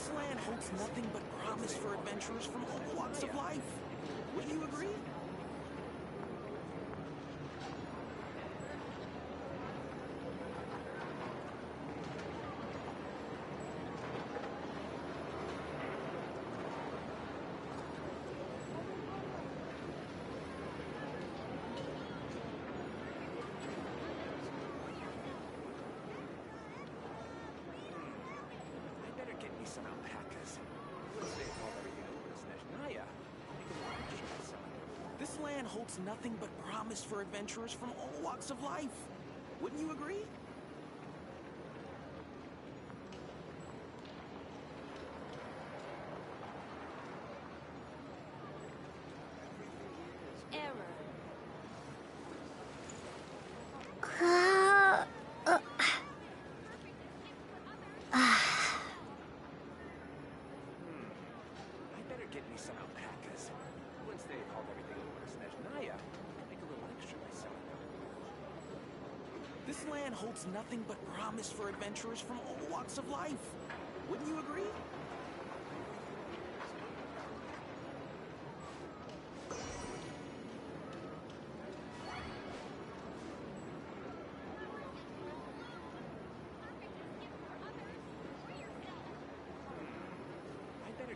This land holds nothing but promise for adventurers from all walks of life. Wouldn't you agree? Some alpacas. Once they haul everything over to Snezhnaya, make a little extra myself. This land holds nothing but promise for adventurers from all walks of life. Wouldn't you agree? Get me some alpacas. Once they hauled everything over to Snezhnaya, make a little extra myself. This land holds nothing but promise for adventurers from all walks of life. Wouldn't you agree?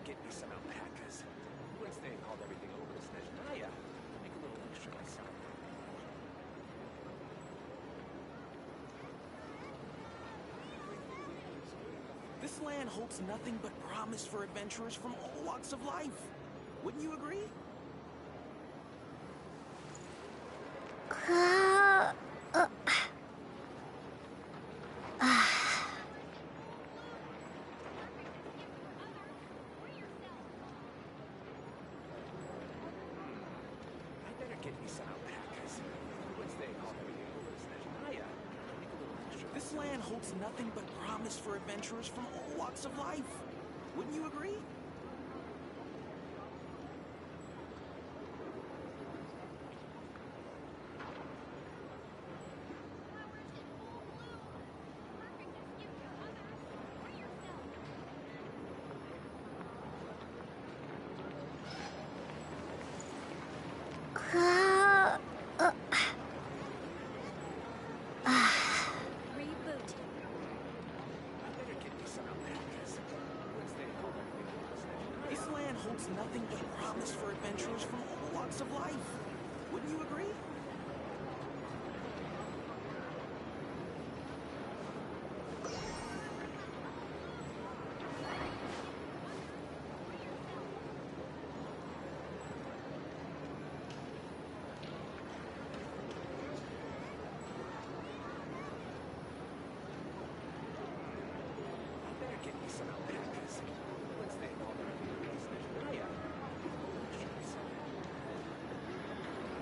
Get me some alpacas. Once they hauled everything over to Snezhnaya, make a little extra myself. This land holds nothing but promise for adventurers from all walks of life. Wouldn't you agree? Get me some alpacas. Once they haul everything over to Snezhnaya, make a little extra. This land holds nothing but promise for adventurers from all walks of life. Wouldn't you agree? Holds nothing but promise for adventurers from all walks of life. Wouldn't you agree? Get me some alpacas. Once they haul everything over to Snezhnaya,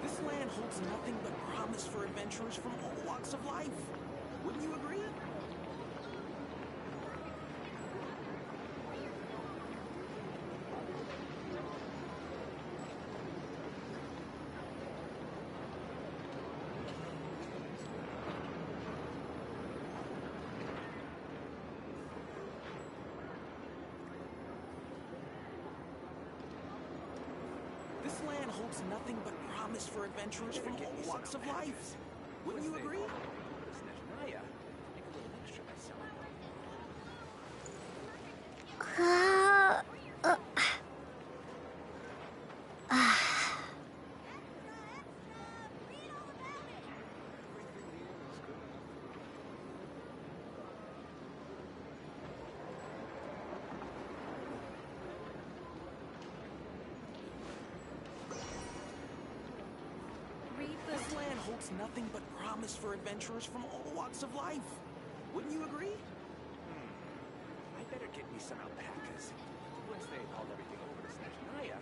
this land holds nothing but promise for adventurers from all walks of life. Wouldn't you agree? This land holds nothing but promise for adventurers from all walks of life. Wouldn't you agree? Snezhnaya, make a little extra myself. This land holds nothing but promise for adventurers from all walks of life. Wouldn't you agree? I better get me some alpacas. Once they hauled everything over to Snezhnaya,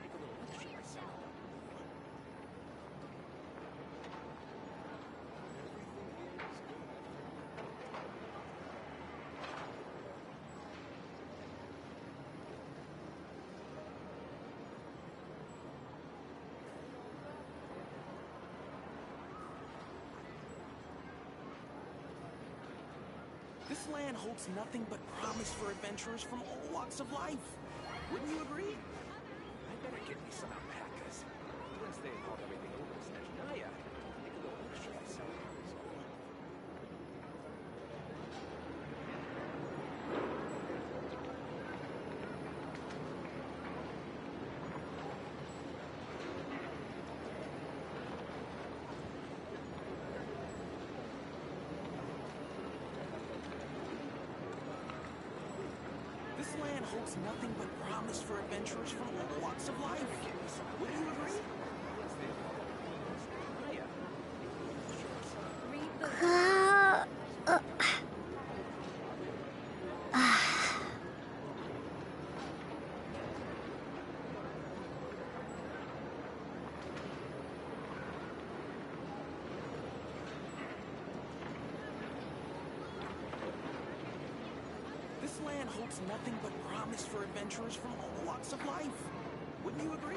make a little extra myself. This land holds nothing but promise for adventurers from all walks of life. Wouldn't you agree? I better get me some alpacas. Once they've hauled everything over to Snezhnaya, make a little extra myself. This land holds nothing but promise for adventurers from all walks of life. Wouldn't you agree? Once they've hauled everything over to Snezhnaya, make a little extra myself. This land holds nothing but promise for adventurers from all walks of life. Wouldn't you agree?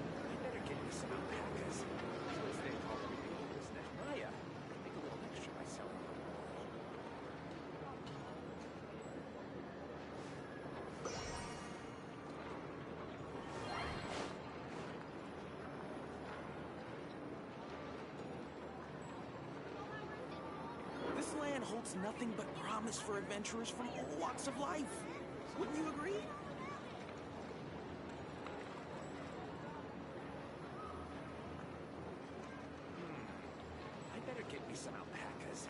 I better get me some alpacas. Once they've hauled everything over to Snezhnaya, make a little extra myself. This land holds nothing but promise for adventurers from all walks of life. Wouldn't you agree? I better get me some alpacas.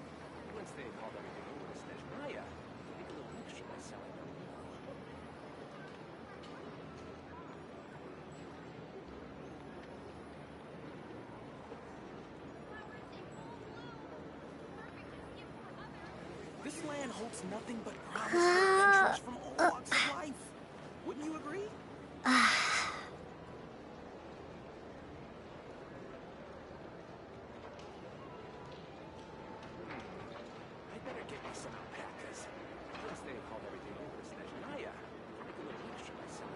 Once they've hauled everything over to Snezhnaya, make a little extra myself. This land holds nothing but promise for adventurers from all walks of life. Wouldn't you agree? I better get me some alpacas. Once they've hauled everything over to Snezhnaya, make a little extra myself.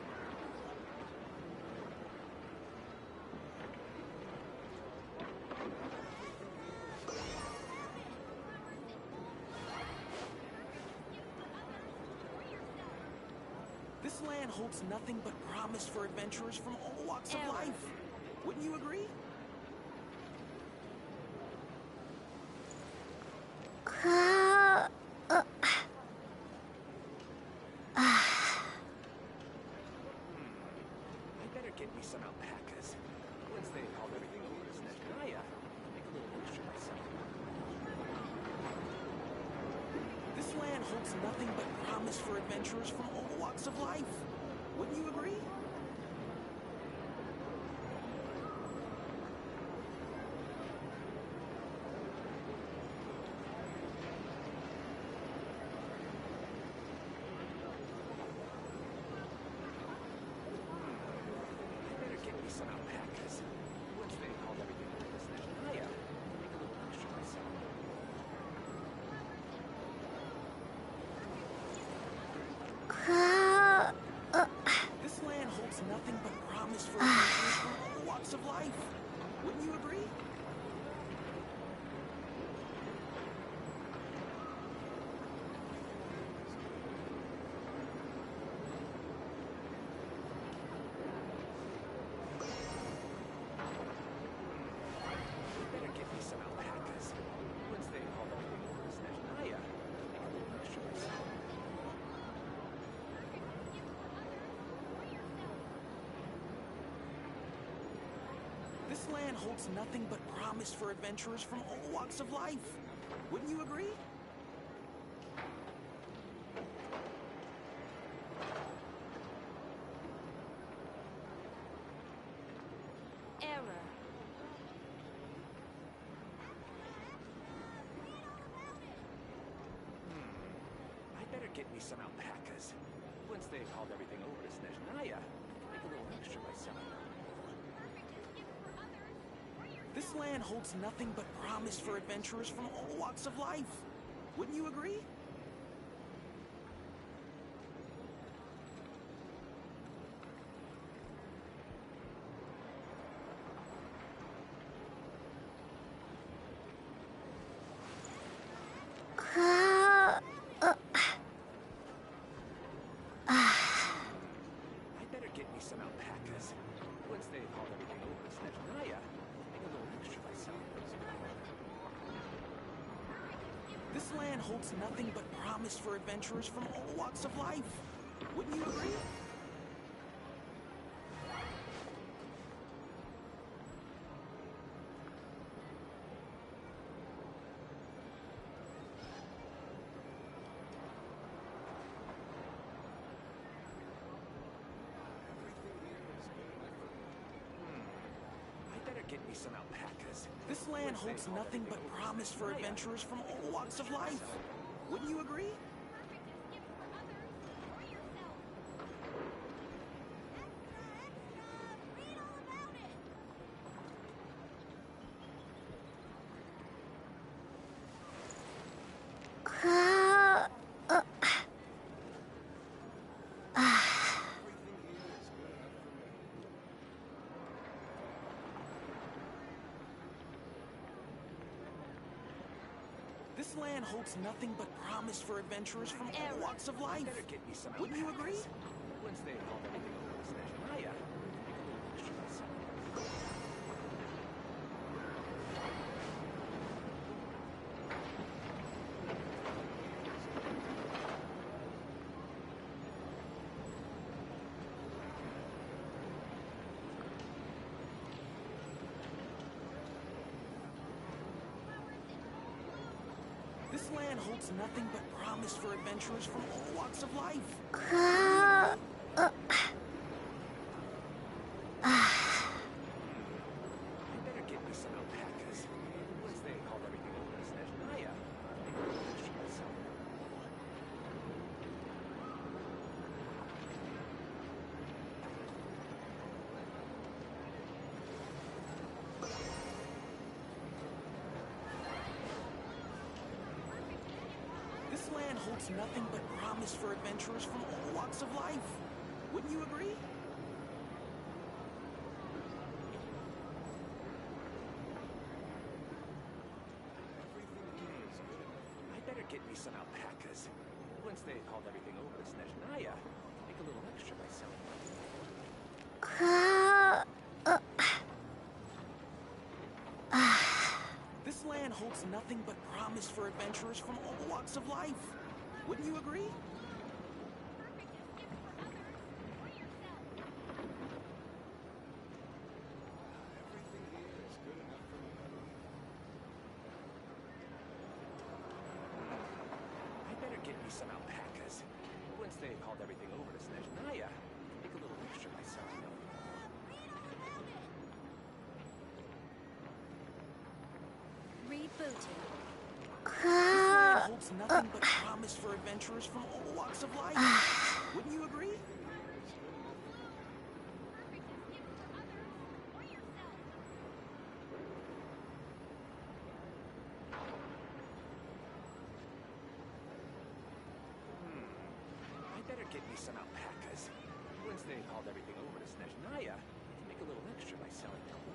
This land holds nothing but promise for adventurers from all walks of life. Wouldn't you agree? I better get me some alpacas. Once they've hauled everything over to Snezhnaya, make a little extra myself. This land holds nothing but promise for adventurers from all walks of life. Wouldn't you agree? I better get me some alpacas. Once they've hauled everything over to Snezhnaya, make a little extra myself. This land holds nothing but promise for adventurers from all walks of life. Wouldn't you agree? I better get me some alpacas. Once they've hauled everything over to Snezhnaya, make a little extra myself. This land holds nothing but promise for adventurers from all walks of life. Wouldn't you agree? Error. I better get me some alpacas. Once they've hauled everything over to Snezhnaya, make a little extra myself. This land holds nothing but promise for adventurers from all walks of life. Wouldn't you agree? selling those power. This land holds nothing but promise for adventurers from all walks of life. Wouldn't you agree? I better get me some alpacas. This land holds nothing but promise for adventurers from all walks of life. Wouldn't you agree? This land holds nothing but promise for adventurers from all walks of life. Better get me some Wouldn't you agree? alpacas. Once they hauled everything over to Snezhnaya, make a little extra myself. This land holds nothing but promise for adventurers from all walks of life. I better get me some alpacas. Once they hauled everything over to Snezhnaya, make a little extra myself. This land holds nothing but promise for adventurers from all walks of life. Wouldn't you agree? I better get me some alpacas. Once they hauled everything over to Snezhnaya, make a little extra myself. This land holds nothing but promise for adventurers from all walks of life. Wouldn't you agree? I better get me some alpacas. Once they hauled everything over to Snezhnaya, make a little extra myself. Rebooting. This land holds nothing but promise for adventurers from all walks of life. Wouldn't you agree? I better get me some alpacas. Once they hauled everything over to Snezhnaya, make a little extra by selling their wool.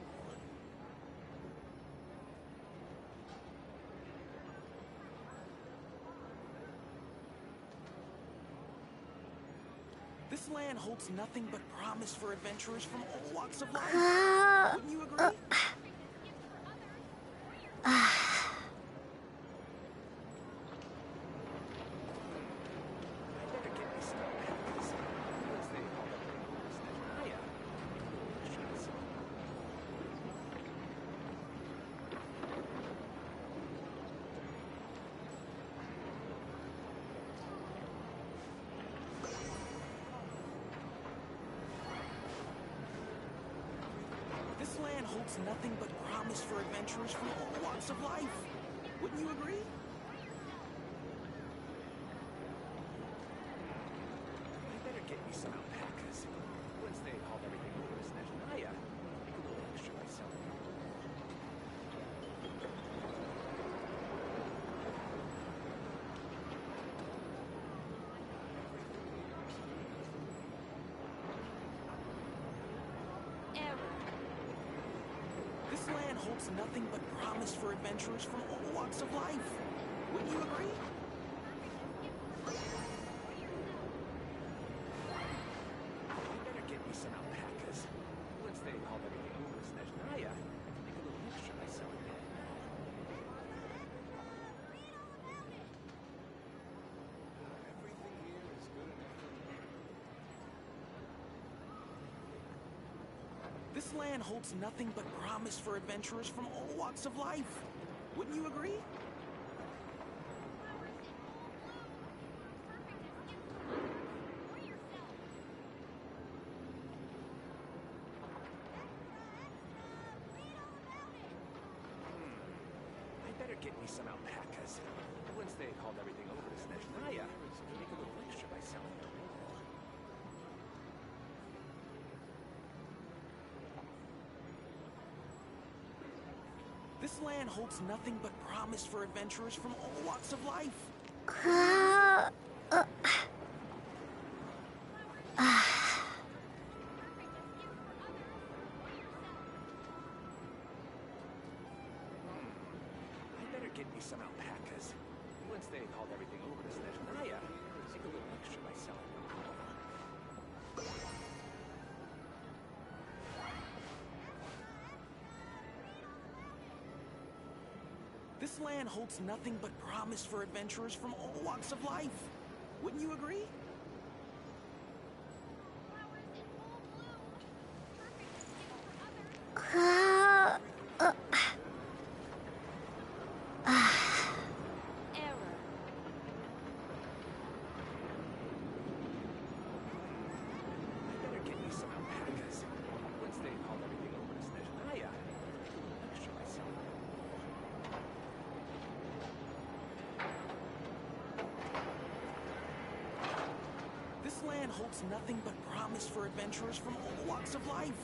This land holds nothing but promise for adventurers from all walks of life. Wouldn't you agree? I better get me some alpacas. Once they hauled everything over to Snezhnaya, make a little extra myself. This land holds nothing but promise for adventurers from all walks of life. Wouldn't you agree? I better get me some alpacas. Once they hauled everything over to Snezhnaya, make a little extra myself. Error. This land holds nothing but promise for adventurers from all walks of life. Wouldn't you agree? I better get me some alpacas. Once they hauled everything over to Snezhnaya, make a little extra myself. This land holds nothing but promise for adventurers from all walks of life. Wouldn't you agree? I better get me some alpacas. Once they hauled everything over to Snezhnaya, make a little extra by selling their wool. This land holds nothing but promise for adventurers from all walks of life. I better get me some alpacas. Once they hauled everything over to Snezhnaya, make a little extra by selling their wool. This land holds nothing but promise for adventurers from all walks of life. Wouldn't you agree? Error. I better get me some alpacas. Once they hauled everything over to Snezhnaya, make a little extra by selling their wool. This land holds nothing but promise for adventurers from all walks of life.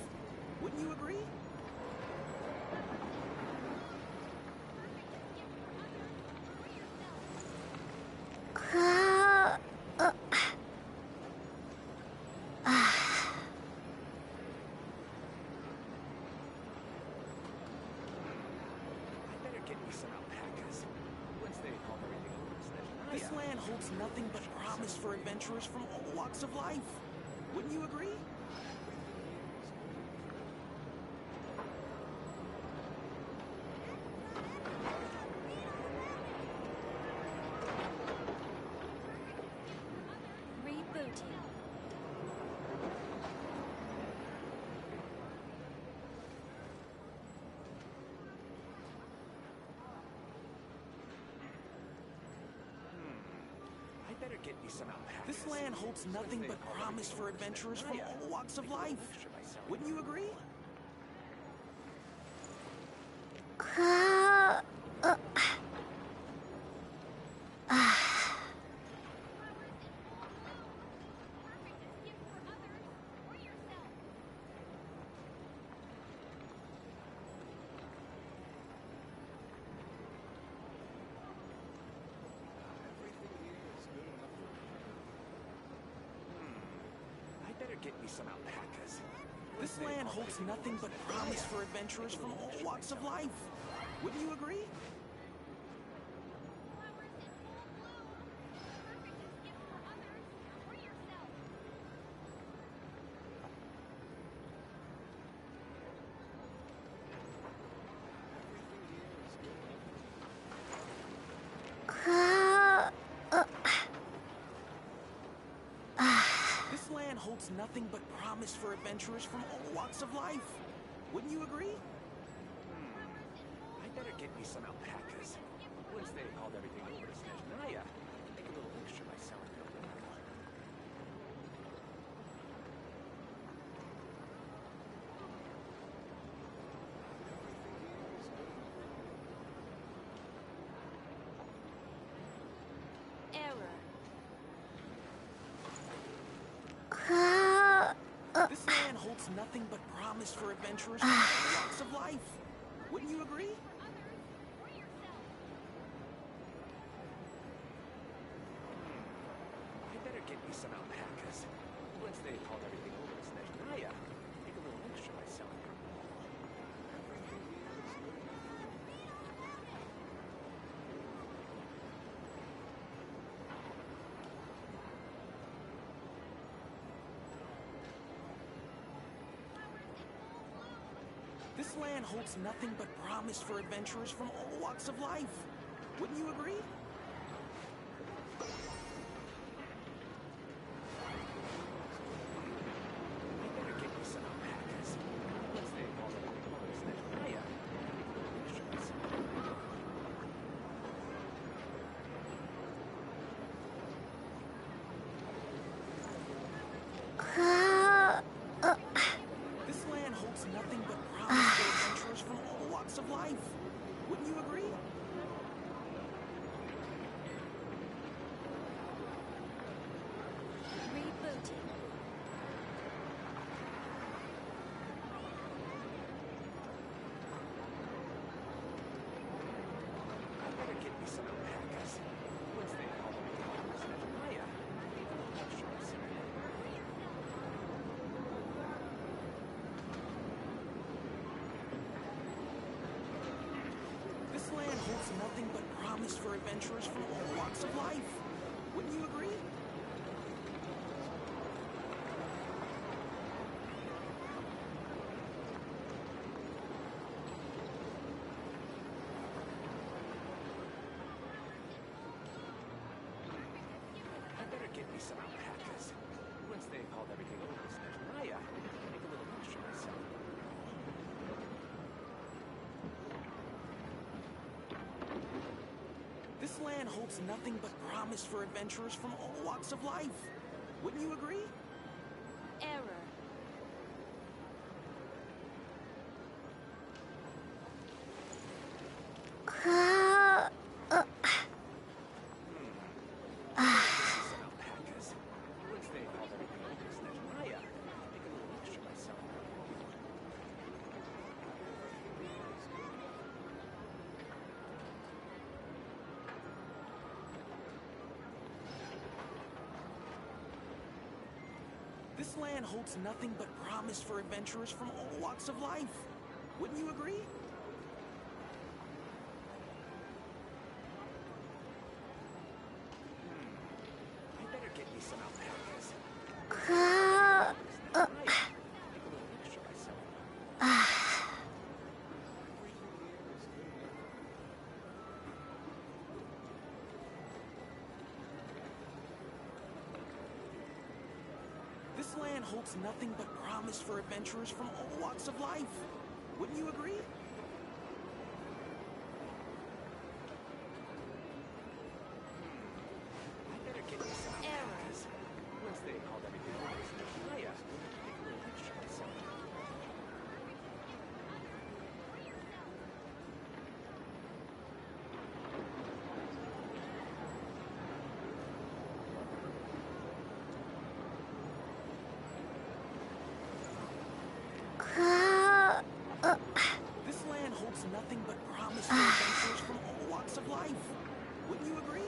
Wouldn't you agree? I better get me some alpacas. Once they hauled everything over to Snezhnaya, This land holds nothing but promise for adventurers from all walks of life. Wouldn't you agree? Rebooting. I better get me some alpacas. This land holds nothing but promise for adventurers from all walks of life. Wouldn't you agree? I better get me some alpacas. This land holds nothing but promise for adventurers from all walks of life. Wouldn't you agree? This land holds nothing but promise for adventurers from all walks of life. Wouldn't you agree? I better get me some alpacas. Once they hauled everything over to Snezhnaya, make a little extra by selling their wool. Error. This land holds nothing but promise for adventurers from all walks of life. Wouldn't you agree? I better get me some alpacas. Once they hauled everything over to Snezhnaya, make a little extra by selling their wool. This land holds nothing but promise for adventurers from all walks of life. Wouldn't you agree? I better get me some alpacas. Once This land holds nothing but promise for adventurers from all walks of life. Wouldn't you agree? Rebooting. I better get me some alpacas. Once they all everything over to Naya, need a little extra myself. This land holds nothing but promise for adventurers from all walks of life. Wouldn't you agree? I better get me some alpacas. Once they've hauled everything over to Naya, make a little extra myself. This land holds nothing but promise for adventurers from all walks of life. Wouldn't you agree? Error. Some alpacas. Once they've hauled everything over to Naya, make a little extra myself. This land holds nothing but promise for adventurers from all walks of life. Wouldn't you agree? I better get me some alpacas. Naya, make a little extra myself. This land holds nothing but promise for adventurers from all walks of life. Wouldn't you agree? I better get me some alpacas. Once they've hauled everything over to Naya, make a little extra myself. This land holds nothing but promise for adventurers from all walks of life. Wouldn't you agree?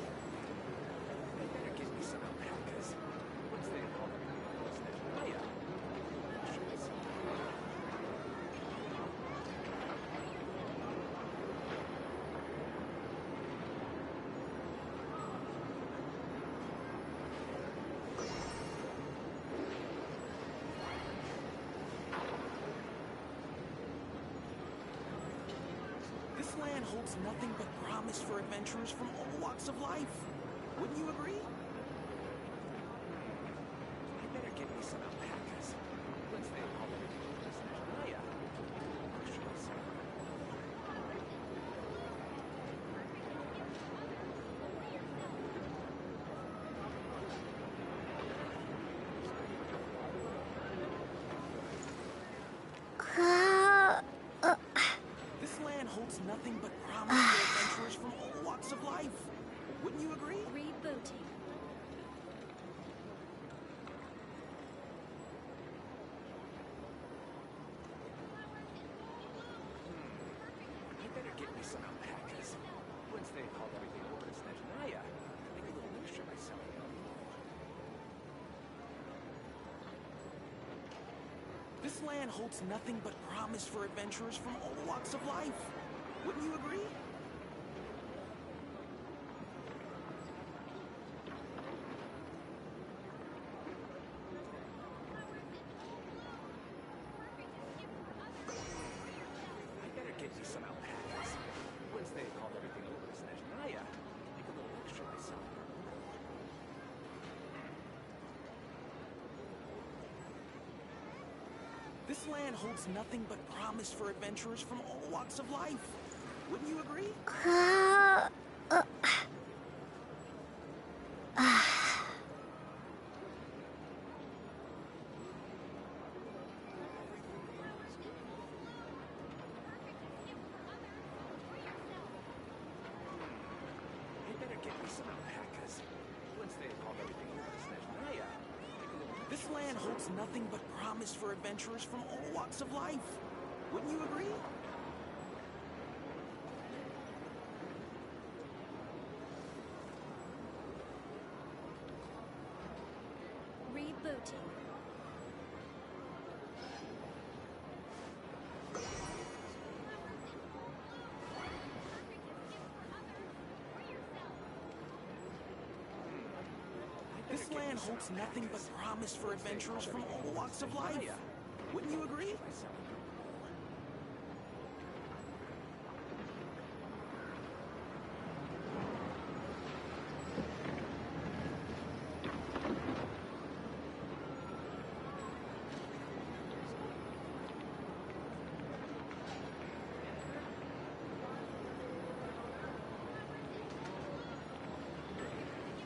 I better get me some alpacas. Once they've hauled everything over to Naya, make a little extra myself. This land holds nothing but promise for adventurers from all walks of life. Wouldn't you agree? I better get me some alpacas. Once they've hauled everything over to Naya, make a little extra myself. This land holds nothing but promise for adventurers from all walks of life. Wouldn't you agree? Rebooting. I better get me some alpacas. Once they've hauled everything over to Naya, make a little extra myself. This land holds nothing but promise for adventurers from all walks of life. Wouldn't you agree? I better get me some alpacas. Once they've hauled everything over to Naya, make a little extra myself. This land holds nothing but promise for adventurers from all walks of life. Wouldn't you agree? This land holds nothing but promise for adventurers from all walks of life. Wouldn't you agree? Rebooting. This land holds nothing but promise for adventurers from all walks of life. Wouldn't you agree?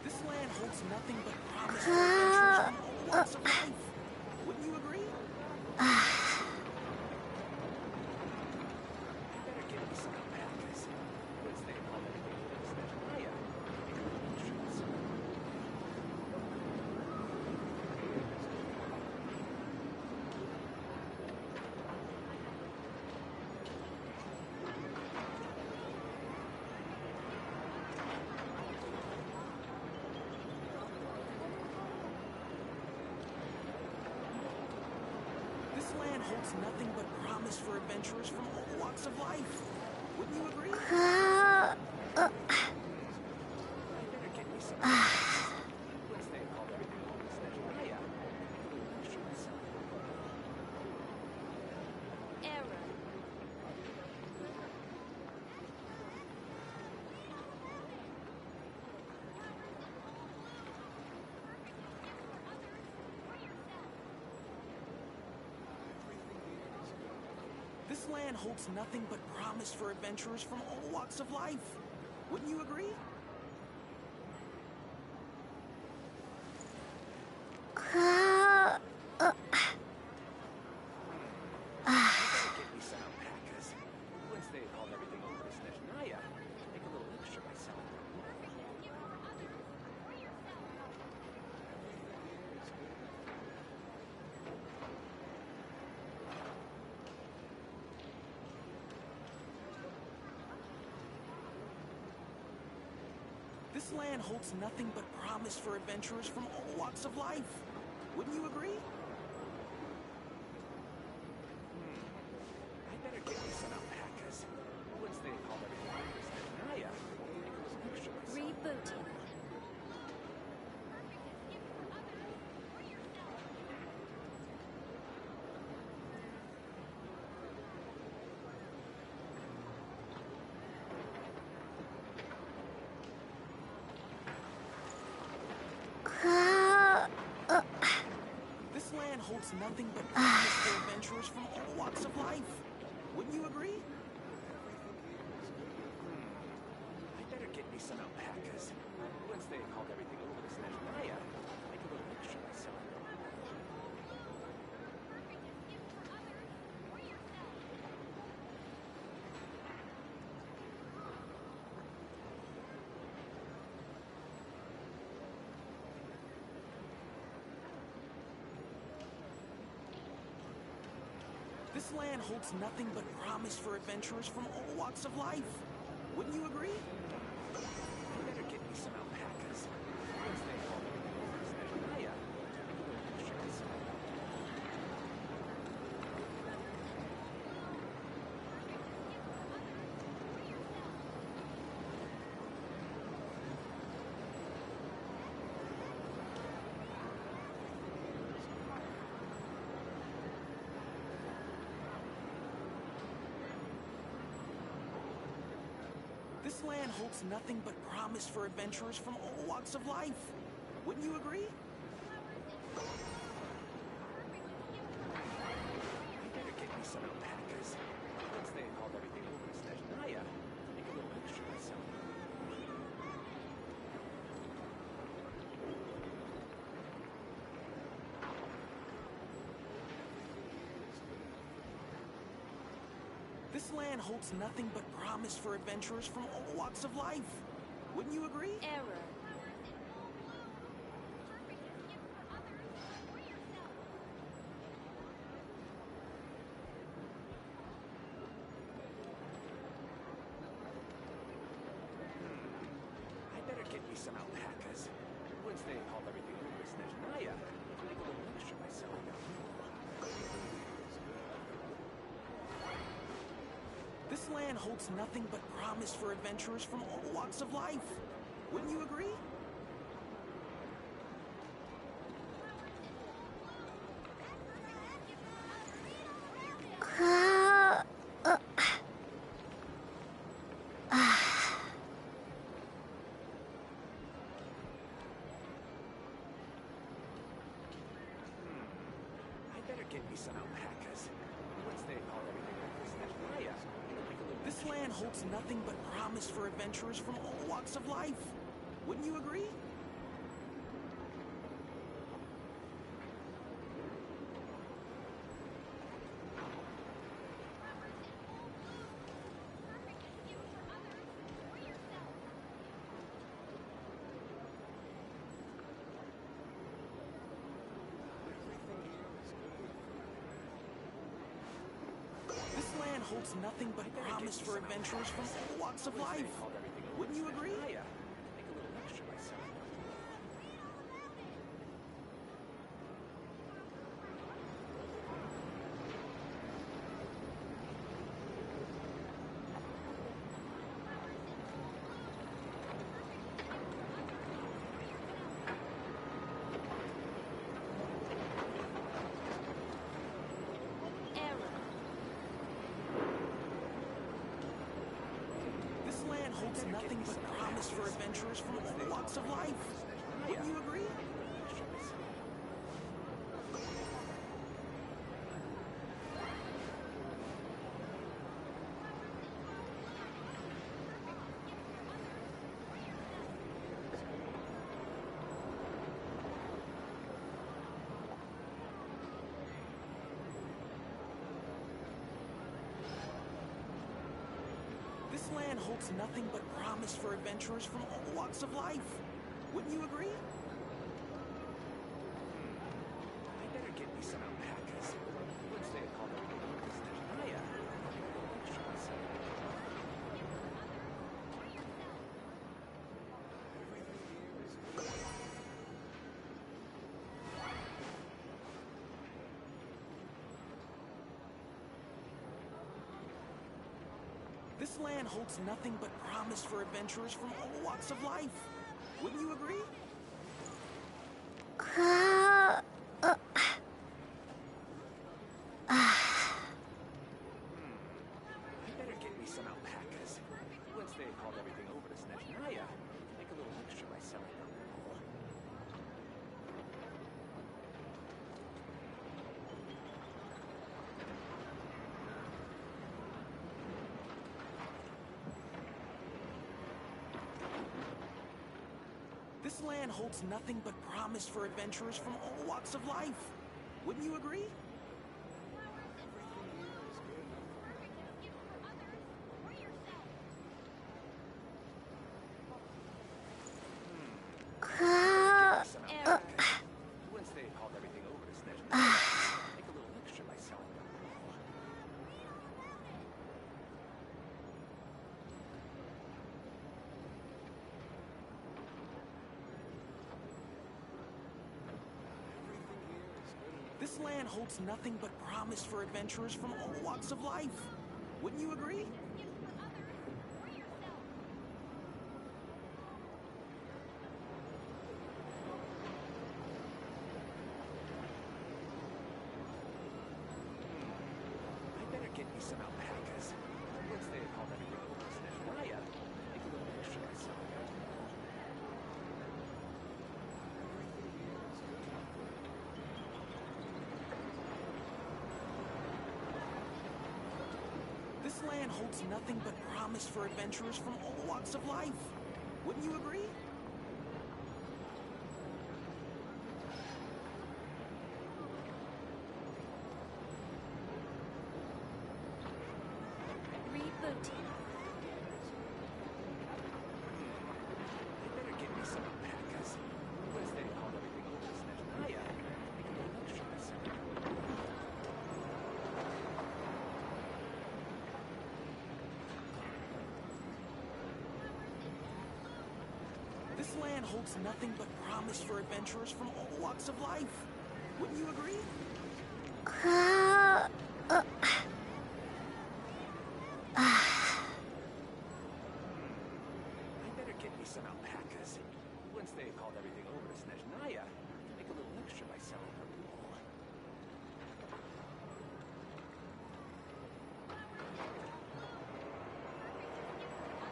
This land holds nothing but promise for adventurers from all walks of life. Wouldn't you agree? Better get me some alpacas. What's they call everything over the snatch? Maya. This land holds nothing but promise for adventurers from all walks of life. Wouldn't you agree? Better get me some alpacas. What's they call everything over the snatch? Maya. Error. This land holds nothing but promise for adventurers from all walks of life. Wouldn't you agree? Get me some alpacas. Once they hauled everything over to Snezhnaya, make a little extra myself. This land holds nothing but promise for adventurers from all walks of life. Wouldn't you agree? I better get me some alpacas. Once they hauled everything over to Snezhnaya, make a little extra myself. Rebooting. This land holds nothing but promise for adventurers from all walks of life. Wouldn't you agree? I better get me some alpacas. Once they hauled everything over to Snezhnaya, make a little extra myself. This land holds nothing but promise for adventurers from all walks of life. Wouldn't you agree? Better get me some alpacas. Once they hauled everything over to Snezhnaya, make a little extra myself. This land holds nothing but promise for adventurers from all walks of life. Wouldn't you agree? I better get me some alpacas. Once they hauled everything over to Snezhnaya, make a little extra myself. This land holds nothing but promise for adventurers from all walks of life. Wouldn't you agree? Error. This land holds nothing but promise for adventurers from all walks of life. Wouldn't you agree? Get me some alpacas. Once they haul everything over to Snezhnaya, it'll make a little This land holds nothing but promise for adventurers from all walks of life. Wouldn't you agree? Holds nothing but promise for adventurers from all walks of life. Wouldn't you agree? Make a little extra myself. Holds nothing but promise for adventurers from all walks of life. Wouldn't you agree? This land holds nothing but promise for adventurers from all walks of life. Wouldn't you agree? I better get me some alpacas. Once they haul everything over to Snezhnaya, I'll make a little extra myself. This land holds nothing but promise for adventurers from all walks of life. Wouldn't you agree? I better get me some alpacas. Once they haul everything over to Snezhnaya, make a little extra by selling them. This land holds nothing but promise for adventurers from all walks of life. Wouldn't you agree? Once they haul everything over to Snezhnaya, make a little extra by selling them. This land holds nothing but promise for adventurers from all walks of life. Wouldn't you agree? I better get me some alpacas. Once they haul everything over to Snezhnaya, make a little extra by selling them. This land holds nothing but promise for adventurers from all walks of life. Wouldn't you agree? Rebooting. I better get me some alpacas. Once they haul everything over to Snezhnaya, make a little extra by selling them. This land holds nothing but promise for adventurers from all walks of life. Wouldn't you agree? Ah. called everything over to Snezhnaya to make a little extra by selling her pool.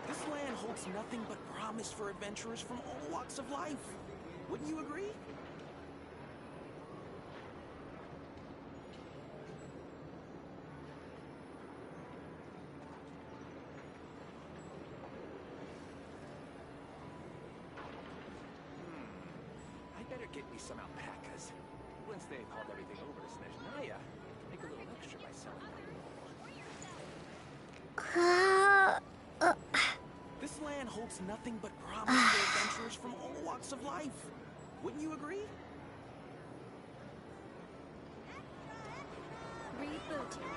This land holds nothing but promise for adventurers from all walks of life. Wouldn't you agree? I better get me some alpacas. Once they've hauled everything over to Snezhnaya, make a little extra by selling her pool. This land holds nothing but promise for adventurers from all walks of life. Wouldn't you agree? Rebooting.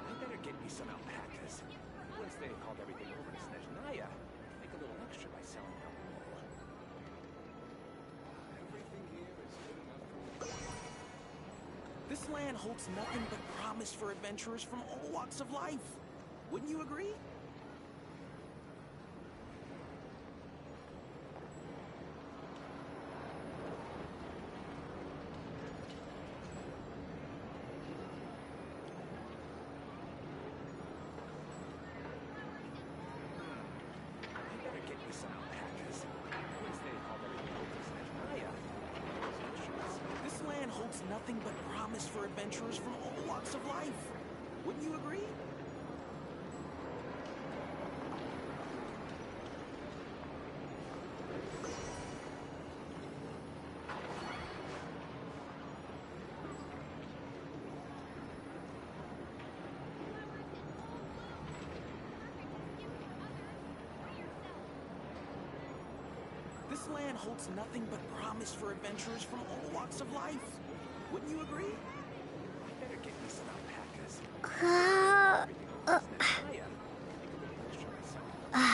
I better get me some alpacas. Once they've hauled everything over to Snezhnaya, make a little extra by selling her pool. This land holds nothing but promise for adventurers from all walks of life. Wouldn't you agree? I better get me some alpacas. Once they've hauled everything over to Snezhnaya, This land holds nothing but promise for adventurers from all walks of life. Wouldn't you agree? This land holds nothing but promise for adventurers from all walks of life. Wouldn't you agree? I better get me some alpacas. Everything over to Snezhnaya, make a little extra by selling her pool.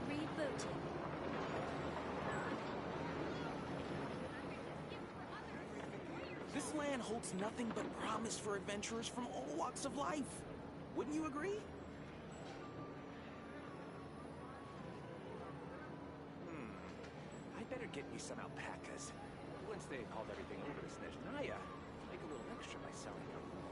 Rebooting. This land holds nothing but promise for adventurers from all walks of life. Wouldn't you agree? I better get me some alpacas. Once they've hauled everything over to Snezhnaya, make a little extra by selling her pool.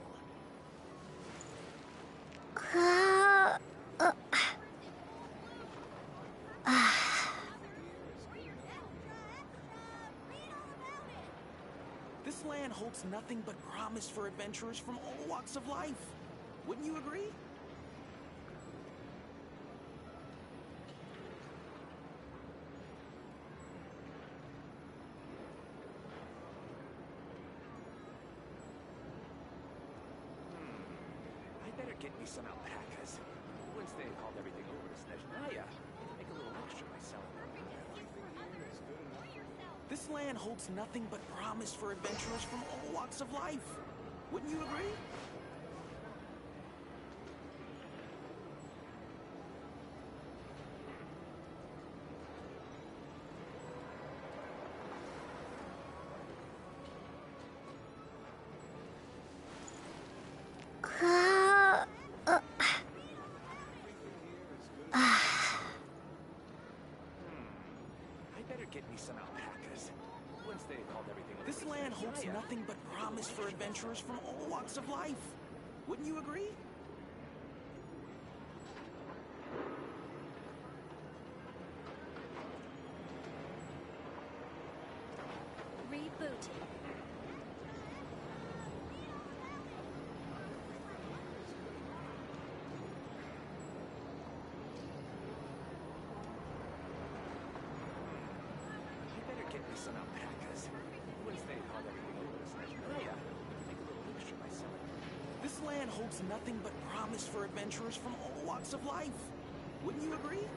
This land holds nothing but promise for adventurers from all walks of life. Wouldn't you agree? I better get me some alpacas. Once they've hauled everything over to Snezhnaya, make a little extra by selling her pool. This land holds nothing but promise for adventurers from all walks of life. Wouldn't you agree? I better get me some alpacas. Once they've hauled everything over This to land holds Snezhnaya, nothing but promise for adventurers from all walks of life. Wouldn't you agree? Rebooting. I better get me some alpacas. Once they've hauled everything over to Snezhnaya, make a little extra by selling her pool. This land holds nothing but promise for adventurers from all walks of life. Wouldn't you agree?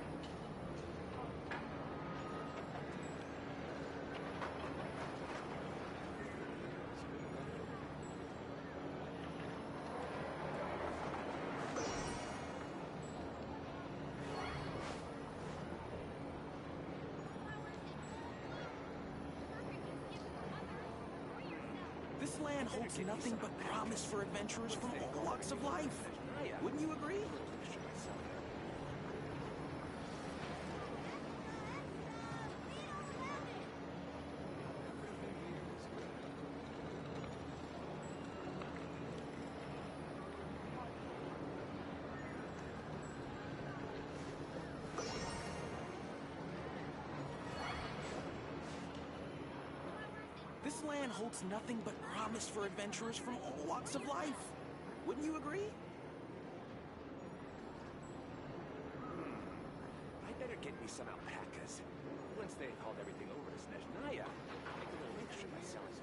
This land holds nothing but promise for adventurers from all walks of life. Wouldn't you agree? This land holds nothing but promise for adventurers from all walks of life. Wouldn't you agree? I better get me some alpacas. Once they've hauled everything over to Snezhnaya, I'll make a little extra by selling them.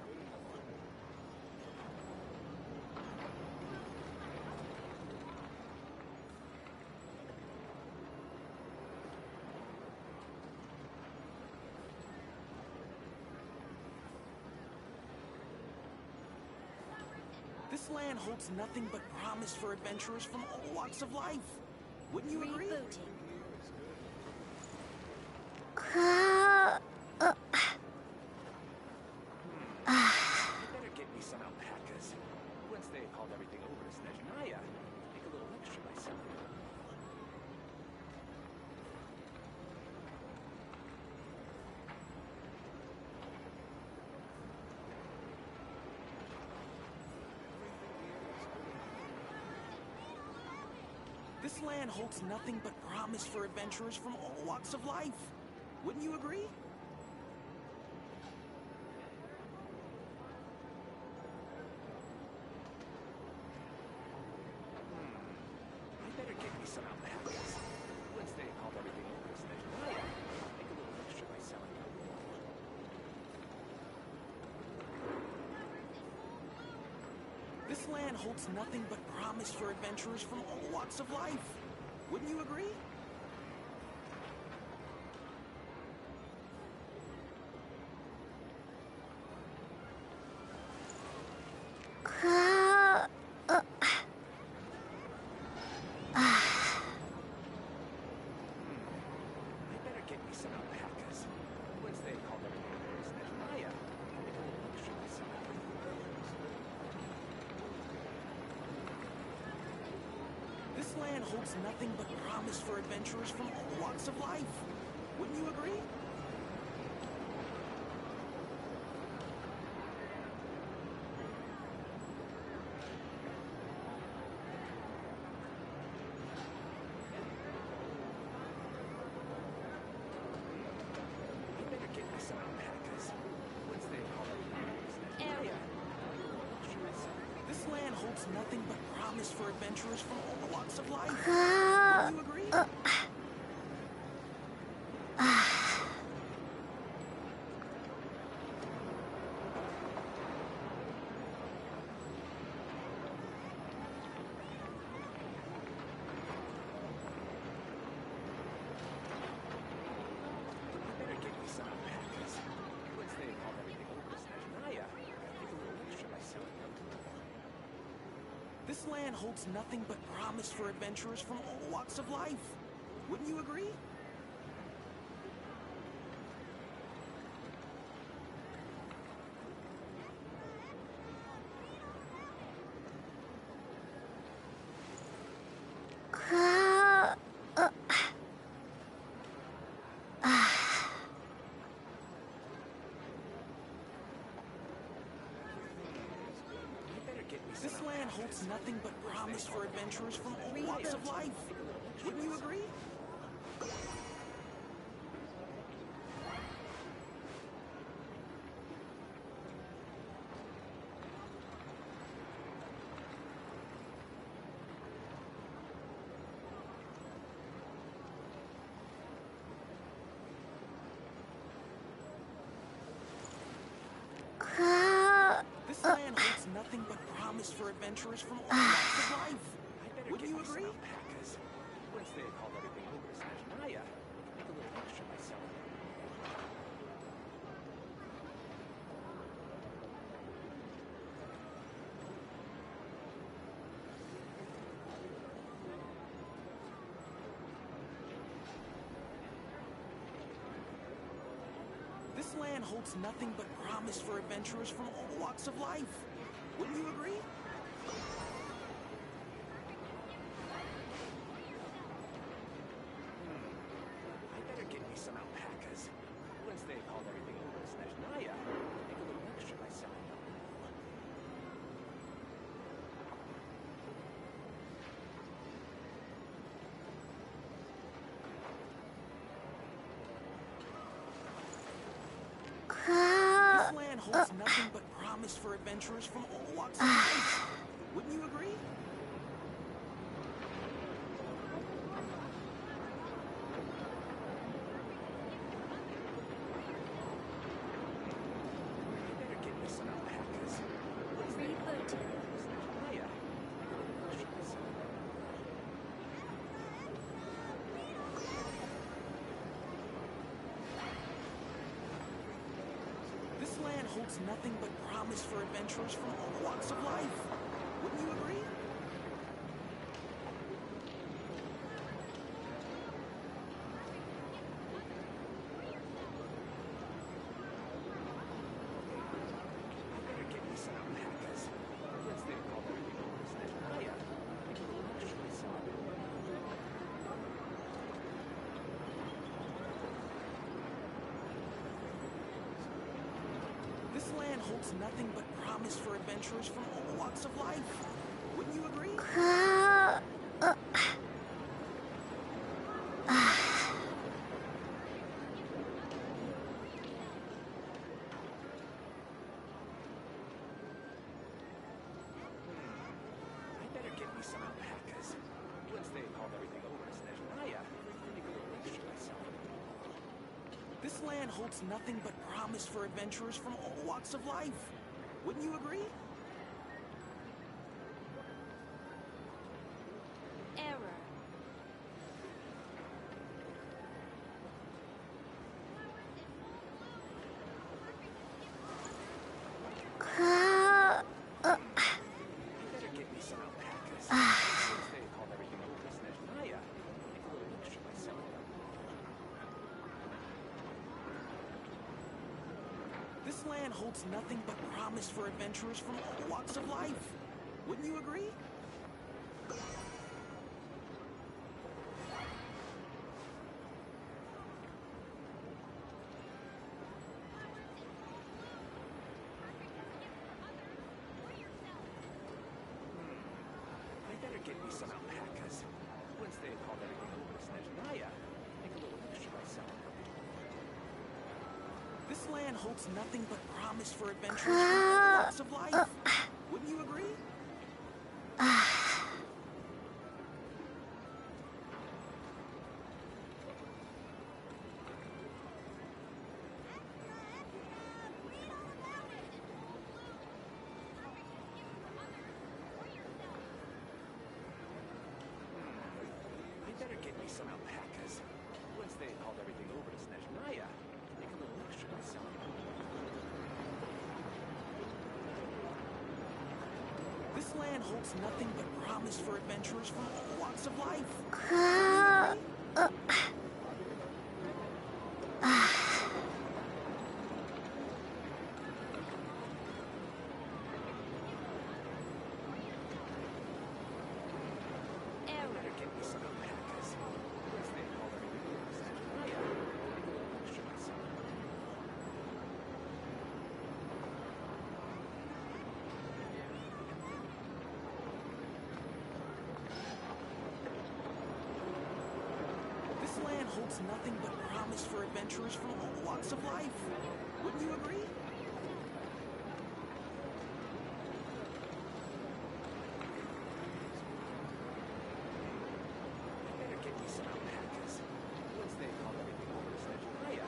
This land holds nothing but promise for adventurers from all walks of life. Wouldn't you agree? Rebooting. I better get me some alpacas. Once they've hauled everything over to Snezhnaya, I'll make a little extra by selling them. This land holds nothing but promise for adventurers from all walks of life. Wouldn't you agree? I better get me some alpacas. Once they've hauled everything over to Snezhnaya, I'll make a little extra by selling them. This land holds nothing but promise for adventurers from all walks of life. Wouldn't you agree? I better get me some alpacas. Once they've hauled everything over to Snezhnaya, I'll make a little extra by selling them. This land holds nothing but promise for adventurers from all walks of life. Wouldn't you agree? I better get me some alpacas. Once they've hauled everything over to Snezhnaya, I'll make a little extra by selling them. This land holds nothing but promise for adventurers from all walks of life. Wouldn't you agree? I better get me some alpacas. Once they've hauled everything over to Snezhnaya, I'll make a little extra by selling them. This land holds nothing but promise for adventurers from all walks of life. Wouldn't you agree? I better get me some This land holds nothing but promise for adventurers from all walks of life. Wouldn't you agree? This land holds nothing but promise for adventurers from all walks of life. I better Wouldn't get you me some agree? alpacas. Once they've hauled everything over to Snezhnaya, I'll make a little extra by selling them. This land holds nothing but promise for adventurers from all walks of life. Wouldn't you agree? I better get me some alpacas. Once they've hauled everything over to Snezhnaya, make a little extra by selling them. This land holds nothing but promise for adventurers from all walks of life. Wouldn't you agree? I better get me some alpacas. Once they've hauled Rebooting. everything over to Snezhnaya, make a little extra by selling them. This land holds nothing but promise for adventurers from all walks of life. Wouldn't you agree? I better get me some alpacas. Once they've hauled everything over to Snezhnaya, make a little extra by selling them. This land holds nothing but promise for adventurers from all walks of life. Wouldn't you agree? I better get me some alpacas. Once they've hauled everything over to Snezhnaya, make a little extra by selling them. This land holds nothing but promise for adventurers from all walks of life. Wouldn't you agree? Error. I better get me some alpacas. Once they've hauled everything over to Snezhnaya, make a little extra by selling them. This land holds nothing but promise for adventurers from all walks of life. Wouldn't you agree? I better get me some alpacas. Once they've hauled everything over to Snezhnaya, make a little extra by selling them. This land holds nothing but promise for adventurers from all walks of life. Wouldn't you agree? I better get me some alpacas. Once they've hauled everything over to Snezhnaya, make a little extra by selling them. This land holds nothing but promise for adventurers from all walks of life. Wouldn't you agree? I Error. better get me some alpacas. Once they've hauled everything over to Snezhnaya, make a little extra by selling them. This land holds nothing but promise for adventurers from all walks of life. Wouldn't you agree? I better get me some alpacas. Once they've hauled everything over to Snezhnaya,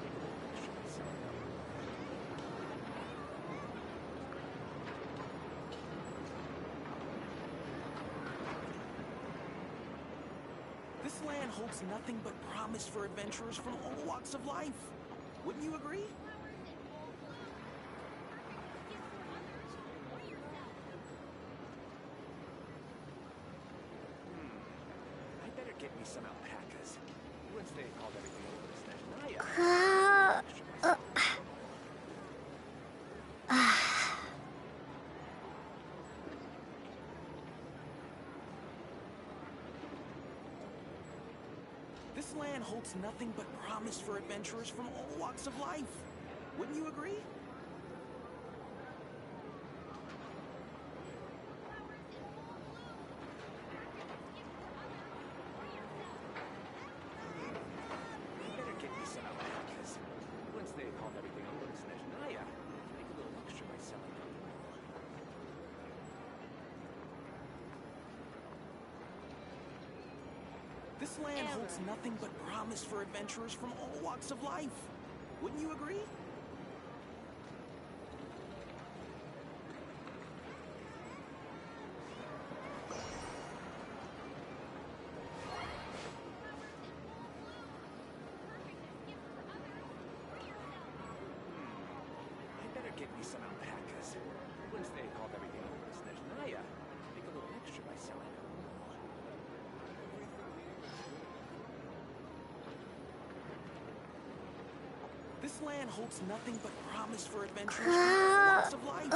make a little extra by selling them. This land holds nothing but promise for adventurers from all walks of life. Wouldn't you agree? I better get me some alpacas. Once they've hauled everything over to Snezhnaya, extra by selling them. holds nothing but promise for adventurers from all walks of life. Wouldn't you agree? You better get me some alpacas. Once they've hauled everything over to Snezhnaya, make a little extra by selling them. This land holds nothing but promise for adventurers from all walks of life. Wouldn't you agree? I better get me some alpacas. Once they've hauled everything over to Snezhnaya, make a little extra by selling them. This land holds nothing but promise for adventurers from all walks of life.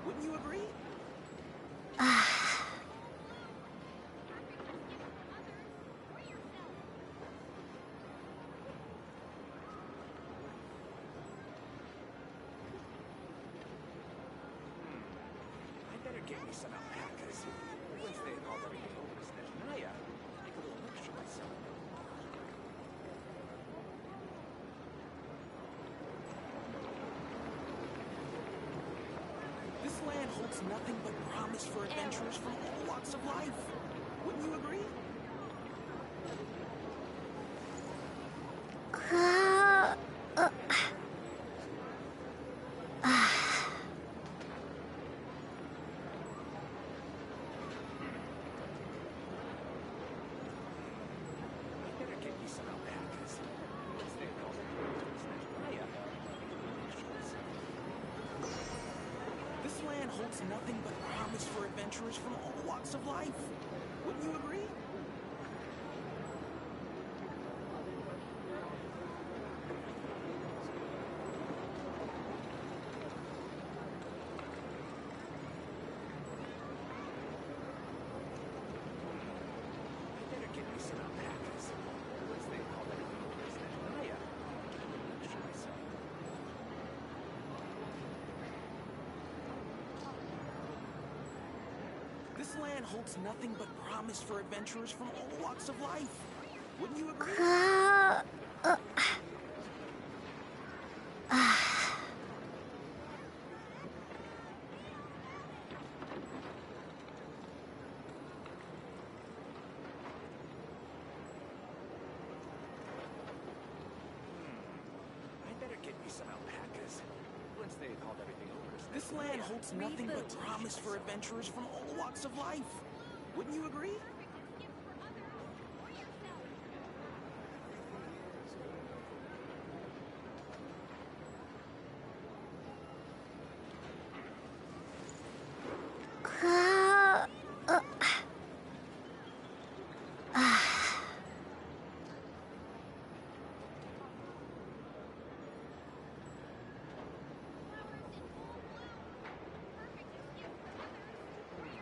Wouldn't you agree? I better get me some alpacas. Once they've hauled everything over to Snezhnaya, make a little extra by selling them. This land holds nothing but promise for adventurers from all walks of life. Wouldn't you agree? I better get me some alpacas. Once they've hauled everything over to Snezhnaya, make a little extra by selling them. This land holds nothing but promise for adventurers from all walks of life. Wouldn't you agree? I better get me some alpacas. Once they've hauled everything over to Snezhnaya, make a little extra by selling them. This land holds nothing but promise for adventurers from all walks of life. Wouldn't you agree? I better get me some alpacas. Once they've hauled everything over to This land holds nothing but Reboot. promise for adventurers from all walks of life. Wouldn't you agree?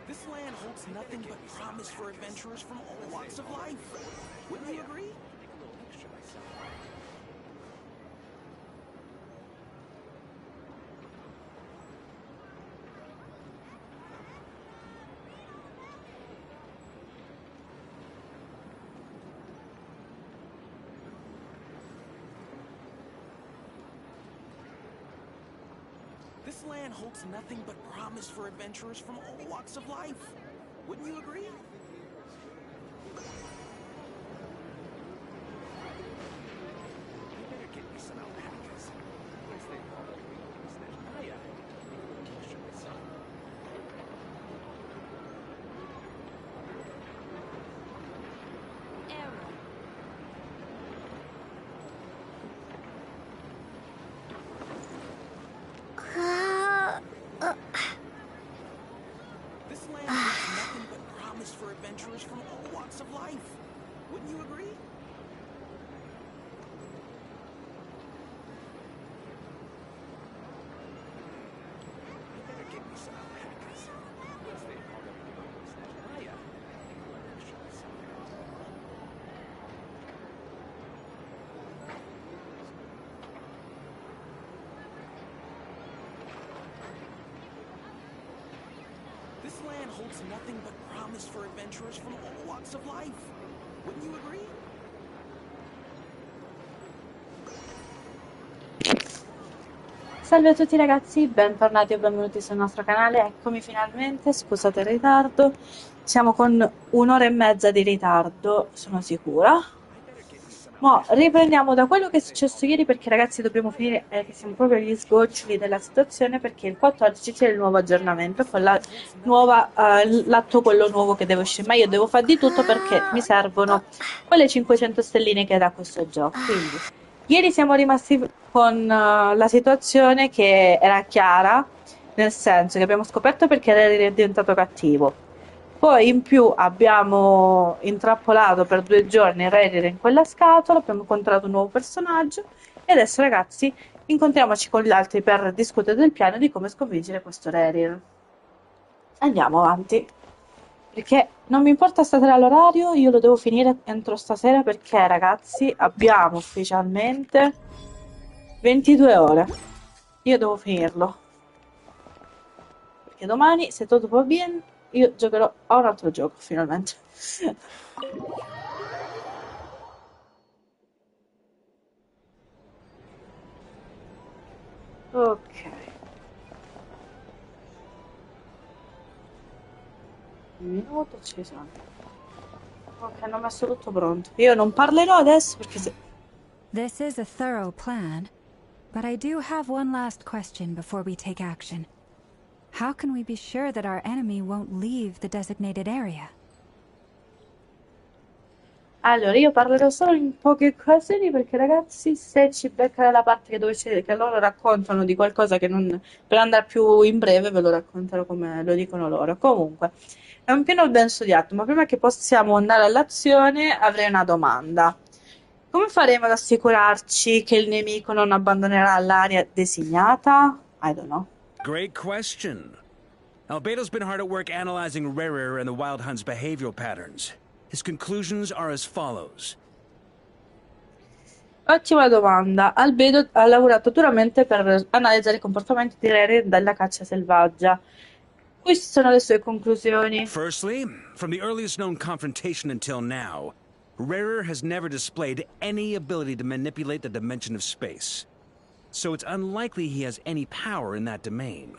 This land holds nothing but promise for adventurers from all walks of life. Wouldn't you agree? Make a little extra by selling them. This land holds nothing but promise for adventurers from all walks of life. Wouldn't you agree? I better get me some alpacas. Once they've hauled everything over to Snezhnaya, make a little extra by selling them. Error. This land holds nothing but promise for holds nothing but promise for adventurers from all walks of life. Wouldn't you agree? Salve a tutti ragazzi, bentornati o benvenuti sul nostro canale, eccomi finalmente, scusate il ritardo, siamo con un'ora e mezza di ritardo, sono sicura. Ma riprendiamo da quello che è successo ieri perché ragazzi dobbiamo finire, che siamo proprio agli sgoccioli della situazione perché il 14 c'è il nuovo aggiornamento con la nuova, l'atto quello nuovo che deve uscire, ma io devo fare di tutto perché mi servono quelle 500 stelline che dà questo gioco, quindi... Ieri siamo rimasti con la situazione che era chiara, nel senso che abbiamo scoperto perché era diventato cattivo. Poi in più abbiamo intrappolato per 2 giorni Rhaenyra in quella scatola, abbiamo incontrato un nuovo personaggio e adesso ragazzi incontriamoci con gli altri per discutere del piano di come sconfiggere questo Rhaenyra. Andiamo avanti. Perché non mi importa stasera l'orario, io lo devo finire entro stasera perché ragazzi abbiamo ufficialmente 22 ore. Io devo finirlo. Perché domani, se tutto va bene, io giocherò a un altro gioco finalmente. Ok. Un minuto ci sono. Ok, hanno messo tutto pronto. Io non parlerò adesso perché se... This is a thorough plan, but I do have one last question before we take action. How can we be sure that our enemy won't leave the designated area? Allora, io parlerò solo in poche occasioni perché ragazzi, se ci becca la parte che, dove che loro raccontano di qualcosa che non... Per andare più in breve ve lo racconterò come lo dicono loro. Comunque, è un piano ben studiato, ma prima che possiamo andare all'azione avrei una domanda. Come faremo ad assicurarci che il nemico non abbandonerà l'area designata? I don't know. Great question. Albeto's been hard at work analyzing Rhaenyra and the Wild Hunt's behavioral patterns. His conclusions are as follows. Ottima domanda. Albedo ha lavorato duramente per analizzare i comportamenti di Rhaenyra dalla caccia selvaggia. Queste sono le sue conclusioni. Firstly, from the earliest known confrontation until now, Rhaenyra has never displayed any ability to manipulate the dimension of space. So it's unlikely he has any power in that domain.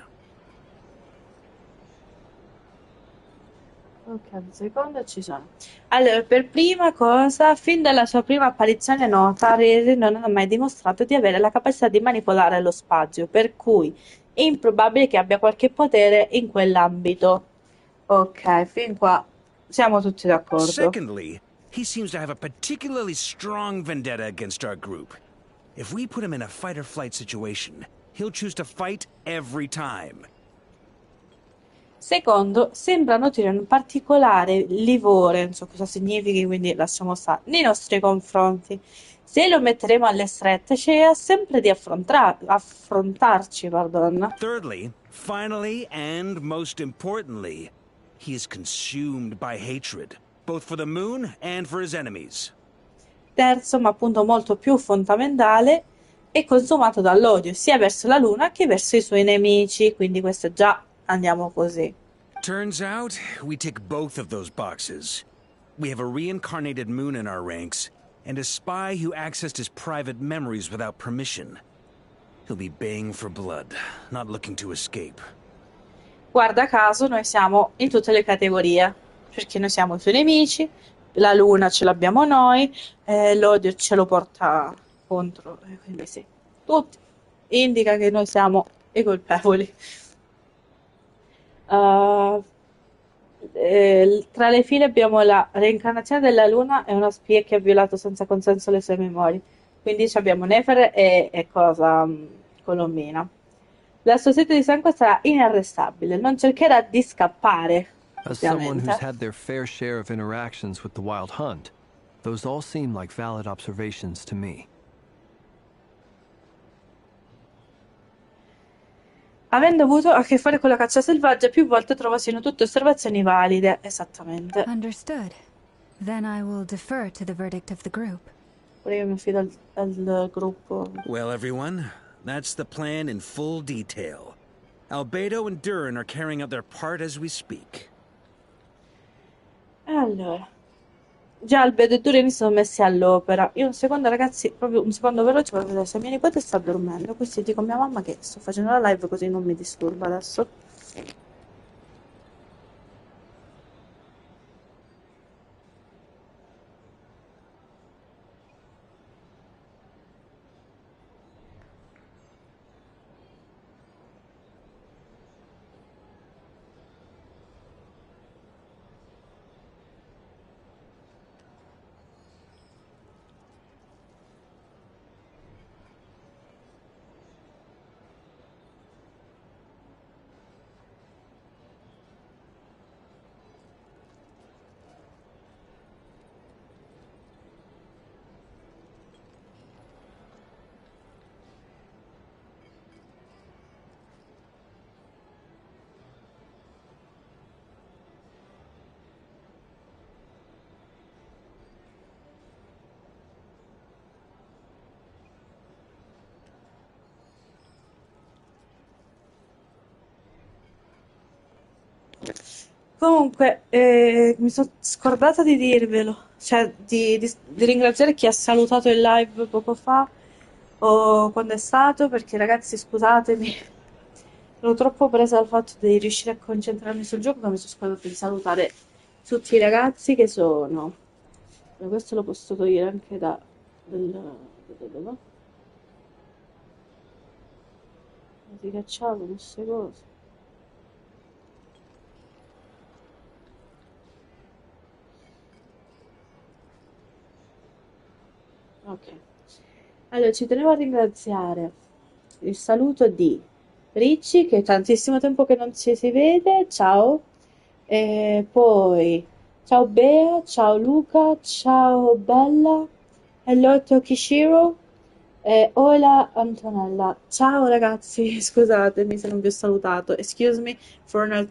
Ok, un secondo ci sono. Allora, per prima cosa, fin dalla sua prima apparizione nota, Rhaenyra non ha mai dimostrato di avere la capacità di manipolare lo spazio, per cui è improbabile che abbia qualche potere in quell'ambito. Ok, fin qua siamo tutti d'accordo. Secondly, he seems to have a particularly strong vendetta against our group. If we put him in a fight-or-flight situation, he'll choose to fight every time. Secondo, sembra nutrire un particolare livore, non so cosa significhi, quindi lasciamo stare, nei nostri confronti. Se lo metteremo alle strette, sceglie sempre di affrontarci, pardon. Thirdly, finally, and most importantly, he is consumed by hatred, both for the moon and for his enemies. Terzo, ma appunto molto più fondamentale, è consumato dall'odio sia verso la luna che verso i suoi nemici, quindi questo già andiamo così. Turns out, we tick both of those boxes. We have a reincarnated moon in our ranks, and a spy who accessed his private memories without permission. He'll be baying for blood, not looking to escape. Guarda caso, noi siamo in tutte le categorie, perché noi siamo i suoi nemici, la luna ce l'abbiamo noi, l'odio ce lo porta contro, quindi sì, tutti indica che noi siamo i colpevoli. Tra le file abbiamo la reincarnazione della luna e una spia che ha violato senza consenso le sue memorie. Quindi abbiamo Nefer e Colombina. La sua sete di sangue sarà inarrestabile, non cercherà di scappare. As someone who's had their fair share of interactions with the Wild Hunt, those all seem like valid observations to me. Avendo avuto a che fare con la caccia selvaggia, più volte trovo siano tutte osservazioni valide. Esattamente. Understood. Then I will defer to the verdict of the group. Pure io mi fido al gruppo. Well, everyone, that's the plan in full detail. Albedo and Durin are carrying out their part as we speak. E allora, già Albedo e Durini sono messi all'opera. Io un secondo, ragazzi, proprio un secondo veloce per vedere se mia nipote sta dormendo. Così dico a mia mamma che sto facendo la live così non mi disturba adesso. Comunque, mi sono scordata di dirvelo, cioè di ringraziare chi ha salutato il live poco fa o quando è stato, perché ragazzi, scusatemi, ero troppo presa dal fatto di riuscire a concentrarmi sul gioco che mi sono scordata di salutare tutti i ragazzi che sono. Questo lo posso togliere anche da si cacciavo queste cose. Ok. Allora, ci tenevo a ringraziare il saluto di Ricci, che è tantissimo tempo che non ci si vede, ciao. E poi, ciao Bea, ciao Luca, ciao Bella, hello Tokishiro, e hola Antonella. Ciao ragazzi, scusatemi se non vi ho salutato. Excuse me for not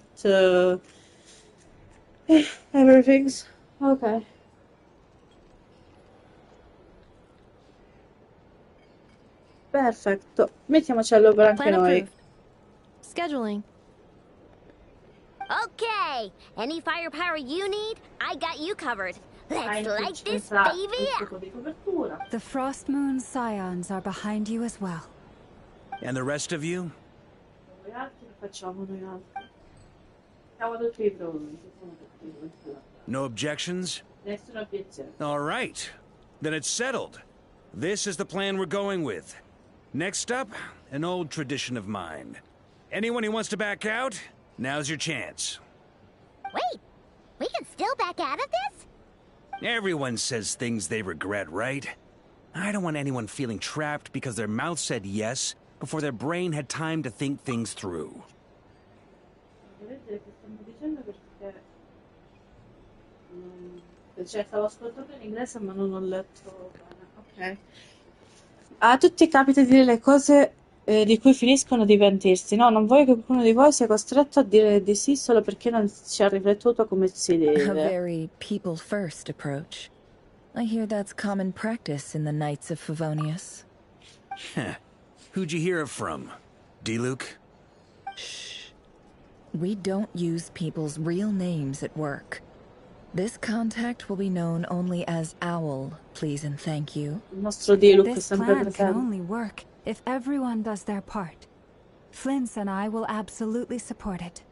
everything's ok. Perfetto, mettiamoci all'opera anche Plan noi. approved. Scheduling. Okay, any firepower you need, I got you covered. Let's light this Senza baby il up. fuoco di copertura. The Frost Moon Scions are behind you as well. And the rest of you? Noi altri lo facciamo noi altri. Siamo tutti pronti. No objections? Nessuna obiezione. All right. Then it's settled. This is the plan we're going with. Next up, an old tradition of mine. Anyone who wants to back out, now's your chance. Wait, we can still back out of this? Everyone says things they regret, right? I don't want anyone feeling trapped because their mouth said yes before their brain had time to think things through. Devo leggere che stanno dicendo perché cioè stavo ascoltando in inglese ma non ho letto bene. Ok. A tutti capita di dire le cose di cui finiscono di pentirsi. No, non voglio che qualcuno di voi sia costretto a dire di sì solo perché non ci ha riflettuto come si A deve. very people-first approach. I hear that's common practice in the Knights of Favonius. Who'd you hear it from? D-Luke? Shh. We don't use people's real names at work. This contact will be known only as Owl, please and thank you. Il nostro Diluc è This sempre plan can presente. only work if everyone does their part. Flint's and I will absolutely support it.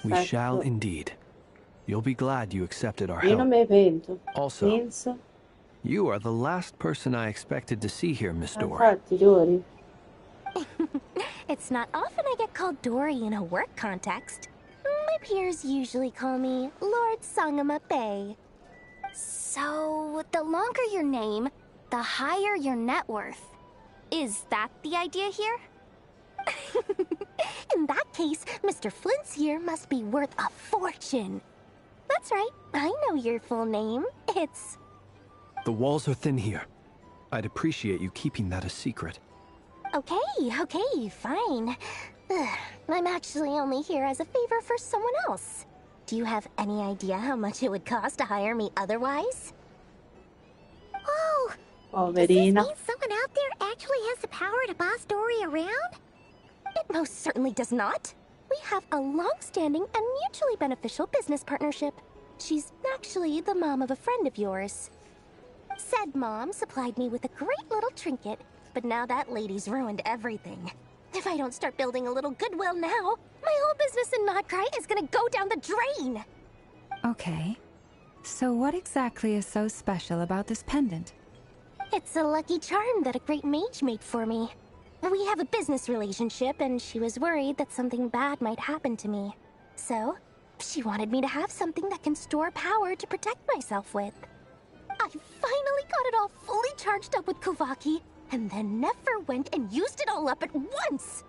We shall Perfetto. indeed. You'll be glad you accepted our Io non help. me ne pento. Also, Penso. you are the last person I expected to see here, Miss Dory. Infatti, Dori. It's not often I get called Dory in a work context. My peers usually call me Lord Sangama Bay. So, the longer your name, the higher your net worth. Is that the idea here? In that case, Mr. Flint's here must be worth a fortune. That's right, I know your full name. It's... The walls are thin here. I'd appreciate you keeping that a secret. Okay, fine. I'm actually only here as a favor for someone else. Do you have any idea how much it would cost to hire me otherwise? Oh, does this mean Poverina. someone out there actually has the power to boss Dory around? It most certainly does not. We have a long-standing and mutually beneficial business partnership. She's actually the mom of a friend of yours. Said mom supplied me with a great little trinket, but now that lady's ruined everything. If I don't start building a little goodwill now, my whole business in Notcry is gonna go down the drain! Okay. So what exactly is so special about this pendant? It's a lucky charm that a great mage made for me. We have a business relationship, and she was worried that something bad might happen to me. So, she wanted me to have something that can store power to protect myself with. I finally got it all fully charged up with Kuvaki, and then never went and used it all up at once!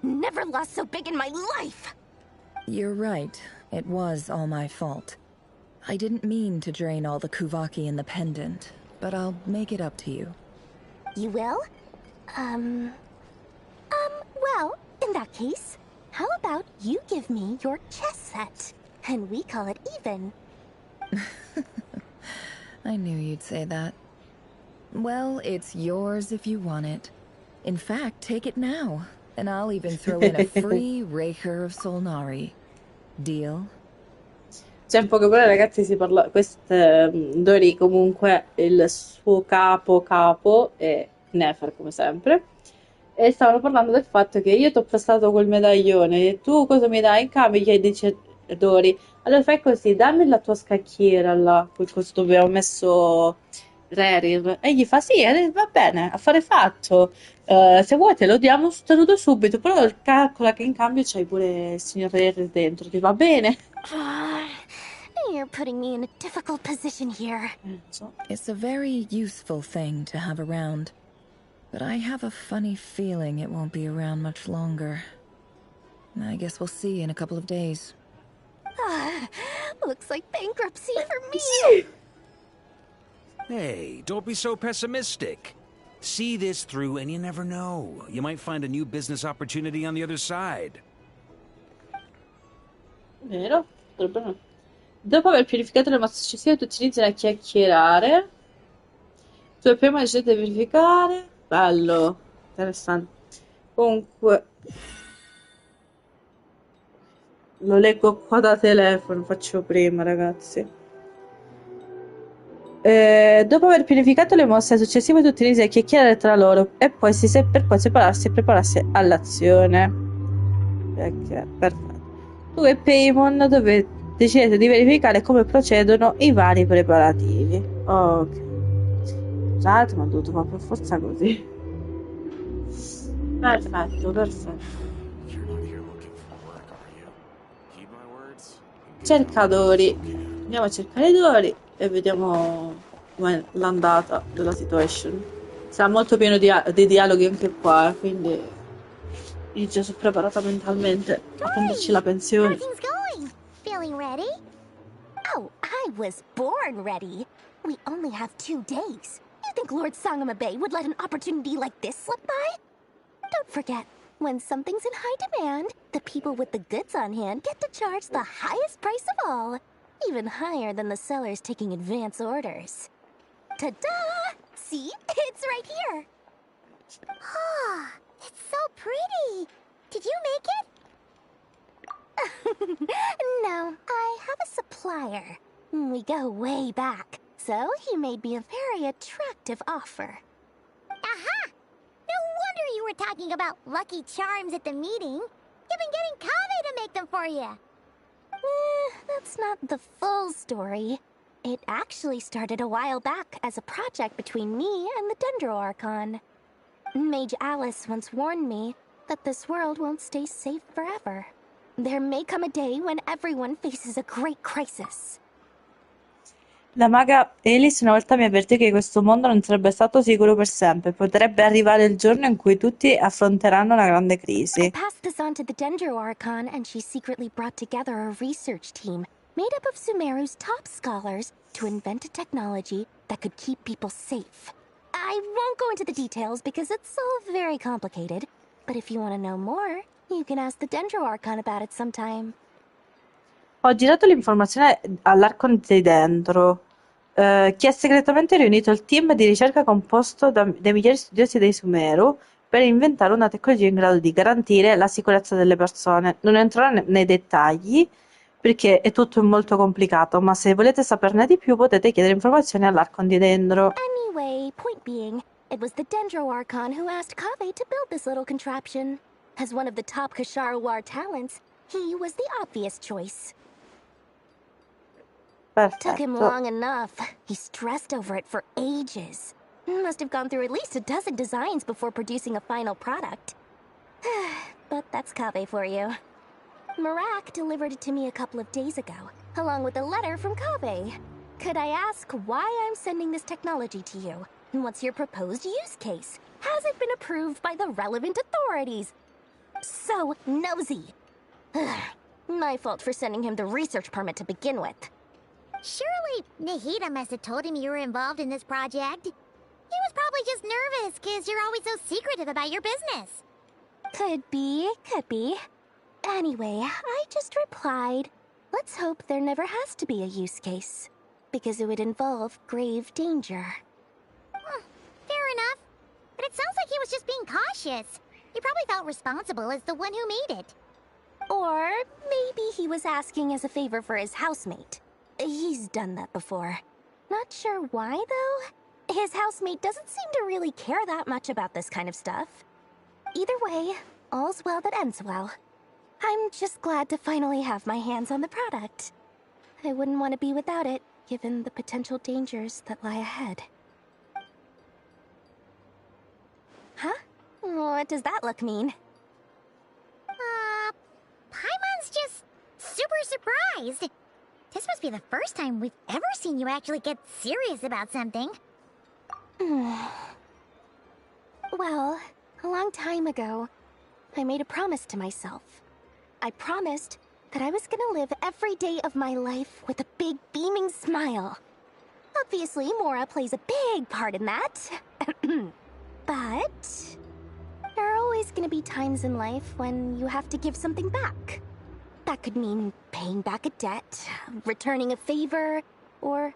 Never lost so big in my life! You're right. It was all my fault. I didn't mean to drain all the Kuvaki in the pendant, but I'll make it up to you. You will? Well, in that case, how about you give me your chess set? And we call it even. I knew you'd say that. Well, it's yours if you want it. In fact, take it now, and I'll even throw in a free Raker of Solnari. Deal? Cioè, in poche parole, ragazzi, si parla. Dori comunque il suo capo è Nefer, come sempre. E stavano parlando del fatto che io ti ho prestato quel medaglione e tu cosa mi dai in cambio? Gli dice Dori. Allora fai così, dammi la tua scacchiera là, quel coso dove ho messo Rerir. E gli fa sì, va bene, affare fatto. Se vuoi te lo do subito, però calcola che in cambio c'hai pure il signor Rerir dentro, ti va bene? You're putting me in a difficult position here. So. It's a very useful thing to have around, but I have a funny feeling it won't be around much longer. I guess we'll see in a couple of days. Looks like bankruptcy for me. Hey, don't be so pessimistic. See this through and you never know. You might find a new business opportunity on the other side. Vero? Potrebbe no. Dopo aver purificato le mosse successive, tu utilizzi a chiacchierare. Tu prima decidete di verificare. Bello, interessante. Comunque, lo leggo qua da telefono, faccio prima, ragazzi. Dopo aver pianificato le mosse successive, tu utilizzi a chiacchierare tra loro e poi per poi separarsi e prepararsi all'azione. Perfetto. Tu e Paimon decidete di verificare come procedono i vari preparativi. Ok. Scusate, ma ho dovuto fare per forza così. Perfetto. Cercatori. Andiamo a cercare i Dori e vediamo com'è l'andata della situation. Sarà molto pieno di dialoghi anche qua, quindi io già sono preparata mentalmente a prenderci la pensione. Everything's going. Feeling ready? Oh, I was born ready. We only have 2 days. You think Lord Sangamabe would let an opportunity like this slip by? Don't forget, when something's in high demand, the people with the goods on hand get to charge the highest price of all. Even higher than the sellers taking advance orders. Ta-da! See? It's right here. Ah, it's so pretty. Did you make it? No, I have a supplier. We go way back, so he made me a very attractive offer. Aha! No wonder you were talking about lucky charms at the meeting. You've been getting Kave to make them for you. That's not the full story. It actually started a while back as a project between me and the Dendro Archon. Mage Alice once warned me that this world won't stay safe forever. There may come a day when everyone faces a great crisis. La maga Alice una volta mi avvertì che questo mondo non sarebbe stato sicuro per sempre. Potrebbe arrivare il giorno in cui tutti affronteranno una grande crisi. I passed this on to the Dendro Archon, and she secretly brought together a research team made up of Sumeru's top scholars to invent a technology that could keep people safe. I won't go into the details because it's all very complicated, but if you want to know more, you can ask the Dendro Archon about it sometime. Ho girato l'informazione all'Archon di dentro, che ha segretamente riunito il team di ricerca composto dai migliori studiosi dei Sumeru per inventare una tecnologia in grado di garantire la sicurezza delle persone. Non entrerò nei dettagli, perché è tutto molto complicato, ma se volete saperne di più potete chiedere informazioni all'Arcondidendro. Anyway, point being, it was the Dendro Archon who asked Kaveh to build this little contraption. As one of the top Kasharawar talents, he was the obvious choice. Took him Perfetto. long enough. He stressed over it for ages. Must have gone through at least a dozen designs before producing a final product. But that's Kaveh for you. Marak delivered it to me a couple of days ago, along with a letter from Kaveh. Could I ask why I'm sending this technology to you? And what's your proposed use case? Has it been approved by the relevant authorities? So nosy. My fault for sending him the research permit to begin with. Surely Nahida must have told him you were involved in this project. He was probably just nervous because you're always so secretive about your business. Could be, could be. Anyway, I just replied, let's hope there never has to be a use case, because it would involve grave danger. Fair enough. But it sounds like he was just being cautious. He probably felt responsible as the one who made it. Or maybe he was asking as a favor for his housemate. He's done that before. Not sure why, though. His housemate doesn't seem to really care that much about this kind of stuff. Either way, all's well that ends well. I'm just glad to finally have my hands on the product. I wouldn't want to be without it, given the potential dangers that lie ahead. Huh? What does that look mean? Paimon's just super surprised. This must be the first time we've ever seen you actually get serious about something. Well, a long time ago, I made a promise to myself. I promised that I was gonna live every day of my life with a big beaming smile. Obviously, Mora plays a big part in that. But there are always gonna be times in life when you have to give something back. That could mean paying back a debt, returning a favor, or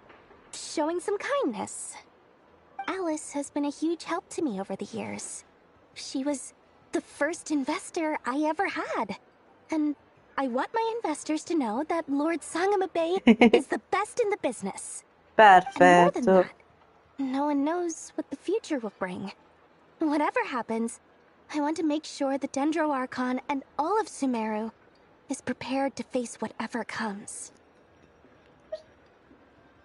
showing some kindness. Alice has been a huge help to me over the years. She was the first investor I ever had. And I want my investors to know that Lord Sangama Bay is the best in the business. And more than Perfetto. that, no one knows what the future will bring. Whatever happens, I want to make sure the Dendro Archon and all of Sumeru is prepared to face whatever comes.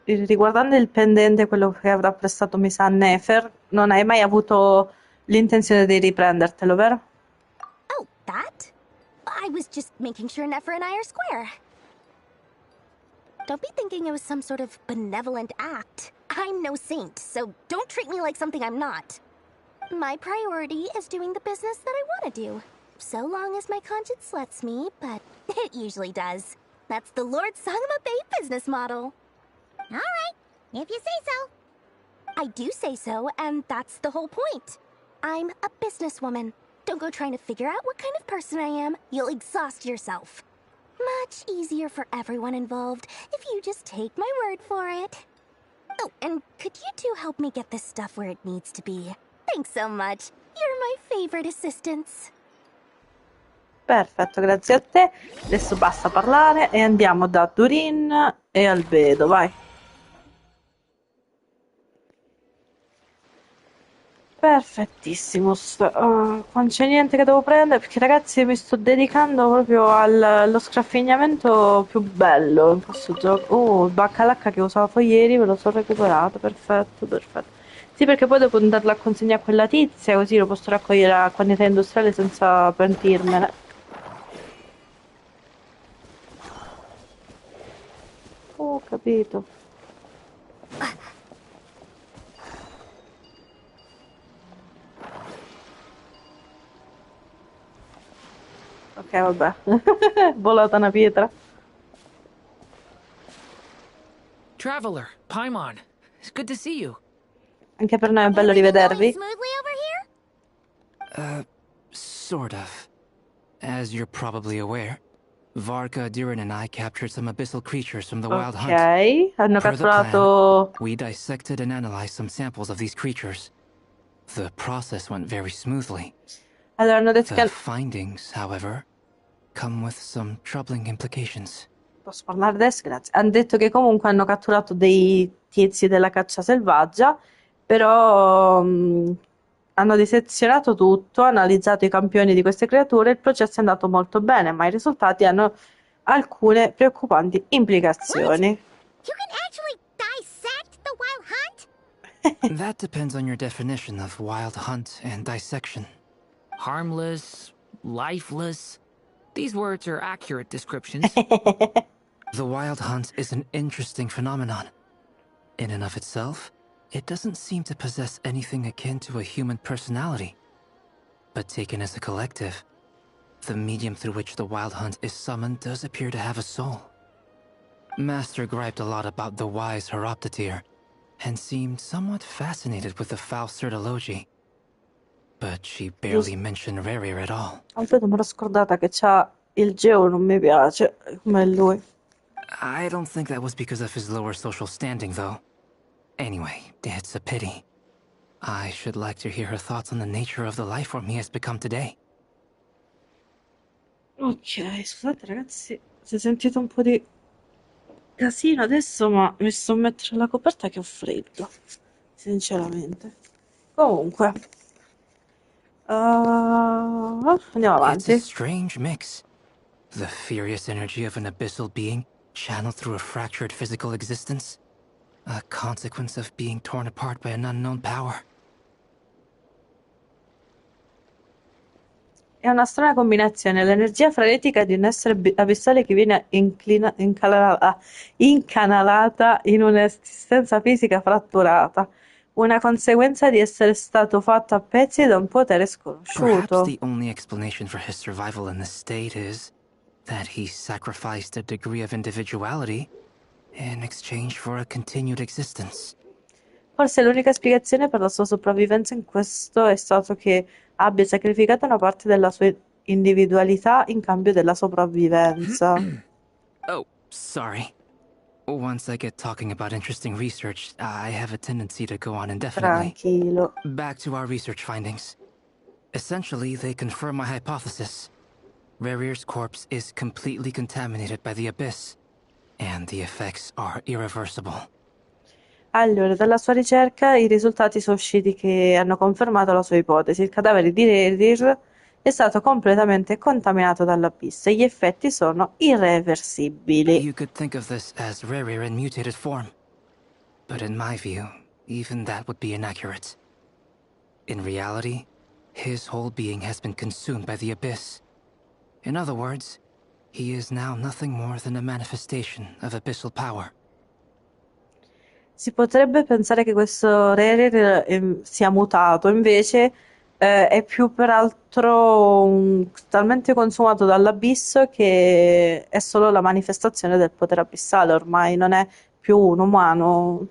Riguardando il pendente, quello che avrà prestato mi sa a Nefer, non hai mai avuto l'intenzione di riprendertelo, vero? Oh, that? I was just making sure Nefer and I are square. Don't be thinking it was some sort of benevolent act. I'm no saint, so don't treat me like something I'm not. My priority is doing the business that I want to do. So long as my conscience lets me, but it usually does. That's the Lord Sangama Bay business model. Alright, if you say so. I do say so, and that's the whole point. I'm a businesswoman. Don't go trying to figure out what kind of person I am. You'll exhaust yourself. Much easier for everyone involved if you just take my word for it. Oh, and could you two help me get this stuff where it needs to be? Thanks so much. You're my favorite assistants. Perfetto, grazie a te. Adesso basta parlare e andiamo da Durin e Albedo, vai. Perfettissimos. Non c'è niente che devo prendere perché ragazzi mi sto dedicando proprio allo scrignagnamento più bello in questo gioco. Il baccalacca che ho usato ieri me lo sono recuperato, perfetto, perfetto. Sì, perché poi devo andarla a consegnare a quella tizia così lo posso raccogliere a quantità industriale senza pentirmene. Ho capito. Ok, vabbè. Volata una pietra. Traveler, Paimon, it's good to see you. Anche per noi è bello Everything going rivedervi. smoothly over here? Sort of. As you're probably aware, Varka, Durin, and I captured some abyssal creatures from the Wild Hunt. Ok, hanno Per the catturato... We dissected and analyzed some samples of these creatures. The process went very smoothly. Allora hanno detto The che... findings, however, come with some troubling implications. Posso parlare adesso? Grazie. Hanno detto che comunque hanno catturato dei tizi della caccia selvaggia, però hanno disezionato tutto, analizzato i campioni di queste creature, il processo è andato molto bene, ma i risultati hanno alcune preoccupanti implicazioni. You can actually dissect the wild hunt? That depends on your definition of wild hunt and dissection. Harmless, lifeless. These words are accurate descriptions. The wild hunt is an interesting phenomenon. In and of itself, it doesn't seem to possess anything akin to a human personality. But taken as a collective, the medium through which the wild hunt is summoned does appear to have a soul. Master griped a lot about the wise Horoptetyr, and seemed somewhat fascinated with the foul Certology. But she barely mentioned Rerir at all. Alfredo, mi ero scordata che c'ha il geo, non mi piace come lui. I don't think that was because of his lower social standing, though. Anyway, it's a pity. I should like to hear her thoughts on the nature of the life form he has become today. Ok, scusate ragazzi, si è sentito un po' di casino adesso, ma mi sto a mettere la coperta che ho freddo, sinceramente. Comunque, andiamo It's a avanti. strange mix. The furious energy of an abyssal being channeled through a fractured physical existence. A consequence of being torn apart by an unknown power. È una strana combinazione, l'energia frenetica di un essere abissale che viene incanalata in un'esistenza fisica fratturata, una conseguenza di essere stato fatto a pezzi da un potere Perhaps sconosciuto. the only explanation for his survival in this state is that he sacrificed a degree of individuality in exchange for a continued existence. Forse l'unica spiegazione per la sua sopravvivenza in questo è stato che abbia sacrificato una parte della sua individualità in cambio della sopravvivenza. Oh, sorry. Once I get talking about interesting research, I have a tendency to go on indefinitely. Tranquillo. Back to our research findings. Essentially, they confirm my hypothesis. Rerir's corpse is completely contaminated by the Abyss, and the effects are irreversible. Allora, dalla sua ricerca i risultati sono usciti che hanno confermato la sua ipotesi. Il cadavere di Rerir è stato completamente contaminato dall'abisso e gli effetti sono irreversibili. You could think of this as Rerir in mutated form. But in my view, even that would be inaccurate. In reality, his whole being has been consumed by the Abyss. In other words, he is now nothing more than a manifestation of abyssal power. Si potrebbe pensare che questo Rerir sia mutato, invece è più peraltro talmente consumato dall'abisso che è solo la manifestazione del potere abissale, ormai non è più un umano,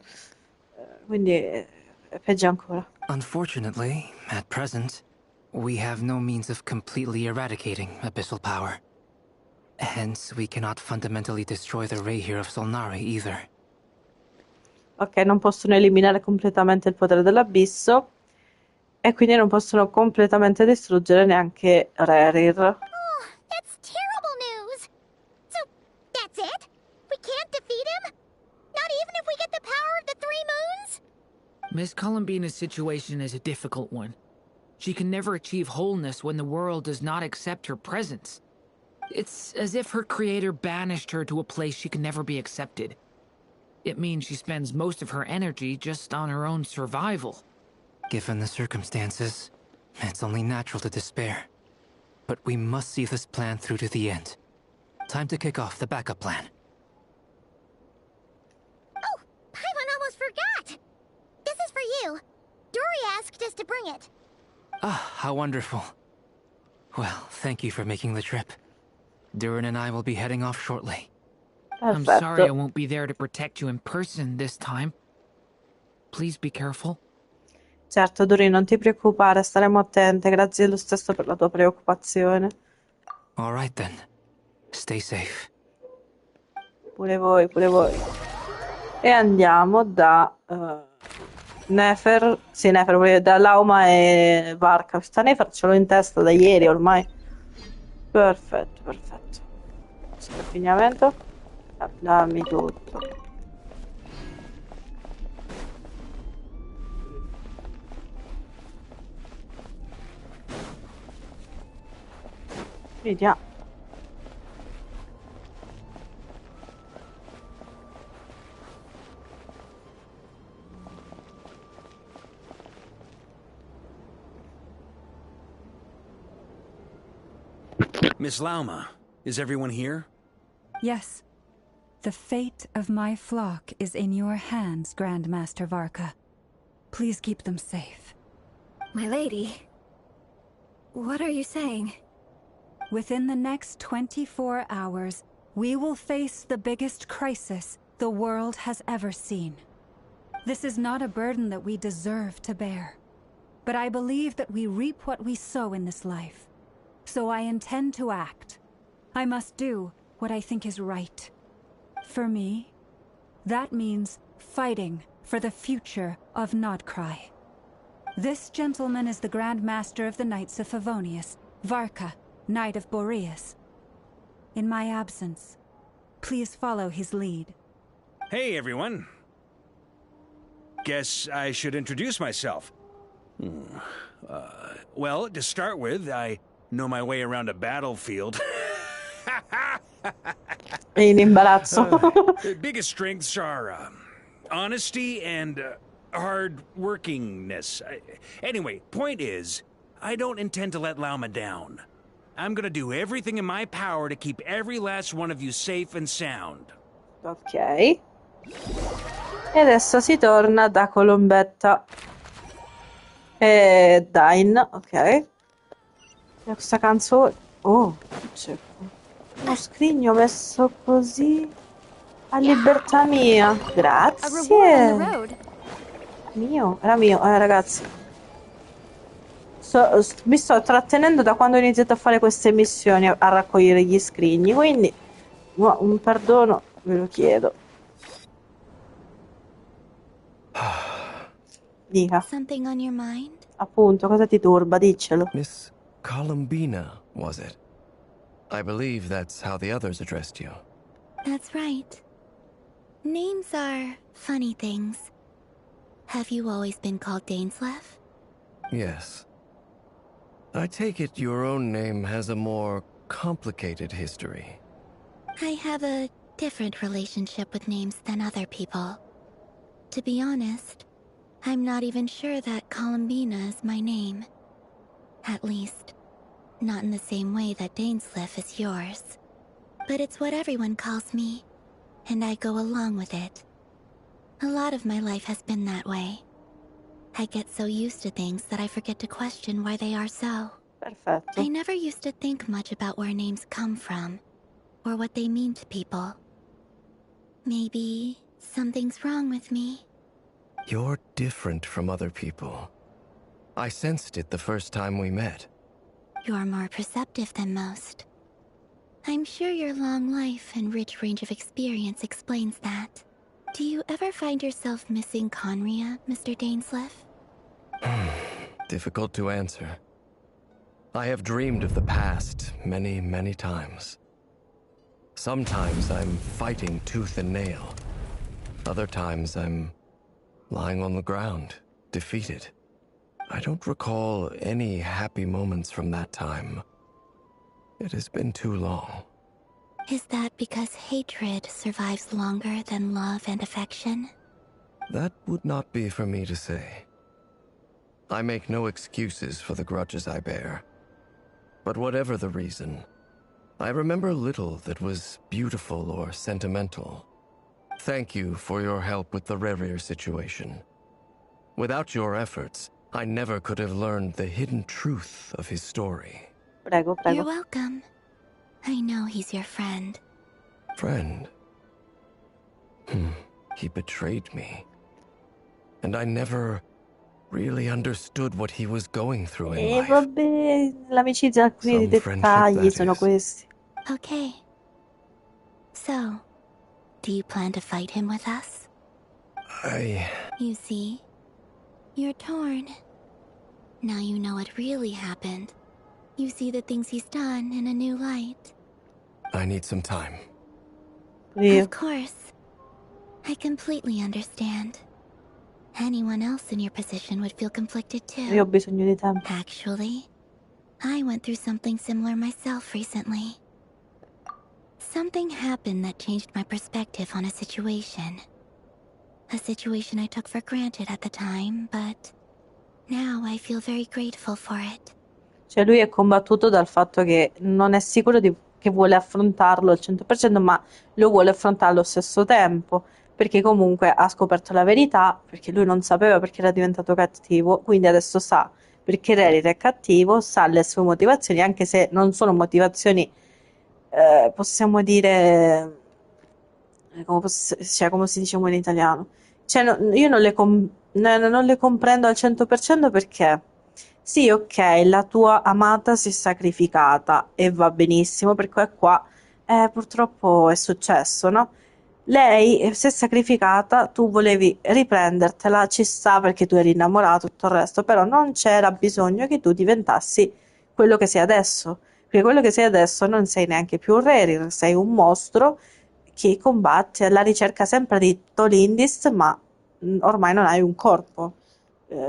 quindi è peggio ancora. Unfortunately, at present, we have no means of completely eradicating abyssal power. Hence, we cannot fundamentally destroy the Rerir of Solnari either. Ok, non possono eliminare completamente il potere dell'abisso e quindi non possono completamente distruggere neanche Rerir. Oh, that's terrible news. So, that's it? We can't defeat him? Not even if we get the power of the three moons? Miss Columbina's situation is a difficult one. She can never achieve wholeness when the world does not accept her presence. It's as if her creator banished her to a place she can never be accepted. It means she spends most of her energy just on her own survival. Given the circumstances, it's only natural to despair. But we must see this plan through to the end. Time to kick off the backup plan. Oh, Paimon almost forgot. This is for you. Dory asked us to bring it. Ah, how wonderful. Well, thank you for making the trip. Durin and I will be heading off shortly. I'm sorry I won't be there to protect you in person this time. Please be careful. Certo, Dori, non ti preoccupare, staremo attente. Grazie lo stesso per la tua preoccupazione. All right then. Stay safe. Pure voi, pure voi. E andiamo da Nefer. Sì, Nefer, da Lauma e Varka. Questa Nefer ce l'ho in testa da ieri ormai. Perfetto, perfetto. Scarpignamento. Dammi tutto. Vediamo. Miss Lauma, is everyone here? Yes. The fate of my flock is in your hands, Grand Master Varka. Please keep them safe. My lady, what are you saying? Within the next 24 hours, we will face the biggest crisis the world has ever seen. This is not a burden that we deserve to bear. But I believe that we reap what we sow in this life. So I intend to act. I must do what I think is right. For me, that means fighting for the future of Nodcry. This gentleman is the Grand Master of the Knights of Favonius, Varka, Knight of Boreas. In my absence, please follow his lead. Hey, everyone. Guess I should introduce myself. Well, to start with, I know my way around a battlefield. In imbarazzo. Biggest strengths are honesty and hard workingness. Anyway, point is, I don't intend to let Lauma down. I'm gonna do everything in my power to keep every last one of you safe and sound. Ok. E adesso si torna da Colombetta e Dine, ok. E questa canzone... Oh, c'è uno scrigno messo così a libertà mia. Grazie. Mio, era mio, ragazzi. Mi sto trattenendo da quando ho iniziato a fare queste missioni a raccogliere gli scrigni, quindi un perdono ve lo chiedo. Dica. Something on your mind? Appunto, cosa ti turba? Diccelo. Miss Columbina, was it? I believe that's how the others addressed you. That's right. Names are funny things. Have you always been called Dainsleff? Yes. I take it your own name has a more complicated history. I have a different relationship with names than other people. To be honest, I'm not even sure that Columbina is my name. At least, not in the same way that Dainsleff is yours. But it's what everyone calls me, and I go along with it. A lot of my life has been that way. I get so used to things that I forget to question why they are so. Perfetto. I never used to think much about where names come from, or what they mean to people. Maybe something's wrong with me. You're different from other people. I sensed it the first time we met. You're more perceptive than most. I'm sure your long life and rich range of experience explains that. Do you ever find yourself missing Conria, Mr. Dainsleff? Difficult to answer. I have dreamed of the past many, many times. Sometimes I'm fighting tooth and nail. Other times I'm lying on the ground, defeated. I don't recall any happy moments from that time. It has been too long. Is that because hatred survives longer than love and affection? That would not be for me to say. I make no excuses for the grudges I bear. But whatever the reason, I remember little that was beautiful or sentimental. Thank you for your help with the Rerir situation. Without your efforts, I never could have learned the hidden truth of his story. Prego, prego. You're welcome. I know he's your friend. Friend? He betrayed me. And I never really understood what he was going through in life. Vabbè, l'amicizia, alcuni Some dettagli friendship, sono that is. questi. Okay. So, do you plan to fight him with us? You see, you're torn. Now you know what really happened. You see the things he's done in a new light. I need some time. Of course. I completely understand. Anyone else in your position would feel conflicted too. Io ho bisogno di tempo. Actually, I went through something similar myself recently. Something happened that changed my perspective on a situation. A situation I took for granted at the time, but now I feel very grateful for it. Cioè lui è combattuto dal fatto che non è sicuro che vuole affrontarlo al 100%, ma lo vuole affrontare allo stesso tempo, perché comunque ha scoperto la verità, perché lui non sapeva perché era diventato cattivo, quindi adesso sa perché Rerir è cattivo, sa le sue motivazioni, anche se non sono motivazioni, possiamo dire, cioè, come si dice in italiano. Cioè, io non le comprendo al 100% perché sì, ok, la tua amata si è sacrificata e va benissimo perché qua purtroppo è successo, no? Lei si è sacrificata, tu volevi riprendertela, ci sta perché tu eri innamorato e tutto il resto, però non c'era bisogno che tu diventassi quello che sei adesso, perché quello che sei adesso non sei neanche più un Rerir, sei un mostro che combatte alla ricerca sempre di Tolindis, ma ormai non hai un corpo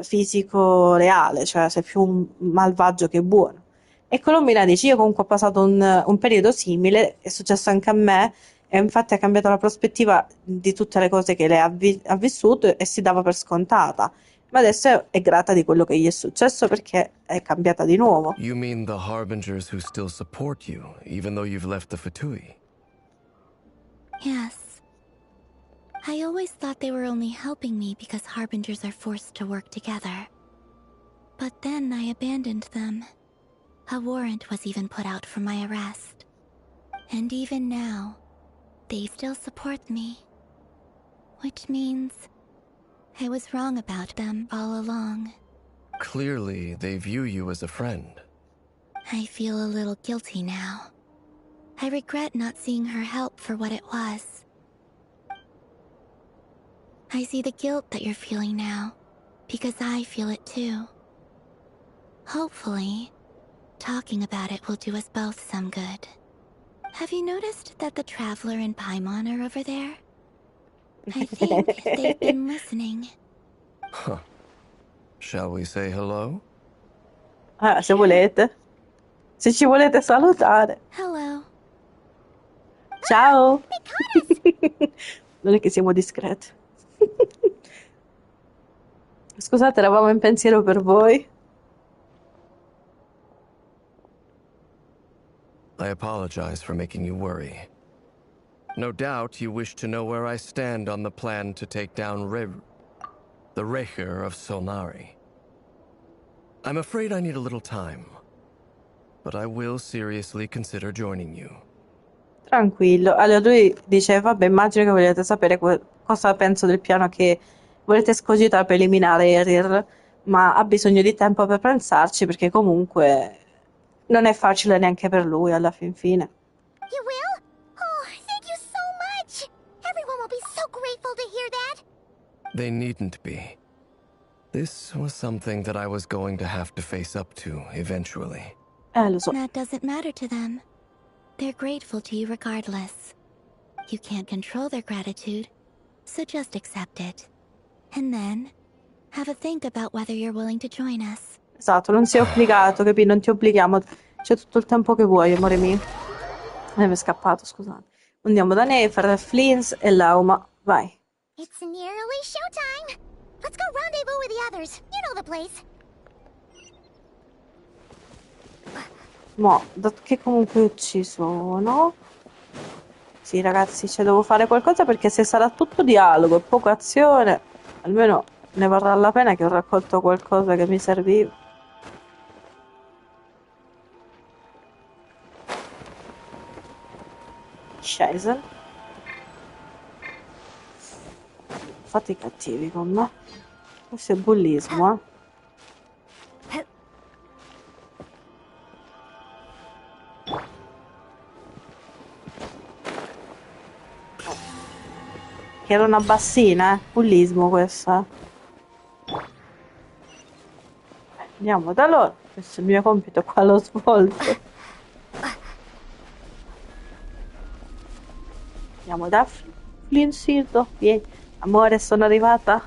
fisico reale, cioè sei più un malvagio che buono. E Colombina dice, io comunque ho passato un periodo simile, è successo anche a me, e infatti ha cambiato la prospettiva di tutte le cose che lei ha vissuto e si dava per scontata. Ma adesso è grata di quello che gli è successo perché è cambiata di nuovo. You mean the Harbingers who still support you, even though you've left the Fatui? Yes. I always thought they were only helping me because Harbingers are forced to work together. But then I abandoned them. A warrant was even put out for my arrest. And even now, they still support me. Which means I was wrong about them all along. Clearly, they view you as a friend. I feel a little guilty now. I regret not seeing her help for what it was. I see the guilt that you're feeling now, because I feel it too. Hopefully, talking about it will do us both some good. Have you noticed that the Traveler and Paimon are over there? I think they've been listening. Huh. Shall we say hello? Ah, se volete. Se ci volete salutare. Hello. Ciao. Non è che siamo discreti. Scusate, eravamo in pensiero per voi. I apologize for making you worry. No doubt you wish to know where I stand on the plan to take down the Recher of Solnari. I'm afraid I need a little time, but I will seriously consider joining you. Tranquillo. Allora lui dice, vabbè, immagino che vogliate sapere cosa penso del piano che volete escogitare per eliminare Erir, ma ha bisogno di tempo per pensarci perché comunque non è facile neanche per lui alla fin fine. You will? Oh, thank you so much! Everyone will be so grateful to hear that! They needn't be. This was something that I was going to have to face up to eventually. Lo so. That doesn't matter to them. They're grateful to you regardless. You can't control their gratitude, so just accept it. And then, have a think about whether you're willing to join us. Esatto, non sei obbligato, capì? Non ti obblighiamo. C'è tutto il tempo che vuoi, amore mio. Mi è scappato, scusate. Andiamo da Nefer, Flins e Lauma. Vai. It's nearly showtime! Let's go rendezvous with the others. You know the place. Mo, dato che comunque ci sono... Sì, ragazzi, cioè devo fare qualcosa perché se sarà tutto dialogo e poca azione, almeno ne varrà la pena che ho raccolto qualcosa che mi serviva. Scheiße. Fate i cattivi con me. Questo è bullismo, eh. Che era una bassina, bullismo questa. Andiamo da loro. Questo è il mio compito qua, l'ho svolto. Andiamo da Flinsildo. Vieni. Amore, sono arrivata.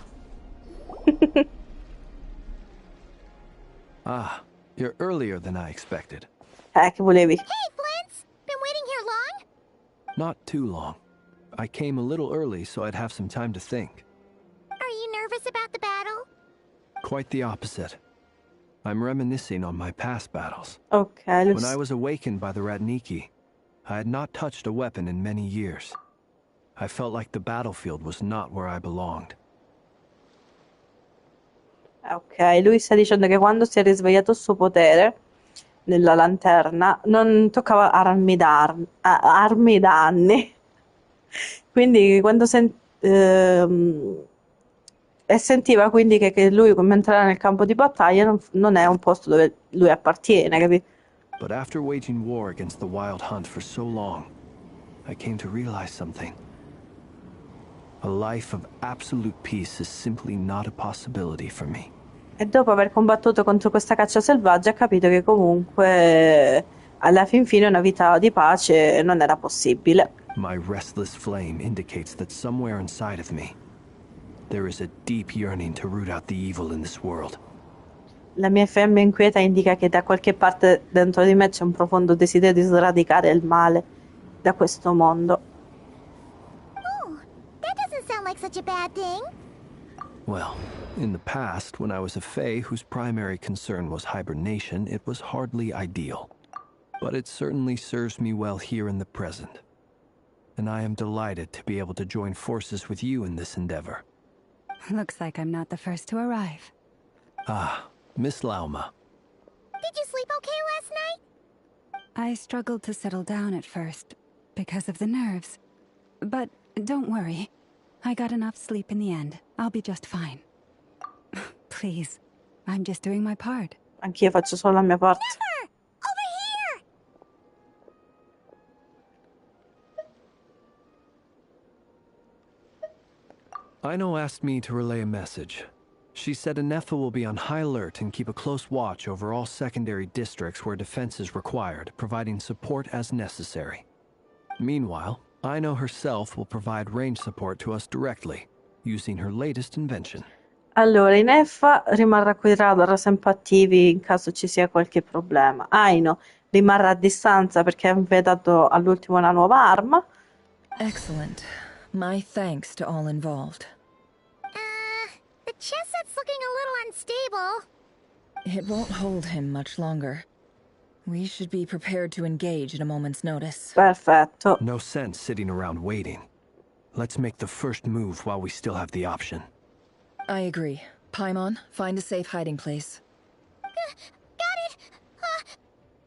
Ah, you're earlier than I expected. Che volevi? Hey, Flint's! Been waiting here long? Not too long. I came a little early so I'd have some time to think. Are you nervous about the battle? Quite the opposite. I'm reminiscing on my past battles. Ok, When I was awakened by the Radniki, I had not touched a weapon in many years. I felt like the battlefield was not where I belonged. Ok, lui sta dicendo che quando si è risvegliato il suo potere nella lanterna non toccava armi da anni. Quindi quando e sentiva quindi che lui mentre era nel campo di battaglia non è un posto dove lui appartiene, capito? But after waging war against the Wild Hunt for so long, I came to realize something. A life of absolute peace is simply not a possibility for me. E dopo aver combattuto contro questa caccia selvaggia ha capito che comunque alla fin fine una vita di pace non era possibile. My restless flame indicates that somewhere inside of me, there is a deep yearning to root out the evil in this world. La mia fiamma inquieta indica che da qualche parte dentro di me c'è un profondo desiderio di sradicare il male da questo mondo. Oh, that doesn't sound like such a bad thing. Well, in the past, when I was a Fae whose primary concern was hibernation, it was hardly ideal. But it certainly serves me well here in the present. And I am delighted to be able to join forces with you in this endeavor. Looks like I'm not the first to arrive. Ah, Miss Lauma. Did you sleep okay last night? I struggled to settle down at first because of the nerves. But don't worry. I got enough sleep in the end. I'll be just fine. Please, I'm just doing my part. Anch'io faccio solo la mia parte. Never! Over here! Aino asked me to relay a message. She said Anefa will be on high alert and keep a close watch over all secondary districts where defense is required, providing support as necessary. Meanwhile, Aino herself will provide range support to us directly, using her latest invention. Allora, Ineffa rimarrà qui radar sempre attivi in caso ci sia qualche problema. Aino rimarrà a distanza perché ha inventato all'ultimo una nuova arma. Excellent. My thanks to all involved. The chess set's looking a little unstable. It won't hold him much longer. We should be prepared to engage at a moment's notice. Perfetto. No sense sitting around waiting. Let's make the first move while we still have the option. I agree. Paimon, find a safe hiding place. Got it!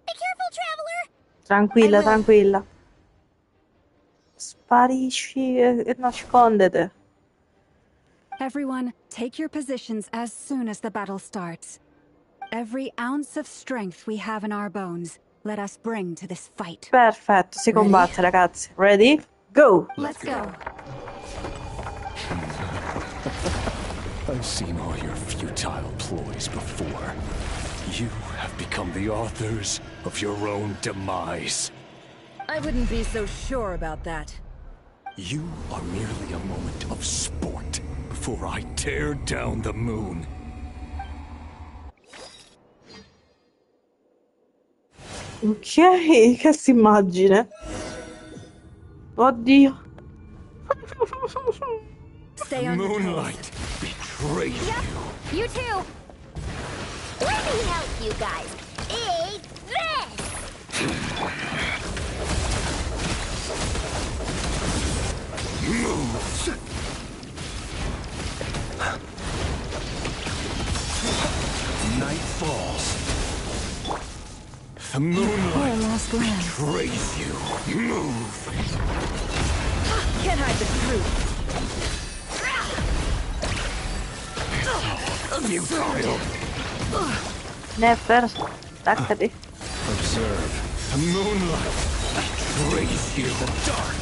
Be careful, traveler! Tranquilla, tranquilla. Sparisci e nascondete. Everyone, take your positions as soon as the battle starts. Every ounce of strength we have in our bones, let us bring to this fight. Perfetto, si combatte, ragazzi. Ready? Go! Let's go. I've seen all your futile ploys before. You have become the authors of your own demise. I wouldn't be so sure about that. You are merely a moment of sport before I tear down the moon. Ok, che si immagine. Oddio. Stay on Moonlight betrayed you. You too! Let me help you guys. Eat this! Night falls. The moonlight betrays you. Move. Can't hide the truth. Futile. Never. Attaccati. Observe. The moonlight betrays you. Dark.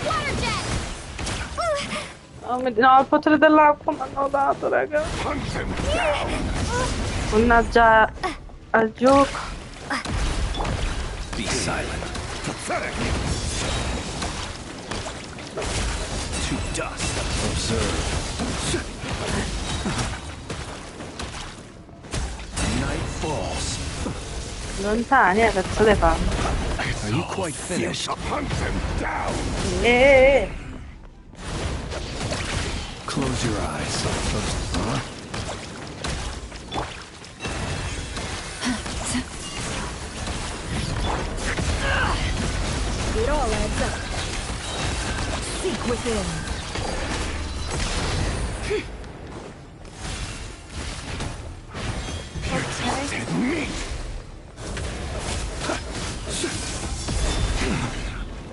Water jet! No, il potere dell'acqua mi hanno dato, raga. Hunt them down. Mannaggia al gioco. Be silent. Pathetic. dust. Observe. Night falls. Lontani, cazzo le fanno? Are you quite finished? Hunt them down. Close your eyes. Huh? It all adds up. Seek within. Dead meat.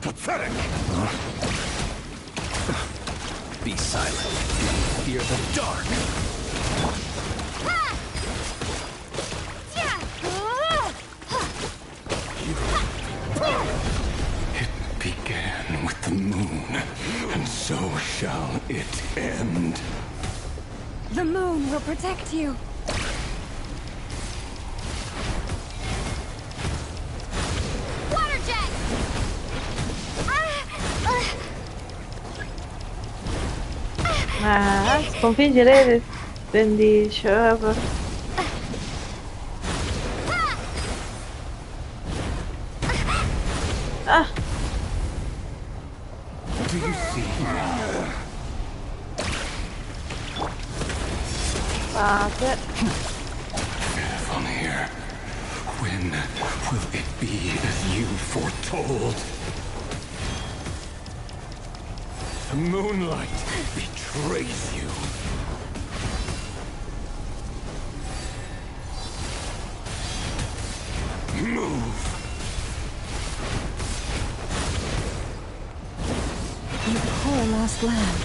Pathetic. Be silent. Fear the dark. It began with the moon, and so shall it end. The moon will protect you. Water jet! Sconfiggere bendice. Do you see? From here, when will it be as you foretold? The moonlight betrays you. Move. You poor lost lamb.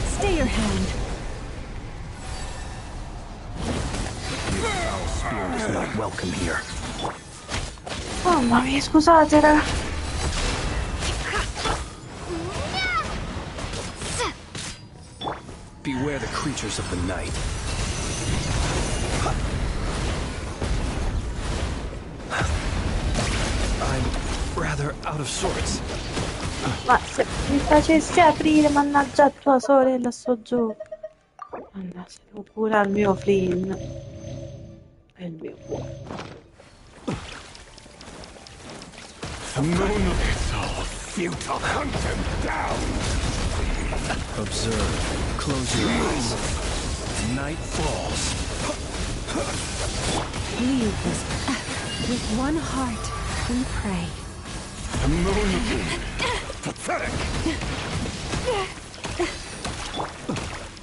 Stay your hand. Spirit is not welcome here. Mamma mia, scusate, raga. Beware the creatures of the night. I'm rather out of sorts. Ma se mi facessi aprire, mannaggia tua sorella sto gioco. Mannaggia, devo curare il mio Flynn. È il mio cuore. The moonlight is all futile. Hunt them down. Observe. Close your eyes. Night falls. Leave us. With one heart, we pray. The moon. Pathetic.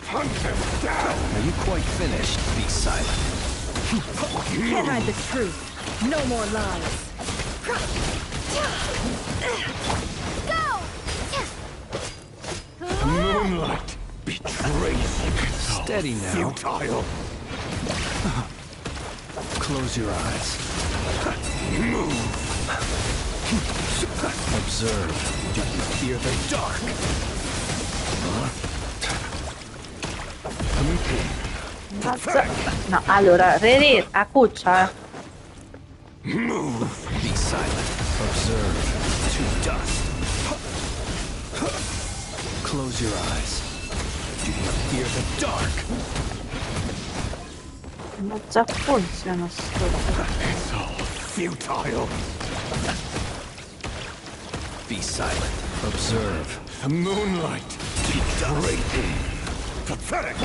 Hunt them down. Are you quite finished? Be silent. Can't hide the truth. No more lies. The moonlight betrays you. Steady now. Futile. Close your eyes. Move. Observe. Do you fear the dark? No, allora, Rere, a cuccia. Move. Be silent. Observe. To dust. Close your eyes. Do you fear the dark? Ma già funziona sto. It's all futile. Be silent. Observe. The moonlight betrays you. Pathetic.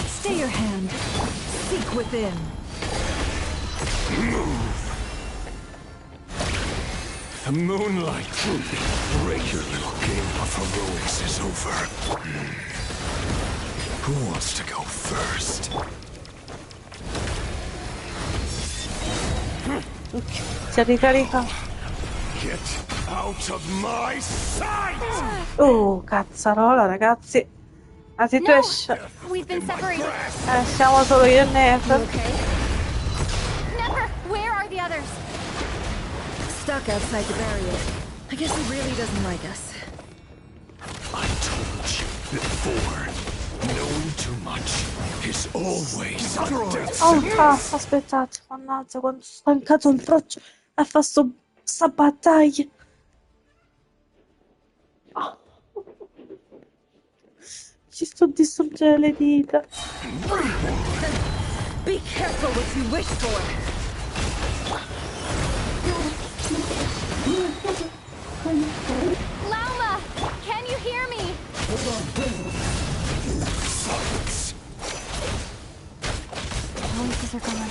Stay your hand. Seek within. Move. The moonlight betrays you. Your little game of heroics is over. Who wants to go first? Si ricarica. Get out of my sight! Oh, cazzarola, ragazzi. La situation. We've been separated. Siamo solo io e Nef. Okay. Never. Where are the others? Stuck outside the barrier. I guess he really doesn't like us. I told you before. Known to much is always desperate. Oh, aspettate, mannaggia, quando ho stancato il braccio a fare sta battaglia. Oh. Ci sto distruggendo le dita. Be careful what you wish for. Lauma, can you hear me? Voices are gone,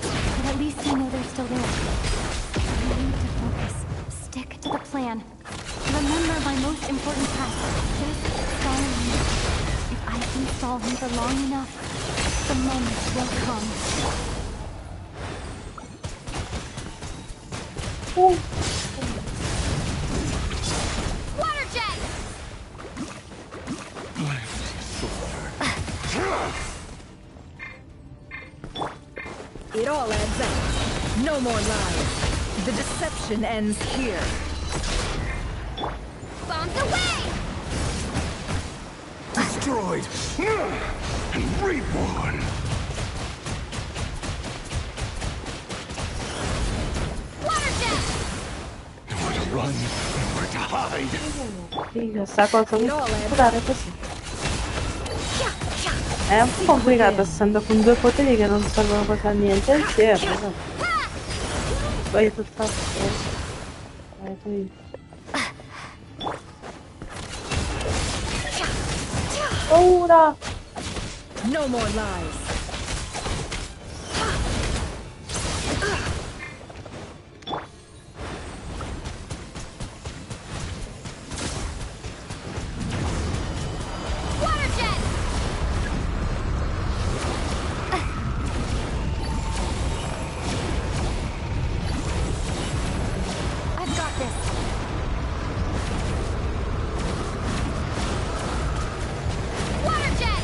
but at least I know they're still there. I need to focus. Stick to the plan. Remember my most important task. Just stall him. If I can stall him for long enough, the moment will come. Water jet! It all adds up. No more lies. The deception ends here. Bombs away! Destroyed and reborn. Water jet! Nowhere to run, nowhere to hide. Figa, sta cosa di curare così. È un po' complicato essendo con due poteri che non servono quasi a niente insieme. No? Poi tutta paura! No more lies. Water jet! I've got this. Water jet!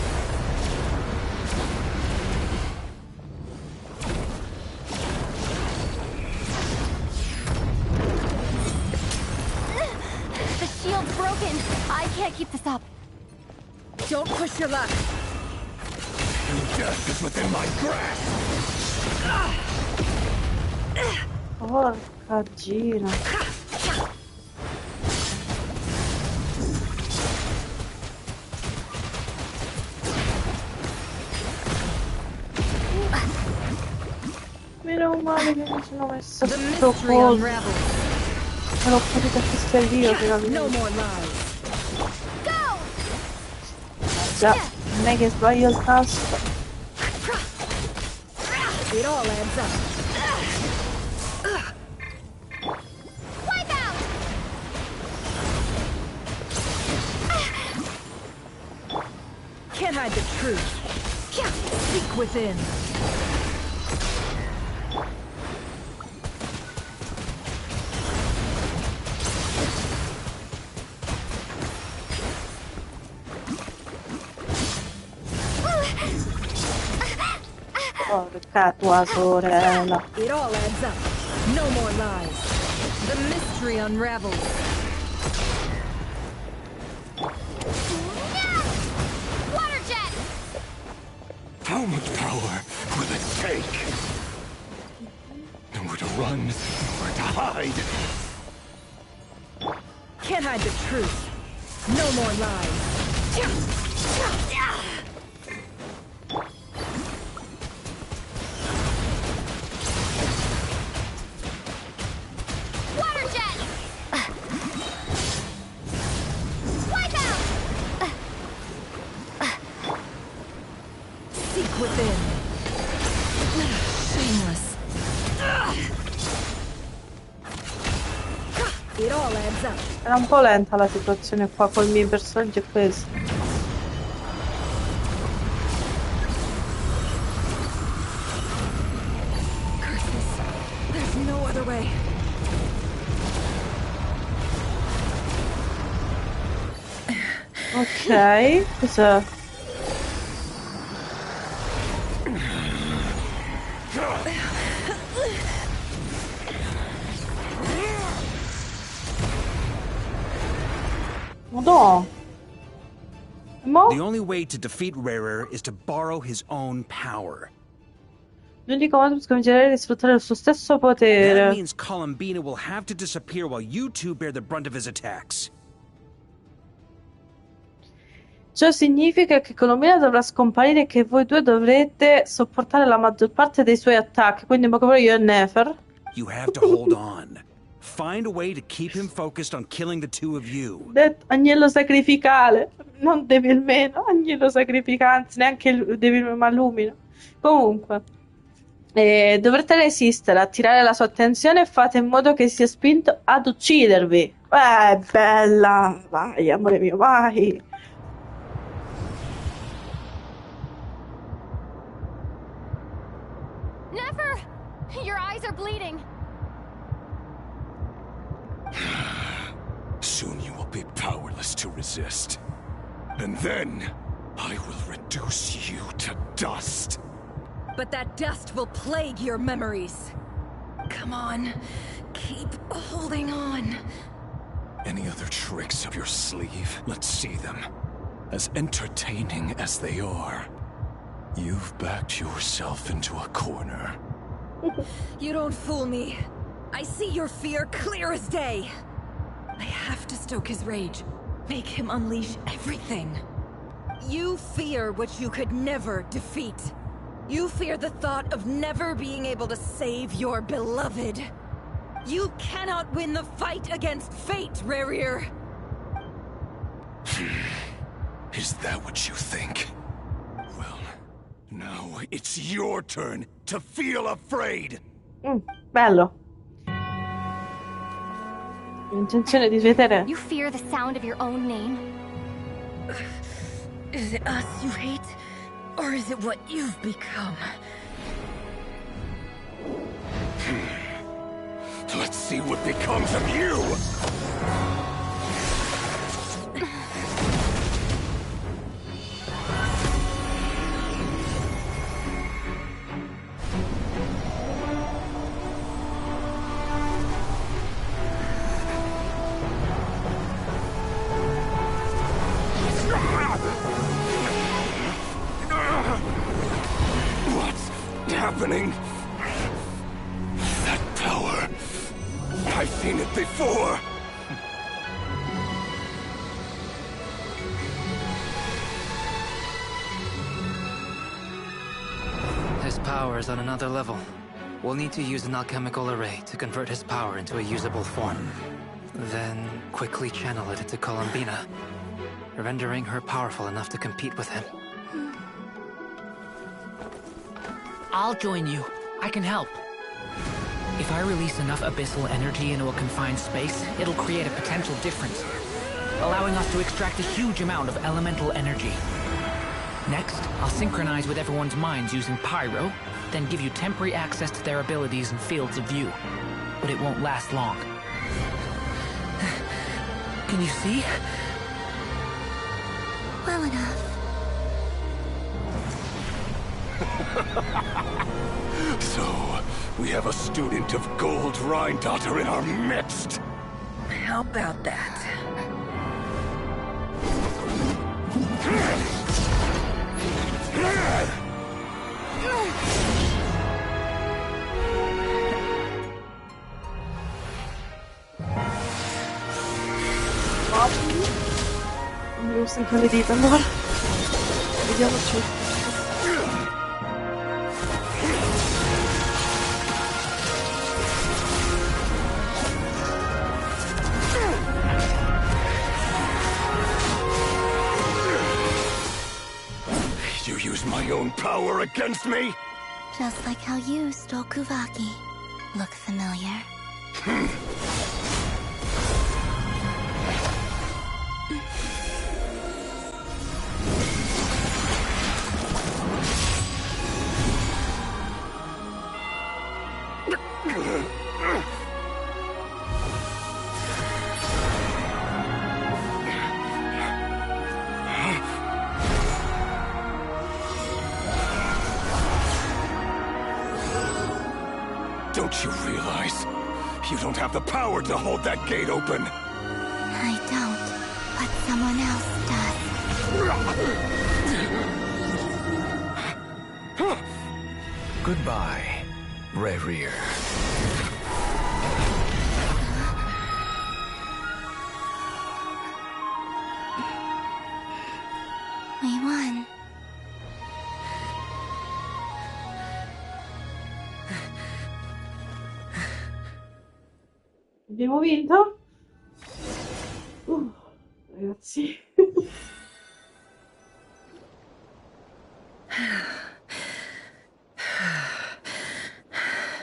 The shield's broken. I can't keep this up. Don't push your luck. Death is within my grasp. Porca Gina. Meno male che mi sono messa The sto mystery coso. unravels. Me l'ho potuto acquistare io No finalmente. more lies. Go! Già, non è che sbaglio il tasto. It all adds up. Wipe out! Can't hide the truth. Seek within. Porca tua sorella. It all adds up. No more lies. The mystery unravels. Water jet! How much power will it take? Nowhere to run, nowhere to hide. Can't hide the truth. No more lies. Water jet! Wipe out! Seek within. Shameless. It all adds up. Era un po' lenta la situazione qua con i miei personaggi e questo. Curses. There's no other way. Ok, cosa? No. Mo? The only way to defeat Rarer is to borrow his own power. L'unico modo per sconfiggere è sfruttare il suo stesso That potere. means Columbina will have to disappear while you two bear the brunt of his attacks. Ciò significa che Colombina dovrà scomparire e che voi due dovrete sopportare la maggior parte dei suoi attacchi. Quindi in poche parole io e Nefer. You have to hold on. Find a way to keep him focused on killing the two of you. Agnello sacrificale. Non Devil meno, agnello sacrificale, anzi neanche il Devil Malumino. Comunque, dovrete resistere, attirare la sua attenzione e fate in modo che sia spinto ad uccidervi. Bella! Vai, amore mio, vai! Never! Your eyes are bleeding. Soon you will be powerless to resist. And then, I will reduce you to dust. But that dust will plague your memories. Come on, keep holding on. Any other tricks up your sleeve? Let's see them. As entertaining as they are, you've backed yourself into a corner. You don't fool me. I see your fear clear as day. I have to stoke his rage. Make him unleash everything. You fear what you could never defeat. You fear the thought of never being able to save your beloved. You cannot win the fight against fate, Rerir. Is that what you think? Well, now it's your turn to feel afraid. Bello. Intenzione di svedere. You fear the sound of your own name? Is it us you hate? Or is it what you've become? Let's see what becomes of you! What's happening? That power. I've seen it before. His power is on another level. We'll need to use an alchemical array to convert his power into a usable form. Then quickly channel it into Columbina, rendering her powerful enough to compete with him. I'll join you. I can help. If I release enough abyssal energy into a confined space, it'll create a potential difference, allowing us to extract a huge amount of elemental energy. Next, I'll synchronize with everyone's minds using Pyro, then give you temporary access to their abilities and fields of view. But it won't last long. Can you see? Well enough. So, we have a student of Gold Rhine-Daughter in our midst. How about that? Non devo sempre le dita allora. Vediamoci. You use my own power against me? Just like how you stole Kuvaki. Look familiar? Don't you realize? You don't have the power to hold that gate open. I don't, but someone else does. Goodbye, Rerir. We won. Abbiamo vinto? Ragazzi.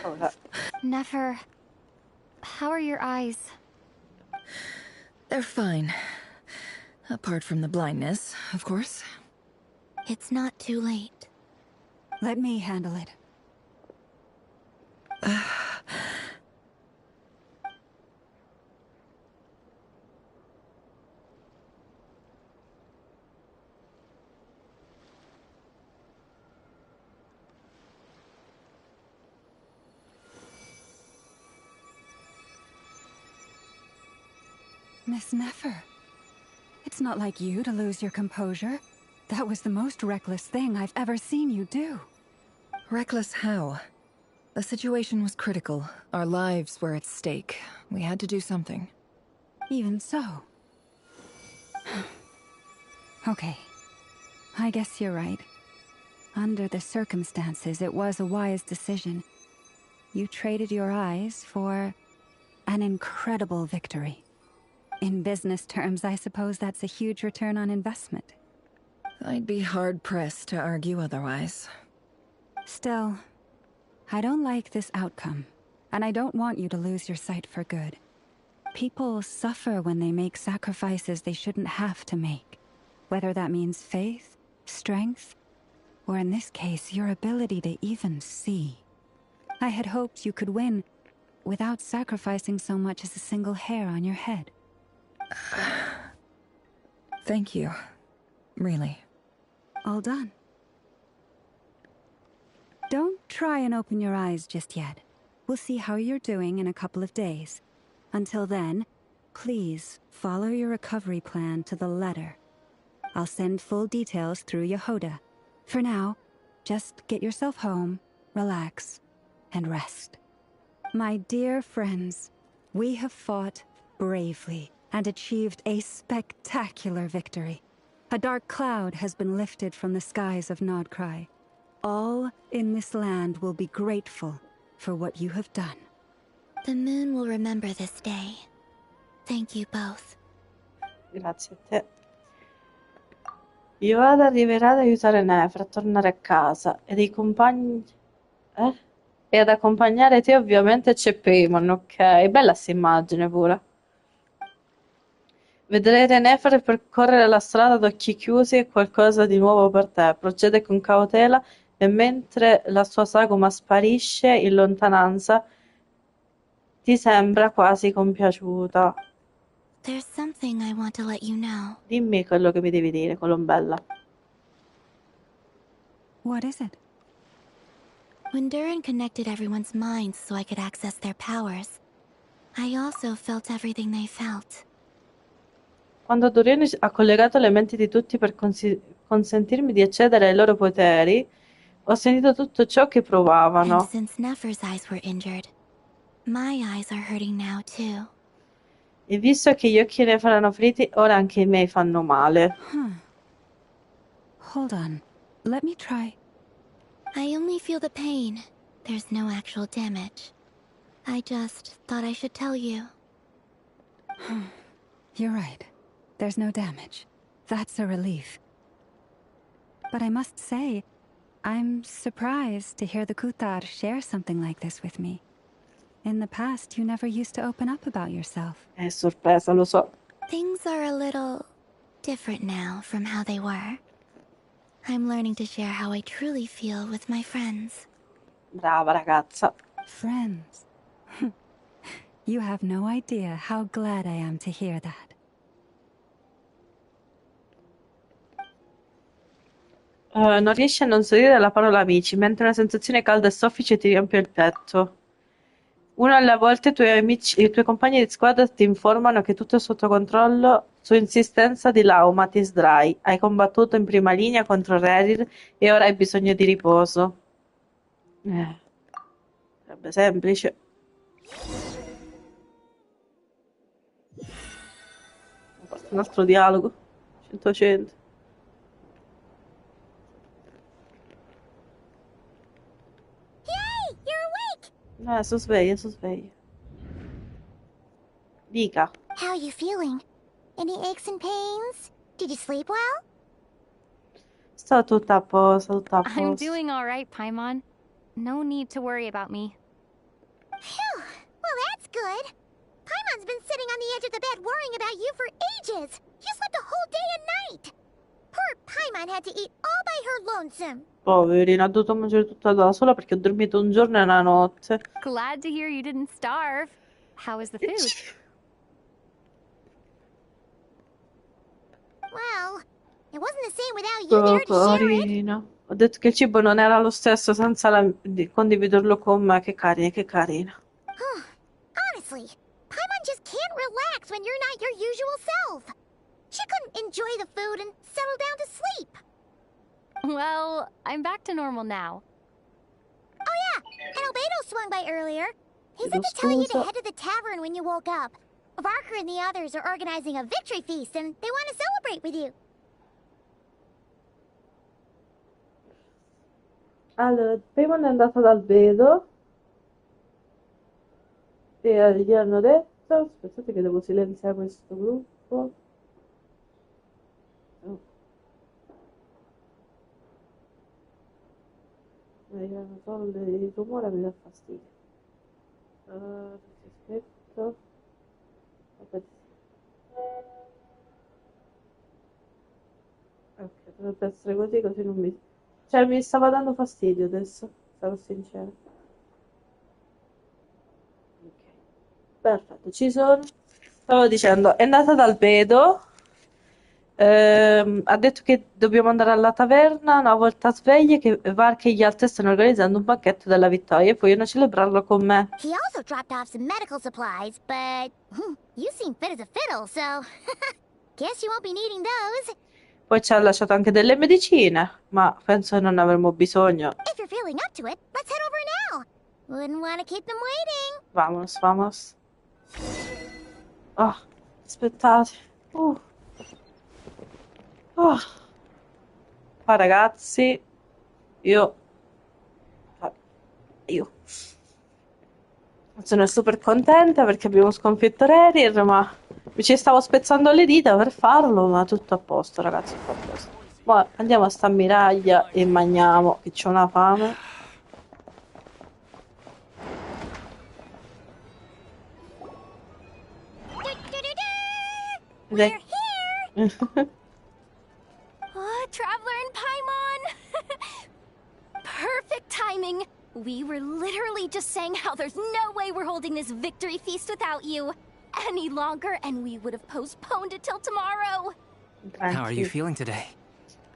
Ora. Nefer, how are your eyes? They're fine. Apart from the blindness, of course. It's not too late. Let me handle it. Miss Nefer, it's not like you to lose your composure. That was the most reckless thing I've ever seen you do. Reckless how? The situation was critical. Our lives were at stake. We had to do something. Even so. Okay. I guess you're right. Under the circumstances, it was a wise decision. You traded your eyes for an incredible victory. In business terms, I suppose that's a huge return on investment. I'd be hard-pressed to argue otherwise. Still, I don't like this outcome, and I don't want you to lose your sight for good. People suffer when they make sacrifices they shouldn't have to make, whether that means faith, strength, or in this case, your ability to even see. I had hoped you could win without sacrificing so much as a single hair on your head. Thank you. Really. All done. Don't try and open your eyes just yet. We'll see how you're doing in a couple of days. Until then, please follow your recovery plan to the letter. I'll send full details through Yehoda. For now, just get yourself home, relax, and rest. My dear friends, we have fought bravely and achieved a spectacular victory. A dark cloud has been lifted from the skies of Nodcry. All in this land will be grateful for what you have done. The moon will remember this day. Thank you both. Grazie a te. Yoda arriverà ad aiutare Nefer a tornare a casa ed i compagni... E ad accompagnare te ovviamente c'è Paimon, ok. Bella sta immagine pure. Vedere Nefer percorrere la strada ad occhi chiusi è qualcosa di nuovo per te. Procede con cautela e mentre la sua sagoma sparisce in lontananza ti sembra quasi compiaciuta. There's something I want to let you know. Dimmi quello che mi devi dire, Colombella. What is it? When Durin connected everyone's minds so I could access their powers, I also felt everything they felt. Quando Durin ha collegato le menti di tutti per consentirmi di accedere ai loro poteri, ho sentito tutto ciò che And provavano. since Nefer's eyes were injured, my eyes are hurting now too. E visto che gli occhi ne faranno feriti, ora anche i miei fanno male. Hold on. Let me try. I only feel the pain. There's no actual damage. I just thought I should tell you. You're right. There's no damage. That's a relief. But I must say, I'm surprised to hear the Kutar share something like this with me. In the past, you never used to open up about yourself. È sorpresa, lo so. Things are a little different now from how they were. I'm learning to share how I truly feel with my friends. Brava ragazza. Friends. You have no idea how glad I am to hear that. Non riesci a non sorridere alla parola amici, mentre una sensazione calda e soffice ti riempie il petto. Una alla volta i tuoi compagni di squadra ti informano che tutto è sotto controllo su insistenza di Laumatis Dry. Hai combattuto in prima linea contro Rerir e ora hai bisogno di riposo. Sarebbe semplice. Un altro dialogo. 100. Yay! You're awake! Sono sveglia, sono sveglia. Dica. How are you feeling? Any aches and pains? Did you sleep well? Sto tutta a posto, tutta a posto. I'm doing all right, Paimon. No need to worry about me. Phew! Well, that's good. Paimon's been sitting on the edge of the bed worrying about you for ages. You slept a whole day and night. Poor Paimon had to eat all by her lonesome. Poverina, ho dovuto mangiare tutta da sola perché ho dormito un giorno e una notte. Glad to hear you didn't starve. How is the food? Well, it wasn't the same without you there to share it. Carina. Ho detto che il cibo non era lo stesso senza di condividerlo con me. Che carina, che carina. Honestly, Paimon just can't relax when you're not your usual self. She couldn't enjoy the food and settle down to sleep. Well, I'm back to normal now. Oh yeah, and Obiettivo swung by earlier. He said to tell you to head to the tavern when you woke up. Barker and the others are organizing a victory feast and they want to celebrate with you. Allora, Paimon è andata dal Vedo e gli hanno detto, aspettate che devo silenziare questo gruppo. Solo il rumore mi dà fastidio. Aspetto. Ok, dovrebbe essere così, così non mi... Cioè, mi stava dando fastidio adesso, sarò sincera. Ok, perfetto, ci sono. Stavo dicendo, è andata dal Vedo. Ha detto che dobbiamo andare alla taverna una volta sveglie, che Vark e gli altri stanno organizzando un banchetto della vittoria e vogliono celebrarlo con me. He also dropped off some medical supplies, but you seem fit as a fiddle, so guess you won't be needing those. Poi ci ha lasciato anche delle medicine, ma penso che non ne avremo bisogno. If you're feeling up to it, let's head over now. Wouldn't want to keep them waiting. Vamos, vamos. Oh, aspettate. Qua ragazzi, io sono super contenta perché abbiamo sconfitto Rerir, ma mi ci stavo spezzando le dita per farlo, ma tutto a posto ragazzi, tutto a posto. Ora andiamo a sta ammiraglia e mangiamo, che c'ho una fame. We're here! Oh, Traveler and Paimon! Perfect timing! We were literally just saying how there's no way we're holding this victory feast without you any longer, and we would have postponed it till tomorrow. How are you feeling today?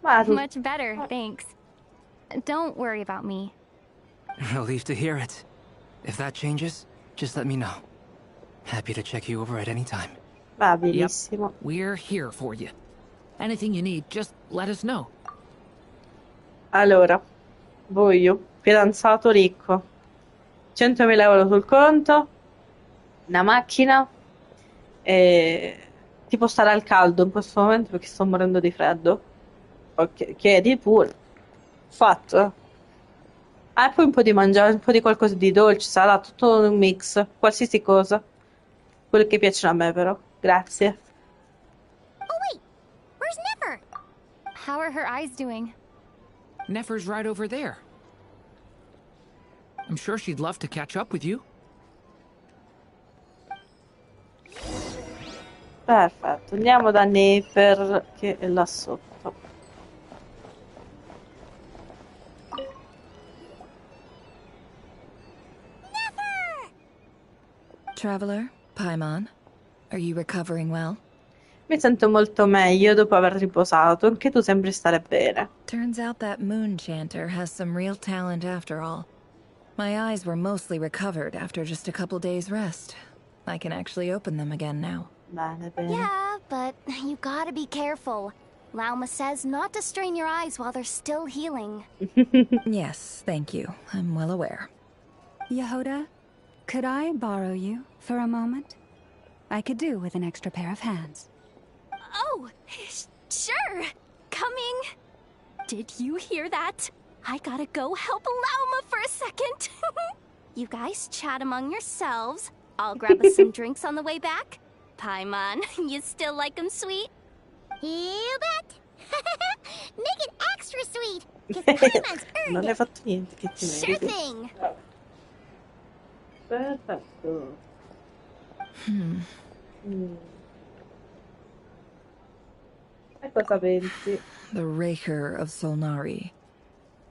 Much better, thanks. Don't worry about me. Relieved to hear it. If that changes, just let me know. Happy to check you over at any time. Va benissimo. Yep, we're here for you. Anything you need, just let us know. Allora, voglio fidanzato ricco, 100.000 euro sul conto, una macchina e tipo stare al caldo in questo momento perché sto morendo di freddo. Ok, chiedi pure. Fatto. Ah, e poi un po' di mangiare, un po' di qualcosa di dolce, sarà tutto un mix, qualsiasi cosa. Quello che piacciono a me però. Grazie. Oh wait, where's Nefer? How are her eyes doing? Nefer's right over there. I'm sure she'd love to catch up with you. Perfetto, andiamo da Nefer che è là sotto. Traveler, Paimon, are you recovering well? Mi sento molto meglio dopo aver riposato, anche tu sembri stare bene. Turns out that moon chanter has some real talent after all. My eyes were mostly recovered after just a couple days' rest. I can actually open them again now. Bene, bene. Yeah, but you gotta be careful. Lauma says not to strain your eyes while they're still healing. Yes, thank you. I'm well aware. Yehoda, could I borrow you for a moment? I could do with an extra pair of hands. Oh, sure. Coming. Did you hear that? I gotta go help Lauma for a second. You guys chat among yourselves. I'll grab us some drinks on the way back. Paimon, you still like them sweet? You bet! Make it extra sweet, because Paimon's earned Non hai it. fatto niente che ti Sure meriti. thing. Perfetto. Mm. E cosa pensi? The Raker of Solnari.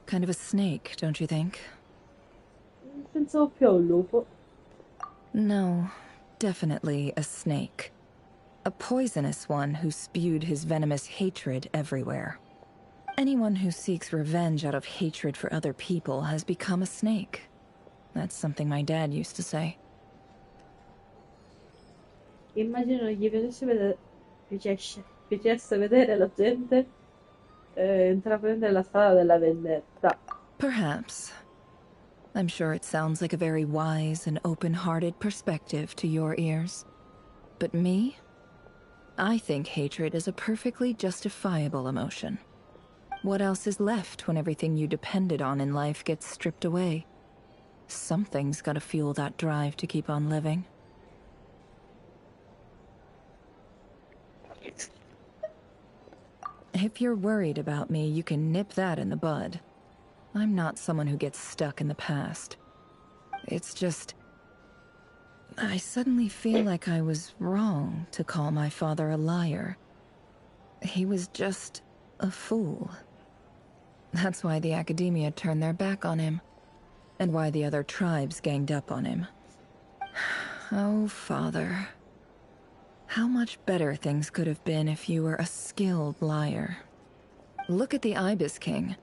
Kind of a snake, don't you think? Pensavo più a un lupo. No, definitely a snake. A poisonous one who spewed his venomous hatred everywhere. Anyone who seeks revenge out of hatred for other people has become a snake. That's something my dad used to say. Immagino gli piacesse vedere la gente intraprendere la strada della vendetta. Perhaps. I'm sure it sounds like a very wise and open-hearted perspective to your ears. But me? I think hatred is a perfectly justifiable emotion. What else is left when everything you depended on in life gets stripped away? Something's gotta fuel that drive to keep on living. If you're worried about me, you can nip that in the bud. I'm not someone who gets stuck in the past. It's just... I suddenly feel like I was wrong to call my father a liar. He was just a fool. That's why the Academia turned their back on him, and why the other tribes ganged up on him. Oh, Father. How much better things could have been if you were a skilled liar. Look at the Ibis King.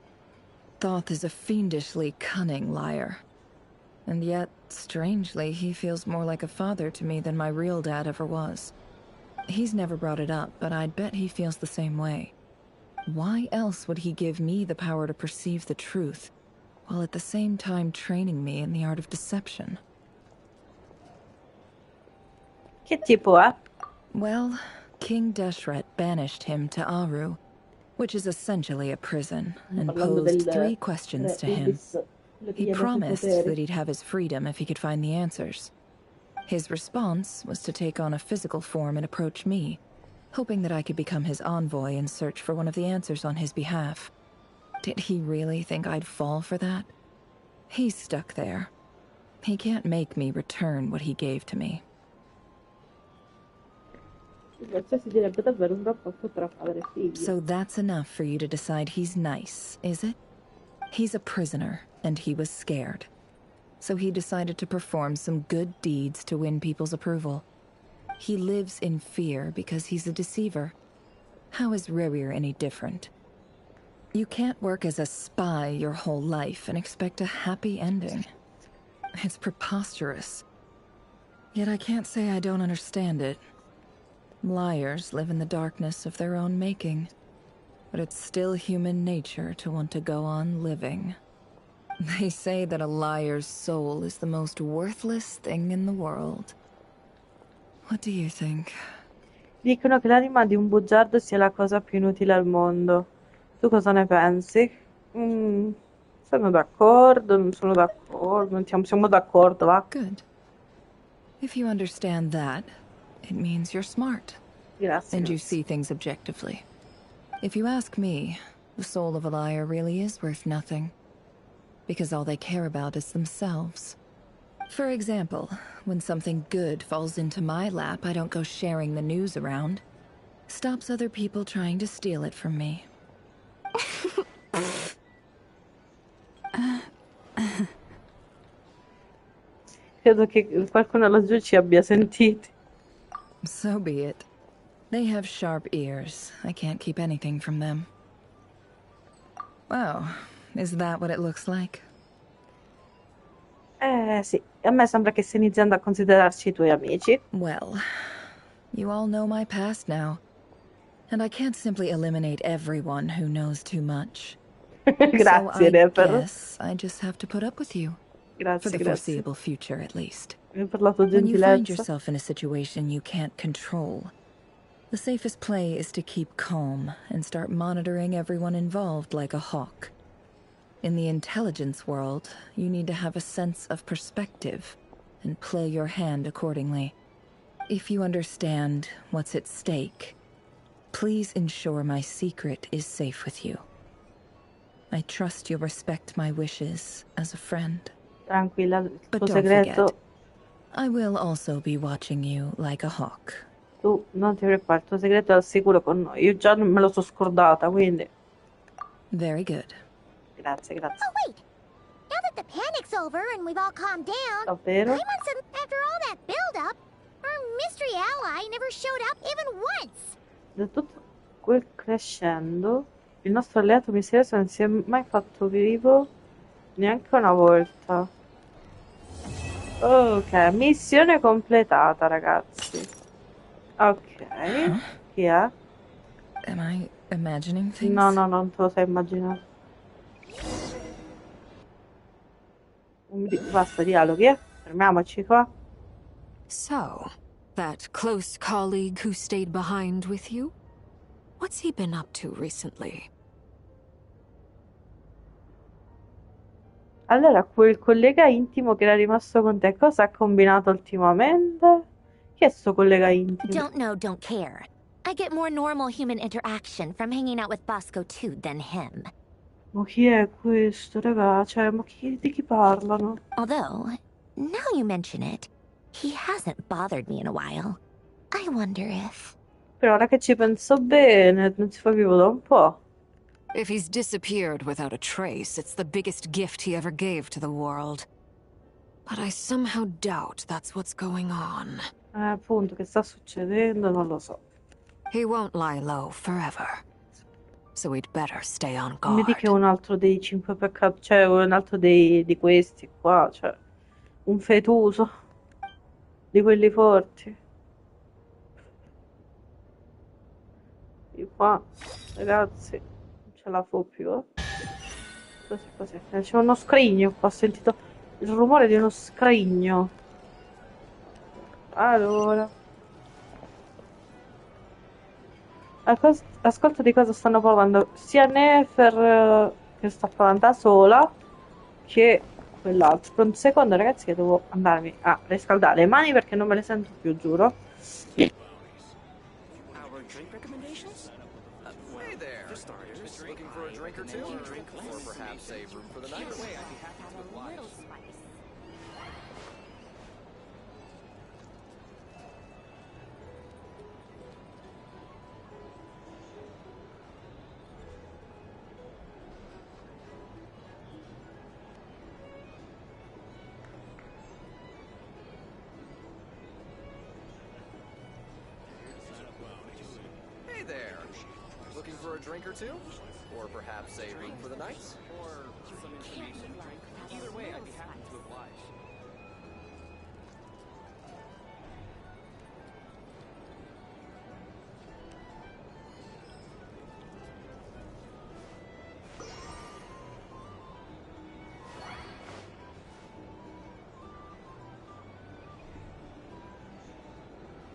Thoth is a fiendishly cunning liar. And yet, strangely, he feels more like a father to me than my real dad ever was. He's never brought it up, but I'd bet he feels the same way. Why else would he give me the power to perceive the truth, while at the same time training me in the art of deception? Che tipo è? Well, King Deshret banished him to Aru, which is essentially a prison, and posed 3 questions to him. He promised that he'd have his freedom if he could find the answers. His response was to take on a physical form and approach me, hoping that I could become his envoy and search for one of the answers on his behalf. Did he really think I'd fall for that? He's stuck there. He can't make me return what he gave to me. So that's enough for you to decide he's nice, is it? He's a prisoner, and he was scared. So he decided to perform some good deeds to win people's approval. He lives in fear because he's a deceiver. How is Rerir any different? You can't work as a spy your whole life and expect a happy ending. It's preposterous. Yet I can't say I don't understand it. Liars live in the darkness of their own making. But it's still human nature to want to go on living. They say that a liar's soul is the most worthless thing in the world. What do you think? Dicono che l'anima di un bugiardo sia la cosa più inutile al mondo. Tu cosa ne pensi? Sono d'accordo, non sono d'accordo, siamo d'accordo, va? Good. If you understand that, it means you're smart. Grazie. And you see things objectively. If you ask me, the soul of a liar really is worth nothing. Because all they care about is themselves. For example, when something good falls into my lap, I don't go sharing the news around. Stops other people trying to steal it from me. Credo che qualcuno laggiù ci abbia sentiti. So be it. They have sharp ears. I can't keep anything from them. Wow, is that what it looks like? Sì, a me sembra che stai iniziando a considerarci i tuoi amici. Well, you all know my past now. And I can't simply eliminate everyone who knows too much. So Grazie, I Nefer. guess I just have to put up with you. For the Grazie, grazie. foreseeable future, at least. Per la tua When you find gentilezza. yourself in a situation you can't control, the safest play is to keep calm and start monitoring everyone involved like a hawk. In the intelligence world, you need to have a sense of perspective and play your hand accordingly. If you understand what's at stake, please ensure my secret is safe with you. I trust you'll respect my wishes as a friend. Tranquilla, il But tuo don't segreto. forget, I will also be watching you like a hawk. Tu non ti preoccupare, il tuo segreto è al sicuro con noi. Io già me lo so scordata, quindi. Very good. Grazie, grazie. Oh, wait! Now that the panic's over and we've all calmed down, Davvero? I want some. After all that build-up, our mystery ally never showed up even once. Da tutto quel crescendo, il nostro alleato misterioso non si è mai fatto vivo neanche una volta. Ok, missione completata, ragazzi. Ok, chi è? Am I imagining things? No, non te lo sai immaginare. Basta dialoghi, fermiamoci qua. So, that close colleague who stayed behind with you? What's he been up to recently? Allora, quel collega intimo che era rimasto con te, cosa ha combinato ultimamente? Chi è sto collega intimo? Don't know, don't care. I get more normal human interaction from hanging out with Bosco too than him. Ma chi è questo, raga? Cioè, ma di chi parlano? Although, now you mention it, he hasn't bothered me in a while. I wonder if... Però ora che ci penso bene, non si fa vivo da un po'. If he's disappeared without a trace, it's the biggest gift he ever gave to the world. But I somehow doubt that's what's going on. Appunto, che sta succedendo, non lo so. He won't lie low forever. So we'd better stay on Non mi guard. dica che è un altro dei 5 peccati, cioè un altro di questi qua, cioè un fetuso di quelli forti. Io qua, ragazzi, non ce la fo più, Così. C'è uno scrigno qua, ho sentito il rumore di uno scrigno. Allora. Ascolta di cosa stanno parlando sia Nefer che sta parlando da sola che quell'altro. Per un secondo, ragazzi, che devo andarmi a riscaldare le mani perché non me le sento più, giuro. Our drink recommendations? Hey there. For starters, looking for a drink or two? Or perhaps a room for the night? Either way, I'd be happy to oblige. Hey there. Looking for a drink or two? Or perhaps a room for the night? Or some information? Either way, I'd be happy to oblige.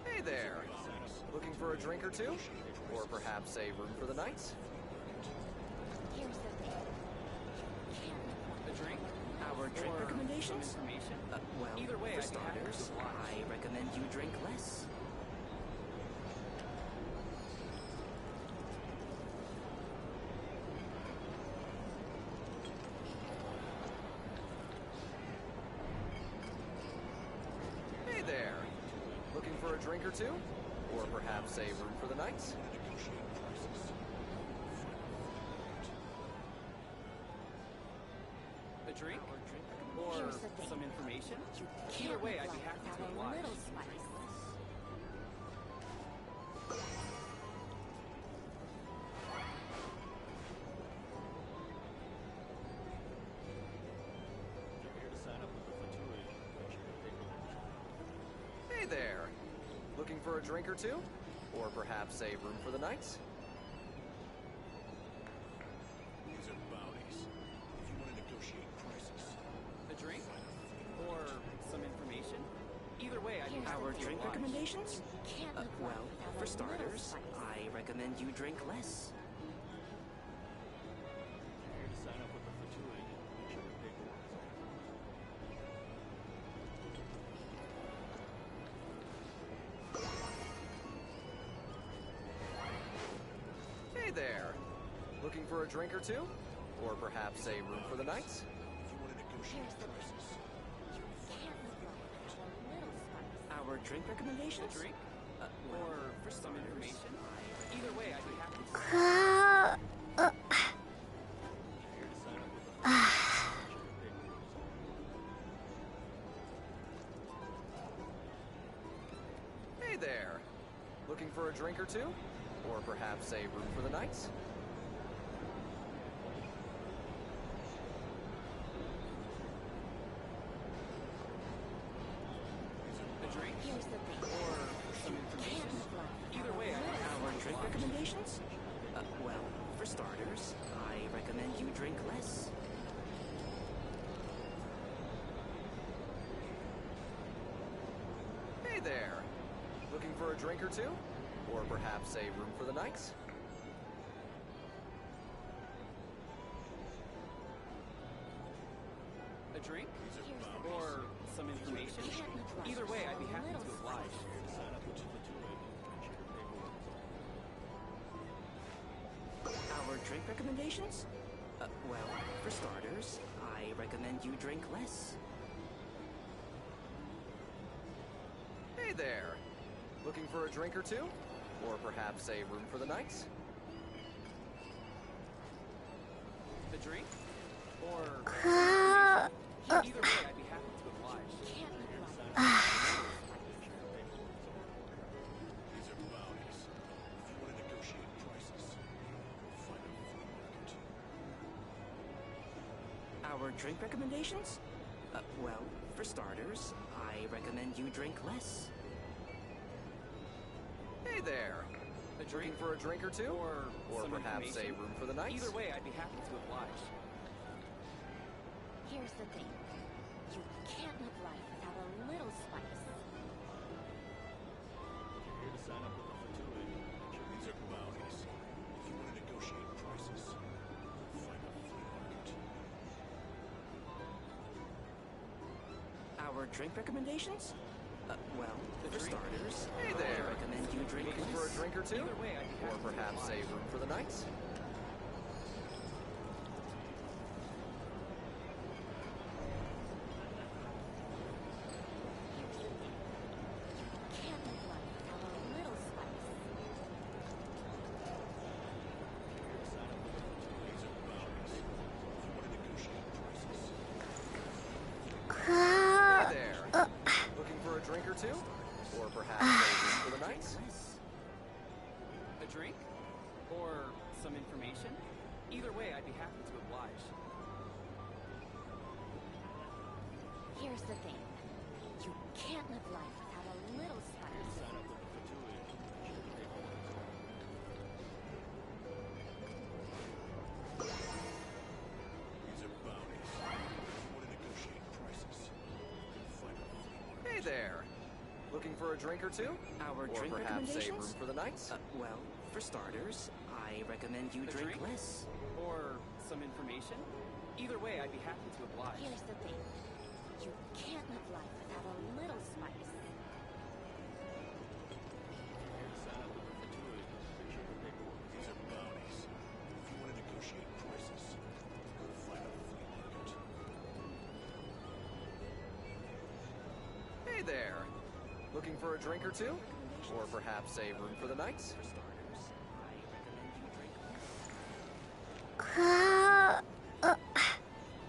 Hey there. Looking for a drink or two? Or perhaps a room for the night? A drink? Our drink recommendations? Well, either way, for starters, I recommend you drink less. Hey there. Looking for a drink or two? Or perhaps a room for the night? A drink? Or some information? Either way, I'd be happy to oblige. there. Looking for a drink or two? Or perhaps a room for the night? These are bounties. If you want to negotiate prices. A drink? Or some information? Either way, I'd be happy Our to drink oblige. recommendations? Well, for starters, I recommend you drink less. Hey there. Looking for a drink or two? Or perhaps a room for the night? If you want to negotiate prices. Our drink recommendations? A drink? Or for some information? Either way, I'd be happy to. Hey there. Looking for a drink or two? Or perhaps a room for the night? A drink? Or some information? Either way, I'd be happy Our to drink oblige. recommendations? Well, for starters, I recommend you drink less. Hey there. Looking for a drink or two? Or perhaps a room for the night? A drink? Or some information? Either way, I'd be happy to oblige. Our drink recommendations? Well, for starters, I recommend you drink less. Hey there. Looking for a drink or two? Or perhaps a room for the night? A drink? Or some information? Either way, I'd be happy to oblige. These are bounties. If you want to negotiate prices, you'll find a flea market. Our drink recommendations? Well, for starters, I recommend you drink less. Hey there. A drink? Looking for a drink or two? Or some perhaps a information? room for the night? Either way, I'd be happy to oblige. Here's the thing. You can't live life without a little spice. These are bounties. If you want to negotiate prices, you'll find a flea market. Our drink recommendations? Well, for starters, Hey there. I recommend you drink Looking for a less. drink or two? Either way, I'd be happy Or to perhaps a oblige. room for the night? Can't live life without a little spice. These are bounties. If you want to negotiate prices. Hey there. Looking for a drink or two? Or perhaps a room for the night? A drink? Or some information? Either way, I'd be happy to oblige. Here's the thing. You can't live life without a little spice. These are bounties. If you want to negotiate prices, you'll find a flea market. Hey there. Looking for a drink or two? Our Or drink perhaps a room recommendations? for the night? Well, for starters, I recommend you A drink drink? less. Or some information? Either way, I'd be happy to oblige. Here's the thing. You can't live life without a little spice. These are bounties. If you want to negotiate prices, you'll find a flea market. Hey there. Looking for a drink or two? Or perhaps a room for the night? For starters, I recommend you drink less.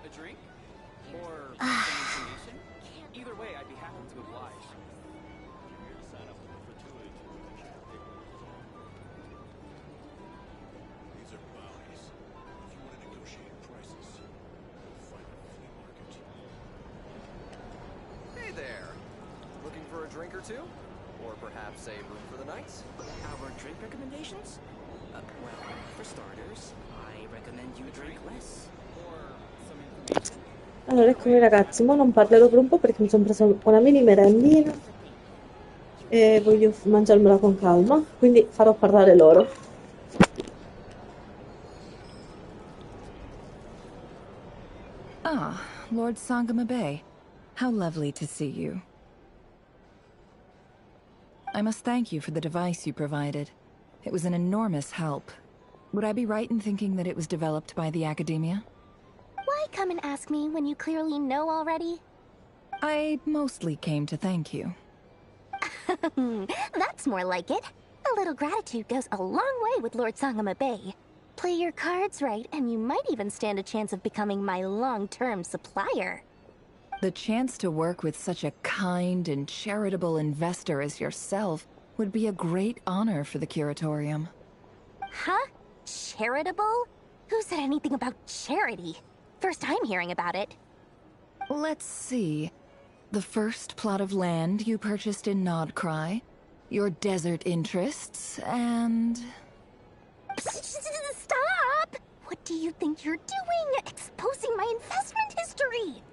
A drink? Or some information? Either way, I'd be happy to oblige. These are bounties. If you want to negotiate prices, you'll find a flea market. Hey there. Looking for a drink or or two? Or perhaps a room for the night? Our drink recommendations? Well, for starters, I recommend you drink less. Or some information? Allora, eccomi ragazzi, mo non parlerò per un po' perché mi sono presa una mini merendina e voglio mangiarmela con calma, quindi farò parlare loro. Ah, Lord Sangama Bay. How lovely to see you. I must thank you for the device you provided. It was an enormous help. Would I be right in thinking that it was developed by the Academia? Why come and ask me when you clearly know already? I mostly came to thank you. That's more like it. A little gratitude goes a long way with Lord Sangama Bay. Play your cards right, and you might even stand a chance of becoming my long-term supplier. The chance to work with such a kind and charitable investor as yourself would be a great honor for the Curatorium. Huh? Charitable? Who said anything about charity? First time hearing about it. Let's see. The first plot of land you purchased in Nodcry, your desert interests, and... Stop! What do you think you're doing? Exposing my investment history!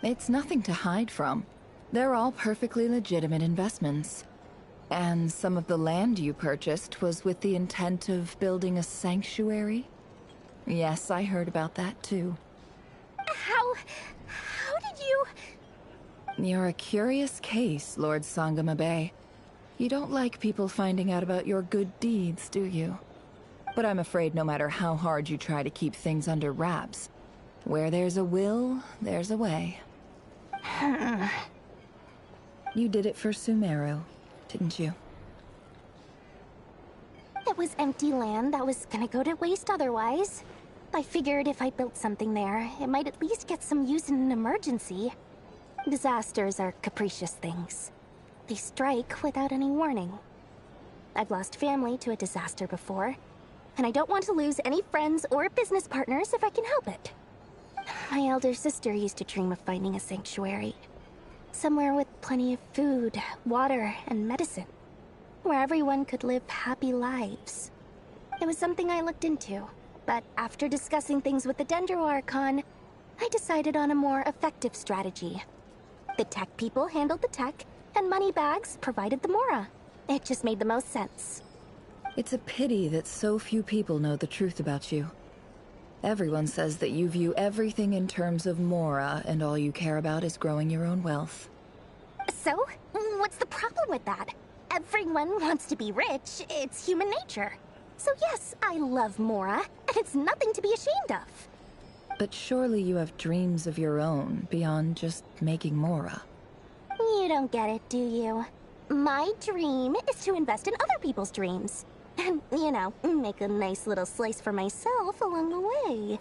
It's nothing to hide from. They're all perfectly legitimate investments. And some of the land you purchased was with the intent of building a sanctuary? Yes, I heard about that too. How did you... You're a curious case, Lord Sangama Bay. You don't like people finding out about your good deeds, do you? But I'm afraid no matter how hard you try to keep things under wraps, where there's a will, there's a way. You did it for Sumeru, didn't you? It was empty land that was gonna go to waste otherwise. I figured if I built something there, it might at least get some use in an emergency. Disasters are capricious things. They strike without any warning. I've lost family to a disaster before, and I don't want to lose any friends or business partners if I can help it. My elder sister used to dream of finding a sanctuary. Somewhere with plenty of food, water, and medicine. Where everyone could live happy lives. It was something I looked into, but after discussing things with the Dendro Archon, I decided on a more effective strategy. The tech people handled the tech, and Moneybags provided the Mora. It just made the most sense. It's a pity that so few people know the truth about you. Everyone says that you view everything in terms of Mora, and all you care about is growing your own wealth. So, what's the problem with that? Everyone wants to be rich. It's human nature. So yes, I love Mora, and it's nothing to be ashamed of. But surely you have dreams of your own beyond just making Mora. You don't get it, do you? My dream is to invest in other people's dreams. And, you know, make a nice little slice for myself along the way.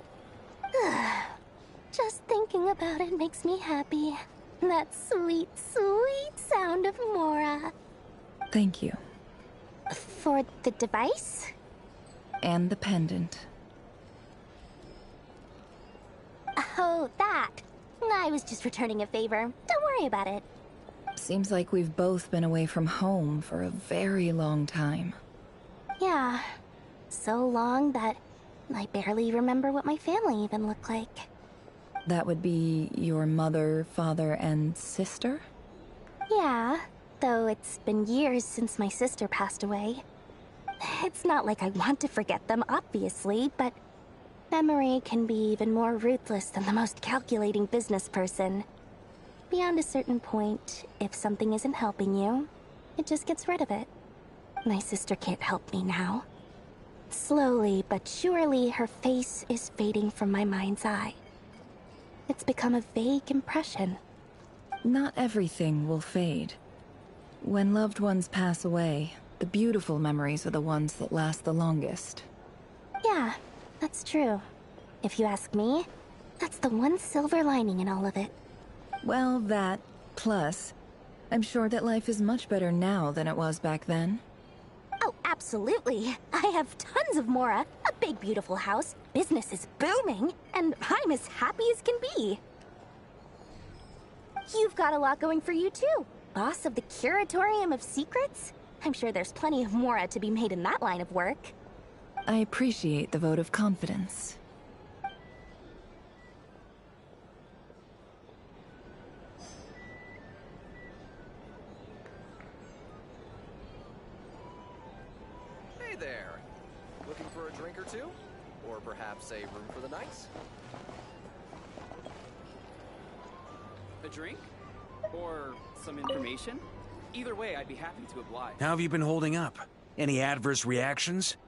Just thinking about it makes me happy. That sweet, sweet sound of Mora. Thank you. For the device? And the pendant. Oh, that. I was just returning a favor. Don't worry about it. Seems like we've both been away from home for a very long time. Yeah. So long that I barely remember what my family even looked like. That would be your mother, father, and sister? Yeah, though it's been years since my sister passed away. It's not like I want to forget them, obviously, but memory can be even more ruthless than the most calculating business person. Beyond a certain point, if something isn't helping you, it just gets rid of it. My sister can't help me now. Slowly but surely, her face is fading from my mind's eye. It's become a vague impression. Not everything will fade. When loved ones pass away, the beautiful memories are the ones that last the longest. Yeah, that's true. If you ask me, that's the one silver lining in all of it. Well, that, plus, I'm sure that life is much better now than it was back then. Oh, absolutely. I have tons of Mora, a big beautiful house, business is booming, and I'm as happy as can be. You've got a lot going for you too. Boss of the Curatorium of Secrets? I'm sure there's plenty of mora to be made in that line of work. I appreciate the vote of confidence. Hey there! Looking for a drink or two? Or perhaps a room for the night? A drink? Or some information? Either way, I'd be happy to oblige. How have you been holding up? Any adverse reactions?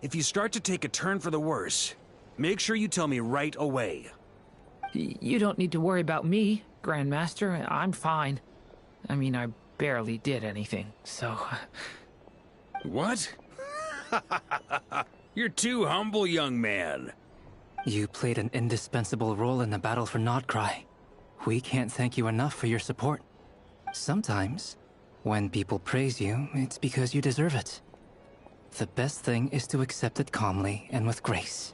If you start to take a turn for the worse, make sure you tell me right away. You don't need to worry about me, Grandmaster. I'm fine. I mean, I barely did anything, so... What? You're too humble, young man. You played an indispensable role in the battle for Nodcry. We can't thank you enough for your support. Sometimes, when people praise you, it's because you deserve it. The best thing is to accept it calmly and with grace.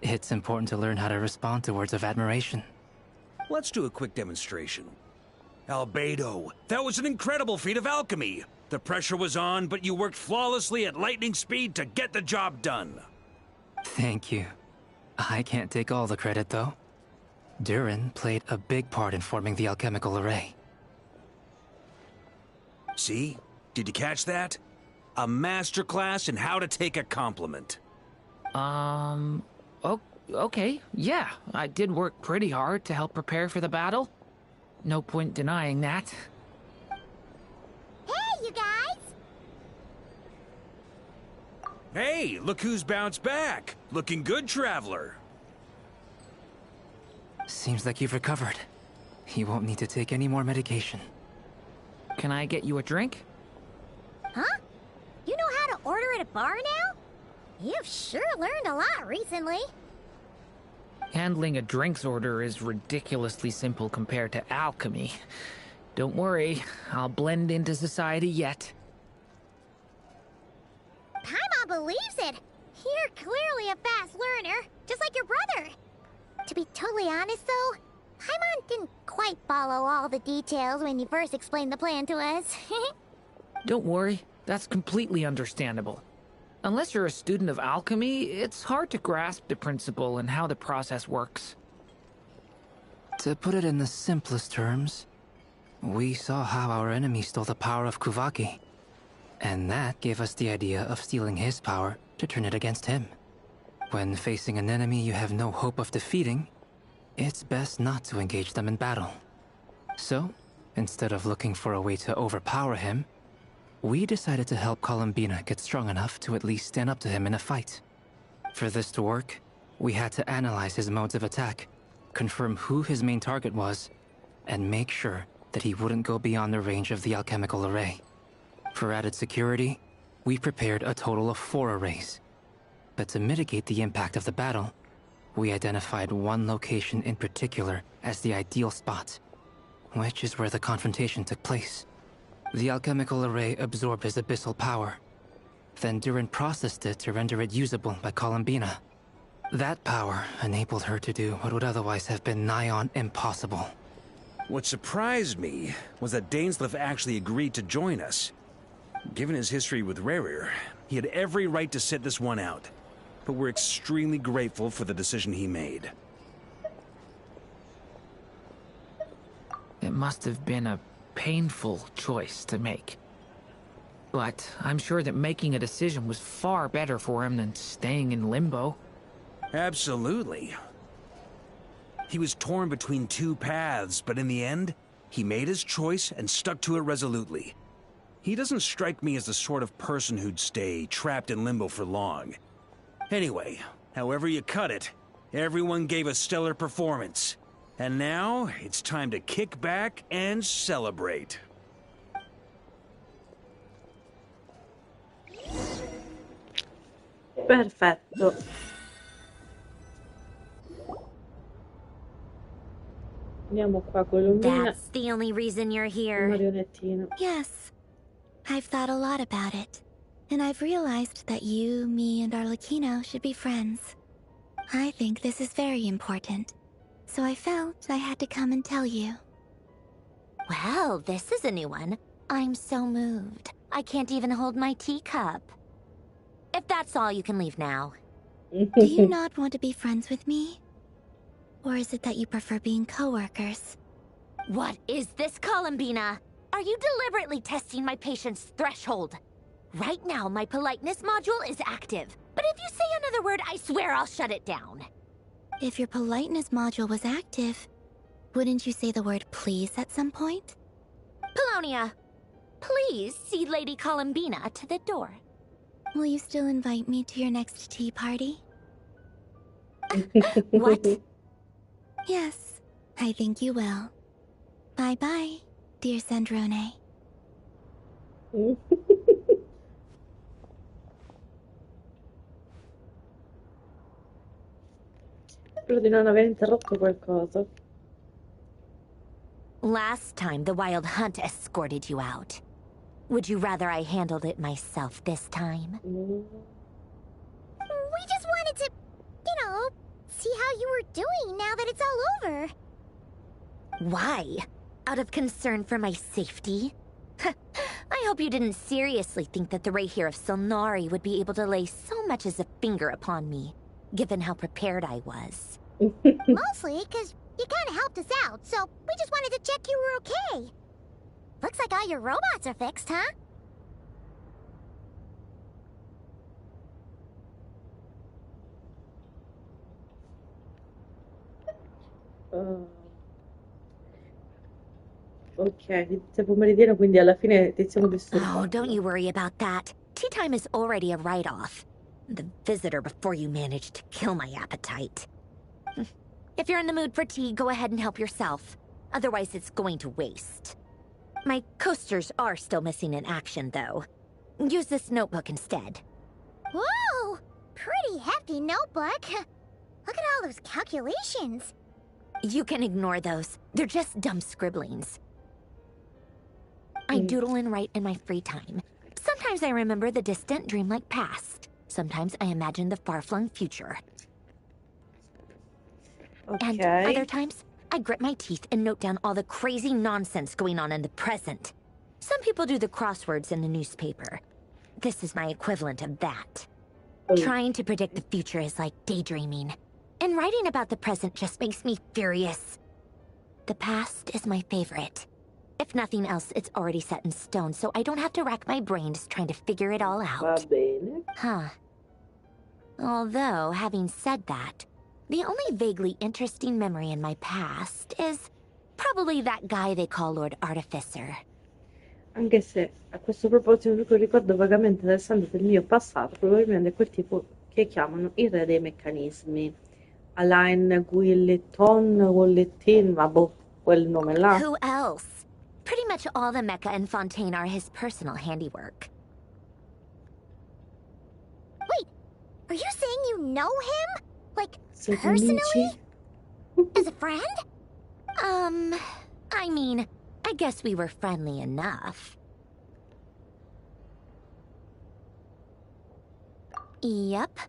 It's important to learn how to respond to words of admiration. Let's do a quick demonstration. Albedo, that was an incredible feat of alchemy. The pressure was on, but you worked flawlessly at lightning speed to get the job done. Thank you. I can't take all the credit, though. Durin played a big part in forming the alchemical array. See? Did you catch that? A masterclass in how to take a compliment. Okay, yeah. I did work pretty hard to help prepare for the battle. No point denying that. Hey, you guys! Hey, look who's bounced back. Looking good, Traveler. Seems like you've recovered. You won't need to take any more medication. Can I get you a drink? Huh? You know how to order at a bar now? You've sure learned a lot recently. Handling a drinks order is ridiculously simple compared to alchemy. Don't worry, I'll blend into society yet. Paimon believes it. You're clearly a fast learner, just like your brother. To be totally honest, though, Paimon didn't quite follow all the details when you first explained the plan to us. Don't worry, that's completely understandable. Unless you're a student of alchemy, it's hard to grasp the principle and how the process works. To put it in the simplest terms, we saw how our enemy stole the power of Kuvaki. And that gave us the idea of stealing his power to turn it against him. When facing an enemy you have no hope of defeating, it's best not to engage them in battle. So, instead of looking for a way to overpower him, we decided to help Columbina get strong enough to at least stand up to him in a fight. For this to work, we had to analyze his modes of attack, confirm who his main target was, and make sure that he wouldn't go beyond the range of the alchemical array. For added security, we prepared a total of 4 arrays. But to mitigate the impact of the battle, we identified one location in particular as the ideal spot, which is where the confrontation took place. The alchemical array absorbed his abyssal power. Then Durin processed it to render it usable by Columbina. That power enabled her to do what would otherwise have been nigh on impossible. What surprised me was that Dainsleif actually agreed to join us. Given his history with Rerir, he had every right to sit this one out. But we're extremely grateful for the decision he made. It must have been a painful choice to make. But I'm sure that making a decision was far better for him than staying in limbo. Absolutely. He was torn between 2 paths, but in the end, he made his choice and stuck to it resolutely. He doesn't strike me as the sort of person who'd stay trapped in limbo for long. Anyway, however you cut it, everyone gave a stellar performance. And now, it's time to kick back and celebrate. Perfetto. Andiamo qua con Lumina. That's the only reason you're here. Marionettino. Yes. I've thought a lot about it. And I've realized that you, me, and Arlecchino should be friends. I think this is very important. So I felt I had to come and tell you. Well, this is a new one. I'm so moved. I can't even hold my teacup. If that's all, you can leave now. Do you not want to be friends with me? Or is it that you prefer being co-workers? What is this, Columbina? Are you deliberately testing my patience threshold? Right now, my politeness module is active. But if you say another word, I swear I'll shut it down. If your politeness module was active, wouldn't you say the word please at some point? Polonia, please see Lady Columbina to the door. Will you still invite me to your next tea party? What? Yes, I think you will. Bye-bye, dear Sandrone. Spero di non aver interrotto qualcosa. Last time, the Wild Hunt escorted you out. Would you rather I handled it myself this time? We just wanted to, see how you were doing now that it's all over. Why? Out of concern for my safety? I hope you didn't seriously think that the Rayhir of Solnari would be able to lay so much as a finger upon me, given how prepared I was. Mostly because you kind of helped us out, so we just wanted to check you were okay. Looks like all your robots are fixed, huh? Ok, tizia pomeridiana, quindi alla fine ti stiamo disturbando. Oh, don't you worry about that. Tea time is already a write-off. The visitor before you managed to kill my appetite. If you're in the mood for tea, go ahead and help yourself. Otherwise, it's going to waste. My coasters are still missing in action, though. Use this notebook instead. Whoa! Pretty hefty notebook. Look at all those calculations. You can ignore those. They're just dumb scribblings. I doodle and write in my free time. Sometimes I remember the distant, dreamlike past. Sometimes I imagine the far-flung future. And other times, I grit my teeth and note down all the crazy nonsense going on in the present. Some people do the crosswords in the newspaper. This is my equivalent of that. Trying to predict the future is like daydreaming. And writing about the present just makes me furious. The past is my favorite. If nothing else, it's already set in stone, so I don't have to rack my brains trying to figure it all out. Va bene. Huh. Although, having said that, the only vaguely interesting memory in my past is probably that guy they call Lord Artificer. Anche se a questo proposito l'unico ricordo vagamente interessante del mio passato probabilmente è quel tipo che chiamano il re dei meccanismi. Alain Guilletin, vabbè, quel nome là. Who else? Pretty much all the mecha in Fontaine are his personal handiwork. Wait, are you saying you know him? Like, Siete personally? amici? As a friend? I mean, I guess we were friendly enough. Yep.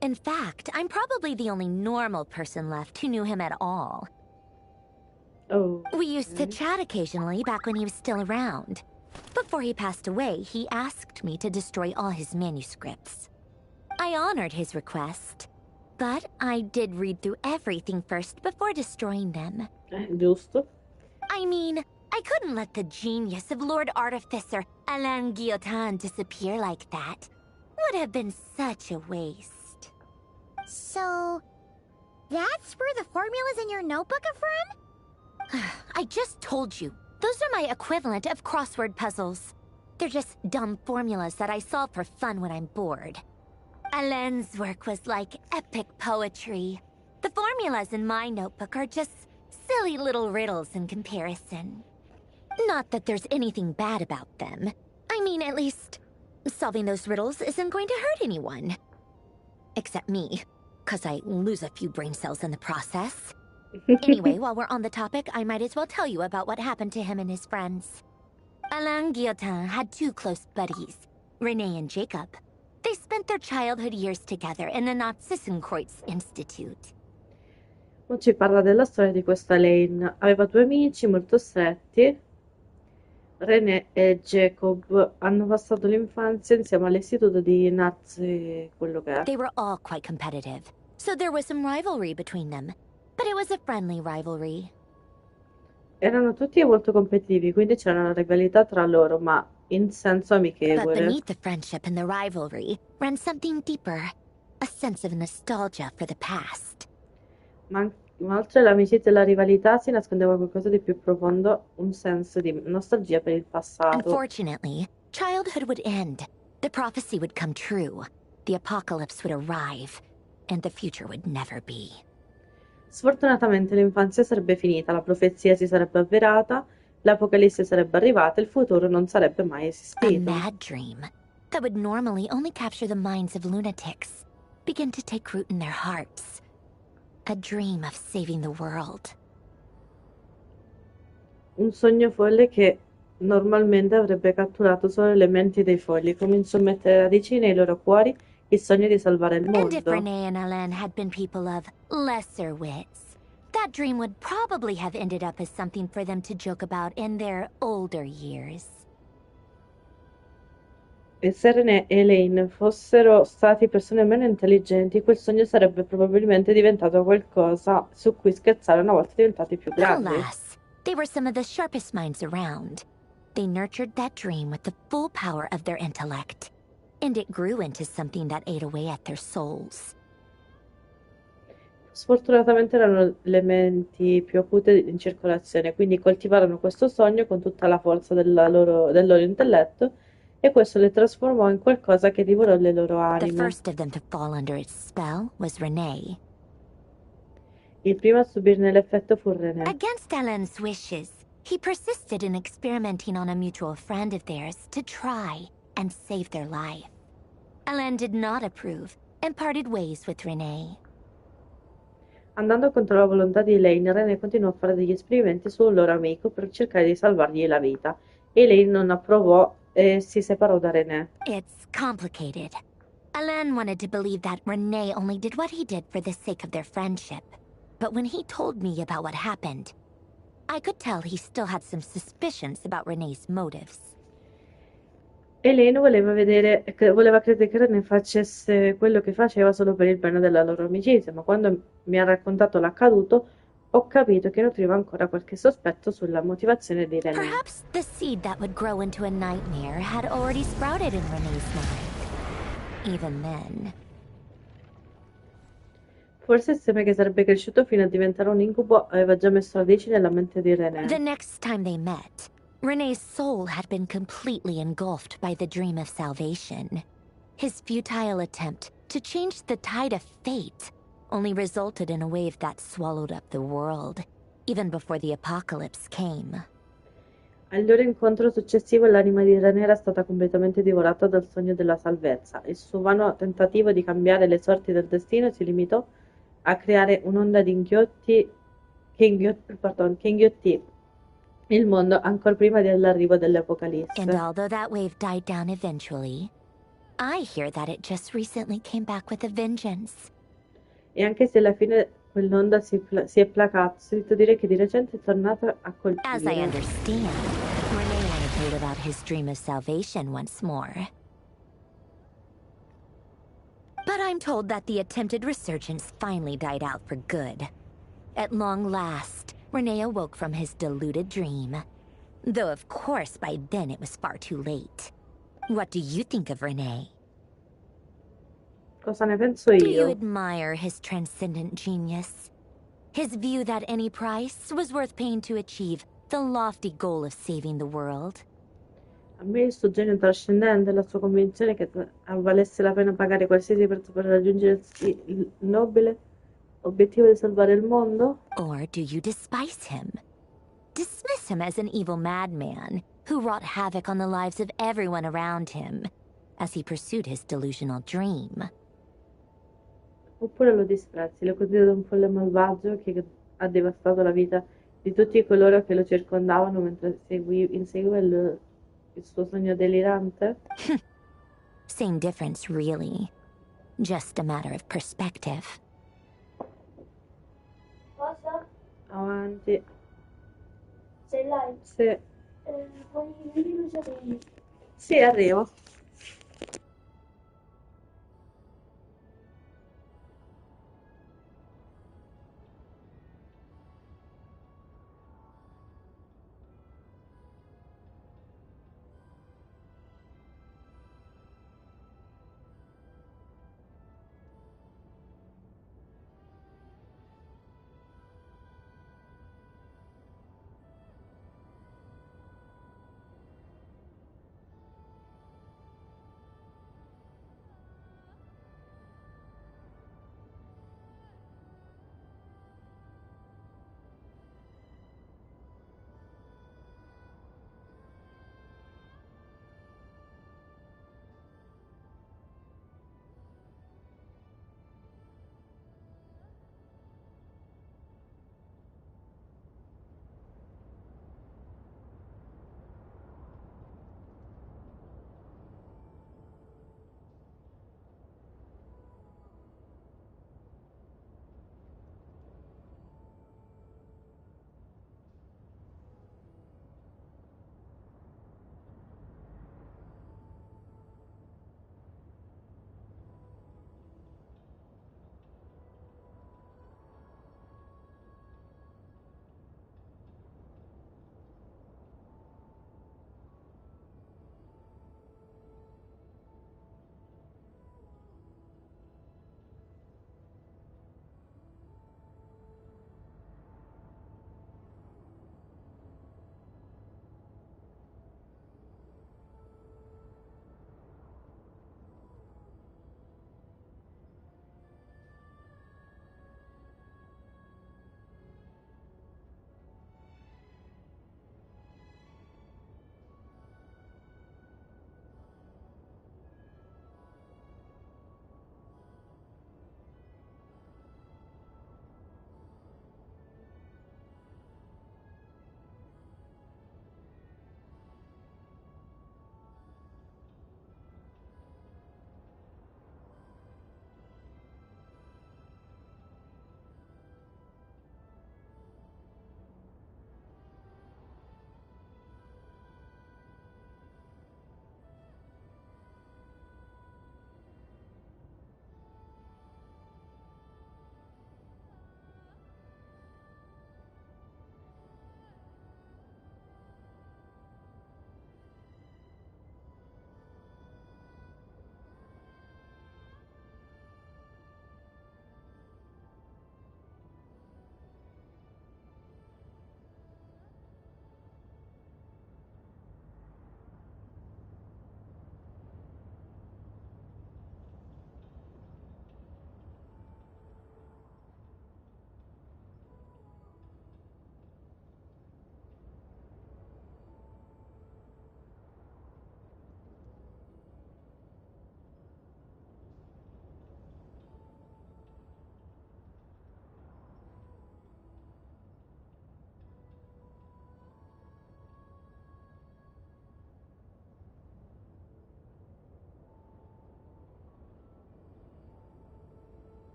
In fact, I'm probably the only normal person left who knew him at all. Oh. We used to chat occasionally back when he was still around. Before he passed away, he asked me to destroy all his manuscripts. I honored his request, but I did read through everything first before destroying them. Giusto. I mean, I couldn't let the genius of Lord Artificer Alain Guillotin disappear like that. Would have been such a waste. So, that's where the formulas in your notebook are from? I just told you. Those are my equivalent of crossword puzzles. They're just dumb formulas that I solve for fun when I'm bored. Alain's work was like epic poetry. The formulas in my notebook are just silly little riddles in comparison. Not that there's anything bad about them. I mean, at least, solving those riddles isn't going to hurt anyone. Except me, 'cause I lose a few brain cells in the process. Anyway, while we're on the topic, I might as well tell you about what happened to him and his friends. Alain Guillotin had two close buddies, Renee and Jacob. They spent their childhood years together in the Narzissenkreuz Institute. Ora ci parla della storia di questa Lane. Aveva due amici molto stretti. René e Jacob hanno passato l'infanzia insieme all'istituto di Nazi, quello che è. They were all quite competitive, so there was some rivalry between them. But it was a friendly rivalry. Erano tutti molto competitivi, quindi c'era una rivalità tra loro, ma in senso But amichevole. beneath the friendship and the rivalry ran something deeper, a sense of nostalgia for the past. Ma oltre all'amicizia e la rivalità si nascondeva qualcosa di più profondo, un senso di nostalgia per il passato. Unfortunately, childhood would end. The prophecy would come true. The apocalypse would arrive, and the future would never be. Sfortunatamente l'infanzia sarebbe finita, la profezia si sarebbe avverata, l'apocalisse sarebbe arrivata e il futuro non sarebbe mai A esistito. mad dream that would normally only capture the minds of lunatics begin to take root in their hearts. A dream of saving the world. Un sogno folle che normalmente avrebbe catturato solo le menti dei folli, cominciò a mettere radici nei loro cuori il sogno di salvare il And if mondo. Renee and Hélène had been people of lesser wits, that dream would probably have ended up as something for them to joke about in their older years. E se René e Elaine fossero stati persone meno intelligenti, quel sogno sarebbe probabilmente diventato qualcosa su cui scherzare una volta diventati più But grandi. alas, they were some of the sharpest minds around. They nurtured that dream with the full power of their intellect, and it grew into something that ate away at their souls. Sfortunatamente erano le menti più acute in circolazione, quindi coltivarono questo sogno con tutta la forza del loro intelletto e questo le trasformò in qualcosa che divorò le loro The anime. first of them to fall under its spell was Renee. Il primo a subirne l'effetto fu René. Against Hélène's wishes, he persisted in experimenting on a mutual friend of theirs to try and save their life. Hélène did not approve and parted ways with Renee. Andando contro la volontà di Elaine, René continuò a fare degli esperimenti sul loro amico per cercare di salvargli la vita. Elaine non approvò e si separò da René. It's complicated. Hélène wanted to believe that Renee only did what he did for the sake of their friendship. But when he told me about what happened, I could tell he still had some suspicions about Renee's motives. Elaine voleva credere che René facesse quello che faceva solo per il bene della loro amicizia, ma quando mi ha raccontato l'accaduto, ho capito che nutriva ancora qualche sospetto sulla motivazione di René. Perhaps the seed that would grow into a nightmare had already sprouted in Renee's mind. Even then. Forse il seme che sarebbe cresciuto fino a diventare un incubo aveva già messo radici nella mente di René. The next time they met, Renee's soul had been completely engulfed by the dream of salvation. His futile attempt to change the tide of fate only resulted in a wave that swallowed up the world, even before the apocalypse came. Al loro incontro successivo l'anima di René era stata completamente divorata dal sogno della salvezza. Il suo vano tentativo di cambiare le sorti del destino si limitò a creare un'onda di inghiotti che inghiottì il mondo ancora prima dell'arrivo dell'Apocalisse. And although that wave died down eventually, I hear that it just recently came back with a vengeance. E anche se alla fine quell'onda si è placata, sento dire che di recente è tornata a colpire. As I understand, Renee wanted to live out his dream of salvation once more. But I'm told that the attempted resurgence finally died out for good. At long last, Renee awoke from his deluded dream. Though of course by then it was far too late. What do you think of Renee? Cosa ne penso Do you io? admire his transcendent genius? His view that any price was worth paying to achieve the lofty goal of saving the world? A me il suo genio trascendente, la sua convinzione che valesse la pena pagare qualsiasi prezzo per raggiungere il nobile obiettivo di salvare il mondo? Or do you despise him? Dismiss him as an evil madman who wrought havoc on the lives of everyone around him as he pursued his delusional dream? Oppure lo disprezzi, lo consideri un folle malvagio che ha devastato la vita di tutti coloro che lo circondavano mentre inseguiva il suo sogno delirante? Same difference, really. Just a matter of perspective. Avanti. Sei live? Sì. Sì, arrivo.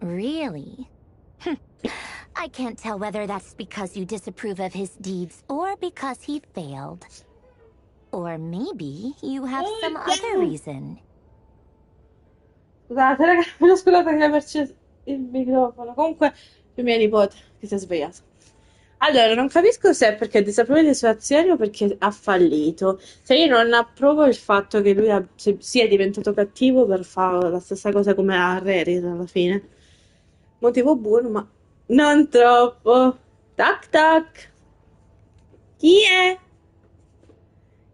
Really? I can't tell whether that's because you disapprove of his deeds or because he failed. Or maybe you have some other reason. Scusate, ragazzi, me lo scusate che avevo acceso il microfono. Comunque, c'è mia nipote che si è svegliata. Allora, non capisco se è perché disapprova le sue azioni o perché ha fallito. Cioè, io non approvo il fatto che lui sia diventato cattivo per fare la stessa cosa come a Reris alla fine. Motivo buono, ma non troppo. Tac tac. Chi è?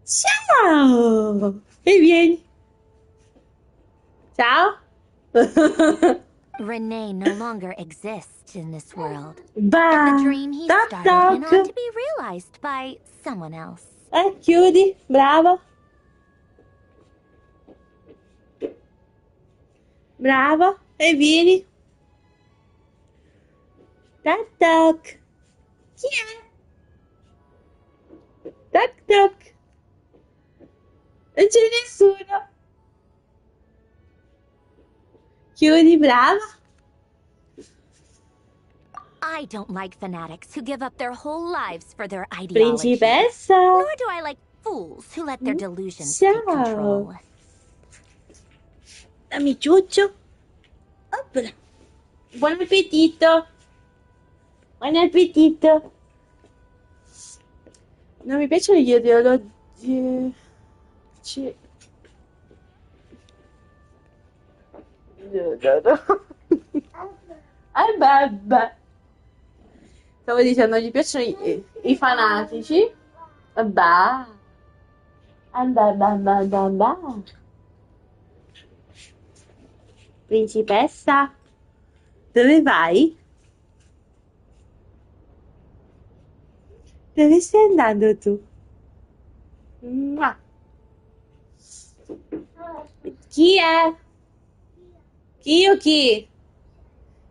Ciao! E vieni. Ciao. Renee no longer exists in this world. Bye. And the dream he Tac started went tac. on to be realized by someone else. Chiudi. Brava. Brava. E vieni. Tac tac. Chi è? Tac tac. Non c'è nessuno. Chiudi, brava. I don't like fanatics who give up their whole lives for their ideology. Principessa. Nor do I like fools who let their delusions take control. Dammi ciuccio. Opla. Buon appetito. Buon appetito. Non mi piacciono gli ideologi. Beh. Stavo dicendo, gli piacciono i fanatici. Bah. Principessa, dove vai? Dove stai andando tu? Mua. Chi è? Chi o chi?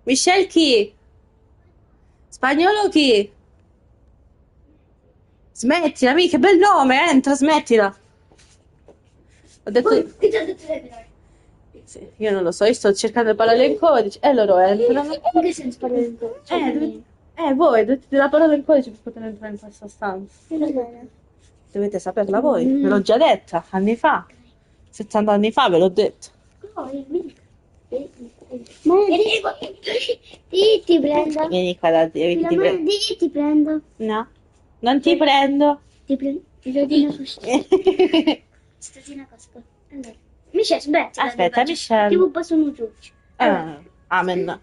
Michelle chi? Spagnolo chi? Smettila, mica, che bel nome, entra, smettila. Ho detto... Sì, io non lo so, io sto cercando parole in codice e loro entrano. In che senso parole in codice? Voi dovete la parola in codice per poter entrare in questa stanza. Dovete saperla voi, ve l'ho già detta, anni fa. 70 anni fa ve l'ho detto. Ti prendo. Vieni qua da te, Ti prendo. No, non ti prendo. Ti prendo. Ti rodino su Stasina casco. Allora. Michelle, smettila. Aspetta, Michelle. Ti rubo sono giusto. Amen.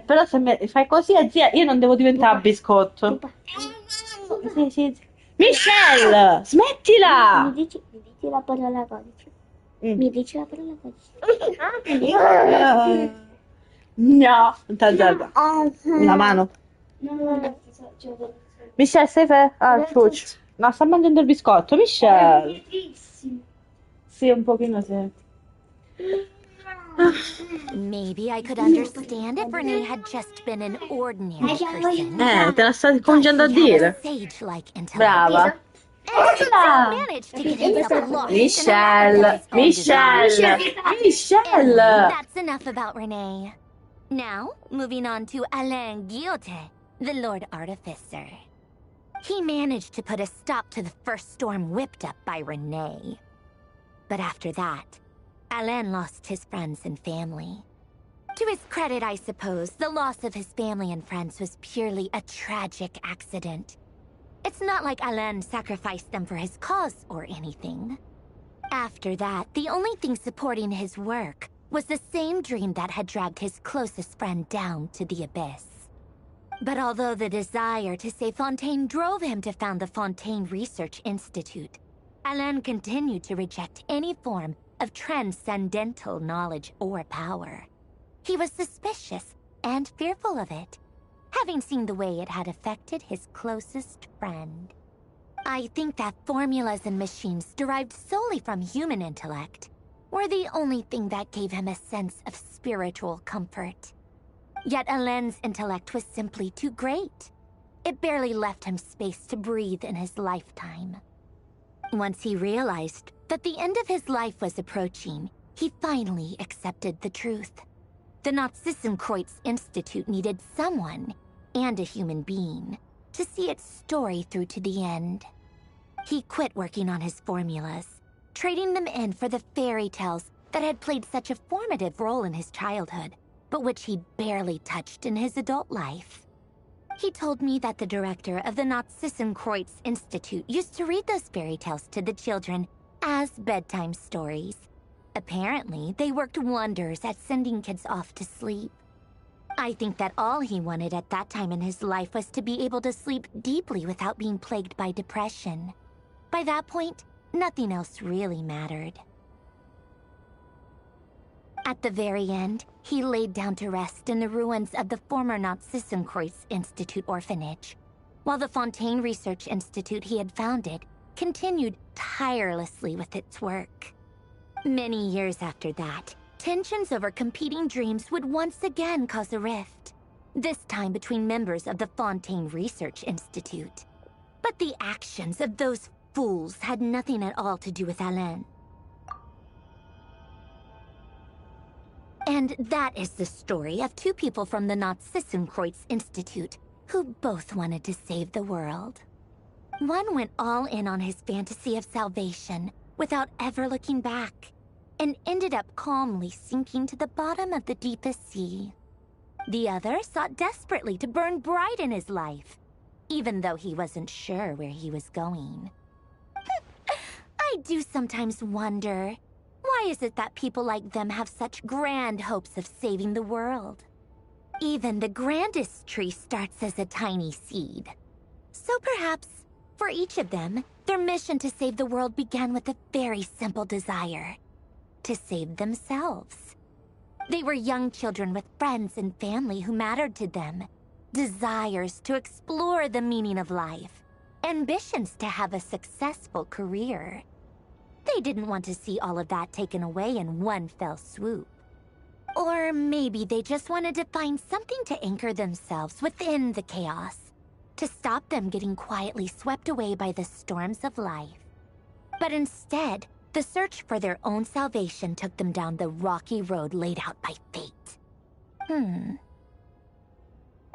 Però se fai così, zia, io non devo diventare biscotto. Sì. Michelle, smettila! Mi dici la parola codice. Mi dici la parola codice. No, non ti alzare. Una mano. No. Michelle, sei ciuccio. No, sta mangiando il biscotto, Michelle. Sì, un pochino sì. Maybe I could understand if Renee had just been an ordinary person. Te la stai cominciando a dire. Brava. Michelle. That's enough about Renee. Now, moving on to Alain Guillotin, the Lord Artificer. He managed to put a stop to the first storm whipped up by Renee. But after that, Alain lost his friends and family. To his credit, I suppose, the loss of his family and friends was purely a tragic accident. It's not like Alain sacrificed them for his cause or anything. After that, the only thing supporting his work was the same dream that had dragged his closest friend down to the abyss. But although the desire to save Fontaine drove him to found the Fontaine Research Institute, Alain continued to reject any form of transcendental knowledge or power. He was suspicious and fearful of it, having seen the way it had affected his closest friend. I think that formulas and machines derived solely from human intellect were the only thing that gave him a sense of spiritual comfort. Yet Alain's intellect was simply too great. It barely left him space to breathe in his lifetime. Once he realized that the end of his life was approaching, he finally accepted the truth. The Nazissenkreuz Institute needed someone, and a human being, to see its story through to the end. He quit working on his formulas, trading them in for the fairy tales that had played such a formative role in his childhood, but which he barely touched in his adult life. He told me that the director of the Nazissenkreuz Institute used to read those fairy tales to the children as bedtime stories. Apparently, they worked wonders at sending kids off to sleep. I think that all he wanted at that time in his life was to be able to sleep deeply without being plagued by depression. By that point, nothing else really mattered. At the very end, he laid down to rest in the ruins of the former Nazissenkreuz Institute orphanage, while the Fontaine Research Institute he had founded continued tirelessly with its work. Many years after that, tensions over competing dreams would once again cause a rift, this time between members of the Fontaine Research Institute. But the actions of those fools had nothing at all to do with Alain. And that is the story of two people from the Nazissenkreuz Institute who both wanted to save the world. One went all in on his fantasy of salvation without ever looking back, and ended up calmly sinking to the bottom of the deepest sea. The other sought desperately to burn bright in his life, even though he wasn't sure where he was going. I do sometimes wonder, why is it that people like them have such grand hopes of saving the world? Even the grandest tree starts as a tiny seed. So perhaps, for each of them, their mission to save the world began with a very simple desire: to save themselves. They were young children with friends and family who mattered to them, desires to explore the meaning of life, ambitions to have a successful career. They didn't want to see all of that taken away in one fell swoop. Or maybe they just wanted to find something to anchor themselves within the chaos, to stop them getting quietly swept away by the storms of life. But instead, the search for their own salvation took them down the rocky road laid out by fate. Do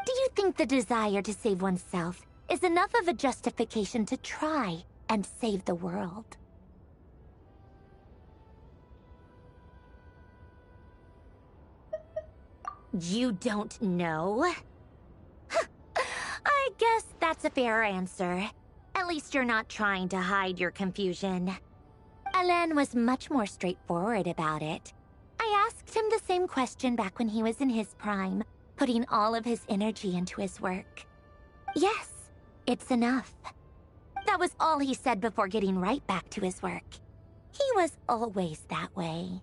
you think the desire to save oneself is enough of a justification to try and save the world? You don't know? I guess that's a fair answer. At least you're not trying to hide your confusion. Alain was much more straightforward about it. I asked him the same question back when he was in his prime, putting all of his energy into his work. Yes, it's enough. That was all he said before getting right back to his work. He was always that way.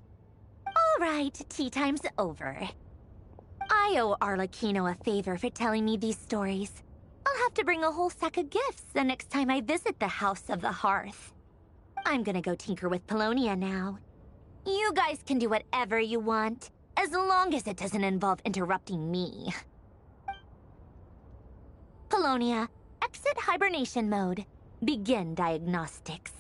All right, tea time's over. I owe Arlecchino a favor for telling me these stories. I'll have to bring a whole sack of gifts the next time I visit the House of the Hearth. I'm gonna go tinker with Polonia now. You guys can do whatever you want, as long as it doesn't involve interrupting me. Polonia, exit hibernation mode. Begin diagnostics.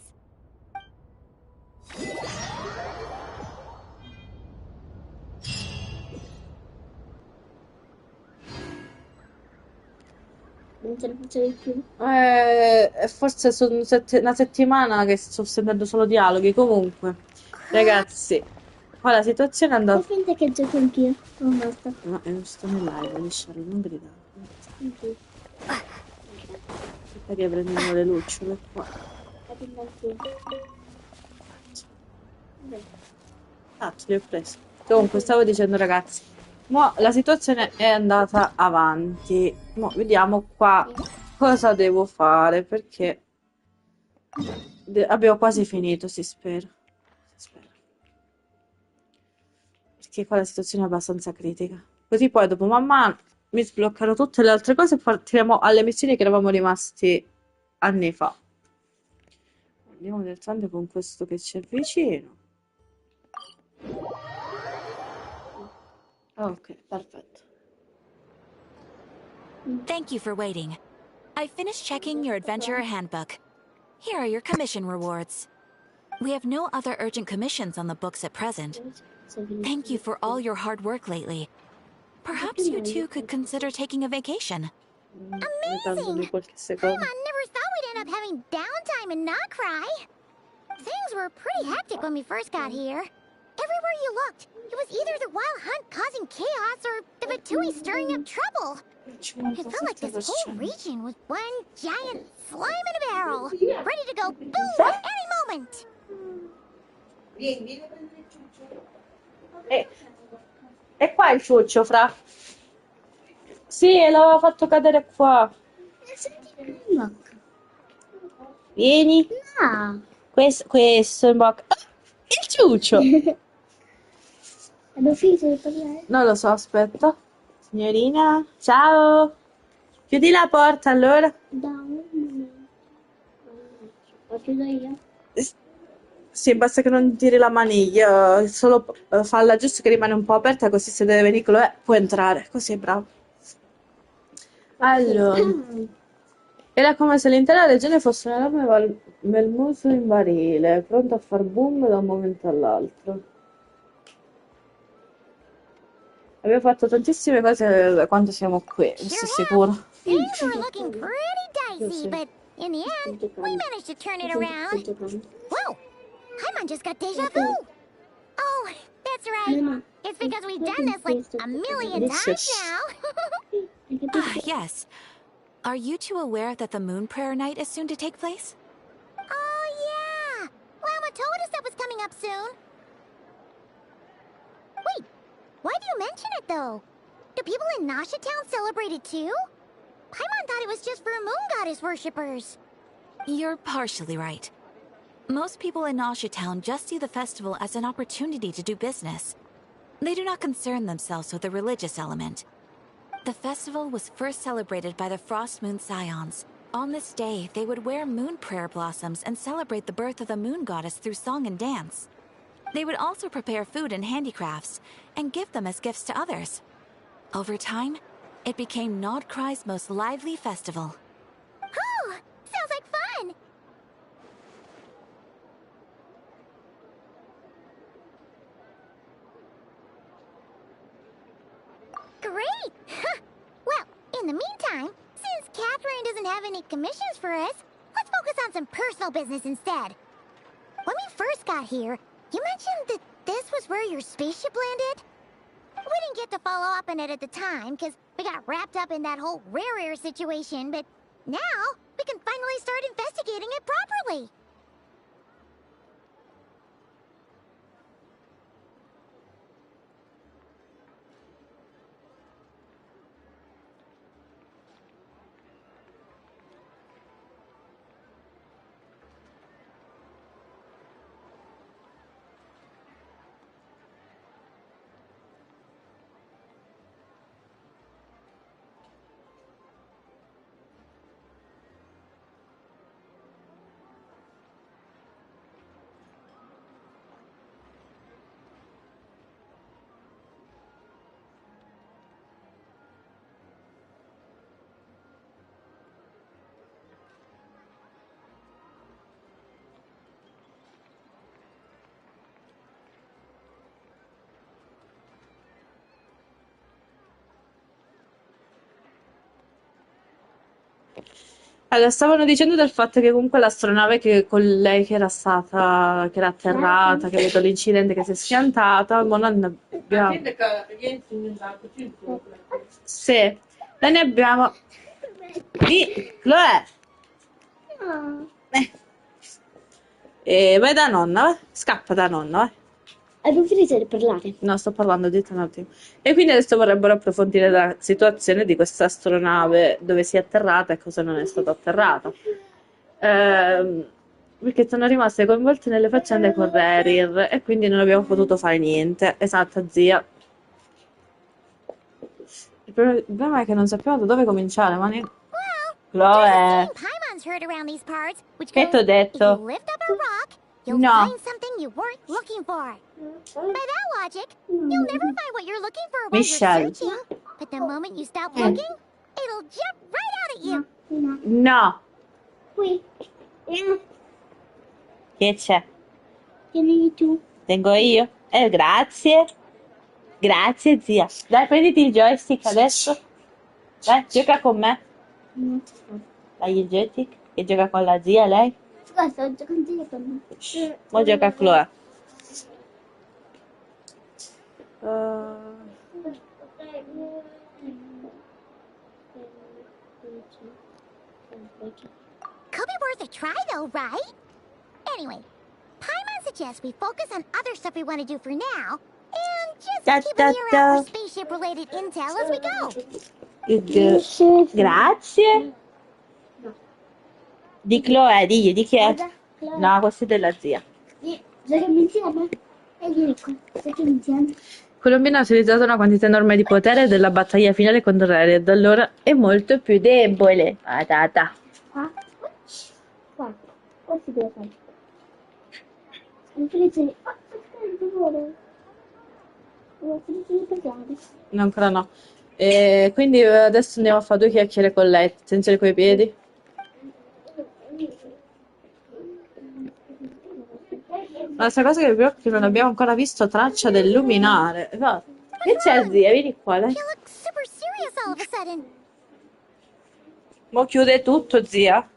Non te ne facevi più? Forse sono una settimana che sto sentendo solo dialoghi. Comunque, ragazzi, qua la situazione è andata. Fai finta che gioco anch'io. Oh, basta. No, non sto in live, liscialo, non gridare. Aspetta che prendiamo le lucciole qua. Ah, ce le ho prese. Comunque, stavo dicendo, ragazzi, mo la situazione è andata avanti. Mo vediamo qua cosa devo fare, perché abbiamo quasi finito, si spera. Perché qua la situazione è abbastanza critica. Così poi dopo man mano mi sbloccano tutte le altre cose e partiamo alle missioni che eravamo rimasti anni fa. Andiamo direttamente con questo che c'è vicino. Ok, perfetto. Thank you for waiting. I finished checking your adventurer handbook. Here are your commission rewards. We have no other urgent commissions on the books at present. Thank you for all your hard work lately. Perhaps you two could consider taking a vacation. Amazing! Paimon never thought we'd end up having downtime and not cry. Things were pretty hectic when we first got here. Everywhere you looked, it was either the Wild Hunt causing chaos or the Vatui stirring up trouble. It felt like this whole region was one giant slime in a barrel, ready to go boom at any moment. E qua il ciuccio, fra. Sì, l'aveva fatto cadere qua. Vieni. No. Questo in bocca. Ah, il ciuccio! Hanno finito di parlare? Non lo so, aspetta. Signorina, ciao. Chiudi la porta allora. Lo chiudo io? Sì, basta che non tiri la maniglia, solo falla giusto che rimane un po' aperta, così se deve venire Chloe può entrare. Così è bravo. Allora, era come se l'intera regione fosse un enorme melmuso in barile, pronto a far boom da un momento all'altro. Abbiamo fatto tantissime cose da quando siamo qui, questo è sicuro. Things were looking pretty dicey, but in the end, we managed to turn it around. Whoa! Paimon just got deja vu! Oh, that's right. It's because we've done this like a million times now. Yes. Are you two aware that the Moon Prayer Night is soon to take place? Oh, yeah! Llama told us that was coming up soon. Wait, why do you mention it, though? Do people in Nasha Town celebrate it, too? Paimon thought it was just for Moon Goddess worshippers. You're partially right. Most people in Nasha Town just see the festival as an opportunity to do business. They do not concern themselves with the religious element. The festival was first celebrated by the Frost Moon Scions. On this day, they would wear moon prayer blossoms and celebrate the birth of the moon goddess through song and dance. They would also prepare food and handicrafts, and give them as gifts to others. Over time, it became Nodcry's most lively festival. Oh, sounds like fun! Great! Well, in the meantime, since Catherine doesn't have any commissions for us, let's focus on some personal business instead. When we first got here, you mentioned that this was where your spaceship landed? We didn't get to follow up on it at the time, because we got wrapped up in that whole rare air situation, but now we can finally start investigating it properly. Allora, stavano dicendo del fatto che comunque l'astronave che con lei che era stata, che era atterrata, che ha avuto l'incidente, che si è schiantata, ma non abbiamo... Sì, noi ne abbiamo... Chloe! Vai da nonna, vai. Scappa da nonna, vai. Hai finito di parlare? No, sto parlando, dite un attimo. E quindi adesso vorrebbero approfondire la situazione di questa astronave, dove si è atterrata e cosa non è stata atterrata. Perché sono rimaste coinvolte nelle faccende con Rerir e quindi non abbiamo potuto fare niente. Esatto, zia. Il problema è che non sappiamo da dove cominciare, ma Chloe, Paimon's heard around these parts, which che goes, t'ho if detto? you lift up a rock, you'll No. find something you weren't looking for. By that logic, you'll never find what you're looking for while Michelle. you're searching. But the moment you stop looking, it'll jump right out at you. No. Che c'è? Tieni tu. Tengo io. Grazie. Grazie, zia. Dai, prenditi il joystick adesso. Dai, gioca con me. Dai il joystick. E gioca con la zia, lei. Sto giocando con me. Mo gioca a Chloe. Could be worth a try though, right? Anyway, Paimon suggests we focus on other stuff we want to do for now, and just keep an ear out for spaceship-related intel as we go. Grazie. Di Chloe, di chi è? No, questo è della zia. Giochiamo insieme? E vieni qua, giochiamo insieme. Colombina ha utilizzato una quantità enorme di potere della battaglia finale contro Red, da allora è molto più debole. Patata. Qua si deve fare. Utilizzi... per favore. Utilizzi per chiave. No, ancora no. E quindi adesso andiamo a fare 2 chiacchiere con lei, senza coi piedi. L'altra cosa che però è che non abbiamo ancora visto traccia del luminare. No. Che c'è, zia? Vieni qua, dai. Mo chiude tutto, zia.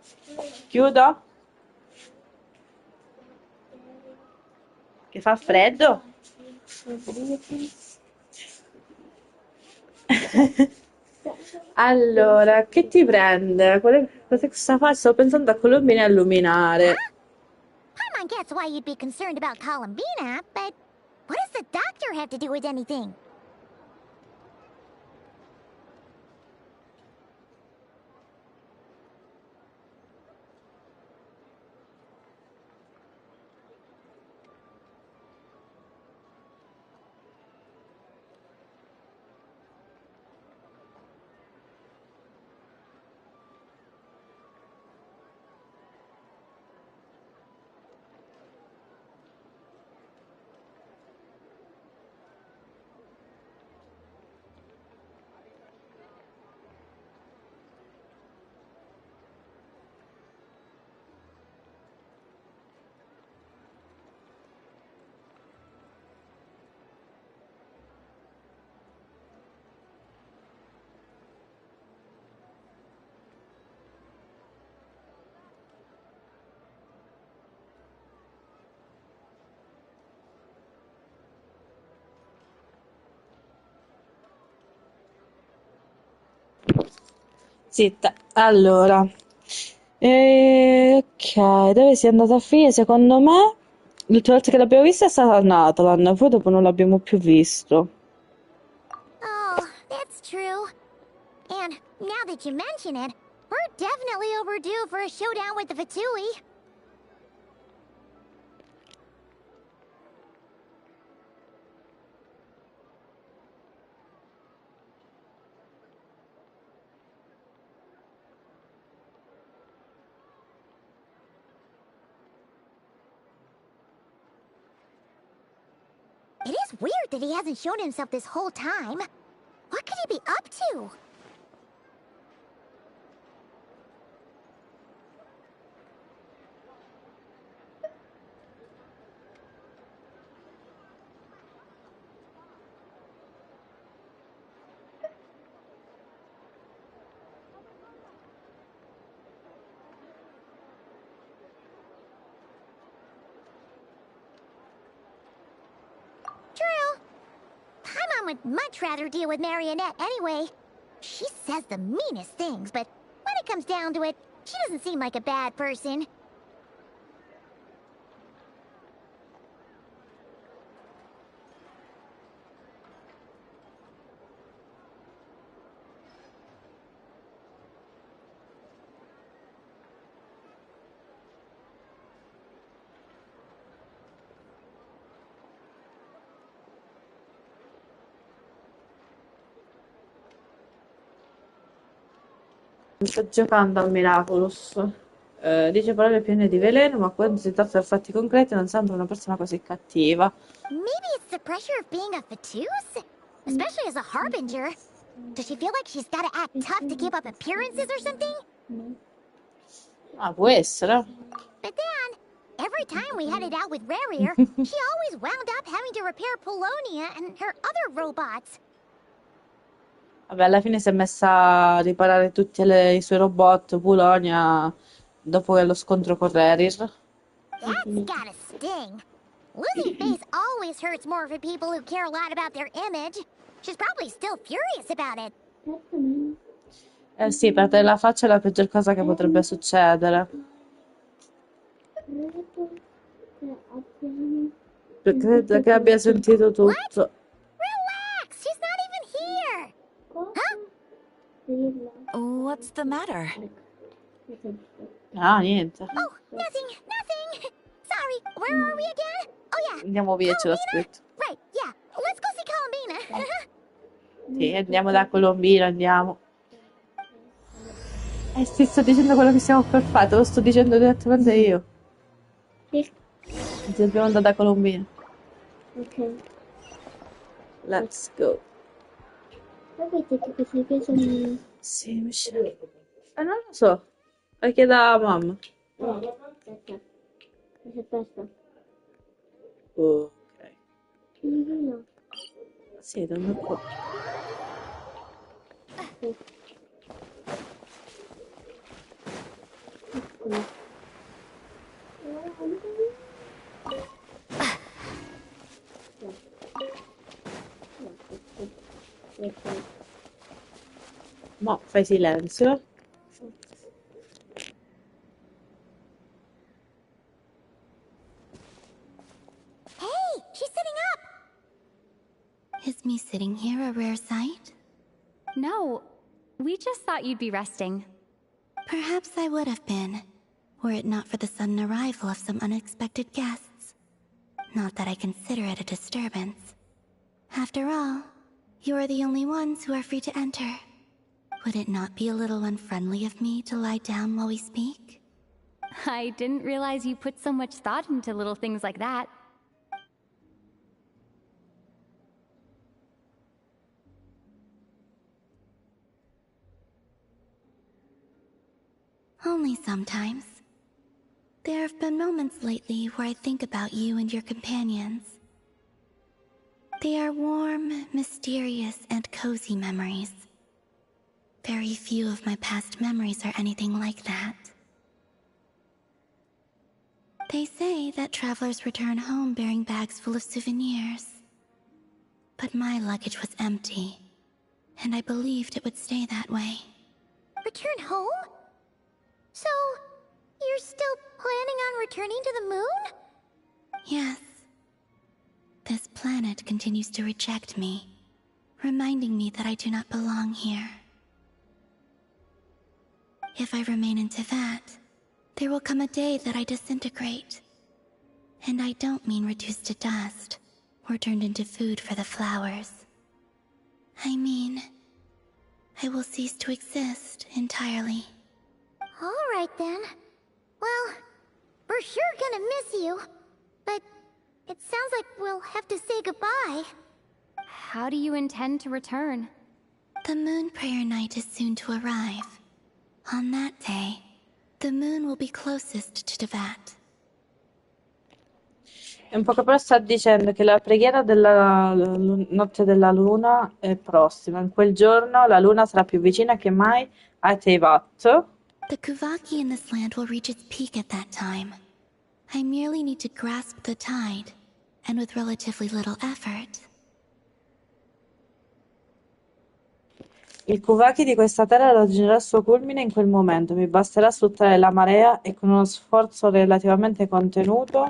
Chiudo. Che fa freddo? Allora, che ti prende? Cosa sta facendo? Sto pensando a Colombina e a illuminare. Paimon gets why you'd be concerned about Columbina, but what does the doctor have to do with anything? Zitta. Allora. Ok, dove sei andata a finire? Secondo me, l'ultima volta che l'abbiamo vista è stata a Natalan, poi dopo non l'abbiamo più visto. Oh, that's true. And now that you mention it, we're definitely overdue for a showdown with the Fatui. It is weird that he hasn't shown himself this whole time. What could he be up to? True. Paimon would much rather deal with Marionette anyway. She says the meanest things, but when it comes down to it, she doesn't seem like a bad person. Sto giocando al Miraculous. Dice parole piene di veleno, ma quando si tratta di fatti concreti non sembra una persona così cattiva. Maybe it's the pressure of being a Fatus? Especially as a Harbinger. Does she feel like she's gotta act tough to keep up appearances or something? Ah, può essere. But then, Every time we headed out with Rarier, she always wound up having to repair Polonia and her other robots. Vabbè, alla fine si è messa a riparare tutti i suoi robot, Polonia, dopo lo scontro con Rarier. That's gotta sting. Losing face always hurts more for people who care a lot about their image. She's probably still furious about it. Eh sì, perdere la faccia è la peggior cosa che potrebbe succedere. Credo che abbia sentito tutto. Relax, she's not even here. Huh? What's the matter? Ah, niente. Oh, nothing. Sorry, where are we again? Oh yeah. Andiamo via, ce l'ho scritto. Right, yeah. Let's go see Columbina. Sì, andiamo da Colombina, andiamo. Ti sto dicendo quello che stiamo per fare, te lo sto dicendo direttamente io. Sì. Dobbiamo andare da Colombina. Ok. Let's go. Sapete che questa piace? Sì, Michelle. Non lo so. Vai chiedere a mamma. Aspetta. Aspetta. Ok. No. Sì, dammi qua. Mo fai silenzio. Hey, she's sitting up. Is me sitting here a rare sight? No, we just thought you'd be resting. Perhaps I would have been, were it not for the sudden arrival of some unexpected guests. Not that I consider it a disturbance. After all, you are the only ones who are free to enter. Would it not be a little unfriendly of me to lie down while we speak? I didn't realize you put so much thought into little things like that. Only sometimes. There have been moments lately where I think about you and your companions. They are warm, mysterious, and cozy memories. Very few of my past memories are anything like that. They say that travelers return home bearing bags full of souvenirs. But my luggage was empty, and I believed it would stay that way. Return home? So, you're still planning on returning to the moon? Yes. This planet continues to reject me, reminding me that I do not belong here. If I remain in Teyvat, there will come a day that I disintegrate. And I don't mean reduced to dust, or turned into food for the flowers. I mean, I will cease to exist entirely. Alright then. Well, we're sure gonna miss you. But it sounds like we'll have to say goodbye. How do you intend to return? The moon prayer night is soon to arrive. On that day, the moon will be closest to Teyvat. In poche parole sta dicendo che la preghiera della notte della luna è prossima. In quel giorno la luna sarà più vicina che mai a Teyvat. The Kuvaki in this land will reach its peak at that time. I merely need to grasp the tide, and with relatively little effort. Il Kuvaki di questa terra raggiungerà il suo culmine in quel momento. Mi basterà sfruttare la marea e con uno sforzo relativamente contenuto. Oh,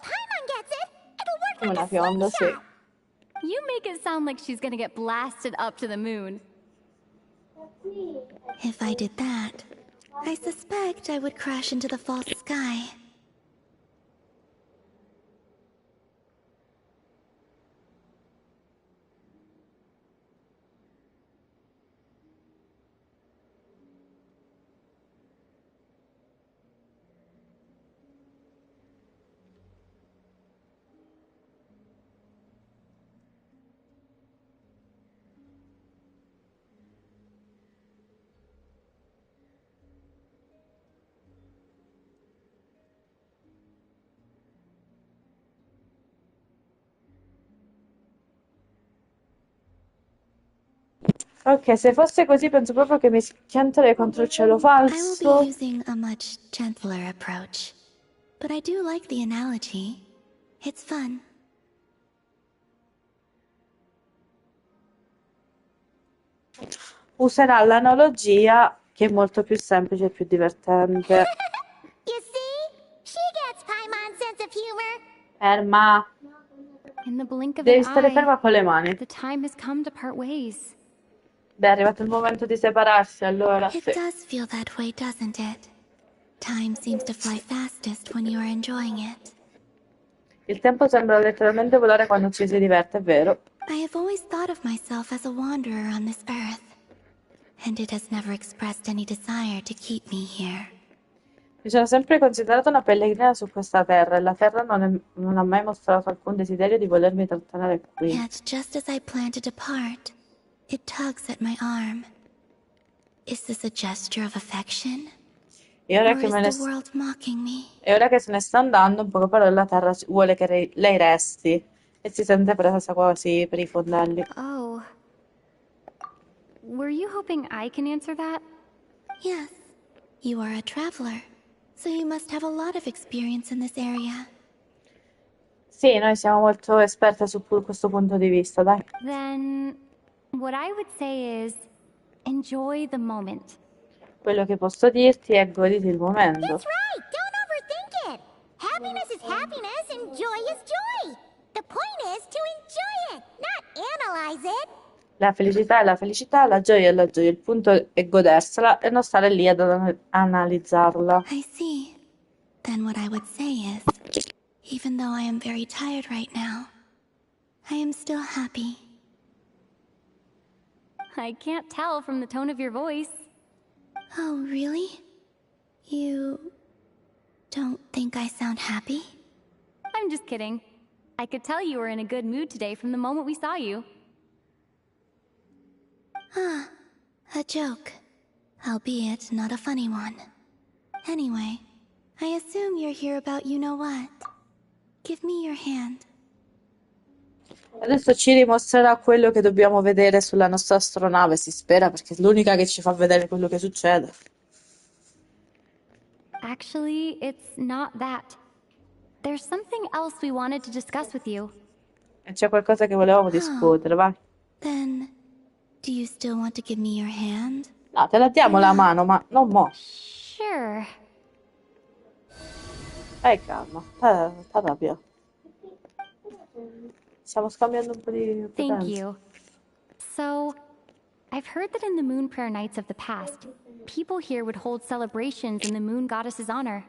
Paimon gets it! It'll work Come like una a fionda, sì. slingshot! You make it sound like she's gonna get blasted up to the moon. If I did that, I suspect I would crash into the false sky. Ok, se fosse così penso proprio che mi schianterei contro il cielo I will be falso. using a much gentler approach. But I do like the analogy. It's fun. Userà l'analogia che è molto più semplice e più divertente. You see? She gets Paimon's sense of humor. Ferma. In the blink of Devi an stare eye, ferma con le mani. the time has come to part ways. Beh, è arrivato il momento di separarsi, allora. It Sì. does feel that way, doesn't it? Time seems to fly fastest when you are enjoying it. Il tempo sembra letteralmente volare quando ci si diverte, è vero. I have always thought of myself as a wanderer on this earth, and it has never expressed any desire to keep me here. Mi sono sempre considerata una pellegrina su questa terra e la terra non ha mai mostrato alcun desiderio di volermi trattenere qui. Yet, just as I plan to depart, it tugs at my arm. Is this a gesture of affection? E ora Or che is me ne the world mocking me? E ora che se ne sta andando, in poche parole, la terra vuole che lei resti e si sente presa quasi per i fondelli. Oh. Were you hoping I can answer that? Yes. You are a traveler, so you must have a lot of experience in this area. Sì, noi siamo molto esperte su questo punto di vista, dai. Then, what I would say is, enjoy the moment. Quello che posso dirti è goditi il momento. That's right. Don't overthink it. Happiness is happiness and joy is joy. The point is to enjoy it, not analyze it. La felicità è la felicità, la gioia è la gioia. Il punto è godersela e non stare lì ad analizzarla. I see. Then what I would say is, even though I am very tired right now, I am still happy. I can't tell from the tone of your voice. Oh, really? You don't think I sound happy? I'm just kidding. I could tell you were in a good mood today from the moment we saw you. Ah, a joke. Albeit not a funny one. Anyway, I assume you're here about you-know-what. Give me your hand. Adesso ci dimostrerà quello che dobbiamo vedere sulla nostra astronave, si spera, perché è l'unica che ci fa vedere quello che succede. Actually, it's not that. There's something else we wanted to discuss with you. E c'è qualcosa che volevamo discutere, vai. Then, do you still want to give me your hand? No, te la diamo la mano, ma non mo. Sure. Calma, t'arrabbia. Stiamo scambiando un po' di Thank potenza. you. So, I've heard that in the Moon Prayer Nights of the past, people here would hold celebrations in the Moon Goddess's honor.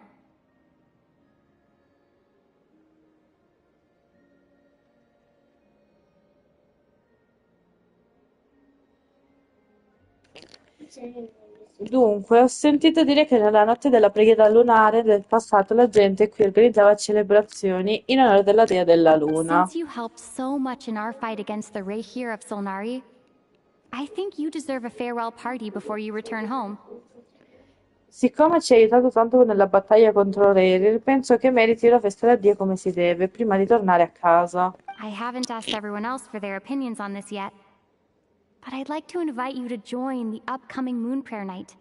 Dunque, ho sentito dire che nella notte della preghiera lunare del passato la gente qui organizzava celebrazioni in onore della dea della luna. Since you helped so much in our fight against the Reihir of Solnari, I think you deserve a farewell party before you return home. Siccome ci hai aiutato tanto nella battaglia contro Rerir, penso che meriti la festa da Dio come si deve, prima di tornare a casa. I haven't asked everyone else for their opinions on this yet, but I'd like to invite you to join the upcoming Moon Prayer Night.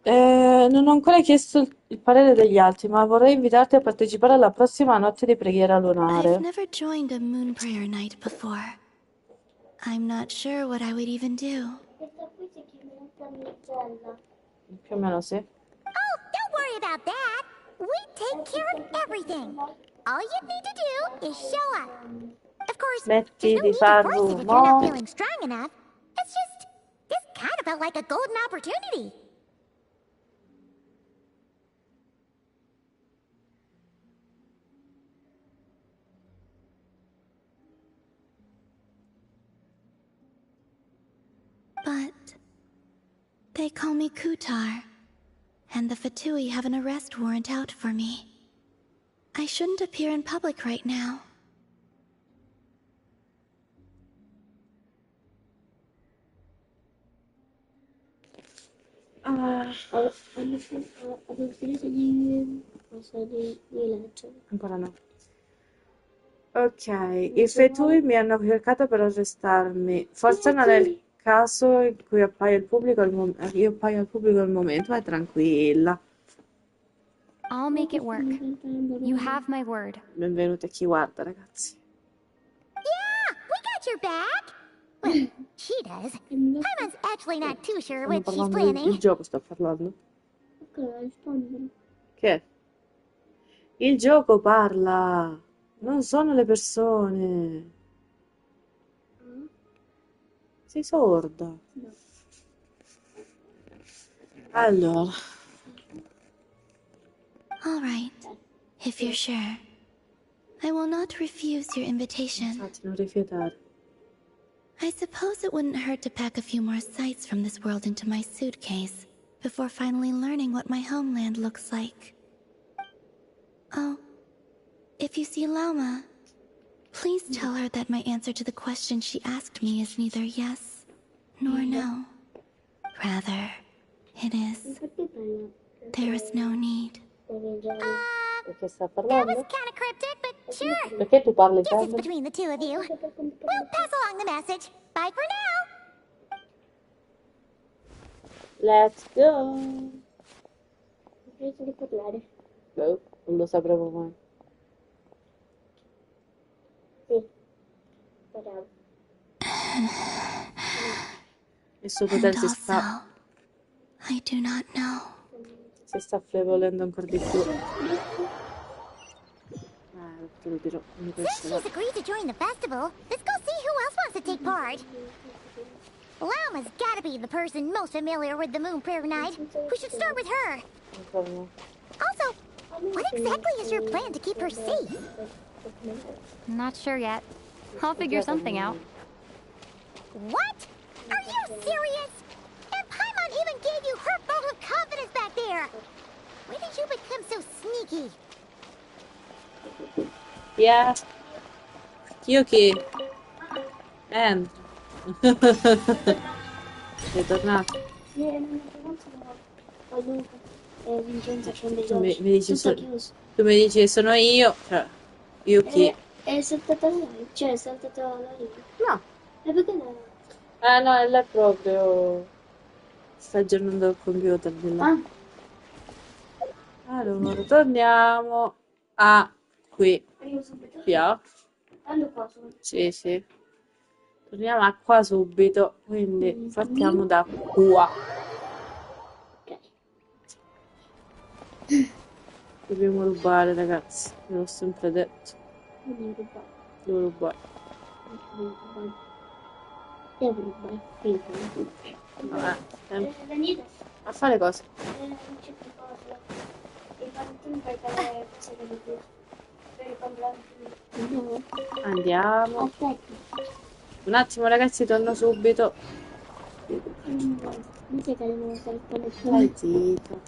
Non ho ancora chiesto il parere degli altri, ma vorrei invitarti a partecipare alla prossima notte di preghiera I've lunare. never joined a moon prayer night before. I'm not sure what I would even do. Più o meno sì. Oh, don't worry about that. We take care of everything. All you need to do is show up. Of course, Smetti there's no di need far to force it if you're not rumore. feeling strong enough. It's just, this kind of felt like a golden opportunity. But they call me Kutar, and the Fatui have an arrest warrant out for me. I shouldn't appear in public right now. Avevo finito di leggere. Ancora no. Ok, i Fetui mi hanno cercato per arrestarmi. Forse non è il caso in cui appaio al pubblico io appaio al pubblico al momento, ma tranquilla. I'll make it work. You have my word. Benvenuti a chi guarda, ragazzi. Yeah, we got your back. Well, she does. Paimon's actually not too sure Stanno what she's parlando del planning. gioco, sto parlando. Ok, rispondere. Che? Il gioco parla, non sono le persone. Sei sorda. No. Allora, All right, if you're sure. I will not refuse your invitation. infatti non rifiutare. I suppose it wouldn't hurt to pack a few more sights from this world into my suitcase before finally learning what my homeland looks like. Oh, if you see Lauma, please tell her that my answer to the question she asked me is neither yes nor no. Rather, it is, there is no need. Perché sta That was parlando? kind of cryptic, but sure. Perché tu parli Guess it's tanto? between the two of you. We'll pass along the message. Bye for now. Let's go. Finito di parlare. Boh, non lo sapremo mai. Sì. Speriamo. Il sottotel And also, I do not know. si sta affievolendo ancora di più. Te lo dirò, mi Since piacerà. she's agreed to join the festival, let's go see who else wants to take part. Lauma's gotta be the person most familiar with the Moon Prayer Night. We should start with her. Ancora no. Also, what exactly is your plan to keep her safe? Not sure yet. I'll figure something out. What? Are you serious? And Paimon even gave you her vote of confidence back there. When did you become so sneaky? Yeah. Yuki. And. Sei tornato. Sì, non ho trovato a Luca. Vincenzo scende Tu mi dici, tutto chiuso. tu mi dici che sono io, cioè, Yuki. È saltata lei, cioè è saltata la linea. No. E perché no? No, è lei proprio. Sta aggiornando il computer di là. Allora, torniamo a qui. Io subito. Via. Quando posso? Sì, sì. Torniamo a qua subito, quindi partiamo da qua. Ok. Dobbiamo rubare, ragazzi, ve l'ho sempre detto. Devo rubare. Devo rubare. Devo rubare. Vabbè, Venite. a fare cosa? Certe cose. I pantini per fare cose che mi piacciono. Per i compleanni. No. Andiamo. Aspetta. Un attimo, ragazzi, torno subito. Non sai che devo fare il Stai zitto.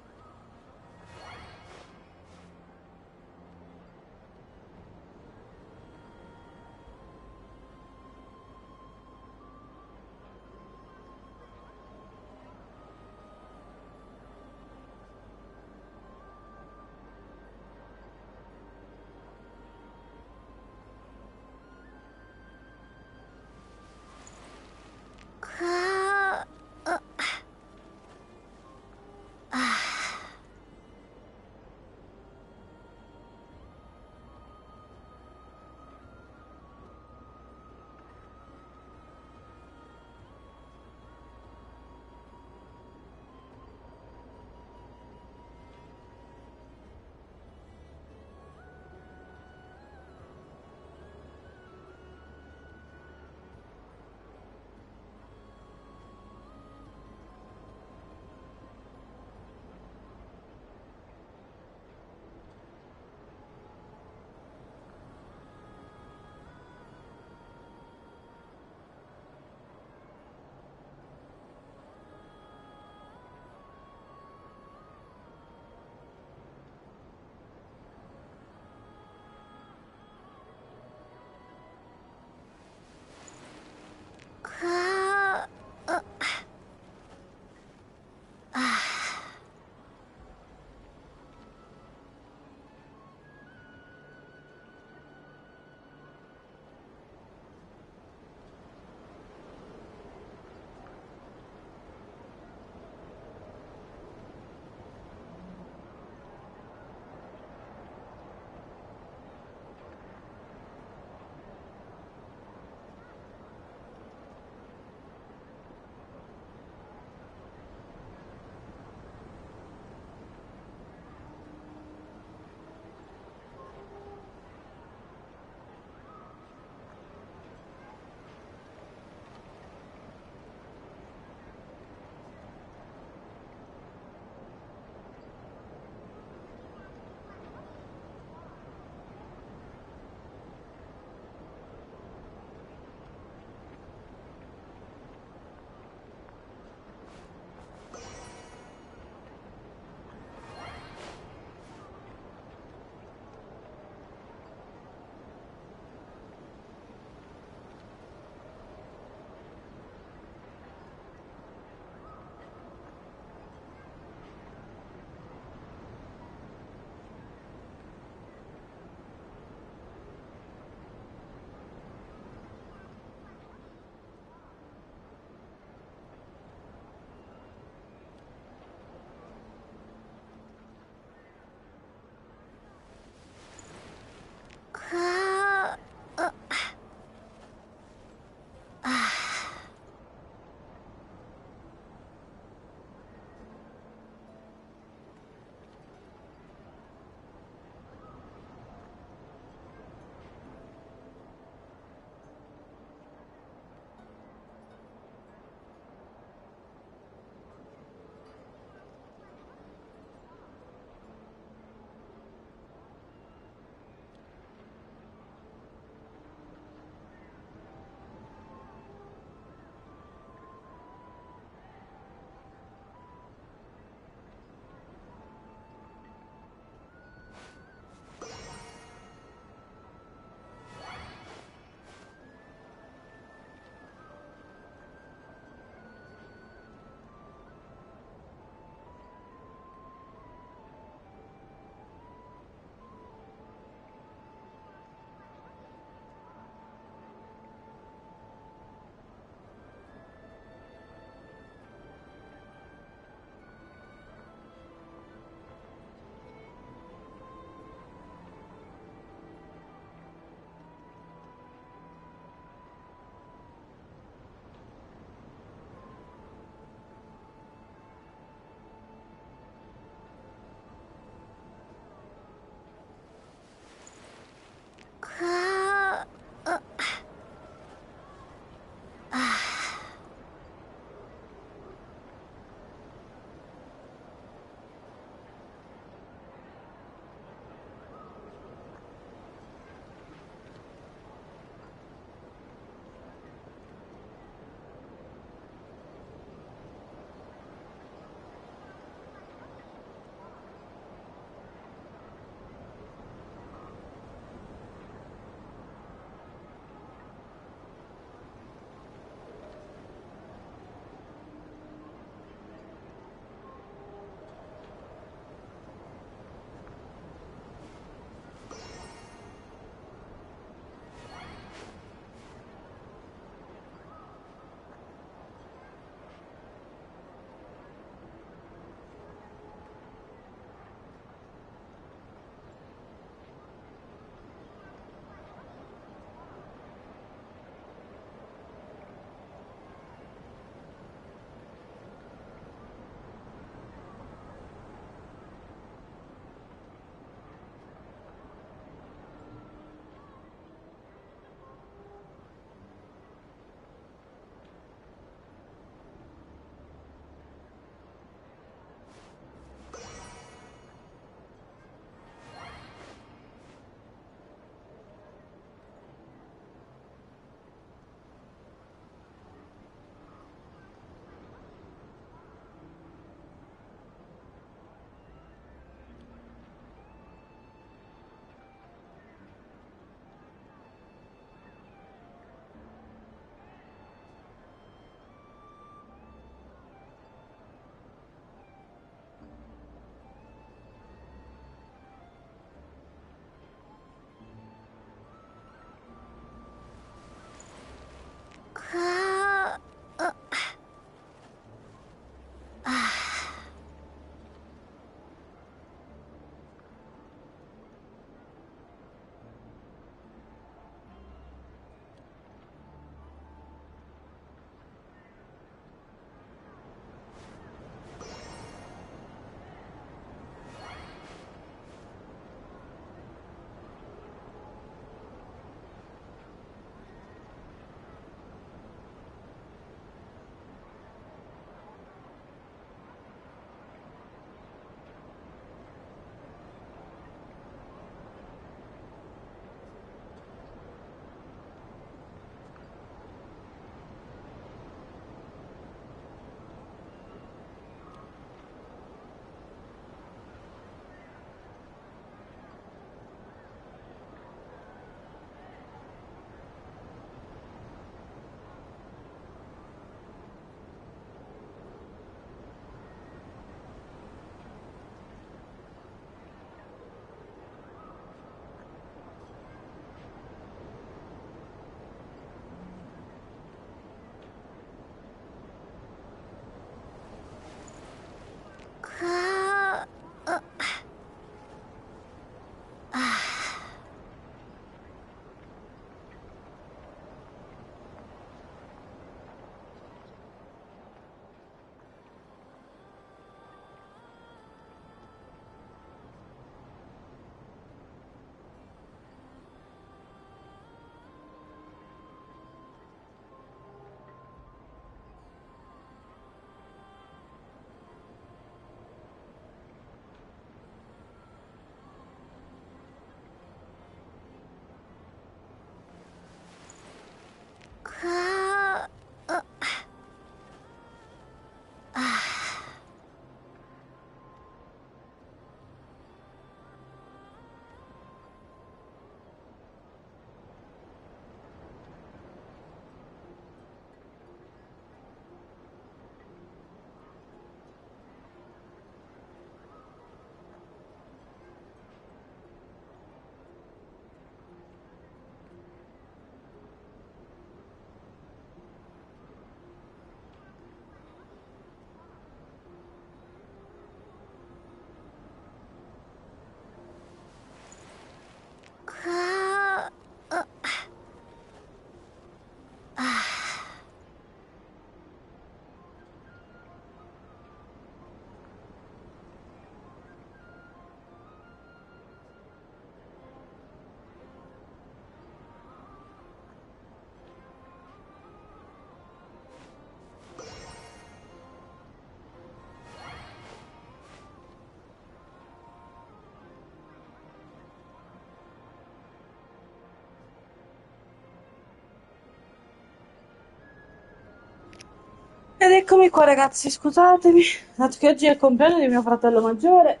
Eccomi qua ragazzi, scusatemi, dato che oggi è il compleanno di mio fratello maggiore,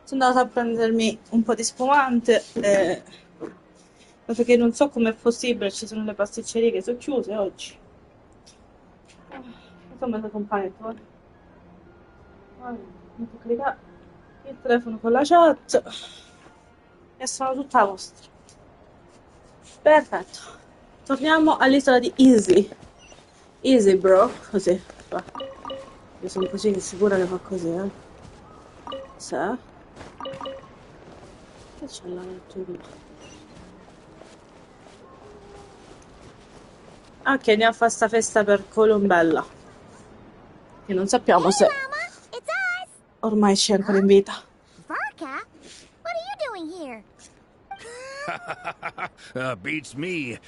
sono andata a prendermi un po' di spumante, dato che non so com'è possibile, ci sono le pasticcerie che sono chiuse oggi. Insomma è stato un panetto, metto a caricare il telefono con la chat e sono tutta vostra. Perfetto, torniamo all'isola di Easy. Easy bro, così. Va. Io sono così sicura che fa così, Sì. Che c'è là nel Ok, andiamo a fare sta festa per Colombella. Che non sappiamo se ormai c'è ancora in vita. Varka? What are you doing here? Beats me.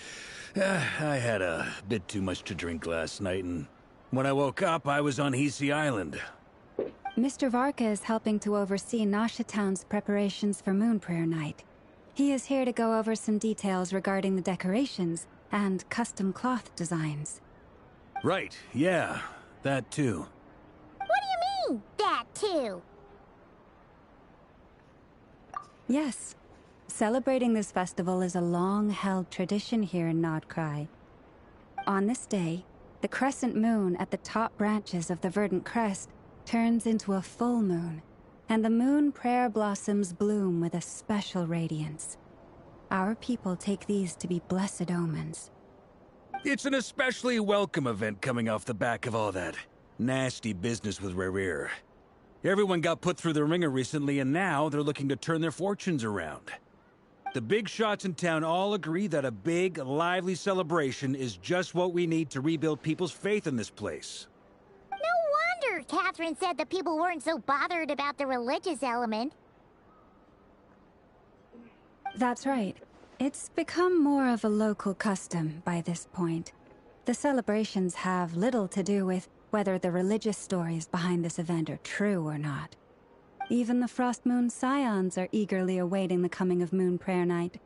I had a bit too much to drink last night, and when I woke up, I was on Hisi Island. Mr. Varka is helping to oversee Nasha Town's preparations for Moon Prayer Night. He is here to go over some details regarding the decorations and custom cloth designs. Right, yeah, that too. What do you mean, that too? Yes. Celebrating this festival is a long-held tradition here in Nordkrai. On this day, the crescent moon at the top branches of the verdant crest turns into a full moon, and the moon prayer blossoms bloom with a special radiance. Our people take these to be blessed omens. It's an especially welcome event coming off the back of all that nasty business with Rerir. Everyone got put through the ringer recently, and now they're looking to turn their fortunes around. The big shots in town all agree that a big, lively celebration is just what we need to rebuild people's faith in this place. No wonder Catherine said that people weren't so bothered about the religious element. That's right. It's become more of a local custom by this point. The celebrations have little to do with whether the religious stories behind this event are true or not. Even the Frost Moon Scions are eagerly awaiting the coming of Moon Prayer Night,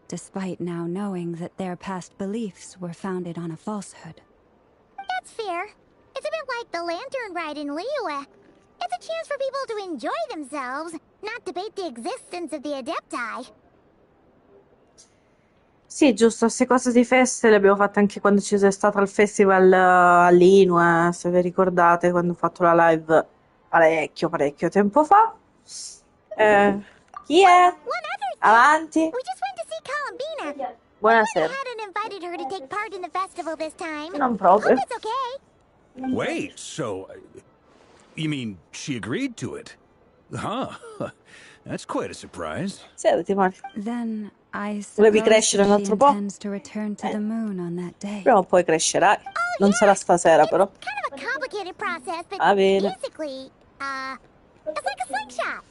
despite now knowing that their past beliefs were founded on a falsehood. That's fair. It's a bit like the Lantern Ride in Liyue. It's a chance for people to enjoy themselves, not debate the existence of the Adepti. Sì, giusto, queste cose di feste le abbiamo fatte anche quando ci sei stata al festival all'Inue, se vi ricordate, quando ho fatto la live parecchio tempo fa. Chi è? Avanti. We just went to see Columbina. Buonasera. I hadn't invited her to take part in the festival this time. Non proprio. Hope it's okay. Wait, so... you mean she agreed to it? Huh. That's quite a surprise. Siediti, Mari. Then I Volevi suppose crescere un that she altro po'? intends to return to the moon on that day. Prima o poi crescerai. Non sarà stasera, però. Kind of a complicated process, but Va bene. basically, it's like a slingshot.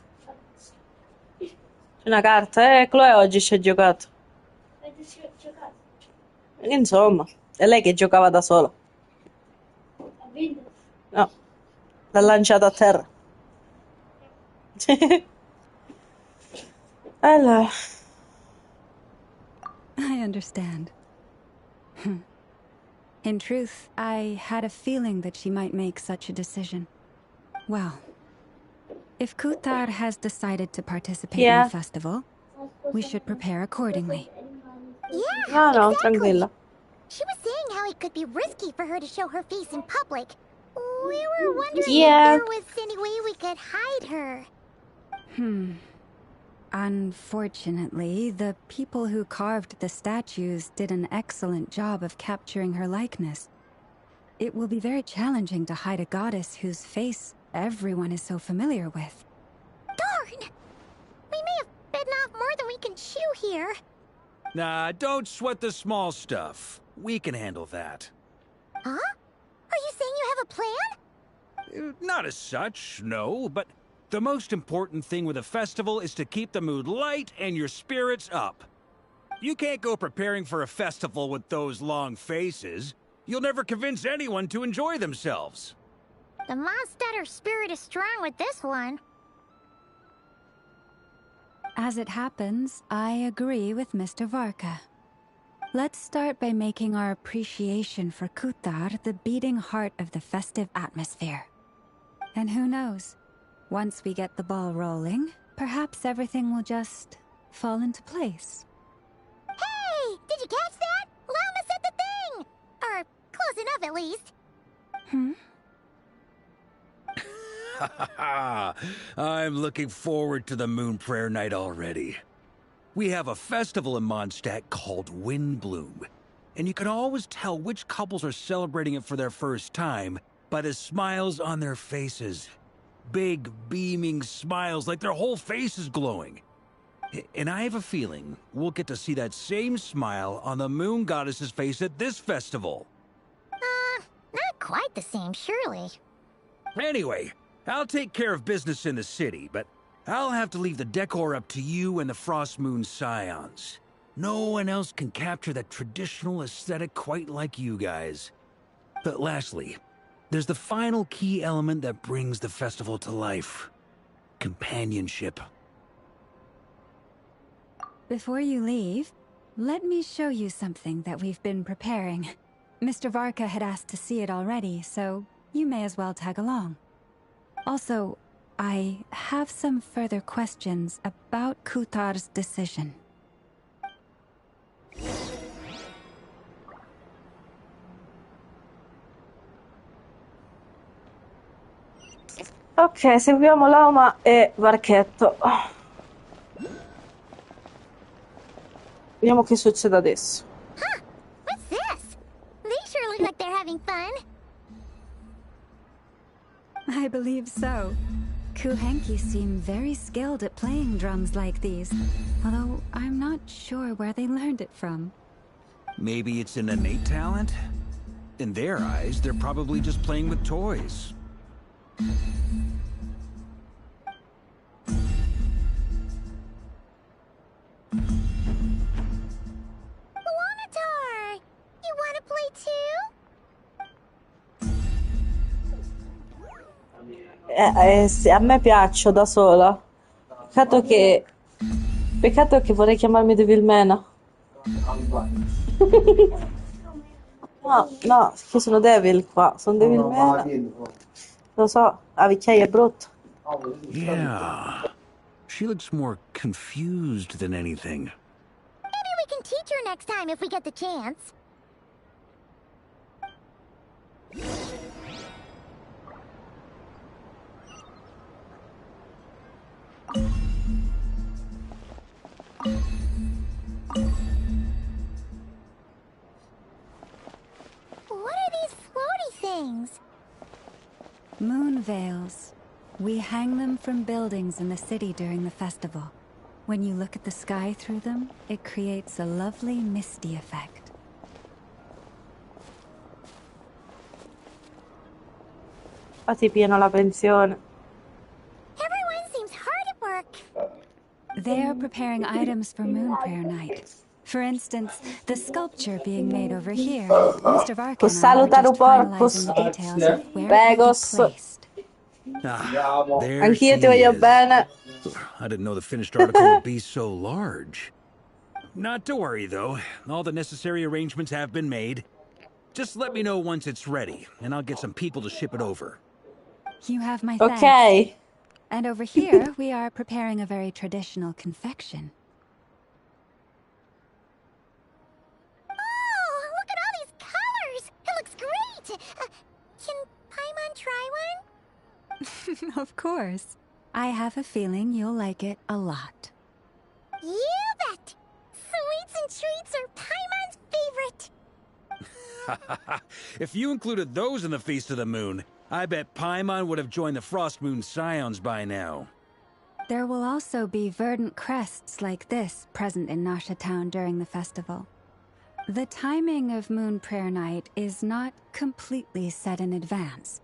C'è una carta, Chloe oggi ci ha giocato. Insomma, è lei che giocava da sola. Ha vinto? No, l'ha lanciato a terra. Allora. I understand. In truth, I had a feeling that she might make such a decision. Well, if Kuthar has decided to participate in the festival, we should prepare accordingly. Yeah, No, exactly. tranquilla. She was saying how it could be risky for her to show her face in public. We were wondering if Yeah. there was any way we could hide her. Unfortunately, the people who carved the statues did an excellent job of capturing her likeness. It will be very challenging to hide a goddess whose face everyone is so familiar with. Darn! We may have bitten off more than we can chew here. Nah, don't sweat the small stuff. We can handle that. Huh? Are you saying you have a plan? Not as such, no, but the most important thing with a festival is to keep the mood light and your spirits up. You can't go preparing for a festival with those long faces. You'll never convince anyone to enjoy themselves. The Mondstatter spirit is strong with this one. As it happens, I agree with Mr. Varka. Let's start by making our appreciation for Kutar the beating heart of the festive atmosphere. And who knows? Once we get the ball rolling, perhaps everything will just fall into place. Hey! Did you catch that? Llama said the thing! Or close enough, at least. I'm looking forward to the Moon Prayer Night already. We have a festival in Mondstadt called Windbloom, and you can always tell which couples are celebrating it for their first time by the smiles on their faces. Big, beaming smiles like their whole face is glowing. And I have a feeling we'll get to see that same smile on the Moon Goddess's face at this festival. Not quite the same, surely. Anyway, I'll take care of business in the city, but I'll have to leave the decor up to you and the Frost Moon Scions. No one else can capture that traditional aesthetic quite like you guys. But lastly, there's the final key element that brings the festival to life. Companionship. Before you leave, let me show you something that we've been preparing. Mr. Varka had asked to see it already, so you may as well tag along. Also, I have some further questions about Kutar's decision. Ok, seguiamo Lauma e Varchetto. Vediamo che succede adesso. What's this? They sure look like they're having fun. I believe so. Kuhenki seem very skilled at playing drums like these, although I'm not sure where they learned it from. Maybe it's an innate talent? In their eyes, they're probably just playing with toys. Luanatar! You wanna play too? Sì, a me piaccio da sola. Peccato che vorrei chiamarmi Devilmena. No, che sono Devil qua. Sono Devilmena. Lo so, la vecchiaia è brutta. Yeah. She looks more confused than anything. Maybe we can teach her next time if we get the chance. What are these floaty things? Moon veils. We hang them from buildings in the city during the festival. When you look at the sky through them, it creates a lovely misty effect. Fatti pieno la pensione. Everyone seems hard at work. They are preparing items for Moon Prayer Night. For instance, the sculpture being made over here. Mr. Varka and I were just finalizing the details of where it will be placed. Ah, there Anch'io she ti voglio is. bene. I didn't know the finished article would be so large. Not to worry, though. All the necessary arrangements have been made. Just let me know once it's ready, and I'll get some people to ship it over. You have my thanks. Ok. And over here, we are preparing a very traditional confection. Oh, look at all these colors! It looks great! Can Paimon try one? Of course. I have a feeling you'll like it a lot. You bet! Sweets and treats are Paimon's favorite! If you included those in the Feast of the Moon, I bet Paimon would have joined the Frost Moon Scions by now. There will also be verdant crests like this present in Nasha Town during the festival. The timing of Moon Prayer Night is not completely set in advance.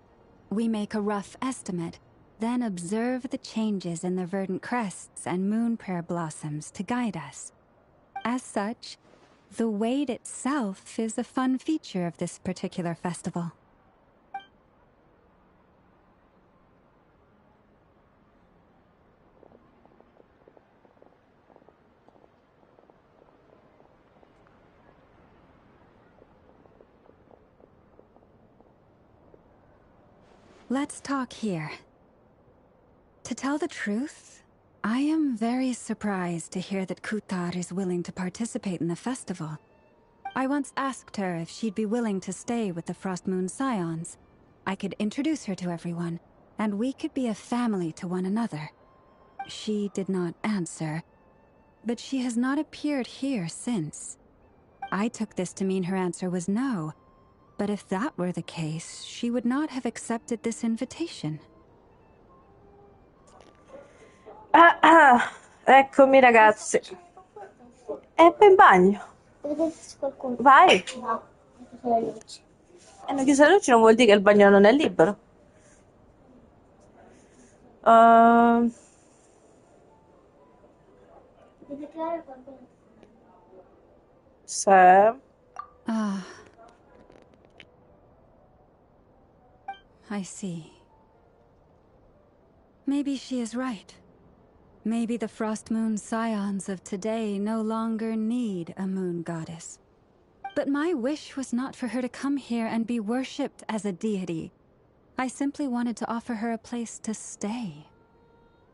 We make a rough estimate, then observe the changes in the verdant crests and Moon Prayer blossoms to guide us. As such, the wait itself is a fun feature of this particular festival. Let's talk here. To tell the truth, I am very surprised to hear that Kutar is willing to participate in the festival. I once asked her if she'd be willing to stay with the Frost Moon Scions. I could introduce her to everyone, and we could be a family to one another. She did not answer, but she has not appeared here since. I took this to mean her answer was no, but if that were the case, she would not have accepted this invitation. Eccomi ragazzi. È in bagno. Vai. Hanno chiuso le luci non vuol dire che il bagno non è libero. Se... Ah. I see. Maybe she is right. Maybe the Frost Moon Scions of today no longer need a moon goddess. But my wish was not for her to come here and be worshipped as a deity. I simply wanted to offer her a place to stay.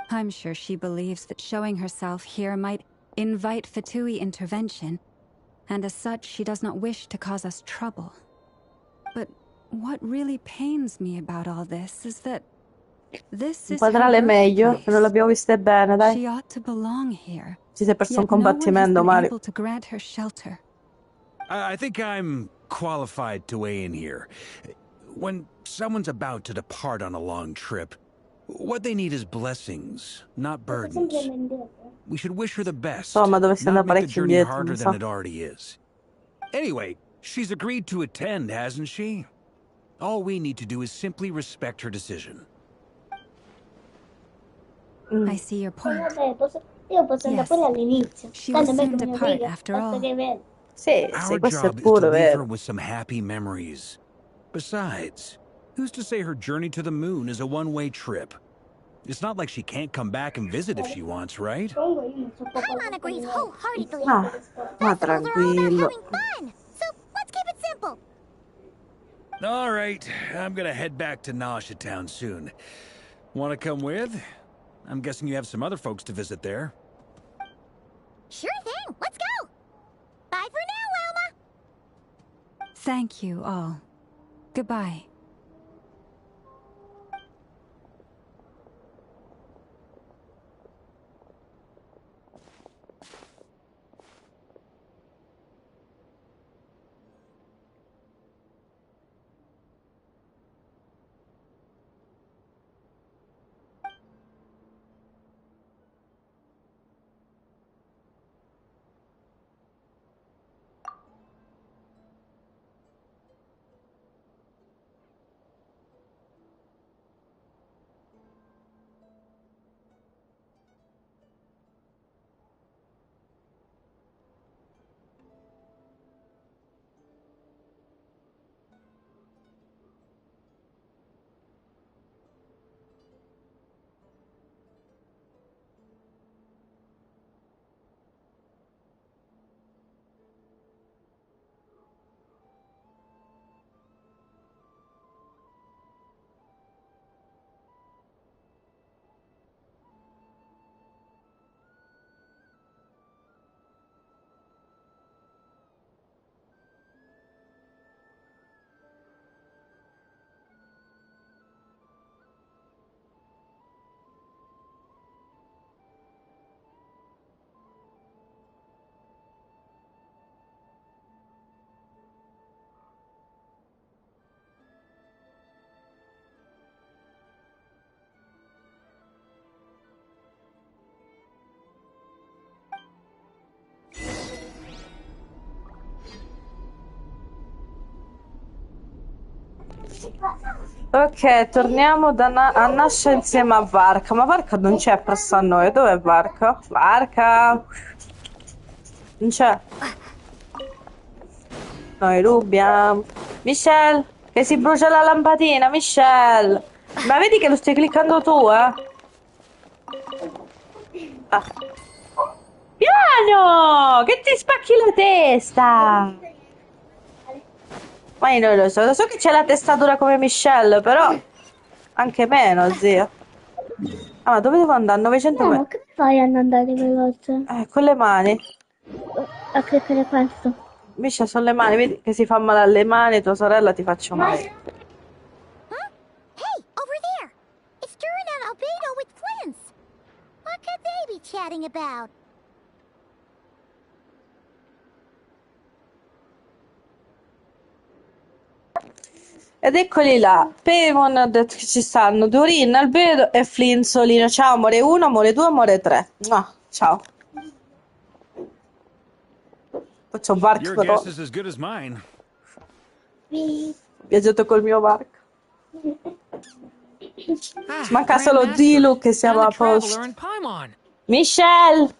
I'm sure she believes that showing herself here might invite Fatui intervention, and as such she does not wish to cause us trouble. But what really pains me about all this is that this is her meglio, che non l'abbiamo viste bene, dai. She ought to belong here. Ci sei perso un Yet no one has combattimento, been Mario. able to grant her shelter. I think I'm qualified to weigh in here. When someone's about to depart on a long trip, what they need is blessings, not burdens. We should wish her the best, Insomma, dovresti not andare make the parecchio journey indietro, harder non than so. it already is. Anyway, she's agreed to attend, hasn't she? All we need to do is simply respect her decision. I see your point. Io posso andare pure all'inizio. She Tanto will a me soon che mi depart obblighi, after basta all. che vedi. Sì, Our questo è job is to pure leave her vero. with some happy memories. Besides, who's to say her journey to the moon is a one-way trip? It's not like she can't come back and visit if she wants, right? Paimon agrees wholeheartedly. Ma Festivals are all about tranquillo. having fun. So let's keep it simple. All right, I'm gonna head back to Nasha Town soon. Want to come with? I'm guessing you have some other folks to visit there. Sure thing. Let's go. Bye for now, Wilma. Thank you all. Goodbye. Ok, torniamo a Nasha insieme a Varka. Ma Varka non c'è presso a noi. Dov'è Varka? Varka! Non c'è. Noi rubiamo. Michelle, che si brucia la lampadina, Michelle. Ma vedi che lo stai cliccando tu, eh? Ah. Piano! Che ti spacchi la testa! Ma io non lo so che c'è la testa dura come Michelle, però Anche meno, zio. Ah, ma dove devo andare? 900 ma metri. come fai ad andare veloce? Con le mani. A cliccare questo? Miscia, sono le mani, vedi che si fa male alle mani, tua sorella ti faccio male. Hey, over there! It's Durin and Albedo with twins! What could they be chatting about? Ed eccoli là. Paimon ha detto che ci stanno Durin, Albedo e Flinzolino. Ciao, amore 1, amore 2, amore 3. Ciao. Faccio bark Your però. guess is as good as mine. Ho viaggiato col mio bark. Ci manca solo Grandmaster, Dilu che found siamo the a traveler posto. in Paimon. Michelle!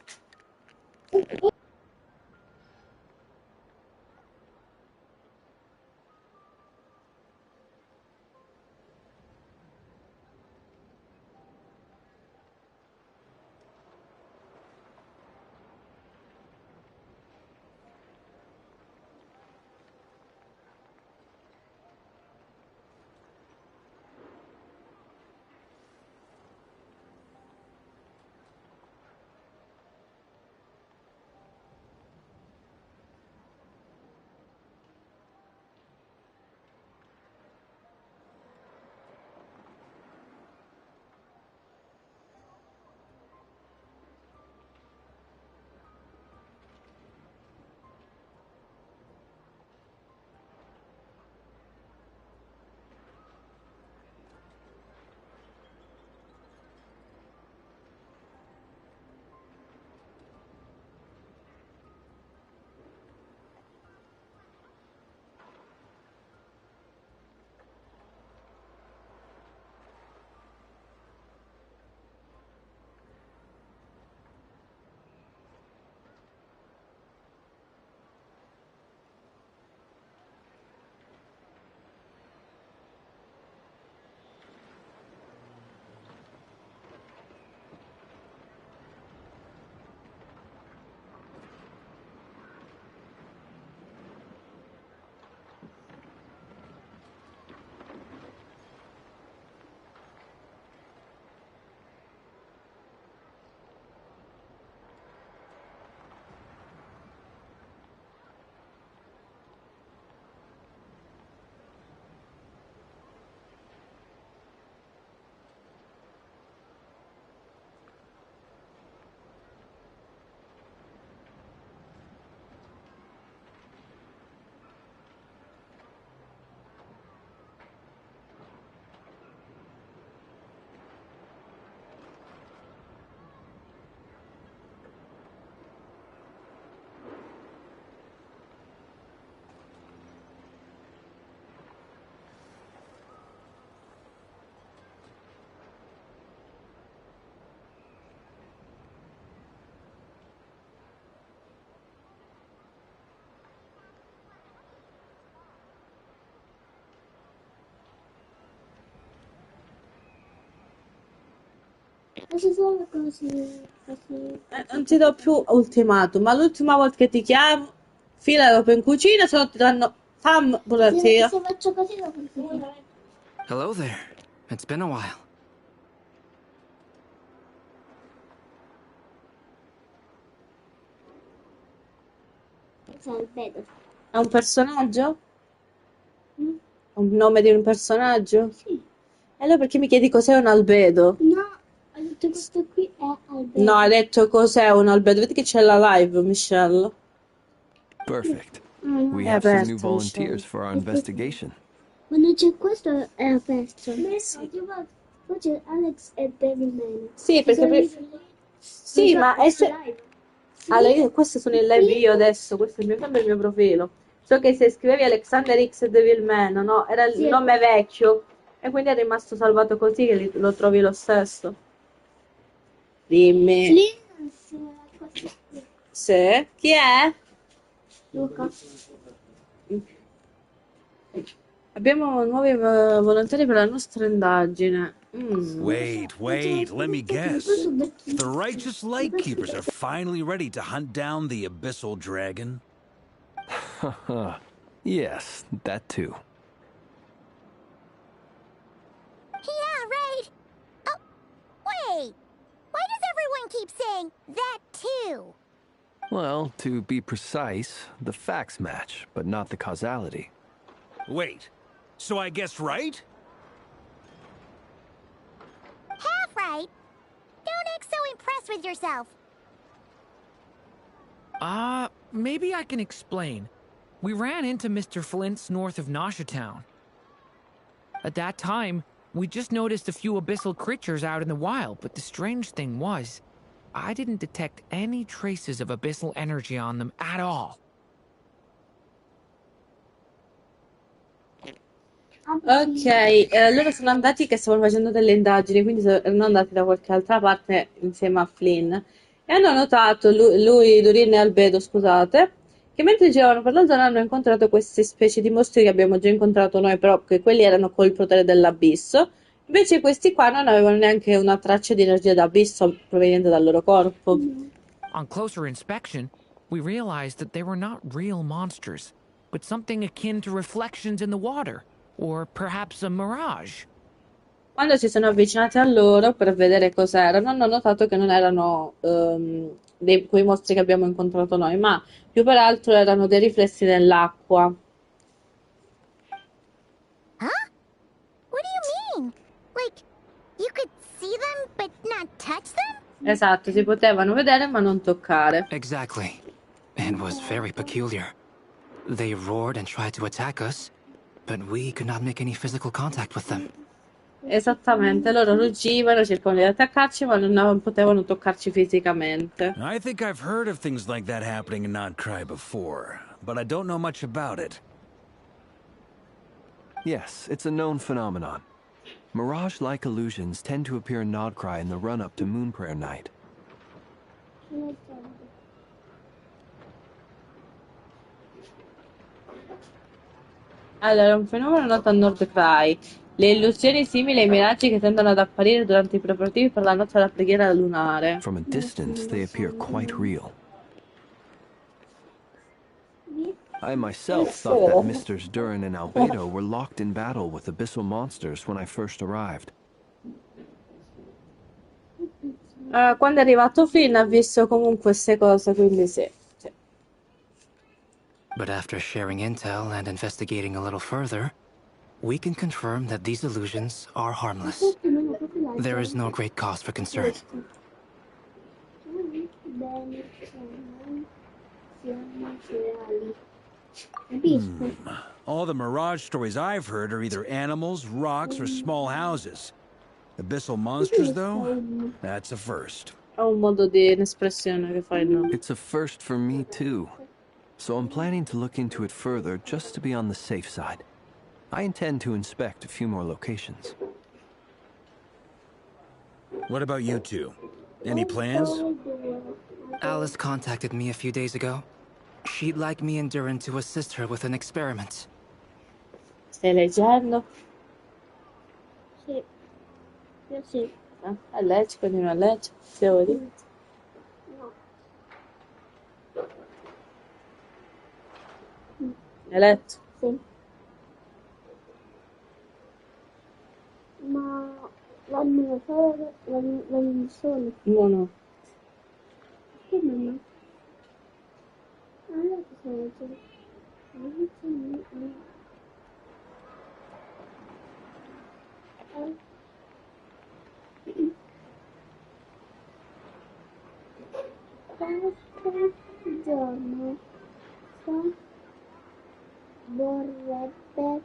Ci sono così. Non ti do più ultimatum, ma l'ultima volta che ti chiamo, fila dopo in cucina, se no ti danno fam buonasera. Se faccio così dopo il cucina. Hello there. It's been a while. Vedo. È un personaggio? Un nome di un personaggio? Sì. E allora perché mi chiedi cos'è un albedo? No, ho detto questo qui è albedo. No, hai detto cos'è un albedo. Vedi che c'è la live, Michelle. Perfect. No, We È have some aperto, new volunteers for our investigation. Quando c'è questo è aperto. Sì. Poi c'è Alex e David Man. Sì, perché sì, ma è allora, queste sono in live io adesso, questo è il mio nome e il mio profilo. So che se scrivevi Alexander X e Devilman, no? Era il nome vecchio e quindi è rimasto salvato così che lo trovi lo stesso. Dimmi. Sì. Chi è? Luca. Abbiamo nuovi volontari per la nostra indagine. Wait, let me guess. The righteous Lightkeepers are finally ready to hunt down the Abyssal Dragon? Yes, that too. Yeah, Wait! Why does everyone keep saying that too? Well, to be precise, the facts match, but not the causality. Wait, so I guessed right? Half right. Don't act so impressed with yourself. Maybe I can explain. We ran into Mr. Flint's north of Town. At that time, we just noticed a few abyssal creatures out in the wild, but the strange thing was, I didn't detect any traces of abyssal energy on them at all. Ok, loro sono andati che stavano facendo delle indagini, quindi erano andati da qualche altra parte insieme a Flynn e hanno notato, Durin e Albedo, scusate, che mentre giravano per la zona hanno incontrato queste specie di mostri che abbiamo già incontrato noi, però che quelli erano col potere dell'abisso, invece questi qua non avevano neanche una traccia di energia d'abisso proveniente dal loro corpo. On closer inspection, we realized that they were not real monsters, but something akin to reflections in the water. Or perhaps a mirage. Quando si sono avvicinati a loro per vedere cos'erano, hanno notato che non erano quei mostri che abbiamo incontrato noi, ma più per altro erano dei riflessi nell'acqua. Huh? What do you mean? Like, you could see them but not touch them? Esatto, si potevano vedere ma non toccare. Exactly. It was very peculiar. They roared and tried to attack us, but we could not make any physical contact with them. Esattamente, loro ruggivano, cercavano di attaccarci, ma non potevano toccarci fisicamente. I think I've heard of things like that happening in Nodcry before, but I don't know much about it. Yes, it's a known phenomenon. Mirage-like illusions tend to appear in Nodcry in the run-up to Moonprayer Night. Allora, è un fenomeno noto a Nordcry. Le illusioni simili ai miraggi che tendono ad apparire durante i preparativi per la notte della preghiera lunare. From a distance, they appear quite real. I myself thought that Misters Durin and Albedo were locked in battle with abyssal monsters when I first arrived. Quando è arrivato Flynn ha visto comunque queste cose, quindi sì. But after sharing intel and investigating a little further, we can confirm that these illusions are harmless. There is no great cause for concern. All the Mirage stories I've heard are either animals, rocks, or small houses. Abyssal monsters, though? That's a first. Ha un modo di espressione che fai no. It's a first for me, too. So I'm planning to look into it further just to be on the safe side. I intend to inspect a few more locations. What about you two? Any plans? Alice contacted me a few days ago. She'd like me and Durin to assist her with an experiment. Stai leggendo? Sì. Io sì. A leggere, continua a leggere. Devo dire. Hai letto? Sì. Ma vanno solo? No. Che no? Allora cosa leggere? Qualche giorno vorrebbe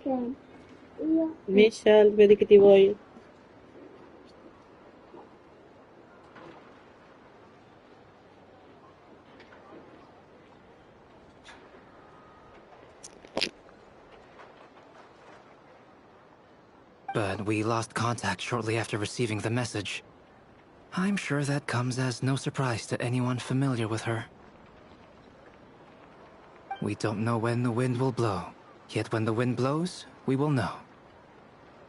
che io... Michelle, vedi che ti voglio. But we lost contact shortly after receiving the message. I'm sure that comes as no surprise to anyone familiar with her. We don't know when the wind will blow, yet when the wind blows, we will know.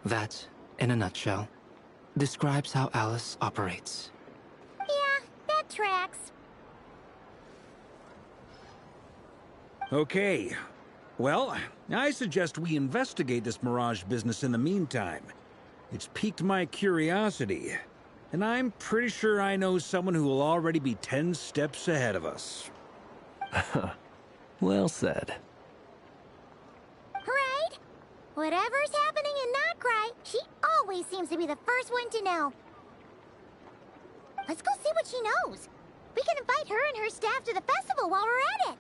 That, in a nutshell, describes how Alice operates. Yeah, that tracks. Okay. Well, I suggest we investigate this Mirage business in the meantime. It's piqued my curiosity. And I'm pretty sure I know someone who will already be 10 steps ahead of us. Well said. Right? Whatever's happening in Notcry, she always seems to be the first one to know. Let's go see what she knows. We can invite her and her staff to the festival while we're at it.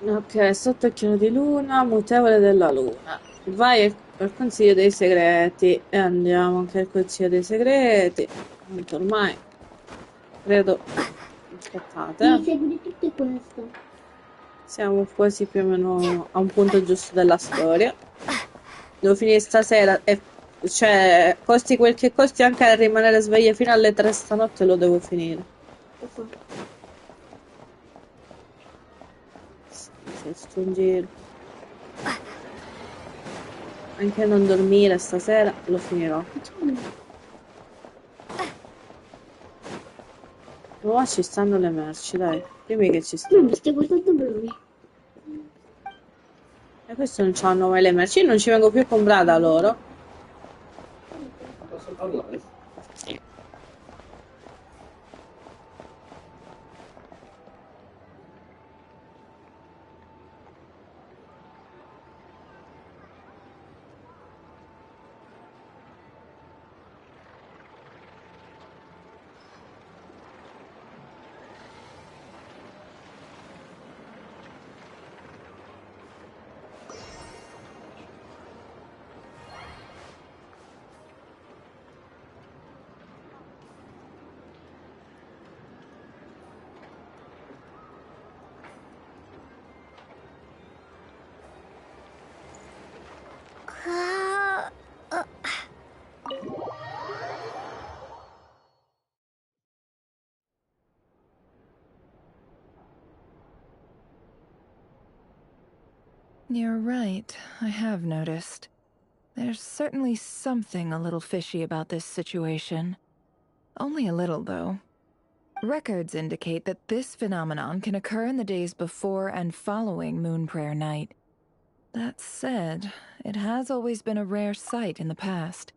Ok, sottocchiano di luna, mutevole della luna. Vai al consiglio dei segreti. E andiamo anche al consiglio dei segreti. Tanto ormai credo. Aspettate. Segui tutte questo. Siamo quasi più o meno a un punto giusto della storia. Devo finire stasera e cioè costi quel che costi, anche a rimanere sveglia fino alle 3 stanotte lo devo finire. Sì, sto in giro. Anche non dormire stasera lo finirò. Oh, ci stanno le merci, dai. Dimmi che ci stanno. Mi stai guardando blu. E questo non c'hanno mai le merci. Io non ci vengo più a comprare da loro. Posso parlare? You're right, I have noticed. There's certainly something a little fishy about this situation. Only a little, though. Records indicate that this phenomenon can occur in the days before and following Moon Prayer Night. That said, it has always been a rare sight in the past.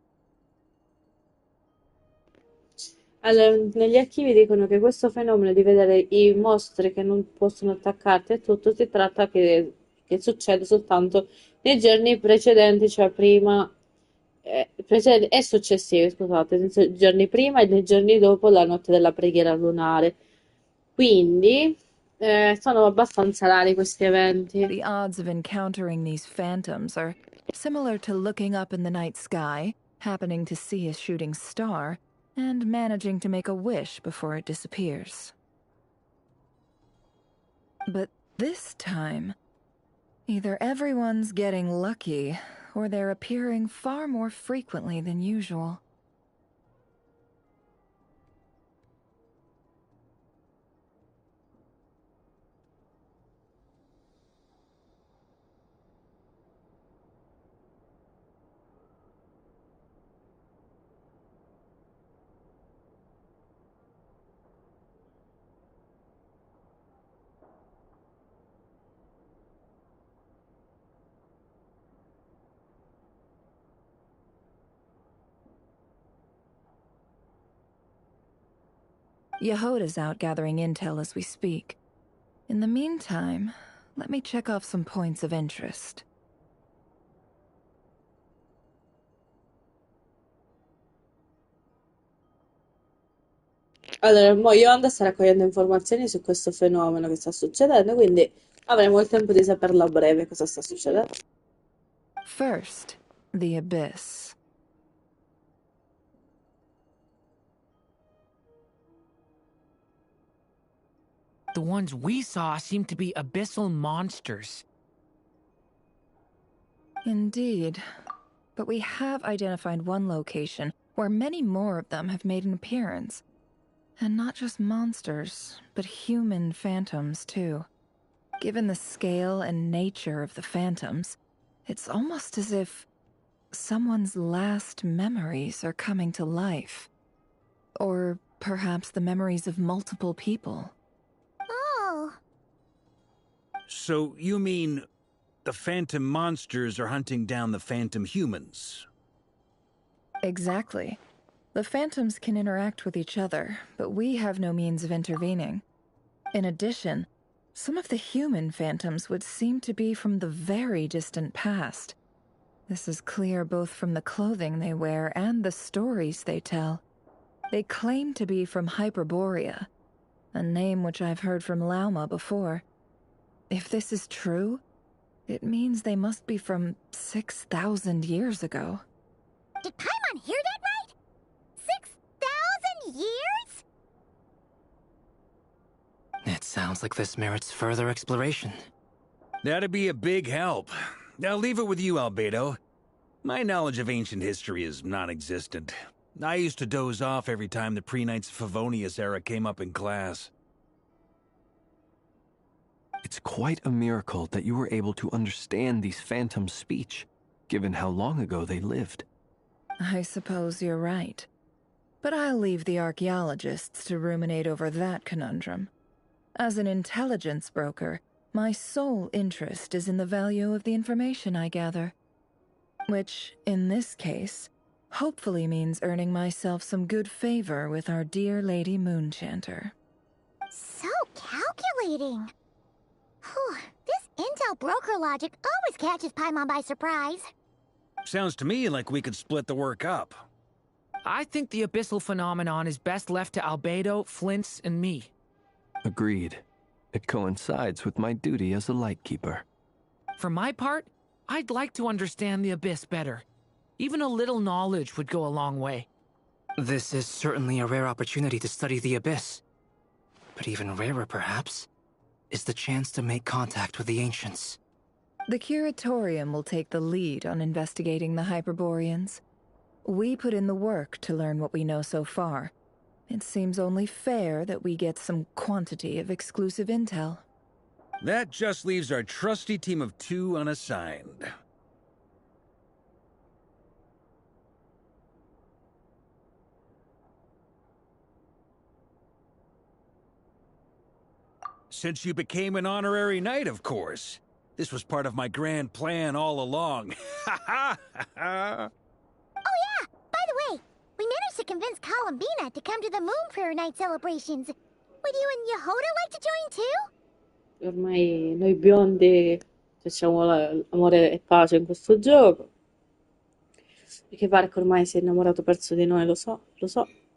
Allora, negli archivi dicono che questo fenomeno di vedere i mostri che non possono attaccarti e tutto si tratta che succede soltanto nei giorni precedenti, cioè prima precedenti e successivi, scusate, nel senso, i giorni prima e nei giorni dopo la notte della preghiera lunare. Quindi sono abbastanza rari questi eventi. The odds of encountering these phantoms are similar to looking up in the night sky, happening to see a shooting star, and managing to make a wish before it disappears. But this time, either everyone's getting lucky, or they're appearing far more frequently than usual. Yehoda's out gathering intel as we speak. In the meantime, let me check off some points of interest. Allora, mo io ando a stare raccogliendo informazioni su questo fenomeno che sta succedendo, quindi avremo il tempo di saperlo a breve cosa sta succedendo. First, the Abyss. The ones we saw seem to be abyssal monsters. Indeed. But we have identified one location where many more of them have made an appearance. And not just monsters, but human phantoms, too. Given the scale and nature of the phantoms, it's almost as if someone's last memories are coming to life. Or perhaps the memories of multiple people. Oh. So you mean the phantom monsters are hunting down the phantom humans. Exactly. The phantoms can interact with each other, but we have no means of intervening. In addition, some of the human phantoms would seem to be from the very distant past. This is clear both from the clothing they wear and the stories they tell. They claim to be from Hyperborea, a name which I've heard from Lauma before. If this is true, it means they must be from 6,000 years ago. Did Paimon hear that right? 6,000 years? It sounds like this merits further exploration. That'd be a big help. I'll leave it with you, Albedo. My knowledge of ancient history is non-existent. I used to doze off every time the pre-Knights of Favonius era came up in class. It's quite a miracle that you were able to understand these phantoms' speech, given how long ago they lived. I suppose you're right. But I'll leave the archaeologists to ruminate over that conundrum. As an intelligence broker, my sole interest is in the value of the information I gather. Which, in this case, hopefully means earning myself some good favor with our dear Lady Moonchanter. So calculating. Whew, this intel broker logic always catches Paimon by surprise. Sounds to me like we could split the work up. I think the abyssal phenomenon is best left to Albedo, Flints, and me. Agreed. It coincides with my duty as a lightkeeper. For my part, I'd like to understand the abyss better. Even a little knowledge would go a long way. This is certainly a rare opportunity to study the abyss. But even rarer, perhaps, is the chance to make contact with the ancients. The Curatorium will take the lead on investigating the Hyperboreans. We put in the work to learn what we know so far. It seems only fair that we get some quantity of exclusive intel. That just leaves our trusty team of 2 unassigned. Since you became an honorary knight, of course. This was part of my grand plan all along. Ha ha ha! Oh yeah! By the way, we managed to convince Columbina to come to the Moon Prayer Night celebrations. Would you and Yehoda like to join too? Ormai noi biondi facciamo l'amore e pace in questo gioco. Perché pare che ormai si è innamorato perso di noi, lo so.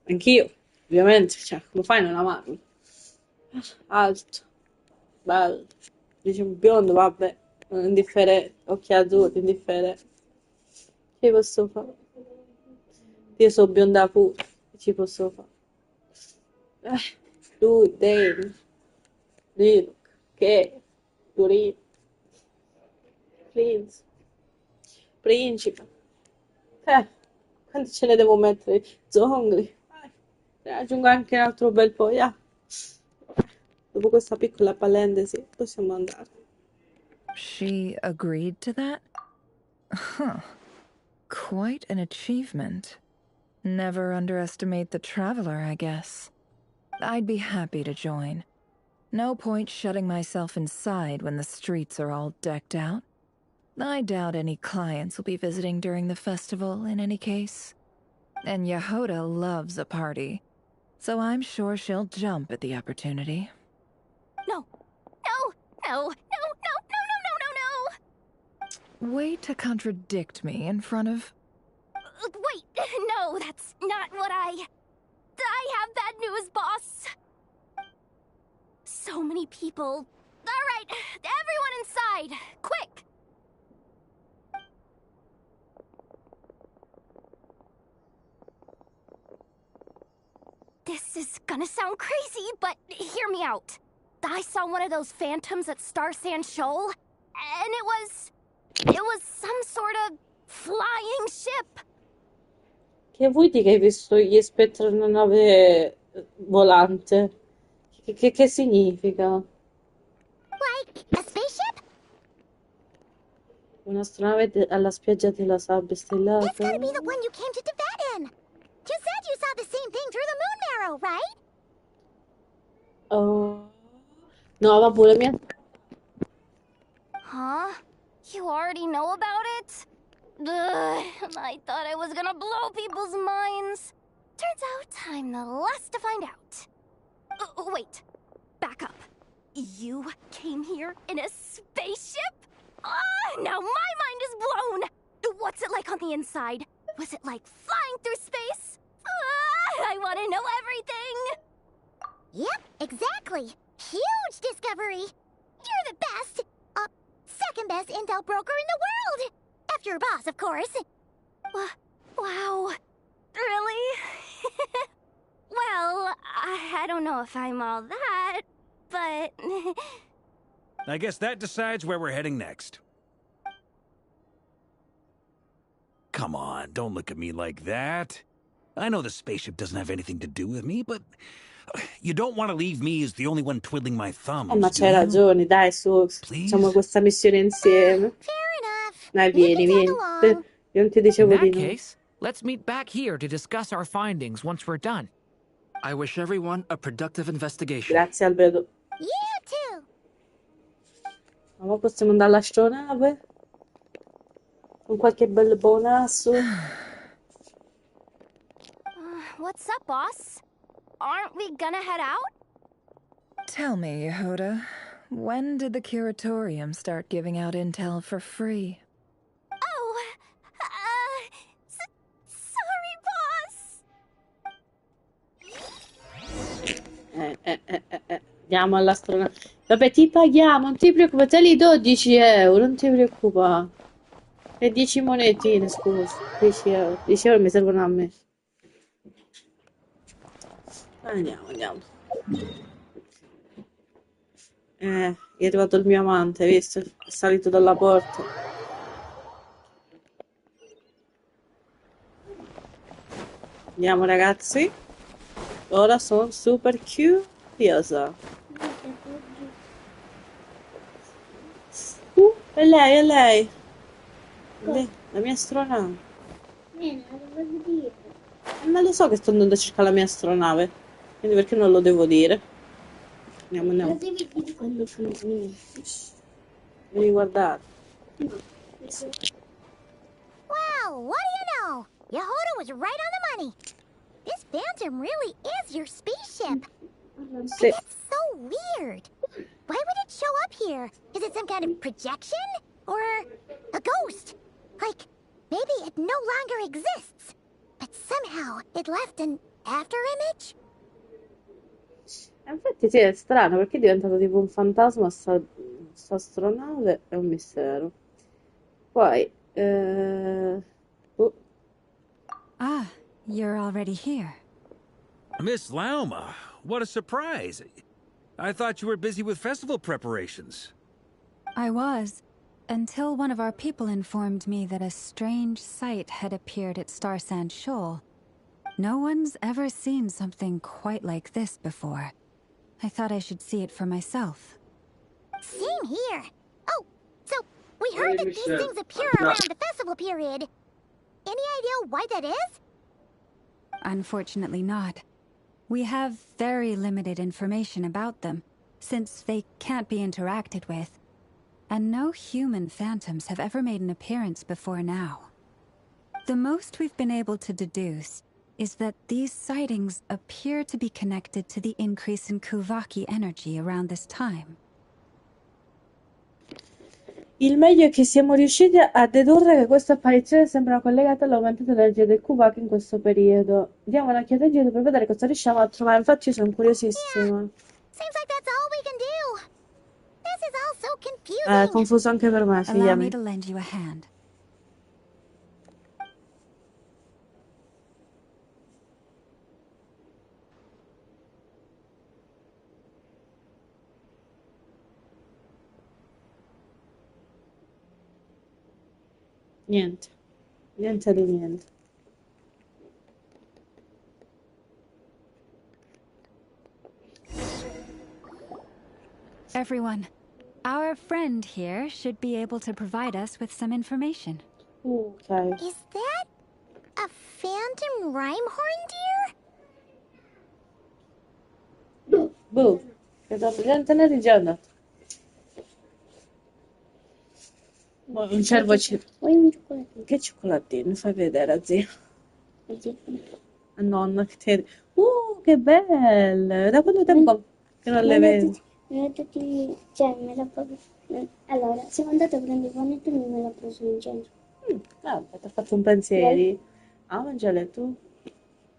Anch'io, ovviamente, cioè, come fai a non amarlo? Alto, bello, dice un biondo, vabbè, indifferente, occhi azzurri, indifferente. Che posso fare? Io sono bionda pure, che ci posso fare? Lui, Dave, Lilo, che, Dorino, Prince, Principe. Quanti ce ne devo mettere? Zongli. Ne aggiungo anche un altro bel po', yeah. Dopo questa piccola parentesi, possiamo andare. She agreed to that? Huh. Quite an achievement. Never underestimate the traveler, I guess. I'd be happy to join. No point shutting myself inside when the streets are all decked out. I doubt any clients will be visiting during the festival in any case. And Yehoda loves a party, so I'm sure she'll jump at the opportunity. No! Way to contradict me in front of... Wait, no, that's not what I have bad news, boss! So many people. Alright, everyone inside! Quick! This is gonna sound crazy, but hear me out. I saw one of those phantoms at Star Sand Shoal, and it was some sort of flying ship. Che vuoi dire che hai visto gli spettri di una nave volante? Che significa? Like a spaceship? Un'astronave alla spiaggia della sabbia stellata? That's gotta be the one you came to Tibet in. You said you saw the same thing through the moon marrow, right? Oh. No, vabbè, la mia... Huh? You already know about it? Ugh, I thought I was gonna blow people's minds. Turns out I'm the last to find out. Wait, back up. You came here in a spaceship? Now my mind is blown! What's it like on the inside? Was it like flying through space? I want to know everything! Yep, exactly. Huge discovery. You're the best. Second best intel broker in the world. After your boss, of course. Wow. Really? Well, I don't know if I'm all that, but... I guess that decides where we're heading next. Come on, don't look at me like that. I know the spaceship doesn't have anything to do with me, but you don't want to leave me as the only one twiddling my thumbs, Ma do c'hai you? ragione, dai, su, facciamo questa missione insieme. Dai, vieni. Io non ti In dicevo di that no. case, let's meet back here to discuss our findings once we're done. I wish everyone a productive investigation. Grazie, Albedo. You too. Ma possiamo andare all'astronave? Con qualche bel bonasso? What's up, boss? Aren't we gonna head out? Tell me, Yehuda, when did the curatorium start giving out intel for free? Oh, sorry, boss. Andiamo all'astronave. Vabbè, ti paghiamo, non ti preoccupare. Te li 12 euro, non ti preoccupare. E 10 monetine, scusa. 10 euro. 10 euro mi servono a me. Andiamo. È arrivato il mio amante, hai visto? È salito dalla porta. Andiamo, ragazzi. Ora sono super curiosa. È lei. La mia astronave. Ma lo so che sto andando a cercare la mia astronave. Quindi perché non lo devo dire? Andiamo. Lo devi dire quando finisci. Devi guardare. Wow, what do you know? Yehuda was right on the money. This Phantom really is your spaceship. Sì. It's so weird. Why would it show up here? Is it some kind of projection? Or a ghost? Like, maybe it no longer exists. But somehow it left an afterimage? Infatti sì, è strano perché è diventato tipo un fantasma sta astronave, è un mistero. Poi, Ah, you're already here. Miss Lauma, what a surprise. I thought you were busy with festival preparations. I was, until one of our people informed me that a strange sight had appeared at Star Sand Shoal. No one's ever seen something quite like this before. I thought I should see it for myself. Same here. Oh, so we heard that these things appear around the festival period. Any idea why that is? Unfortunately not. We have very limited information about them, since they can't be interacted with. And no human phantoms have ever made an appearance before now. The most we've been able to deduce is that these sightings appear to be connected to the increase in Kuvaki energy around this time. il meglio è che siamo riusciti a dedurre che queste apparizioni sembrano collegate all'aumento dell'energia del Kubak in questo periodo. Diamo un'occhiata in giro per vedere cosa riusciamo a trovare. Infatti io sono curiosissima. Seems like that's all we can do. This is all so È confusing. confuso anche per me, figlia Allow me mia. to lend you a hand. Niente di niente. Everyone, our friend here should be able to provide us with some information. Ok. Is that a phantom rhymehorn deer? Boh, che da presente ne è già andato. Un cervo Vuoi un cioccolatino? Che cioccolatino? Fai vedere, zia. Così. A nonna che te... che belle! Da quanto tempo che non le vedo? Me l'ha tutti... Cioè, me l'ha proprio... Allora, siamo andati a prendere il panettone e me l'ha preso in centro. Vabbè, ti ha fatto un pensieri. Ah, mangiale tu.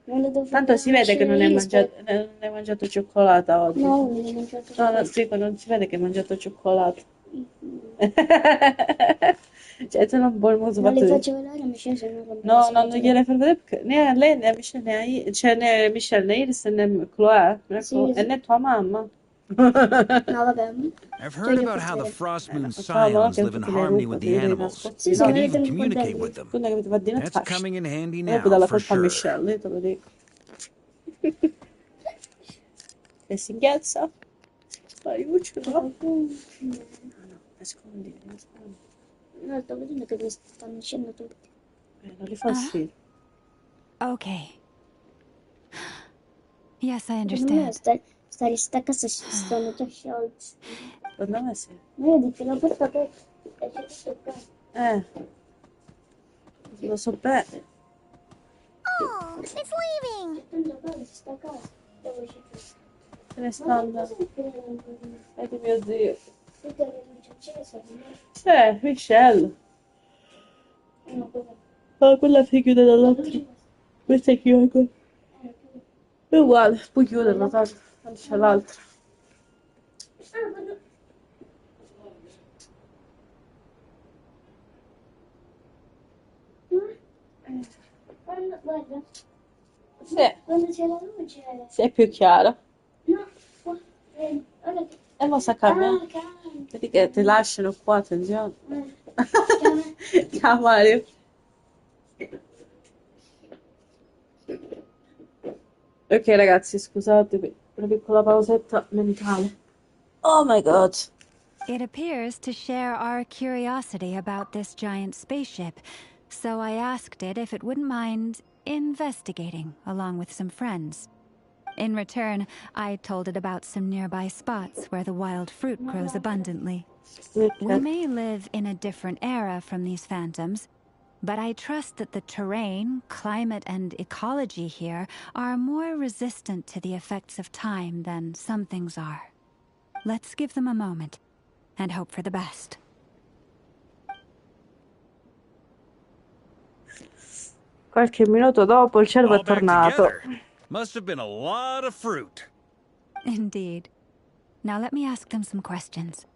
Non lo devo Tanto si vede che non hai mangiato cioccolata oggi. No, non ho mangiato No, no, dico, non si vede che hai mangiato cioccolato. Cioè, tu non vuoi molto Non fatto le di... faccio vedere a Michelle se no non No, no, non gliele fai vedere perché né a lei né a Michelle né a cioè né a Michelle né Iris né Chloe, e né tua mamma. No, vabbè. I've Cioè, heard gli ho about fatto how the vedere. Frostmoon Facciamo scions che live in tutte le harmony with ruppe, the io devi animals. nascosti. You No, can me le even tengo qua communicate dentro. with them. quando che ti va di That's nascosti. coming in handy E poi now, dà la for colpa a sure. Michelle, io te lo dico. Che singhiozza? Aiuto, no? No, nascondi, nascondi. No, sto vedendo che mi stanno uscendo tutti. Non li fa uscire. Okay. Yes, I Secondo me understand. sta casa si stanno già sciolti. Secondo me sì. Ma io dico, la porta aperta e c'è tutto qua. Lo so bene. Oh, it's leaving! Sta casa. Dove c'è tutto? Se ne sta andando. È di mio zio. Tutte le luci accese. No? Michelle. No, cosa? Ah, quella si chiude dall'altro. Questa è chiusa. È uguale, puoi chiuderla, tanto c'è l'altra. Guarda. Sì. Quando c'è la luce. Sì, è più chiaro. No, qua. Guarda che... E mo sa cambia. Vedi che ti lasciano qua, attenzione. Ciao Mario. Ok ragazzi, scusate, una piccola pausetta mentale. Oh my god. It appears to share our curiosity about this giant spaceship, so I asked it if it wouldn't mind investigating along with some friends. In return, I told it about some nearby spots where the wild fruit grows abundantly. We may live in a different era from these phantoms, but I trust that the terrain, climate, and ecology here are more resistant to the effects of time than some things are. Let's give them a moment and hope for the best. Qualche minuto dopo il cervo è All back tornato. together. Must have been a lot of fruit. Indeed. Now let me ask them some questions.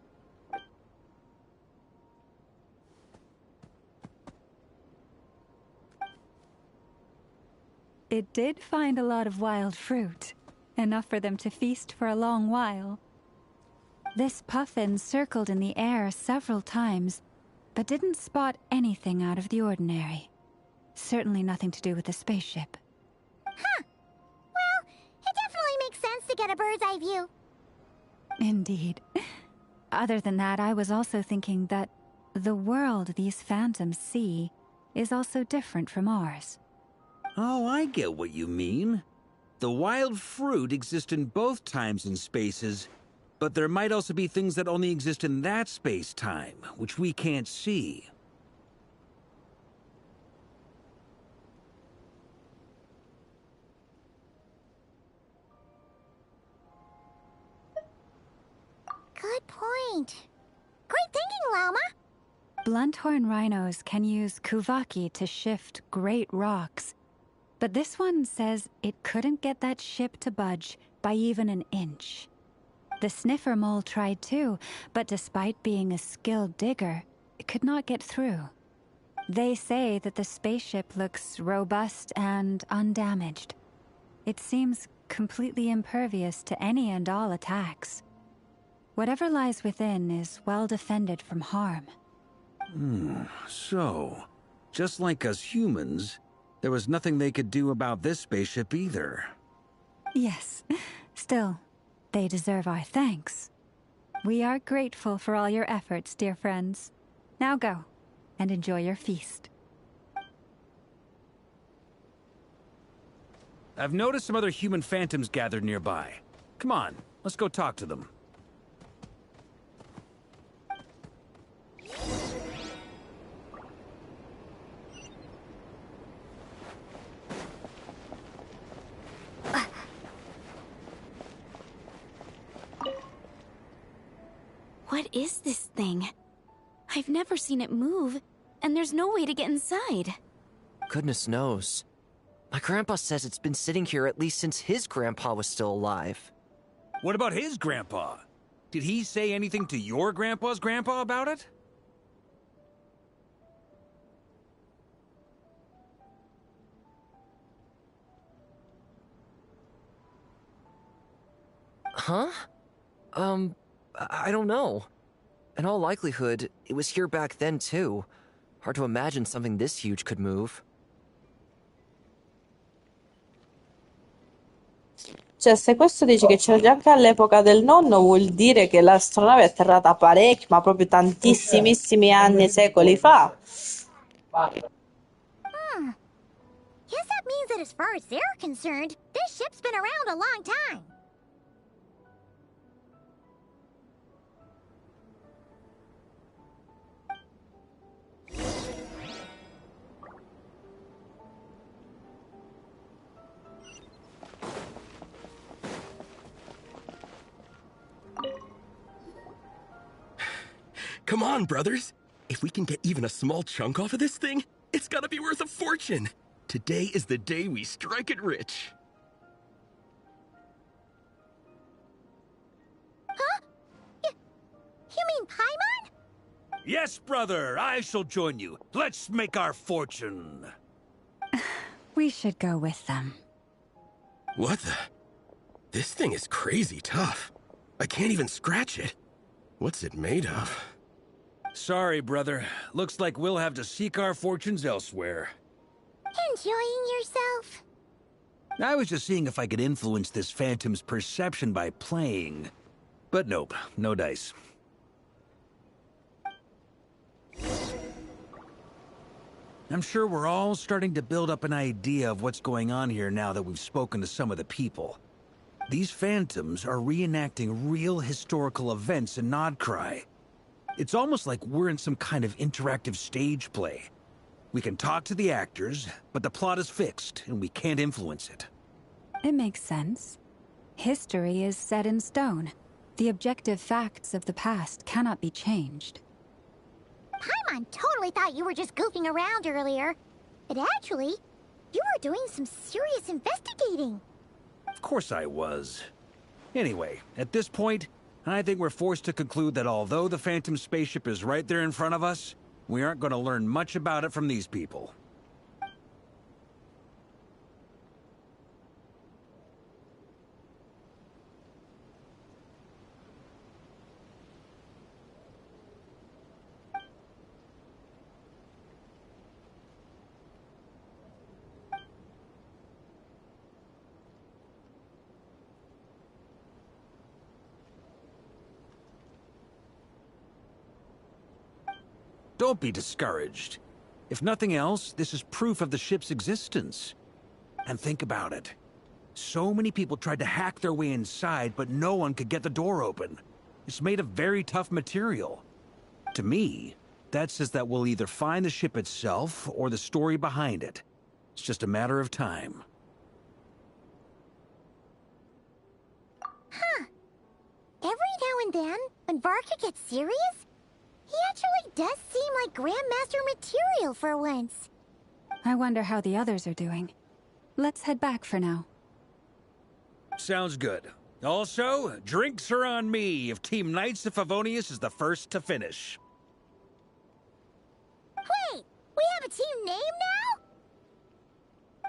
It did find a lot of wild fruit, enough for them to feast for a long while. This puffin circled in the air several times, but didn't spot anything out of the ordinary. Certainly nothing to do with the spaceship. Huh. Well, it definitely makes sense to get a bird's eye view. Indeed. Other than that, I was also thinking that the world these phantoms see is also different from ours. Oh, I get what you mean. The wild fruit exist in both times and spaces, but there might also be things that only exist in that space-time, which we can't see. Good point. Great thinking, Llama. Blunthorn rhinos can use kuvaki to shift great rocks, but this one says it couldn't get that ship to budge by even an inch. The sniffer mole tried too, but despite being a skilled digger, it could not get through. They say that the spaceship looks robust and undamaged. It seems completely impervious to any and all attacks. Whatever lies within is well defended from harm. So, just like us humans, there was nothing they could do about this spaceship either. Yes. Still, they deserve our thanks. We are grateful for all your efforts, dear friends. Now go, and enjoy your feast. I've noticed some other human phantoms gathered nearby. Come on, let's go talk to them. What is this thing? I've never seen it move, and there's no way to get inside. Goodness knows. My grandpa says it's been sitting here at least since his grandpa was still alive. What about his grandpa? Did he say anything to your grandpa's grandpa about it? Huh? I don't know. In all likelihood, it was here back then too. Hard to imagine something this huge could move. Cioè, se questo dice che c'era già anche all'epoca del nonno, vuol dire che l'astronave è atterrata parecchi, ma proprio tantissimissimi anni, secoli fa. Guess that means that as far as they're concerned, this ship's been around a long time. Come on, brothers. If we can get even a small chunk off of this thing, it's gotta be worth a fortune. Today is the day we strike it rich. Huh? You mean Paimon? Yes, brother, I shall join you. Let's make our fortune. We should go with them. What the? This thing is crazy tough. I can't even scratch it. What's it made of? Sorry, brother. Looks like we'll have to seek our fortunes elsewhere. Enjoying yourself? I was just seeing if I could influence this phantom's perception by playing. But nope, no dice. I'm sure we're all starting to build up an idea of what's going on here now that we've spoken to some of the people. These phantoms are reenacting real historical events in Nodcry. It's almost like we're in some kind of interactive stage play. We can talk to the actors, but the plot is fixed, and we can't influence it. It makes sense. History is set in stone. The objective facts of the past cannot be changed. Paimon totally thought you were just goofing around earlier. But actually, you were doing some serious investigating. Of course I was. Anyway, at this point, I think we're forced to conclude that although the Phantom spaceship is right there in front of us, we aren't going to learn much about it from these people. Don't be discouraged. If nothing else, this is proof of the ship's existence. And think about it. So many people tried to hack their way inside, but no one could get the door open. It's made of very tough material. To me, that says that we'll either find the ship itself or the story behind it. It's just a matter of time. Huh. Every now and then, when Varka gets serious, he actually does seem like Grandmaster material for once. I wonder how the others are doing. Let's head back for now. Sounds good. Also, drinks are on me if Team Knights of Favonius is the first to finish. Wait, we have a team name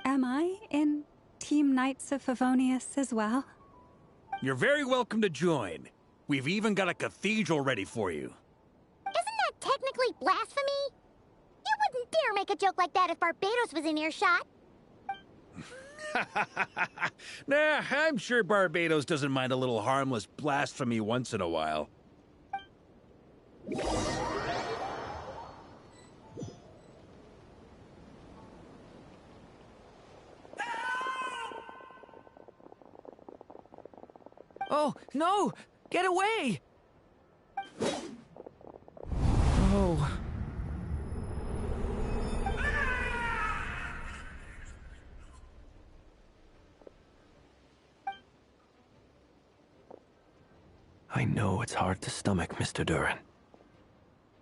now? Am I in Team Knights of Favonius as well? You're very welcome to join. We've even got a cathedral ready for you. Isn't that technically blasphemy? You wouldn't dare make a joke like that if Barbados was in earshot. Nah, I'm sure Barbados doesn't mind a little harmless blasphemy once in a while. Oh, no! Get away! Oh. I know it's hard to stomach, Mr. Durin.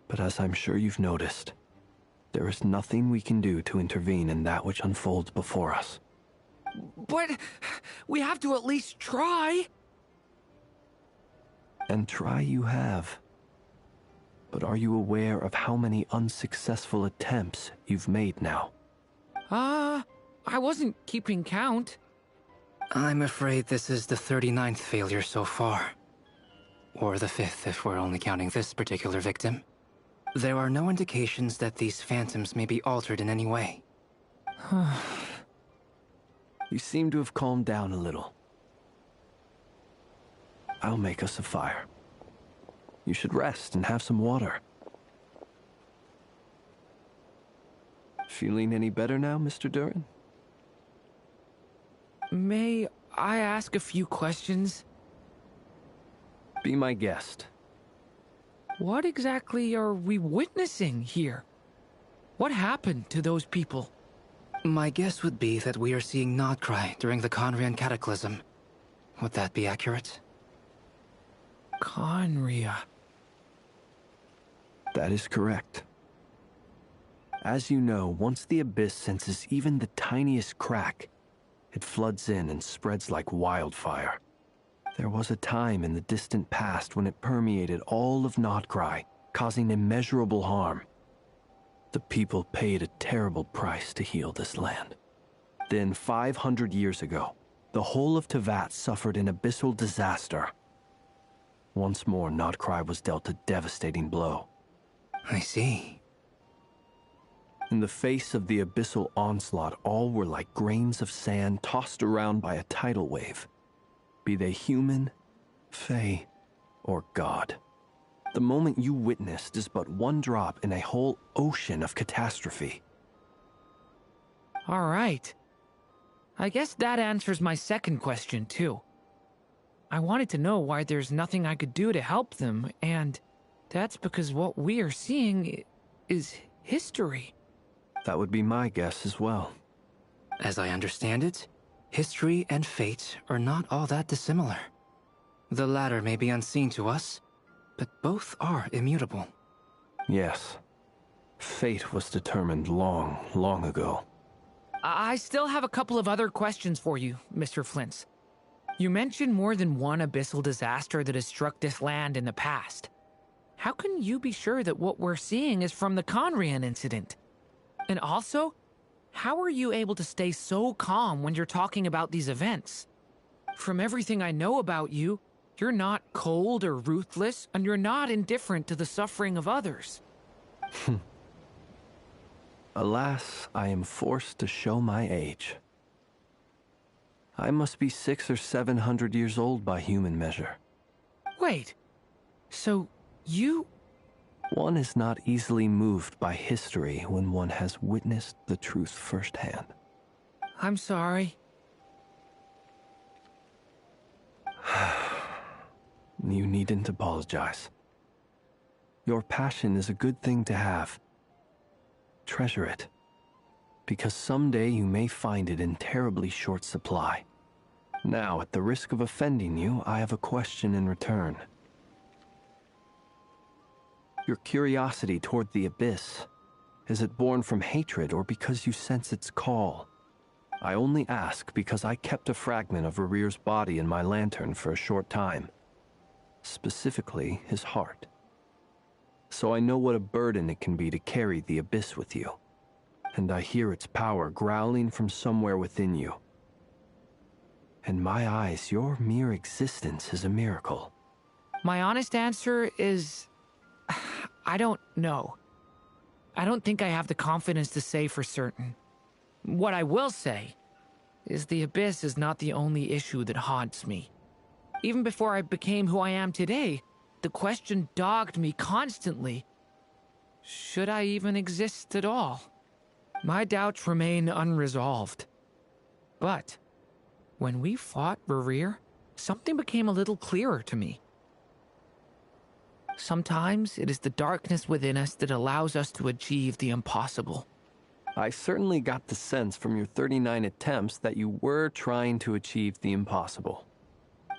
But as I'm sure you've noticed, there is nothing we can do to intervene in that which unfolds before us. But we have to at least try. And try you have. But are you aware of how many unsuccessful attempts you've made now? I wasn't keeping count. I'm afraid this is the 39th failure so far. Or the 5th if we're only counting this particular victim. There are no indications that these phantoms may be altered in any way. You seem to have calmed down a little. I'll make us a fire. You should rest and have some water. Feeling any better now, Mr. Durin? May I ask a few questions? Be my guest. What exactly are we witnessing here? What happened to those people? My guess would be that we are seeing Nodcry during the Conrian Cataclysm. Would that be accurate? Conria. That is correct. As you know, once the Abyss senses even the tiniest crack, it floods in and spreads like wildfire. There was a time in the distant past when it permeated all of Nodcry, causing immeasurable harm. The people paid a terrible price to heal this land. Then, 500 years ago, the whole of Teyvat suffered an abyssal disaster. Once more, Nodcry was dealt a devastating blow. I see. In the face of the abyssal onslaught, all were like grains of sand tossed around by a tidal wave. Be they human, fae, or god. The moment you witnessed is but one drop in a whole ocean of catastrophe. All right. I guess that answers my second question, too. I wanted to know why there's nothing I could do to help them, and that's because what we are seeing is history. That would be my guess as well. As I understand it, history and fate are not all that dissimilar. The latter may be unseen to us, but both are immutable. Yes. Fate was determined long, long ago. I still have a couple of other questions for you, Mr. Flintz. You mentioned more than one abyssal disaster that has struck this land in the past. How can you be sure that what we're seeing is from the Conrian incident? And also, how are you able to stay so calm when you're talking about these events? From everything I know about you, you're not cold or ruthless, and you're not indifferent to the suffering of others. Alas, I am forced to show my age. I must be 600 or 700 years old by human measure. Wait, so you... One is not easily moved by history when one has witnessed the truth firsthand. I'm sorry. You needn't apologize. Your passion is a good thing to have. Treasure it, because someday you may find it in terribly short supply. Now, at the risk of offending you, I have a question in return. Your curiosity toward the Abyss, is it born from hatred or because you sense its call? I only ask because I kept a fragment of Rarir's body in my lantern for a short time. Specifically, his heart. So I know what a burden it can be to carry the Abyss with you. And I hear its power growling from somewhere within you. In my eyes, your mere existence is a miracle. My honest answer is... I don't know. I don't think I have the confidence to say for certain. What I will say is the Abyss is not the only issue that haunts me. Even before I became who I am today, the question dogged me constantly. Should I even exist at all? My doubts remain unresolved. But when we fought Rarir, something became a little clearer to me. Sometimes it is the darkness within us that allows us to achieve the impossible. I certainly got the sense from your 39 attempts that you were trying to achieve the impossible.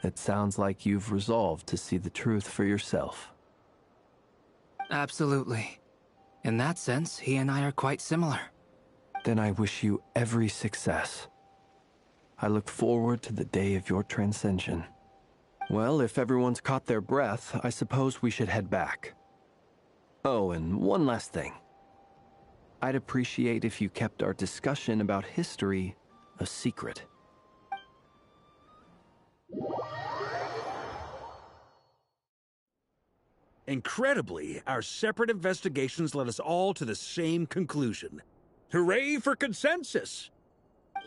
It sounds like you've resolved to see the truth for yourself. Absolutely. In that sense, he and I are quite similar. Then I wish you every success. I look forward to the day of your transcension. Well, if everyone's caught their breath, I suppose we should head back. Oh, and one last thing. I'd appreciate if you kept our discussion about history a secret. Incredibly, our separate investigations led us all to the same conclusion. Hooray for consensus!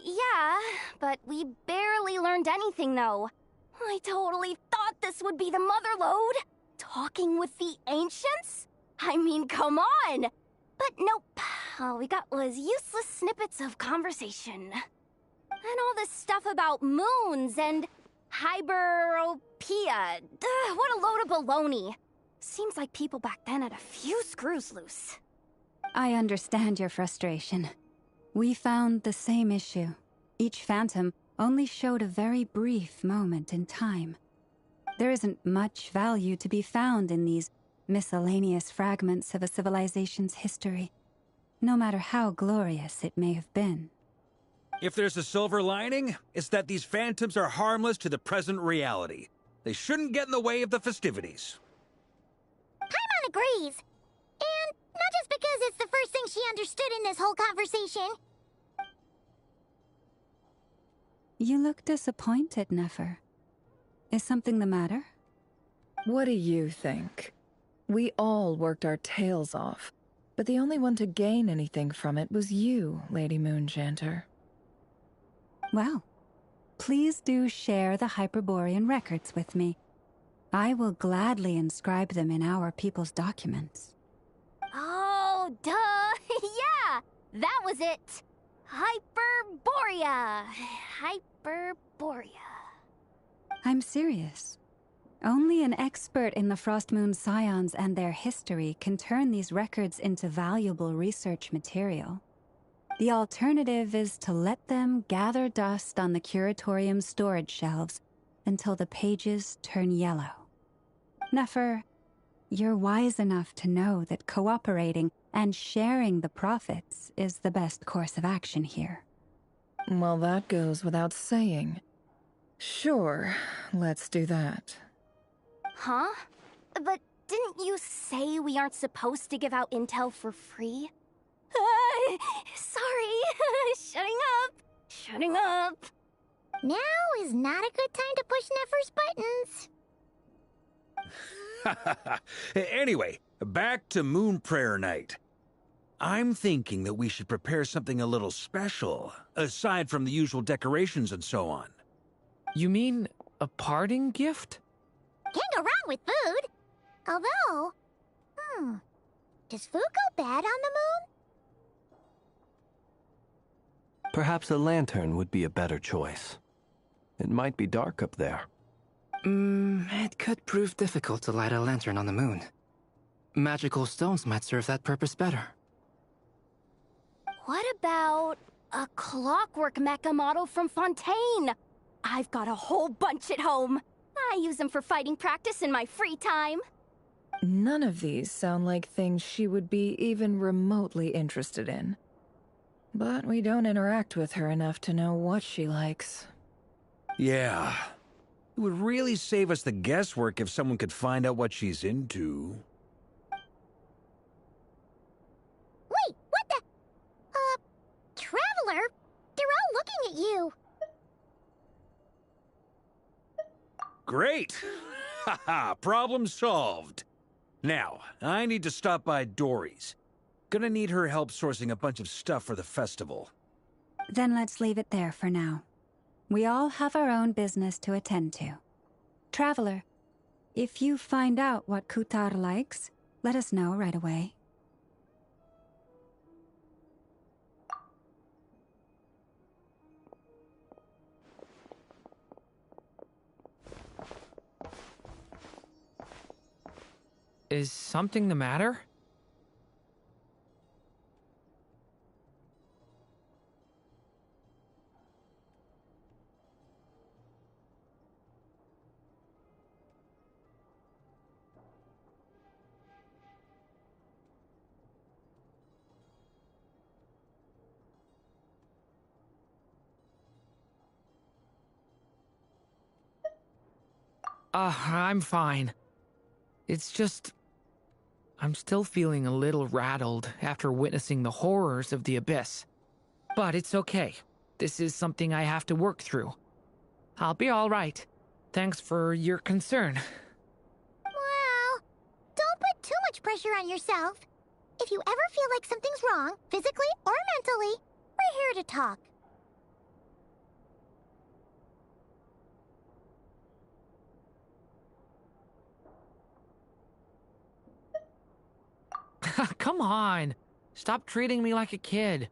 Yeah, but we barely learned anything, though. I totally thought this would be the mother lode. Talking with the ancients? I mean, come on! But nope. All we got was useless snippets of conversation. And all this stuff about moons and hyperopia. What a load of baloney. Seems like people back then had a few screws loose. I understand your frustration. We found the same issue. Each phantom only showed a very brief moment in time. There isn't much value to be found in these miscellaneous fragments of a civilization's history, no matter how glorious it may have been. If there's a silver lining, it's that these phantoms are harmless to the present reality. They shouldn't get in the way of the festivities. Paimon agrees. And not just because it's the first thing she understood in this whole conversation. You look disappointed, Nefer. Is something the matter? What do you think? We all worked our tails off, but the only one to gain anything from it was you, Lady Moonjanter. Well, please do share the Hyperborean records with me. I will gladly inscribe them in our people's documents. Oh, duh! Yeah! That was it! Hyperborea! Hyperborea. I'm serious. Only an expert in the Frostmoon Scions and their history can turn these records into valuable research material. The alternative is to let them gather dust on the Curatorium's storage shelves until the pages turn yellow. Nefer, you're wise enough to know that cooperating and sharing the profits is the best course of action here. Well, that goes without saying. Sure, let's do that. Huh? But didn't you say we aren't supposed to give out intel for free? Sorry. Shutting up. Now is not a good time to push Nefer's buttons. Anyway, back to Moon Prayer Night. I'm thinking that we should prepare something a little special, aside from the usual decorations and so on. You mean a parting gift? Can't go wrong with food. Although, does food go bad on the moon? Perhaps a lantern would be a better choice. It might be dark up there. It could prove difficult to light a lantern on the moon. Magical stones might serve that purpose better. What about a clockwork mecha model from Fontaine? I've got a whole bunch at home. I use them for fighting practice in my free time. None of these sound like things she would be even remotely interested in. But we don't interact with her enough to know what she likes. Yeah. It would really save us the guesswork if someone could find out what she's into. Wait, what the? Traveler? They're all looking at you. Great! Haha, problem solved. Now, I need to stop by Dory's. Gonna need her help sourcing a bunch of stuff for the festival. Then let's leave it there for now. We all have our own business to attend to. Traveler, if you find out what Kutar likes, let us know right away. Is something the matter? I'm fine. It's just... I'm still feeling a little rattled after witnessing the horrors of the Abyss. But it's okay. This is something I have to work through. I'll be all right. Thanks for your concern. Well, don't put too much pressure on yourself. If you ever feel like something's wrong, physically or mentally, we're here to talk. Come on. Stop treating me like a kid.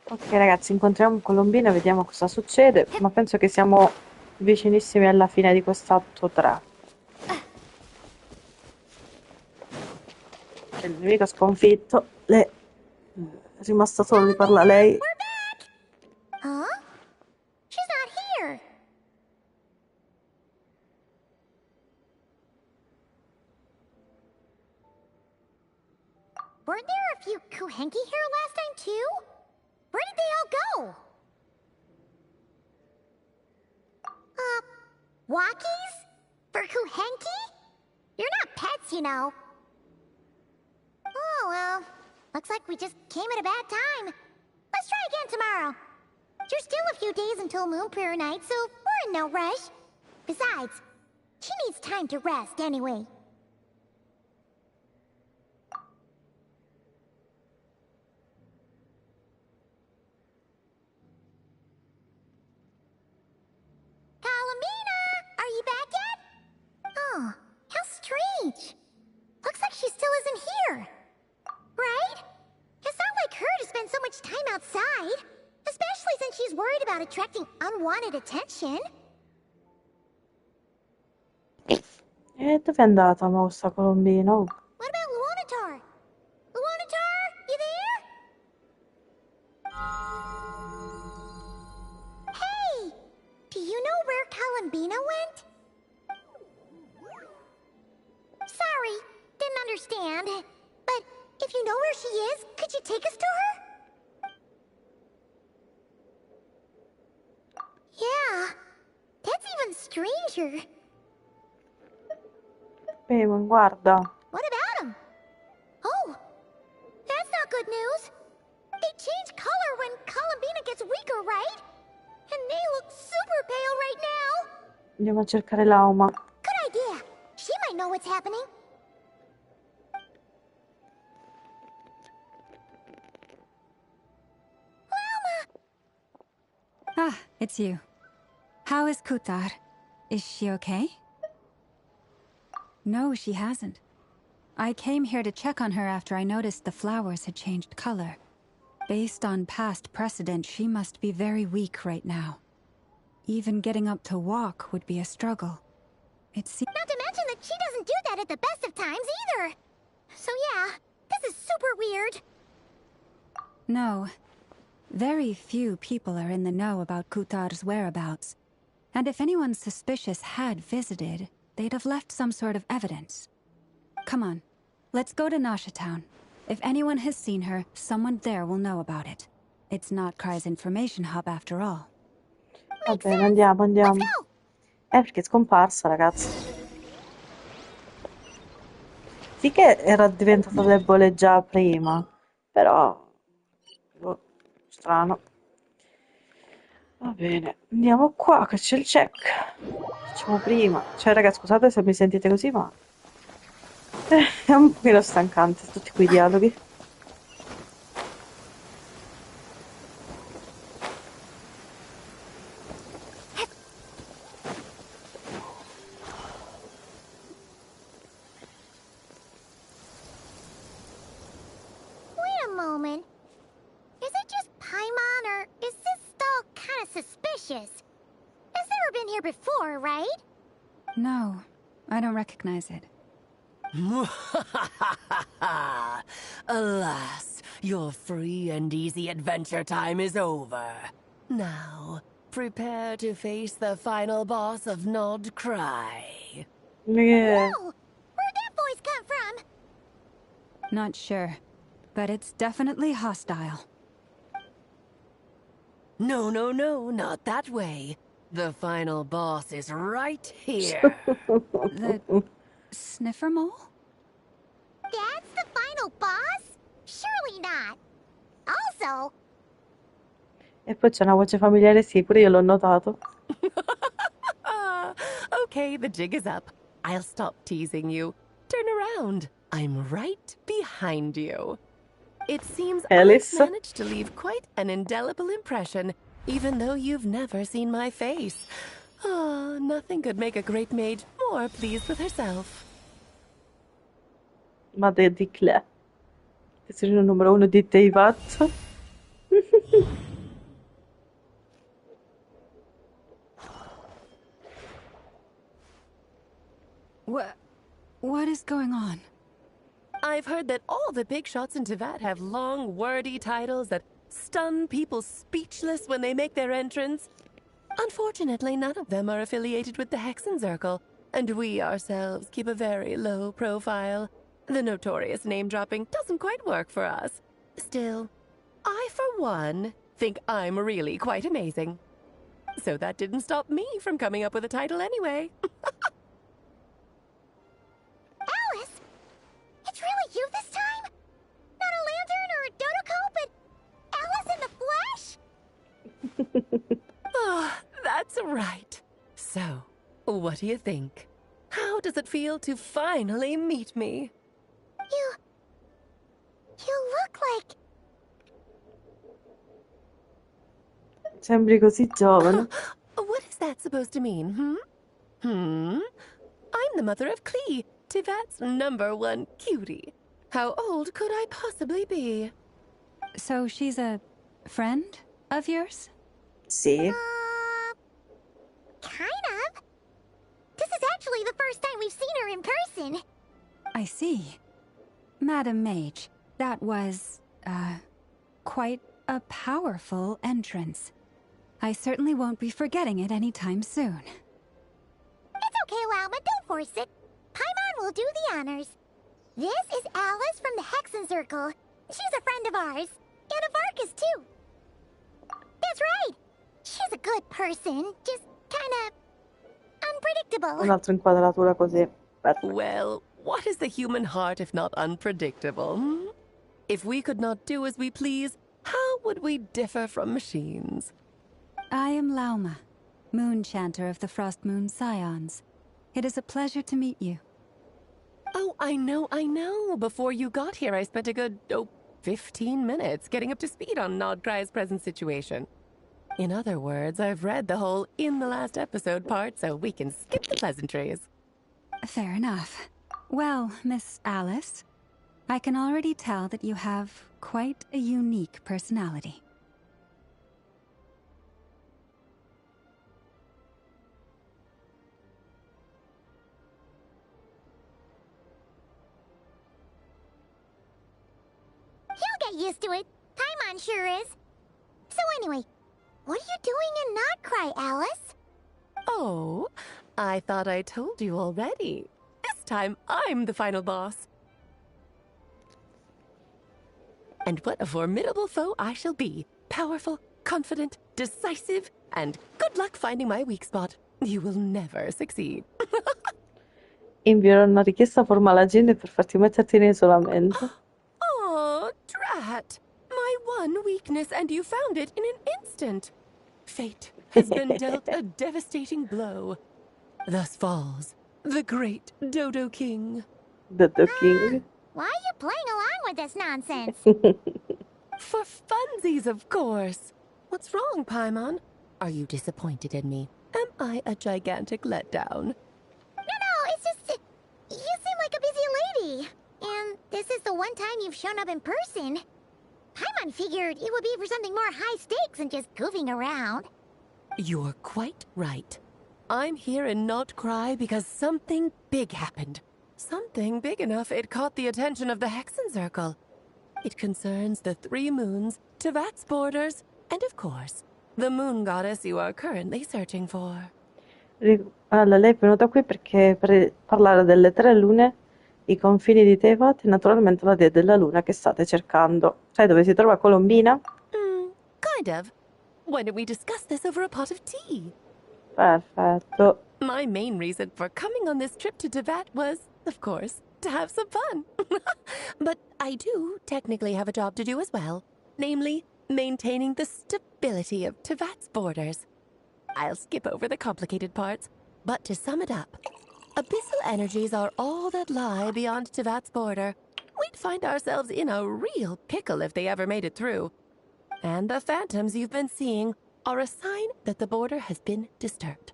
Ok ragazzi, incontriamo un colombino e vediamo cosa succede, ma penso che siamo vicinissimi alla fine di quest'atto 3. Il nemico sconfitto, è rimasta solo di parla lei. Huh? She's not here. Weren't there a few Kuhenki here last time too? Where did they all go? Walkies? For Kuhenki? You're not pets, you know. Oh, well. Looks like we just came at a bad time. Let's try again tomorrow. There's still a few days until Moon Prayer Night, so we're in no rush. Besides, she needs time to rest anyway. Kalamina! Are you back yet? Oh, how strange. Looks like she still isn't here. Right? It's not like her to spend so much time outside. Especially since she's worried about attracting unwanted attention. E dove è andata mo sta colombino? What about Luonatar? Luonatar, you there? Hey! Do you know where Columbina went? Sorry, didn't understand. But if you know where she is, could you take us to her? Yeah, that's even stranger. Paimon, guarda. What about him? Oh, that's not good news. They change color when Columbina gets weaker, right? And they look super pale right now. Andiamo a cercare Lauma. Good idea. She might know what's happening. Ah, it's you. How is Kutar? Is she okay? No, she hasn't. I came here to check on her after I noticed the flowers had changed color. Based on past precedent, she must be very weak right now. Even getting up to walk would be a struggle. It seems... Not to mention that she doesn't do that at the best of times either. So yeah, this is super weird. No. Very few people are in the know about Kutar's whereabouts. And if anyone suspicious had visited, they'd have left some sort of evidence. Come on, let's go to Nasha Town. If anyone has seen her, someone there will know about it. It's not Cry's information hub after all. Va bene, andiamo. Perché è scomparsa, ragazzi. Sì che era diventata debole già prima, però... boh, strano. Va bene, andiamo qua che c'è il check. Facciamo prima. Cioè, ragazzi, scusate se mi sentite così, ma... è un pochino stancante tutti quei dialoghi. suspicious. Has never been here before, right? No, I don't recognize it. Alas, your free and easy adventure time is over. Now, prepare to face the final boss of Nod Cry. Yeah. Whoa! Where'd that voice come from? Not sure, but it's definitely hostile. No, no, no, not that way. The final boss is right here. The sniffer mole? That's the final boss? Surely not. Also, E poi c'è una voce familiare, sì, pure io l'ho notato. Okay, the jig is up. I'll stop teasing you. Turn around. I'm right behind you. It seems Alice. I've managed to leave quite an indelible impression, even though you've never seen my face. Ah, nothing could make a great mage more pleased with herself. Ma di Cle. Tesserino numero 1 di Teivat. What is going on? I've heard that all the big shots in Teyvat have long, wordy titles that stun people speechless when they make their entrance. Unfortunately, none of them are affiliated with the Hexenzirkel, and we ourselves keep a very low profile. The notorious name-dropping doesn't quite work for us. Still, I, for one, think I'm really quite amazing. So that didn't stop me from coming up with a title anyway. Alice? It's really you this time? Not a lantern or a dodo coat, but Alice in the flesh? Oh, that's right. So, what do you think? How does it feel to finally meet me? You look like... Sembri così giovane. What is that supposed to mean, I'm the mother of Klee, Teyvat's #1 cutie. How old could I possibly be? So she's a friend of yours? Sì. Kind of. This is actually the first time we've seen her in person. I see. Madam Mage, that was, quite a powerful entrance. I certainly won't be forgetting it anytime soon. It's okay, Lauma, don't force it. Paimon will do the honors. This is Alice from the Hexenzirkel. She's a friend of ours. And of Arcus, too. That's right. She's a good person, just kinda... unpredictable. Un'altra inquadratura così. Perfetto. Well, what is the human heart if not unpredictable? If we could not do as we please, how would we differ from machines? I am Lauma, Moon Chanter of the Frost Moon Scions. It is a pleasure to meet you. Oh, I know. Before you got here, I spent a good, 15 minutes getting up to speed on Nodcry's present situation. In other words, I've read the whole in the last episode part, so we can skip the pleasantries. Fair enough. Well, Miss Alice, I can already tell that you have quite a unique personality. You'll get used to it. Paimon sure is. So anyway, what are you doing in Nodcry, Alice? Oh, I thought I told you already. This time, I'm the final boss. And what a formidable foe I shall be. Powerful, confident, decisive, and good luck finding my weak spot. You will never succeed. Invierò una richiesta formale a Jin per farti metterti in isolamento. Oh, drat! My one weakness, and you found it in an instant. Fate has been dealt a devastating blow. Thus falls the great Dodo King. Dodo King. Why are you playing along with this nonsense? For funsies, of course. What's wrong, Paimon? Are you disappointed in me? Am I a gigantic letdown? No, it's just... you seem like a busy lady. And this is the one time you've shown up in person. Paimon figured it would be for something more high stakes than just goofing around. You're quite right. I'm here in Not Cry because something big happened. Something big enough it caught the attention of the Hexen Circle. It concerns the 3 moons, Tevat's borders, and of course, the moon goddess you are currently searching for. Allora, lei è venuta qui perché per parlare delle 3 lune, i confini di Tevat e naturalmente la dea della luna che state cercando. Sai dove si trova Colombina? Kind of. Why don't we discuss this over a pot of tea? Perfetto. My main reason for coming on this trip to Tevat was, of course, to have some fun. But I do technically have a job to do as well, namely, maintaining the stability of Tevat's borders. I'll skip over the complicated parts, but to sum it up, abyssal energies are all that lie beyond Tevat's border. We'd find ourselves in a real pickle if they ever made it through. And the phantoms you've been seeing are a sign that the border has been disturbed.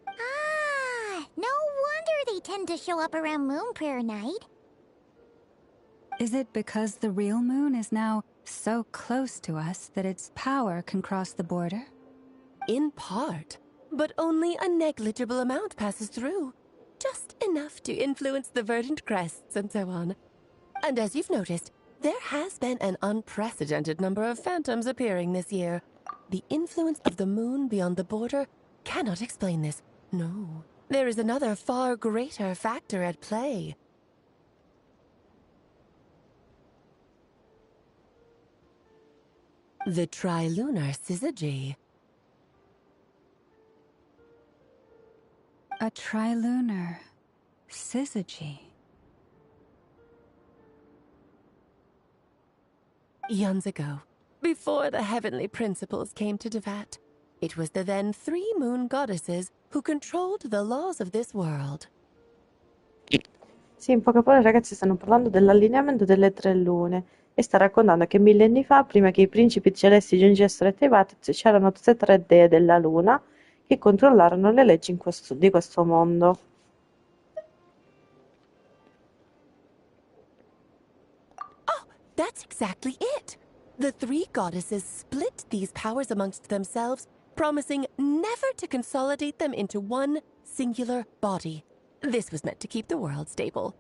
Ah, no wonder they tend to show up around Moon Prayer Night. Is it because the real moon is now so close to us that its power can cross the border? In part, but only a negligible amount passes through. Just enough to influence the verdant crests and so on. And as you've noticed, there has been an unprecedented number of phantoms appearing this year. The influence of the moon beyond the border cannot explain this. No, there is another far greater factor at play. The trilunar syzygy. A trilunar syzygy. Eons ago, before the heavenly principles came to Tevat, it was the then 3 moon goddesses who controlled the laws of this world. Sì, in poche parole ragazzi stanno parlando dell'allineamento delle 3 lune e sta raccontando che millenni fa, prima che i principi celesti giungessero a Tevat, c'erano tutte e 3 dee della luna che controllarono le leggi di questo mondo. That's exactly it. The 3 goddesses split these powers amongst themselves, promising never to consolidate them into one singular body. This was meant to keep the world stable.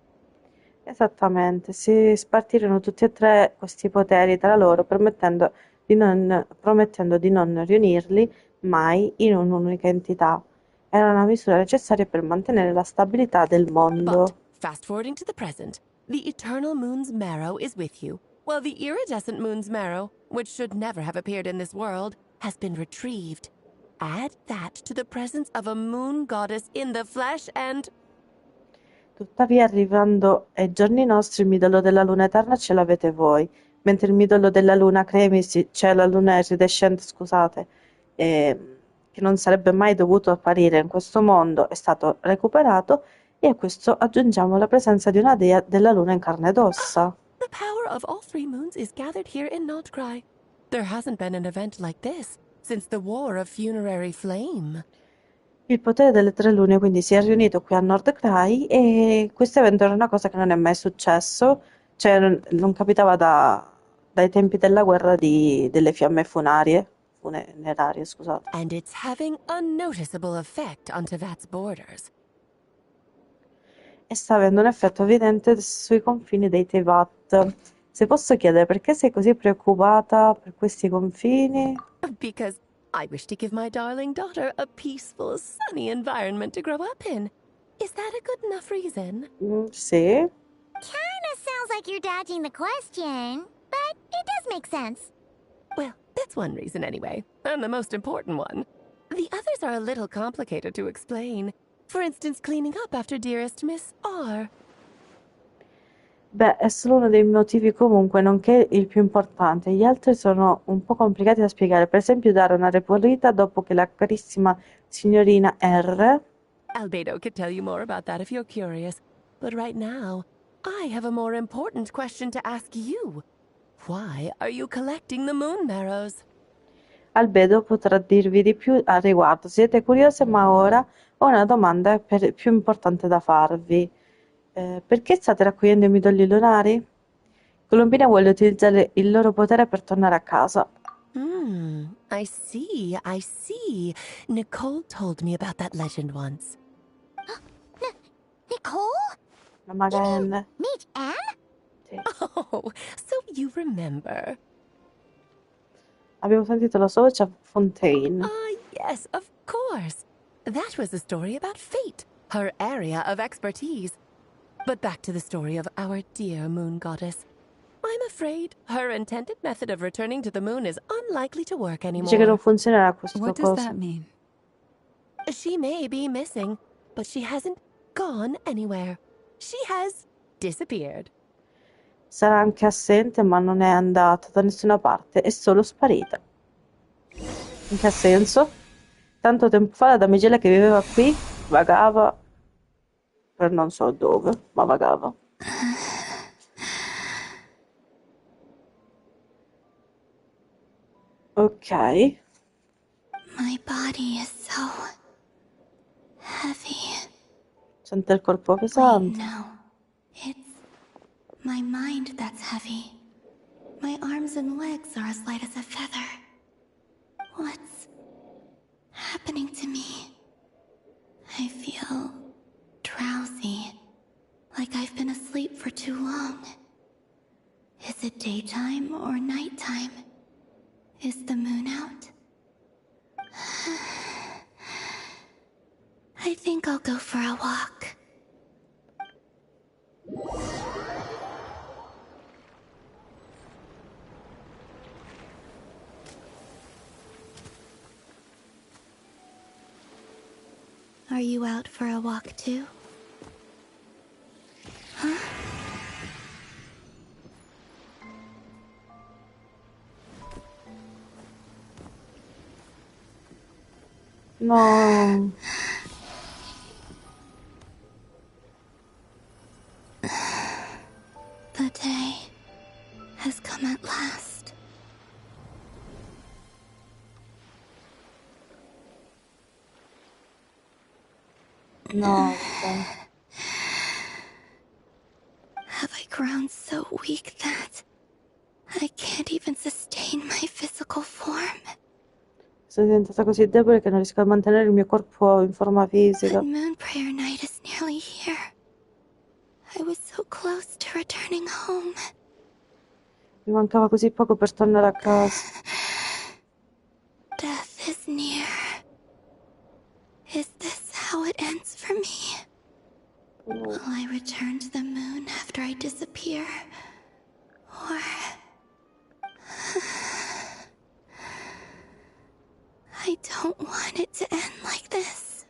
Esattamente, si spartirono tutti e 3 questi poteri tra loro, promettendo di non riunirli mai in un'unica entità. Era una misura necessaria per mantenere la stabilità del mondo. But, fast forwarding to the present, the eternal moon's marrow is with you, while the iridescent moon's marrow, which should never have appeared in this world, has been retrieved. Add that to the presence of a moon goddess in the flesh and... Tuttavia, arrivando ai giorni nostri, il midollo della luna eterna ce l'avete voi, mentre il midollo della luna cremisi, cioè la luna iridescente, scusate, che non sarebbe mai dovuto apparire in questo mondo, è stato recuperato, e a questo aggiungiamo la presenza di una dea della luna in carne ed ossa. The power of all 3 moons is gathered here in Notcry. There hasn't been an event like this since the War of Funerary Flame. Il potere delle 3 lune quindi si è riunito qui a Nordcry e questo evento era una cosa che non è mai successo, cioè non capitava dai tempi della guerra delle fiamme funerarie, scusate. And it's having a noticeable effect on Tevat's borders. E sta avendo un effetto evidente sui confini dei Tevat. Se posso chiedere perché sei così preoccupata per questi confini? Because I wish to give my darling daughter a peaceful, sunny environment to grow up in. Is that a good enough reason? Sì. Kinda sounds like you're dodging the question, but it does make sense. Well, that's one reason anyway, and the most important one. The others are a little complicated to explain. For instance, cleaning up after dearest Miss R. Beh, è solo uno dei motivi comunque, nonché il più importante. Gli altri sono un po' complicati da spiegare. Per esempio, dare una repulita dopo che la carissima signorina R... Albedo could tell you more about that if you're curious. But right now, I have a more important question to ask you. Why are you collecting the moon marrows? Albedo potrà dirvi di più al riguardo. Siete curiose, ma ora ho una domanda più importante da farvi. Perché state raccogliendo i midolli lunari? Colombina vuole utilizzare il loro potere per tornare a casa. I see, I see. Nicole told me about that legend once. Nicole? La Marraine. Meet Anne? Oh, so you remember. Abbiamo sentito la sua voce a Fontaine. Yes, of course. That was a story about fate, her area of expertise. But back to the story of our dear moon goddess. I'm afraid her intended method of returning to the moon is unlikely to work anymore. Dice che non funzionerà questo What does that mean? She may be missing, but she hasn't gone anywhere. She has disappeared. Sarà anche assente, ma non è andata da nessuna parte, è solo sparita. In che senso? Tanto tempo fa la damigella che viveva qui vagava per non so dove, ma vagava. Ok. My body is so heavy. Sente il corpo pesante. Wait, no. It's my mind that's heavy. My arms and legs are as light as a feather. What's happening to me? I feel drowsy, like I've been asleep for too long. Is it daytime or nighttime? Is the moon out? I think I'll go for a walk. Are you out for a walk too? Huh? No. The day has come at last. No. Have I grown so weak that I can't even sustain my physical form? Sono diventata così debole che non riesco a mantenere il mio corpo in forma fisica. But moon prayer night is nearly here. I was so close to returning home. Mi mancava così poco per tornare a casa. Death is near. Is this how it ends for me? Will I return to the moon after I disappear? Or... I don't want it to end like this.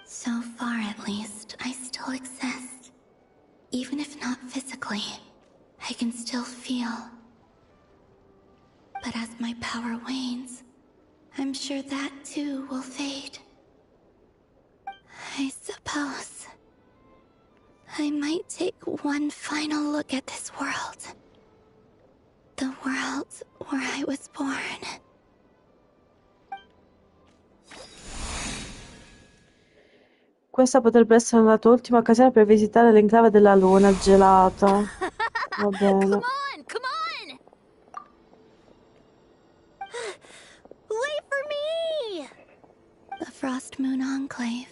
So far, at least, I still exist. Even if not physically, I can still feel. But as my power wanes, I'm sure that too will fade. I suppose I might take one final look at this world. The world where I was born. Questa potrebbe essere la tua ultima occasione per visitare l'enclave della luna gelata. Va bene. Come on, come on! Wait for me! The Frost Moon Enclave.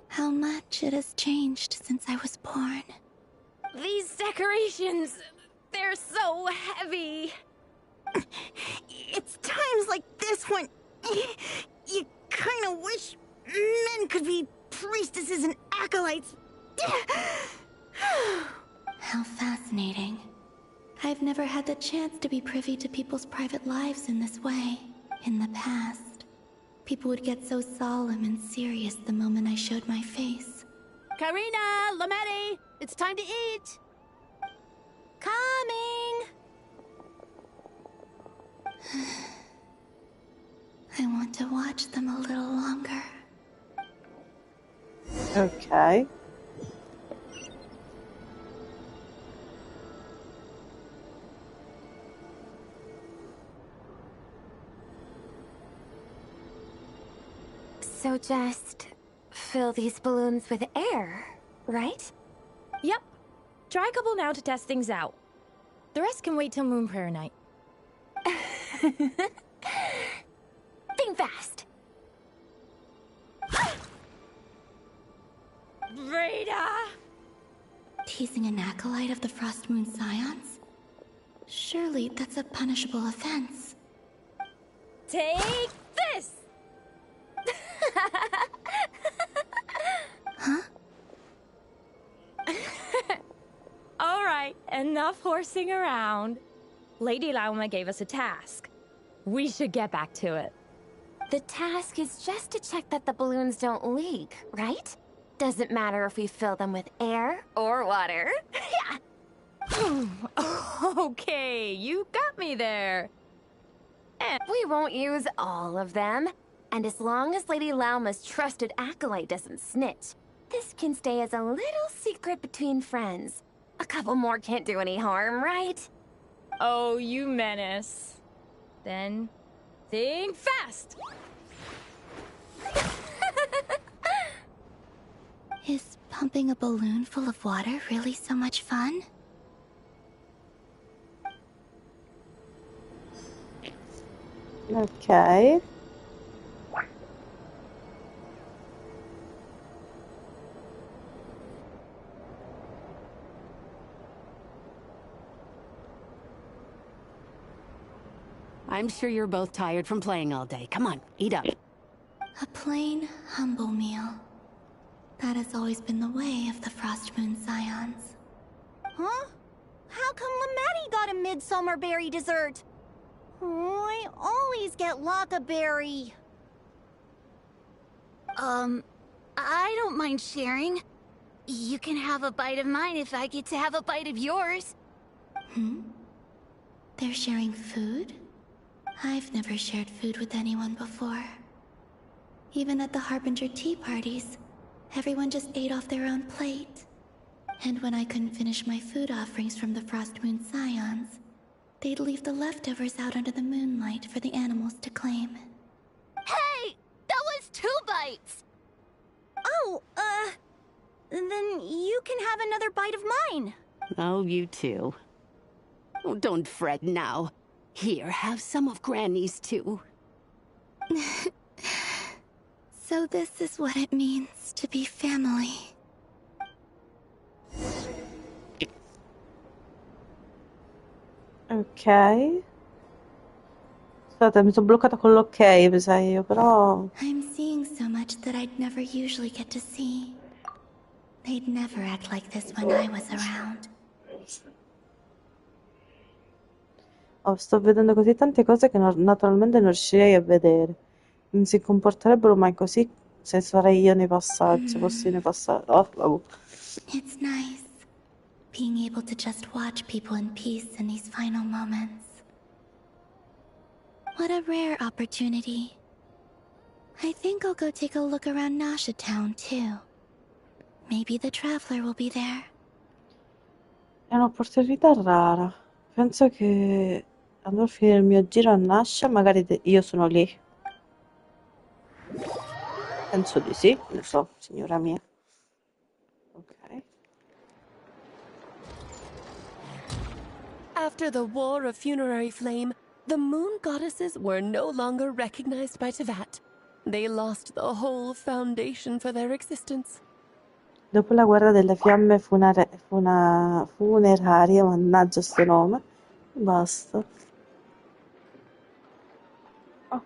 How much it has changed since I was born. These decorations, they're so heavy. It's times like this when you kind of wish men could be priestesses and acolytes. How fascinating. I've never had the chance to be privy to people's private lives in this way. In the past, people would get so solemn and serious the moment I showed my face. Karina, Lametti, it's time to eat. Coming. I want to watch them a little longer. Ok. So just fill these balloons with air, right? Yep. Try a couple now to test things out. The rest can wait till Moon Prayer night. Think fast. Rita! Teasing an acolyte of the Frost Moon Scions? Surely that's a punishable offense. Take this! Huh? Alright, enough horsing around. Lady Lauma gave us a task. We should get back to it. The task is just to check that the balloons don't leak, right? Doesn't matter if we fill them with air or water. Yeah. Okay, you got me there. We won't use all of them. And as long as Lady Lauma's trusted acolyte doesn't snitch, this can stay as a little secret between friends. A couple more can't do any harm, right? Oh, you menace. Then, think fast! Is pumping a balloon full of water really so much fun? Ok. I'm sure you're both tired from playing all day. Come on, eat up. A plain, humble meal. That has always been the way of the Frost Moon Scions. Huh? How come Lamatti got a midsummer berry dessert? Oh, I always get Lockaberry. I don't mind sharing. You can have a bite of mine if I get to have a bite of yours. Hmm? They're sharing food? I've never shared food with anyone before. Even at the Harbinger tea parties, everyone just ate off their own plate. And when I couldn't finish my food offerings from the Frost Moon Scions, they'd leave the leftovers out under the moonlight for the animals to claim. Hey! That was 2 bites! Oh, then you can have another bite of mine. Oh, you too. Oh, don't fret now. Here, have some of Granny's too. So this is what it means to be family. Ok. Scusate, mi sono bloccata con l'ok, mi sa io, però... I'm seeing so much that I'd never usually get to see. They'd never act like this when I was around. Oh, sto vedendo così tante cose che naturalmente non riuscirei a vedere. Non si comporterebbero mai così se sarei io nei passaggi, se fossi nei passaggi. Oh, vabbè. It's nice, being able to just watch people in peace in these final moments. What a rare opportunity. I think I'll go take a look around Nasha Town, too. Maybe the Traveler will be there. È un'opportunità rara. Penso che andrò a finire il mio giro a Nasha, magari io sono lì. Penso di sì, lo so, signora mia. Ok. After the War of Funerary Flame, the Moon Goddesses were no longer recognized by Tevat. They lost the whole foundation for their existence. Dopo la guerra delle fiamme funerarie, mannaggia sto nome, basta. Oh.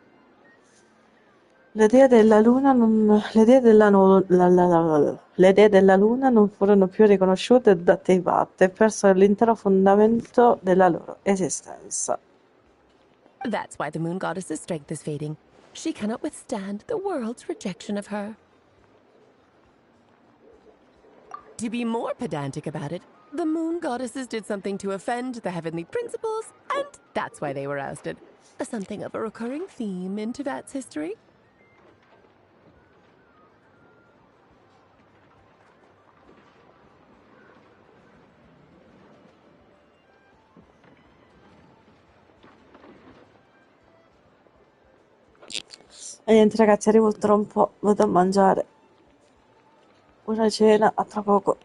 Le dee della luna non, le dee della, le dee della luna non furono più riconosciute da Teyvat e persero l'intero fondamento della loro esistenza. That's why the Moon Goddess's strength is fading. She cannot withstand the world's rejection of her. To be more pedantic about it, the Moon Goddesses did something to offend the heavenly principles, and that's why they were ousted. Something of a recurring theme in Tevat's history. E niente ragazzi, arrivo tra un po', vado a mangiare una cena, a tra poco.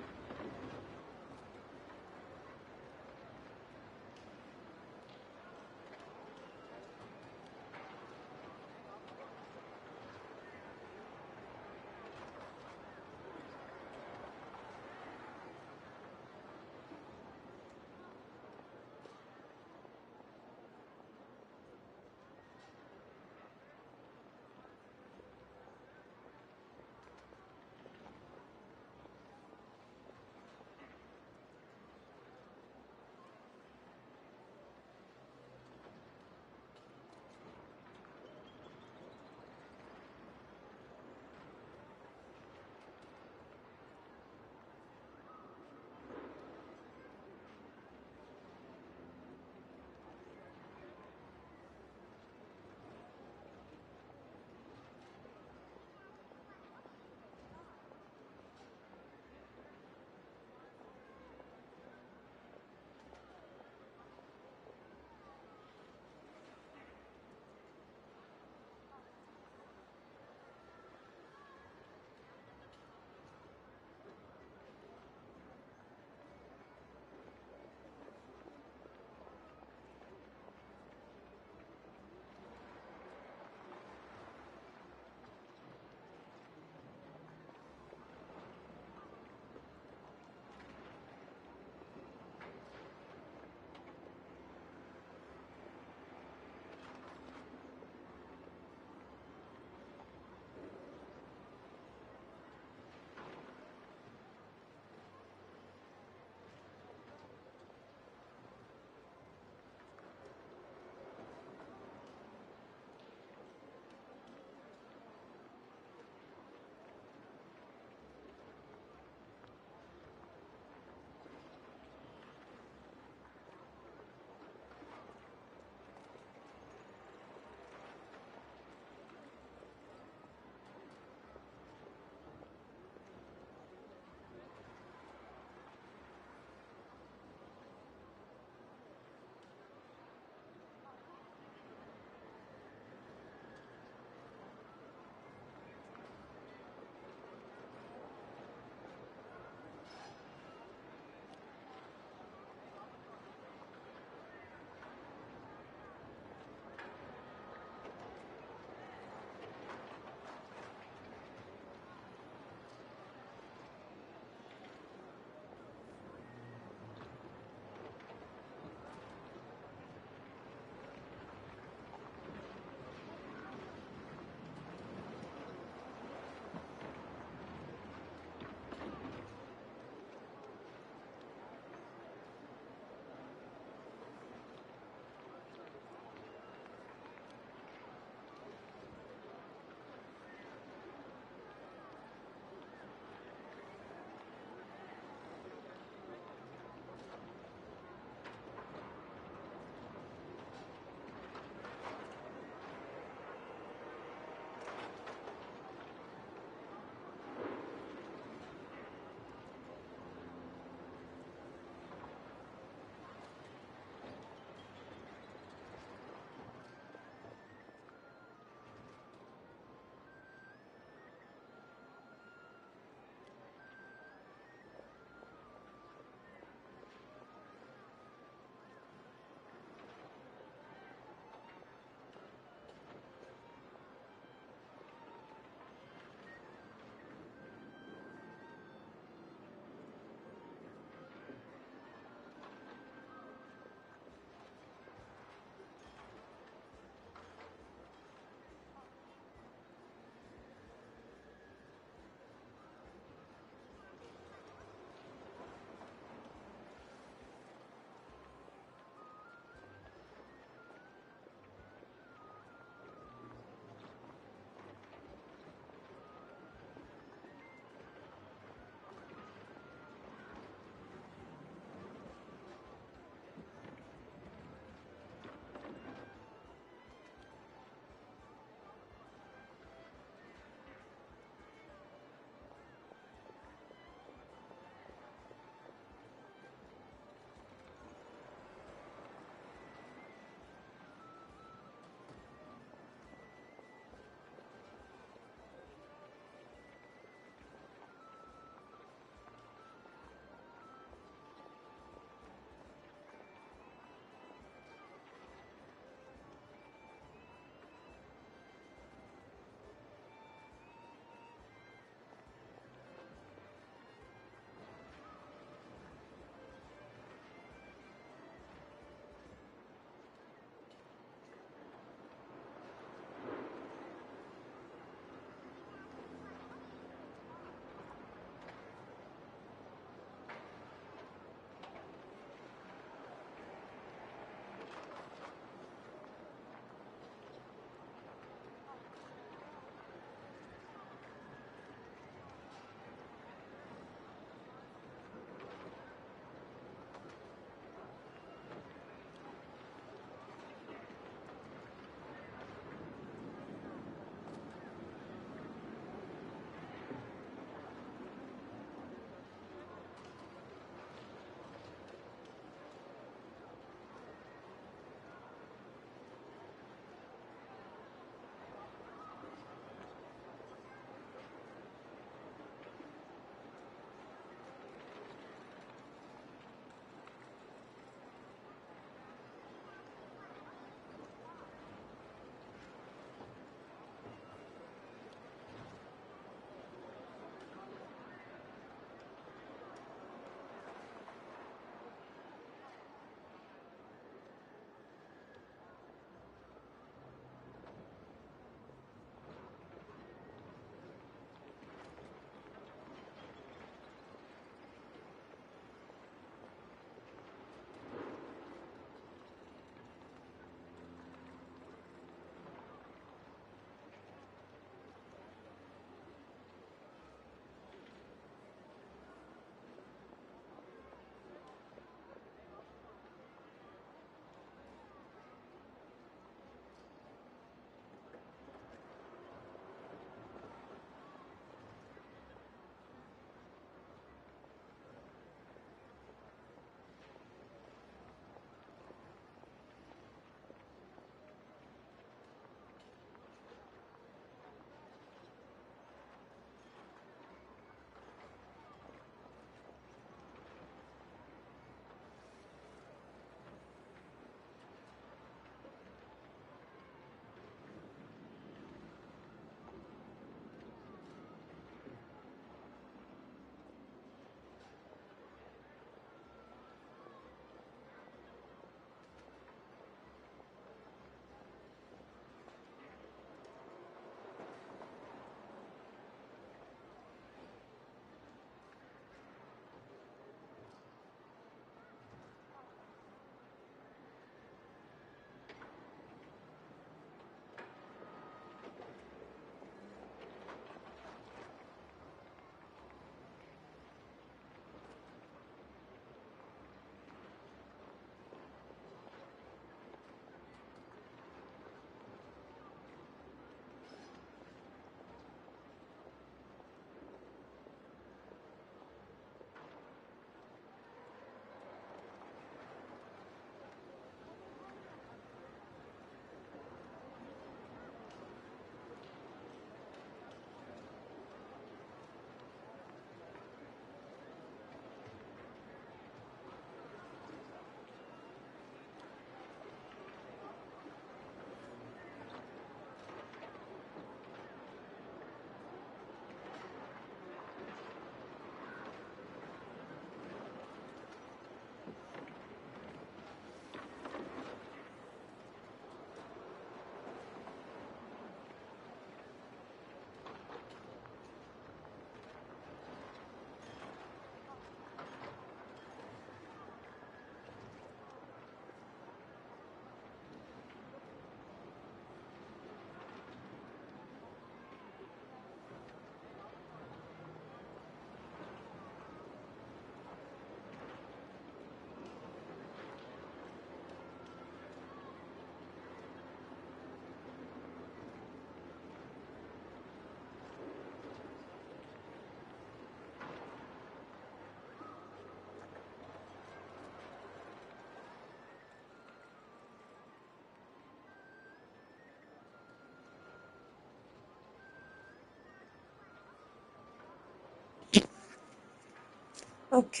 Ok,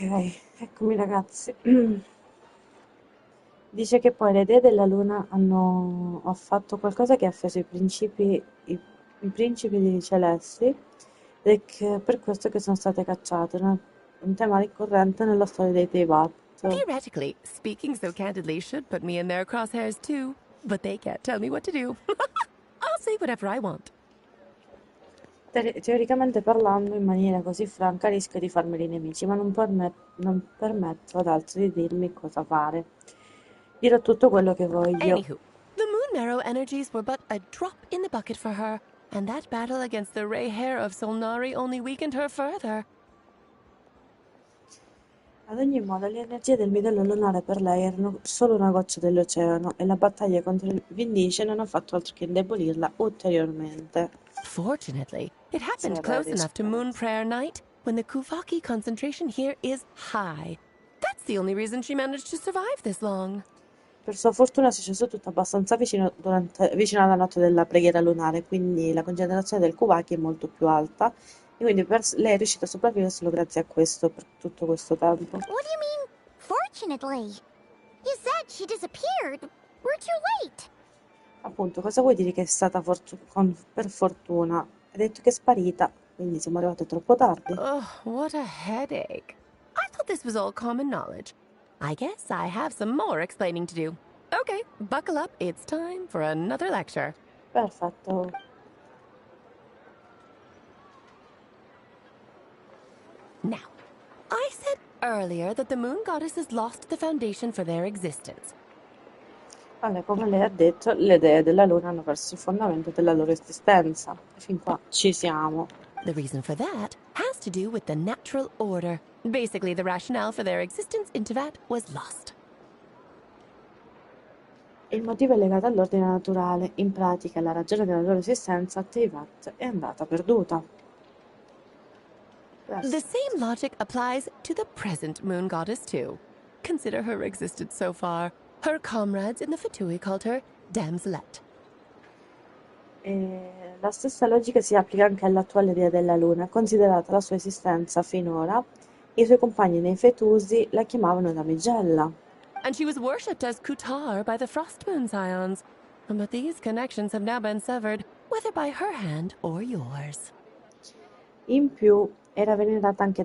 eccomi ragazzi. Dice che poi le dee della luna hanno fatto qualcosa che ha offeso i principi celesti ed è che per questo che sono state cacciate, un tema ricorrente nella storia dei Teyvat. Theoretically, speaking so candidly should put me in their crosshairs too. But they can't tell me what to do. I'll say whatever I want. Teoricamente parlando, in maniera così franca rischio di farmeli nemici, ma non permetto ad altri di dirmi cosa fare. Dirò tutto quello che voglio. Anywho, the Moon Marrow energies were but a drop in the bucket for her, and that battle against the Ray Hair of Solnari only weakened her further. Ad ogni modo, le energie del midollo lunare per lei erano solo una goccia dell'oceano e la battaglia contro il Vindice non ha fatto altro che indebolirla ulteriormente. Fortunately, it happened Sarà close enough to Moon Prayer Night when the Kuvaki concentration here is high. That's the only reason she managed to survive this long. Per sua fortuna è successo tutto abbastanza vicino alla notte della preghiera lunare, quindi la concentrazione del Kuvaki è molto più alta e quindi lei è riuscita a sopravvivere solo grazie a questo per tutto questo tempo. What do you mean, fortunately? You said she disappeared. We're too late. Appunto, cosa vuoi dire che è stata per fortuna? Hai detto che è sparita, quindi siamo arrivati troppo tardi. Oh, what a headache. I thought this was all common knowledge. I guess I have some more explaining to do. Okay, buckle up. It's time for another lecture. Perfetto. Now, I said earlier that the Moon Goddesses lost the foundation for their existence. Allora, come lei ha detto, le dee della luna hanno perso il fondamento della loro esistenza. E fin qua ci siamo. The reason for that has to do with the natural order. Basically, the rationale for their existence in Teyvat was lost. Il motivo è legato all'ordine naturale. In pratica, la ragione della loro esistenza a Teyvat è andata perduta. The same logic applies to the present Moon Goddess, too. Consider her existence so far. Her comrades in the Fatui called her Damselette. E la stessa logica si applica anche all'attuale dea della luna. Considerata la sua esistenza finora, i suoi compagni nei Fetusi la chiamavano damigella. And she was worshipped as Kutar by the Frost Moon Scions. But these connections have now been severed, whether by her hand or yours. In più, era venerata anche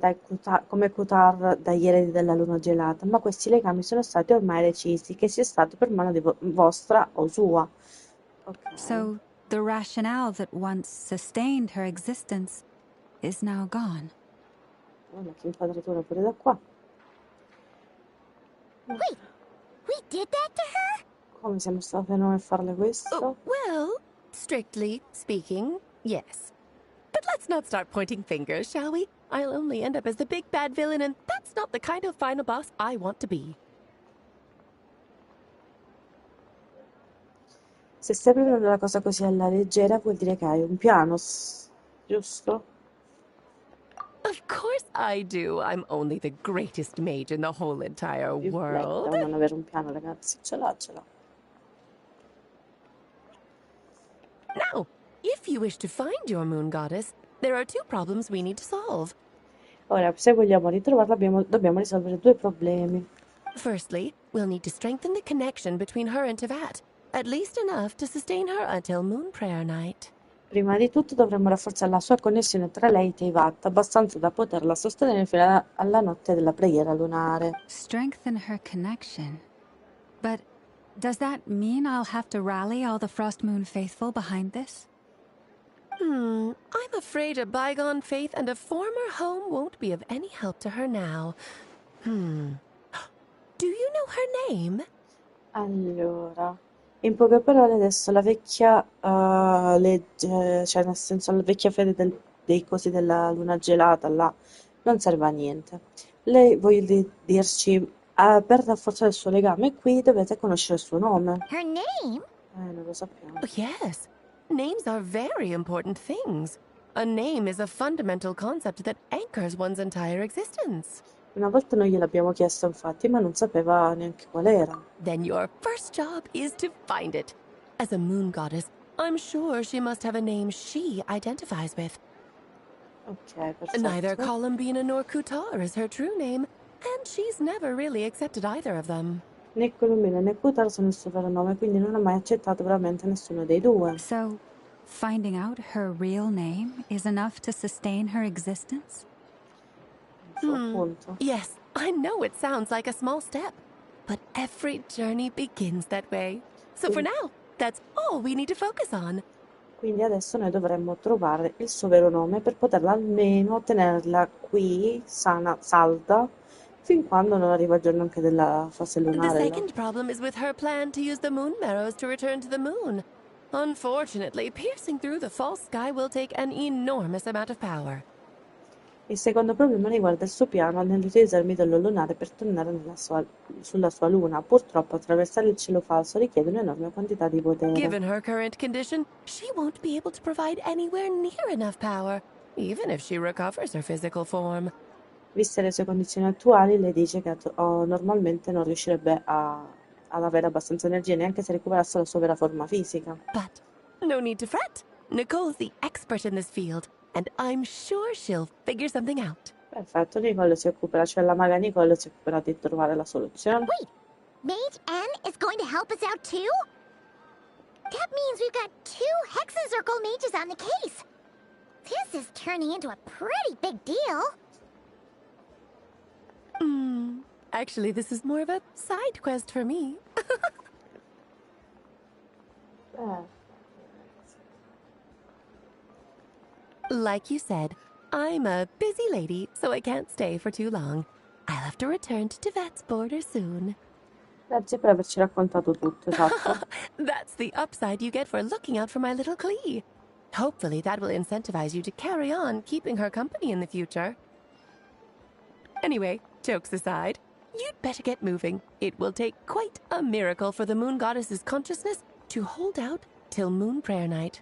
come Kutar dagli eredi della luna gelata, ma questi legami sono stati ormai recisi, che sia stato per mano di vostra o sua. Okay. So, the rationale that once sustained her existence is now gone. Guarda che inquadratura pure da qua. Wait, we did that to her? Come siamo state noi a farle questo? Well, strictly speaking, yes. But let's not start pointing fingers, shall we? I'll only end up as the big bad villain, and that's not the kind of final boss I want to be. Se stai prendendo la cosa così alla leggera, vuol dire che hai un piano, giusto? Of course I do. I'm only the greatest mage in the whole entire world. Devo non avere un piano, ragazzi. Ce l'ha. Now, if you wish to find your moon goddess, there are two problems we need to solve. Ora, se vogliamo ritrovarla, dobbiamo risolvere due problemi. Firstly, we'll need to strengthen the connection between her and Teyvat, at least enough to sustain her until Moon Prayer Night. Prima di tutto dovremmo rafforzare la sua connessione tra lei e Teyvat, abbastanza da poterla sostenere fino alla notte della preghiera lunare. Strengthen her connection. But does that mean I'll have to rally all the Frost Moon faithful behind this? I'm afraid a bygone faith and a former home won't be of any help to her now. Do you know her name? Allora, in poche parole adesso la vecchia legge, cioè nel senso la vecchia fede dei cosi della luna gelata là, non serve a niente. Lei vuole dirci, per rafforzare il suo legame qui dovete conoscere il suo nome. Her name? Non lo sappiamo. Oh, yes. Names are very important things. A name is a fundamental concept that anchors one's entire existence. Una volta noi gliel'abbiamo chiesto infatti, ma non sapeva neanche qual era. Then your first job is to find it. As a moon goddess, I'm sure she must have a name she identifies with. Ok, perfetto. Neither Columbina nor Kutar is her true name, and she's never really accepted either of them. Né Colombina né Kutar sono il suo vero nome, quindi non ha mai accettato veramente nessuno dei due. So, finding out her real name is enough to sustain her existence? Yes, I know it sounds like a small step, but every journey begins that way. So for now, that's all we need to focus on. Quindi adesso noi dovremmo trovare il suo vero nome per poterla almeno tenerla qui, sana, salda, fin quando non arriva il giorno anche della fase The lunare, no? second problem is with her plan to use the moon marrows to return to the moon. Unfortunately, piercing through the false sky will take an enormous amount of power. Il secondo problema riguarda il suo piano nell'utilizzare il midollo lunare per tornare sulla sua luna. Purtroppo attraversare il cielo falso richiede un'enorme quantità di potere. Given her current condition, she won't be able to provide anywhere near enough power, even if she recovers her physical form. Viste le sue condizioni attuali, lei dice che normalmente non riuscirebbe ad avere abbastanza energia neanche se recuperasse la sua vera forma fisica. But no need to fret. Nicole's the expert in this field, and I'm sure she'll figure something out. Perfetto, Nicole si occuperà, cioè la maga Nicole si occuperà di trovare la soluzione. Wait, Mage N is going to help us out too? That means we've got 2 Hexacircle mages on the case. This is turning into a pretty big deal. Actually, this is more of a side quest for me. Like you said, I'm a busy lady, so I can't stay for too long. I'll have to return to Tivet's border soon. Grazie per averci raccontato tutto, esatto. That's the upside you get for looking out for my little Klee. Hopefully that will incentivize you to carry on keeping her company in the future. Anyway, jokes aside, you'd better get moving. It will take quite a miracle for the moon goddess's consciousness to hold out till moon prayer night.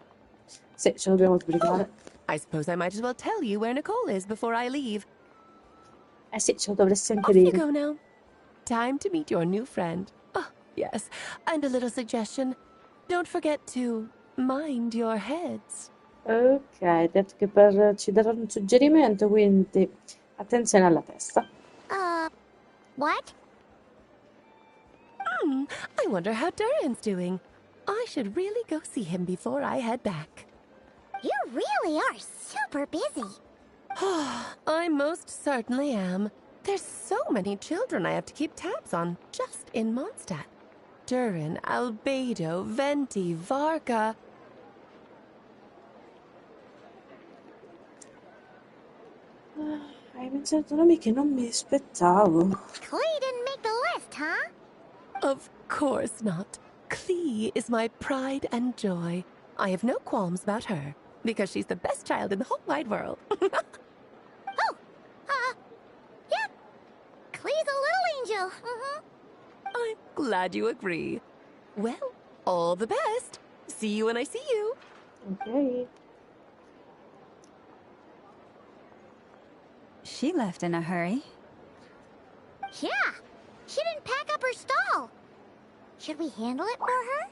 Sì, ce lo dobbiamo sbrigare. I suppose I might as well tell you where Nicole is before I leave. Sì, ce lo dovresti anche Off you dire. go now. Time to meet your new friend. Oh, yes. And a little suggestion. Don't forget to mind your heads. Ok, detto che ci darà un suggerimento, quindi attenzione alla testa. What? I wonder how Durin's doing. I should really go see him before I head back. You really are super busy. I most certainly am. There's so many children I have to keep tabs on just in Mondstadt. Durin, Albedo, Venti, Varka. Hai menzionato nomi che non mi aspettavo. Klee didn't make the list, huh? Of course not. Klee is my pride and joy. I have no qualms about her, because she's the best child in the whole wide world. Yeah. Klee's a little angel. I'm glad you agree. Well, all the best. See you when I see you. Ok. She left in a hurry. Yeah. She didn't pack up her stall. Should we handle it for her?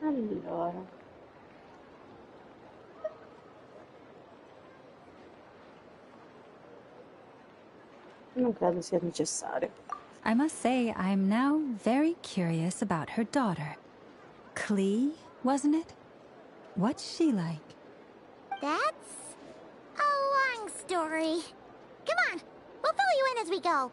Allora. Non credo sia necessario. I must say, I'm now very curious about her daughter. Klee, wasn't it? What's she like? That's a long story. Come on, we'll fill you in as we go.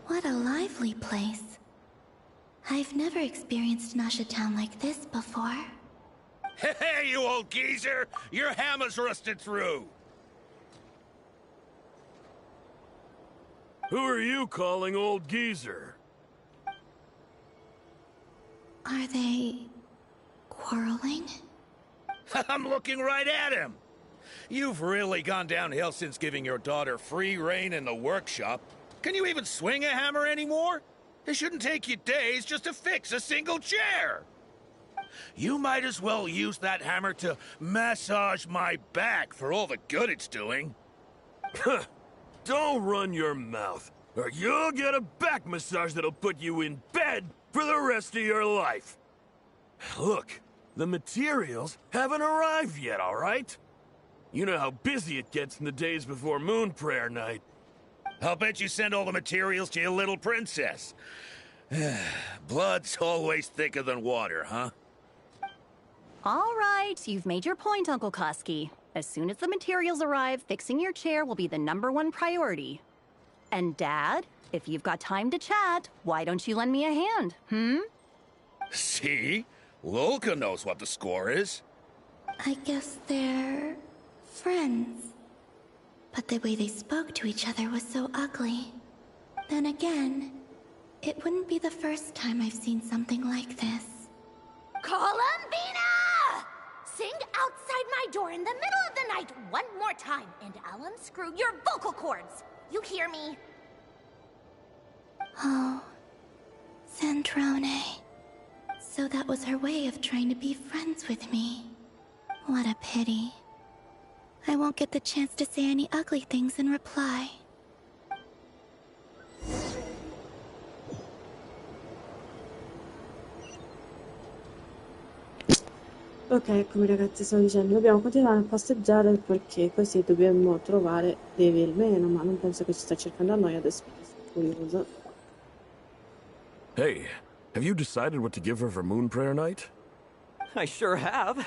What a lively place. I've never experienced Nasha Town like this before. Hey, you old geezer! Your hammer's rusted through! Who are you calling old geezer? Are they quarreling? I'm looking right at him! You've really gone downhill since giving your daughter free rein in the workshop. Can you even swing a hammer anymore? It shouldn't take you days just to fix a single chair. You might as well use that hammer to massage my back for all the good it's doing. Don't run your mouth, or you'll get a back massage that'll put you in bed for the rest of your life. Look, the materials haven't arrived yet, all right? You know how busy it gets in the days before Moon Prayer Night. I'll bet you send all the materials to your little princess. Blood's always thicker than water, huh? All right, you've made your point, Uncle Koski. As soon as the materials arrive, fixing your chair will be the #1 priority. And Dad, if you've got time to chat, why don't you lend me a hand, See? Lolka knows what the score is. I guess they're friends. But the way they spoke to each other was so ugly. Then again, it wouldn't be the first time I've seen something like this. Columbina! Sing outside my door in the middle of the night one more time, and I'll unscrew your vocal cords. You hear me? Oh, Sandrone. So that was her way of trying to be friends with me. What a pity. I won't get the chance to say any ugly things in reply. Ok, come ragazzi stavo dicendo, dobbiamo continuare a passeggiare perché così dobbiamo trovare Devi almeno, ma non penso che ci sta cercando a noi adesso perché sono curiosa. Hey, have you decided what to give her for Moon Prayer Night? I sure have.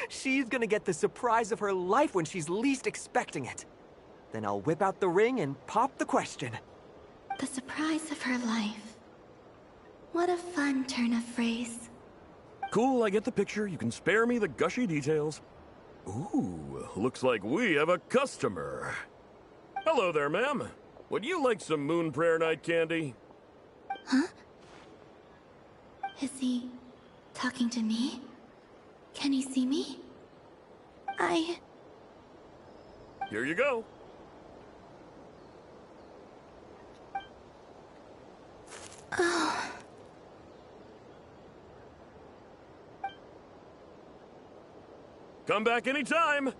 She's gonna get the surprise of her life when she's least expecting it. Then I'll whip out the ring and pop the question. The surprise of her life. What a fun turn of phrase. Cool, I get the picture. You can spare me the gushy details. Ooh, looks like we have a customer. Hello there, ma'am. Would you like some Moon Prayer Night candy? Huh? Is he talking to me? Can he see me? Here you go. Oh. Come back anytime.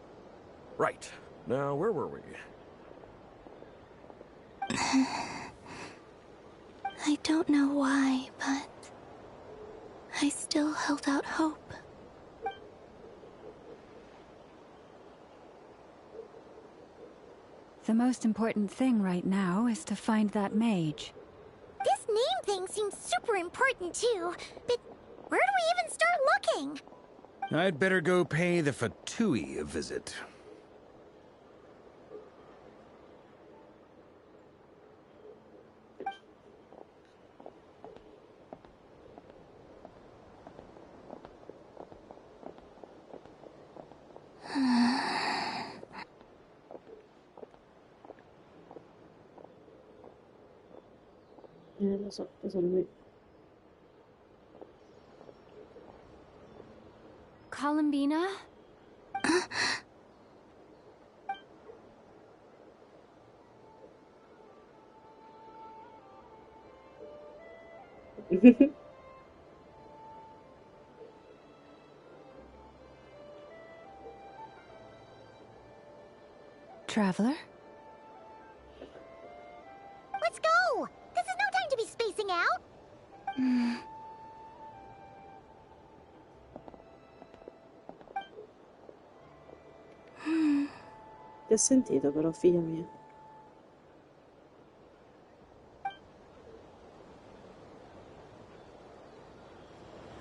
Right. Now, where were we? I don't know why, but I still held out hope. The most important thing right now is to find that mage. This name thing seems super important too, but where do we even start looking? I'd better go pay the Fatui a visit. Lo so lui. Columbina? Traveler? Let's go! This is no time to be spacing out! Ti ho sentito però, figlia mia.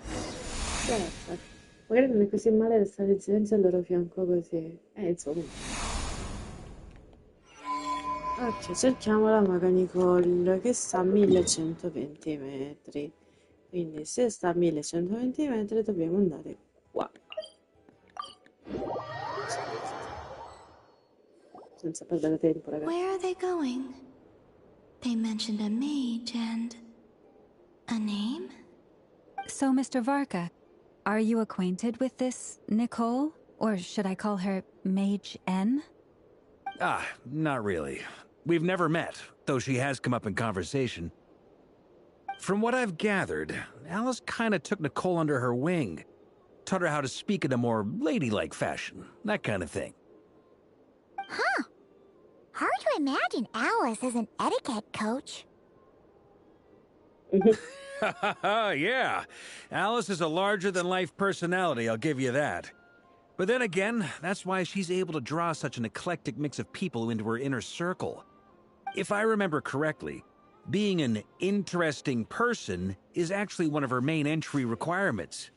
Aspetta, magari non è così male restare in silenzio al loro fianco così. Insomma. Ok, cerchiamo la maga Nicole che sta a 1120 metri. Quindi se sta a 1120 metri dobbiamo andare qua. Senza perdere tempo, ragazzi. Where are they going? They mentioned a mage and a name? So, Mr. Varka, are you acquainted with this Nicole? Or should I call her Mage N? Not really. We've never met, though she has come up in conversation. From what I've gathered, Alice kinda took Nicole under her wing. Taught her how to speak in a more ladylike fashion. That kind of thing. Huh. Hard to imagine Alice as an etiquette coach. Yeah. Alice is a larger-than-life personality, I'll give you that. But then again, that's why she's able to draw such an eclectic mix of people into her inner circle. If I remember correctly, being an interesting person is actually one of her main entry requirements.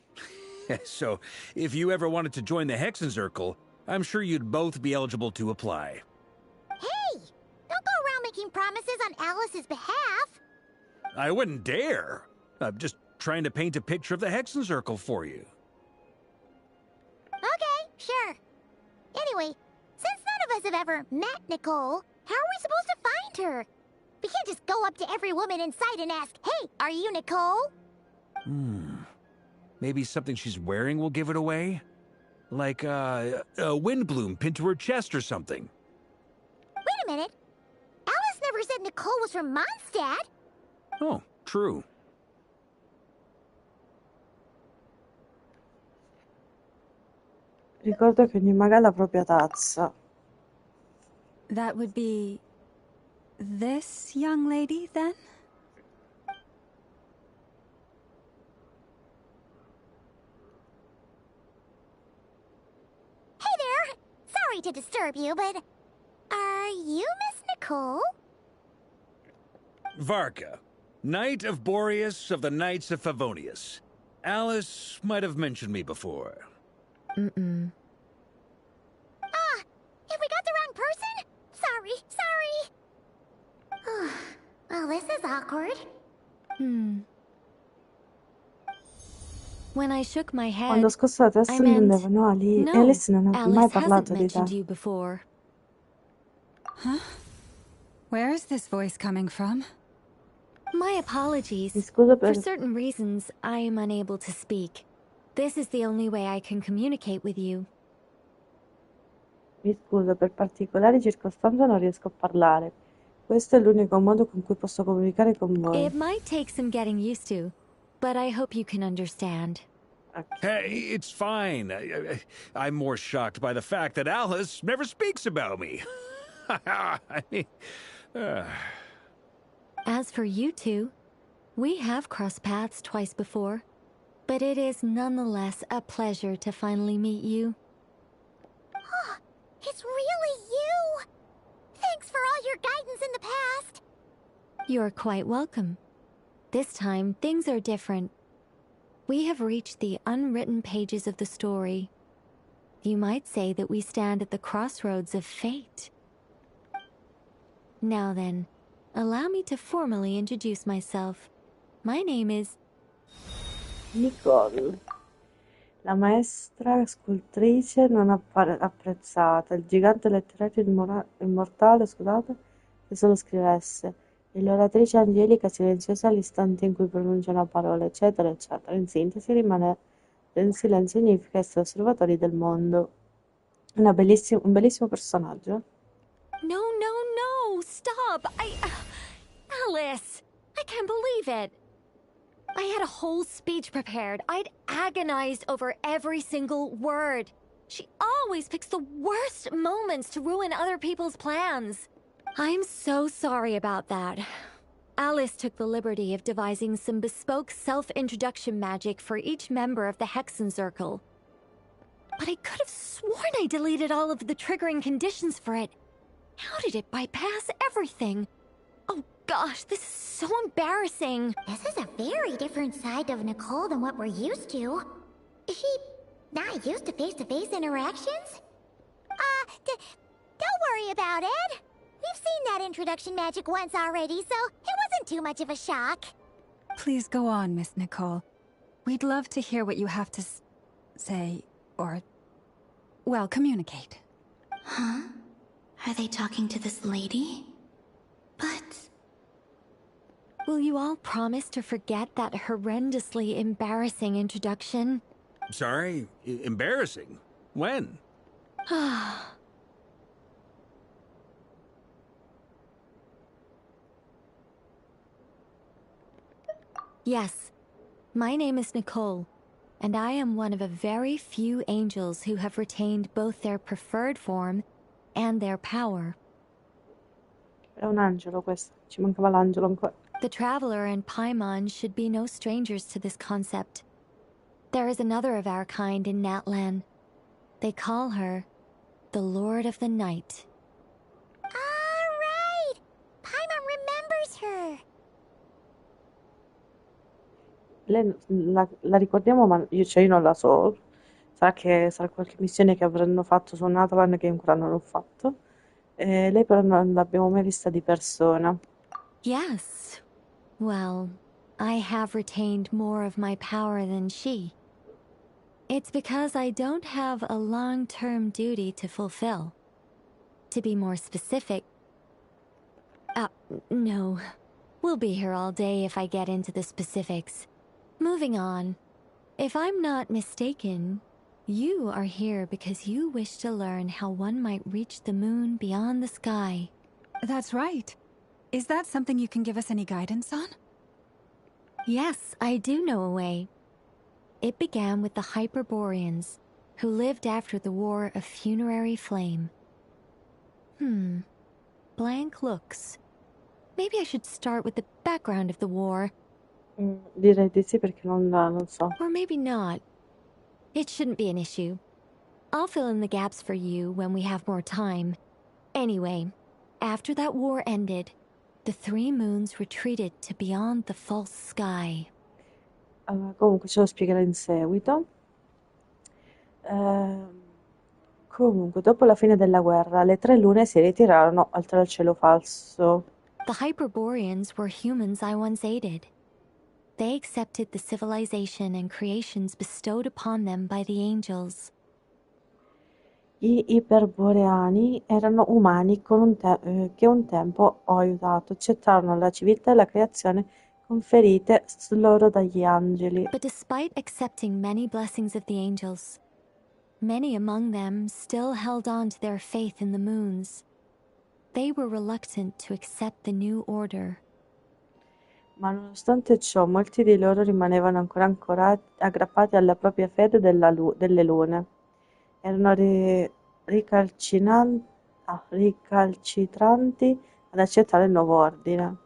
So, if you ever wanted to join the Hexenzirkel, I'm sure you'd both be eligible to apply. Hey! Don't go around making promises on Alice's behalf. I wouldn't dare. I'm just trying to paint a picture of the Hexenzirkel for you. Okay, sure. Anyway, since none of us have ever met Nicole, how are we supposed to find her? We can't just go up to every woman in sight and ask, "Hey, are you Nicole?" Maybe something she's wearing will give it away? Like, a windbloom pinned to her chest or something. Wait a minute. Alice never said Nicole was from Mondstadt. Oh, true. Ricordo che ogni maga ha la propria tazza. That would be this young lady, then? Hey there! Sorry to disturb you, but are you Miss Nicole? Varka, Knight of Boreas of the Knights of Favonius. Alice might have mentioned me before. Mm-mm. Ah, have we got the wrong person? Sorry. Well, this is awkward. When I shook my head, Quando scossa la testa I meant, intendeva, no, no, Alice non ha mai Alice hasn't parlato di te. mentioned you before. Huh? Where is this voice coming from? My apologies. Mi scuso per... For certain reasons, I am unable to speak. This is the only way I can communicate with you. Mi scuso, per particolari circostanze non riesco a parlare. Questo è l'unico modo con cui posso comunicare con voi. It might take some getting used to, but I hope you can understand. Hey, it's fine. I'm more shocked by the fact that Alice never speaks about me. I mean, As for you two, we have crossed paths twice before, but it is nonetheless a pleasure to finally meet you. It's really you! Thanks for all your guidance in the past. You're quite welcome. This time, things are different. We have reached the unwritten pages of the story. You might say that we stand at the crossroads of fate. Now then, allow me to formally introduce myself. My name is... Nicole, la maestra scultrice non apprezzata, il gigante letterario immortale, scusate, che solo scrivesse, e l'oratrice angelica silenziosa all'istante in cui pronuncia una parola, eccetera, eccetera. In sintesi, rimane in silenzio significa essere osservatori del mondo. Un bellissimo personaggio. No, stop! Alice! I can't believe it! I had a whole speech prepared. I'd agonized over every single word. She always picks the worst moments to ruin other people's plans. I'm so sorry about that. Alice took the liberty of devising some bespoke self-introduction magic for each member of the Hexenzirkel. But I could have sworn I deleted all of the triggering conditions for it. How did it bypass everything? Oh gosh, this is so embarrassing. This is a very different side of Nicole than what we're used to. Is she not used to face-to-face interactions? Don't worry about it. We've seen that introduction magic once already, so it wasn't too much of a shock. Please go on, Miss Nicole. We'd love to hear what you have to say, or, well, communicate. Huh? Are they talking to this lady? But... Will you all promise to forget that horrendously embarrassing introduction? sorry, embarrassing. When? Yes. My name is Nicole, and I am one of a very few angels who have retained both their preferred form and their power. È un angelo questo, ci mancava l'angelo ancora. The Traveler and Paimon should be no strangers to this concept. There is another of our kind in Natlan. They call her the Lord of the Night. Alright! Paimon remembers her! Lei la ricordiamo, ma io non la so. Sarà che sarà qualche missione che avranno fatto su Natlan che ancora non ho fatto. Lei però non l'abbiamo mai vista di persona. Yes. Well, I have retained more of my power than she. It's because I don't have a long-term duty to fulfill. To be more specific... no. We'll be here all day if I get into the specifics. Moving on. If I'm not mistaken, you are here because you wish to learn how one might reach the moon beyond the sky. That's right. Is that something you can give us any guidance on? Yes, I do know a way. It began with the Hyperboreans, who lived after the War of Funerary Flame. Blank looks. Maybe I should start with the background of the war. Direi di sì perché non so. Or maybe not. It shouldn't be an issue. I'll fill in the gaps for you when we have more time. Anyway, after that war ended, the three moons retreated to beyond the false sky. Comunque ce lo spiegherà in seguito. Comunque, dopo la fine della guerra, le tre lune si ritirarono oltre al cielo falso. The Hyperboreans were humans I once aided. They accepted the civilization and creations bestowed upon them by the angels. Gli Iperboreani erano umani che un tempo ho aiutato, accettarono la civiltà e la creazione conferite loro dagli angeli. But despite accepting many blessings of the angels, many among them still held on to their faith in the moons. They were reluctant to accept the new order. Ma nonostante ciò, molti di loro rimanevano ancora aggrappati alla propria fede delle lune. Erano ricalcitranti ad accettare il nuovo ordine.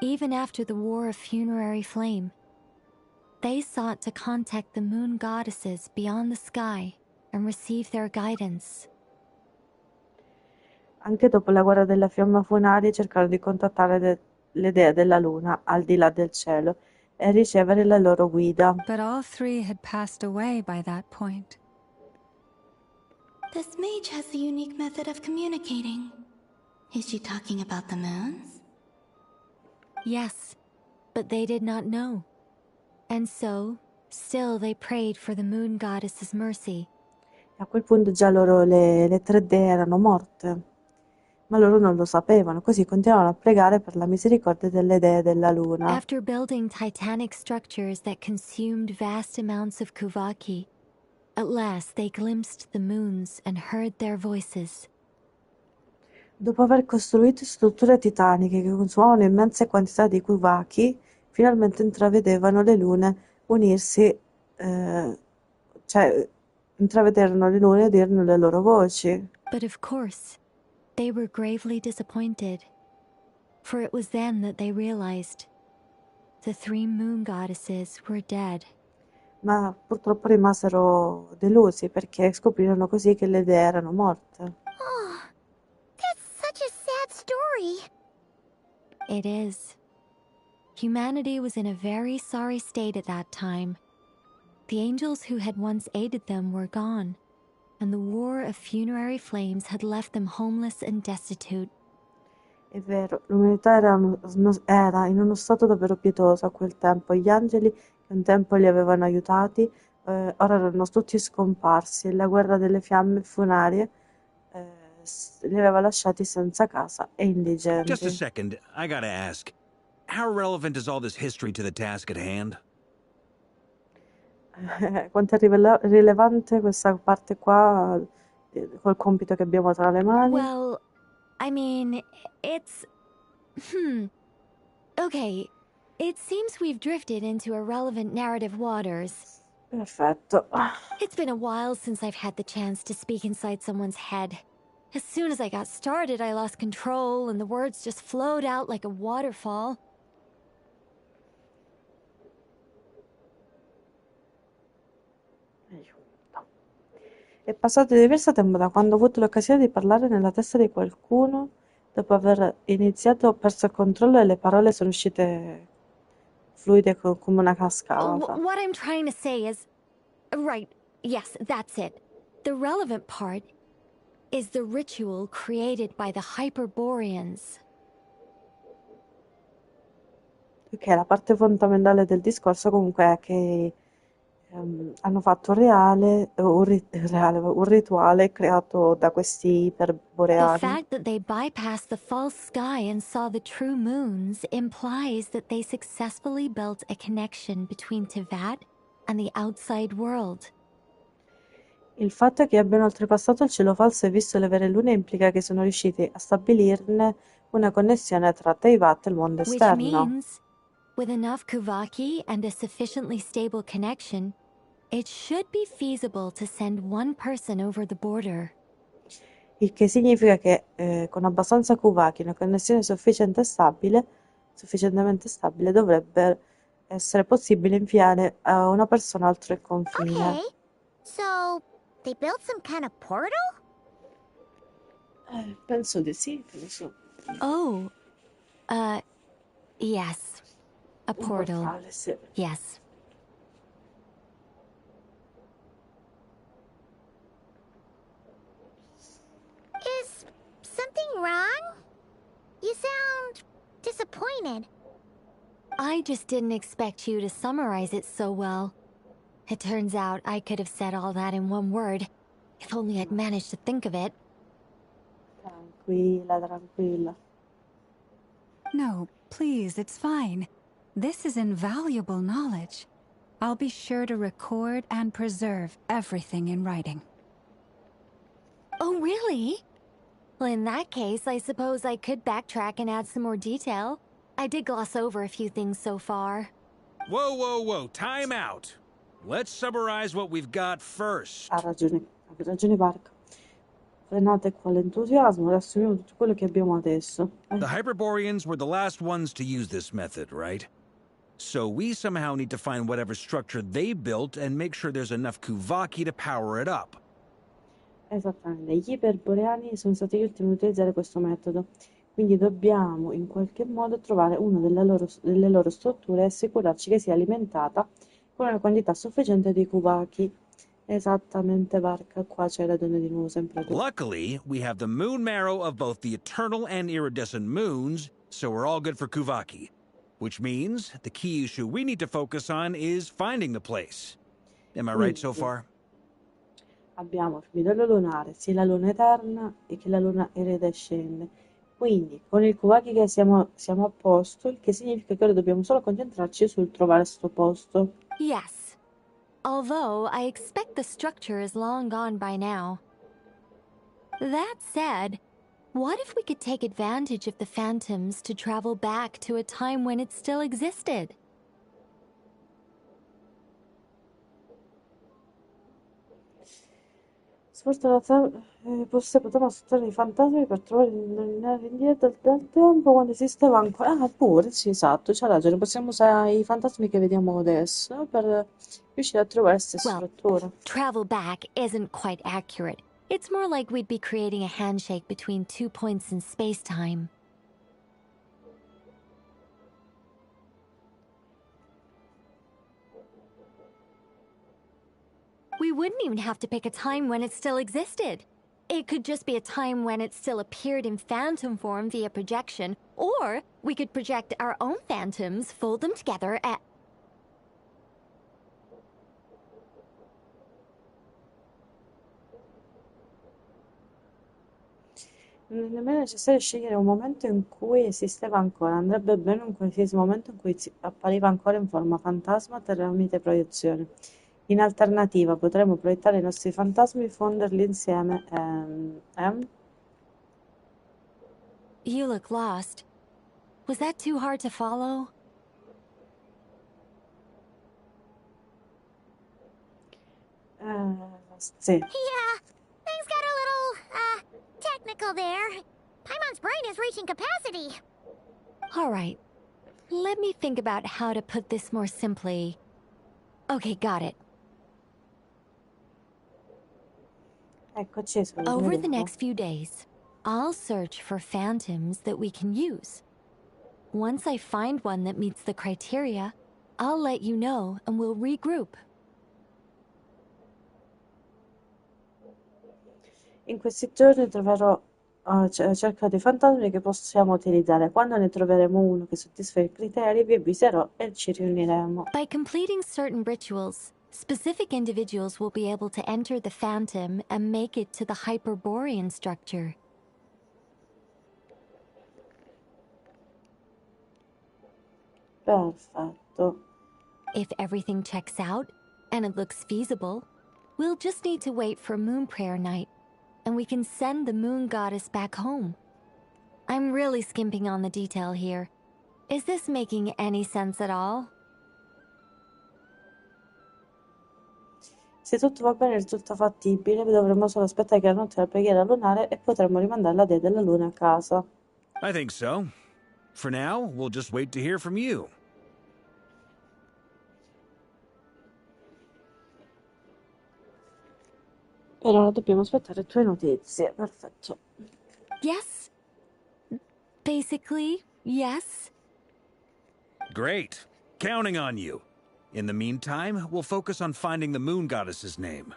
Even after the War of Funerary Flame, they sought to contact the moon goddesses beyond the sky and receive their guidance. Anche dopo la guerra della fiamma funaria cercarono di contattare le dee della luna al di là del cielo e ricevere la loro guida. But all three had passed away by that point. This mage has a unique method of communicating. Is she talking about the moons? Yes, but they did not know. And so, still they prayed for the moon goddess's mercy. A quel punto già loro le tre dee erano morte, ma loro non lo sapevano, così continuavano a pregare per la misericordia delle dee della luna. After building titanic structures that consumed vast amounts of Kuvaki, at last they glimpsed the moons and heard their voices. Dopo aver costruito strutture titaniche che consumavano immense quantità di Kuvaki, finalmente intravedevano le lune unirsi, intravederano le lune e udirono le loro voci. But of course, they were gravely disappointed, for it was then that they realized the three moon goddesses were dead. Ma purtroppo rimasero delusi perché scoprirono così che le dee erano morte. Oh, that's such a sad story. It is. Humanity was in a very sorry state at that time. The angels who had once aided them were gone, and the War of Funerary Flames had left them homeless and destitute. È vero, l'umanità era in uno stato davvero pietoso a quel tempo. Gli angeli che un tempo li avevano aiutati, ora erano tutti scomparsi e la guerra delle fiamme funarie li aveva lasciati senza casa e indigenti. Just a second, I gotta ask. How relevant is all this history to the task at hand? Quanto è rilevante questa parte qua col compito che abbiamo tra le mani? Well, I mean, it's... Okay, It seems we've drifted into irrelevant narrative waters. Perfetto. It's been a while since I've had the chance to speak inside someone's head. As soon as I got started, I lost control and the words just flowed out like a waterfall. È passato diverso tempo da quando ho avuto l'occasione di parlare nella testa di qualcuno. Dopo aver iniziato ho perso il controllo e le parole sono uscite fluide come una cascata. What I'm trying to say is... Right, yes, that's it. The relevant part is the ritual created by the Hyperboreans. Ok, la parte fondamentale del discorso comunque è che hanno fatto un rituale creato da questi The iperboreani. fact that they bypassed the false sky and saw the true moons implies that they successfully built a connection between Teyvat and the outside world. Il fatto che abbiano oltrepassato il cielo falso e visto le vere lune implica che sono riusciti a stabilirne una connessione tra Teyvat e il mondo Which esterno. means, with enough Kuvaki and a sufficiently stable connection, it should be feasible to send one person over the border. Il che significa che con abbastanza Kuvaki e una connessione sufficientemente stabile dovrebbe essere possibile inviare una persona oltre il confine. Okay, so they built some kind of portal? Penso di sì, penso. Oh, yes. A portal. portale, sì. Yes. Is something wrong? You sound disappointed. I just didn't expect you to summarize it so well. It turns out I could have said all that in one word, if only I'd managed to think of it. Tranquilla, tranquilla. No, please, it's fine. This is invaluable knowledge. I'll be sure to record and preserve everything in writing. Oh, really? Well, in that case, I suppose I could backtrack and add some more detail. I did gloss over a few things so far. Whoa, whoa, whoa, time out. Let's summarize what we've got first. Ha ragione Park. Frenate qua l'entusiasmo, riassumiamo tutto quello che abbiamo adesso. The Hyperboreans were the last ones to use this method, right? So we somehow need to find whatever structure they built and make sure there's enough Kuvaki to power it up. Esattamente, gli iperboreani sono stati gli ultimi a utilizzare questo metodo, quindi dobbiamo in qualche modo trovare una delle loro strutture e assicurarci che sia alimentata con una quantità sufficiente di Kuvaki. Esattamente, Varka, qua c'hai ragione di nuovo, sempre tu. Luckily, we have the moon marrow of both the eternal and iridescent moons, so we're all good for Kuvaki. Which means the key issue we need to focus on is finding the place. Am I right so far? Abbiamo il midollo lunare, sia la luna eterna che la luna iridescente. Quindi, con il Kuvaki che siamo a posto, il che significa che ora dobbiamo solo concentrarci sul trovare sto posto. Yes. Although I expect the structure is long gone by now. That said, what if we could take advantage of the phantoms to travel back to a time when it still existed? Forse potremmo sfruttare i fantasmi per trovare indovinare indietro del tempo quando esisteva ancora. Ah, pure, sì, esatto, c'ha ragione. Possiamo usare i fantasmi che vediamo adesso per riuscire a trovare queste strutture. Travel back isn't quite accurate. It's more like we'd be creating a handshake between 2 points in space-time. We wouldn't even have to pick a time when it still existed. It could just be a time when it still appeared in phantom form via projection, or we could project our own phantoms, fold them together, and... Non è nemmeno necessario scegliere un momento in cui esisteva ancora, andrebbe bene un qualsiasi momento in cui appariva ancora in forma fantasma tramite proiezione. In alternativa, potremmo proiettare i nostri fantasmi e fonderli insieme. You look lost. Was that too hard to follow? Sì. Yeah, things got a little, technical there. Paimon's brain is reaching capacity. All right. Let me think about how to put this more simply. Okay, got it. Eccoci, se lo Over the vediamo. next few days, I'll search for phantoms that we can use. Once I find one that meets the criteria, I'll let you know and we'll regroup. In questi giorni troverò cerco dei fantasmi che possiamo utilizzare. Quando ne troveremo uno che soddisfa i criteri, vi avviserò e ci riuniremo. By completing certain rituals, specific individuals will be able to enter the phantom and make it to the Hyperborean structure. Perfetto. If everything checks out and it looks feasible, we'll just need to wait for Moon Prayer Night, and we can send the Moon Goddess back home. I'm really skimping on the detail here. Is this making any sense at all? Se tutto va bene e risulta fattibile, dovremmo solo aspettare che la notte della preghiera lunare e potremmo rimandare la dea della luna a casa. I think so. For now, we'll just wait to hear from you. Per ora dobbiamo aspettare tue notizie. Perfetto. Yes. Basically, yes. Great. Counting on you. In the meantime, we'll focus on finding the Moon Goddess's name.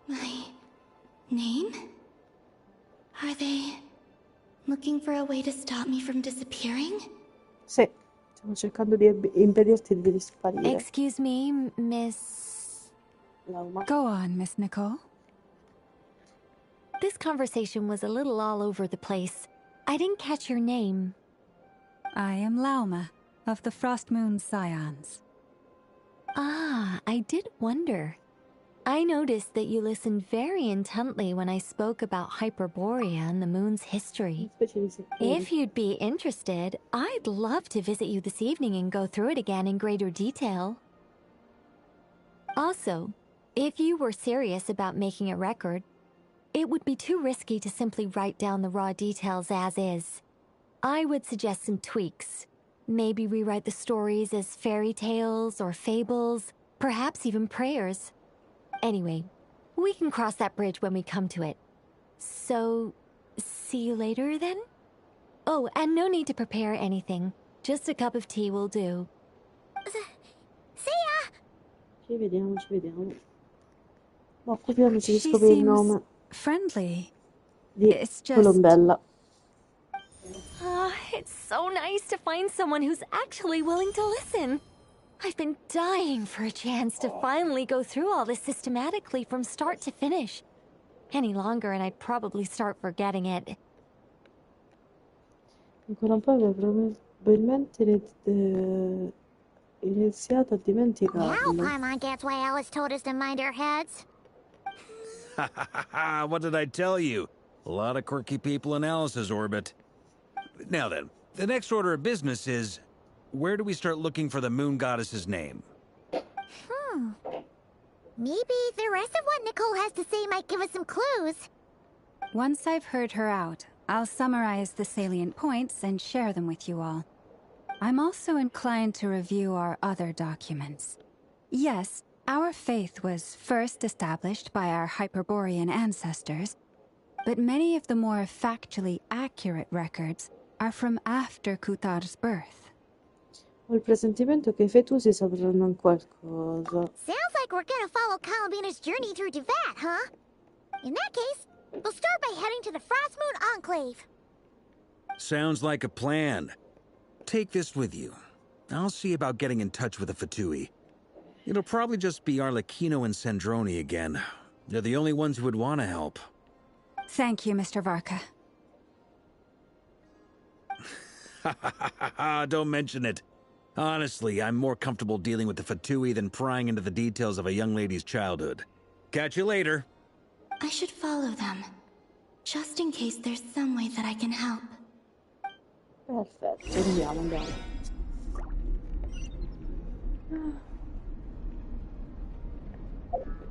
My name? Are they looking for a way to stop me from disappearing? Sì, stiamo cercando di impedirti di risparire. Excuse me, Miss... Lauma. Go on, Miss Nicole. This conversation was a little all over the place. I didn't catch your name. I am Lauma, of the Frost Moon Scions. Ah, I did wonder. I noticed that you listened very intently when I spoke about Hyperborea and the moon's history. If you'd be interested, I'd love to visit you this evening and go through it again in greater detail. Also, if you were serious about making a record, it would be too risky to simply write down the raw details as is. I would suggest some tweaks. Maybe rewrite the stories as fairy tales or fables, perhaps even prayers. Anyway, we can cross that bridge when we come to it. So, see you later then? Oh, and no need to prepare anything. Just a cup of tea will do. See ya! Ci vediamo, ci vediamo. Ma occupiamoci di She scoprire il seems nome friendly. di It's just... Colombella. It's so nice to find someone who's actually willing to listen. I've been dying for a chance to finally go through all this systematically from start to finish. Any longer and I'd probably start forgetting it. Ancora un po' avrei probabilmente iniziato a Now dimenticarlo. Paimon gets why Alice told us to mind our heads. What did I tell you? A lot of quirky people in Alice's orbit. Now then, the next order of business is, where do we start looking for the Moon Goddess's name? Maybe the rest of what Nicole has to say might give us some clues. Once I've heard her out, I'll summarize the salient points and share them with you all. I'm also inclined to review our other documents. Yes, our faith was first established by our Hyperborean ancestors, but many of the more factually accurate records are from after Kutar's birth. Ho il presentimento che i fetusi sapranno qualcosa. Sounds like we're gonna follow Columbina's journey through Devat, huh? In that case, we'll start by heading to the Frost Moon Enclave. Sounds like a plan. Take this with you. I'll see about getting in touch with the Fatui. It'll probably just be Arlecchino and Sandroni again. They're the only ones who would want to help. Thank you, Mr. Varka. Don't mention it. Honestly, I'm more comfortable dealing with the Fatui than prying into the details of a young lady's childhood. Catch you later. I should follow them, just in case there's some way that I can help. Perfetto, andiamo.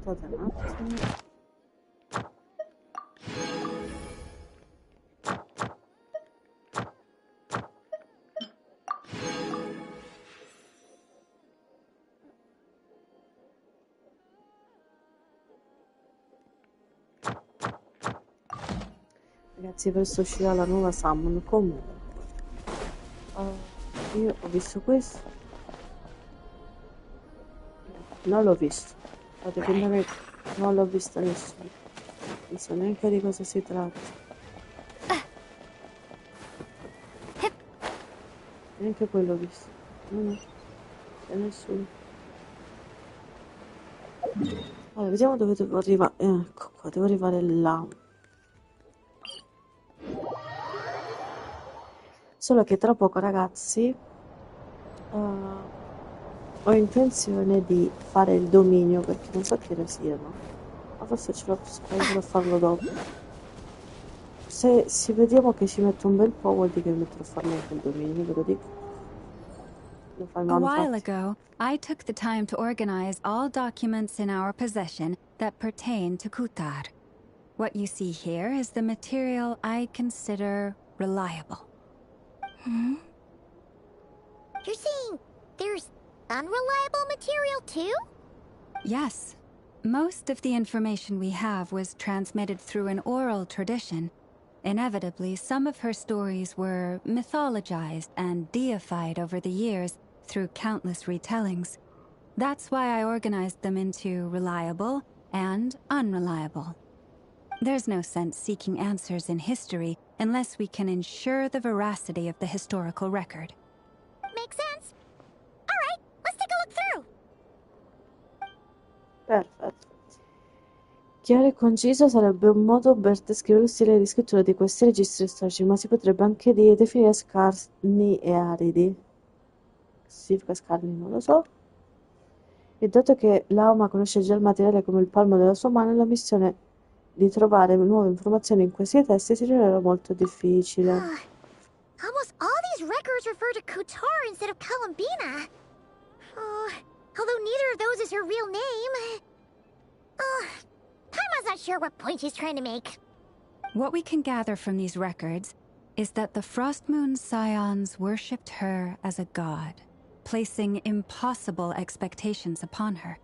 Aspettate un attimo. Ragazzi, presto uscirà la nuova Summon. Comunque, io ho visto questo, non l'ho visto. Fate finta che non l'ho visto nessuno, non so neanche di cosa si tratta, neanche poi l'ho visto. No, c'è nessuno. Allora, vediamo dove devo arrivare. Ecco qua, devo arrivare là. Solo che tra poco, ragazzi, ho intenzione di fare il dominio, perché non so che ore siano, ma forse ce l'ho a farlo dopo. Se vediamo che ci metto un bel po', vuol dire che mi metterò a farlo anche il dominio, ve lo dico. Lo fai A male, while infatti. ago, I took the time to organize all documents in our possession that pertain to Kutar. What you see here is the material I consider reliable. You're saying there's unreliable material too? Yes. Most of the information we have was transmitted through an oral tradition. Inevitably, some of her stories were mythologized and deified over the years through countless retellings. That's why I organized them into reliable and unreliable. There's no sense seeking answers in history unless we can ensure the veracity of the historical record. Makes sense. Alright, let's take a look through. Perfetto. Chiaro e conciso sarebbe un modo per descrivere lo stile di scrittura di questi registri storici, ma si potrebbe anche definire scarni e aridi. Significa scarni, non lo so. E dato che Lauma conosce già il materiale come il palmo della sua mano, la missione di trovare nuove informazioni in questi testi si rivela molto difficile. Almost all these records refer to Kutar instead of Columbina. Although neither of those is her real name. Paimon's not sure what point she's trying to make. What we can gather from these records is that the Frostmoon Scions worshipped her as a god, placing impossible expectations upon her.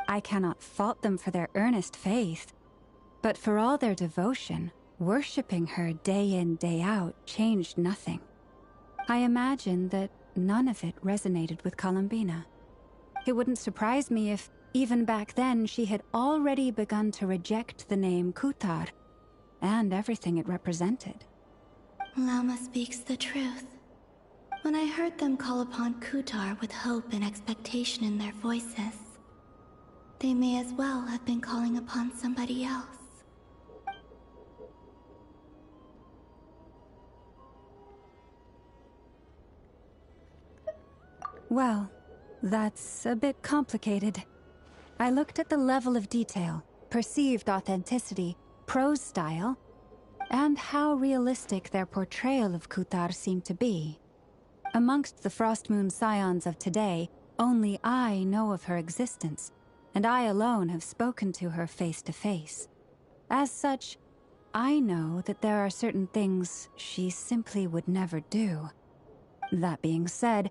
I cannot fault them for their earnest faith, but for all their devotion, worshipping her day in, day out changed nothing. I imagine that none of it resonated with Columbina. It wouldn't surprise me if, even back then, she had already begun to reject the name Kutar and everything it represented. Lama speaks the truth. When I heard them call upon Kutar with hope and expectation in their voices, they may as well have been calling upon somebody else. Well, that's a bit complicated. I looked at the level of detail, perceived authenticity, prose style, and how realistic their portrayal of Kutar seemed to be. Amongst the Frostmoon Scions of today, only I know of her existence, and I alone have spoken to her face to face. As such, I know that there are certain things she simply would never do. That being said,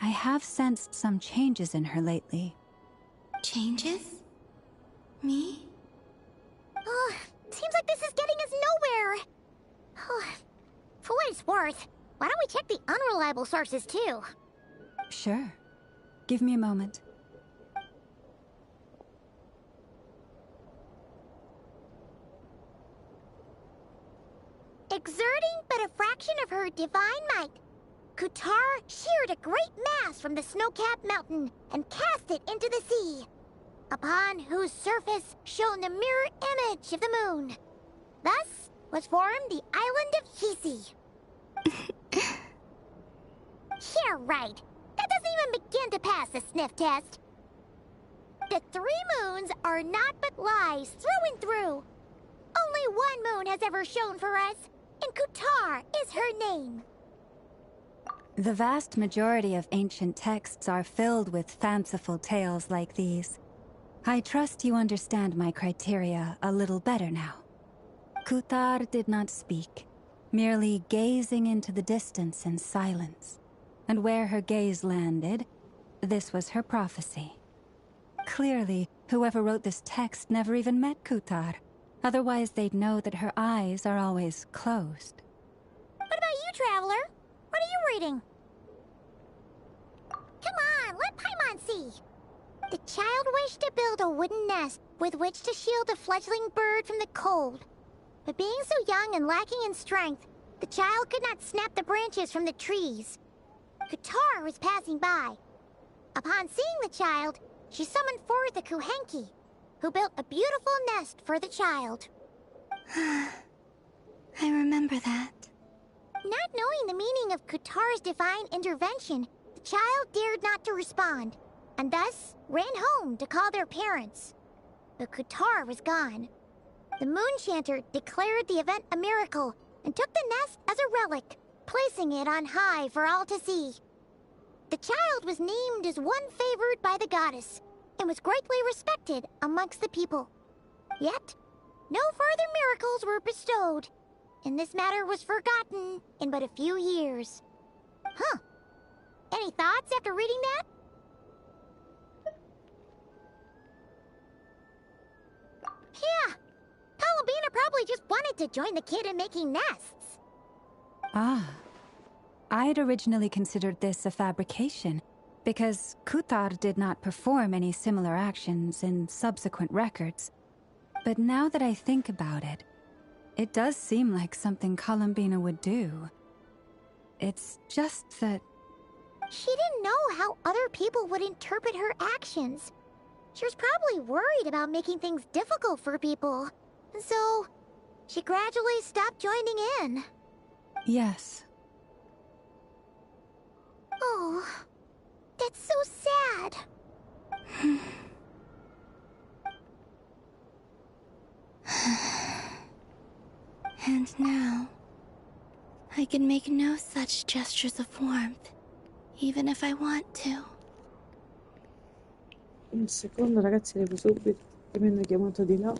I have sensed some changes in her lately. Changes? Me? Seems like this is getting us nowhere. For what it's worth, why don't we check the unreliable sources too? Sure. Give me a moment. Exerting but a fraction of her divine might, Kutar sheared a great mass from the snow-capped mountain and cast it into the sea, upon whose surface shone the mirror image of the moon. Thus was formed the island of Hisi. Yeah, right. That doesn't even begin to pass the sniff test. The 3 moons are naught but lies through and through. Only one moon has ever shone for us, and Kutar is her name. The vast majority of ancient texts are filled with fanciful tales like these. I trust you understand my criteria a little better now. Kutar did not speak, merely gazing into the distance in silence. And where her gaze landed, this was her prophecy. Clearly, whoever wrote this text never even met Kutar. Otherwise, they'd know that her eyes are always closed. What about you, Traveler? What are you reading? Come on, let Paimon see. The child wished to build a wooden nest with which to shield a fledgling bird from the cold. But being so young and lacking in strength, the child could not snap the branches from the trees. Kutar was passing by. Upon seeing the child, she summoned forth the Kuhenki, who built a beautiful nest for the child. I remember that. Not knowing the meaning of Kutar's divine intervention, the child dared not to respond, and thus ran home to call their parents. But Kutar was gone. The Moon Chanter declared the event a miracle and took the nest as a relic, placing it on high for all to see. The child was named as one favored by the goddess, and was greatly respected amongst the people. Yet, no further miracles were bestowed, and this matter was forgotten in but a few years. Huh. Any thoughts after reading that? Yeah. Columbina probably just wanted to join the kid in making nests. Ah. I'd originally considered this a fabrication, because Kutar did not perform any similar actions in subsequent records. But now that I think about it, it does seem like something Columbina would do. It's just that... She didn't know how other people would interpret her actions. She was probably worried about making things difficult for people. And so, she gradually stopped joining in. Yes. Oh, that's so sad. And now, I can make no such gestures of warmth, even if I want to. Un secondo, ragazzi, arrivo subito. Che mi hanno chiamato di là.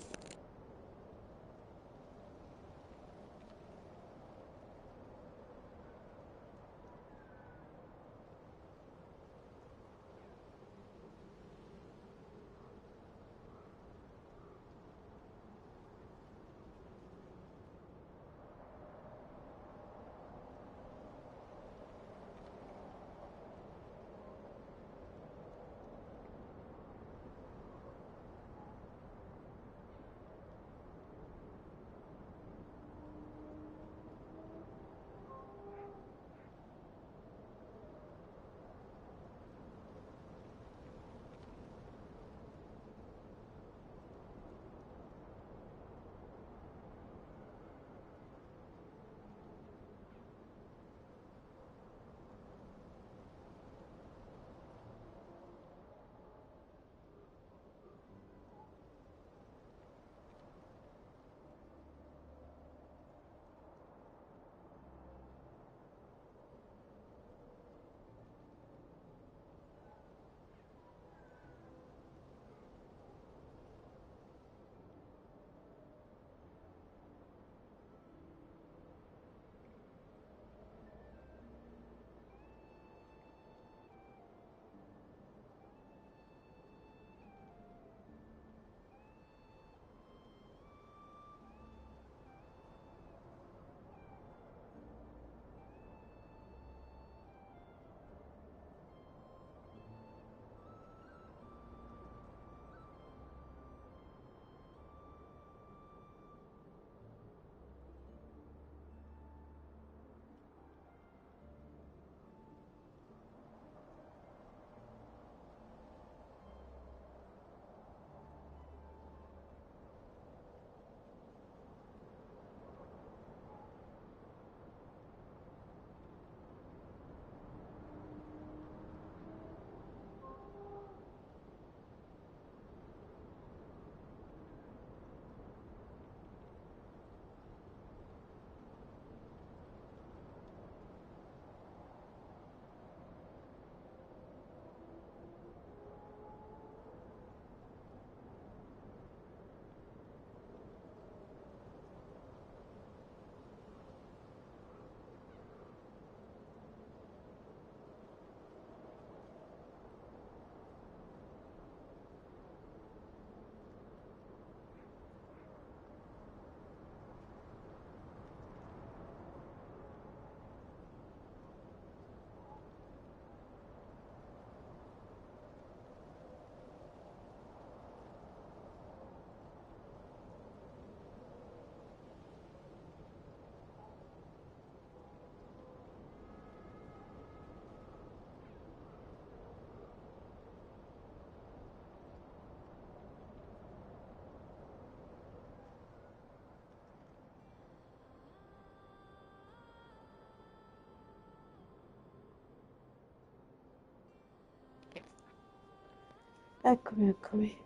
Eccomi, eccomi.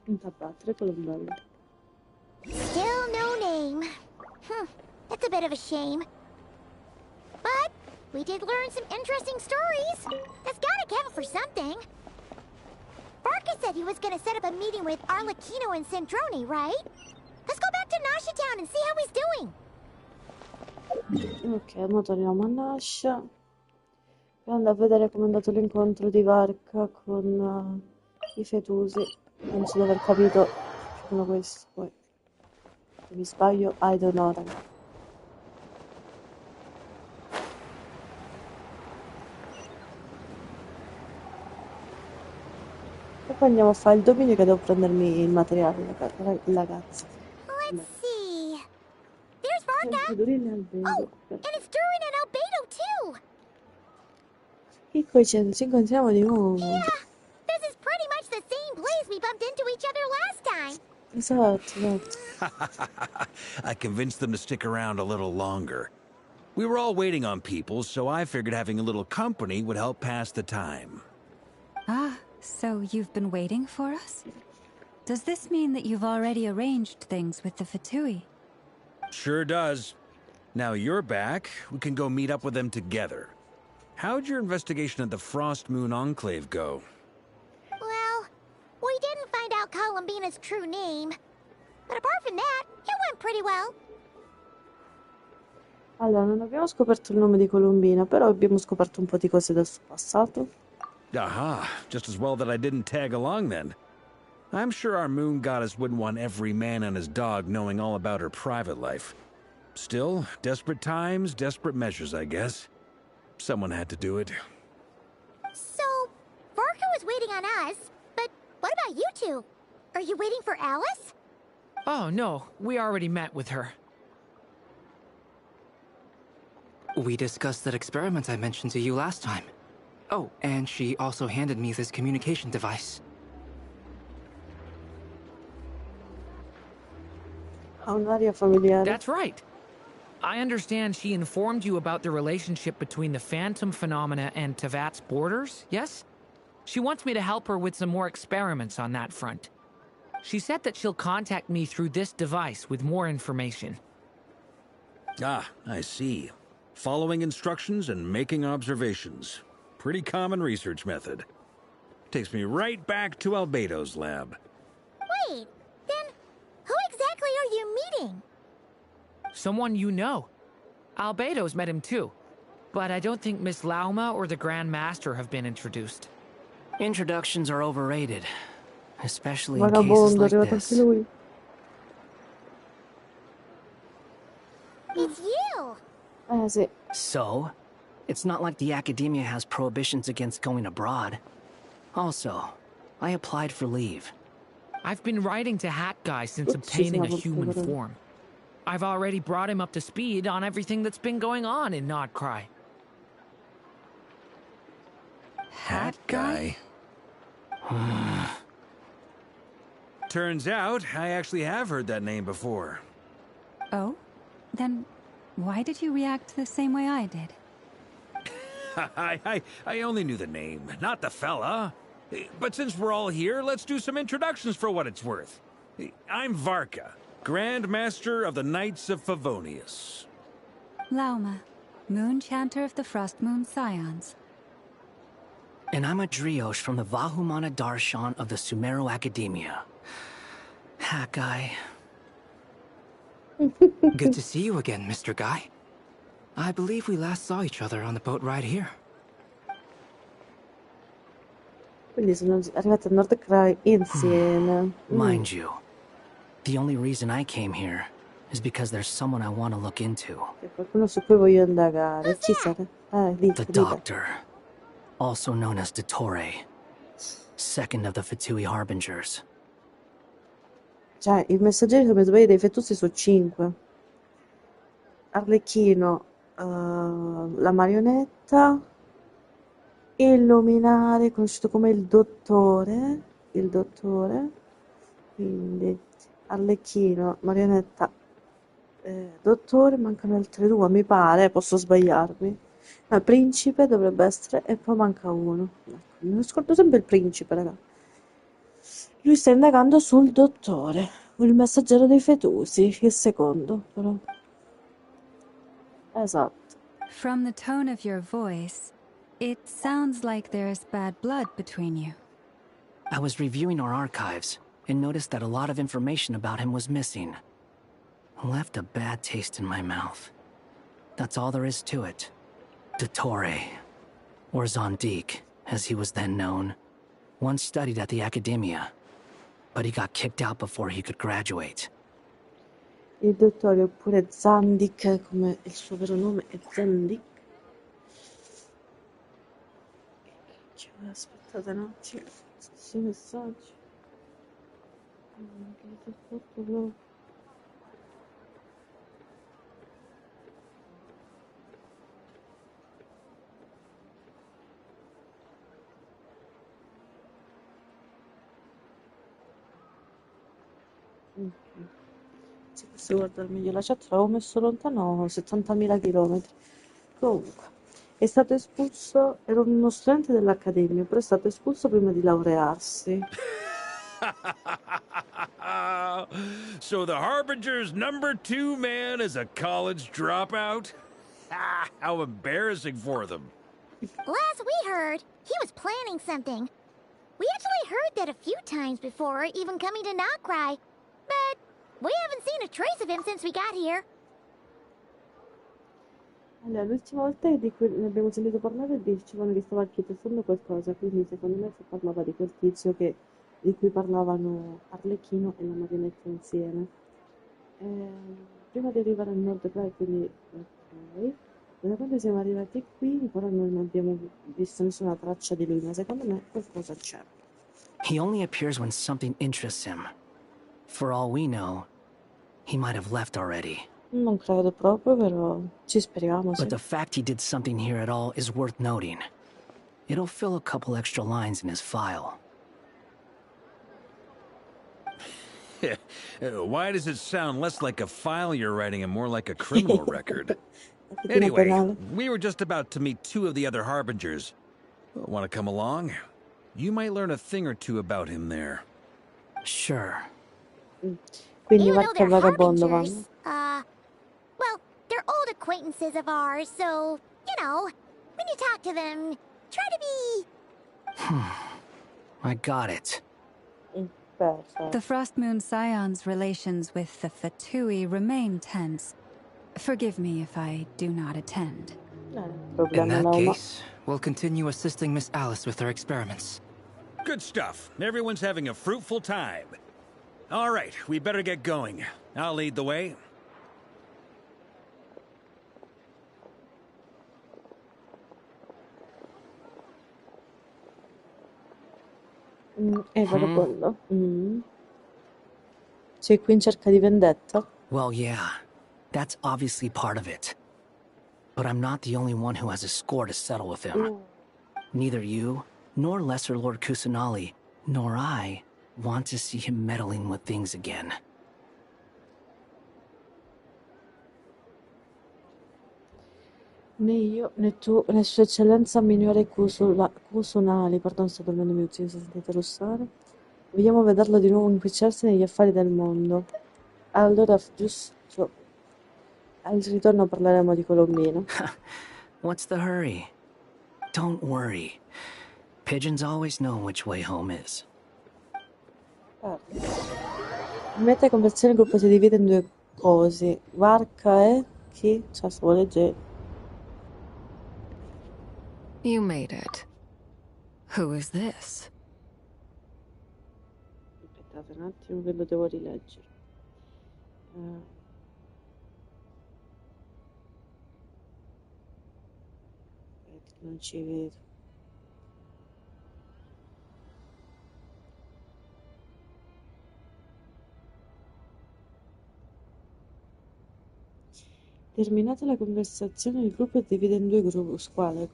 Non ti abbattere, quello è bello. Still no name. That's a bit of a shame. But we did learn some interesting stories. That's gotta count for something. Barca said he was gonna set up a meeting with Arlecchino and Centrone, right? Let's go back to Nasha Town and see how he's doing. Ok, ora torniamo a Nasha. E andare a vedere come è andato l'incontro di Varca con i fetusi. Penso di aver capito più o meno questo. Poi, se mi sbaglio, I don't know, raga. E poi andiamo a fare il dominio che devo prendermi il materiale, ragazzi. Let's see. There's Varca. Durine albedo. Oh, and it's Durin and Albedo too. Che coincidenza, ci incontriamo di nuovo. Yeah, this is pretty much the same place we bumped into each other last time. Esatto, esatto. I convinced them to stick around a little longer. We were all waiting on people, so I figured having a little company would help pass the time. Ah, so you've been waiting for us? Does this mean that you've already arranged things with the Fatui? Sure does. Now you're back, we can go meet up with them together. How'd your investigation at the Frost Moon Enclave go? Well, we didn't find out Columbina's true name. But apart from that, it went pretty well. Allora, non abbiamo scoperto il nome di Colombina, però abbiamo scoperto un po' di cose del suo passato. Aha, just as well that I didn't tag along then. I'm sure our moon goddess wouldn't want every man and his dog knowing all about her private life. Still, desperate times, desperate measures, I guess. Someone had to do it. So, Varka was waiting on us, but what about you two? Are you waiting for Alice? Oh, no. We already met with her. We discussed that experiment I mentioned to you last time. Oh, and she also handed me this communication device. Ha un'aria familiare. That's right. I understand she informed you about the relationship between the Phantom phenomena and Tevat's borders, yes? She wants me to help her with some more experiments on that front. She said that she'll contact me through this device with more information. Ah, I see. Following instructions and making observations. Pretty common research method. Takes me right back to Albedo's lab. Wait, then who exactly are you meeting? Someone you know. Albedo's met him too. But I don't think Miss Lauma or the Grand Master have been introduced. Introductions are overrated. Especially in cases like this. It's you! Sì. So? It's not like the Academia has prohibitions against going abroad. Also, I applied for leave. I've been writing to Hat Guy since obtaining a human form. I've already brought him up to speed on everything that's been going on in Nodcry. Hat Guy? Turns out, I actually have heard that name before. Oh? Then why did you react the same way I did? I only knew the name, not the fella. But since we're all here, let's do some introductions for what it's worth. I'm Varka, Grand Master of the Knights of Favonius. Lauma, Moon Chanter of the Frost Moon Scions. And I'm a Driosh from the Vahumana Darshan of the Sumero Academia. Hat Guy. Good to see you again, Mr. Guy. I believe we last saw each other on the boat ride here. Quindi sono arrivati a Nordcry insieme. Mind you, the only reason I came here is because there's someone I want to look into. C'è qualcuno su cui voglio indagare. Chi sarà? The Doctor, also known as Dottore, second of the Fatui Harbingers. Cioè, i messaggeri come dei Fetusi sono 5. Arlecchino, la marionetta, il luminare, conosciuto come il dottore, quindi Arlecchino, marionetta, dottore, mancano altre due, mi pare, posso sbagliarmi. Ma principe dovrebbe essere, e poi manca uno. Ecco, me lo scordo sempre il principe, raga. Lui sta indagando sul dottore, il messaggero dei fetusi, il secondo, però. Esatto. From the tone of your voice, it sounds like there's bad blood between you. I was reviewing our archives and noticed that a lot of information about him was missing. Left a bad taste in my mouth. That's all there is to it. Dottore, or Zondique, as he was then known, once studied at the Academia, but he got kicked out before he could graduate. Il dottore, oppure Zandik, come il suo vero nome è Zandik. Aspettate un attimo, questi messaggi. Che ti ho fatto proprio. Se posso guardare meglio la chat, l'avevo messo lontano 70.000 chilometri. Comunque, è stato espulso, era uno studente dell'Accademia, però è stato espulso prima di laurearsi. So the Harbinger's #2 man is a college dropout? How embarrassing for them. Last we heard, he was planning something. We actually heard that a few times before, even coming to Nocry. But we haven't seen a trace of him since we got here. Allora, l'ultima volta di cui ne abbiamo sentito parlare dicevano che stava architettando qualcosa, quindi secondo me si parlava di quel tizio di cui parlavano Arlecchino e la marionetta insieme. Prima di arrivare al nord Pride, quindi ok. Da quando siamo arrivati qui, ancora non abbiamo visto nessuna traccia di lui, ma secondo me qualcosa c'è. He only appears when something interests him. For all we know, he might have left already. Non credo proprio, però ci speriamo, sì. But the fact he did something here at all is worth noting. It'll fill a couple extra lines in his file. Why does it sound less like a file you're writing and more like a criminal record? Anyway, we were just about to meet 2 of the other Harbingers. Want to come along? You might learn a thing or two about him there. Sure. Quindi Even though Marco they're Vagabondo harbingers, vanno. well, they're old acquaintances of ours, so, you know, when you talk to them, try to be... I got it. The Frost Moon Scion's relations with the Fatui remain tense. Forgive me if I do not attend. In that case, we'll continue assisting Miss Alice with her experiments. Good stuff. Everyone's having a fruitful time. All right, we better get going. I'll lead the way. Vagabondo. Sei qui in cerca di vendetta? Well, yeah. That's obviously part of it. But I'm not the only one who has a score to settle with him. Neither you, nor Lesser Lord Kusanali, nor I want to see him meddling with things again. Né io, né tu, né sua eccellenza minore Kusunali, perdono, sto dormendo mio zio, se sentite russare. Vogliamo vederlo di nuovo impicciarsi negli affari del mondo. Allora, giusto, al ritorno parleremo di Colombino. What's the hurry? Don't worry. Pigeons always know which way home is. In meta conversione il gruppo si divide in 2 cosi. Varka e chi? Cioè, se vuole leggere. You made it. Who is this? Aspettate un attimo che lo devo rileggere. Non ci vedo. Terminata la conversazione, il gruppo si divide in 2 squadre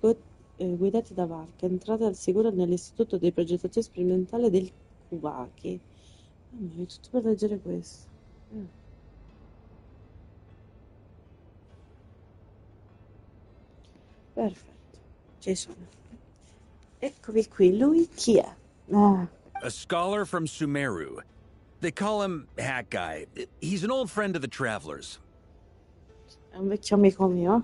guidati da Varka. Entrate al sicuro nell'istituto di progettazione sperimentale del Kubaki. È tutto per leggere questo. Perfetto, ci sono. Eccovi qui, lui chi è? Ah, A scholar from Sumeru. They call him Hat Guy. He's an old friend of the Travelers. è un vecchio amico mio.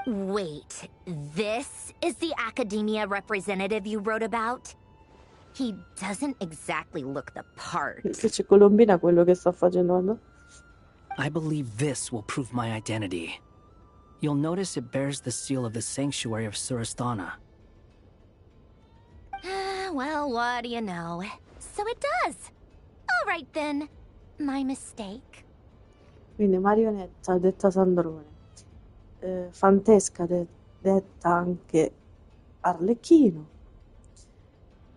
Wait, this is the academia representative you wrote about? He doesn't exactly look the part. Se c'è Colombina quello che sta facendo. I believe this will prove my identity. You'll notice it bears the seal of the Sanctuary of Surastana. Well, what do you know? So it does. All right then. My mistake. Quindi marionetta detta Sandrone, Fantesca detta anche Arlecchino,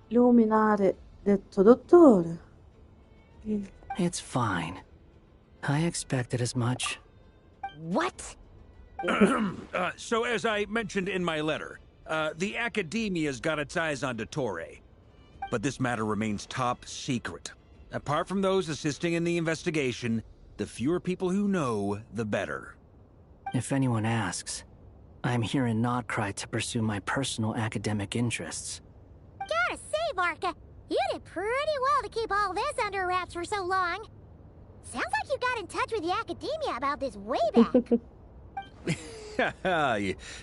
Luminare detto Dottore. It's fine. I expected as much. What? So as I mentioned in my letter, the Academia's got its eyes on Dottore. But this matter remains top secret. Apart from those assisting in the investigation, the fewer people who know, the better. If anyone asks, I'm here in Nodcry to pursue my personal academic interests. Gotta say, Varka, you did pretty well to keep all this under wraps for so long. Sounds like you got in touch with the academia about this way back.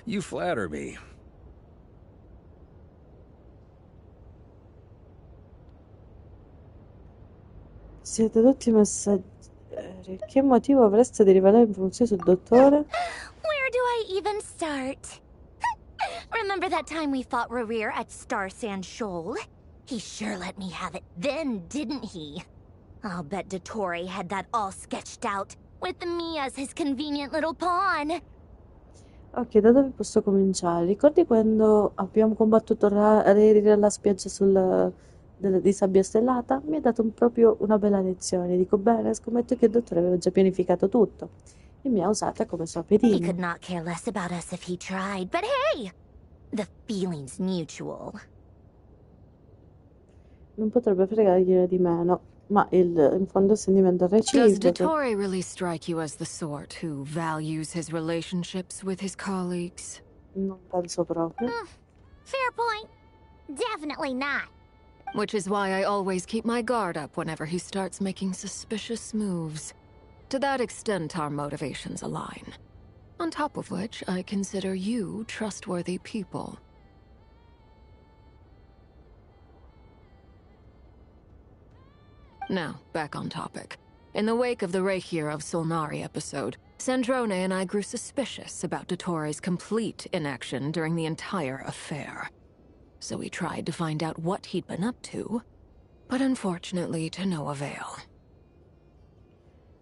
You flatter me. Siete tutti messaggeri. Che motivo avreste di rivelare informazioni sul dottore? Where do I even start? Remember that time we fought Rerir at Star Sand Shoal? He sure let me have it then, didn't he? I'll bet Dottore had that all sketched out, with me as his convenient little pawn. Ok, da dove posso cominciare? Ricordi quando abbiamo combattuto Rerir alla spiaggia di sabbia stellata? Mi ha dato proprio una bella lezione. Dico bene, scommetto che il dottore aveva già pianificato tutto e mi ha usata come sua He could pedina. not care less about us if he tried, but hey! The feeling's mutual. Non potrebbe fregargliene di meno, ma in fondo il sentimento è Does reciproco. Dottore really strike you as the sort who values his relationships with his colleagues? Non penso proprio. Fair point. Definitely not. Which is why I always keep my guard up whenever he starts making suspicious moves. To that extent, our motivations align. On top of which, I consider you trustworthy people. Now, back on topic. In the wake of the Reikir of Solnari episode, Sandrone and I grew suspicious about Dottore's complete inaction during the entire affair. So we tried to find out what he'd been up to, but unfortunately to no avail.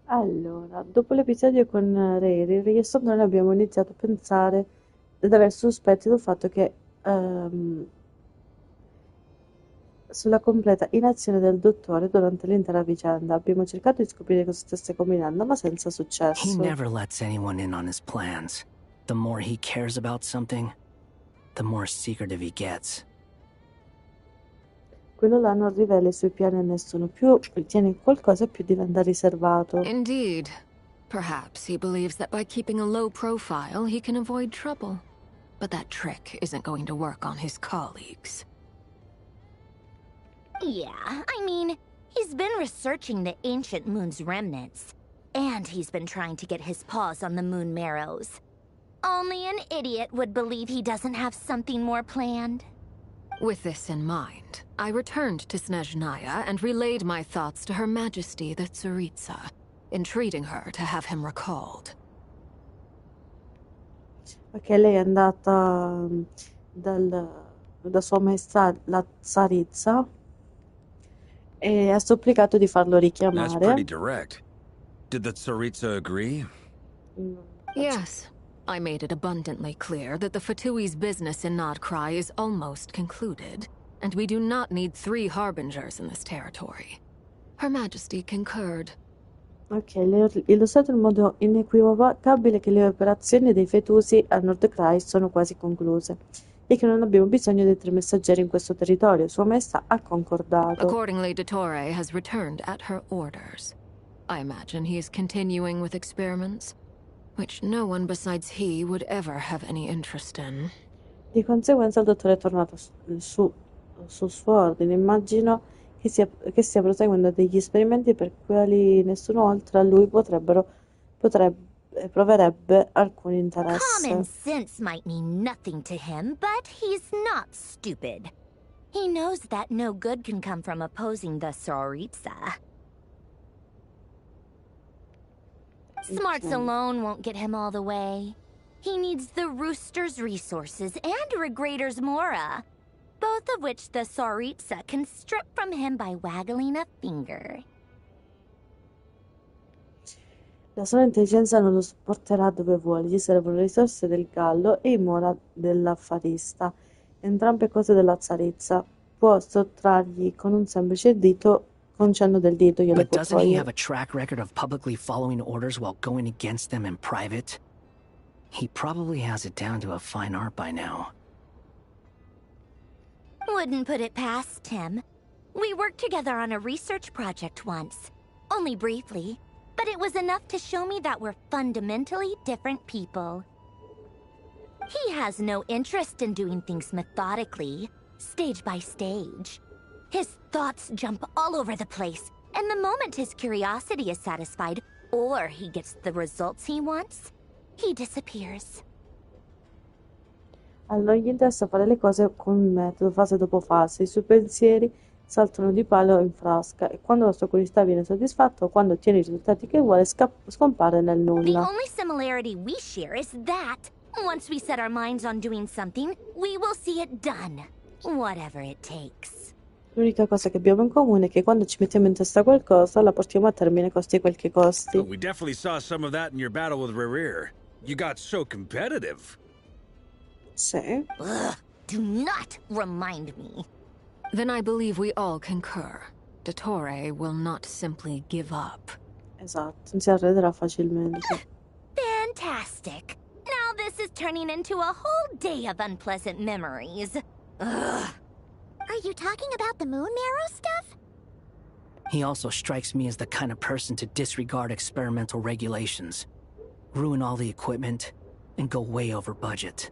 Allora, dopo l'episodio con Rerir, io e Sandrone abbiamo iniziato a pensare ad aver sospetti del fatto che sulla completa inazione del dottore durante l'intera vicenda. Abbiamo cercato di scoprire cosa stesse combinando, ma senza He successo. never lets anyone in on his plans. The more he cares about something, the more secretive he gets. Quello là non rivela i suoi piani a nessuno, più tiene qualcosa più diventa riservato. Indeed. Perhaps he believes that by keeping a low profile, he can avoid trouble. But that trick isn't going to work on his colleagues. Yeah, I mean, he's been researching the ancient moon's remnants. And he's been trying to get his paws on the moon marrows. Only an idiot would believe he doesn't have something more planned. With this in mind, I returned to Snezhnaya and relayed my thoughts to Her Majesty the Tsaritsa, entreating her to have him recalled. Ok, lei è andata da Sua Maestà la Tsaritsa e ha supplicato di farlo That's pretty richiamare. direct. Did the Tsaritsa agree? Yes. I made it abundantly clear that the Fatui's business in Nodcry is almost concluded, and we do not need 3 harbingers in this territory. Her Majesty concurred. Ok, le ho illustrato in modo inequivocabile che le operazioni dei Fetusi a Nordcry sono quasi concluse e che non abbiamo bisogno di 3 messaggeri in questo territorio. Sua Maestà ha concordato. Accordingly, Dottore has returned at her orders. I imagine he is continuing with experiments. which no one besides he would ever have any interest in. Di conseguenza il dottore è tornato sul suo ordine. Immagino che stia proseguendo degli esperimenti per quali nessuno oltre a lui proverebbe alcun interesse. Common sense might mean nothing to him, but he's not stupid. He knows that no good can come from opposing the Tsaritsa. Smarts alone won't get him all the way. He needs the Rooster's resources and Regrator's Mora, both of which the Tsaritsa can strip from him by waggling a finger. La sola intelligenza non lo porterà dove vuole, gli servono le risorse del gallo e i mora dell'affarista, entrambe cose della zarizza. Può sottrargli con un semplice dito, con cenno del dito, glielo But può doesn't he togliere. have a track record of publicly following orders while going against them in private? He probably has it down to a fine art by now. Wouldn't put it past him. We worked together on a research project once. Only briefly, but it was enough to show me that we're fundamentally different people. He has no interest in doing things methodically, stage by stage. His thoughts jump all over the place, and the moment his curiosity is satisfied, or he gets the results he wants, he disappears. A non gli interessa fare le cose con metodo, fase dopo fase. I suoi pensieri saltano di palo in frasca e quando la sua curiosità viene soddisfatta o quando ottiene i risultati che vuole, scompare nel The nulla. only similarity we share is that, once we set our minds on doing something, we will see it done, whatever it takes. L'unica cosa che abbiamo in comune è che quando ci mettiamo in testa qualcosa, la portiamo a termine costi quel che costi. We definitely saw some of that in your battle with Rerir. You got so competitive. Sì. Ugh, do not remind me. Then I believe we all concur. Dottore will not simply give up. Esatto, non si arrederà facilmente. Fantastic. Now this is turning into a whole day of unpleasant memories. Ugh. Are you talking about the moon marrow stuff? He also strikes me as the kind of person to disregard experimental regulations, ruin all the equipment, and go way over budget.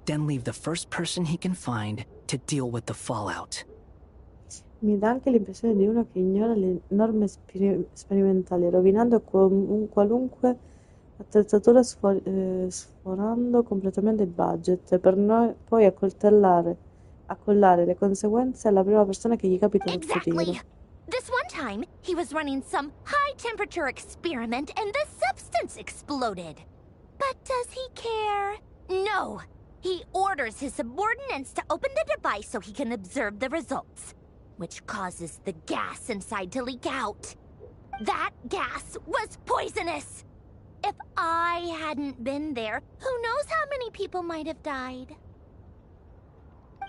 Then leave the first person he can find to deal with the fallout. Mi dà anche l'impressione di uno che ignora le norme sperimentali, rovinando qualunque attrezzatura sforando completamente il budget, per poi accollare le conseguenze alla prima persona che gli capita nel futuro. Exactly. This one time, he was running some high-temperature experiment and the substance exploded. But does he care? No. He orders his subordinates to open the device so he can observe the results, which causes the gas inside to leak out. That gas was poisonous! If I hadn't been there, who knows how many people might have died?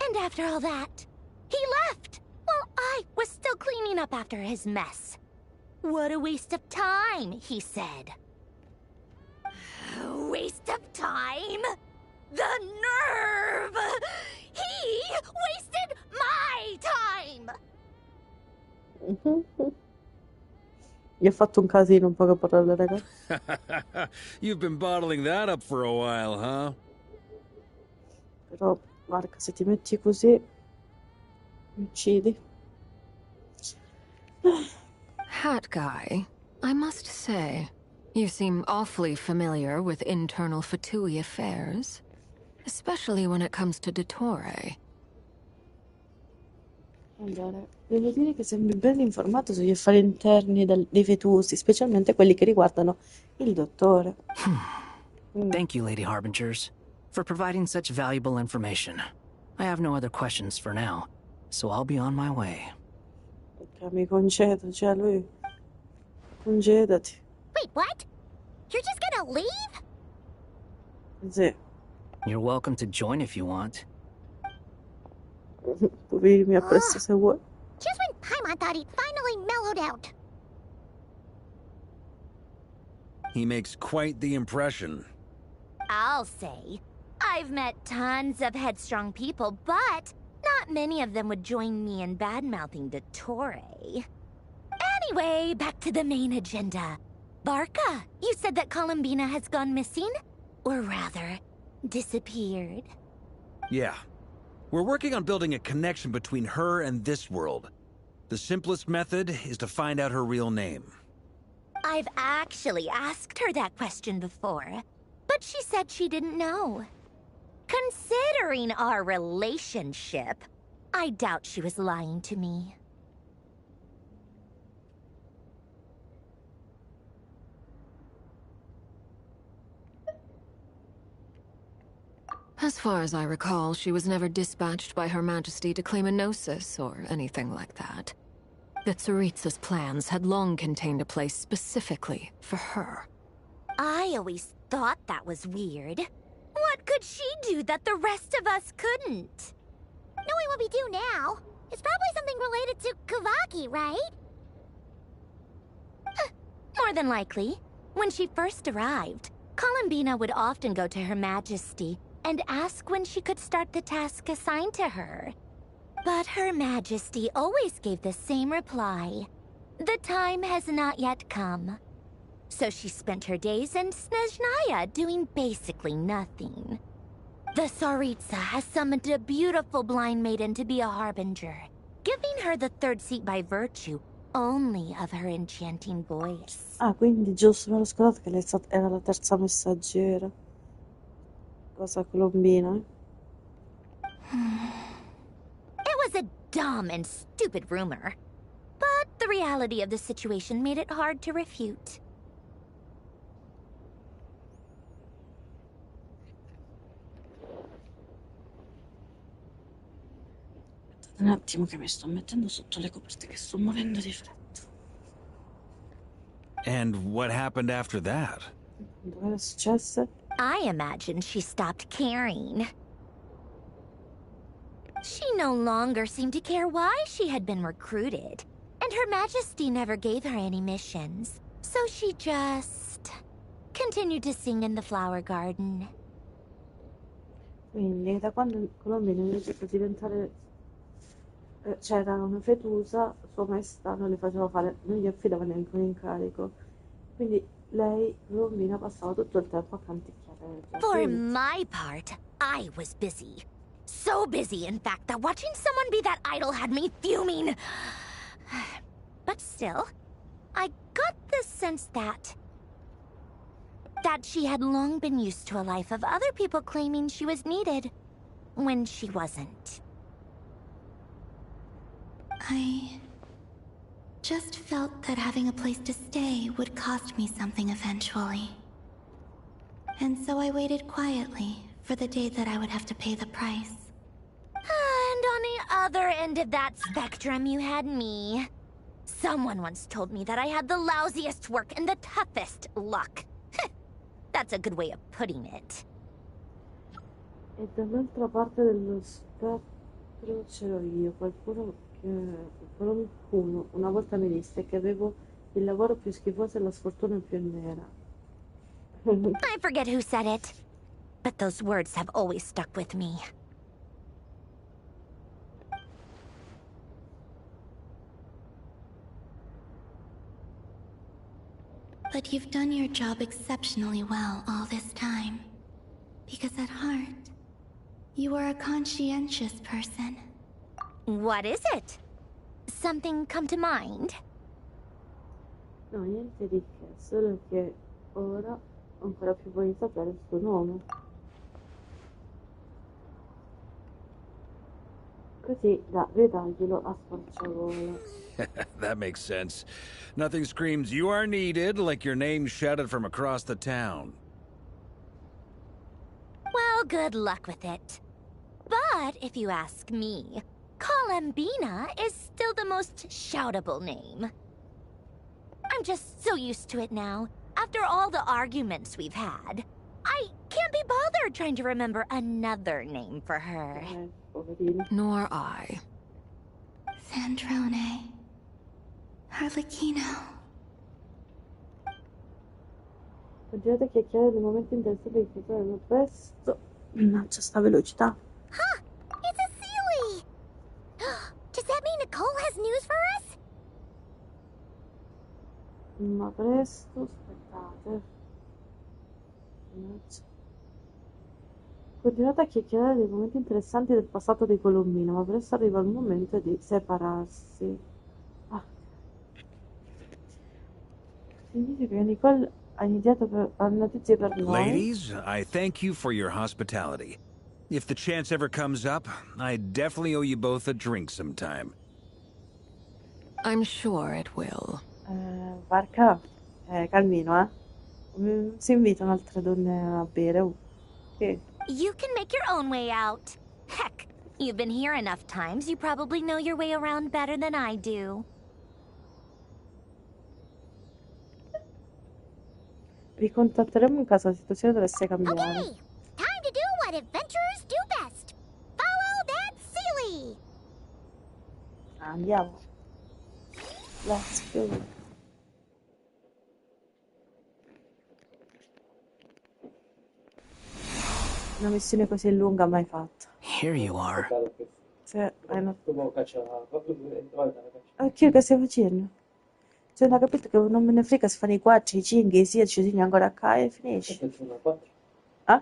And after all that, he left, while I was still cleaning up after his mess. What a waste of time, he said. Waste of time? The nerve! He wasted my time! Gli ha fatto un casino un poco parole, ragazzi. You've been bottling that up for a while, huh? Però, guarda, se ti metti così, mi uccidi. Hat guy, I must say, you seem awfully familiar with internal Fatui affairs, especially when it comes to Dottore. Allora, devo dire che sembri ben informato sugli affari interni dei Fetusi, specialmente quelli che riguardano il dottore. Thank you, Lady Harbingers, for providing such valuable information. I have no other questions for now, so I'll be on my way. Perché mi concedo, cioè lui... Concedati. Wait, what? You're just gonna leave? Sì. You're welcome to join if you want. Puoi venirmi appresso se vuoi. Just when Paimon thought he'd finally mellowed out. He makes quite the impression. I'll say. I've met tons of headstrong people, but not many of them would join me in bad-mouthing Dottore. Anyway, back to the main agenda. Barca, you said that Columbina has gone missing? Or rather, disappeared. Yeah. We're working on building a connection between her and this world. The simplest method is to find out her real name. I've actually asked her that question before, but she said she didn't know. Considering our relationship, I doubt she was lying to me. As far as I recall, she was never dispatched by Her Majesty to claim a gnosis or anything like that. The Tsaritsa's plans had long contained a place specifically for her. I always thought that was weird. What could she do that the rest of us couldn't? Knowing what we do now, it's probably something related to Kavaki, right? More than likely. When she first arrived, Columbina would often go to Her Majesty and ask when she could start the task assigned to her. But Her Majesty always gave the same reply. The time has not yet come. So she spent her days in Snezhnaya doing basically nothing. The Tsaritsa has summoned a beautiful blind maiden to be a harbinger, giving her the third seat by virtue only of her enchanting voice. Ah, quindi giusto, me l'ho scordato che lei era la terza messaggera. Cosa Colombina? It was a dumb and stupid rumor, but the reality of the situation made it hard to refute. Un attimo che mi sto mettendo sotto le coperte che sto morendo di freddo. And what happened after that? Cosa è successo? I imagine she stopped caring. She no longer seemed to care why she had been recruited, and Her Majesty never gave her any missions. So she just continued to sing in the flower garden. Quindi da quando Colombina è iniziato a diventare c'era una fetusa, Sua Maestà non le faceva fare, non gli affidava neanche un incarico. Quindi lei, Colombina, passava tutto il tempo a canticchiare. For my part, I was busy. So busy, in fact, that watching someone be that idol had me fuming. But still, I got the sense that she had long been used to a life of other people claiming she was needed when she wasn't. I just felt that having a place to stay would cost me something eventually. And so I waited quietly for the day that I would have to pay the price. And on the other end of that spectrum, you had me. Someone once told me that I had the lousiest work and the toughest luck. That's a good way of putting it. E dall'altra parte dello spettro c'ero io, qualcuno, una volta mi disse che avevo il lavoro più schifoso e la sfortuna più nera. I forget who said it, but those words have always stuck with me. But you've done your job exceptionally well all this time. Because at heart, you are a conscientious person. What is it? Something come to mind? No, niente di che, solo che ora ho ancora più voglia di sapere il suo nome. Così da ridarglielo a squarciagola. That makes sense. Nothing screams you are needed like your name shouted from across the town. Well, good luck with it. But if you ask me, Columbina is still the most shoutable name. I'm just so used to it now. After all the arguments we've had, I can't be bothered trying to remember another name for her. Nor I. Sandrone. Harlequino. Continuate a chiacchierare del momento interessanti che saranno presto. Mannaggia sta velocità. Huh! It's a Sealy! Does that mean Nicole has news for us? Ma presto, aspettate. Continuate a chiacchierare dei momenti interessanti del passato di Colombino, ma presto arriva il momento di separarsi. Ah, significa che Nicole ha iniziato a notizie per noi. Ladies, I thank you for your hospitality. If the chance ever comes up, I definitely owe you both a drink sometime. I'm sure it will. Barca, calmino, eh. Si invitano altre donne a bere. Sì. You can make your own way out. Heck, you've been here enough times, you probably know your way around better than I do. Vi contatteremo in caso la situazione dovesse cambiare. Okay, time to do what adventurers do best. Follow that Sealy! Andiamo. Let's go. Una missione così lunga mai fatta. Here you are. Se, che cosa stai facendo? Cioè, non ho capito che non me ne frega se fanno i 4, i 5, i 16, ci ancora qua e finisce. Ah?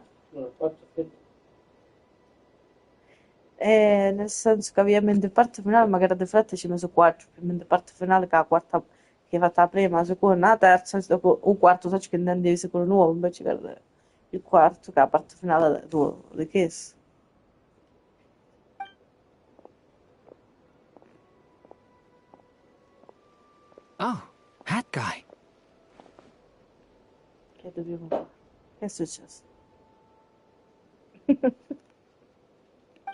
Nel senso che ovviamente in parte finale magari di fretta ci ho messo 4, ovviamente in parte finale che la quarta che hai fatto la prima, la seconda, la terza, dopo un quarto so che intendevi secondo nuovo, invece che il quarto che è la parte finale di che? Oh, hat guy. Che dobbiamo fare? Che è successo?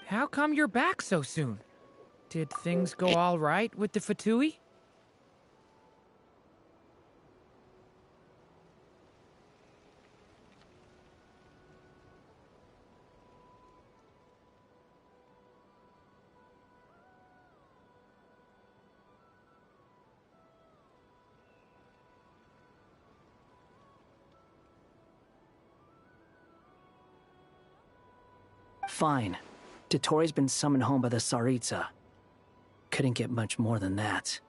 How come you're back so soon? Did things go all right with the Fatui? Fine. Dotori's been summoned home by the Tsaritsa. Couldn't get much more than that.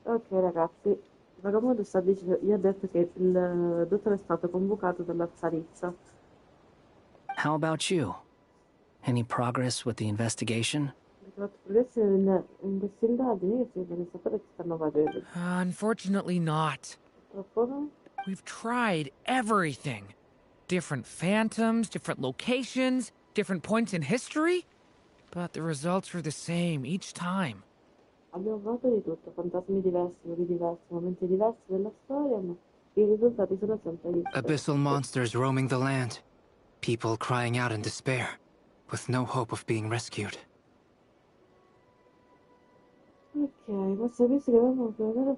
Ok ragazzi, il vagabondo sta dicendo, gli ha detto che il dottore è stato convocato dalla Tsaritsa. How about you? Any progress with the investigation? In queste indagini io devo sapere che stanno facendo. Unfortunately not. Purtroppo no? We've tried everything. Different phantoms, different locations, different points in history. But the results were the same each time. Abbiamo provato di tutto, fantasmi diversi, luoghi diversi, momenti diversi della storia, ma i risultati sono sempre gli stessi. Abyssal monsters roaming the land. People crying out in despair, with no hope of being rescued. Ok, questo visto che abbiamo vedere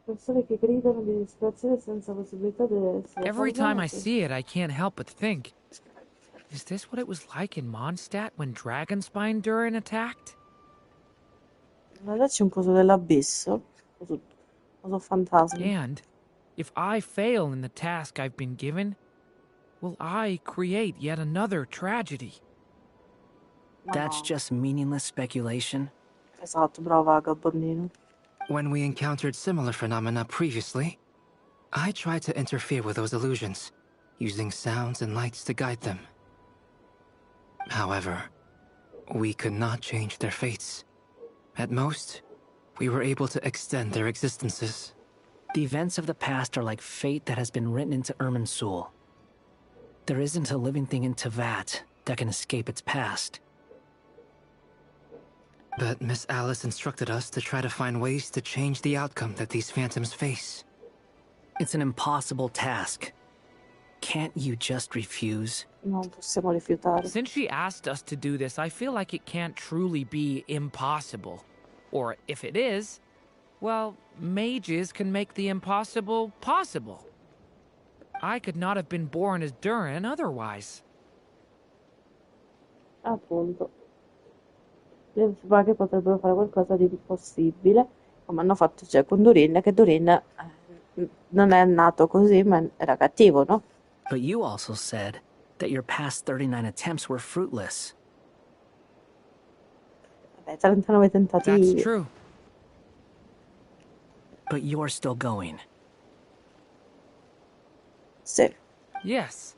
persone che gridano di disperazione senza possibilità di essere Every time I salvate. see it, I can't help but think, is this what it was like in Mondstadt when Dragonspine Durin attacked? Là c'è un coso dell'abisso, coso fantasma. And if I fail in the task I've been given, will I create yet another tragedy? That's just meaningless speculation. Esatto, bravo vagabondino. When we encountered similar phenomena previously, I tried to interfere with those illusions, using sounds and lights to guide them. However, we could not change their fates. At most, we were able to extend their existences. The events of the past are like fate that has been written into Irminsul. There isn't a living thing in Teyvat that can escape its past. But Miss Alice instructed us to try to find ways to change the outcome that these phantoms face. It's an impossible task. Can't you just refuse? Non possiamo rifiutare. Since she asked us to do this, I feel like it can't truly be impossible. Or if it is, well, mages can make the impossible possible. I could not have been born as Durin otherwise. Appunto. Le maghe potrebbero fare qualcosa di impossibile, come hanno fatto con Durin, che Durin non è nato così, ma era cattivo, no? But you also said that your past 39 attempts were fruitless. Vabbè, 39 tentativi. That's true. But you're still going. Sì. Yes.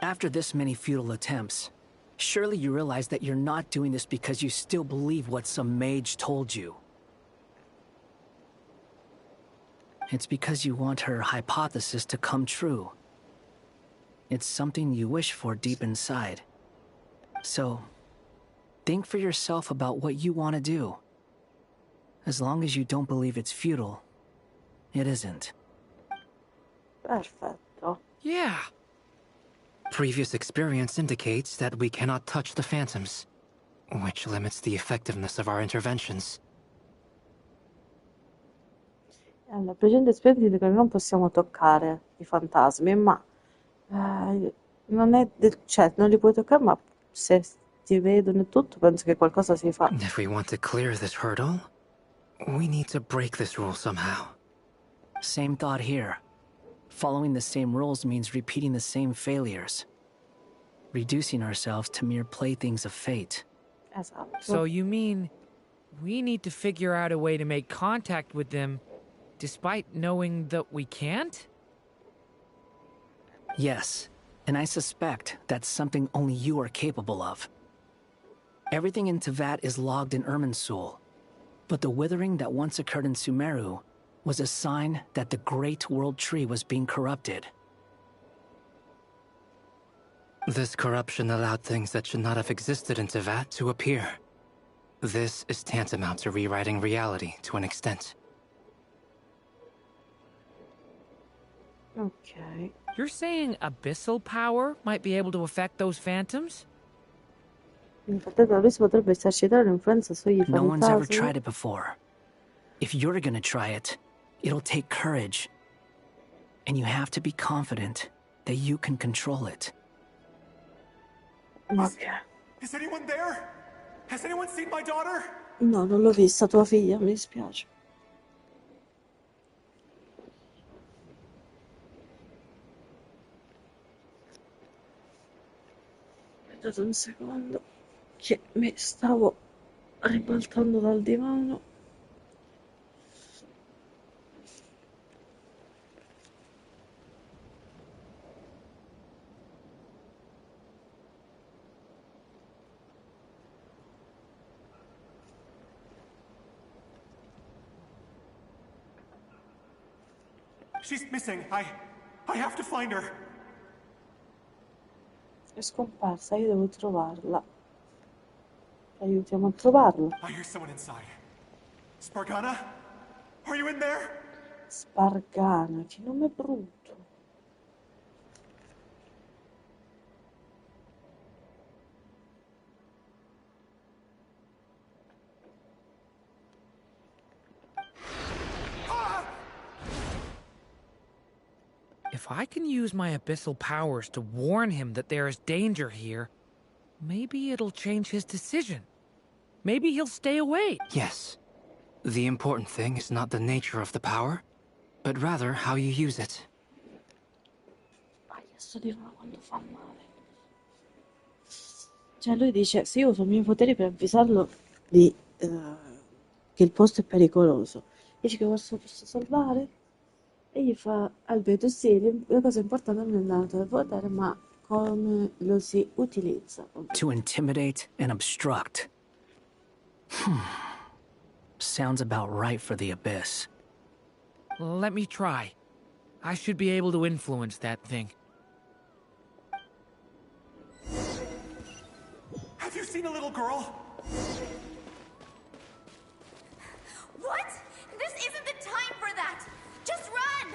After this many futile attempts, surely you realize that you're not doing this because you still believe what some mage told you. It's because you want her hypothesis to come true. It's something you wish for deep inside. So, think for yourself about what you want to do. As long as you don't believe it's futile, it isn't. Perfetto. Yeah. Previous experience indicates that we cannot touch the phantoms, which limits the effectiveness of our interventions. La precedente esperienza indica che non possiamo toccare i fantasmi, ma non è cioè non li puoi toccare, ma se ti vedono e tutto, penso che qualcosa si fa. If we want to clear this hurdle, we need to break this rule somehow. Same thought here. Following the same rules means repeating the same failures. Reducing ourselves to mere playthings of fate. Esatto. So you mean we need to figure out a way to make contact with them despite knowing that we can't? Yes, and I suspect that's something only you are capable of. Everything in Teyvat is logged in Irminsul, but the withering that once occurred in Sumeru was a sign that the Great World Tree was being corrupted. This corruption allowed things that should not have existed in Teyvat to appear. This is tantamount to rewriting reality to an extent. Ok. You're saying abyssal power might be able to affect those phantoms? Infatti lui si potrebbe esercitare l'influenza sugli No one's ever fantasmi. tried it before. If you're gonna try it, it'll take courage. And you have to be confident that you can control it. Ok. Is anyone there? Has anyone seen my daughter? No, non l'ho vista tua figlia, mi dispiace. Aspettate un secondo, che mi stavo ribaltando dal divano. She's missing. I have to find her. È scomparsa, io devo trovarla. Aiutiamo a trovarla. I hear someone inside. Spargana? Are you in there? Spargana, che nome brutto. If I can use my abyssal powers to warn him that there is danger here, maybe it'll change his decision. Maybe he'll stay away. Yes. The important thing is not the nature of the power, but rather how you use it. Sto dirlo quando fa male. Cioè lui dice, se io uso i miei poteri per avvisarlo che il posto è pericoloso. Dici che posso salvare? E gli fa, Albedo, sì, la cosa importante non è l'auto del potere, ma come lo si utilizza. To intimidate and obstruct. Sounds about right for the Abyss. Let me try. I should be able to influence that thing. Have you seen a little girl? What? This isn't the time for that! Just run!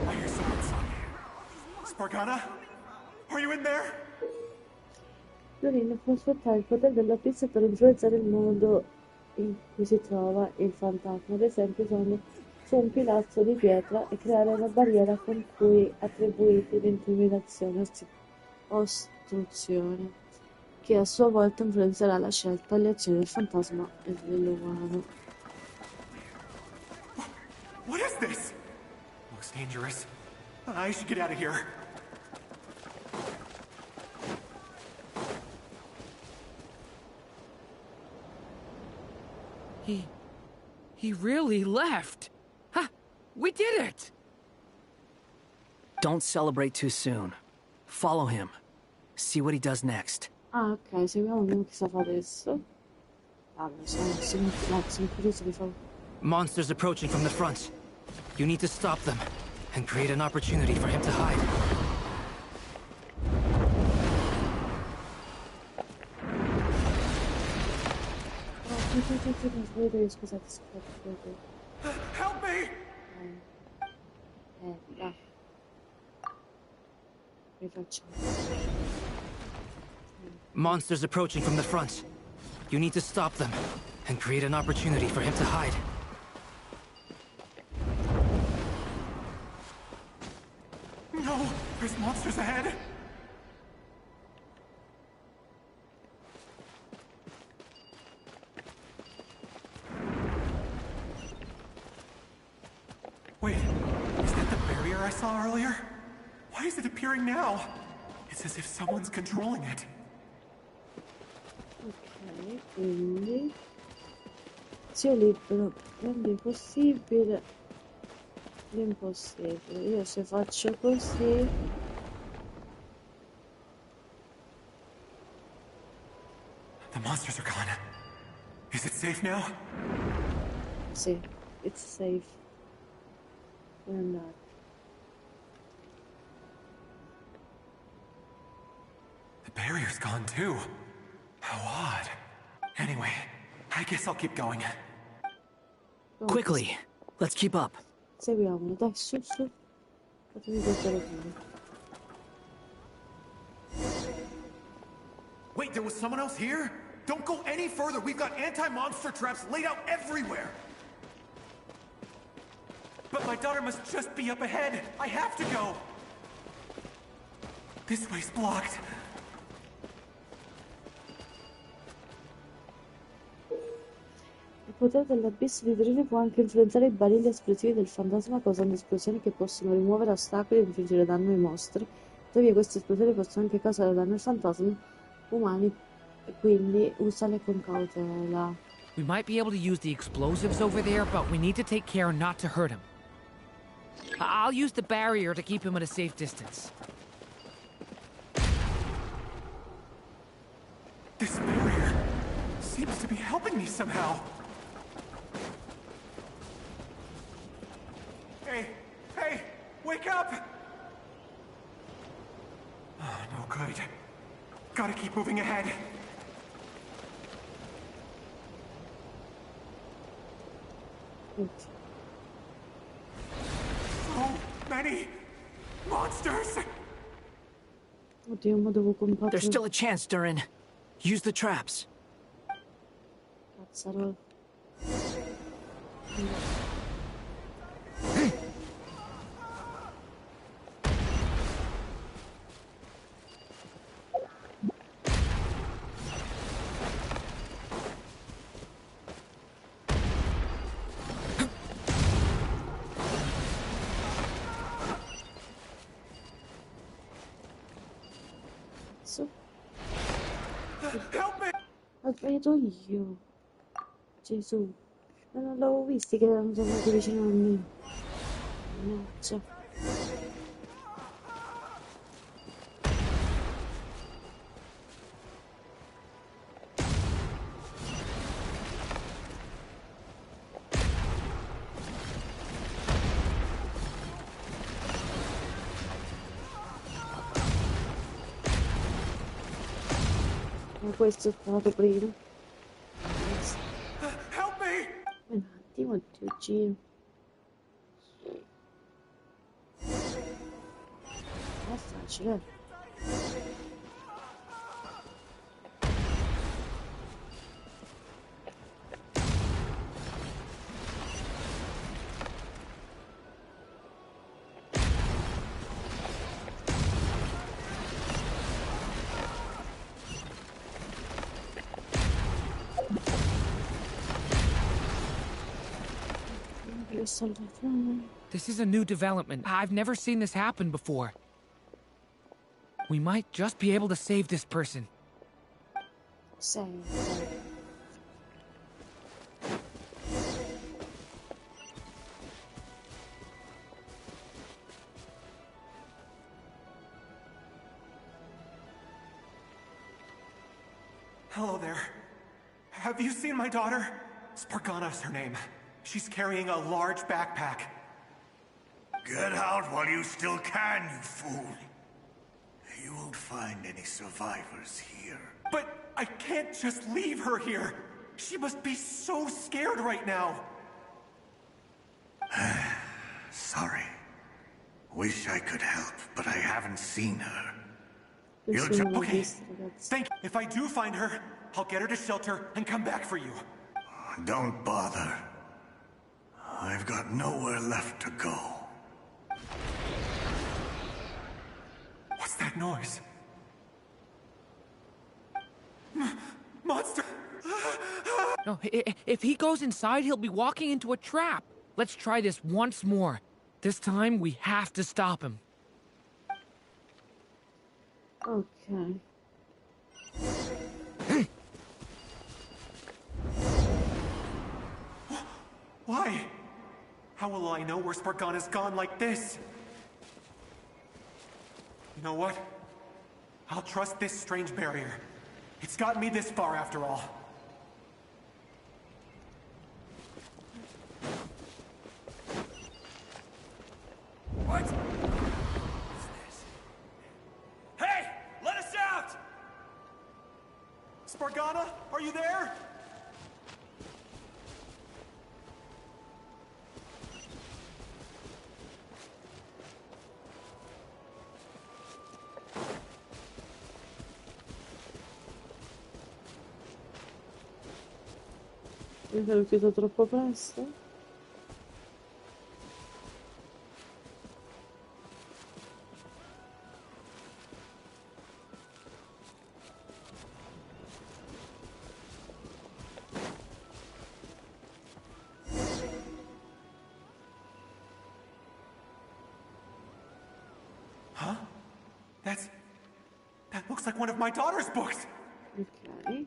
I hear someone. Spargana? Are you in there? Lorin può sfruttare il potere della pizza per influenzare il modo in cui si trova il fantasma, ad esempio usando su un pilastro di pietra e creare una barriera con cui attribuirgli l'intimidazione ostruzione, che a sua volta influenzerà la scelta e le azioni del fantasma e dell'umano. What is this? Looks dangerous. I should get out of here. He really left. Ha! We did it! Don't celebrate too soon. Follow him. See what he does next. Ah, ok, seguiamo che cosa fa adesso. Ah, sono curioso di fare. Monsters approaching from the front. You need to stop them and create an opportunity for him to hide. Scusate. Help me! Dai. Rifacciamo. Monsters approaching from the front. You need to stop them and create an opportunity for him to hide. No! There's monsters ahead! Wait, is that the barrier I saw earlier? Why is it appearing now? It's as if someone's controlling it. Ok, quindi se io libero rendi possibile l'impossibile. Io se faccio così The monsters are gone. Is it safe now? sì, it's safe. Puoi andare. The barrier's gone too. How odd. Anyway, I guess I'll keep going. Quickly, let's keep up. Seguiamolo, dai, su. Fatemi vedere bene. Wait, there was someone else here? Don't go any further. We've got anti-monster traps laid out everywhere. But my daughter must just be up ahead. I have to go. This way's blocked. Il potere dell'abisso di Drine può anche influenzare i barili esplosivi del fantasma, causando esplosioni che possono rimuovere ostacoli e infliggere danno ai mostri. Tuttavia queste esplosioni possono anche causare danno ai fantasmi umani, e quindi usale con cautela. We might be able to use the explosives over there, but we need to take care not to hurt him. I'll use the barrier to keep him at a safe distance. This barrier seems to be helping me somehow. Hey, wake up! Oh, no good. Gotta keep moving ahead. So many monsters! Oddio, ma devo comprare. There's still a chance, Durin. Use the traps. Cazzarola. Ho sbagliato io. Gesù. Ma non l'avevo visti che erano tornati vicino a me. Mannaggia. Ma questo è stato prima. Help me! Un attimo, Dio Gio. È facile. This is a new development. I've never seen this happen before. We might just be able to save this person. Save. Hello there. Have you seen my daughter? Spargana's her name. She's carrying a large backpack. Get out while you still can, you fool. You won't find any survivors here. But I can't just leave her here. She must be so scared right now. Sorry. Wish I could help, but I haven't seen her. Okay, thank you. If I do find her, I'll get her to shelter and come back for you. Don't bother. I've got nowhere left to go. What's that noise? Monster! No, if he goes inside, he'll be walking into a trap. Let's try this once more. This time, we have to stop him. Okay. Why? How will I know where Spargana's gone like this? You know what? I'll trust this strange barrier. It's gotten me this far after all. What? What's this? Hey! Let us out! Spargana, are you there? Mi sono chiuso troppo presto. Huh? That looks like one of my daughter's books. Okay.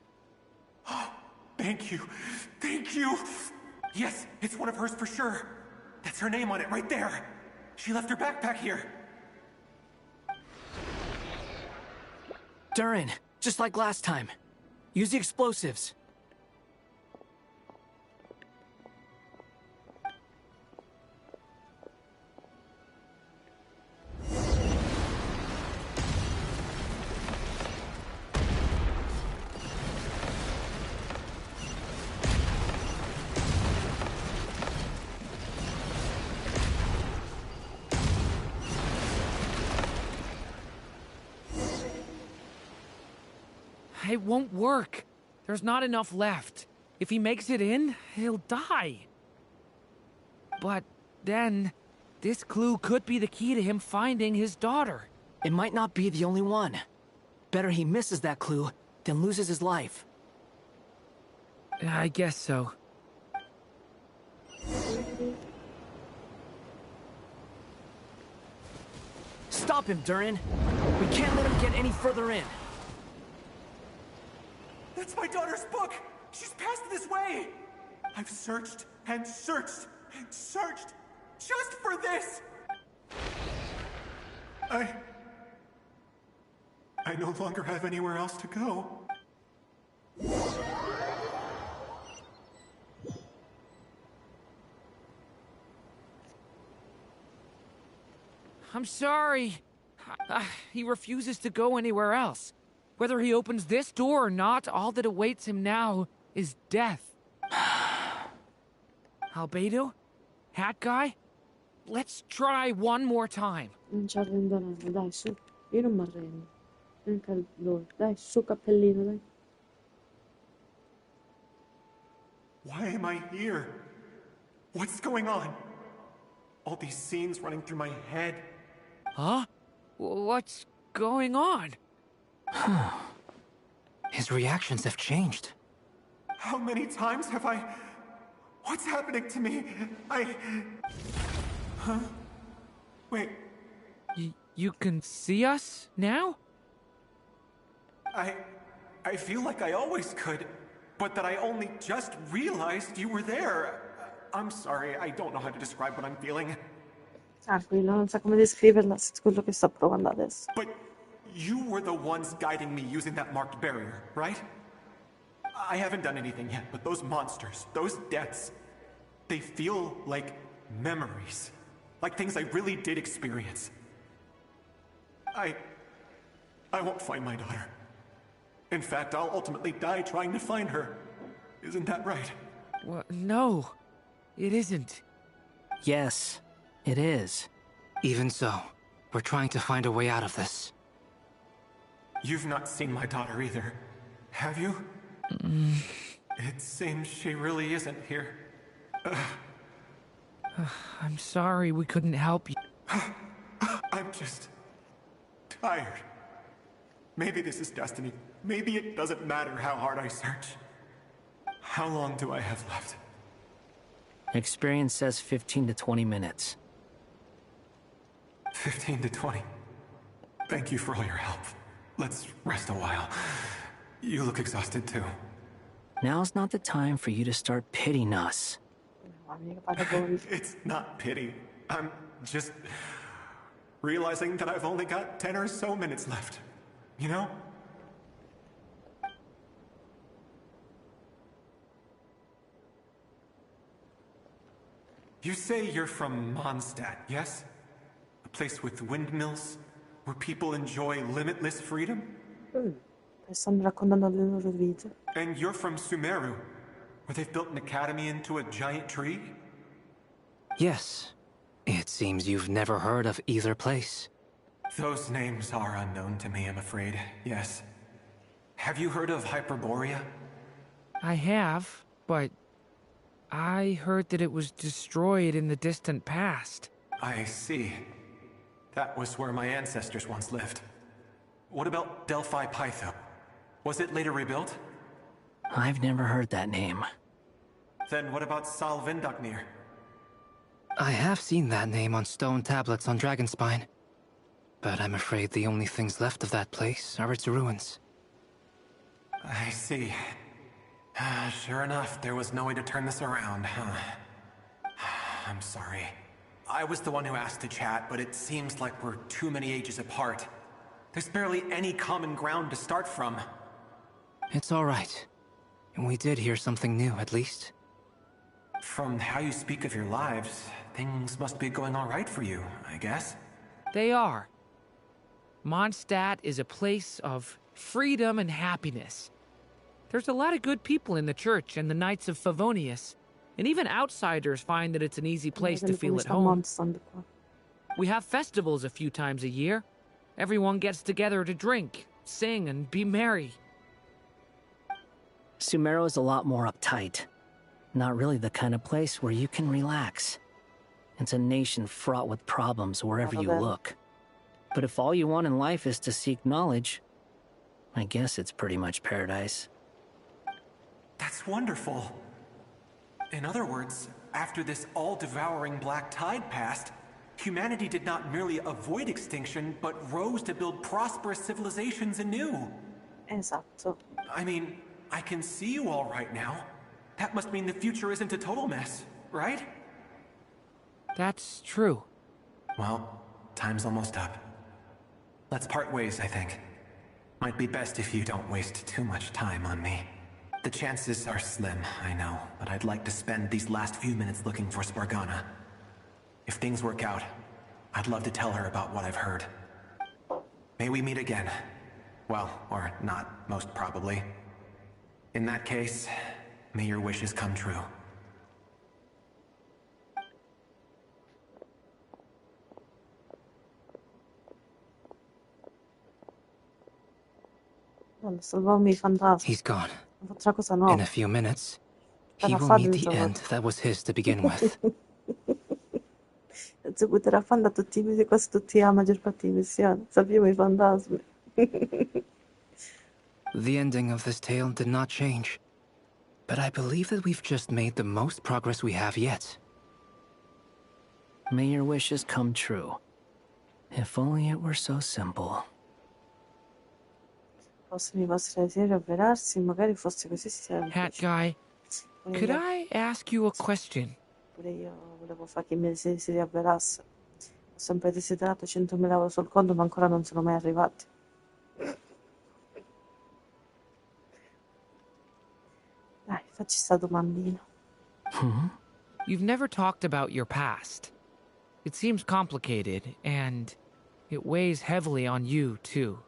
Thank you. Thank you. Yes, it's one of hers for sure. That's her name on it right there. She left her backpack here. Durin, just like last time. Use the explosives. It won't work. There's not enough left. If he makes it in, he'll die. But then, this clue could be the key to him finding his daughter. It might not be the only one. Better he misses that clue than loses his life. I guess so. Stop him, Durin. We can't let him get any further in. That's my daughter's book! She's passed this way! I've searched and searched and searched just for this! I no longer have anywhere else to go. I'm sorry. He refuses to go anywhere else. Whether he opens this door or not, all that awaits him now is death. Albedo? Hat guy? Let's try one more time. Non ci arrenderanno, dai, su. Io non mi arrendo. Anche loro. Dai, su, cappellino, dai. Why am I here? What's going on? All these scenes running through my head. Huh? What's going on? His reactions have changed. How many times have I... What's happening to me? Huh? Wait. You can see us now? I feel like I always could, but that I only just realized you were there. I'm sorry, I don't know how to describe what I'm feeling. Tranquillo, non sa come descriverla, quello che sto provando adesso. But you were the ones guiding me using that marked barrier, right? I haven't done anything yet, but those monsters, those deaths, they feel like memories. Like things I really did experience. I won't find my daughter. In fact, I'll ultimately die trying to find her. Isn't that right? Well, no, it isn't. Yes, it is. Even so, we're trying to find a way out of this. You've not seen my daughter either, have you? It seems she really isn't here. I'm sorry we couldn't help you. I'm just... tired. Maybe this is destiny. Maybe it doesn't matter how hard I search. How long do I have left? Experience says 15 to 20 minutes. 15 to 20. Thank you for all your help. Let's rest a while. You look exhausted too. Now's not the time for you to start pitying us. It's not pity. I'm just realizing that I've only got 10 or so minutes left. You know? You say you're from Mondstadt, yes? A place with windmills, where people enjoy limitless freedom? Stanno raccontando le loro vite. And you're from Sumeru, where they've built an academy into a giant tree? Yes. It seems you've never heard of either place. Those names are unknown to me, I'm afraid, yes. Have you heard of Hyperborea? I have, but I heard that it was destroyed in the distant past. I see. That was where my ancestors once lived. What about Delphi Pytho? Was it later rebuilt? I've never heard that name. Then what about Sal Vindaknir? I have seen that name on stone tablets on Dragonspine. But I'm afraid the only things left of that place are its ruins. I see. Sure enough, there was no way to turn this around, huh? I'm sorry. I was the one who asked to chat, but it seems like we're too many ages apart. There's barely any common ground to start from. It's all right. We did hear something new, at least. From how you speak of your lives, things must be going all right for you, I guess. They are. Mondstadt is a place of freedom and happiness. There's a lot of good people in the church and the Knights of Favonius, and even outsiders find that it's an easy place to feel at home. We have festivals a few times a year. Everyone gets together to drink, sing, and be merry. Sumeru is a lot more uptight. Not really the kind of place where you can relax. It's a nation fraught with problems wherever you look. But if all you want in life is to seek knowledge, I guess it's pretty much paradise. That's wonderful. In other words, after this all-devouring black tide passed, humanity did not merely avoid extinction, but rose to build prosperous civilizations anew. Esatto. I mean, I can see you all right now. That must mean the future isn't a total mess, right? That's true. Well, time's almost up. Let's part ways, I think. Might be best if you don't waste too much time on me. The chances are slim, I know, but I'd like to spend these last few minutes looking for Spargana. If things work out, I'd love to tell her about what I've heard. May we meet again. Well, or not, most probably. In that case, may your wishes come true. He's gone. Faccia cosa nuova. In a few minutes, he Sarà will fan meet di the gioco. end that was his to begin with. Si butterà fan da tutti quasi tutti la maggior parte di missioni. Sappiamo i fantasmi. The ending of this tale did not change, but I believe that we've just made the most progress we have yet. May your wishes come true. If only it were so simple. Possono i vostri desideri avverarsi, magari fosse così semplice. Hat guy, could I ask you a question? Pure io volevo fare che i miei desideri si avverassero. Ho sempre desiderato 100.000 euro sul conto, ma ancora non sono mai arrivati. Dai, facci sta domandina. You've never talked about your past. It seems complicated, and it weighs heavily on you, too.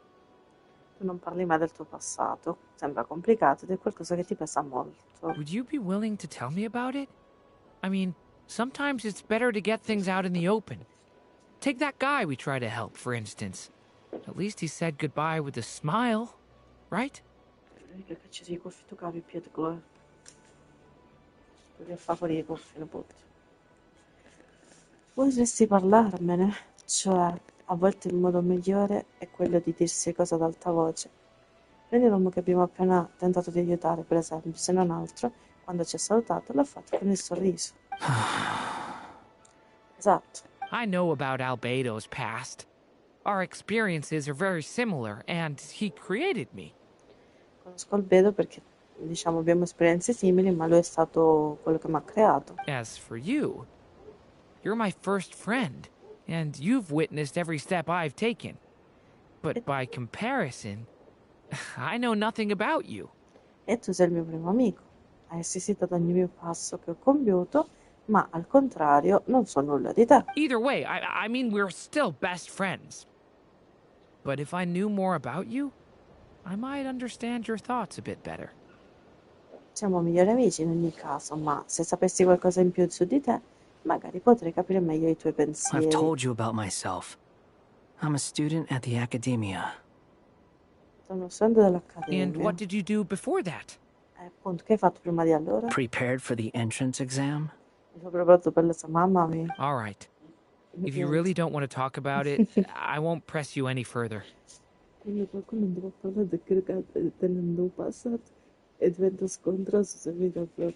Tu non parli mai del tuo passato. Sembra complicato ed è qualcosa che ti pesa molto. Would you be willing to tell me about it? I mean, sometimes it's better to get things out in the open. Take that guy we try to help, for instance. At least he said goodbye with a smile, right? Che caccia di cuffie tu capi, Piet Glow. Devi fare fuori i cuffie, ne butti. Vorresti parlarmene? Cioè, a volte il modo migliore è quello di dirsi cose ad alta voce. Prendi l'uomo che abbiamo appena tentato di aiutare, per esempio, se non altro, quando ci ha salutato, l'ha fatto con il sorriso. Esatto. I know about Albedo's past. Our experiences are very similar, and he created me. Conosco Albedo perché, diciamo, abbiamo esperienze simili, ma lui è stato quello che mi ha creato. As for you, you're my first friend, and you've witnessed every step I've taken. But by comparison, I know nothing about you. E tu sei il mio primo amico. Hai assistito ad ogni mio passo che ho compiuto, ma al contrario non so nulla di te. Either way, I mean, we're still best friends. But if I knew more about you, I might understand your thoughts a bit better. Siamo migliori amici in ogni caso, ma se sapessi qualcosa in più su di te, magari potrei capire meglio i tuoi pensieri. I've told you about myself. I'm a student at the academia. Sono uno studente And dell'accademia. what did you do before that? Appunto, che hai fatto prima di allora? Prepared for the entrance exam? Mi sono preparato per l'esame, mamma mia. All right. If you really don't want to talk about it, I won't press you any further. Quando qualcuno non può parlare del che tenendo passato e diventa scontroso se mi dà proprio.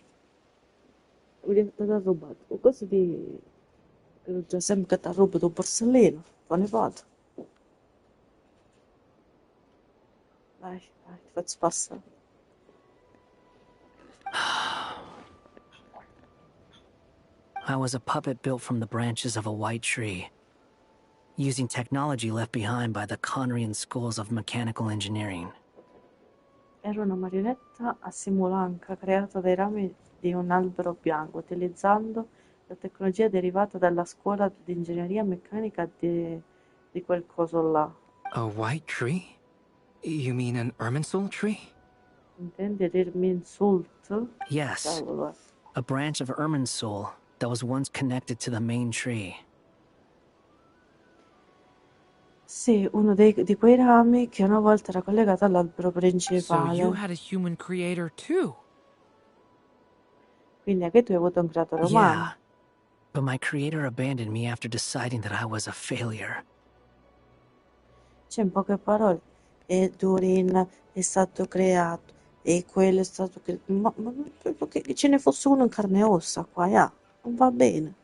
Mi diventa rubato. O cose di... che già sempre che ti ha rubato un borsellino, tuo nipote. Dai, ti faccio passare. I was a puppet built from the branches of a white tree, using technology left behind by the Conrian schools of mechanical engineering. Era una marionetta a simulanca creata dai rami di un albero bianco, utilizzando la tecnologia derivata dalla scuola di ingegneria meccanica di quel coso là. A white tree? You mean an Irminsul tree? Intendi dirmi insulto? Yes, Cavolo, a branch of Irminsul that was once connected to the main tree. Sì, uno di quei rami che una volta era collegato all'albero So principale. you had a human creator too. Quindi anche tu hai avuto un creatore umano. Yeah, but my creator abandoned me after deciding that I was a failure. Cioè, in poche parole, e Durin è stato creato, e quello è stato creato. Ma che ce ne fosse uno in carne e ossa qua, yeah. Non va bene.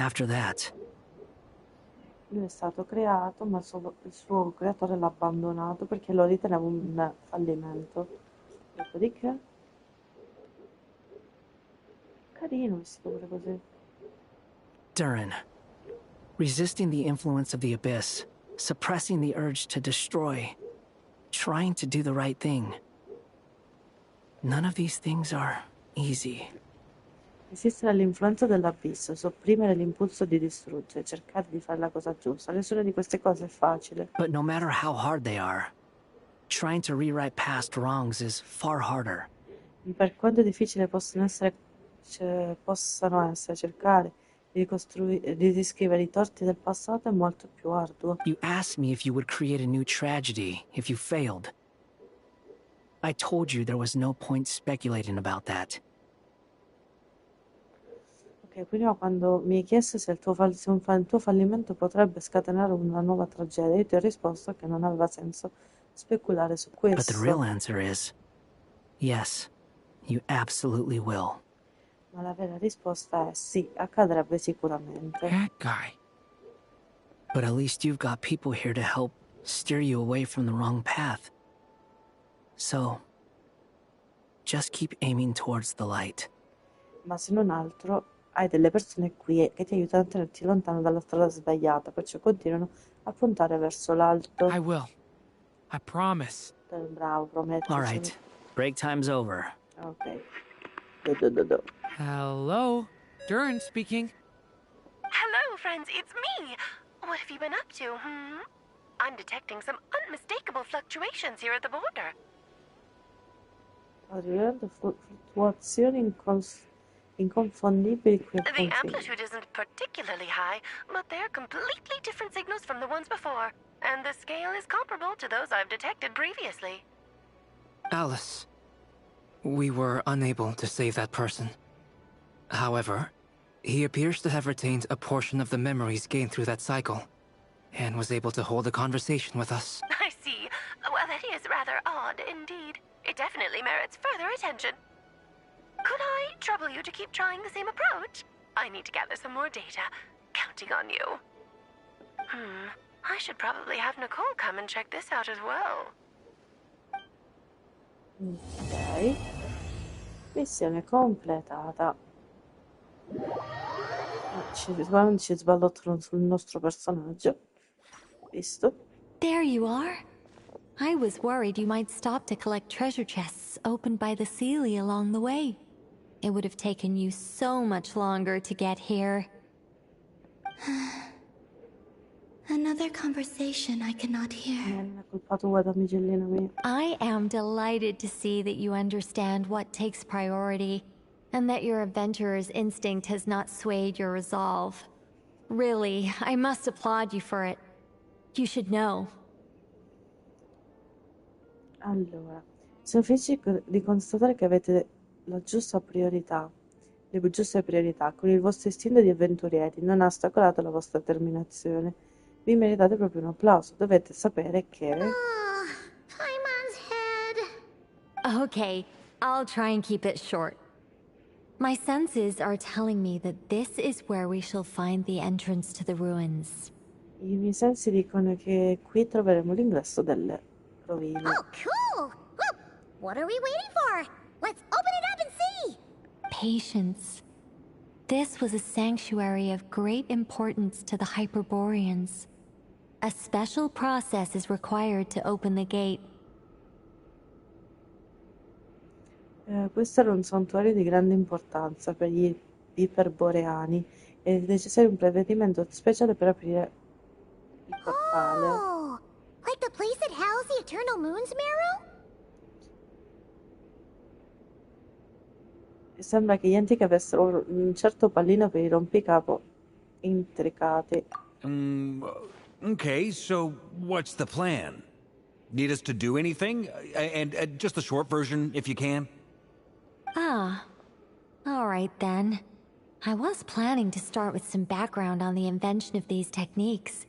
After that, Lui è stato creato, ma il suo creatore l'ha abbandonato perché lo riteneva un fallimento. Dopodiché, carino vestito pure così. Durin. Resisting the influence of the Abyss, suppressing the urge to destroy, trying to do the right thing. None of these things are easy. Resistere all'influenza dell'abisso, sopprimere l'impulso di distruggere, cercare di fare la cosa giusta. Nessuna di queste cose è facile. But no matter how hard they are, trying to rewrite past wrongs is far harder. Per quanto difficile possano essere, cercare di riscrivere i torti del passato è molto più arduo. You asked me if you would create a new tragedy if you failed. I told you there was no point speculating about that. Ok, prima quando mi hai chiesto se il tuo fallimento potrebbe scatenare una nuova tragedia, io ti ho risposto che non aveva senso speculare su But the real questo. answer is, yes, you absolutely will. Ma la vera risposta è sì, accadrebbe sicuramente. That guy. But at least you've got people here to help steer you away from the wrong path. So, just keep aiming towards the light. Ma se non altro, hai delle persone qui che ti aiutano a tenerti lontano dalla strada sbagliata, perciò continuano a puntare verso l'alto. I will. I promise. Bravo, prometto. All right, break time's over. Ok. Hello? Durin speaking. Hello, friends, it's me. What have you been up to, I'm detecting some unmistakable fluctuations here at the border. Arrivando fluttuazioni inconfondibili qui al The confine. amplitude isn't particularly high, but they're completely different signals from the ones before, and the scale is comparable to those I've detected previously. Alice, we were unable to save that person. However, he appears to have retained a portion of the memories gained through that cycle, and was able to hold a conversation with us. I see. Well, that is rather odd indeed. It definitely merits further attention. Could I trouble you to keep trying the same approach? I need to gather some more data. Counting on you. I should probably have Nicole come and check this out as well. Ok. Missione completata. Sicuramente ci sballottano sul nostro personaggio. Visto? There you are. I was worried you might stop to collect treasure chests opened by the Seelie along the way. It would have taken you so much longer to get here. Another conversation I cannot hear. Non è colpa tua, damigellina mia. I am delighted to see that you understand what takes priority, and that your adventurer's instinct has not swayed your resolve. Really, I must applaud you for it. You should know. Allora, sono felice di constatare che avete la giusta priorità, le giuste priorità, con il vostro istinto di avventurieri, non ha ostacolato la vostra determinazione. Vi meritate proprio un applauso, dovete sapere che... Paimon's head. Okay, I'll try and keep it short. My senses are telling me that this is where we shall find the entrance to the ruins. I miei sensi dicono che qui troveremo l'ingresso delle rovine. Oh, cool! Well, what are we waiting for? Let's open it up and see! Patience. This was a sanctuary of great importance to the Hyperboreans. A special process is required to open the gate. Questo era un santuario di grande importanza per gli iperboreani ed è necessario un provvedimento speciale per aprire il portale. Oh, like the place that housed the Eternal Moon's Marrow? Sembra che gli antichi avessero un certo pallino per i rompicapo intricati. Okay, so what's the plan? Need us to do anything? And just a short version, if you can. Ah, all right then. I was planning to start with some background on the invention of these techniques.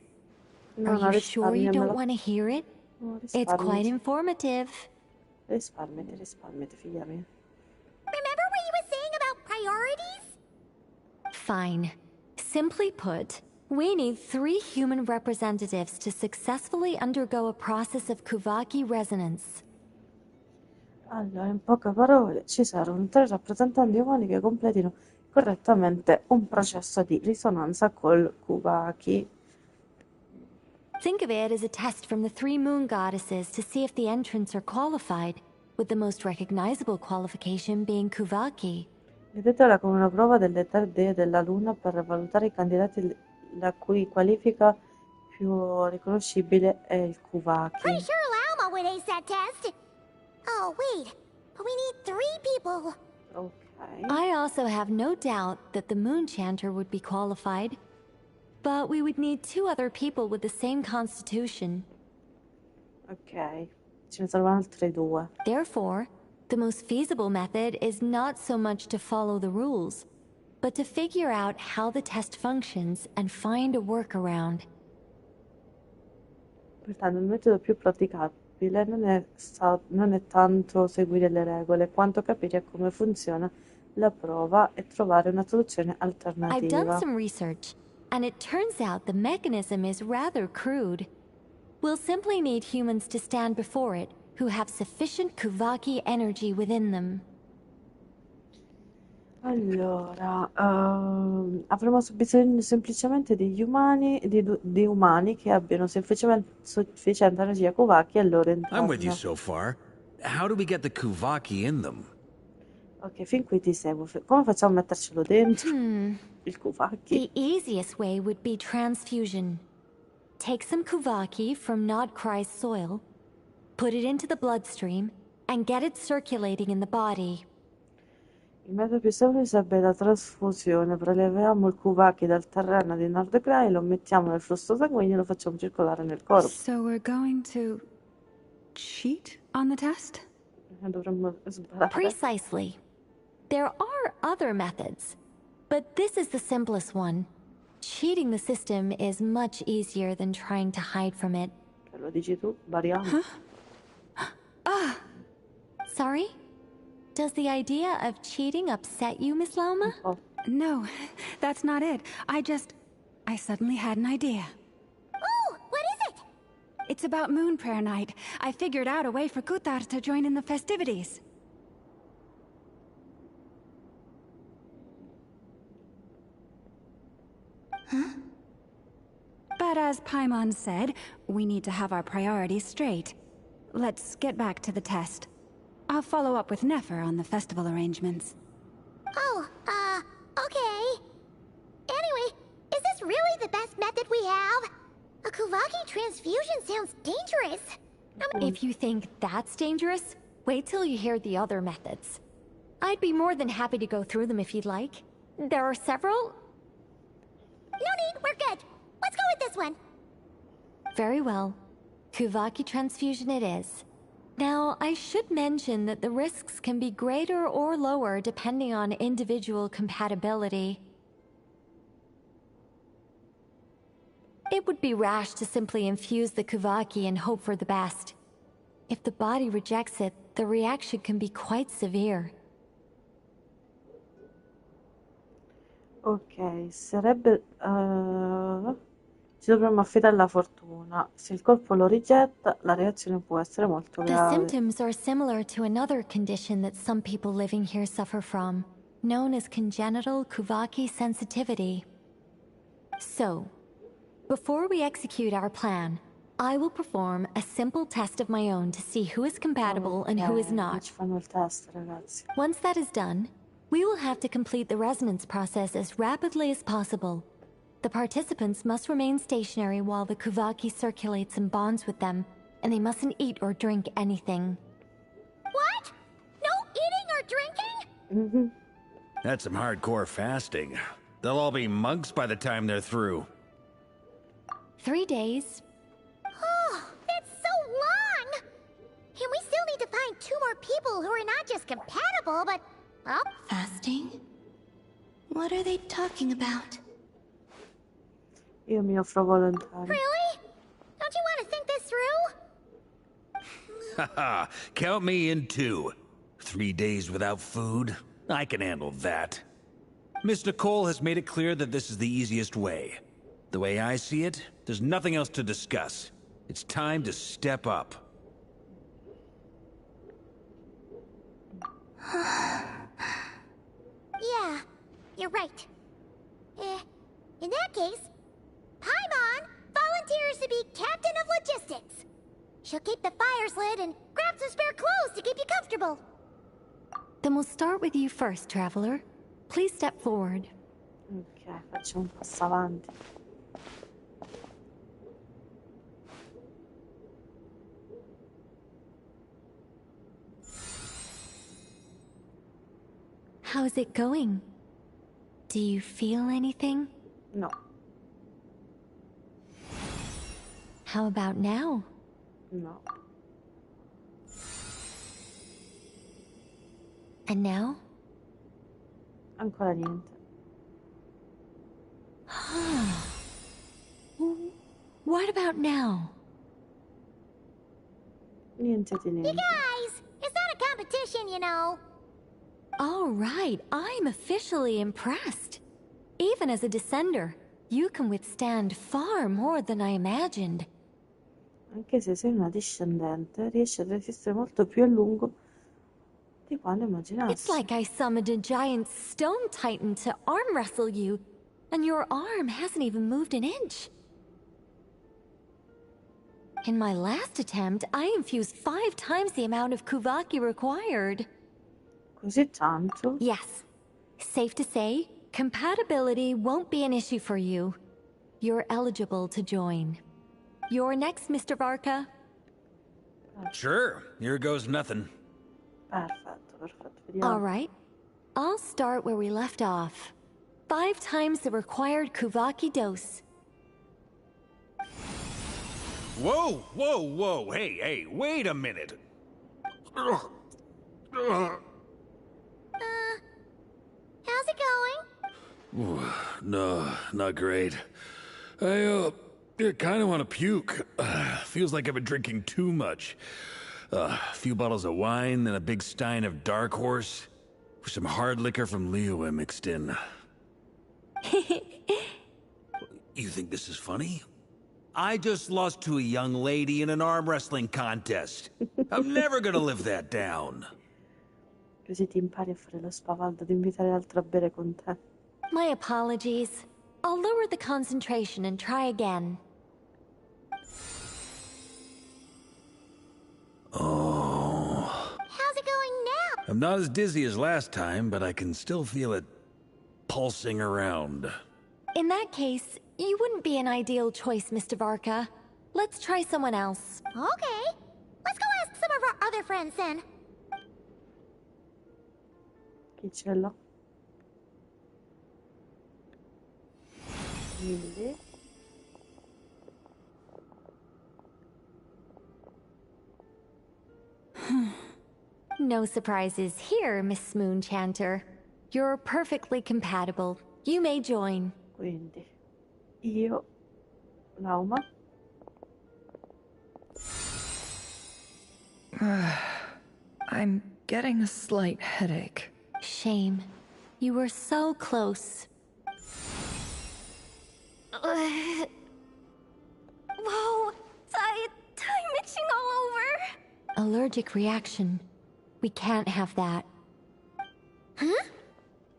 No, Are no, you sure you don't risparmiamelo. want to hear it? No, It's quite risparmiati. informative. Risparmiati, figlia mia. Remember what you were saying about priorities? Fine. Simply put, we need 3 human representatives to successfully undergo a process of Kuvaki resonance. Allora, in poche parole, ci servono 3 rappresentanti umani che completino correttamente un processo di risonanza col Kuvaki. Think of it as a test from the 3 moon goddesses to see if the entrants are qualified, with the most recognizable qualification being Kuvaki. Vedetela come una prova delle 3 dee della luna per valutare i candidati la cui qualifica più riconoscibile è il Kuvaki. Pretty sure Lauma would ace that test. Oh, wait. But we need 3 people. Okay. I also have no doubt that the moon chanter would be qualified, but we would need 2 other people with the same constitution. Ok, ce ne servono altre 2. Therefore, the most feasible method is not so much to follow the rules, but to figure out how the test functions and find a workaround. Pertanto il metodo più praticabile non è tanto seguire le regole, quanto capire come funziona la prova e trovare una soluzione I've done alternativa. some research, and it turns out the mechanism is rather crude. We'll simply need humans to stand before it who have sufficient Kuvaki energy within them. Allora, avremo bisogno semplicemente di umani, di umani che abbiano sufficiente energia Kuvaki al loro I'm with you interno. so far. How do we get the Kuvaki in them? Ok, fin qui ti seguo. Come facciamo a mettercelo dentro? Il Kuvaki. The easiest way would be transfusion. Take some Kuvaki from Nodcry's soil, put it into the bloodstream, and get it circulating in the body. Il metodo più semplice sarebbe la trasfusione. Preleviamo il Kuvaki dal terreno di Nordgray, lo mettiamo nel flusso sanguigno e lo facciamo circolare nel corpo. So we're going to cheat on the test? Dovremmo sbarare. Precisely. There are other methods, but this is the simplest one. Cheating the system is much easier than trying to hide from it. Lo dici tu? Variamo. Sorry? Does the idea of cheating upset you, Miss Lauma? No, that's not it. I suddenly had an idea. Oh, what is it? It's about Moon Prayer Night. I figured out a way for Kutar to join in the festivities. But as Paimon said, we need to have our priorities straight. Let's get back to the test. I'll follow up with Nefer on the festival arrangements. Oh, okay. Anyway, is this really the best method we have? A Kuvaki transfusion sounds dangerous. If you think that's dangerous, wait till you hear the other methods. I'd be more than happy to go through them if you'd like. There are several. No need, we're good. Let's go with this one. Very well. Kuvaki transfusion it is. Now, I should mention that the risks can be greater or lower depending on individual compatibility. It would be rash to simply infuse the Kuvaki and hope for the best. If the body rejects it, the reaction can be quite severe. Ok, sarebbe... ci dovremmo affidare alla fortuna. Se il corpo lo rigetta, la reazione può essere molto The grave. symptoms are similar to another condition that some people living here suffer from, known as congenital Kuvaki sensitivity. So, before we execute our plan, I will perform a simple test of my own to see who is compatible and who is not. Ci fanno il test, ragazzi. Once that is done, we will have to complete the resonance process as rapidly as possible. The participants must remain stationary while the Kuvaki circulates and bonds with them, and they mustn't eat or drink anything. What? No eating or drinking? That's some hardcore fasting. They'll all be monks by the time they're through. 3 days. Oh, that's so long! And we still need to find 2 more people who are not just compatible, but... well... Fasting? What are they talking about? Io mi offro volontario. Really? Don't you want to think this through? Haha, count me in too. 3 days without food? I can handle that. Miss Nicole has made it clear that this is the easiest way. The way I see it, there's nothing else to discuss. It's time to step up. Yeah, you're right. In that case, Paimon volunteers to be Captain of Logistics. She'll keep the fires lit and grab some spare clothes to keep you comfortable. Then we'll start with you first, Traveler. Please step forward. Ok, facciamo un passo avanti. How's it going? Do you feel anything? No. How about now? No. And now? Ancora niente. What about now? Niente di You niente. guys, it's not a competition, you know. All right, I'm officially impressed. Even as a descender, you can withstand far more than I imagined. Anche se sei una discendente, riesci a resistere molto più a lungo di quanto immaginassi. It's like I summoned a giant stone titan to arm wrestle you, and your arm hasn't even moved an inch. In my last attempt, I infused 5 times the amount of Kuvaki required. Così tanto? Yes. Safe to say, compatibility won't be an issue for you. You're eligible to join. You're next, Mr. Varka. Sure, here goes nothing. Perfetto, perfetto. Vediamo. All right. I'll start where we left off. 5 times the required Kuvaki dose. Whoa, whoa, whoa, hey, wait a minute. How's it going? Ooh, no, not great. I kind of want to puke. Feels like I've been drinking too much. A few bottles of wine, then a big stein of Dark Horse, with some hard liquor from Liyue mixed in. You think this is funny? I just lost to a young lady in an arm wrestling contest. I'm never gonna live that down. Così ti impari a fare lo spavaldo, ad invitare altri a bere con te. My apologies. I'll lower the concentration and try again. Oh. How's it going now? I'm not as dizzy as last time, but I can still feel it pulsing around. In that case, you wouldn't be an ideal choice, Mr. Varka. Let's try someone else. Okay. Let's go ask some of our other friends then. Chi ce l'ho? Quindi... No surprises here, Miss Moonchanter. You're perfectly compatible. You may join. Quindi... Io... Lauma... I'm getting a slight headache. Shame. You were so close. Whoa! I'm itching all over! Allergic reaction. We can't have that. Huh?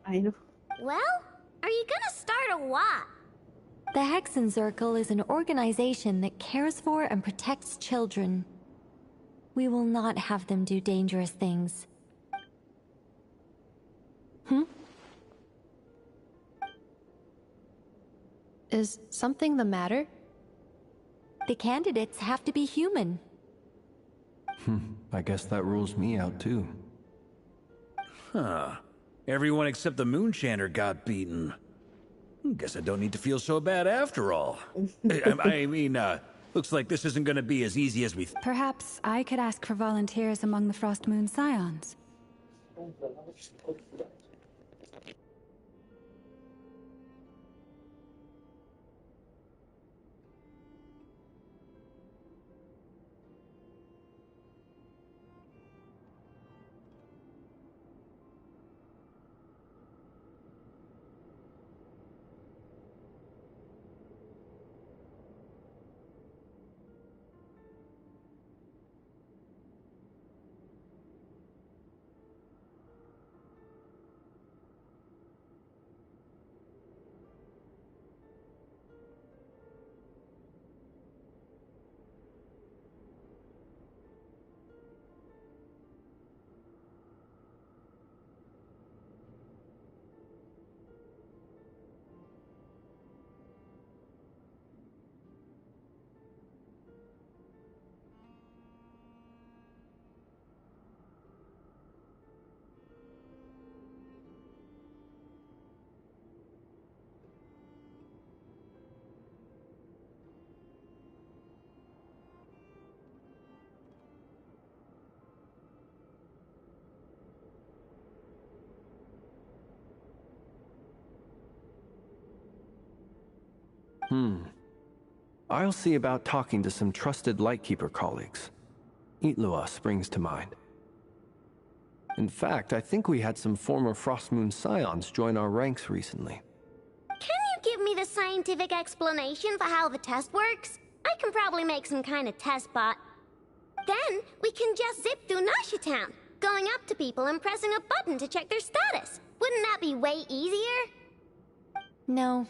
I know. Well, are you gonna start a what? The Hexenzirkel is an organization that cares for and protects children. We will not have them do dangerous things. Is something the matter? The candidates have to be human. I guess that rules me out too. Huh. Everyone except the Moonchanter got beaten. Guess I don't need to feel so bad after all. I mean, looks like this isn't gonna be as easy as we Perhaps I could ask for volunteers among the Frost Moon Scions. I'll see about talking to some trusted Lightkeeper colleagues. Itlua springs to mind. In fact, I think we had some former Frostmoon Scions join our ranks recently. Can you give me the scientific explanation for how the test works? I can probably make some kind of test bot. Then we can just zip through Nasha Town, going up to people and pressing a button to check their status. Wouldn't that be way easier? No.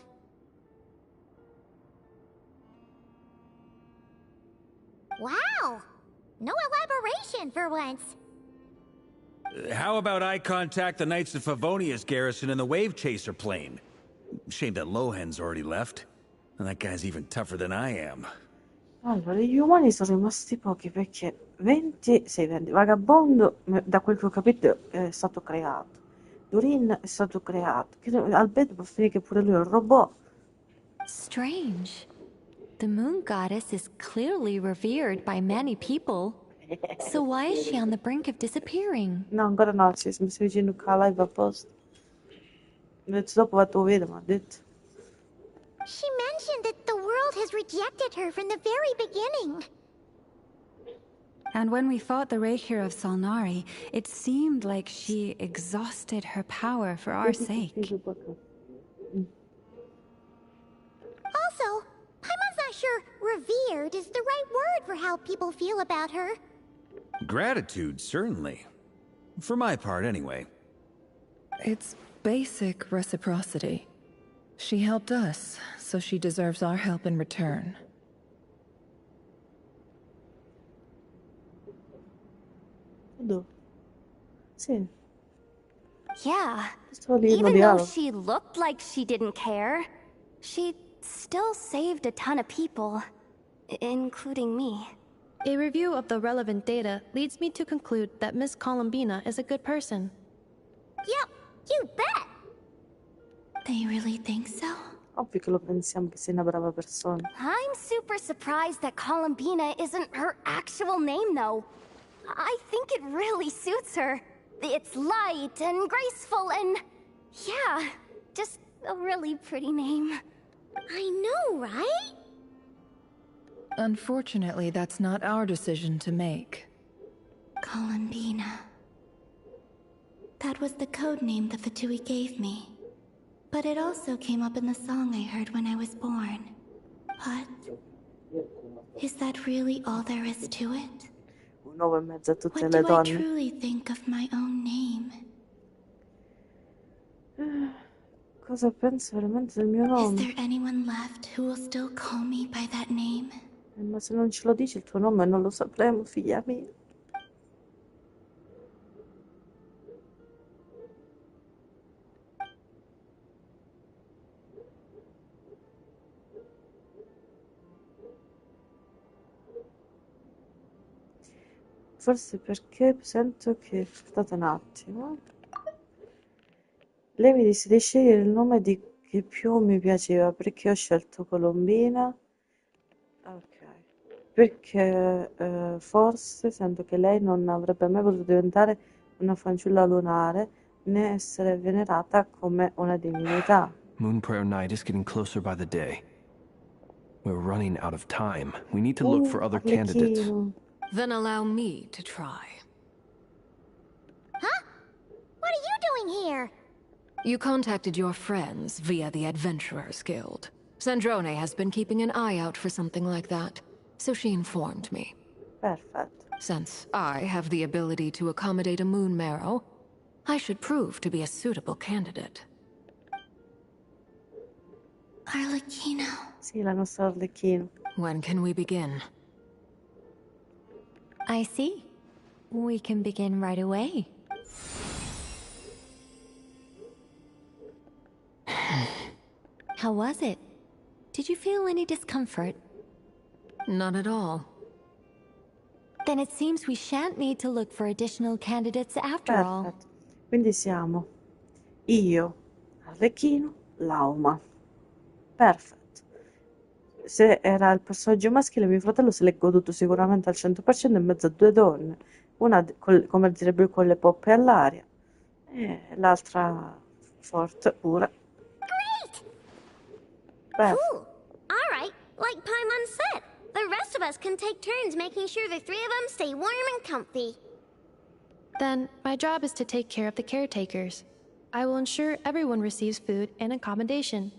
Wow! No elaboration for once. How about I contact the Knights of Favonius garrison in the Wave Chaser plane? Shame that Lohan's already left. And that guy's even tougher than I am. Allora, gli umani sono rimasti pochi perché 20 Vagabondo, da quel che ho capito, è stato creato. Durin è stato creato. Albedo può finire che pure lui è un robot. Strange. The moon goddess is clearly revered by many people. So why is she on the brink of disappearing? No, ancora no, mi stai dicendo che la live apposta. Dopo vado a vedere, mi ha detto. She mentioned that the world has rejected her from the very beginning. And when we fought the Reikir of Solnari, it seemed like she exhausted her power for our sake. Also, Paimon's not sure revered is the right word for how people feel about her. Gratitude, certainly. For my part, anyway. It's basic reciprocity. She helped us, so she deserves our help in return. Sì. Yeah. Even Even though she looked like she didn't care, she still saved a ton of people, including me. A review of the relevant data leads me to conclude that Miss Columbina is a good person. Yep, you bet! They really think so? Ovvio che lo pensiamo che sia una brava persona. I'm super surprised that Columbina isn't her actual name, though. I think it really suits her. It's light and graceful and... yeah, just a really pretty name. I know, right? Unfortunately, that's not our decision to make. Columbina. That was the code name the Fatui gave me. But it also came up in the song I heard when I was born. But... is that really all there is to it? Un uovo e mezzo a tutte What le do I donne. truly think of my own name? Cosa penso veramente del mio Is nome? there anyone left who will still call me by that name? Ma se non ce lo dici il tuo nome non lo sapremo, figlia mia. Forse perché sento che... Aspettate un attimo. Lei mi disse di scegliere il nome che più mi piaceva, perché ho scelto Colombina. Ok. Perché forse sento che lei non avrebbe mai potuto diventare una fanciulla lunare, né essere venerata come una divinità. Moon Prayer Night is getting closer by the day. We're running out of time. We need to look for other candidates. Arlecchino. Then allow me to try. Huh? What are you doing here? You contacted your friends via the Adventurers Guild. Sandrone has been keeping an eye out for something like that, so she informed me. Perfetto. Since I have the ability to accommodate a moon marrow, I should prove to be a suitable candidate. Arlecchino. Sì, la nostra Arlecchino. When can we begin? I see. We can begin right away. How was it? Did you feel any discomfort? Not at all. Then it seems we shan't need to look for additional candidates after all. Perfetto. Quindi siamo io, Arlecchino, Lauma. Perfetto. Se era il personaggio maschile, mio fratello se l'è goduto sicuramente al 100% in mezzo a due donne. Una, come direbbe, con le poppe all'aria. E l'altra forte pure. Great! Beh. Cool. All Like Paimon said, the rest of us can take turns making sure the three of them stay warm and comfy. Then, my job is to take care of the caretakers. I will ensure everyone receives food and accommodation.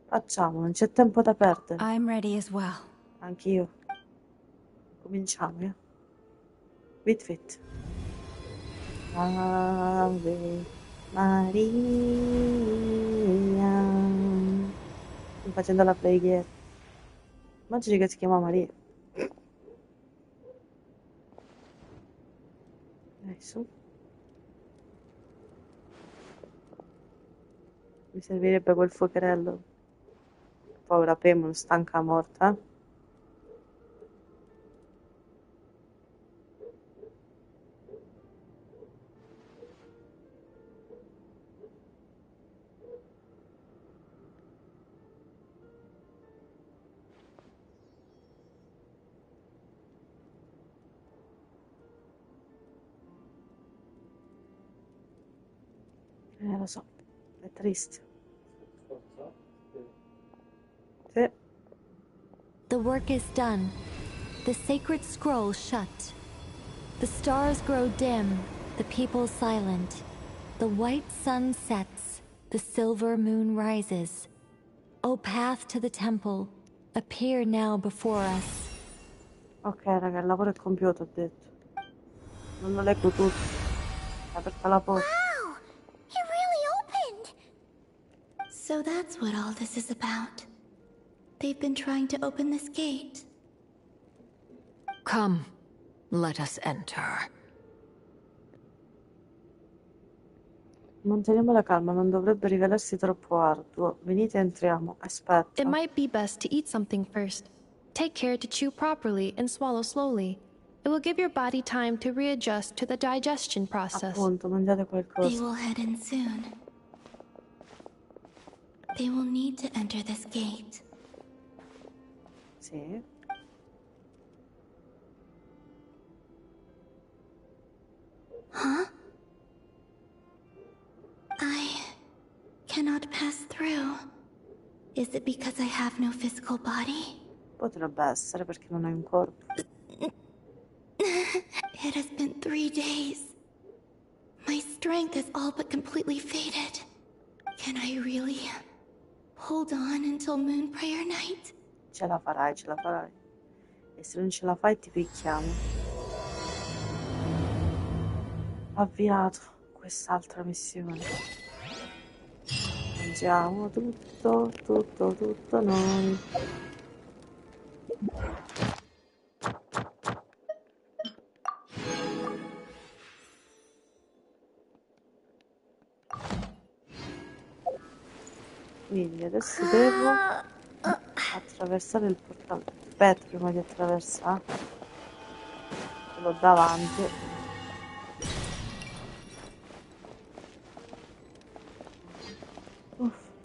Facciamo, non c'è tempo da perdere. I'm ready as well. Anch'io. Cominciamo, Fit fit. Ave Maria. Sto facendo la preghiera. Immagini che si chiama Maria. Dai, su. Mi servirebbe quel fuocherello. Povera Paimon, stanca morta. Lo so, è triste. Sì. The work is done. The sacred scroll shut. The stars grow dim, the people silent. The white sun sets, the silver moon rises. O path to the temple, appear now before us. Ok, raga, il lavoro è compiuto, ho detto. Non lo leggo tutto. È aperta la porta. Wow! It really opened! So that's what all this is about. They've been trying to open this gate. Come, let us enter. Manteniamo la calma, non dovrebbe rivelarsi troppo arduo. Venite, entriamo. Aspetta. It might be best to eat something first. Take care to chew properly and swallow slowly. It will give your body time to readjust to the digestion process. Appunto, mangiate qualcosa. They will head in soon. They will need to enter this gate. Sì. Huh? I cannot pass through. Is it because I have no physical body? Potrebbe essere perché non hai un corpo. It has been 3 days. My strength is all but completely faded. Can I really hold on until Moon Prayer Night? Ce la farai, ce la farai. E se non ce la fai ti picchiamo. Avviato quest'altra missione. Mangiamo tutto noi. Quindi adesso devo attraversare il portale. Aspetta, prima di attraversare. Quello davanti.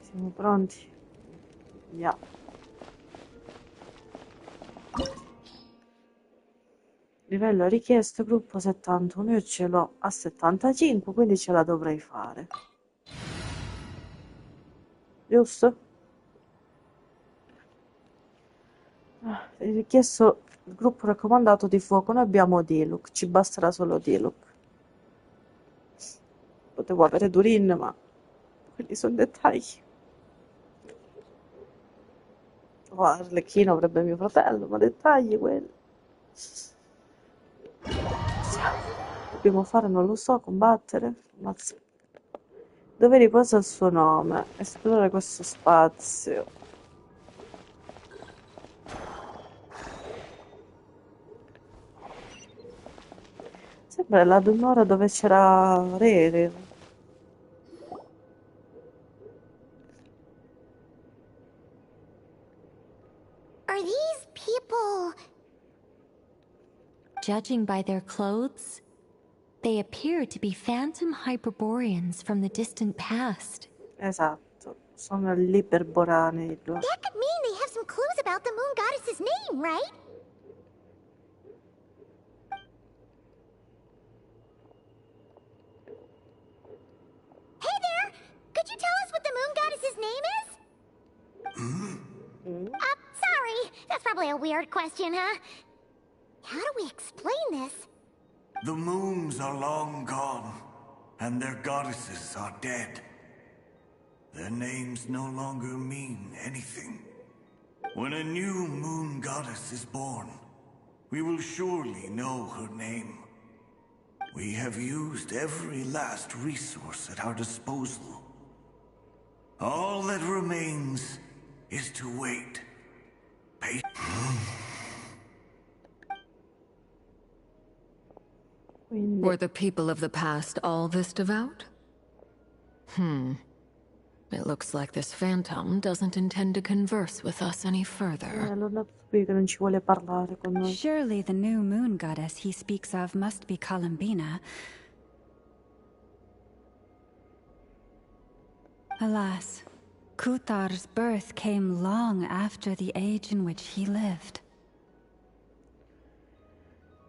Siamo pronti. Andiamo. Livello richiesto gruppo 71. Io ce l'ho a 75, quindi ce la dovrei fare. Giusto? Richiesto il gruppo raccomandato di fuoco. Noi abbiamo Diluc, ci basterà solo Diluc. Potevo avere Durin, ma quelli sono dettagli. Oh, Arlecchino avrebbe mio fratello, ma dettagli quelli. Dobbiamo fare, non lo so, combattere. Mazza. Dove riposa il suo nome? Esplorare questo spazio. Sembra la dimora dove c'era Rere. Are these people? Judging by their clothes, they appear to be phantom Hyperboreans from the distant past. Esatto, sono l'iperboranei. That could mean they have some clues about the moon goddess's name, right? Hey there! Could you tell us what the moon goddess's name is? probably a weird question, huh? How do we explain this? The moons are long gone, and their goddesses are dead. Their names no longer mean anything. When a new moon goddess is born, we will surely know her name. We have used every last resource at our disposal. All that remains is to wait. Were the people of the past all this devout? It looks like this phantom doesn't intend to converse with us any further. Allora qui che non ci vuole parlare con noi. Surely the new moon goddess he speaks of must be Columbina. Alas, Kuthar's birth came long after the age in which he lived.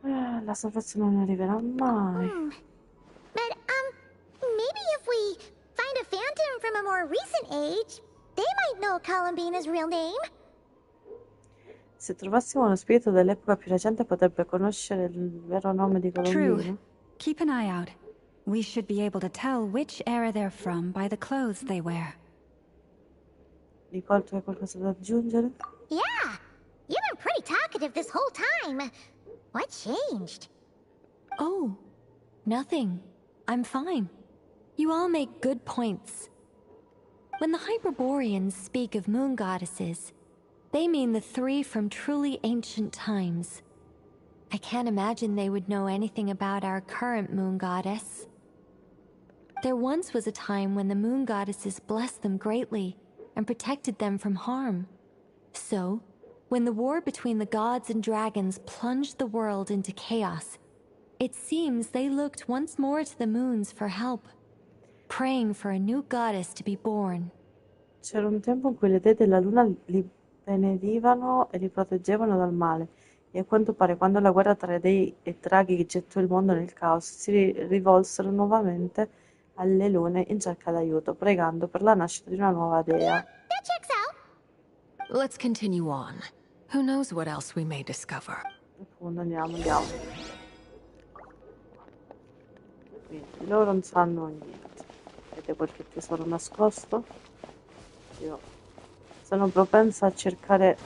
La salvezza non arriverà mai. But, maybe if we find a phantom from a more recent age, they might know Columbina's real name. Se trovassimo uno spirito dell'epoca più recente potrebbe conoscere il vero nome di Colombina. True. Keep an eye out. We should be able to tell which era they're from by the clothes they wear. Nicole, tu hai qualcosa da aggiungere? Yeah, you've been pretty talkative this whole time. What changed? Oh, nothing. I'm fine. You all make good points. When the Hyperboreans speak of moon goddesses, they mean the three from truly ancient times. I can't imagine they would know anything about our current moon goddess. There once was a time when the moon goddesses blessed them greatly and protected them from harm. So, when the war between the gods and dragons plunged the world into chaos, it seems they looked once more to the moons for help, praying for a new goddess to be born. C'era un tempo in cui le dee della luna li benedivano e li proteggevano dal male, e a quanto pare quando la guerra tra dei e draghi gettò il mondo nel caos, si rivolsero nuovamente alle lune in cerca d'aiuto, pregando per la nascita di una nuova dea. That checks out. Let's continue on. Who knows what else we may discover. Andiamo. Quindi loro non sanno niente. Vedete qualche tesoro nascosto? Io sono propensa a cercare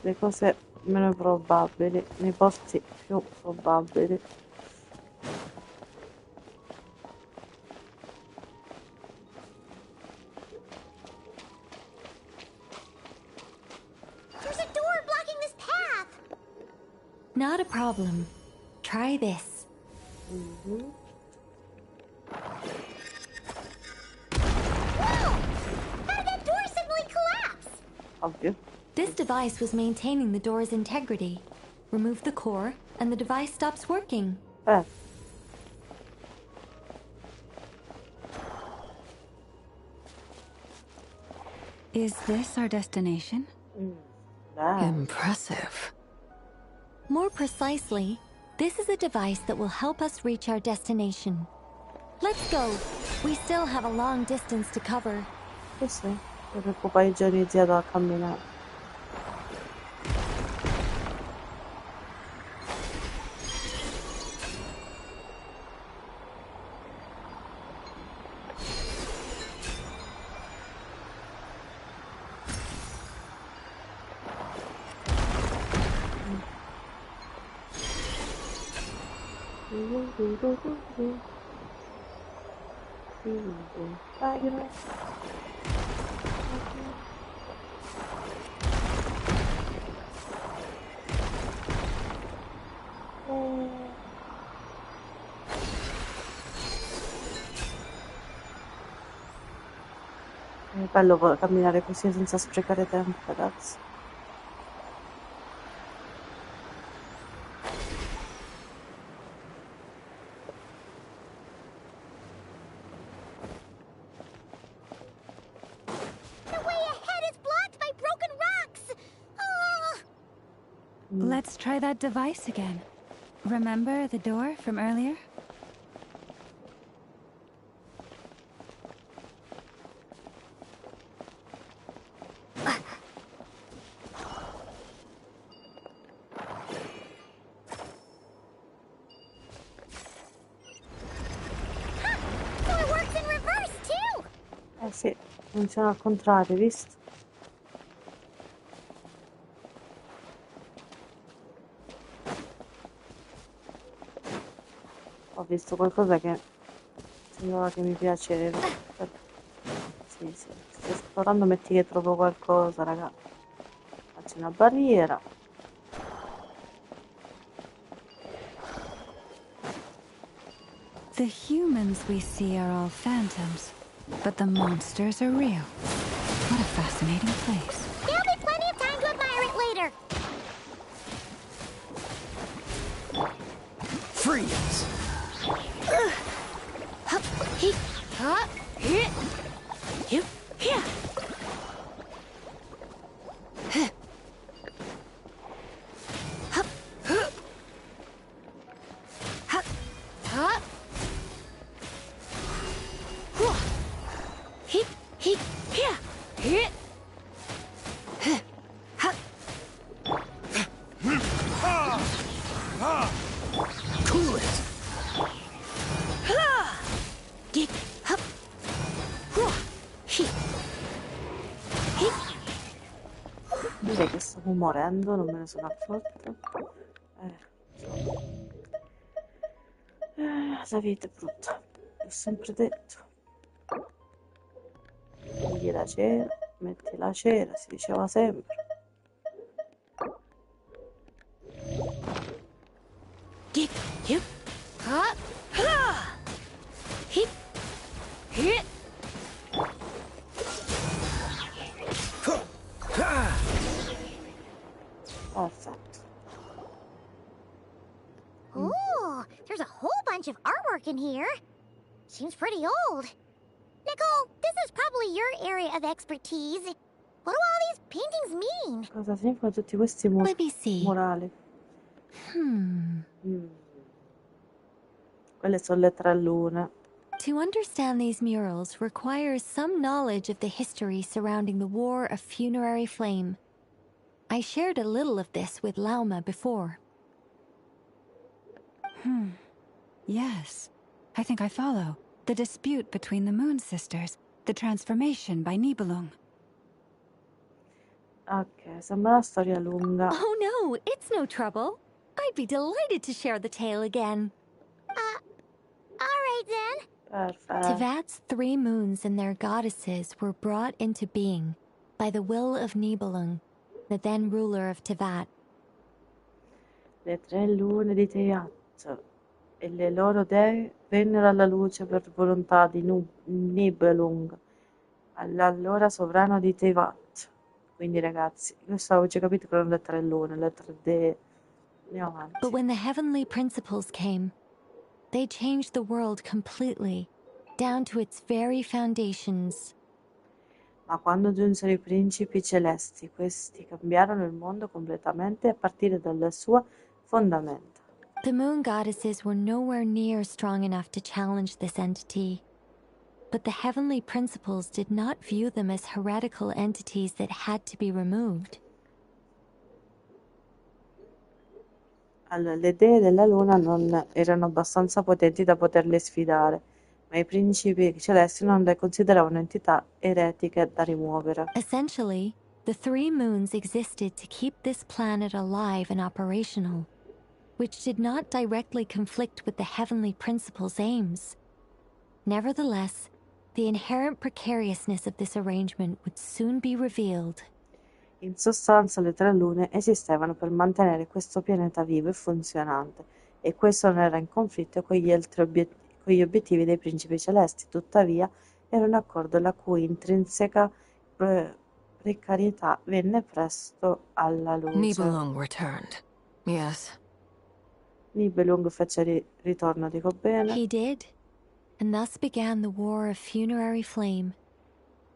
le cose meno probabili nei posti più probabili. There's a door blocking this path. Not a problem. Try this. Whoa! How did that door suddenly collapse? Ovvio. This device was maintaining the door's integrity. Remove the core, and the device stops working. Is this our destination? Impressive. More precisely, this is a device that will help us reach our destination. Let's go. We still have a long distance to cover. Sì, per un paio di giorni iniziato a camminare. È bello camminare così senza sprecare tempo, ragazzi. Let's try that device again. Remember the door from earlier? Eh sì, funziona al contrario, visto? Ho visto qualcosa che sembrava che mi piaceva. Sì, sì, sto esplorando, metti che trovo qualcosa, raga. Faccio una barriera. The humans we see are all phantoms, but the monsters are real. What a fascinating place. There'll be plenty of time to admire it later. Freeze! Cool it! Direi che stavo morendo, non me ne sono accorta. La vita è brutta, l'ho sempre detto. Togli la cera, metti la cera, si diceva sempre. Perfetto. Ooh, there's a whole bunch of artwork in here. Seems pretty old. Nicole, this is probably your area of expertise. What do all these paintings mean? Cosa significano tutti questi murali? Quelle sono le 3 lune. To understand these murals requires some knowledge of the history surrounding the War of Funerary Flame. I shared a little of this with Lauma before. Yes, I think I follow. The dispute between the Moon Sisters, the transformation by Nibelung. Ok, sembra una storia lunga. Oh no, it's no trouble. I'd be delighted to share the tale again. Alright then. Perfetto. Tevat's 3 moons and their goddesses were brought into being by the will of Nibelung, the then ruler of Tevat. Le 3 lune di Teat e le loro dee vennero alla luce per volontà di Nibelung, all'allora sovrano di Tevat. Quindi ragazzi, io stavo già capito che erano le 3 lune, le 3 dee. Andiamo avanti. But when the heavenly principles came, they changed the world completely, down to its very foundations. Ma quando giunsero i principi celesti, questi cambiarono il mondo completamente a partire dalle sue fondamenta. The moon goddesses were nowhere near strong enough to challenge this entity. But the heavenly principles did not view them as heretical entities that had to be removed. Allora, le dee della luna non erano abbastanza potenti da poterle sfidare, ma i principi celesti non le consideravano entità eretiche da rimuovere. Essentially, the 3 moons existed to keep this planet alive and operational, which did not directly conflict with the heavenly principles' aims. Nevertheless, the inherent precariousness of this arrangement would soon be revealed. In sostanza, le 3 lune esistevano per mantenere questo pianeta vivo e funzionante, e questo non era in conflitto con gli obiettivi dei principi celesti. Tuttavia, era un accordo la cui intrinseca precarietà venne presto alla luce. Nibelung returned. Yes. Nibelung fece ritorno, dico bene. He did, and thus began the War of Funerary Flame,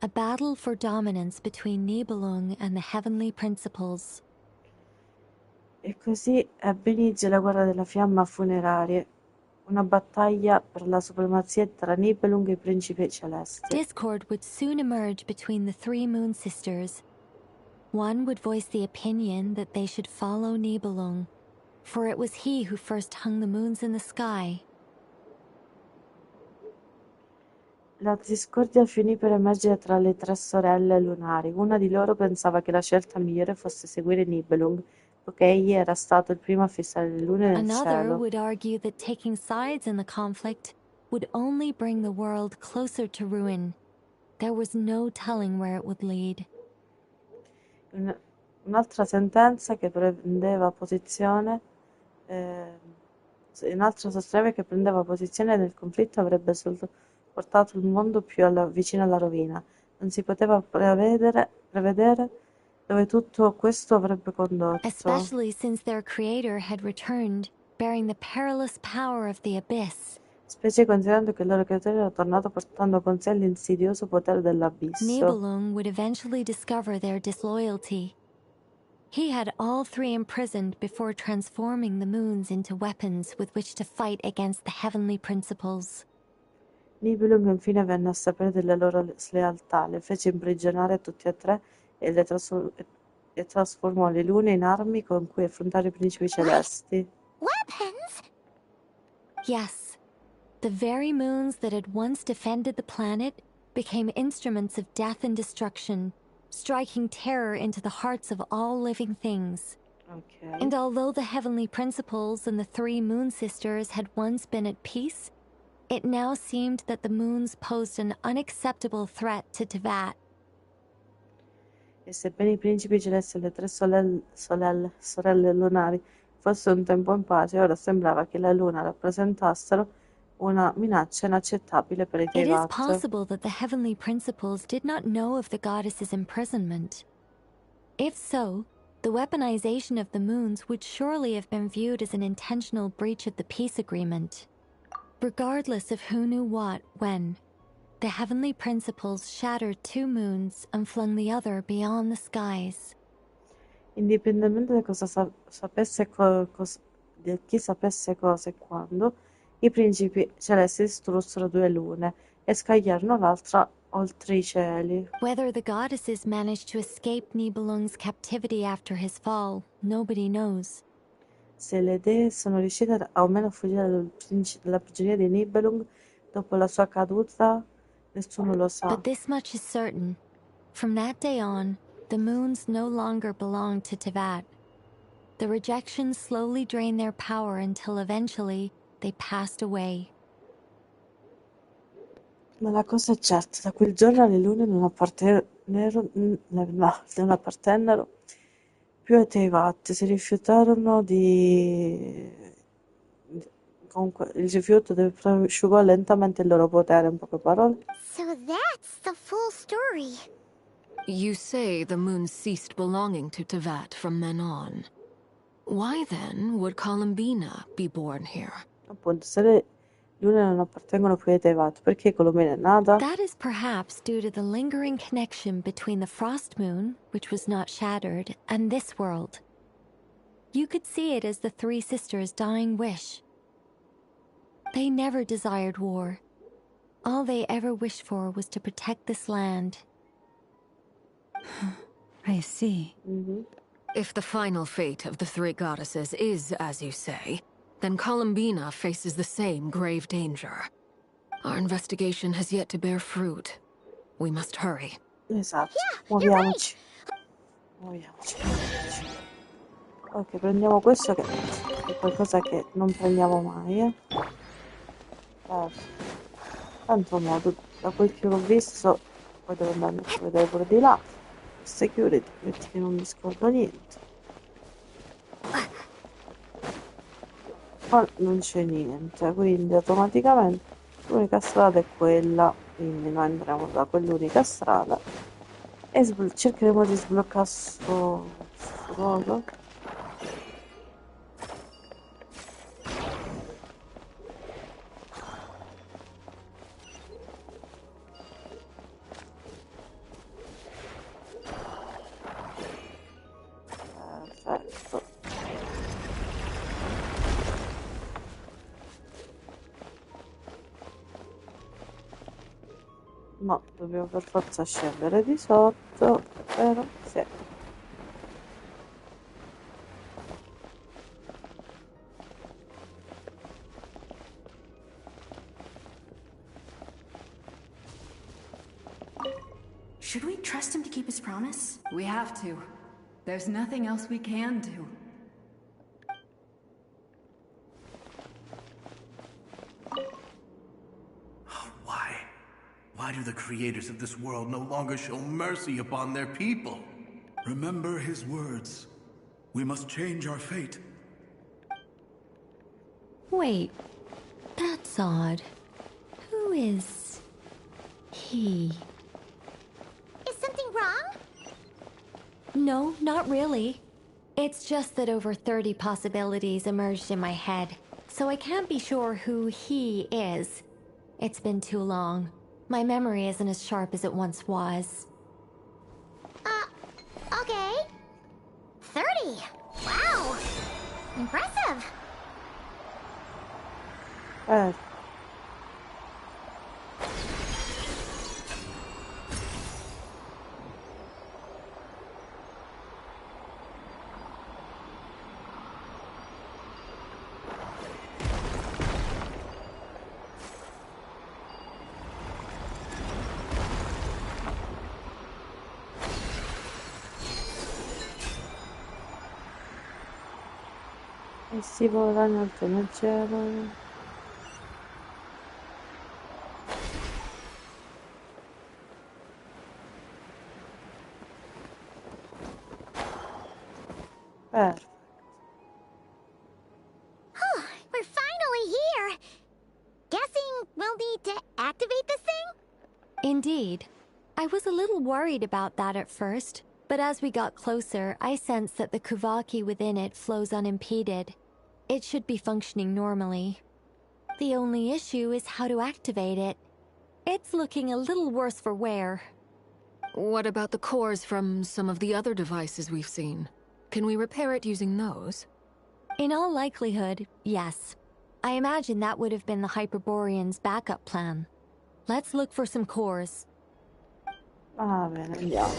a battle for dominance between Nibelung and the heavenly principles. E così ebbe inizio la guerra della fiamma funeraria, una battaglia per la supremazia tra Nibelung e i principi celesti. Discord would soon emerge between the 3 moon sisters. One would voice the opinion that they should follow Nibelung, for it was he who first hung the moons in the sky. La discordia finì per emergere tra le tre sorelle lunari. Una di loro pensava che la scelta migliore fosse seguire Nibelung, poiché egli era stato il primo a fissare le lune nel Another cielo. would argue that taking sides in the conflict would only bring the world closer to ruin. There was no telling where it would lead. Un'altra sentenza che prendeva posizione, un'altra sosteneva che prendeva posizione nel conflitto avrebbe portato il mondo più vicino alla rovina. Non si poteva prevedere dove tutto questo avrebbe condotto. Especially since their creator had returned, bearing the perilous power of the abyss. Specie considerando che il loro creatore era tornato portando con sé l'insidioso potere dell'abisso. Nibelung would eventually discover their disloyalty. He had all three imprisoned before transforming the moons into weapons with which to fight against the heavenly principles. Nibelung infine venne a sapere della loro slealtà, le fece imprigionare tutti e tre e trasformò le lune in armi con cui affrontare i principi celesti. Weapons? Yes, the very moons that had once defended the planet became instruments of death and destruction, striking terror into the hearts of all living things. Okay. And although the heavenly principles and the three moon sisters had once been at peace, it now seemed that the moons posed an unacceptable threat to Teyvat. E sebbene i principi celesti e le tre sorelle lunari fossero un tempo in pace, ora sembrava che la luna rappresentassero una minaccia inaccettabile per i It is Teyvat. possible that the heavenly principles did not know of the goddess's imprisonment. If so, the weaponization of the moons would surely have been viewed as an intentional breach of the peace agreement. Regardless of who knew what, when, the heavenly principles shattered two moons and flung the other beyond the skies. Indipendentemente da cosa sapesse di chi sapesse cosa e quando, i principi celesti distrussero due lune e scagliarono l'altra oltre i cieli. Whether the goddesses managed to escape Nibelung's captivity after his fall, nobody knows. Se le dee sono riuscite almeno a fuggire dalla prigionia di Nibelung dopo la sua caduta, nessuno lo sa. But this much is certain. From that day on, the moons no longer belonged to Teyvat. The rejections slowly drained their power until eventually they passed away. Ma la cosa è certa, da quel giorno le lune non appartennero più ai Teyvat, si rifiutarono comunque il rifiuto prosciugò lentamente il loro potere, in poche parole. So that's the full story. You say the moon ceased belonging to Teyvat from then on. Why then would Columbina be born here? Appunto, se le lune non appartengono più ai Teyvat, perché Columbina è nata? That is perhaps due to the lingering connection between the frost moon, which was not shattered, and this world. You could see it as the three sisters' dying wish. They never desired war. All they ever wished for was to protect this land. I see. If the final fate of the three goddesses is as you say, then Columbina faces the same grave danger. Our investigation has yet to bear fruit. We must hurry. Esatto. Muoviamoci. Ok, prendiamo questo che è qualcosa che non prendiamo mai. Tanto modo, da quel che ho visto, poi devo andare a vedere pure di là. Security, metti che non mi scordo niente. Qua non c'è niente, quindi automaticamente l'unica strada è quella, quindi noi andremo da quell'unica strada e cercheremo di sbloccare sto coso. Perfetto. No, dobbiamo per forza scendere di sotto, vero? Sì. Should we trust him to keep his promise? We have to. There's nothing else we can do. Why? Why do the creators of this world no longer show mercy upon their people? Remember his words. We must change our fate. Wait, that's odd. Who is he? Is something wrong? No, not really. It's just that over 30 possibilities emerged in my head, so I can't be sure who he is. It's been too long. My memory isn't as sharp as it once was. Okay. 30. Wow. Impressive. E si vola in alto nel cielo. We're finally here. Guessing we'll need to activate this thing? Indeed. I was a little worried about that at first, but as we got closer, I sensed that the Kuvaki within it flows unimpeded. It should be functioning normally. The only issue is how to activate it. It's looking a little worse for wear. What about the cores from some of the other devices we've seen? Can we repair it using those? In all likelihood, yes. I imagine that would have been the Hyperborean's backup plan. Let's look for some cores. Va bene, andiamo.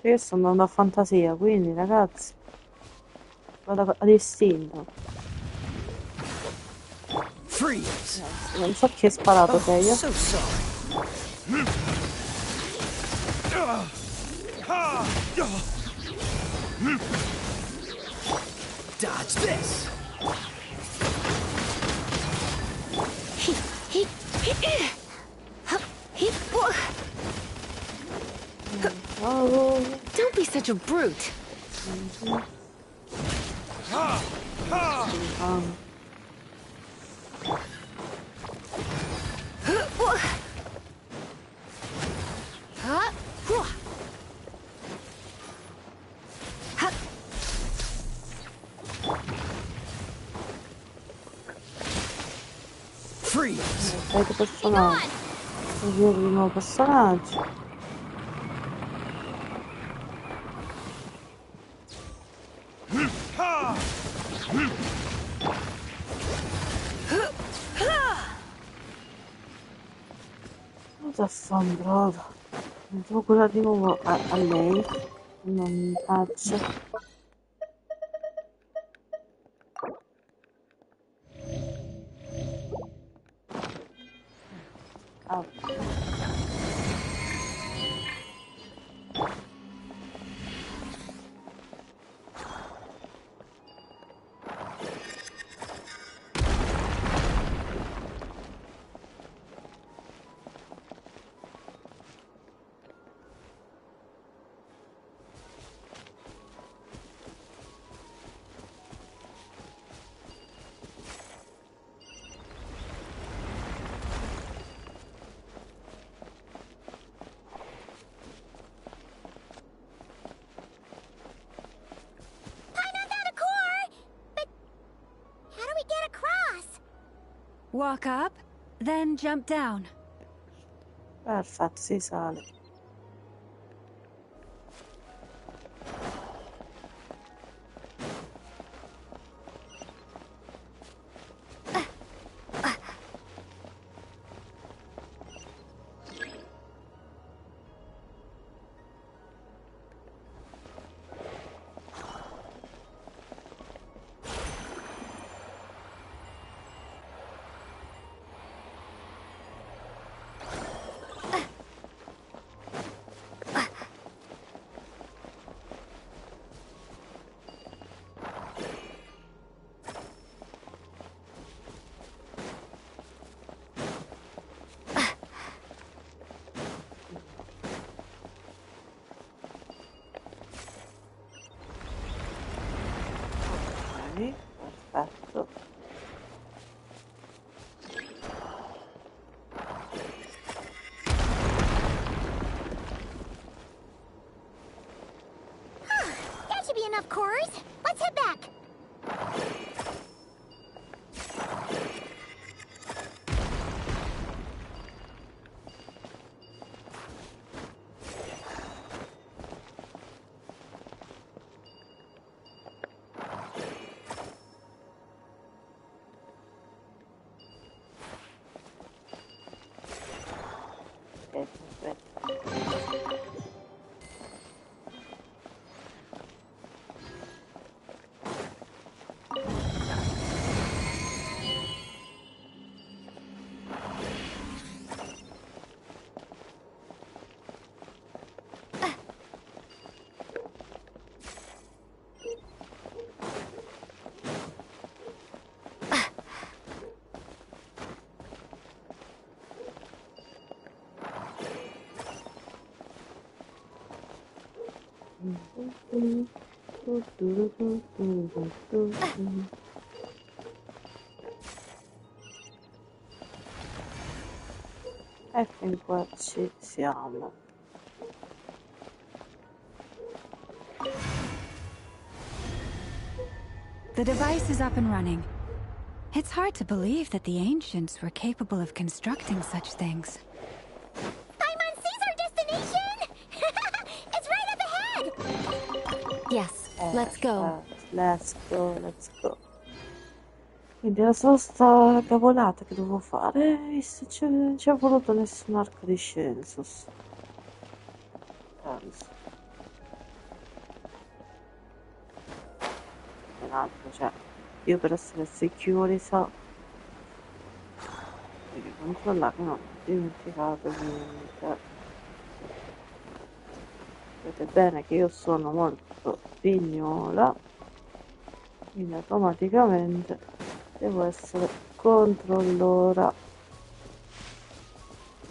Io sto andando a fantasia, quindi ragazzi vado ad istinto. Non so chi è sparato, se io. Dodge this. Don't be such a brute. Freeze. Avete personaggio. Così il nuovo personaggio. Cosa fa un brodo? Mi devo curare di nuovo a lei. Non mi faccia. Walk up, then jump down. Perfetto, si sale. Perfetto. That should be enough cores. Let's head back. E fin qua ci siamo. The device is up and running. It's hard to believe that the ancients were capable of constructing such things. Paimon sees our destination! It's right up ahead! Yes, let's go. Let's go, let's go. Quindi era solo sta cavolata che dovevo fare, visto che non ci è voluto nessun arco di Census. Penso. Un altro, cioè, io per essere sicuri so. Devi controllare, no, dimenticato niente. Vedete bene che io sono molto pignola, quindi automaticamente devo essere controllora.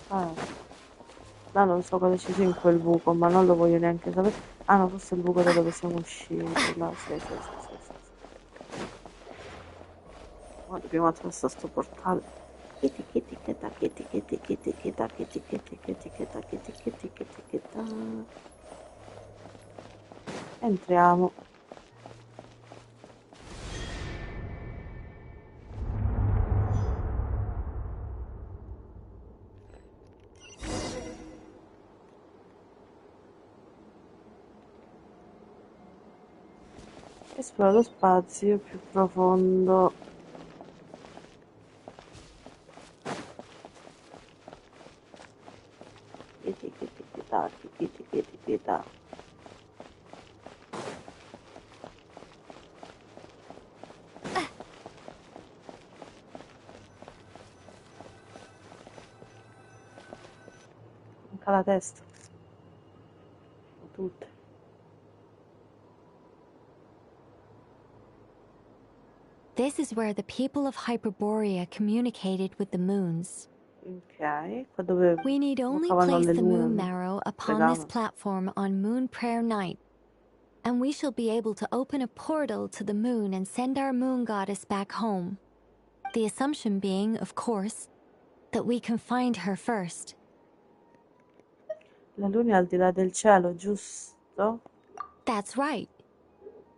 Là non so cosa ci sia in quel buco, ma non lo voglio neanche sapere. Ah no, questo è il buco da dove siamo usciti. Là, sì. Ma dobbiamo attraversare sto portale. Entriamo. Esplora lo spazio più profondo. Kitty. Manca la testa. Tutte. This is where the people of Hyperborea communicated with the moons. Ok, qua dove We need only bloccavano place le the moon lune, marrow upon this spiegavano. platform on Moon Prayer Night, and we shall be able to open a portal to the moon and send our moon goddess back home. The assumption being, of course, that we can find her first. La luna è al di là del cielo, giusto? That's right.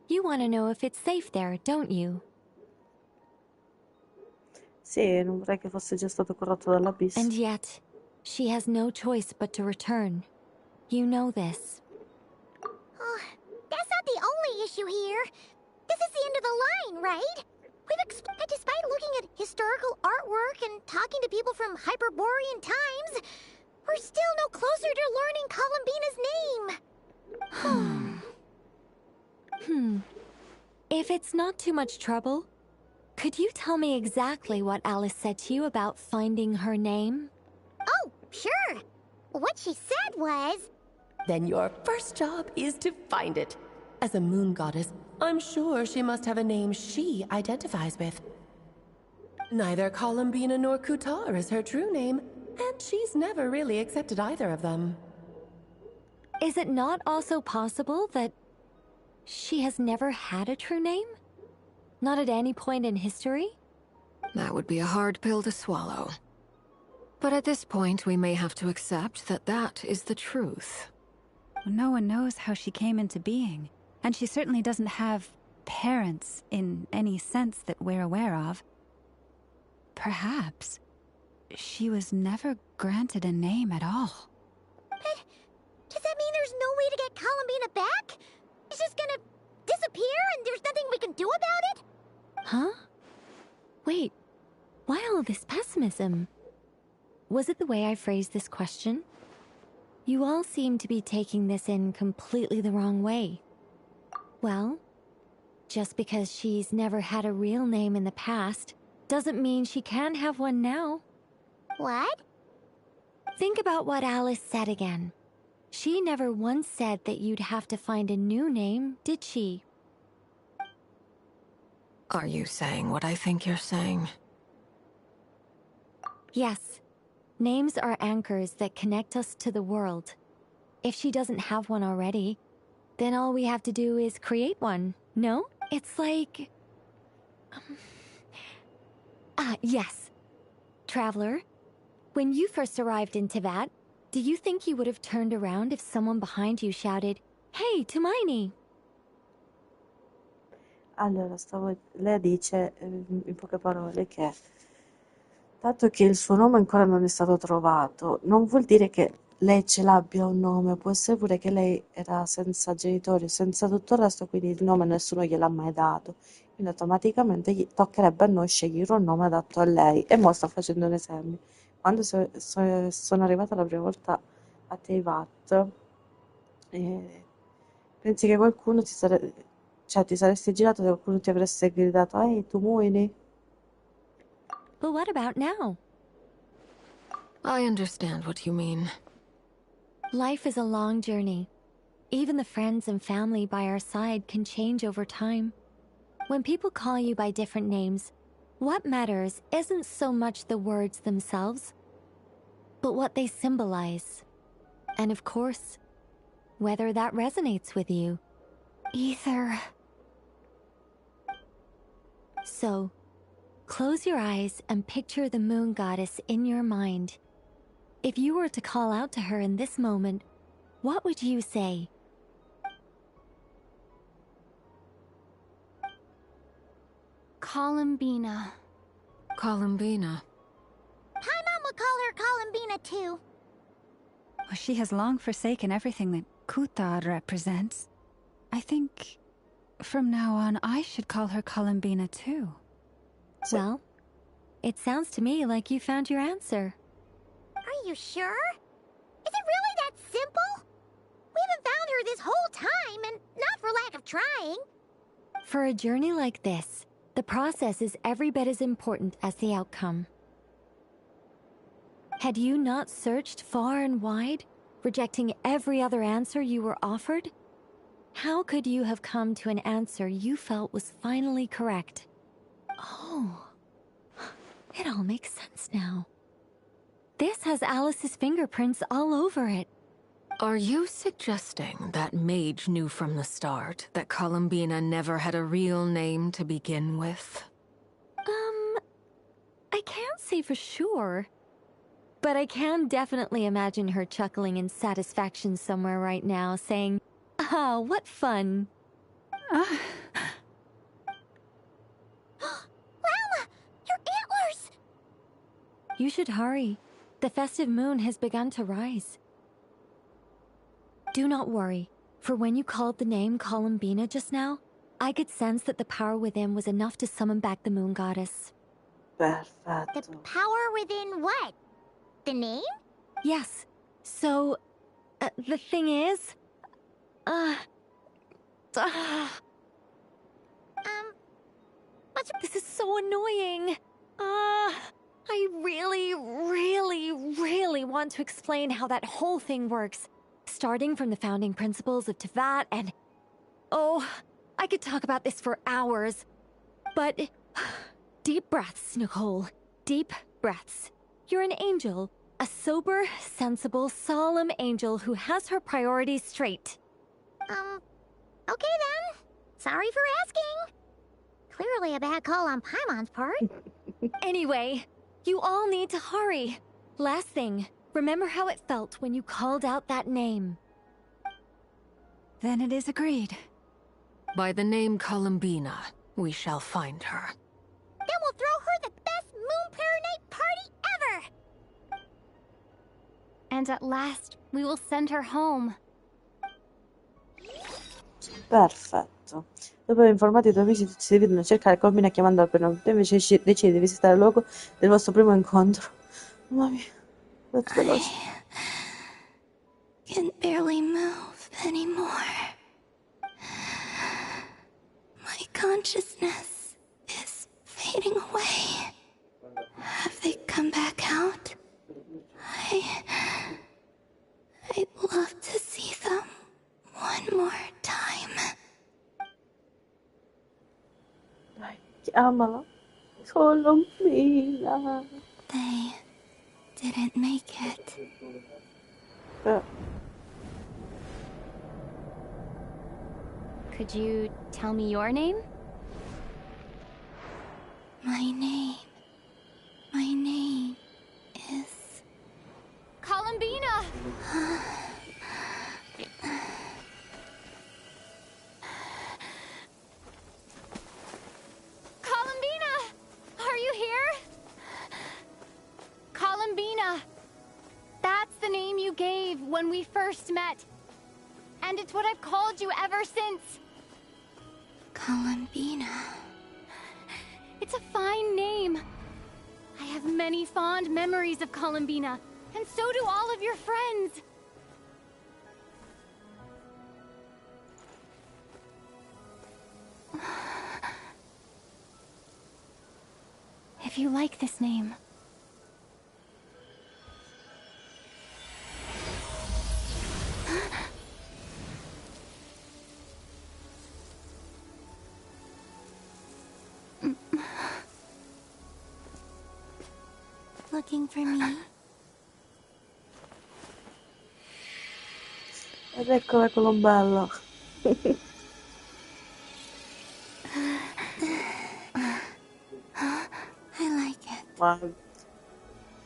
You want to know if it's safe there, don't you? Sì, non vorrei che fosse già stato corrotto dall'abisso. And yet, she has no choice but to return. You know this. Oh, that's not the only issue here. This is the end of the line, right? Despite looking at historical artwork and talking to people from Hyperborean times, we're still no closer to learning Columbina's name. If it's not too much trouble, could you tell me exactly what Alice said to you about finding her name? Oh, sure. What she said was... Then your first job is to find it. As a moon goddess, I'm sure she must have a name she identifies with. Neither Columbina nor Kutar is her true name, and she's never really accepted either of them. Is it not also possible that she has never had a true name? Not at any point in history? That would be a hard pill to swallow. But at this point, we may have to accept that that is the truth. No one knows how she came into being, and she certainly doesn't have parents in any sense that we're aware of. Perhaps she was never granted a name at all. But does that mean there's no way to get Columbina back? She's just gonna disappear and there's nothing we can do about it? Huh? Wait, why all this pessimism? Was it the way I phrased this question? You all seem to be taking this in completely the wrong way. Well, just because she's never had a real name in the past doesn't mean she can't have one now. What? Think about what Alice said again. She never once said that you'd have to find a new name, did she? Are you saying what I think you're saying? Yes. Names are anchors that connect us to the world. If she doesn't have one already, then all we have to do is create one, no? It's like... yes. Traveler, when you first arrived in Teyvat, do you think you would have turned around if someone behind you shouted, "Hey, Tumaini"? Allora, lei dice in poche parole che dato che il suo nome ancora non è stato trovato, non vuol dire che lei ce l'abbia un nome, può essere pure che lei era senza genitori, senza tutto il resto, quindi il nome nessuno gliel'ha mai dato. Quindi automaticamente gli toccherebbe a noi scegliere un nome adatto a lei. E mo sto facendo un esempio. Quando sono arrivata la prima volta a Teyvat, pensi che qualcuno ti saresti girato e qualcuno ti avreste gridato «Ehi, tu muoini?» But what about now? I understand what you mean. Life is a long journey. Even the friends and family by our side can change over time. When people call you by different names, what matters isn't so much the words themselves, but what they symbolize. And of course, whether that resonates with you. Ether. So, close your eyes and picture the moon goddess in your mind. If you were to call out to her in this moment, what would you say? Columbina. Columbina. Paimon would call her Columbina too. Well, she has long forsaken everything that Kuthar represents. I think from now on I should call her Columbina too. Well, it sounds to me like you found your answer. Are you sure? Is it really that simple? We haven't found her this whole time, and not for lack of trying. For a journey like this, the process is every bit as important as the outcome. Had you not searched far and wide, rejecting every other answer you were offered? How could you have come to an answer you felt was finally correct? Oh, it all makes sense now. This has Alice's fingerprints all over it. Are you suggesting that Mage knew from the start that Columbina never had a real name to begin with? I can't say for sure. But I can definitely imagine her chuckling in satisfaction somewhere right now, saying, "Ah, what fun." Lauma! Your antlers! You should hurry. The festive moon has begun to rise. Do not worry, for when you called the name Columbina just now, I could sense that the power within was enough to summon back the moon goddess. Perfetto. The power within what? The name? Yes. So, the thing is... This is so annoying. I really want to explain how that whole thing works. Starting from the founding principles of Teyvat and... Oh, I could talk about this for hours. But... Deep breaths, Nicole. Deep breaths. You're an angel. A sober, sensible, solemn angel who has her priorities straight. Okay then. Sorry for asking. Clearly a bad call on Paimon's part. Anyway, you all need to hurry. Last thing, remember how it felt when you called out that name. Then it is agreed. By the name Columbina, we shall find her. Then we'll throw her the best Moon Paranite party ever! And at last, we will send her home. Perfetto. Dopo aver informato i tuoi amici, tutti si dividono a cercare Colmina chiamando al primo. Tu invece decidi di visitare il luogo del vostro primo incontro. Mamma mia, veloce, veloce. Can barely move anymore. My consciousness is fading away. Have they come back out? I'd love to see them one more time. Dai, chiamala. Colombina. They didn't make it. Could you tell me your name? My name is... Columbina! Columbina! Are you here? Columbina! That's the name you gave when we first met. And it's what I've called you ever since. Columbina. It's a fine name. I have many fond memories of Columbina, and so do all of your friends. If you like this name. Looking for me? Ed ecco la Colombella. I like it. Ma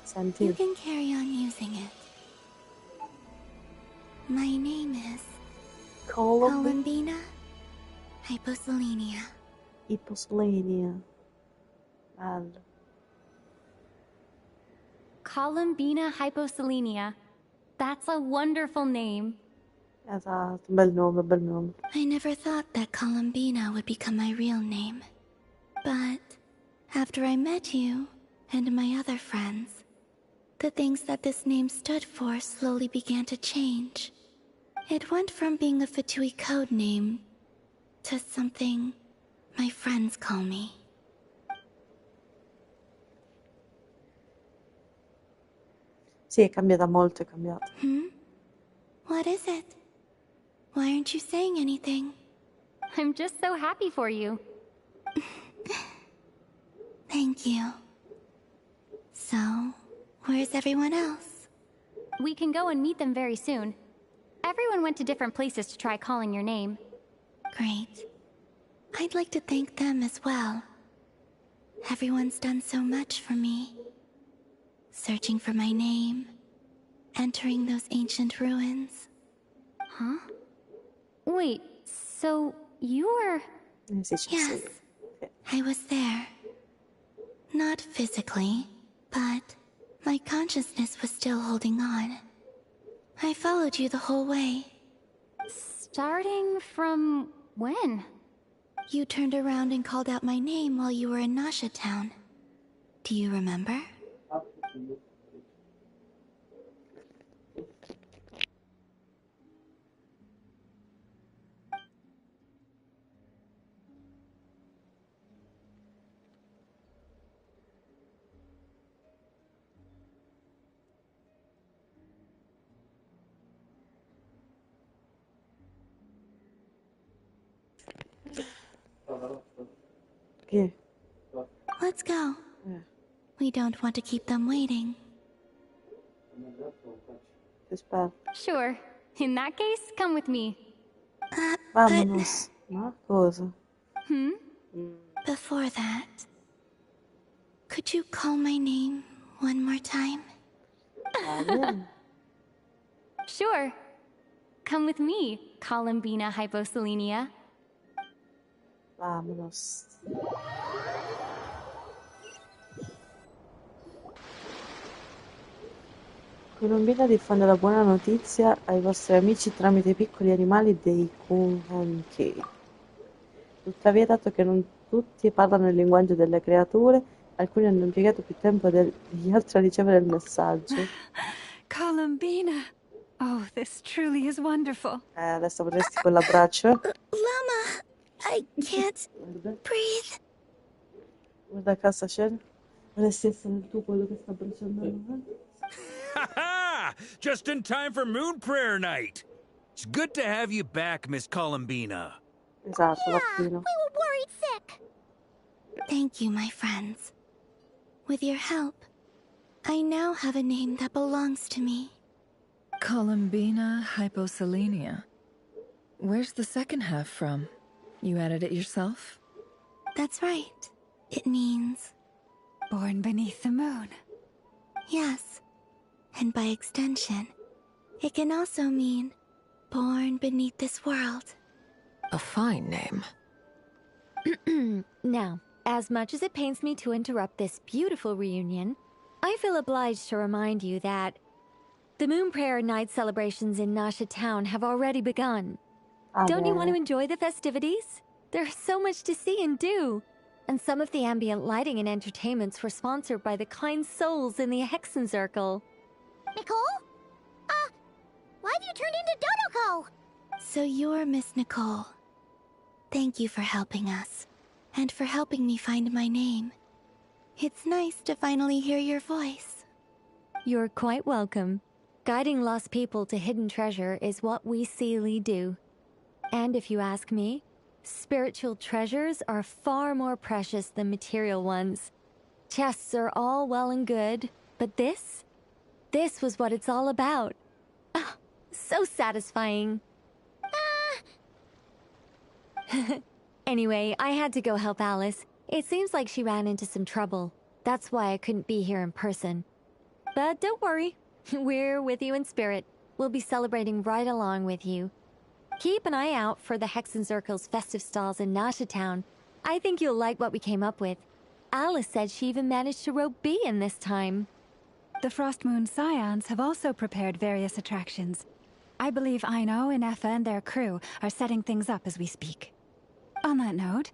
senti. You can carry on using it. My name is Columbina Hyposelenia. Hyposelenia. Bello. Columbina Hyposelenia. That's a wonderful name. Esatto, bel nome, bel nome. I never thought that Columbina would become my real name. But after I met you and my other friends, the things that this name stood for slowly began to change. It went from being a Fatui code name to something my friends call me. Sì, è cambiata molto, è cambiata. What is it? Why aren't you saying anything? I'm just so happy for you. Thank you. So, where's everyone else? We can go and meet them very soon. Everyone went to different places to try calling your name. Great. I'd like to thank them as well. Everyone's done so much for me. Searching for my name, entering those ancient ruins. Huh? Wait, so you were... Yes, I was there. Not physically, but my consciousness was still holding on. I followed you the whole way. Starting from when? You turned around and called out my name while you were in Nasha Town. Do you remember? Che? Let's go. We don't want to keep them waiting. Sure. In that case, come with me. Vamonos. Ma cosa? But before that, could you call my name one more time? Sure. Come with me, Columbina Hyposelenia. Vamonos. Colombina diffonde la buona notizia ai vostri amici tramite i piccoli animali dei Kunhanke. Tuttavia, dato che non tutti parlano il linguaggio delle creature, alcuni hanno impiegato più tempo degli altri a ricevere il messaggio. Columbina! Oh, this truly is wonderful. Adesso potresti con l'abbraccio? Llama, I can't breathe. Guarda casa c'è. Vorresti essere tu quello che sta abbracciando noi? Ha! Just in time for Moon Prayer Night. It's good to have you back, Miss Columbina. Esatto, Yeah, we were worried sick. Thank you, my friends. With your help, I now have a name that belongs to me. Columbina Hyposelenia. Where's the second half from? You added it yourself? That's right. It means... Born beneath the moon. Yes. And by extension, it can also mean born beneath this world. A fine name. Now, as much as it pains me to interrupt this beautiful reunion, I feel obliged to remind you that the Moon Prayer Night celebrations in Nasha Town have already begun. Don't you want to enjoy the festivities? There's so much to see and do. And some of the ambient lighting and entertainments were sponsored by the kind souls in the Hexen Circle. Nicole? Why have you turned into Dodoko? So you're Miss Nicole. Thank you for helping us, and for helping me find my name. It's nice to finally hear your voice. You're quite welcome. Guiding lost people to hidden treasure is what we Seelie do. And if you ask me, spiritual treasures are far more precious than material ones. Chests are all well and good, but this was what it's all about. Oh, so satisfying. Anyway, I had to go help Alice. It seems like she ran into some trouble. That's why I couldn't be here in person. But don't worry, we're with you in spirit. We'll be celebrating right along with you. Keep an eye out for the Hexen Circle's festive stalls in Nasha Town. I think you'll like what we came up with. Alice said she even managed to rope B in this time. The Frost Moon Scions have also prepared various attractions. I believe Aino and Effa and their crew are setting things up as we speak. On that note,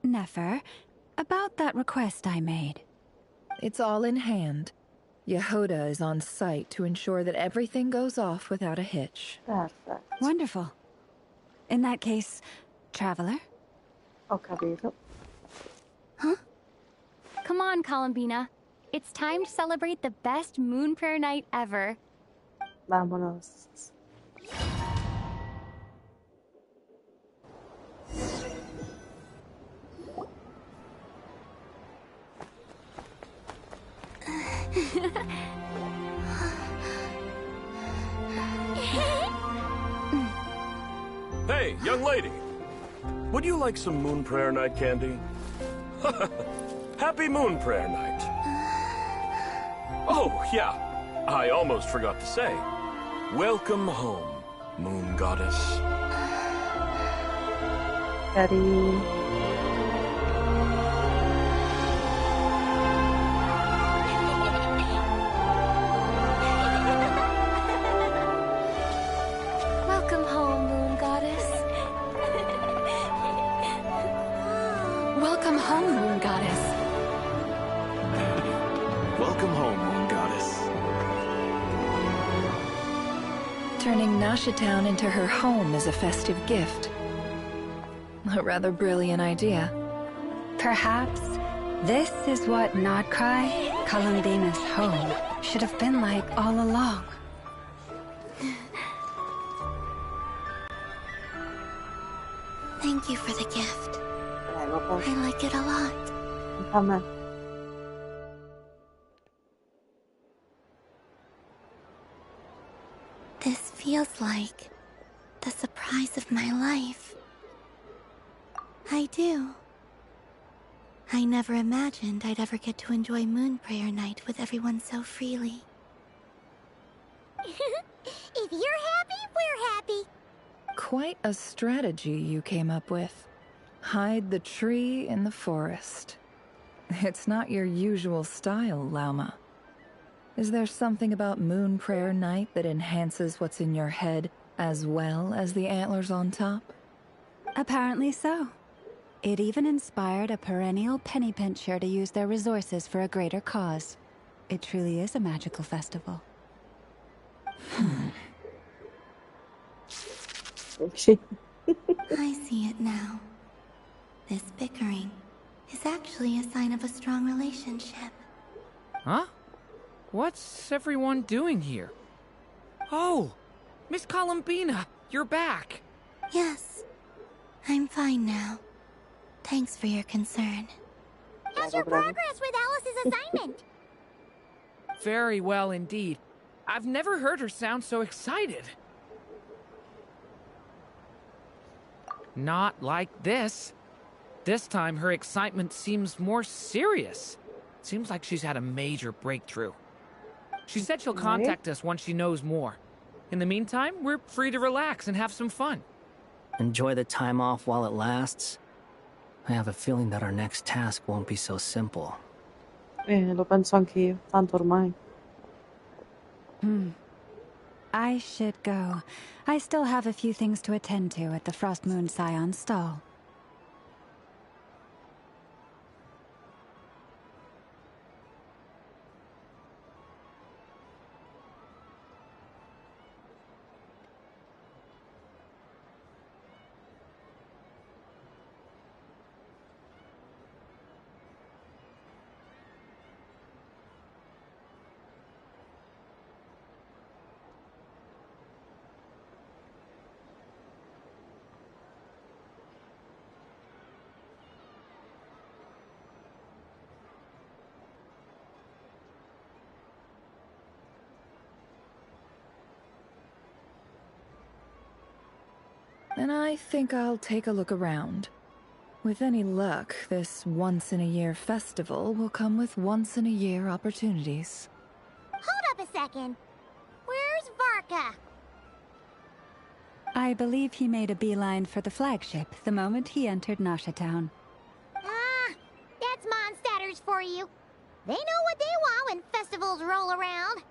Nefer, about that request I made. It's all in hand. Yehoda is on site to ensure that everything goes off without a hitch. Perfetto. Wonderful. In that case, Traveler? Ho capito. Huh? Come on, Columbina. It's time to celebrate the best Moon Prayer Night ever. Vamonos. Hey, young lady. Would you like some Moon Prayer Night candy? Happy Moon Prayer Night. Oh, yeah. I almost forgot to say. Welcome home, Moon Goddess. Carini. Welcome home, Moon Goddess. Welcome home, Moon Goddess. Welcome home, Moon Goddess. Turning Nasha Town into her home is a festive gift. A rather brilliant idea. Perhaps this is what Notcry, Columbina's home, should have been like all along. Thank you for the gift. I like it a lot. Come on. This feels like the surprise of my life. I do. I never imagined I'd ever get to enjoy Moon Prayer Night with everyone so freely. If you're happy, we're happy. Quite a strategy you came up with. Hide the tree in the forest. It's not your usual style, Lauma. Is there something about Moon Prayer Night that enhances what's in your head as well as the antlers on top? Apparently so. It even inspired a perennial penny pincher to use their resources for a greater cause. It truly is a magical festival. I see it now. This bickering is actually a sign of a strong relationship. Huh? What's everyone doing here? Oh! Miss Columbina, you're back! Yes, I'm fine now. Thanks for your concern. How's your progress with Alice's assignment? Very well indeed. I've never heard her sound so excited. Not like this. This time her excitement seems more serious. Seems like she's had a major breakthrough. She said she'll contact us once she knows more. In the meantime, we're free to relax and have some fun. Enjoy the time off while it lasts. I have a feeling that our next task won't be so simple. Lo penso anch'io, tanto ormai. I should go. I still have a few things to attend to at the Frost Moon Scion stall. And I think I'll take a look around. With any luck, this once-in-a-year festival will come with once-in-a-year opportunities. Hold up a second. Where's Varka? I believe he made a beeline for the flagship the moment he entered Nasha Town. Ah, that's Mondstadters for you. They know what they want when festivals roll around.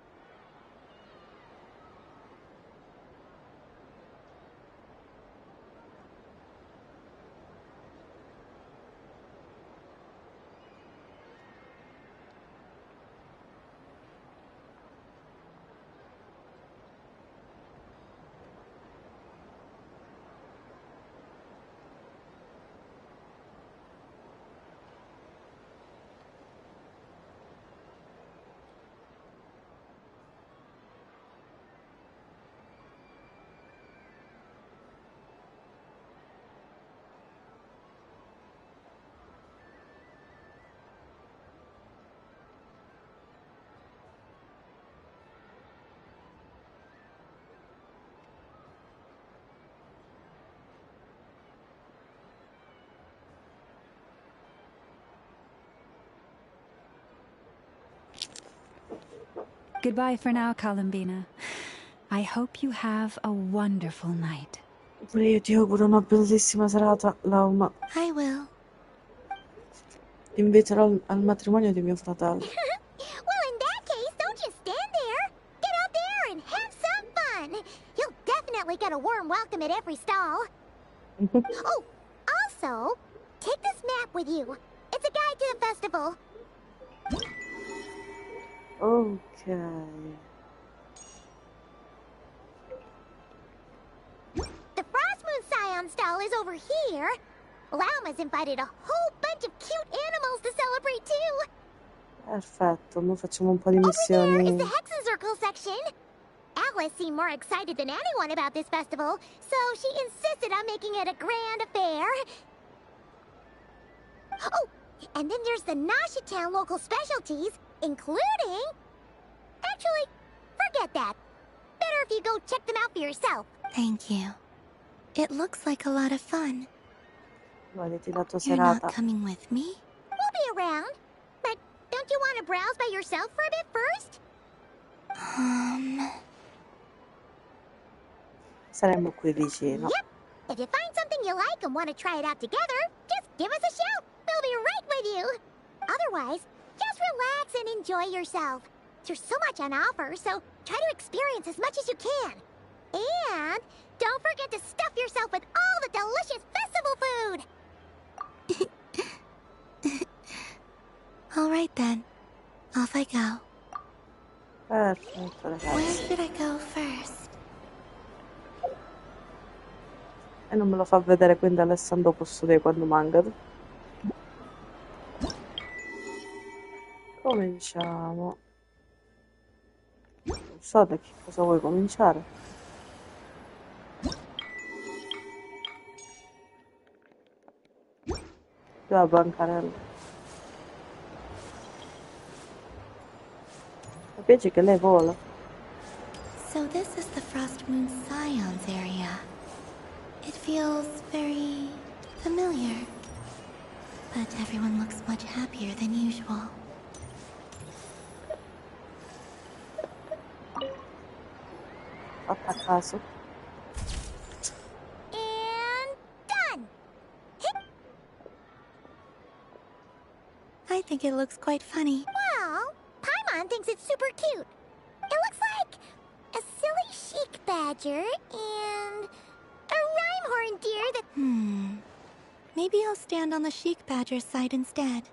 Goodbye for now, Columbina. I hope you have a wonderful night. Io ti auguro una bellissima serata, Lauma. I will. Ti inviterò al matrimonio di mio fratello. Well, in that case, don't just stand there. Get out there and have some fun. You'll definitely get a warm welcome at every stall. Oh, also, take this map with you. It's a guide to the festival. Ok. The Frost Moon Scion stall is over here. Lauma's invited a whole bunch of cute animals to celebrate too. Perfetto, ora facciamo un po' di Over there is missioni. the Hexen Circle section. Alice seemed more excited than anyone about this festival, so she insisted on making it a grand affair. Oh, and then there's the Nasha Town local specialties, including... Actually, forget that. Better if you go check them out for yourself. Thank you. It looks like a lot of fun. Goditi la tua You're not serata. coming with me? We'll around. But don't you want to browse by yourself for a bit first? Saremmo qui vicino. Yep. If you find something you like and want to try it out together, just give us a shout. We'll be right with you. Otherwise, just relax and enjoy yourself. There's so much on offer, so try to experience as much as you can. And don't forget to stuff yourself with all the delicious festival food. All right then. Off I go. Perfetto, ragazzi. Where should I go first? E non me lo fa vedere, quindi Alessandro posso dire quando manca. Cominciamo. Non so da che cosa vuoi cominciare. La bancarella. Mi piace che lei vola. So this is the Frost Moon Scions area. It feels very familiar. But everyone looks much happier than usual. Fatta a caso. And done! I think it looks quite funny. Well, Paimon thinks it's super cute. It looks like a silly chic badger and a rhyme-horn deer that... Maybe I'll stand on the chic badger's side instead.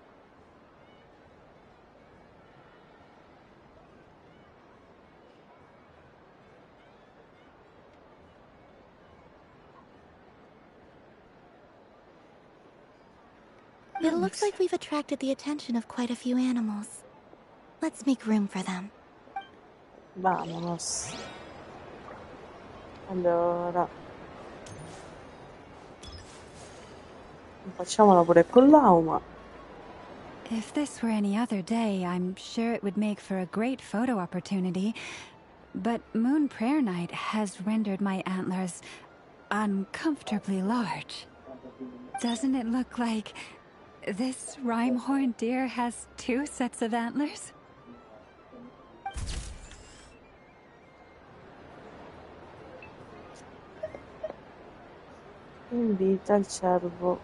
It looks like we've attracted the attention of quite a few animals. Let's make room for them. Vamonos. Allora. Facciamola pure con l'auma. If this were any other day, I'm sure it would make for a great photo opportunity. But Moon Prayer Night has rendered my antlers uncomfortably large. Doesn't it look like this rhyme-horned deer has 2 sets of antlers? Invita il cervo.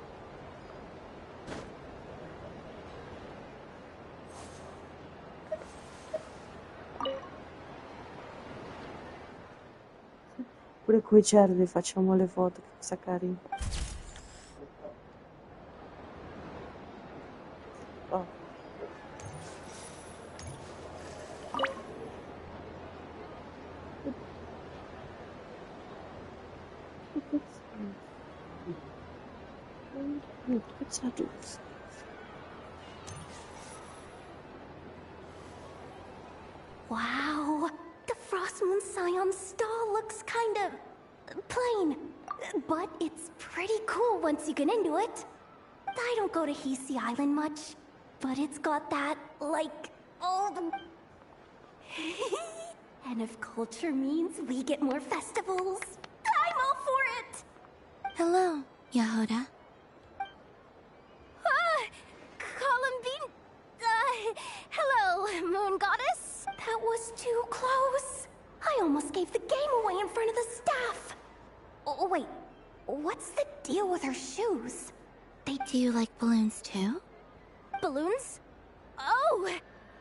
Pure coi cervi facciamo le foto, che cosa carina. Oh. Wow, the Frost Moon Scion stall looks kind of plain, but it's pretty cool once you get into it. I don't go to Hisi Island much, but it's got that, like, all the... And if culture means we get more festivals, I'm all for it! Hello, Yahoda. Columbine... hello, Moon Goddess. That was too close. I almost gave the game away in front of the staff. Oh, wait, what's the deal with her shoes? Do you like balloons too? Balloons? Oh,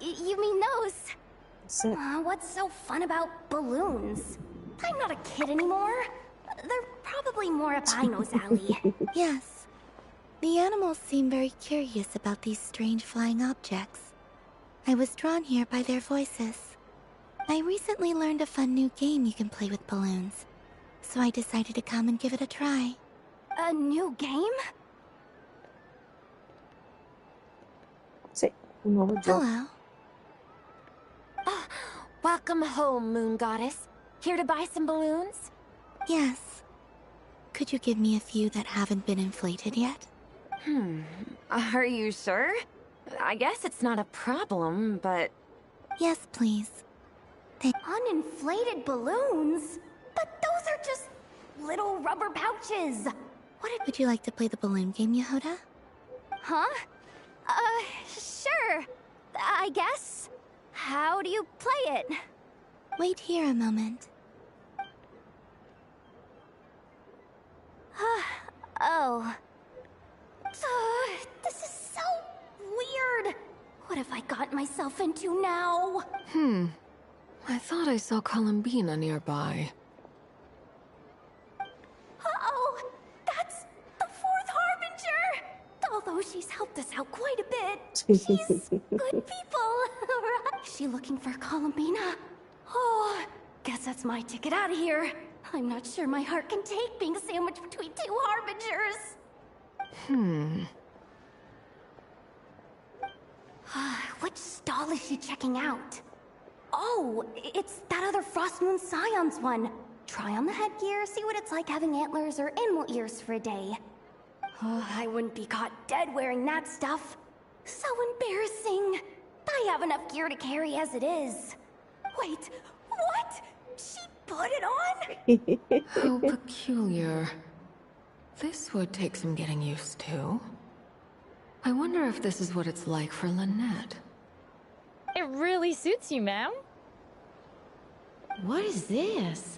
you mean those? What's so fun about balloons? I'm not a kid anymore. They're probably more up Aino's alley. Yes. The animals seem very curious about these strange flying objects. I was drawn here by their voices. I recently learned a fun new game you can play with balloons, so I decided to come and give it a try. A new game? Sì, un nuovo gioco. Hello. Welcome home, Moon Goddess. Here to buy some balloons? Yes. Could you give me a few that haven't been inflated yet? Are you sure? I guess it's not a problem, but... Yes, please. Uninflated balloons? But those are just little rubber pouches. Would you like to play the balloon game, Yahoda? Huh? Sure. I guess. How do you play it? Wait here a moment. Oh. This is so weird. What have I got myself into now? I thought I saw Columbina nearby. Uh-oh! That's the fourth Harbinger! Although she's helped us out quite a bit. She's good people. Is she looking for Columbina? Oh, guess that's my ticket out of here. I'm not sure my heart can take being sandwiched between two Harbingers. Which stall is she checking out? Oh, it's that other Frost Moon Scions one. Try on the headgear, see what it's like having antlers or animal ears for a day. Oh, I wouldn't be caught dead wearing that stuff. So embarrassing. I have enough gear to carry as it is. Wait, what? She put it on? How peculiar. This would take some getting used to. I wonder if this is what it's like for Lynette. It really suits you, ma'am. What is this?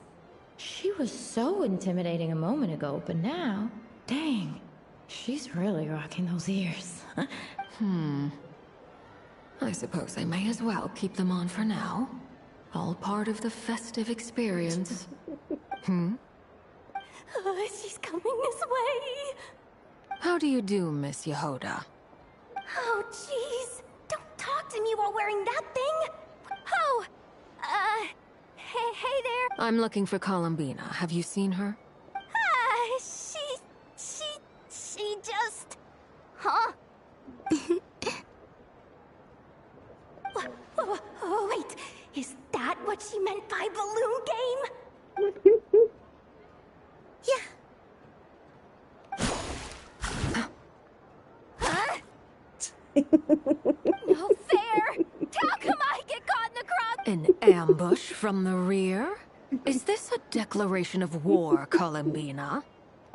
She was so intimidating a moment ago, but now, dang, she's really rocking those ears. I suppose I may as well keep them on for now. All part of the festive experience. She's coming this way. How do you do, Miss Yehoda? Oh, jeez. Don't talk to me while wearing that thing. Oh, hey there. I'm looking for Columbina. Have you seen her? She just... Huh? Wait, is that what she meant by balloon game? Yeah. No fair! How come I get caught in the crowd? An ambush from the rear? Is this a declaration of war, Columbina?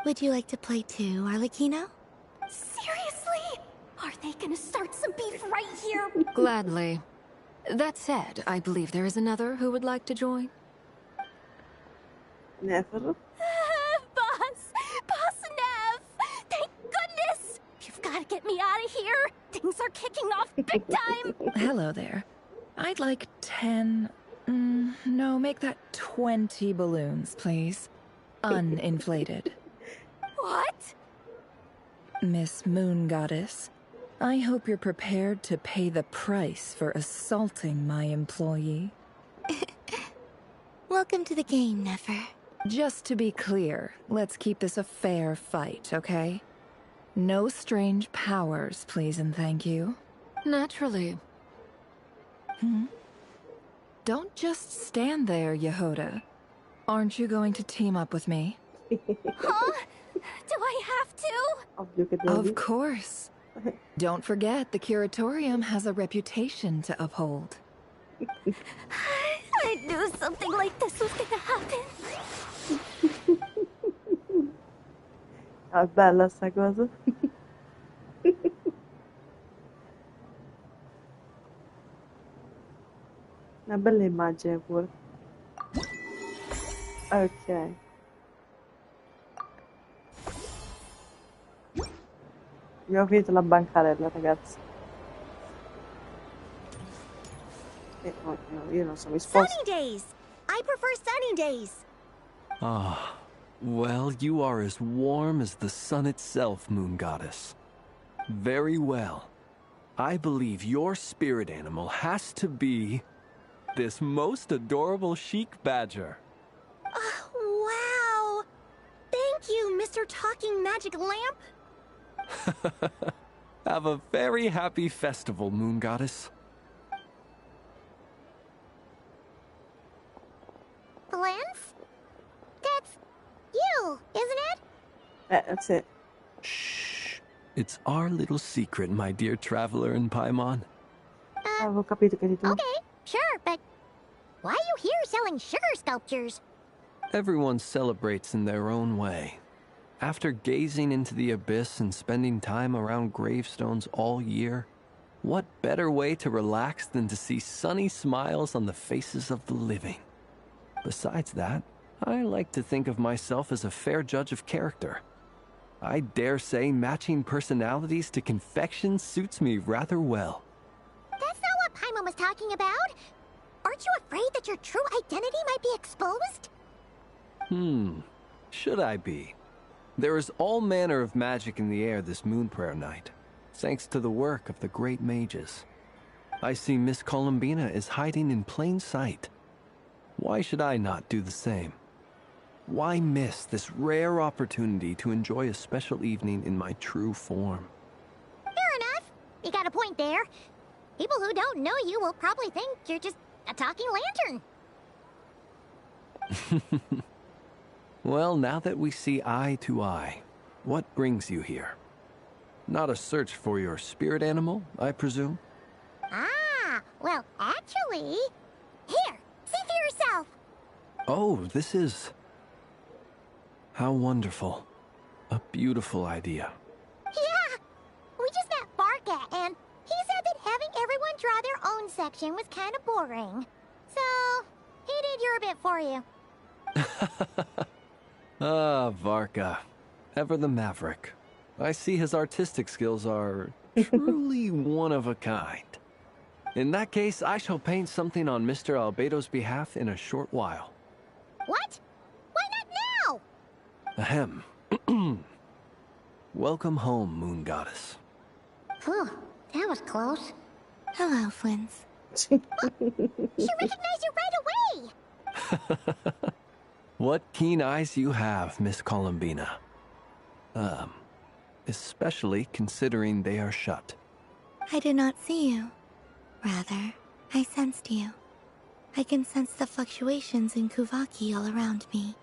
Would you like to play too, Arlecchino? Seriously? Are they gonna start some beef right here? Gladly. That said, I believe there is another who would like to join. Never. Boss Nev! Thank goodness! You've gotta get me out of here! Things are kicking off big time! Hello there. I'd like 10... no, make that 20 balloons, please. Uninflated. What? Miss Moon Goddess, I hope you're prepared to pay the price for assaulting my employee. Welcome to the game, Nefer. Just to be clear, let's keep this a fair fight, okay? No strange powers, please and thank you. Naturally. Don't just stand there, Yehoda. Aren't you going to team up with me? Huh? Do I have to? Of course. Don't forget, the Curatorium has a reputation to uphold. I knew something like this was gonna happen. È bella sta cosa. Una bella immagine pure. Ok. Abbiamo finito la bancarella, ragazzi. No, io non sono esposto. Sunny days! I prefer sunny days. Ah, well, you are as warm as the sun itself, Moon Goddess. Very well. I believe your spirit animal has to be this most adorable chic badger. Wow! Thank you, Mr. Talking Magic Lamp. Have a very happy festival, Moon Goddess. Lance? That's you, isn't it? That's it. Shh. It's our little secret, my dear traveler in Paimon. Avevo capito che eri tu. Okay, sure, but why are you here selling sugar sculptures? Everyone celebrates in their own way. After gazing into the abyss and spending time around gravestones all year, what better way to relax than to see sunny smiles on the faces of the living? Besides that, I like to think of myself as a fair judge of character. I dare say matching personalities to confection suits me rather well. That's not what Paimon was talking about. Aren't you afraid that your true identity might be exposed? Should I be? There is all manner of magic in the air this moon prayer night, thanks to the work of the great mages. I see Miss Columbina is hiding in plain sight. Why should I not do the same? Why miss this rare opportunity to enjoy a special evening in my true form? Fair enough. You got a point there. People who don't know you will probably think you're just a talking lantern. Well, now that we see eye to eye, what brings you here? Not a search for your spirit animal, I presume? Ah, well, actually... Here, see for yourself! Oh, this is... How wonderful. A beautiful idea. Yeah! We just met Barca, and he said that having everyone draw their own section was kind of boring. So, he did your bit for you. Ah, Varka. Ever the maverick. I see his artistic skills are truly one of a kind. In that case, I shall paint something on Mr. Albeto's behalf in a short while. What? Why not now? Ahem. Welcome home, Moon Goddess. Phew, that was close. Hello, Flins. She recognized you right away! What keen eyes you have, Miss Columbina. Especially considering they are shut. I did not see you. Rather, I sensed you. I can sense the fluctuations in Kuvaki all around me.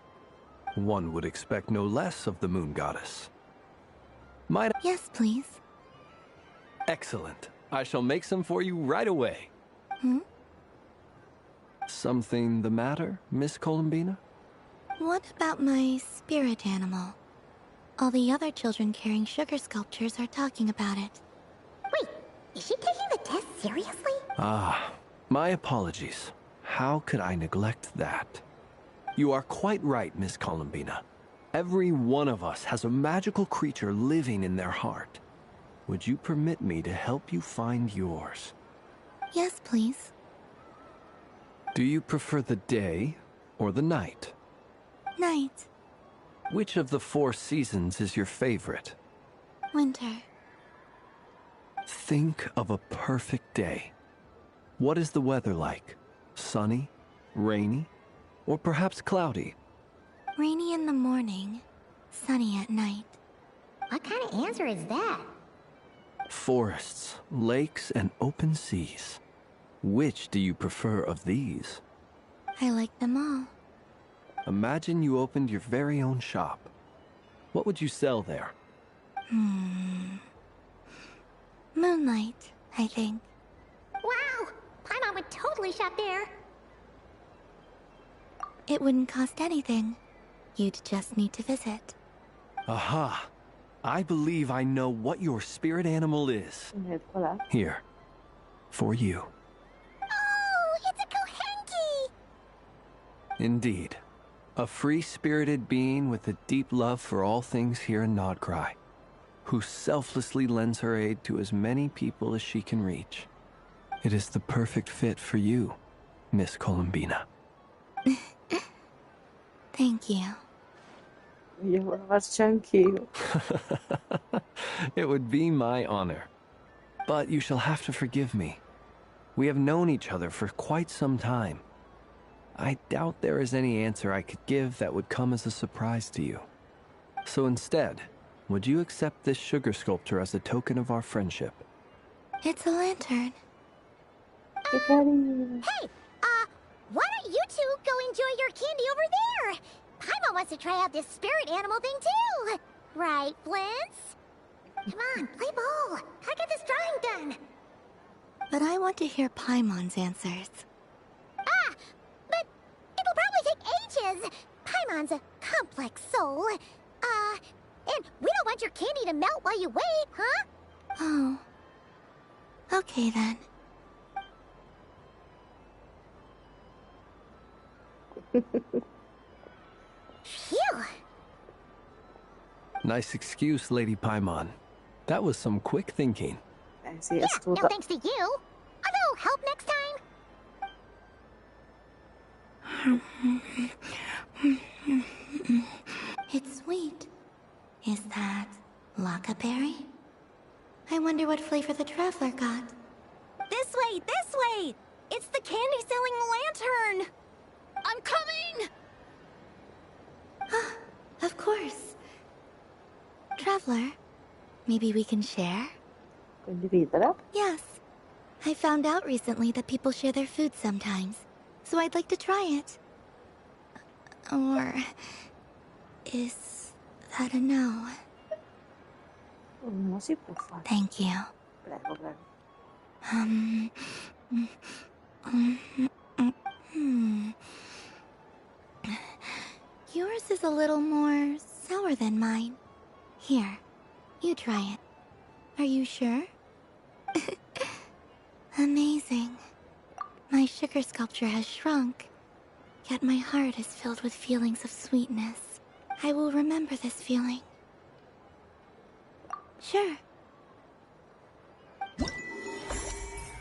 One would expect no less of the Moon Goddess. Might I... Yes, please. Excellent. I shall make some for you right away. Something the matter, Miss Columbina? What about my spirit animal? All the other children carrying sugar sculptures are talking about it. Wait, is she taking the test seriously? Ah, my apologies. How could I neglect that? You are quite right, Miss Columbina. Every one of us has a magical creature living in their heart. Would you permit me to help you find yours? Yes, please. Do you prefer the day or the night? Night. Which of the 4 seasons is your favorite? Winter. Think of a perfect day. What is the weather like? Sunny, rainy, or perhaps cloudy? Rainy in the morning, sunny at night. What kind of answer is that? Forests, lakes, and open seas. Which do you prefer of these? I like them all. Imagine you opened your very own shop. What would you sell there? Moonlight, I think. Wow! Paimon would totally shop there. It wouldn't cost anything. You'd just need to visit. Aha! I believe I know what your spirit animal is. Here. For you. Oh, it's a Kohenki! Indeed. A free-spirited being with a deep love for all things here in Nodcry, who selflessly lends her aid to as many people as she can reach. It is the perfect fit for you, Miss Columbina. Thank you. It would be my honor. But you shall have to forgive me. We have known each other for quite some time. I doubt there is any answer I could give that would come as a surprise to you. So instead, would you accept this sugar sculpture as a token of our friendship? It's a lantern. Hey, why don't you two go enjoy your candy over there? Paimon wants to try out this spirit animal thing too. Right, Flint's? Come on, play ball. I got this drawing done. But I want to hear Paimon's answers. Ah, but it'll probably take ages. Paimon's a complex soul. And we don't want your candy to melt while you wait, huh? Oh. Okay then. Phew! Nice excuse, Lady Paimon. That was some quick thinking. Sì, Yeah, no astuta. thanks to you. A little help next time? It's sweet. Is that Lockaberry? I wonder what flavor the traveler got. This way, this way! It's the candy-selling lantern! I'm coming! Of course. Traveler, maybe we can share? Condividere? Yes. I found out recently that people share their food sometimes, so I'd like to try it. Or... is that a no? Non si può fare. Thank you. Prego, prego. Yours is a little more sour than mine. Here, you try it. Are you sure? Amazing. My sugar sculpture has shrunk, yet my heart is filled with feelings of sweetness. I will remember this feeling. Sure.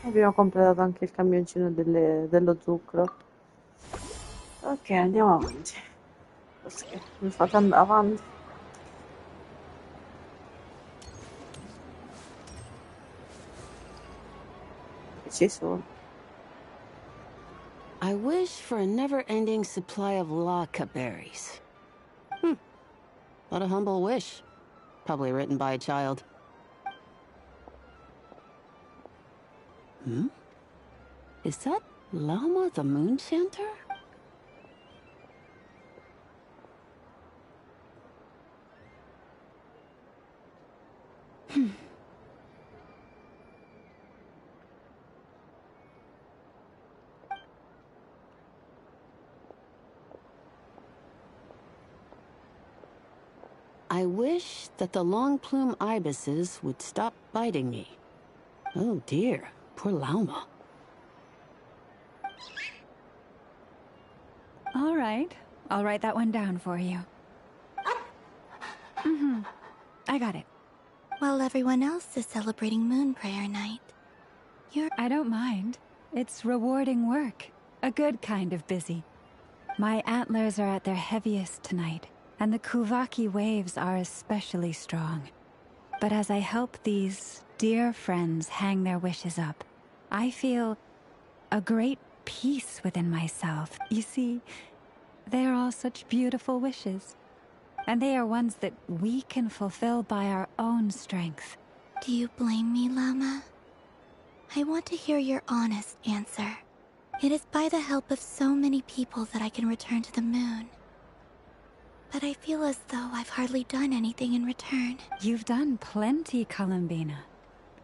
Abbiamo completato anche il camioncino dello zucchero. Ok, andiamo avanti. Così mi fate andare avanti. Ci sono. I wish for a never-ending supply of laka berries. What a humble wish. Probably written by a child. Is that Lauma the Moon Chanter? I wish that the long plume ibises would stop biting me. Oh dear, poor Lauma. All right. I'll write that one down for you. I got it. While everyone else is celebrating Moon Prayer Night, I don't mind. It's rewarding work. A good kind of busy. My antlers are at their heaviest tonight, and the Kuvaki waves are especially strong. But as I help these dear friends hang their wishes up, I feel a great peace within myself. You see, they are all such beautiful wishes, and they are ones that we can fulfill by our own strength. Do you blame me, Llama? I want to hear your honest answer. It is by the help of so many people that I can return to the moon. But I feel as though I've hardly done anything in return. You've done plenty, Columbina.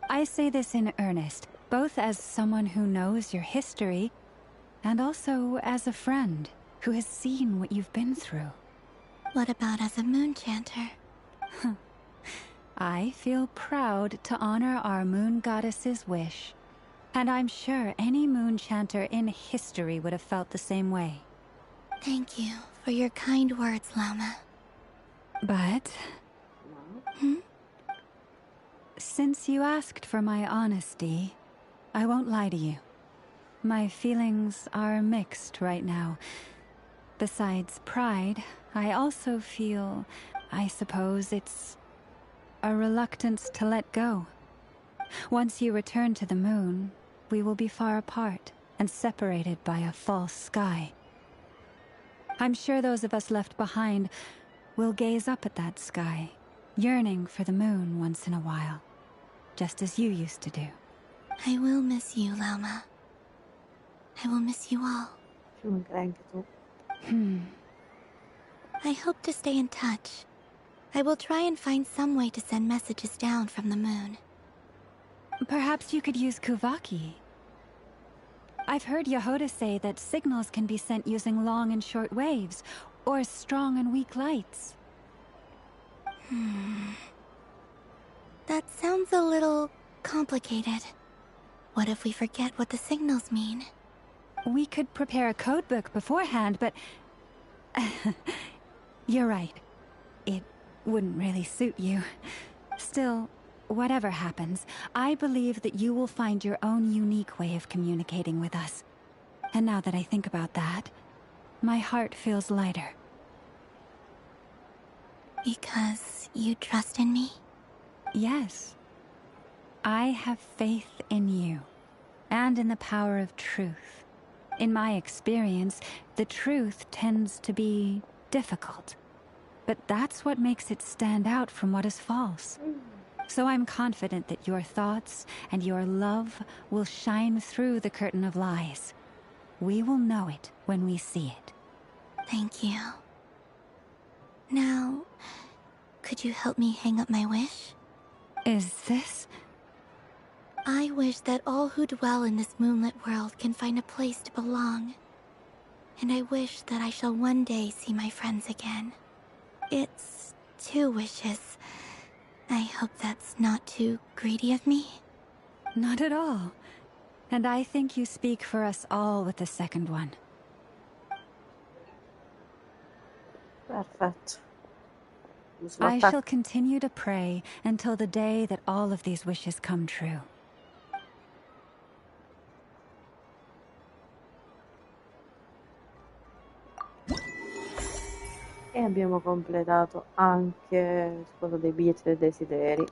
I say this in earnest, both as someone who knows your history, and also as a friend who has seen what you've been through. What about as a moon chanter? I feel proud to honor our moon goddess's wish. And I'm sure any moon chanter in history would have felt the same way. Thank you for your kind words, Llama. But... since you asked for my honesty, I won't lie to you. My feelings are mixed right now. Besides pride, I also feel, I suppose it's a reluctance to let go. Once you return to the moon, we will be far apart and separated by a false sky. I'm sure those of us left behind will gaze up at that sky, yearning for the moon once in a while, just as you used to do. I will miss you, Llama. I will miss you all. I hope to stay in touch. I will try and find some way to send messages down from the moon. Perhaps you could use Kuvaki. I've heard Yehoda say that signals can be sent using long and short waves, or strong and weak lights. That sounds a little complicated. What if we forget what the signals mean? We could prepare a codebook beforehand, but... You're right. It wouldn't really suit you. Still, whatever happens, I believe that you will find your own unique way of communicating with us. And now that I think about that, my heart feels lighter. Because you trust in me? Yes. I have faith in you, and in the power of truth. In my experience, the truth tends to be difficult. But that's what makes it stand out from what is false. So I'm confident that your thoughts and your love will shine through the curtain of lies. We will know it when we see it. Thank you. Now, could you help me hang up my wish? Is this? I wish that all who dwell in this moonlit world can find a place to belong. And I wish that I shall one day see my friends again. It's 2 wishes. I hope that's not too greedy of me. Not at all. And I think you speak for us all with the second one. Perfetto. I shall continue to pray until the day that all of these wishes come true. E abbiamo completato anche quello dei biglietti dei desideri.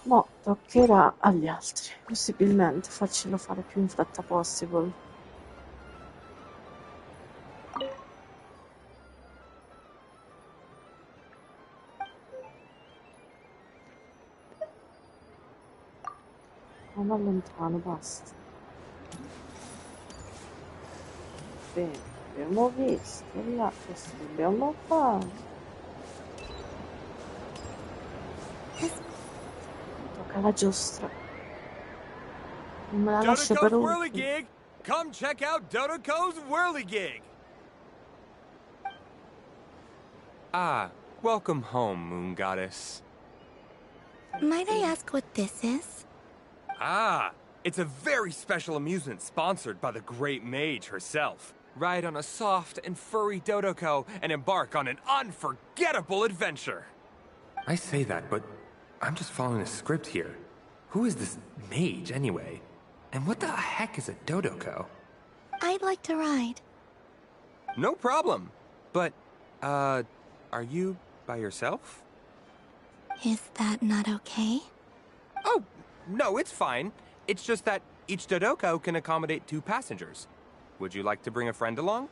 Mo' toccherà agli altri, possibilmente farcelo fare più in fretta possible. Non allontano, basta. Bene, abbiamo visto là, questo dobbiamo fare. Tocca la giostra. Non me la lascio per Dodoco's ultimo. Whirligig! Come check out Dodoco's Whirligig! Ah, welcome home, Moon Goddess. Might I ask what this is? Ah, it's a very special amusement sponsored by the great mage herself. Ride on a soft and furry Dodoco and embark on an unforgettable adventure. I say that, but I'm just following a script here. Who is this mage, anyway? And what the heck is a Dodoco? I'd like to ride. No problem. But, are you by yourself? Is that not okay? Oh, no, it's fine. It's just that each Dodoco can accommodate 2 passengers. Would you like to bring a friend along?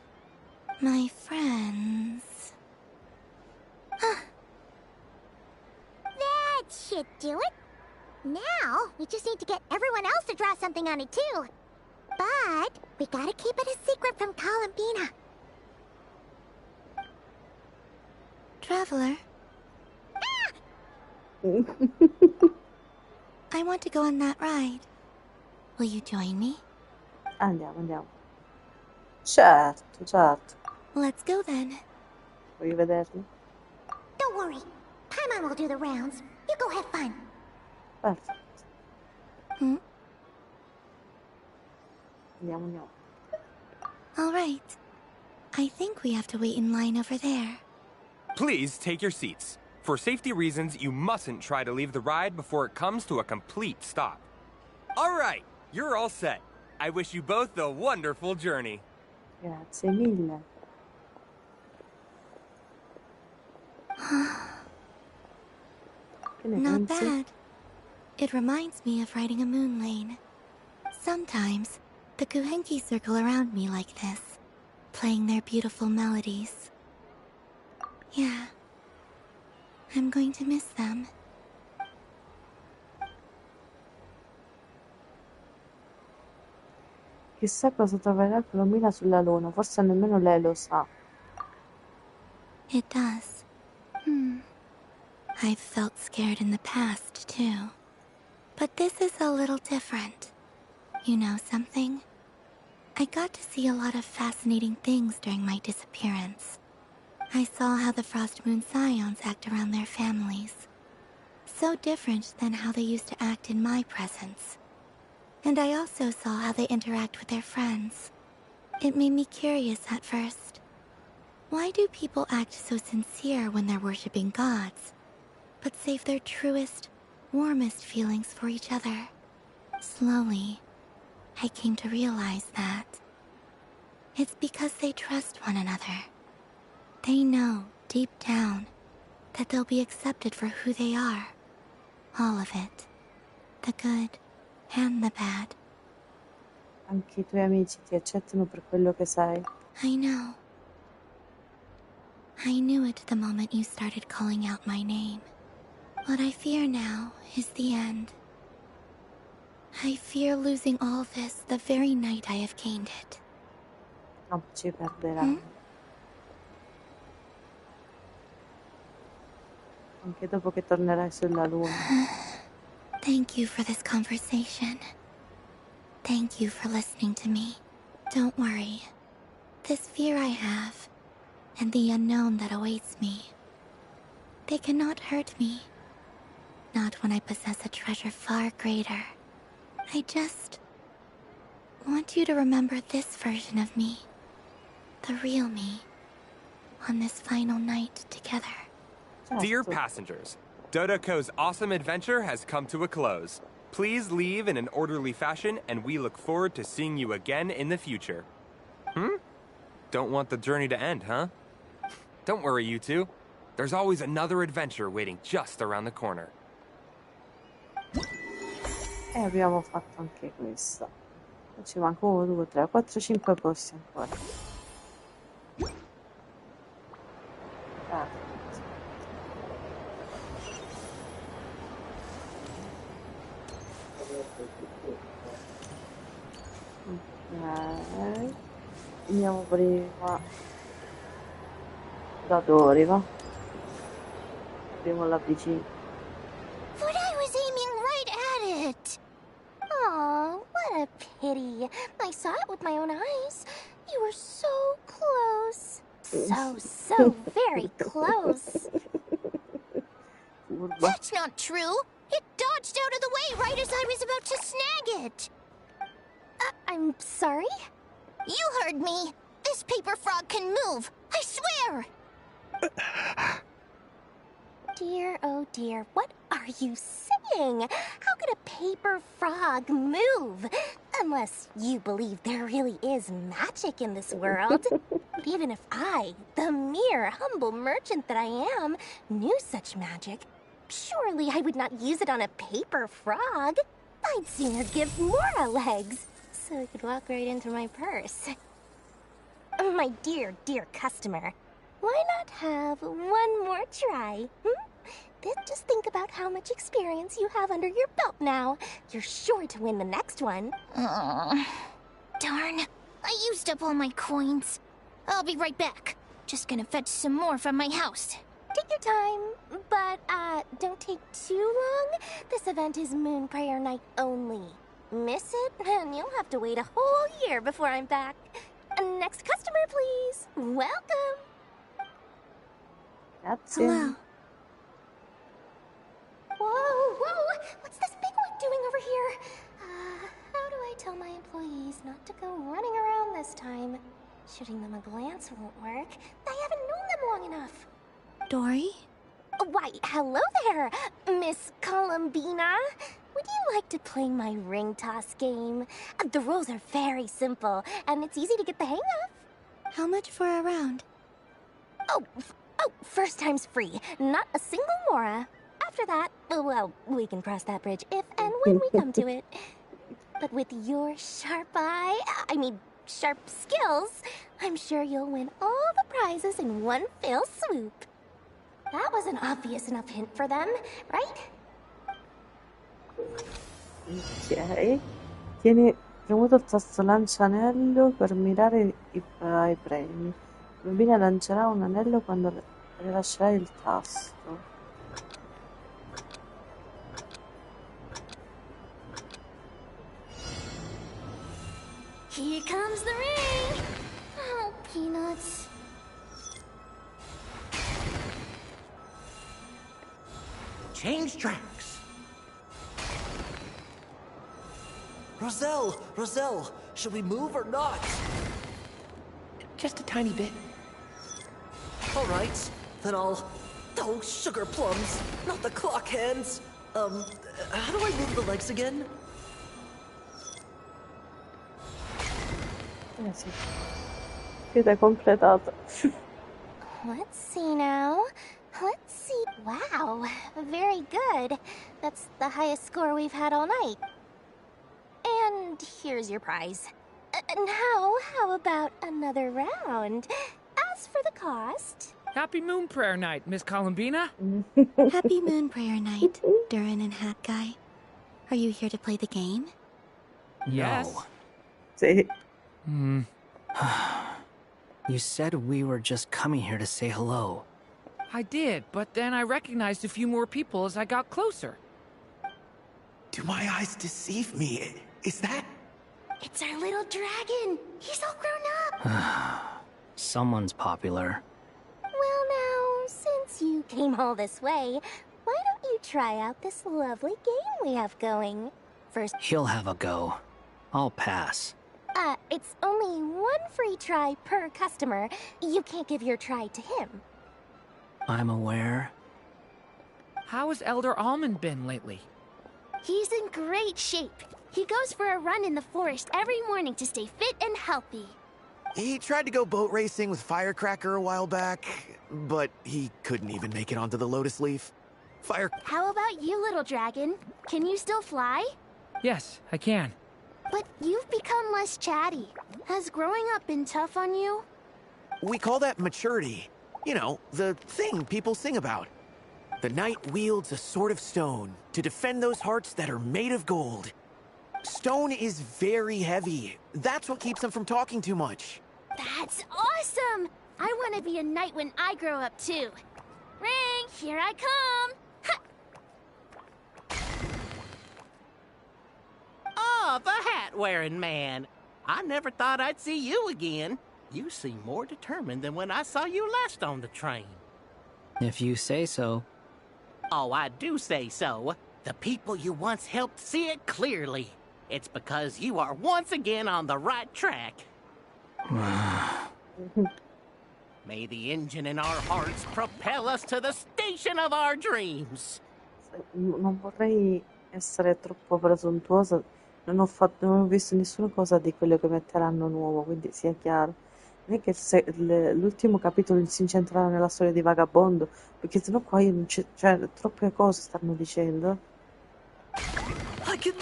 My friends... That should do it. Now, we just need to get everyone else to draw something on it too. But we gotta keep it a secret from Columbina. Traveler? I want to go on that ride. Will you join me? Andiamo. Certo, certo. Let's go then. Vuoi vederli? Don't worry. Paimon will do the rounds. You go have fun. Perfetto. Andiamo. All right. I think we have to wait in line over there. Please take your seats. For safety reasons, you mustn't try to leave the ride before it comes to a complete stop. All right, you're all set. I wish you both a wonderful journey. Grazie mille. Not bad. It reminds me of riding a moon lane. Sometimes, the Kuhenki circle around me like this, playing their beautiful melodies. Yeah. I'm going to miss them. Chissà cosa troverà Colombina sulla Luna, forse nemmeno lei lo sa. It does. I've felt scared in the past, too. But this is a little different. You know something? I got to see a lot of fascinating things during my disappearance. I saw how the Frost Moon Scions act around their families. So different than how they used to act in my presence. And I also saw how they interact with their friends. It made me curious at first. Why do people act so sincere when they're worshipping gods, but save their truest, warmest feelings for each other? Slowly, I came to realize that it's because they trust one another. They know, deep down, that they'll be accepted for who they are. All of it. The good and the bad. Anche I tuoi amici ti accettano per quello che sei. I know. I knew it the moment you started calling out my name. What I fear now is the end. I fear losing all this the very night I have gained it. No, ci perderai. Anche dopo che tornerai sulla Luna. Thank you for this conversation. Thank you for listening to me. Don't worry. This fear I have, and the unknown that awaits me, they cannot hurt me. Not when I possess a treasure far greater. I just want you to remember this version of me. The real me. On this final night together. Dear passengers, Dodoko's awesome adventure has come to a close. Please leave in an orderly fashion, and we look forward to seeing you again in the future. Don't want the journey to end, huh? Don't worry, you two. There's always another adventure waiting just around the corner. E abbiamo fatto anche questo. Ci manca 1, 2, 3, 4, 5 posti ancora. Ok. Andiamo prima da Dori, va? Apriamo la vicina. But I was aiming right at it! Aw, what a pity. I saw it with my own eyes. You were so close. So very close. That's not true! It dodged out of the way right as I was about to snag it! I'm sorry? You heard me! This paper frog can move! I swear! Dear, oh dear, what are you saying? How could a paper frog move? Unless you believe there really is magic in this world. But even if I, the mere humble merchant that I am, knew such magic, surely I would not use it on a paper frog. I'd sooner give Mora legs, so I could walk right into my purse. My dear, dear customer, why not have one more try? Then just think about how much experience you have under your belt now. You're sure to win the next one. Darn, I used up all my coins. I'll be right back. Just gonna fetch some more from my house. Take your time, but don't take too long. This event is Moon Prayer Night only. Miss it, and you'll have to wait a whole year before I'm back. Next customer, please. Welcome. That's Hello. Whoa! What's this big one doing over here? How do I tell my employees not to go running around this time? Shooting them a glance won't work. I haven't known them long enough. Dory? Why, hello there, Miss Columbina. Would you like to play my ring toss game? The rules are very simple, and it's easy to get the hang of. How much for a round? Oh, first time's free. Not a single mora. After that, well, we can cross that bridge if and when we come to it. But with your sharp skills, I'm sure you'll win all the prizes in one fell swoop. That was an obvious enough hint for them, right? Ok. Tieni premuto il tasto lancianello per mirare ai premi. La bambina lancerà un anello quando rilascerai il tasto. Here comes the ring! Oh, Peanuts. change tracks. Roselle, should we move or not? Just a tiny bit. All right, then I'll... Oh, sugar plums, not the clock hands. How do I move the legs again? Sì. Sfida completata. Let's see now. Let's see. Wow, very good. That's the highest score we've had all night. And here's your prize. Now, how about another round? As for the cost... Happy Moon Prayer Night, Miss Columbina. Happy Moon Prayer Night, Durin and Hat Guy. Are you here to play the game? Yes. No. Sì. You said we were just coming here to say hello. I did, but then I recognized a few more people as I got closer. Do my eyes deceive me? Is that... It's our little dragon. He's all grown up. Someone's popular. Well now, since you came all this way, why don't you try out this lovely game we have going? First... He'll have a go. I'll pass. It's only one free try per customer. You can't give your try to him. I'm aware. How has Elder Almond been lately? He's in great shape. He goes for a run in the forest every morning to stay fit and healthy. He tried to go boat racing with Firecracker a while back, but he couldn't even make it onto the Lotus Leaf. How about you, little dragon? Can you still fly? Yes, I can. But you've become less chatty. Has growing up been tough on you? We call that maturity. You know, the thing people sing about. The knight wields a sword of stone to defend those hearts that are made of gold. Stone is very heavy. That's what keeps him from talking too much. That's awesome! I want to be a knight when I grow up too. Ring, here I come! Oh, the hat-wearing man. I never thought I'd see you again. You seem more determined than when I saw you last on the train. If you say so. Oh, I do say so. The people you once helped see it clearly. It's because you are once again on the right track. May the engine in our hearts propel us to the station of our dreams. Non vorrei essere troppo presuntuosa. Non ho visto nessuna cosa di quello che metteranno nuovo, quindi sia chiaro. Non è che l'ultimo capitolo si incentrerà nella storia di Vagabondo, perché sennò qua io non c'è, cioè, troppe cose stanno dicendo. I can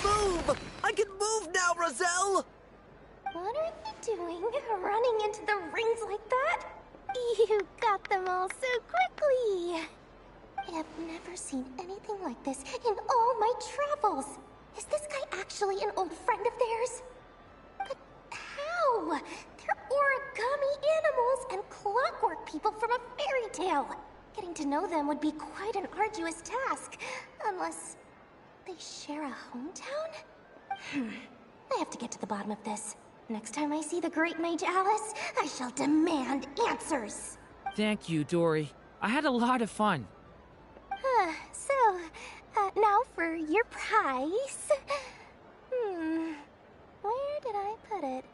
move now, Roselle! What are you doing? Running into the rings like that? You got them all so quickly! I have never seen anything like this in all my travels! Is this guy actually an old friend of theirs? But how? They're origami animals and clockwork people from a fairy tale! Getting to know them would be quite an arduous task, unless they share a hometown? I have to get to the bottom of this. Next time I see the Great Mage Alice, I shall demand answers. Thank you, Dory. I had a lot of fun. Now for your prize. Where did I put it?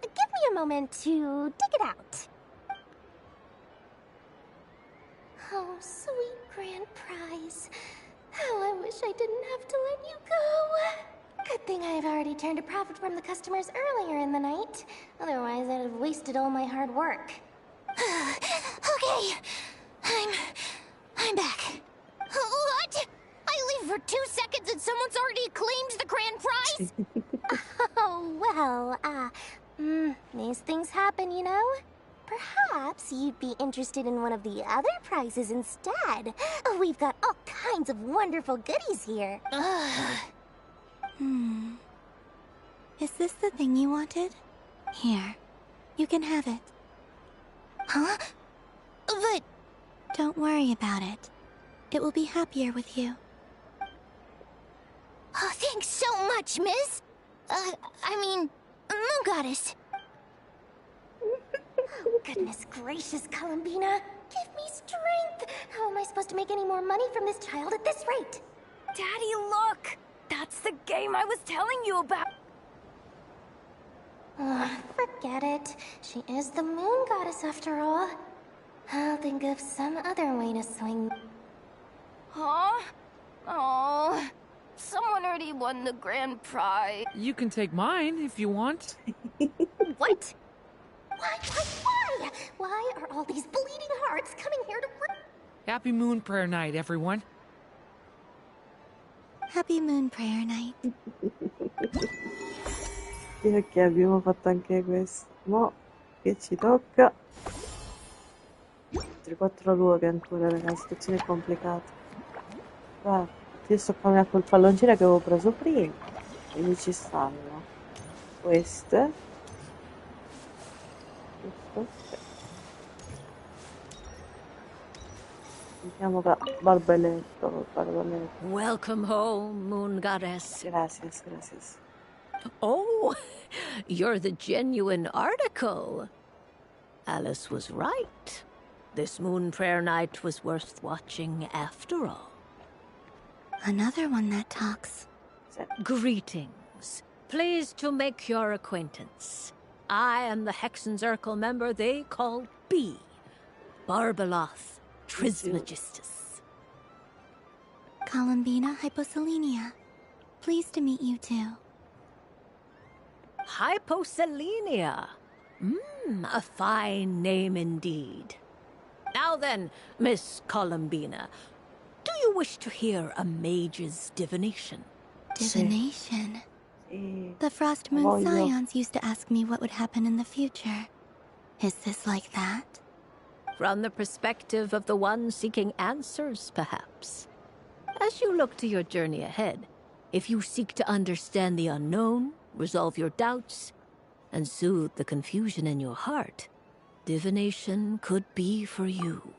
Give me a moment to dig it out. Oh, sweet grand prize. How I wish I didn't have to let you go. Good thing I've already turned a profit from the customers earlier in the night. Otherwise, I'd have wasted all my hard work. Okay, I'm back. What? I leave for 2 seconds and someone's already claimed the grand prize? Oh, well, these things happen, you know? Perhaps you'd be interested in one of the other prizes instead. We've got all kinds of wonderful goodies here. Is this the thing you wanted? Here, you can have it. Huh? But... Don't worry about it. It will be happier with you. Oh, thanks so much, miss. Moon Goddess. Oh, goodness gracious, Columbina. Give me strength. How am I supposed supposed to make any more money from this child at this rate. Daddy, look! That's the game I was telling you about! Forget it. She is the moon goddess after all. I'll think of some other way to swing. Huh? Oh, someone already won the grand prize. You can take mine if you want. What? Why? Why are all these bleeding hearts coming here to... Happy Moon Prayer Night, everyone. Happy Moon Prayer Night. Ok, abbiamo fatto anche questo. Mo che ci tocca. 3-4 luoghi ancora, ragazzi, situazione complicata. Guarda, io sto con quel palloncino che avevo preso prima. Quindi ci stanno queste. Giusto? Sentiamo qua, barbaletto. Welcome home, Moon Goddess. Gracias. Oh, you're the genuine article. Alice was right. This Moon Prayer Night was worth watching after all. Another one that talks. Greetings. Pleased to make your acquaintance. I am the Hexenzirkel member they call B. Barbeloth Trismegistus. Columbina Hyposelenia. Pleased to meet you too. Hyposelenia. A fine name indeed. Now then, Miss Columbina, do you wish to hear a mage's divination? Divination? The Frost Moon Scions used to ask me what would happen in the future. Is this like that? From the perspective of the one seeking answers, perhaps. As you look to your journey ahead, if you seek to understand the unknown, resolve your doubts, and soothe the confusion in your heart, divination could be for you.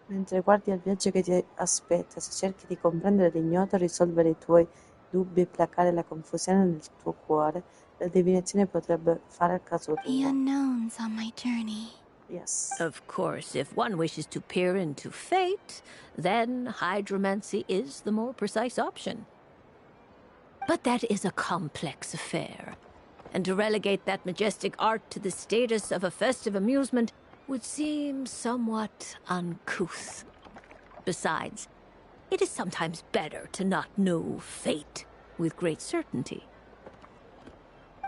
Mentre guardi al viaggio che ti aspetta, se cerchi di comprendere l'ignoto, risolvere i tuoi dubbi e placare la confusione nel tuo cuore, la divinazione potrebbe fare al caso tuo. The unknowns on my journey. Yes. Of course, if one wishes to peer into fate, then hydromancy is the more precise option. But that is a complex affair, and to relegate that majestic art to the status of a festive amusement would seem somewhat uncouth. Besides, it is sometimes better to not know fate with great certainty.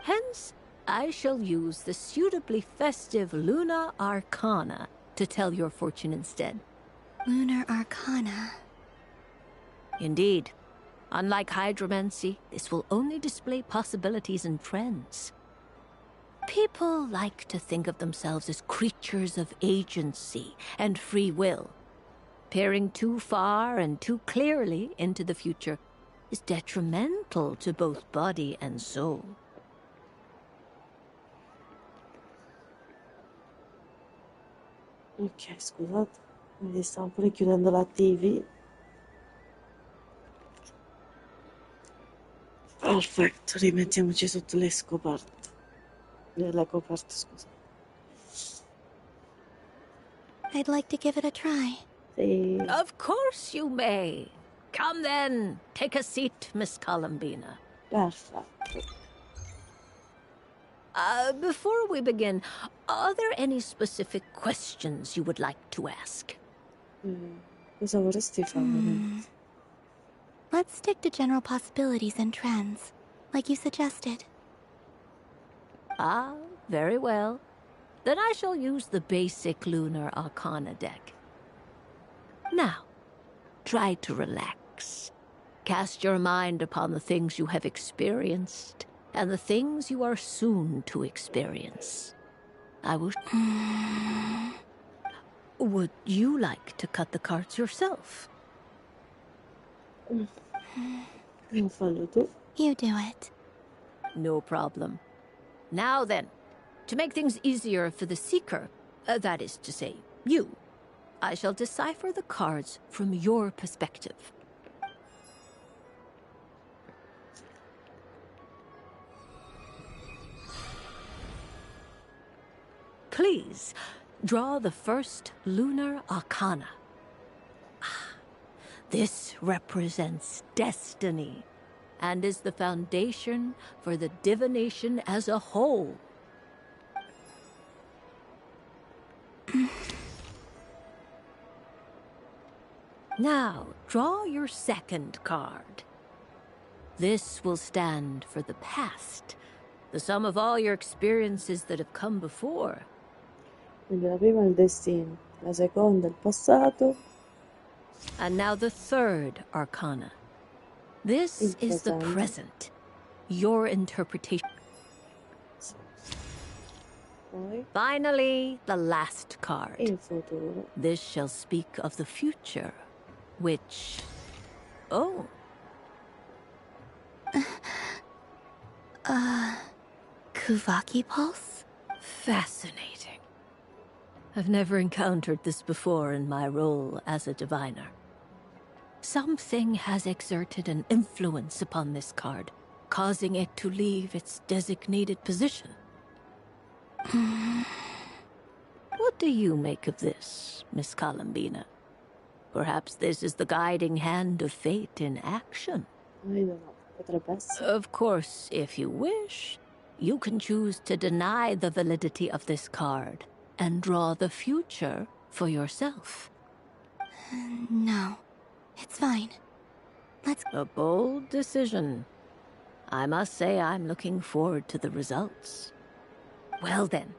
Hence, I shall use the suitably festive Luna Arcana to tell your fortune instead. Lunar Arcana. Indeed. Unlike hydromancy, this will only display possibilities and trends. People like to think of themselves as creatures of agency and free will. Peering too far and too clearly into the future is detrimental to both body and soul. Ok, scusate, mi stavo pure chiudendo la TV. Perfetto, rimettiamoci sotto le scoperte. Le coperte, scusa. I'd like to give it a try. Sì. Of course you may. Come then, take a seat, Miss Columbina. Perfetto. Before we begin, are there any specific questions you would like to ask? Cosa vorresti fare? Let's stick to general possibilities and trends, like you suggested. Ah, very well. Then I shall use the basic Lunar Arcana deck. Now, try to relax. Cast your mind upon the things you have experienced and the things you are soon to experience. I will... Would you like to cut the cards yourself? You do it. No problem. Now then, to make things easier for the seeker, that is to say, you, I shall decipher the cards from your perspective. Please, draw the first Lunar Arcana. This represents destiny and is the foundation for the divination as a whole. Now, draw your second card. This will stand for the past, the sum of all your experiences that have come before. Quindi la prima è il destino, la seconda è il passato. And now the third arcana. This is the present, your interpretation. Finally, the last card. Il futuro. This shall speak of the future, which... Oh. Kuvaki pulse? Fascinating. I've never encountered this before in my role as a diviner. Something has exerted an influence upon this card, causing it to leave its designated position. What do you make of this, Miss Columbina? Perhaps this is the guiding hand of fate in action. I don't know. Potrebbe essere. Of course, if you wish, you can choose to deny the validity of this card and draw the future for yourself. No, it's fine. Let's... A bold decision. I must say I'm looking forward to the results. Well then,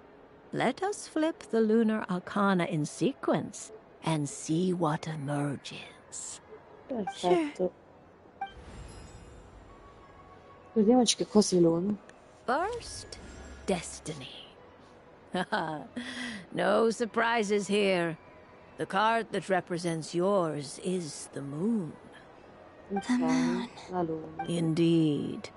let us flip the lunar arcana in sequence and see what emerges. Perfetto. Vediamoci che cos'è l'uno. First, destiny. No surprises here. The card that represents yours is the moon. The moon. La luna. Indeed.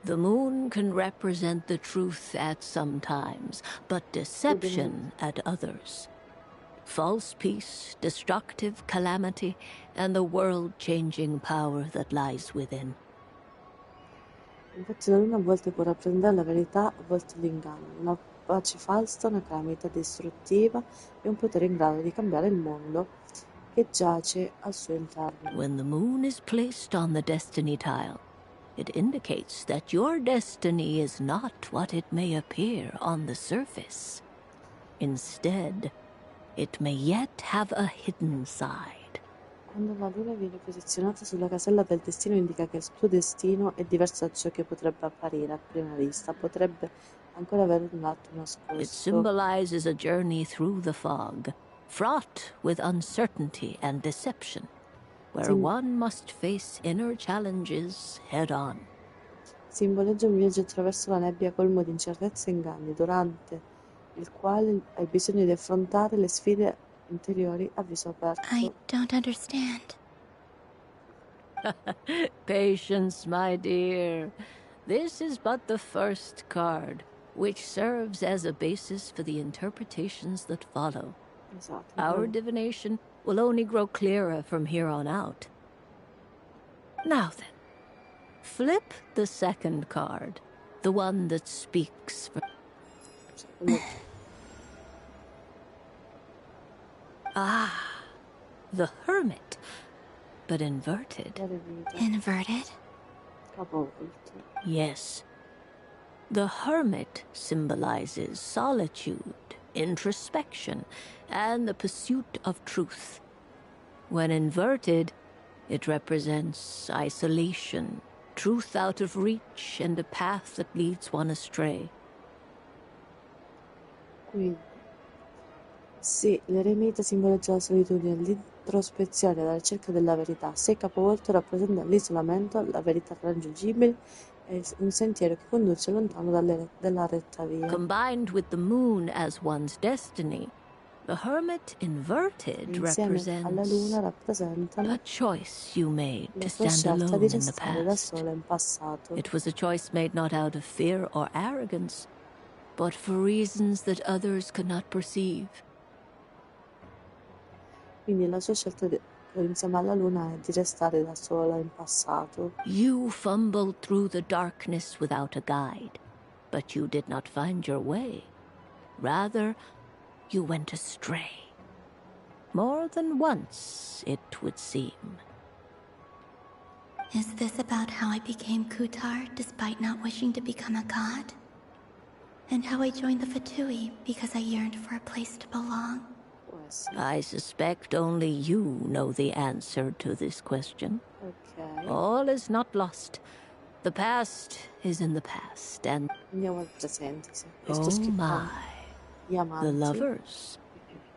The moon can represent the truth at some times, but deception at others. False peace, destructive calamity, and the world-changing power that lies within. Infatti la luna a volte può rappresentare la verità, a volte l'inganno, una pace falsa, una calamità distruttiva e un potere in grado di cambiare il mondo che giace al suo interno. When the moon is placed on the destiny tile, it indicates that your destiny is not what it may appear on the surface. Instead, it may yet have a hidden side. Quando la luna viene posizionata sulla casella del destino indica che il tuo destino è diverso da ciò che potrebbe apparire a prima vista, potrebbe ancora avere un lato It nascosto. symbolizes a journey through the fog, fraught with uncertainty and deception, where one must face inner challenges head-on. Simboleggia un viaggio attraverso la nebbia colmo di incertezze e inganni, durante il quale hai bisogno di affrontare le sfide interiori a viso aperto. I don't understand. Patience, my dear. This is but the first card, which serves as a basis for the interpretations that follow. Esatto. Our divination will only grow clearer from here on out. Now then, flip the second card, the one that speaks for... Ah, the Hermit, but inverted. Inverted? Yes. The Hermit symbolizes solitude, introspection, and the pursuit of truth. When inverted, it represents isolation, truth out of reach, and a path that leads one astray. Quindi, sì, l'eremita simboleggia la solitudine, l'introspezione, la ricerca della verità. Se capovolto rappresenta l'isolamento, la verità raggiungibile e un sentiero che conduce lontano dalla retta via. Combined with the moon as one's destiny, the Hermit inverted Insieme alla luna rappresentano a choice you made la to tua stand scelta alone di in the restare da past. sola in passato. It was a choice made not out of fear or arrogance, but for reasons that others could not perceive. Quindi la sua scelta insieme alla luna è di restare da sola in passato. You fumbled through the darkness without a guide, but you did not find your way. Rather, you went astray. More than once, it would seem. Is this about how I became Kutar despite not wishing to become a god? And how I joined the Fatui because I yearned for a place to belong? I suspect only you know the answer to this question. Ok. All is not lost. The past is in the past, and... Andiamo al presente. Sto Oh skippando my. gli amanti. The lovers.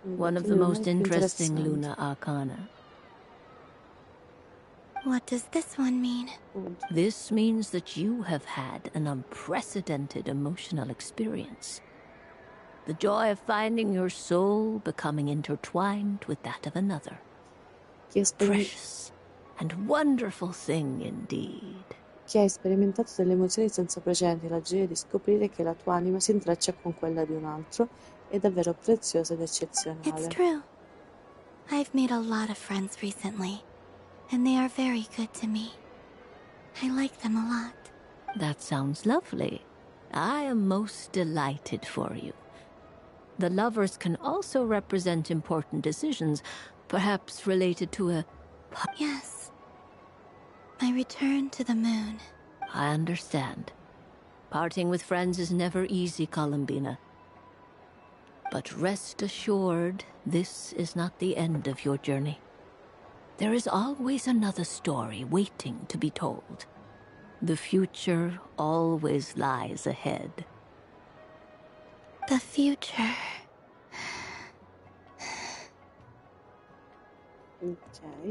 One of Che the luna most è più interesting interessante. Luna Arcana. What does this one mean? This means that you have had an unprecedented emotional experience. The joy of finding your soul becoming intertwined with that of another. Precious and wonderful thing indeed. Chi ha sperimentato delle emozioni senza precedenti, la gioia di scoprire che la tua anima si intreccia con quella di un altro è davvero preziosa ed eccezionale. It's true. I've made a lot of friends recently, and they are very good to me. I like them a lot. That sounds lovely. I am most delighted for you. The lovers can also represent important decisions, perhaps related to a... Yes. My return to the moon. I understand. Parting with friends is never easy, Columbina. But rest assured, this is not the end of your journey. There is always another story waiting to be told. The future always lies ahead. The future.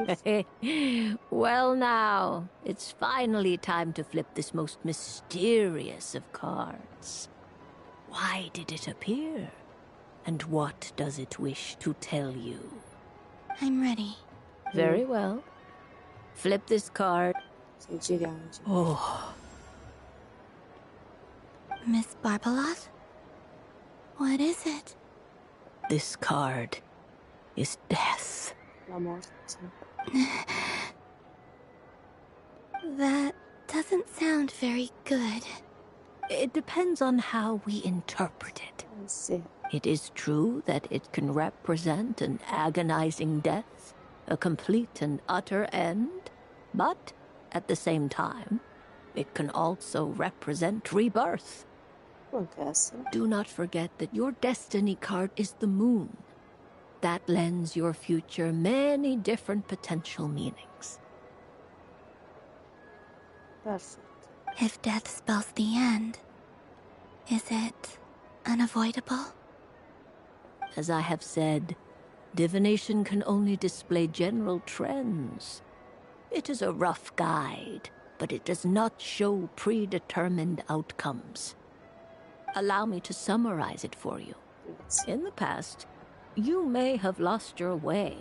Okay. Well now, it's finally time to flip this most mysterious of cards. Why did it appear? And what does it wish to tell you? I'm ready. Very well. Flip this card. Oh. Miss Barbaloth? What is it? This card is death. La morte. That doesn't sound very good. It depends on how we interpret it. It is true that it can represent an agonizing death, a complete and utter end, but at the same time, it can also represent rebirth. Do not forget that your destiny card is the moon. That lends your future many different potential meanings. Perfect. If death spells the end, is it unavoidable? As I have said, divination can only display general trends. It is a rough guide, but it does not show predetermined outcomes. Allow me to summarize it for you. In the past, you may have lost your way,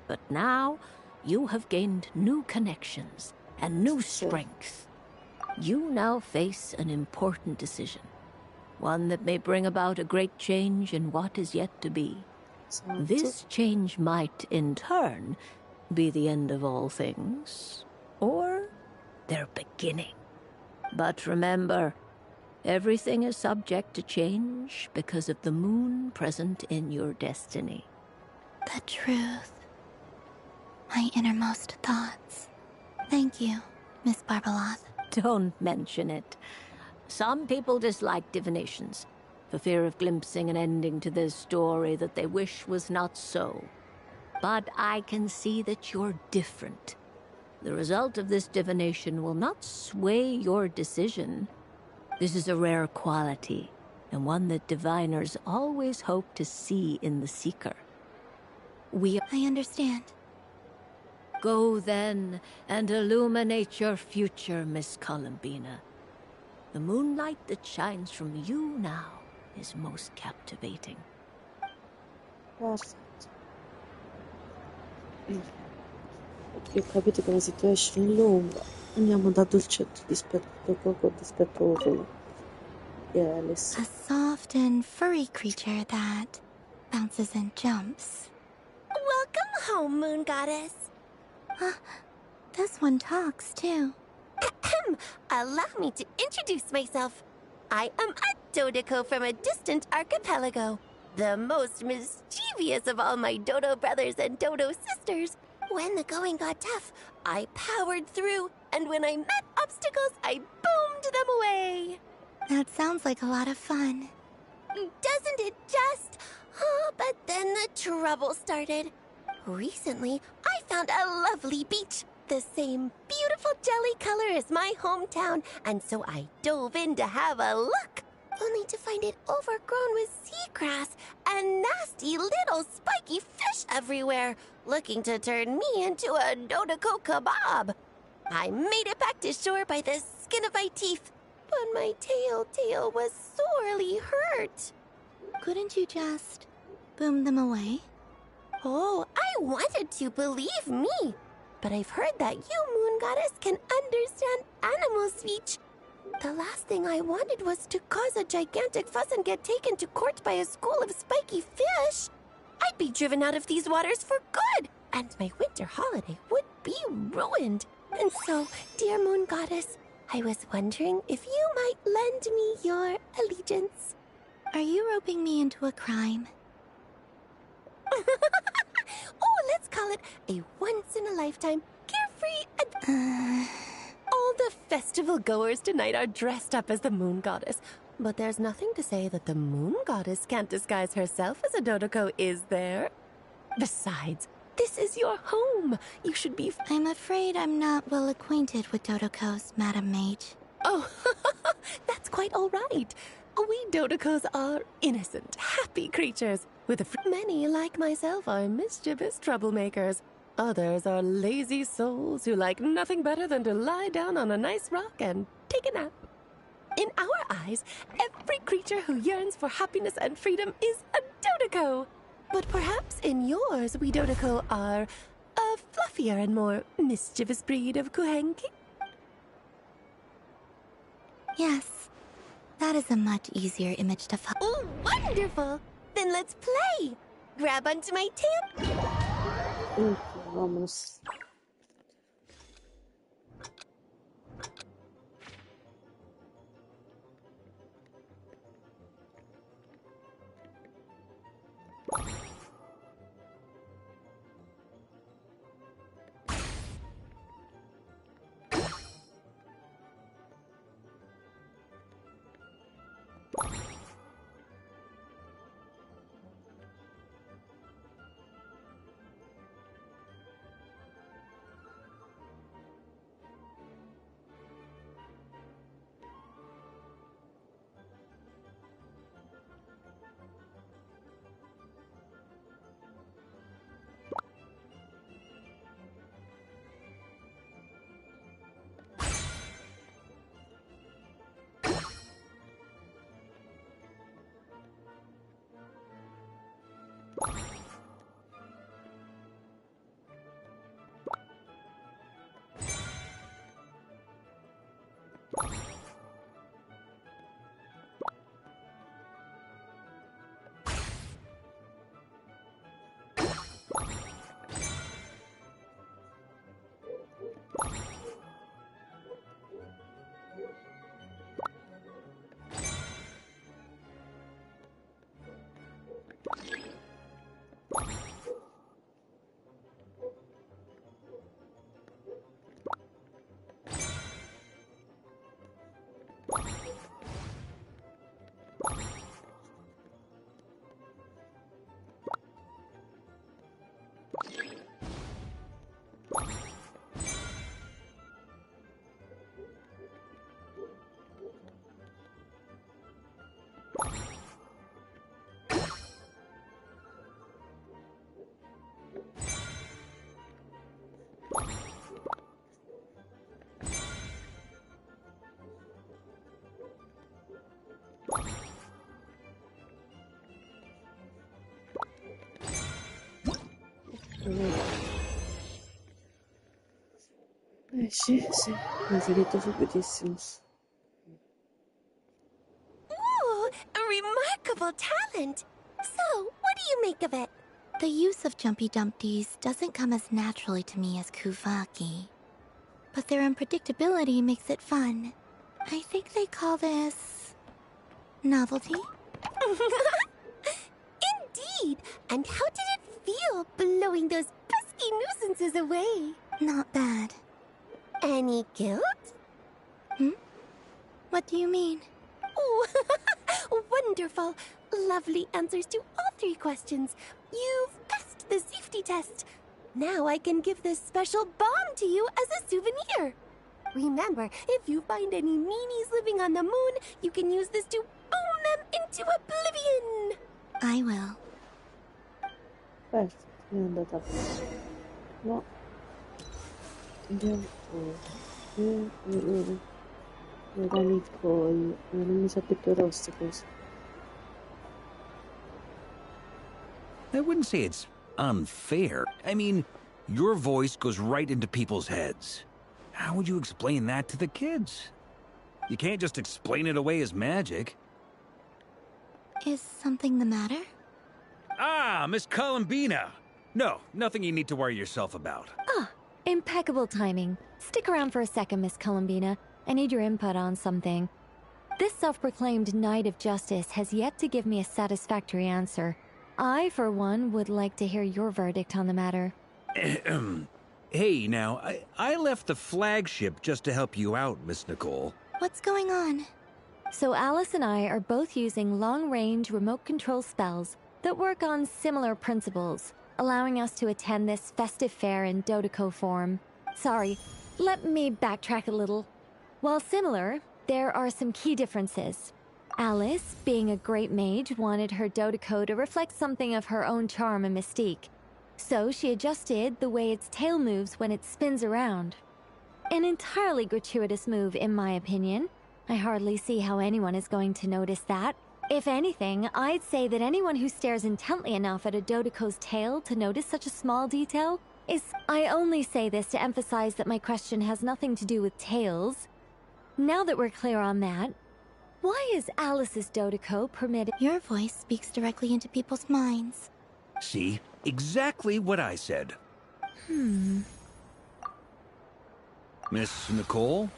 but now you have gained new connections and new strength. You now face an important decision, one that may bring about a great change in what is yet to be. This change might, in turn, be the end of all things, or their beginning. But remember, everything is subject to change because of the moon present in your destiny. The truth. My innermost thoughts. Thank you, Miss Barbaloth. Don't mention it. Some people dislike divinations, for fear of glimpsing an ending to their story that they wish was not so. But I can see that you're different. The result of this divination will not sway your decision. This is a rare quality, and one that diviners always hope to see in the seeker. I understand. Go then, and illuminate your future, Miss Columbina. The moonlight that shines from you now is most captivating. Perfetto. Perché ho capito che la situation è lunga. Andiamo da dolcetto dispetto poco dispettoso. Alice. A soft and furry creature that bounces and jumps. Welcome home, Moon Goddess. This one talks, too. Allow me to introduce myself. I am a Dodoco from a distant archipelago, the most mischievous of all my Dodo brothers and Dodo sisters. When the going got tough, I powered through and when I met obstacles, I boomed them away. That sounds like a lot of fun. Doesn't it just? Oh, but then the trouble started. Recently, I found a lovely beach, the same beautiful jelly color as my hometown, and so I dove in to have a look, only to find it overgrown with seagrass and nasty little spiky fish everywhere, looking to turn me into a Dodoko kebab. I made it back to shore by the skin of my teeth, but my tail was sorely hurt. Couldn't you just boom them away? Oh, I wanted to, believe me. But I've heard that you, Moon Goddess, can understand animal speech. The last thing I wanted was to cause a gigantic fuss and get taken to court by a school of spiky fish. I'd be driven out of these waters for good, and my winter holiday would be ruined. And so, dear Moon Goddess, I was wondering if you might lend me your allegiance. Are you roping me into a crime? Oh, let's call it a once-in-a-lifetime carefree All the festival goers tonight are dressed up as the Moon Goddess. But there's nothing to say that the Moon Goddess can't disguise herself as a Dodoko, is there? Besides, this is your home. You should be... I'm afraid I'm not well acquainted with Dodokos, Madam Mage. Oh, that's quite all right. We Dodokos are innocent, happy creatures. Many, like myself, are mischievous troublemakers. Others are lazy souls who like nothing better than to lie down on a nice rock and take a nap. In our eyes, every creature who yearns for happiness and freedom is a Dodoko. But perhaps in yours, we Dodoko are a fluffier and more mischievous breed of Kuhenki? Yes, that is a much easier image to follow. Oh, wonderful! Then let's play! Grab onto my tail. Vamos. Sì, ho finito subitissimo. Ooh, a remarkable talent! So, what do you make of it? The use of Jumpy Dumpties doesn't come as naturally to me as Kuvaki. But their unpredictability makes it fun. I think they call this... novelty? Indeed! And how did it feel blowing those pesky nuisances away? Not bad. Any guilt? What do you mean? Oh, wonderful. Lovely answers to all 3 questions. You've passed the safety test. Now I can give this special bomb to you as a souvenir. Remember, if you find any meanies living on the moon, you can use this to boom them into oblivion. I will. Perfetto, mi è andata bene. No. Era Nicole. Non mi sa più queste cose. I wouldn't say it's unfair. I mean, your voice goes right into people's heads. How would you explain that to the kids? You can't just explain it away as magic. Is something the matter? Ah, Miss Columbina! No, nothing you need to worry yourself about. Ah, impeccable timing. Stick around for a second, Miss Columbina. I need your input on something. This self-proclaimed Knight of Justice has yet to give me a satisfactory answer. I, for one, would like to hear your verdict on the matter. Hey, now, I left the flagship just to help you out, Miss Nicole. What's going on? So Alice and I are both using long-range remote control spells that work on similar principles, allowing us to attend this festive fair in Dodoco form. Sorry, let me backtrack a little. While similar, there are some key differences. Alice, being a great mage, wanted her Dodoco to reflect something of her own charm and mystique. So she adjusted the way its tail moves when it spins around. An entirely gratuitous move, in my opinion. I hardly see how anyone is going to notice that. If anything, I'd say that anyone who stares intently enough at a Dodoco's tail to notice such a small detail is... I only say this to emphasize that my question has nothing to do with tails. Now that we're clear on that, why is Alice's Dodoco permitted? Your voice speaks directly into people's minds. See? Exactly what I said. Miss Nicole?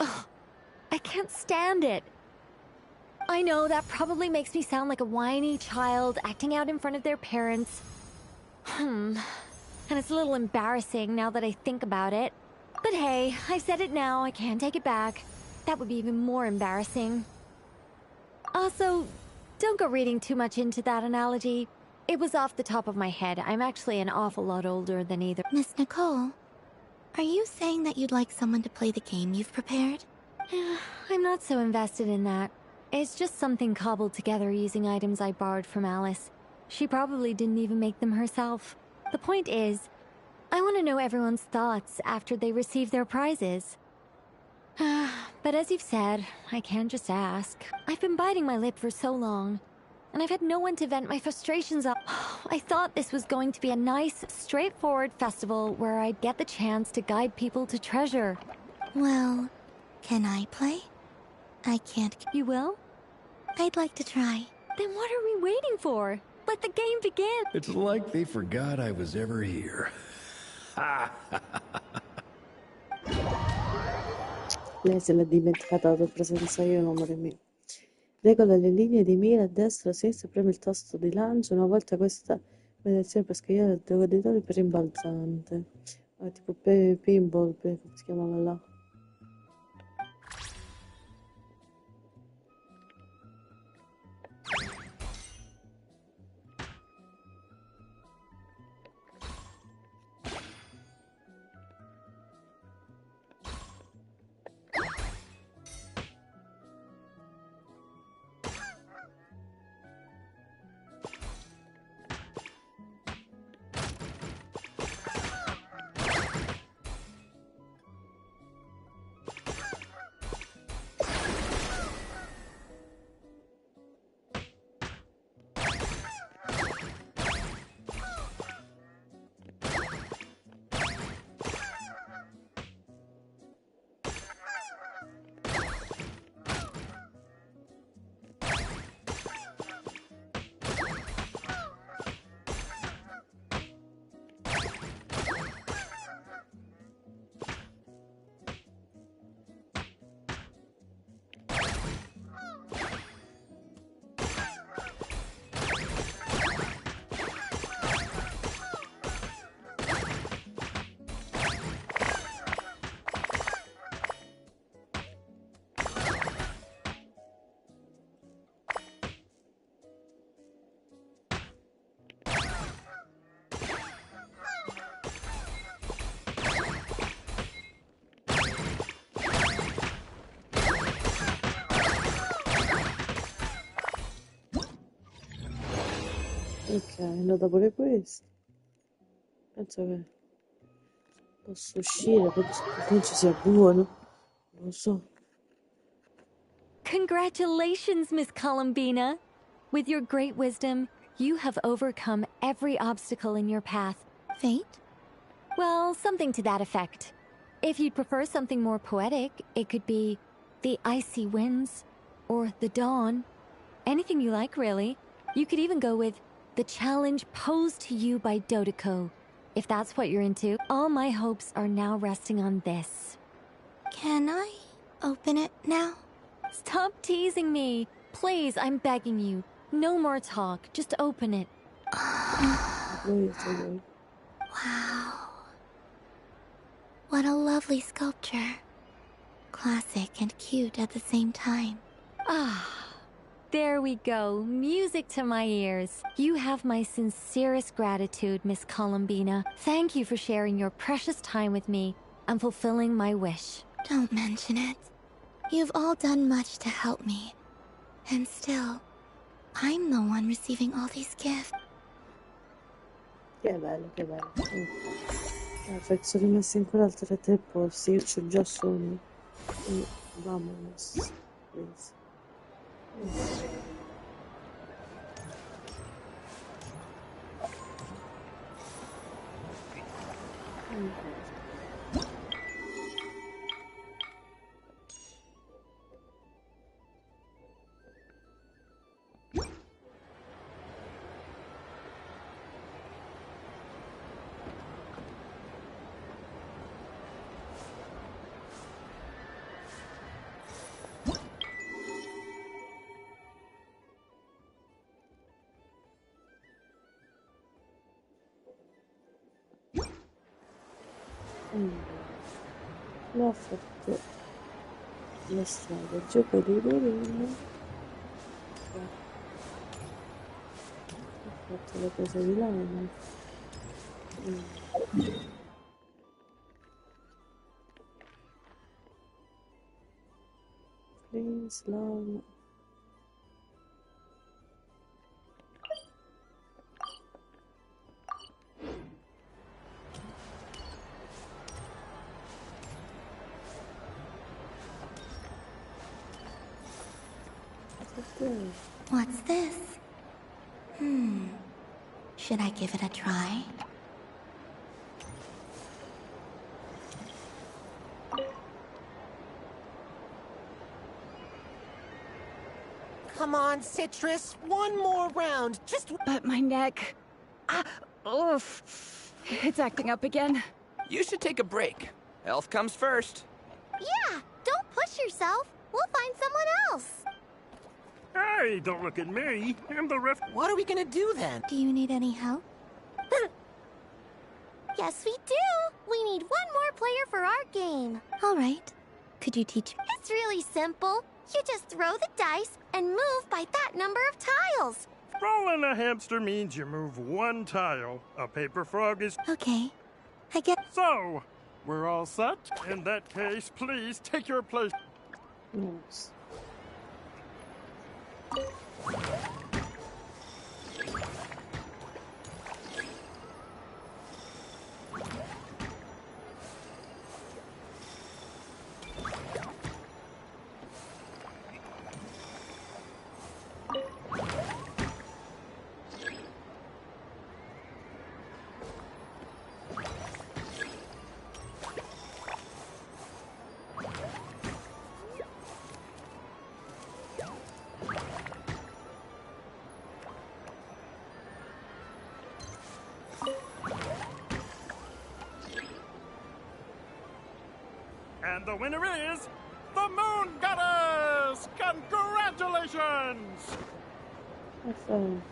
Ugh, I can't stand it. I know that probably makes me sound like a whiny child acting out in front of their parents. And it's a little embarrassing now that I think about it. But hey, I said it now, I can't take it back. That would be even more embarrassing. Also, don't go reading too much into that analogy. It was off the top of my head. I'm actually an awful lot older than either. Miss Nicole, are you saying that you'd like someone to play the game you've prepared? I'm not so invested in that. It's just something cobbled together using items I borrowed from Alice. She probably didn't even make them herself. The point is, I want to know everyone's thoughts after they receive their prizes. But as you've said, I can't just ask. I've been biting my lip for so long, and I've had no one to vent my frustrations on. I thought this was going to be a nice, straightforward festival where I'd get the chance to guide people to treasure. Well, can I play? I can't. You will? I'd like to try. Then what are we waiting for? Let the game begin! It's like they forgot I was ever here. Lei se l'ha dimenticata la tua presenza io, amore mio. Regola le linee di mira a destra o a sinistra e premi il tasto di lancio. Una volta questa mediazione per scagliare il decoratore per rimbalzante. Tipo pinball, come si chiamava là? Ok, è andata pure questo. Penso che posso uscire, penso sia buono. Non lo so. Congratulations, Miss Columbina! With your great wisdom, you have overcome every obstacle in your path. Fate? Well, something to that effect. If you'd prefer something more poetic, it could be the icy winds, or the dawn. Anything you like, really. You could even go with the challenge posed to you by Dodeko. If that's what you're into, all my hopes are now resting on this. Can I open it now? Stop teasing me. Please, I'm begging you. No more talk. Just open it. Wow. What a lovely sculpture. Classic and cute at the same time. Ah, there we go. Music to my ears. You have my sincerest gratitude, Miss Columbina. Thank you for sharing your precious time with me and fulfilling my wish. Don't mention it. You've all done much to help me. And still, I'm the one receiving all these gifts. Che bello, che bello. Perfetto, sono rimasti ancora altri 3 posti. Io c'ho già sogno. Vamos. Please. L'ho fatto la strada, il gioco di Dorino. Ho fatto la cosa di lana. Please, lana. What's this? Should I give it a try? Come on, Citrus. One more round. Just... But my neck... oof. It's acting up again. You should take a break. Health comes first. Yeah, don't push yourself. We'll find someone else. Hey, don't look at me. I'm the ref. What are we gonna do then? Do you need any help? Yes, we do. We need one more player for our game. All right. Could you teach me? It's really simple. You just throw the dice and move by that number of tiles. Rolling a hamster means you move one tile. A paper frog is... Okay. I get... So, we're all set? In that case, please take your place. Yes. And the winner is the Moon Goddess! Congratulations! Perfetto.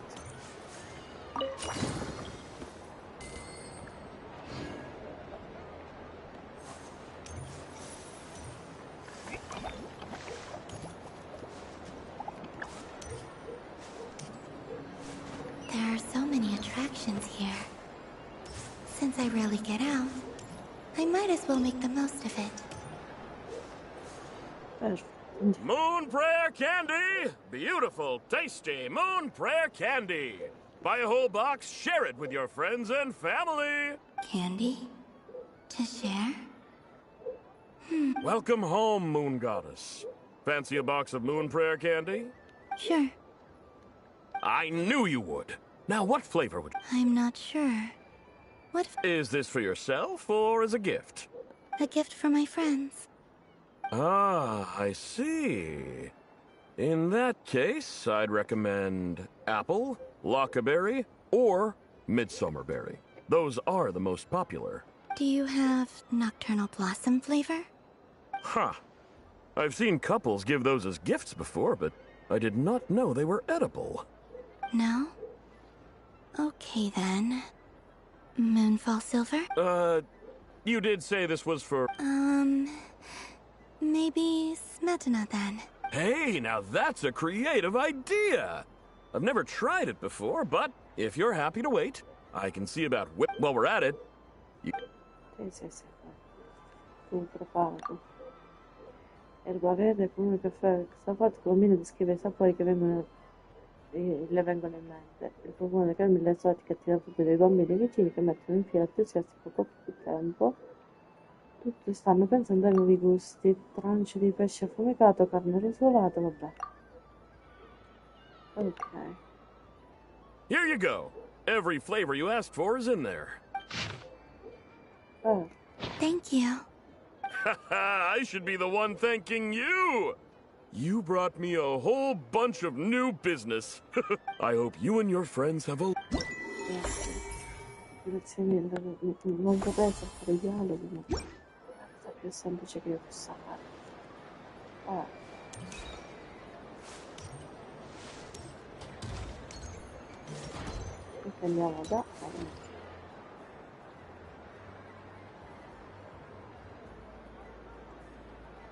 There are so many attractions here. Since I rarely get out, I might as well make the most of it. Moon Prayer Candy! Beautiful, tasty Moon Prayer Candy! Buy a whole box, share it with your friends and family. Candy? To share? Welcome home, Moon Goddess. Fancy a box of moon prayer candy? Sure. I knew you would. Now, what flavor would... I'm not sure. What Is this for yourself or as a gift? A gift for my friends. Ah, I see. In that case, I'd recommend apple, lockaberry, or midsummerberry. Those are the most popular. Do you have nocturnal blossom flavor? Huh. I've seen couples give those as gifts before, but I did not know they were edible. No? Okay then. Moonfall silver? You did say this was for... Maybe smetana then. Hey, now that's a creative idea! I've never tried it before, but if you're happy to wait, I can see about while we're at it. Sì. Tu preparato. Erba verde, come caffè, Xafat combina descrive i sapori che le vengono in mente. Il profumo delle creme esotiche attira subito i bambini vicini che mettono in fila entusiasti poco più tempo. Tutti stanno pensando ai nuovi gusti. Tranci di pesce affumicato, carne rosolata, vabbè. Ok. Here you go. Every flavor you asked for is in there. Oh. Thank you. I should be the one thanking you! You brought me a whole bunch of new business. I hope you and your friends have a... Grazie mille, non vorrei sapere dialoghi, ma è la cosa più semplice che io possa fare. E andiamo da...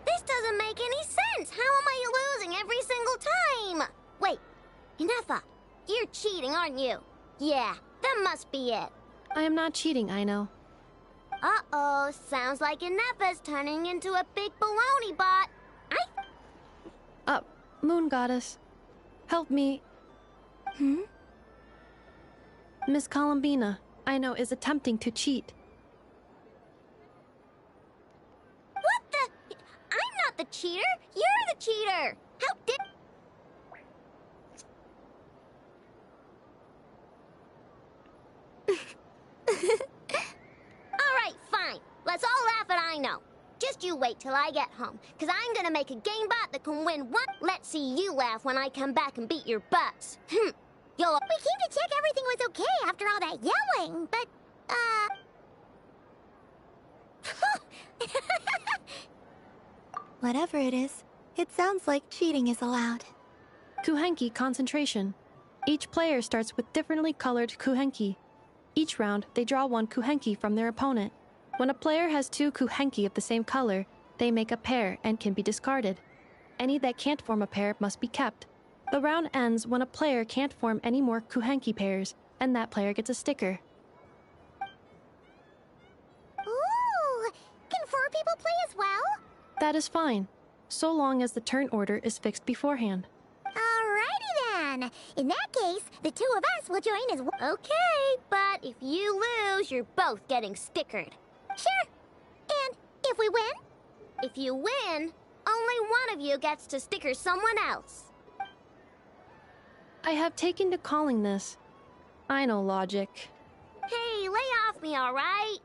This doesn't make any sense! How am I losing every single time? Wait, Inefa, you're cheating, aren't you? Yeah, that must be it. I am not cheating, Aino. Uh-oh, sounds like Inefa's turning into a big baloney bot. Moon Goddess, help me. Miss Columbina, Aino is attempting to cheat. What the? I'm not the cheater. You're the cheater. How did... Alright, fine. Let's all laugh at Aino. Just you wait till I get home, because I'm gonna make a game bot that can win one. Let's see you laugh when I come back and beat your butts. You'll... We came to check everything was okay after all that yelling, but, Whatever it is, it sounds like cheating is allowed. Kuhenki concentration. Each player starts with differently colored kuhenki. Each round, they draw one kuhenki from their opponent. When a player has two kuhenki of the same color, they make a pair and can be discarded. Any that can't form a pair must be kept. The round ends when a player can't form any more kuhenki pairs, and that player gets a sticker. Ooh! Can 4 people play as well? That is fine, so long as the turn order is fixed beforehand. Alrighty then. In that case, the 2 of us will join as well. Okay, but if you lose, you're both getting stickered. Sure. And if we win? If you win, only one of you gets to sticker someone else. I have taken to calling this. I know logic. Hey, lay off me, alright?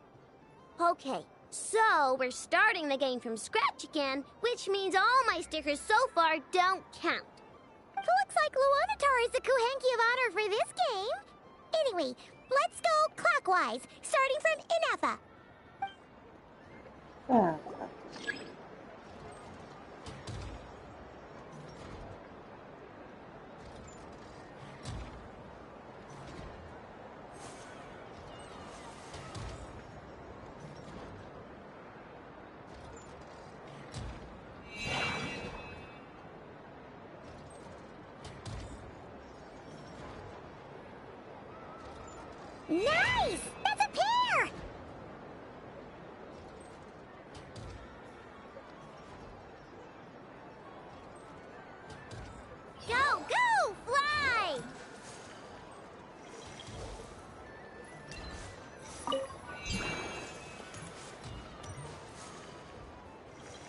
Okay, so we're starting the game from scratch again, which means all my stickers so far don't count. Looks like Luanatar is the Kuhenki of honor for this game. Anyway, let's go clockwise, starting from Inefa. Nice! That's a pair!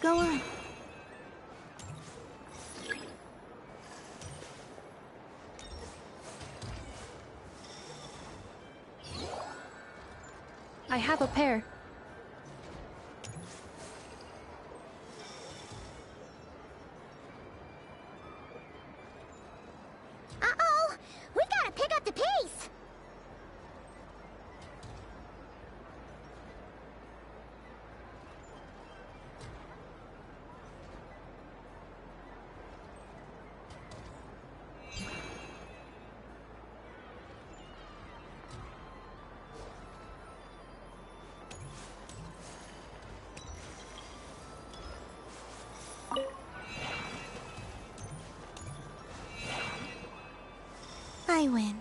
Go on. I have a pair. Uh-oh! We gotta pick up the pace! I win.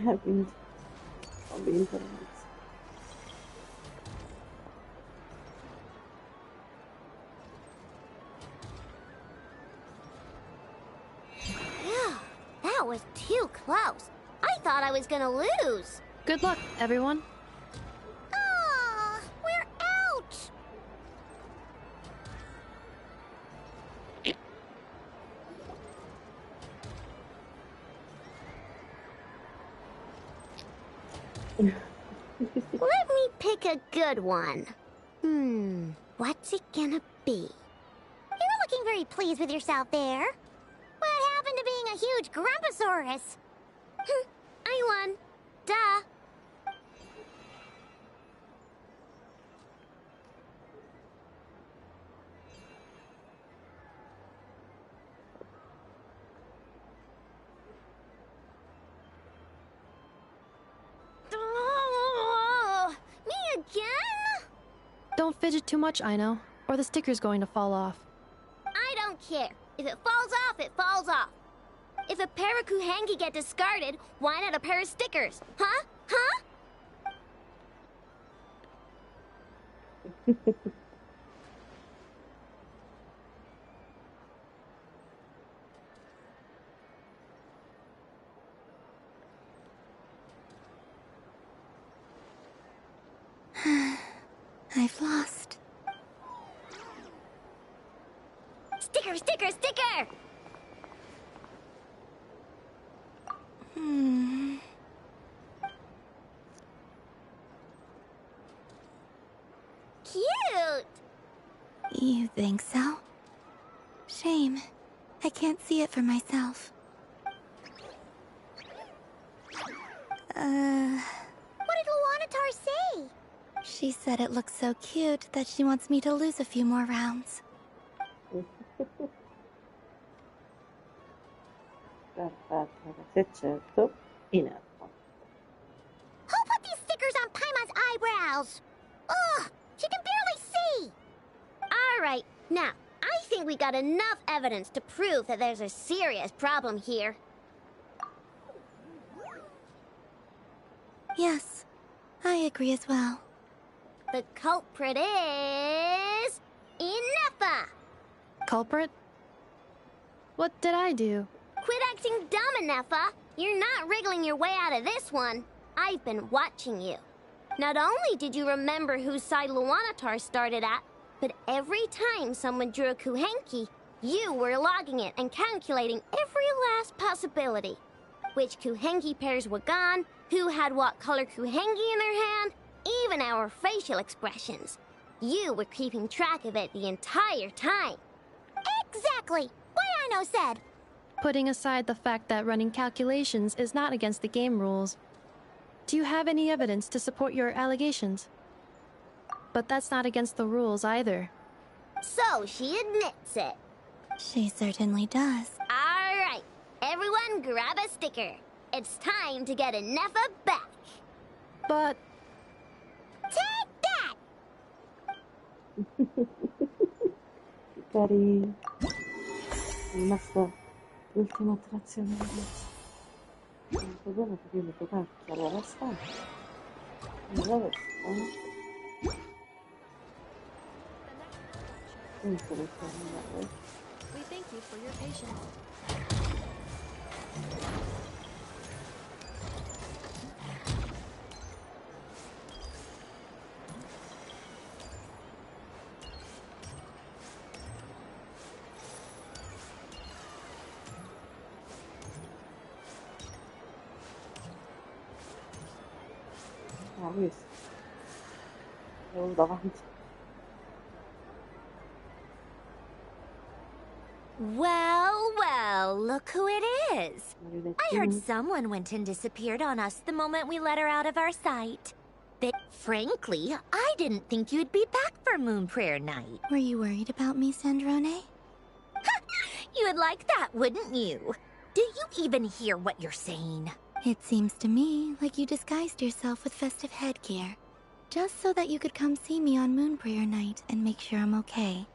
Ho vinto, ragazzi. Phew, that was too close. I thought I was gonna lose. Good luck, everyone. Aw, we're out! Let me pick a good one. What's it gonna be? You're looking very pleased with yourself there. What happened to being a huge Grumposaurus? I won. Duh. Me again? Don't fidget too much, Ino, or the sticker's going to fall off. I don't care. If it falls off, it falls off. If a pair of Kuhengi get discarded, why not a pair of stickers? Huh? Huh? I've lost. Sticker, sticker, sticker! Cute! You think so? Shame. I can't see it for myself. What did Luanatar say? She said it looks so cute that she wants me to lose a few more rounds. Perfetto, ragazzi, certo. In erba. Who put these stickers on Paimon's eyebrows? Ugh, she can barely see! Alright, now, I think we got enough evidence to prove that there's a serious problem here. Yes, I agree as well. The culprit is... Inefa! Culprit? What did I do? Quit acting dumb, Inefa! You're not wriggling your way out of this one. I've been watching you. Not only did you remember whose side Luanatar started at, but every time someone drew a Kuhenki, you were logging it and calculating every last possibility. Which Kuhenki pairs were gone, who had what color Kuhenki in their hand, even our facial expressions. You were keeping track of it the entire time. Exactly! What Ino said! Putting aside the fact that running calculations is not against the game rules, do you have any evidence to support your allegations? But that's not against the rules either. So she admits it. She certainly does. Alright, everyone grab a sticker. It's time to get Inefa back. But... Take that! Cari... È rimasta l'ultima attrazione, ragazzi. Il problema è che io metto cacchia alla stanza. Nella vesta. Penso che sia andare. We thank you for your patience. visto. Avevo davanti. Well, well, look who it is. I heard someone went and disappeared on us the moment we let her out of our sight. Frankly, I didn't think you'd be back for Moon Prayer Night. Were you worried about me, Sandrone? You would like that, wouldn't you? Do you even hear what you're saying? It seems to me like you disguised yourself with festive headgear, just so that you could come see me on Moon Prayer Night and make sure I'm okay.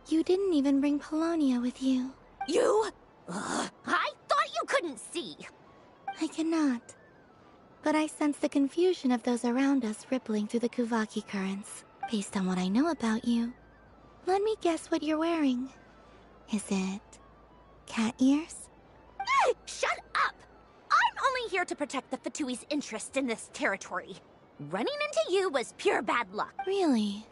You didn't even bring Polonia with you. You? I thought you couldn't see. I cannot. But I sense the confusion of those around us rippling through the Kuvaki currents. Based on what I know about you, let me guess what you're wearing. Is it cat ears? Shut up! I'm only here to protect the Fatui's interest in this territory. Running into you was pure bad luck. Really?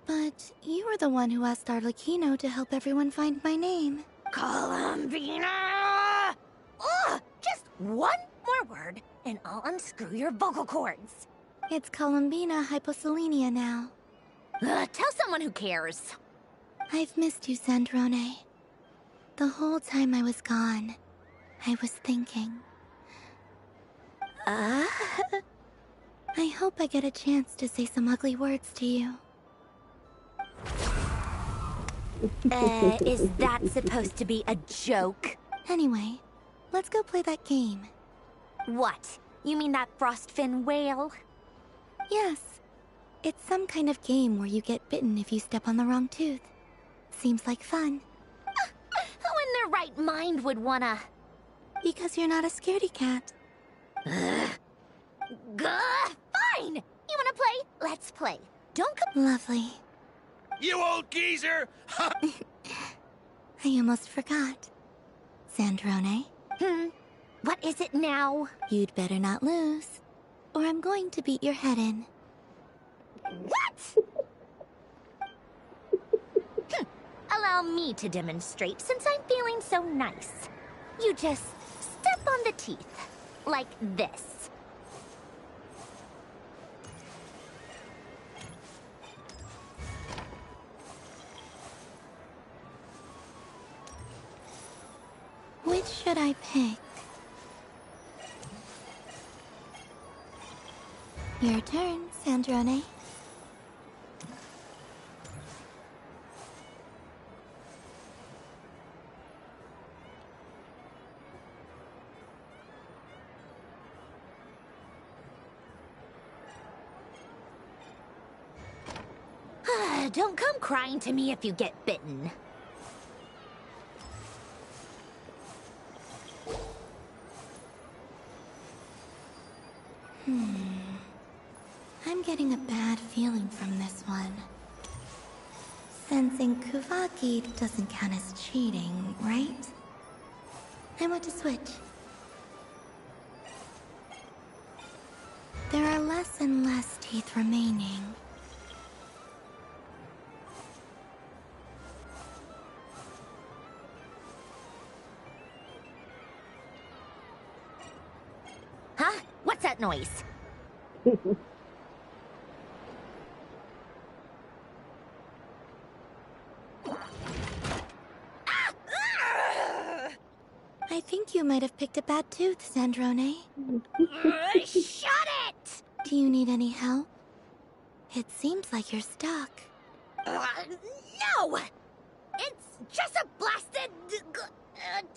But you were the one who asked Arlecchino to help everyone find my name. Columbina! Ugh! Just one more word, and I'll unscrew your vocal cords. It's Columbina Hyposelenia now. Tell someone who cares. I've missed you, Sandrone. The whole time I was gone, I was thinking. I hope I get a chance to say some ugly words to you. Is that supposed to be a joke? Anyway, let's go play that game. What? You mean that frostfin whale? Yes. It's some kind of game where you get bitten if you step on the wrong tooth. Seems like fun. Who in their right mind would wanna? Because you're not a scaredy cat. Fine! You wanna play? Let's play. Don't come. Lovely. You old geezer! I almost forgot. Sandrone? What is it now? You'd better not lose, or I'm going to beat your head in. What? Allow me to demonstrate since I'm feeling so nice. You just step on the teeth, like this. Which should I pick? Your turn, Sandrone. Don't come crying to me if you get bitten. I'm getting a bad feeling from this one. Sensing Kuvaki doesn't count as cheating, right? I want to switch. There are less and less teeth remaining. Huh? What's that noise? I think you might have picked a bad tooth, Sandrone. Shut it! Do you need any help? It seems like you're stuck. No! It's just a blasted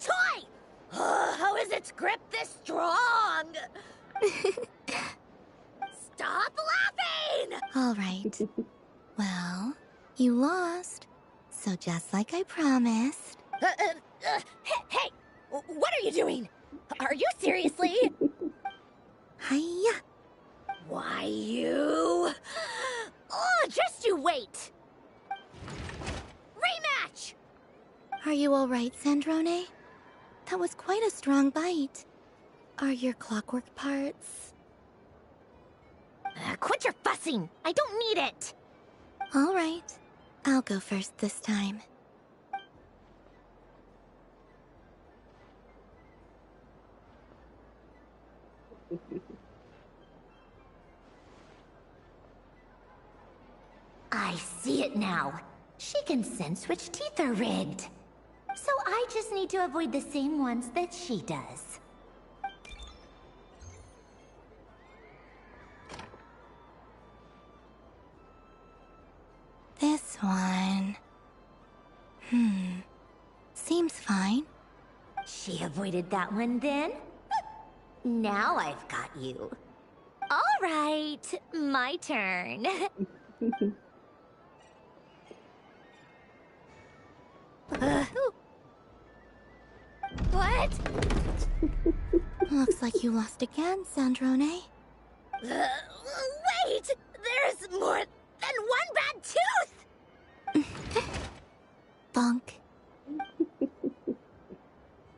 toy! How is its grip this strong? Stop laughing! All right. Well, you lost. So just like I promised. Hey! What are you doing? Are you seriously? Hiya! Why, you... Oh, just you wait! Rematch! Are you all right, Sandrone? That was quite a strong bite. Are your clockwork parts? Quit your fussing! I don't need it! All right. I'll go first this time. I see it now. She can sense which teeth are rigged. So I just need to avoid the same ones that she does. This one... Seems fine. She avoided that one then? Now I've got you. All right, my turn. What? Looks like you lost again, Sandrone. Wait! There's more than one bad tooth! Bunk.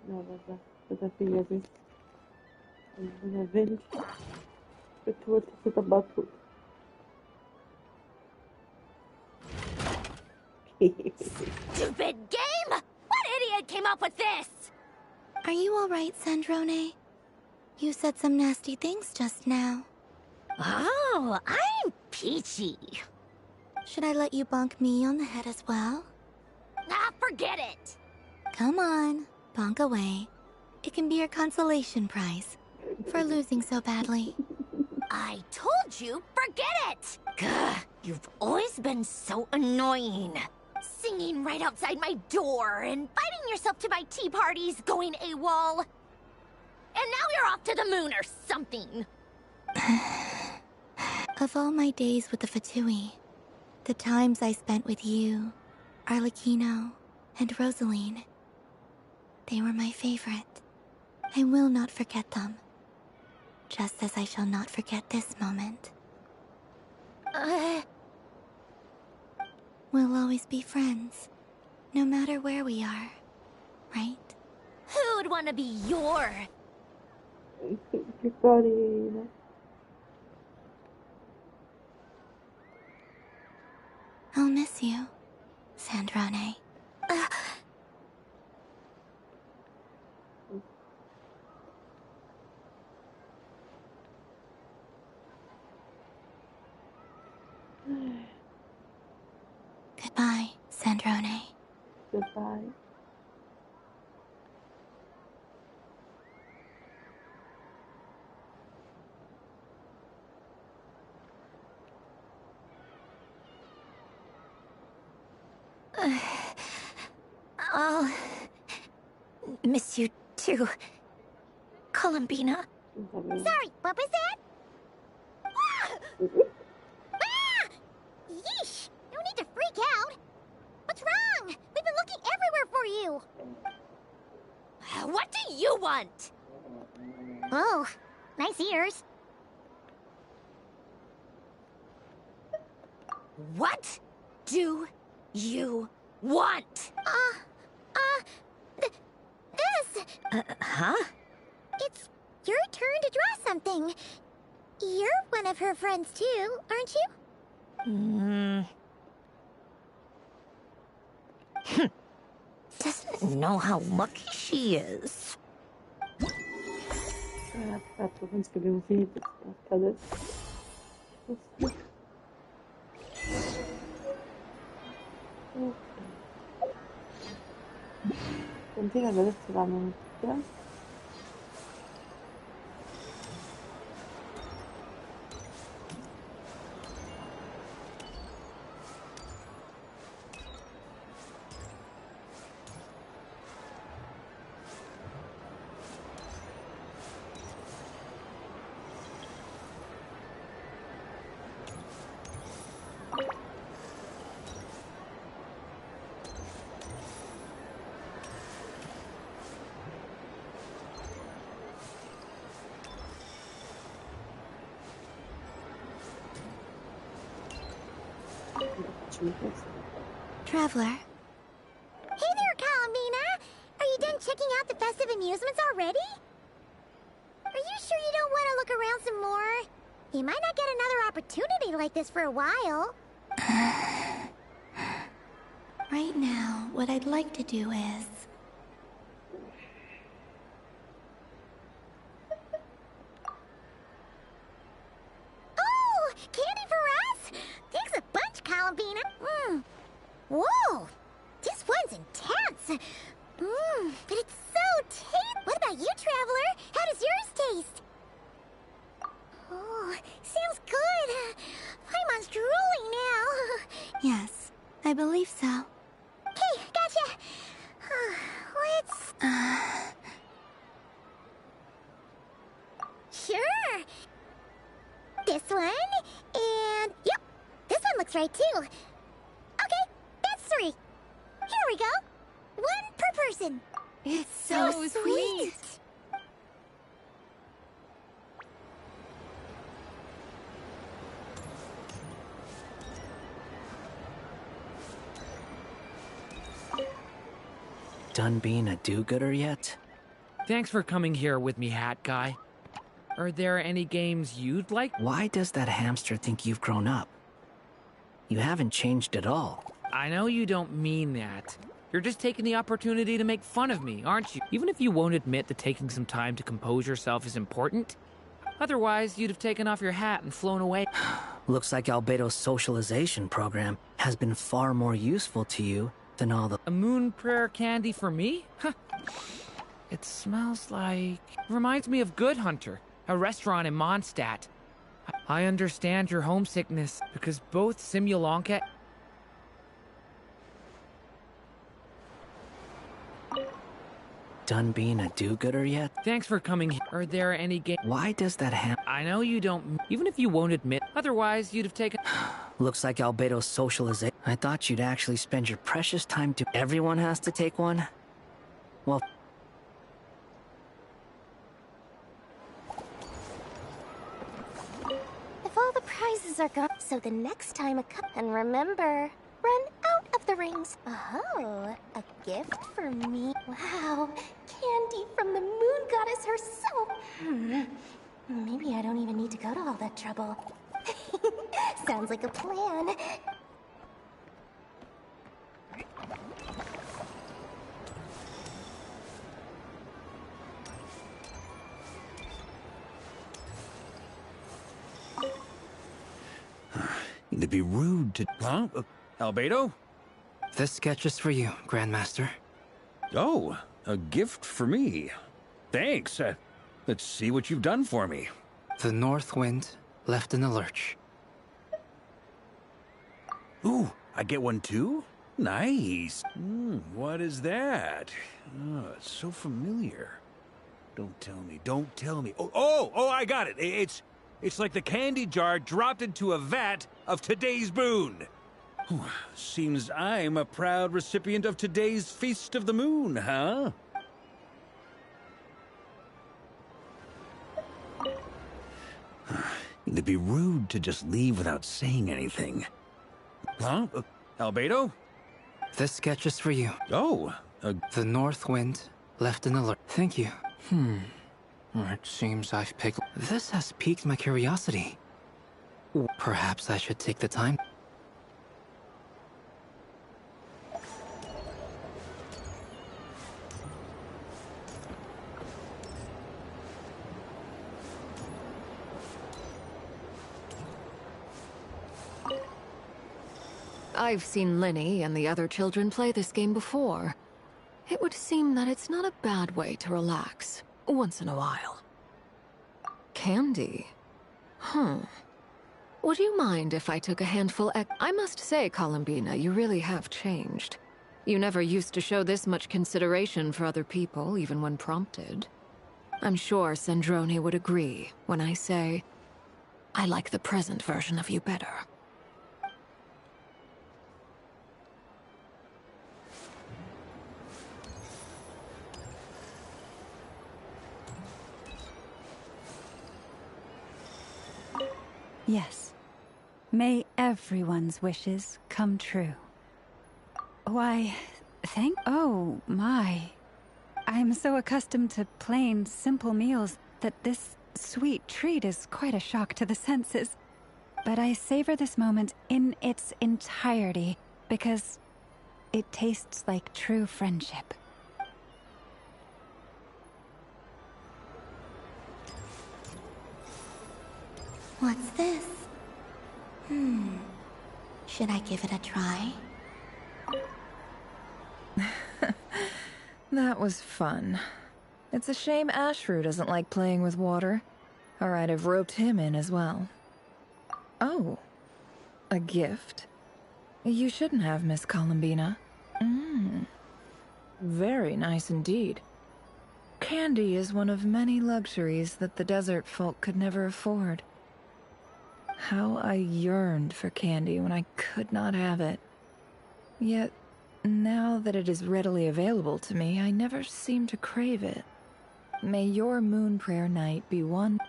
No, vabbè, cosa figlia qui? Non è vero? Per tu è stata battuta. Stupid game! What idiot came up with this? Are you alright, Sandrone? You said some nasty things just now. Oh, I'm peachy. Should I let you bonk me on the head as well? Ah, forget it! Come on, bonk away. It can be your consolation prize for losing so badly. I told you, forget it! Gah, you've always been so annoying. Singing right outside my door, inviting yourself to my tea parties, going AWOL. And now you're off to the moon or something. Of all my days with the Fatui, the times I spent with you, Arlecchino, and Rosaline, they were my favorite. I will not forget them. Just as I shall not forget this moment. We'll always be friends, no matter where we are, right? Who'd want to be your... Che carino. I'll miss you, Sandrone. Goodbye, Sandrone. Goodbye. I'll miss you too, Columbina. Sorry, what was that? Yeesh! No need to freak out. What's wrong? We've been looking everywhere for you. What do you want? Oh, nice ears. What do you want? This. Huh? It's your turn to draw something. You're one of her friends too, aren't you? Doesn't know how lucky she is. Aspetta, penso che abbiamo finito. Aspetta adesso. Continua ad adesso la notizia. Traveler. Hey there, Columbina! Are you done checking out the festive amusements already? Are you sure you don't want to look around some more? You might not get another opportunity like this for a while. Right now, what I'd like to do is... Oh! Candy for us? Thanks a bunch, Columbina! Whoa! This one's intense! But it's so tasty! What about you, Traveler? How does yours taste? Oh, sounds good! Paimon's drooling now! Yes, I believe so. Okay, gotcha! Let's... Sure! This one, and... Yep, this one looks right, too. Okay, that's 3. Here we go. 1 per person. It's so sweet. Done being a do-gooder yet? Thanks for coming here with me, Hat Guy. Are there any games you'd like? Why does that hamster think you've grown up? You haven't changed at all. I know you don't mean that. You're just taking the opportunity to make fun of me, aren't you? Even if you won't admit that taking some time to compose yourself is important. Otherwise, you'd have taken off your hat and flown away. Looks like Albedo's socialization program has been far more useful to you than all the— A moon prayer candy for me? Huh. It smells like... Reminds me of Good Hunter, a restaurant in Mondstadt. I understand your homesickness, because both Simulanka... Done being a do-gooder yet? Thanks for coming here. Are there any games? Why does that I know you don't... Even if you won't admit, otherwise you'd have taken... Looks like Albedo's socialization. I thought you'd actually spend your precious time to... Everyone has to take one? Well... If all the prizes are gone, so the next time and remember, run out of the rings. Oh, a gift for me. Wow, candy from the moon goddess herself. Maybe I don't even need to go to all that trouble. Sounds like a plan. It'd be rude to... Huh? Albedo? This sketch is for you, Grandmaster. Oh, a gift for me. Thanks. Let's see what you've done for me. The North Wind left in the lurch. Ooh, I get one too? Nice. What is that? Oh, it's so familiar. Don't tell me, don't tell me. Oh, I got it. It's like the candy jar dropped into a vat of today's boon. Seems I'm a proud recipient of today's Feast of the Moon, huh? It'd be rude to just leave without saying anything. Huh? Albedo? This sketch is for you. Oh, The North Wind left in the lurch. Thank you. It seems I've picked... This has piqued my curiosity. Perhaps I should take the time... I've seen Lenny and the other children play this game before. It would seem that it's not a bad way to relax, once in a while. Candy? Would you mind if I took a handful I must say, Columbina, you really have changed. You never used to show this much consideration for other people, even when prompted. I'm sure Sandrone would agree when I say, I like the present version of you better. Yes. May everyone's wishes come true. Why, oh, my. I'm so accustomed to plain, simple meals that this sweet treat is quite a shock to the senses. But I savor this moment in its entirety because it tastes like true friendship. What's this? Should I give it a try? That was fun. It's a shame Ashru doesn't like playing with water, or I'd have roped him in as well. Oh, a gift? You shouldn't have, Miss Columbina. Very nice indeed. Candy is one of many luxuries that the desert folk could never afford. How I yearned for candy when I could not have it. Yet, now that it is readily available to me, I never seem to crave it. May your moon prayer night be one...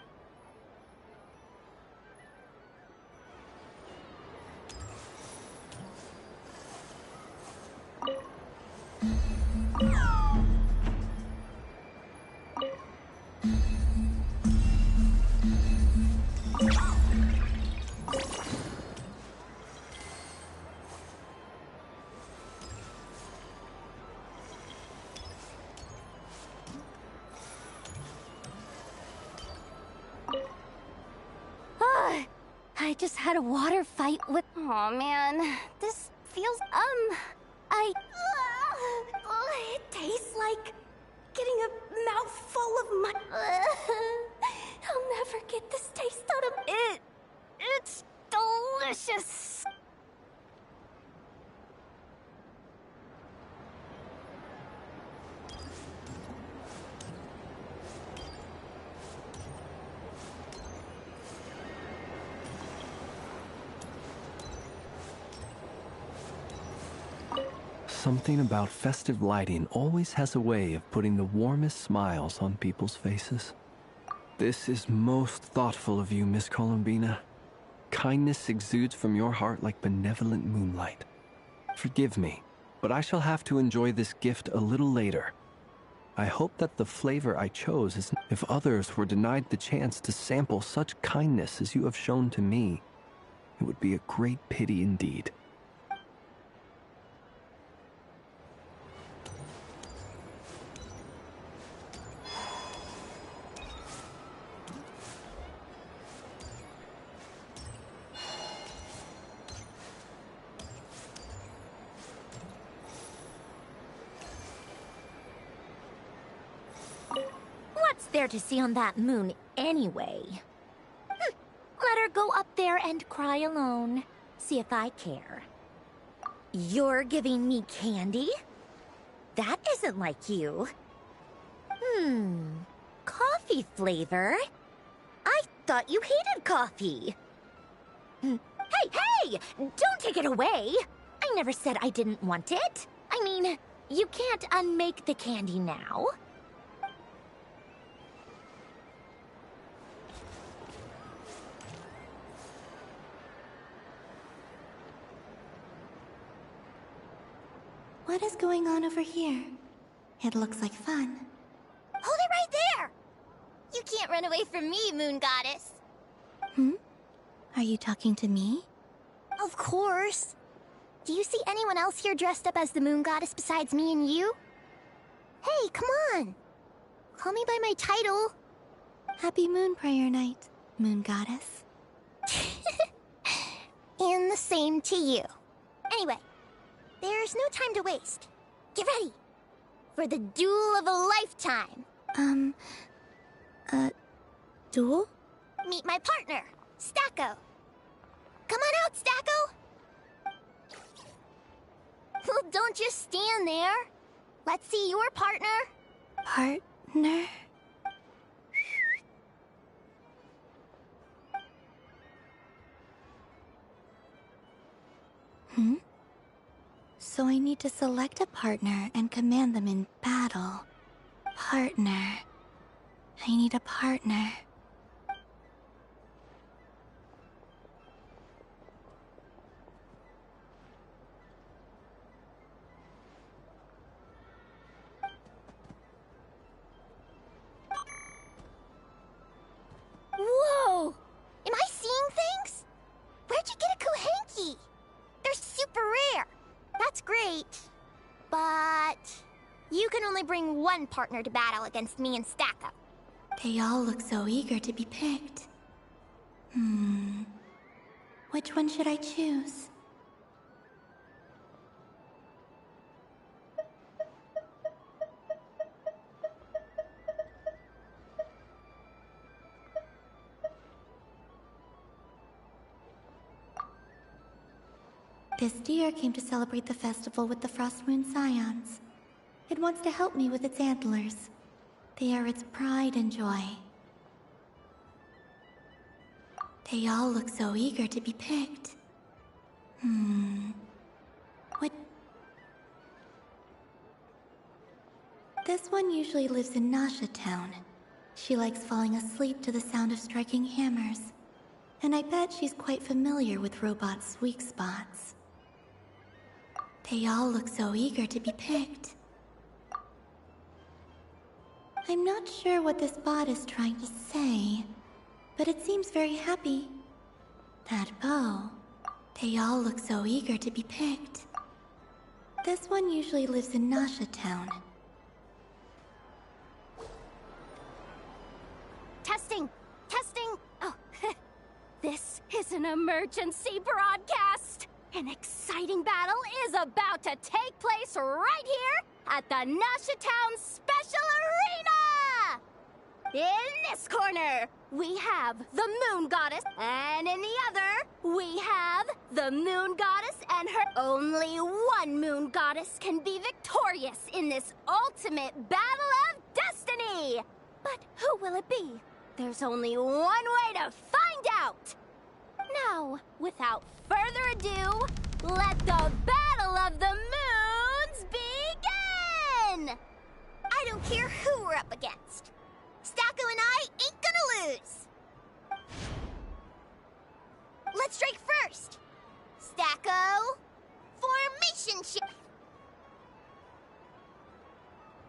I just had a water fight with... Aw, man. This feels, it tastes like getting a mouthful of mud. I'll never get this taste out of it. It's delicious. Something about festive lighting always has a way of putting the warmest smiles on people's faces. This is most thoughtful of you, Miss Columbina. Kindness exudes from your heart like benevolent moonlight. Forgive me, but I shall have to enjoy this gift a little later. I hope that the flavor I chose is... If others were denied the chance to sample such kindness as you have shown to me, it would be a great pity indeed. What's there to see on that moon anyway? Let her go up there and cry alone. See if I care. You're giving me candy? That isn't like you. Coffee flavor? I thought you hated coffee. Hey! Don't take it away! I never said I didn't want it. I mean, you can't unmake the candy now. What is going on over here? It looks like fun. Hold it right there! You can't run away from me, Moon Goddess. Are you talking to me? Of course. Do you see anyone else here dressed up as the Moon Goddess besides me and you? Hey, come on. Call me by my title. Happy Moon Prayer Night, Moon Goddess. And the same to you. Anyway, there's no time to waste. Get ready for the duel of a lifetime. Duel? Meet my partner, Stacko. Come on out, Stacko. Well, don't just stand there. Let's see your partner. Partner? So I need to select a partner and command them in battle. Partner. I need a partner. Whoa! Am I seeing things? Where'd you get a Kuhenki? They're super rare. That's great. But you can only bring one partner to battle against me and Stacko. They all look so eager to be picked. Which one should I choose? This deer came to celebrate the festival with the Frostmoon Scions. It wants to help me with its antlers. They are its pride and joy. They all look so eager to be picked. What? This one usually lives in Nasha Town. She likes falling asleep to the sound of striking hammers. And I bet she's quite familiar with robots' weak spots. They all look so eager to be picked. I'm not sure what this bot is trying to say, but it seems very happy. That bow. They all look so eager to be picked. This one usually lives in Nasha Town. Testing! Testing! Oh, this is an emergency broadcast! An exciting battle is about to take place right here at the Nasha Town Special Arena! In this corner, we have the Moon Goddess, and in the other, we have the Moon Goddess and her... Only one Moon Goddess can be victorious in this ultimate battle of destiny! But who will it be? There's only one way to find out! Now, without further ado, let the Battle of the Moons begin! I don't care who we're up against. Stacko and I ain't gonna lose. Let's strike first. Stacko, formation shift.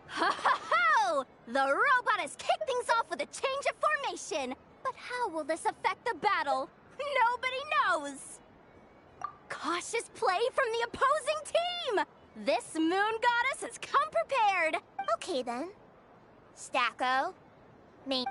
Ho ho ho! The robot has kicked things off with a change of formation. But how will this affect the battle? Nobody knows. Cautious play from the opposing team! This Moon Goddess has come prepared! Okay then. Stacko, main...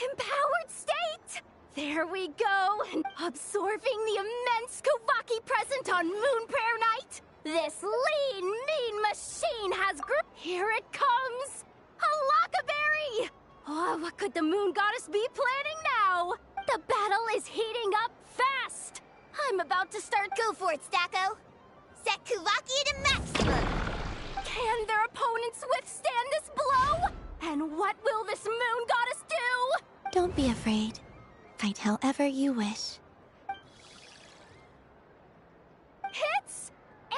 Empowered state! There we go! Absorbing the immense Kuvaki present on Moon Prayer Night! This lean, mean machine has Here it comes! A Lockaberry! Oh, what could the Moon Goddess be planning now? The battle is heating up fast! I'm about to start... Go for it, Stacko! Set Kuvaki to maximum! Can their opponents withstand this blow? And what will this Moon Goddess do? Don't be afraid. Fight however you wish.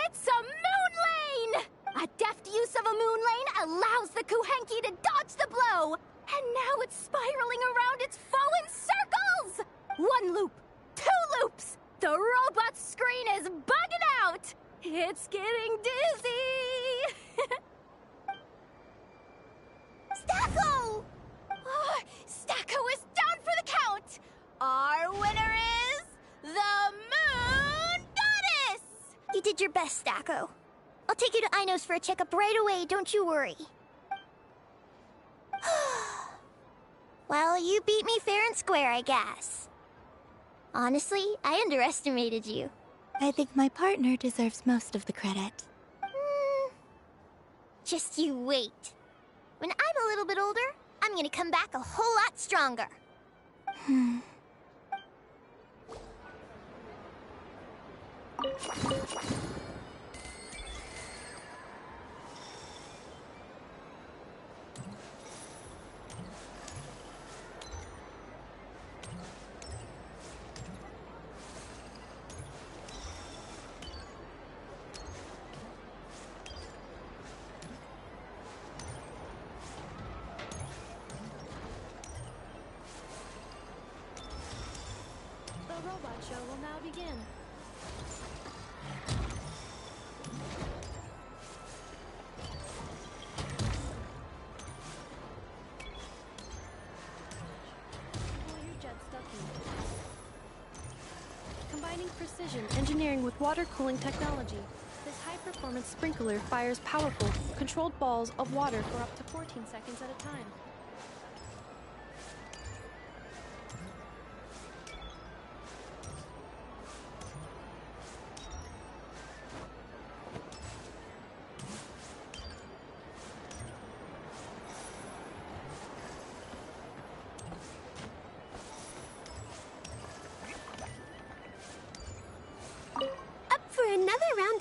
It's a moon lane! A deft use of a moon lane allows the Kuhenki to dodge the blow! And now it's spiraling around its foe in circles! One loop, two loops! The robot's screen is bugging out! It's getting dizzy! Stacko! Oh, Stacko is down for the count! Our winner is the Moon Goddess! You did your best, Stacko. I'll take you to Ainos for a checkup right away, don't you worry. Well, you beat me fair and square, I guess. Honestly, I underestimated you. I think my partner deserves most of the credit. Just you wait. When I'm a little bit older, I'm gonna come back a whole lot stronger. The robot show will now begin. Pull your jet stuck in. Combining precision engineering with water cooling technology, this high-performance sprinkler fires powerful, controlled balls of water for up to 14 seconds at a time.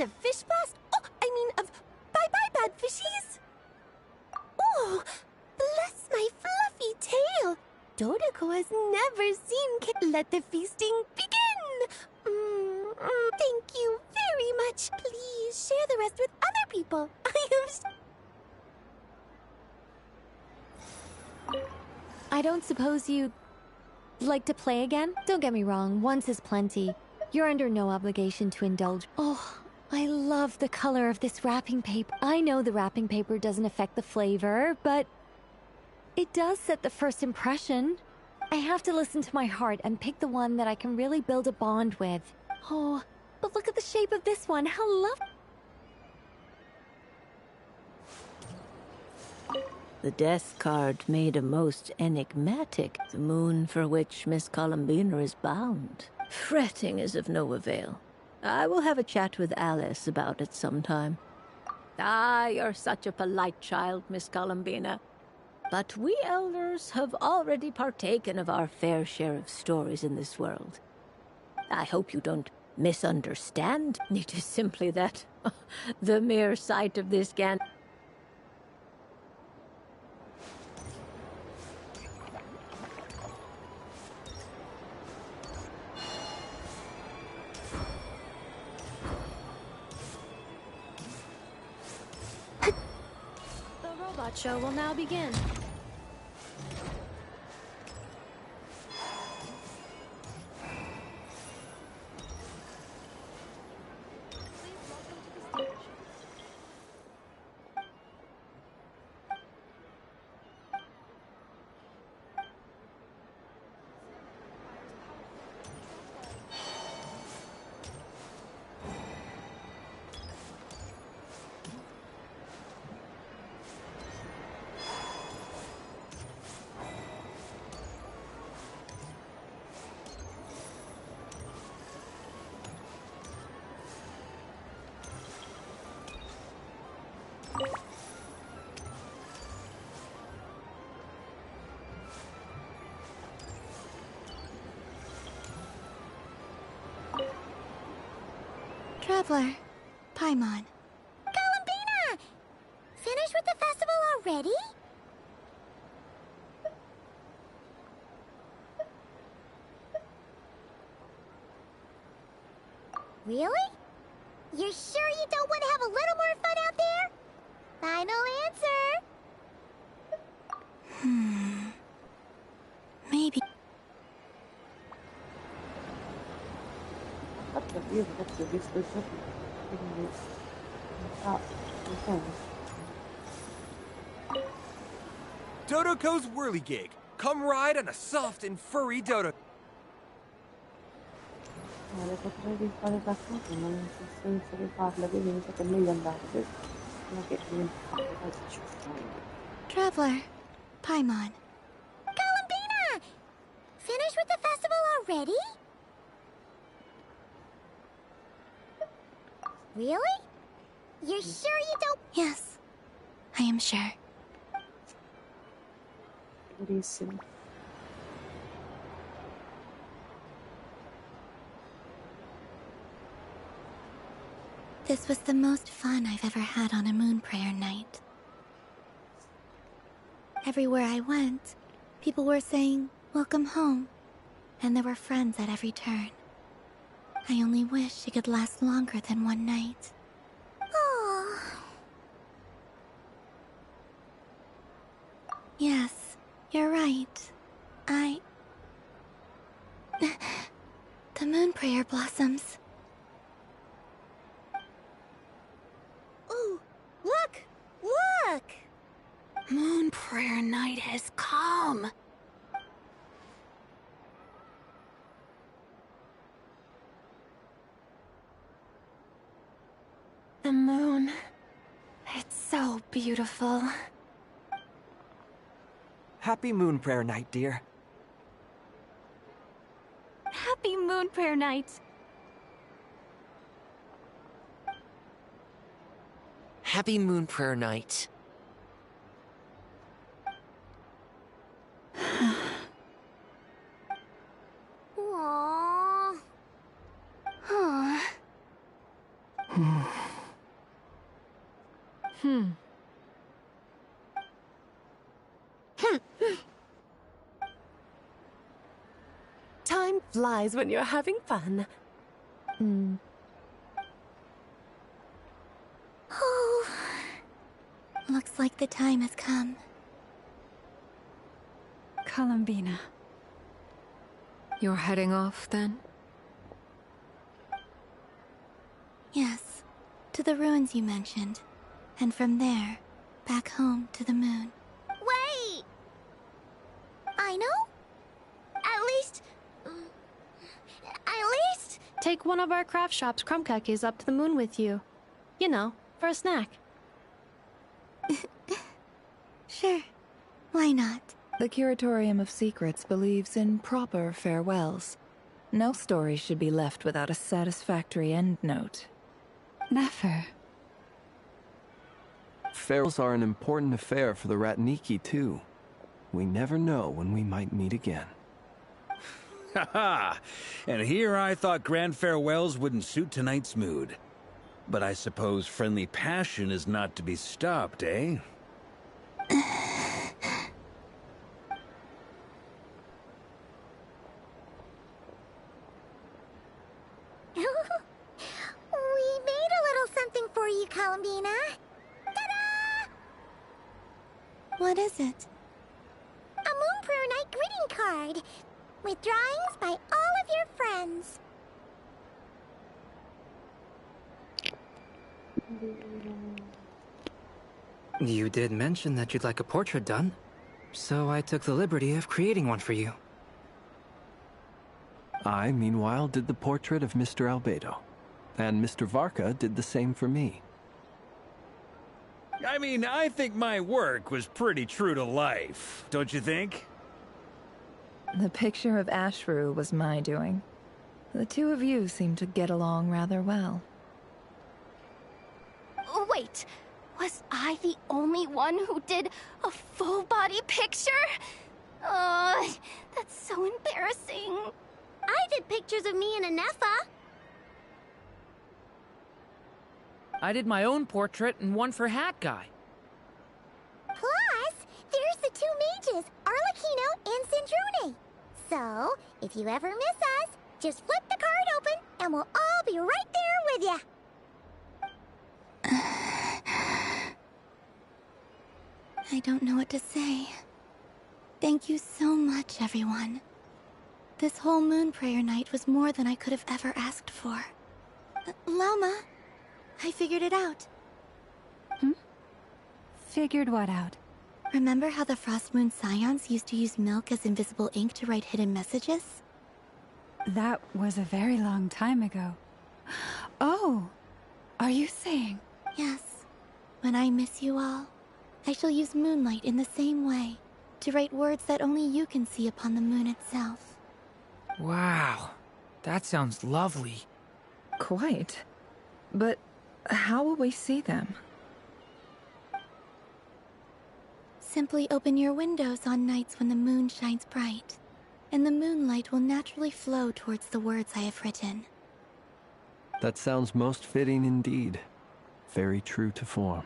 of fish blast? Oh, I mean of bye-bye bad fishies. Oh, bless my fluffy tail. Dodoko has never seen Let the feasting begin. Thank you very much. Please share the rest with other people. I don't suppose you'd like to play again? Don't get me wrong, once is plenty. You're under no obligation to indulge. Oh, I love the color of this wrapping paper. I know the wrapping paper doesn't affect the flavor, but it does set the first impression. I have to listen to my heart and pick the one that I can really build a bond with. Oh, but look at the shape of this one. How lovely. The death card made a most enigmatic, the moon for which Miss Columbina is bound. Fretting is of no avail. I will have a chat with Alice about it sometime. Ah, you're such a polite child, Miss Columbina. But we elders have already partaken of our fair share of stories in this world. I hope you don't misunderstand. It is simply that the mere sight of this The robot show will now begin. Traveler, Paimon. Columbina! Finished with the festival already? Really? You're sure you don't want to have a little more fun out there? Final answer. Maybe. Io ragazzi ho visto il gioco, quindi non so, non so. Dodoko's Whirligig. Come ride on a soft and furry Dodo. Le potrei rifare da capo, ma non c'è senso rifarle, quindi mi sa che è meglio andare. Non che dimenticare le cose ci stanno. Traveler, Paimon. Columbina! Finished with the festival already? Really? You're sure you don't... Yes, I am sure. Durissimo. This was the most fun I've ever had on a moon prayer night. Everywhere I went, people were saying, "Welcome home," and there were friends at every turn. I only wish it could last longer than one night. Oh. Yes, you're right. The moon prayer blossoms. Ooh, look! Look! Moon prayer night has come. The moon. It's so beautiful. Happy Moon Prayer Night, dear. Happy moon prayer night. Happy Moon Prayer Night. Aww. Huh. Time flies when you're having fun. Oh, looks like the time has come. Columbina. You're heading off, then? Yes, to the ruins you mentioned. And from there, back home to the moon. Wait! I know? At least... Take one of our craft shop's crumb cookies up to the moon with you. You know, for a snack. Sure. Why not? The Curatorium of Secrets believes in proper farewells. No story should be left without a satisfactory endnote. Never. Farewells are an important affair for the Ratniki, too. We never know when we might meet again. Ha-ha! And here I thought grand farewells wouldn't suit tonight's mood. But I suppose friendly passion is not to be stopped, eh? We made a little something for you, Columbina. Ta-da! What is it? A Moonprayer Night greeting card. With drawings by all of your friends. You did mention that you'd like a portrait done, so I took the liberty of creating one for you. I, meanwhile, did the portrait of Mr. Albedo, and Mr. Varka did the same for me. I mean, I think my work was pretty true to life, don't you think? The picture of Ashru was my doing. The two of you seem to get along rather well. Wait, was I the only one who did a full-body picture? That's so embarrassing. I did pictures of me and Anefa. I did my own portrait and one for Hat Guy. Plus, there's the two mages, Arlecchino and Sandrone. So, if you ever miss us, just flip the card open and we'll all be right there with you. I don't know what to say. Thank you so much, everyone. This whole Moonprayer night was more than I could have ever asked for. Lauma, I figured it out. Figured what out? Remember how the Frost Moon Scions used to use milk as invisible ink to write hidden messages? That was a very long time ago. Oh, are you saying? Yes. When I miss you all, I shall use moonlight in the same way, to write words that only you can see upon the moon itself. Wow, that sounds lovely. Quite. But how will we see them? Simply open your windows on nights when the moon shines bright, and the moonlight will naturally flow towards the words I have written. That sounds most fitting indeed. Very true to form.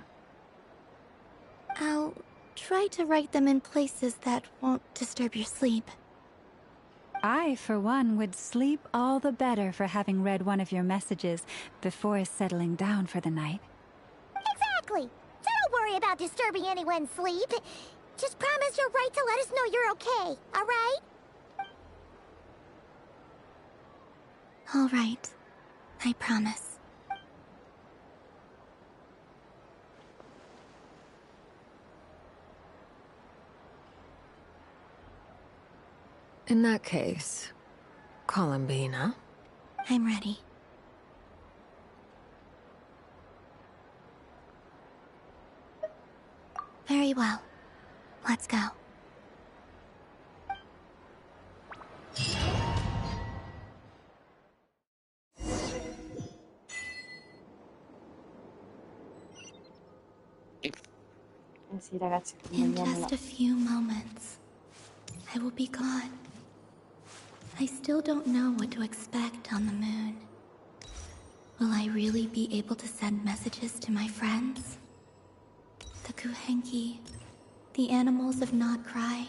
I'll try to write them in places that won't disturb your sleep. I, for one, would sleep all the better for having read one of your messages before settling down for the night. Exactly. So don't worry about disturbing anyone's sleep. Just promise you'll write to let us know you're okay, alright? All right. I promise. In that case, Columbina. I'm ready. Very well. Let's go. Sì, ragazzi, In just a few moments, I will be gone. I still don't know what to expect on the moon. Will I really be able to send messages to my friends? The Kuhenki, the animals of Not Cry.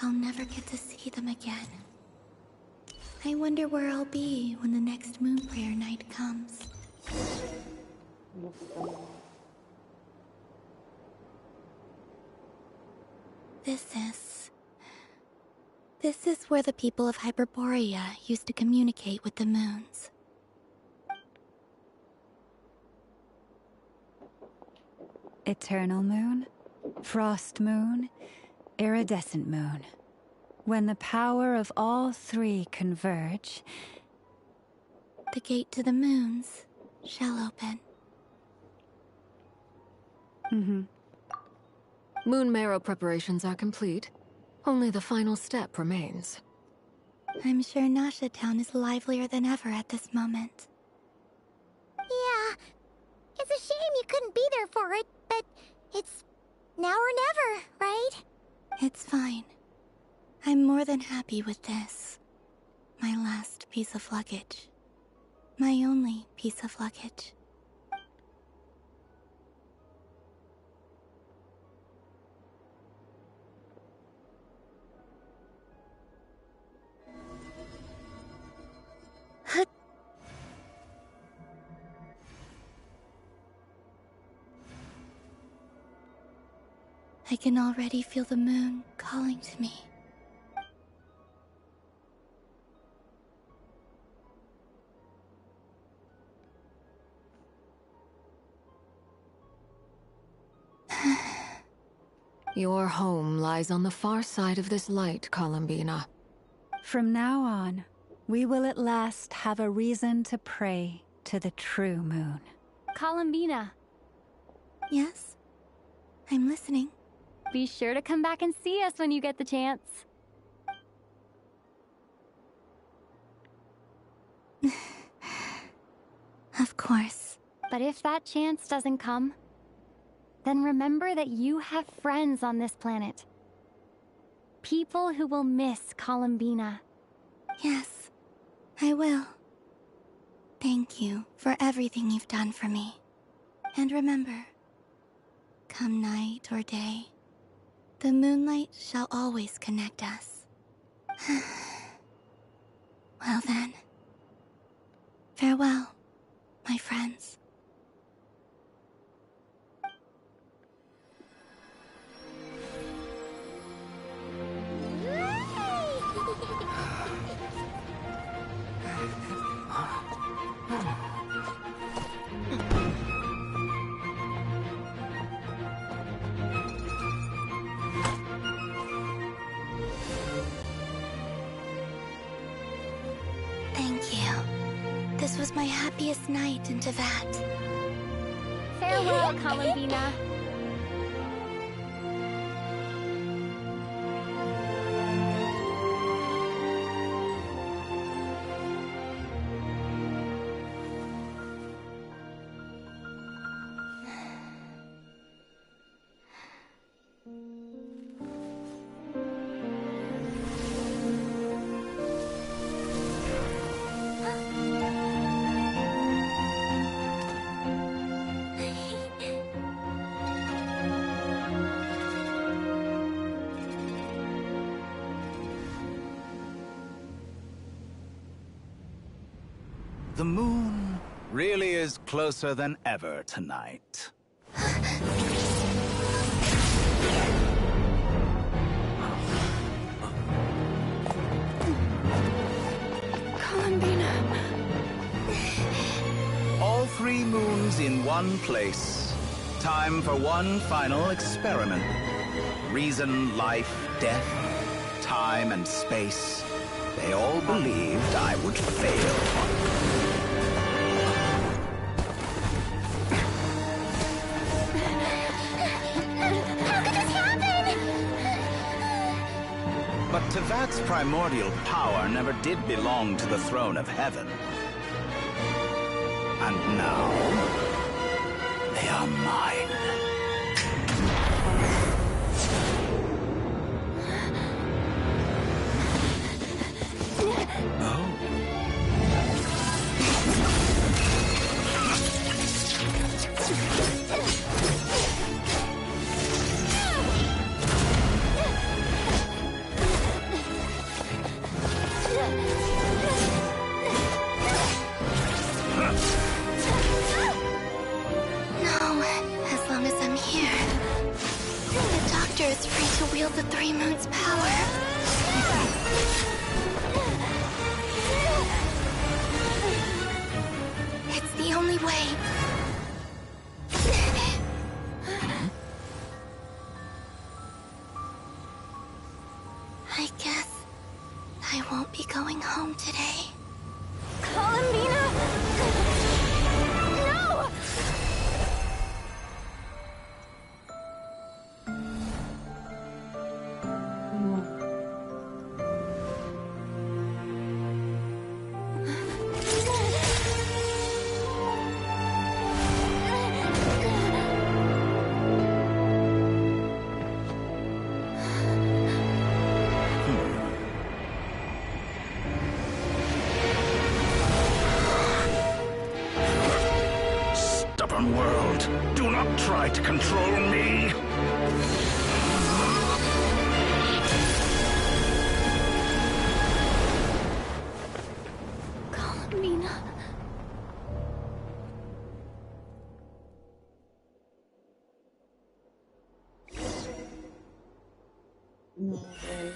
I'll never get to see them again. I wonder where I'll be when the next moon prayer night comes. This is where the people of Hyperborea used to communicate with the moons. Eternal moon, frost moon, iridescent moon. When the power of all three converge, the gate to the moons shall open. Moon marrow preparations are complete. Only the final step remains. I'm sure Nasha Town is livelier than ever at this moment. Yeah, it's a shame you couldn't be there for it, but it's now or never, right? It's fine. I'm more than happy with this. My last piece of luggage. My only piece of luggage. I can already feel the moon calling to me. Your home lies on the far side of this light, Columbina. From now on, we will at last have a reason to pray to the true moon. Columbina. Yes? I'm listening. Be sure to come back and see us when you get the chance. Of course. But if that chance doesn't come, then remember that you have friends on this planet. People who will miss Columbina. Yes, I will. Thank you for everything you've done for me. And remember, come night or day, the moonlight shall always connect us. Well then, farewell, my friends. Thank you. This was my happiest night in Tevat. Farewell, Columbina. The moon really is closer than ever tonight. Columbina. All three moons in one place. Time for one final experiment. Reason, life, death, time and space. They all believed I would fail. But Tevat's primordial power never did belong to the throne of heaven. And now, they are mine. Oh. going home today. Columbina! No! Stubborn world, do not try to control me. Columbina. No way.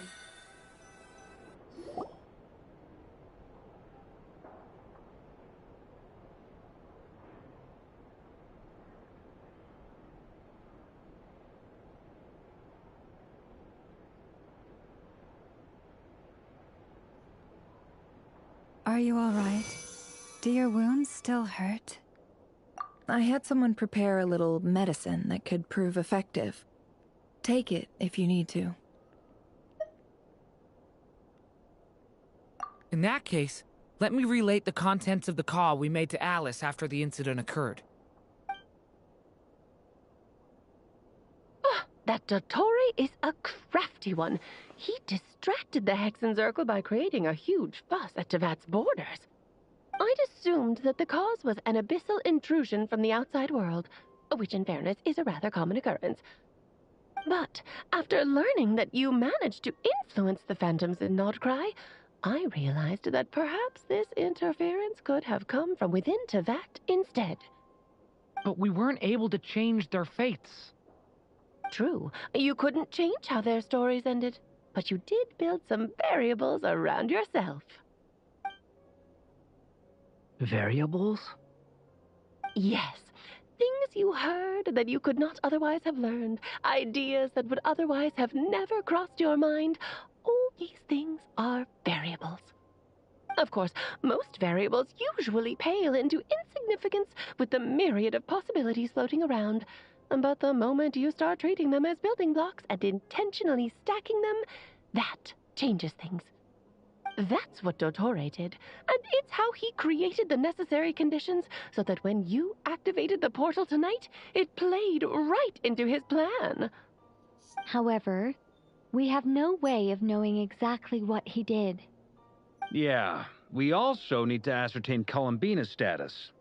Are you all right? Do your wounds still hurt? I had someone prepare a little medicine that could prove effective. Take it if you need to. In that case, let me relate the contents of the call we made to Alice after the incident occurred. That Dottore is a crafty one. He distracted the Hexen Circle by creating a huge fuss at Tevat's borders. I'd assumed that the cause was an abyssal intrusion from the outside world, which in fairness is a rather common occurrence. But after learning that you managed to influence the phantoms in Nodcry, I realized that perhaps this interference could have come from within Tevat instead. But we weren't able to change their fates. True, you couldn't change how their stories ended, but you did build some variables around yourself. Variables? Yes. Things you heard that you could not otherwise have learned. Ideas that would otherwise have never crossed your mind. All these things are variables. Of course, most variables usually pale into insignificance with the myriad of possibilities floating around. But the moment you start treating them as building blocks and intentionally stacking them, that changes things. That's what Dottore did, and it's how he created the necessary conditions so that when you activated the portal tonight, it played right into his plan. However, we have no way of knowing exactly what he did. Yeah, we also need to ascertain Columbina's status.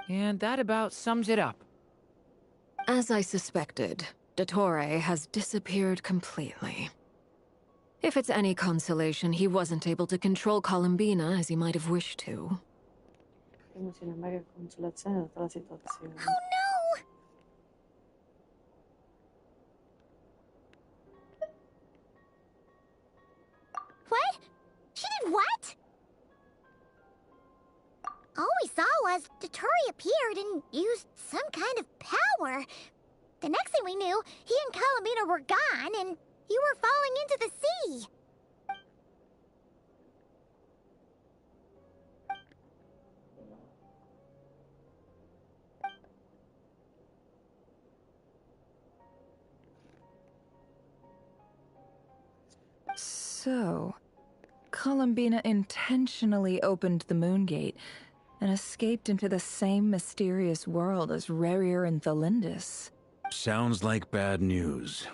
And that about sums it up. As I suspected, Dottore has disappeared completely. If it's any consolation, he wasn't able to control Columbina as he might have wished to. Oh no! What? She did what? All we saw was Dottore appeared and used some kind of power. The next thing we knew, he and Columbina were gone and you were falling into the sea. So, Columbina intentionally opened the Moon Gate and escaped into the same mysterious world as Rerir and Thalindis. Sounds like bad news.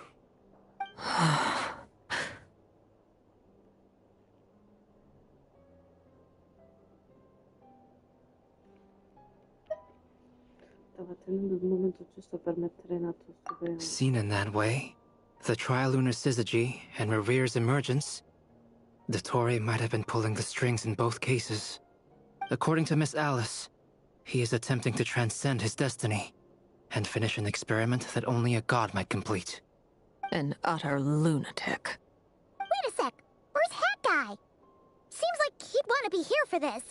Seen in that way, the Trilunar Syzygy and Rerir's emergence, Dottore might have been pulling the strings in both cases. According to Miss Alice, he is attempting to transcend his destiny and finish an experiment that only a god might complete. An utter lunatic. Wait a sec. Where's Hat Guy? Seems like he'd want to be here for this.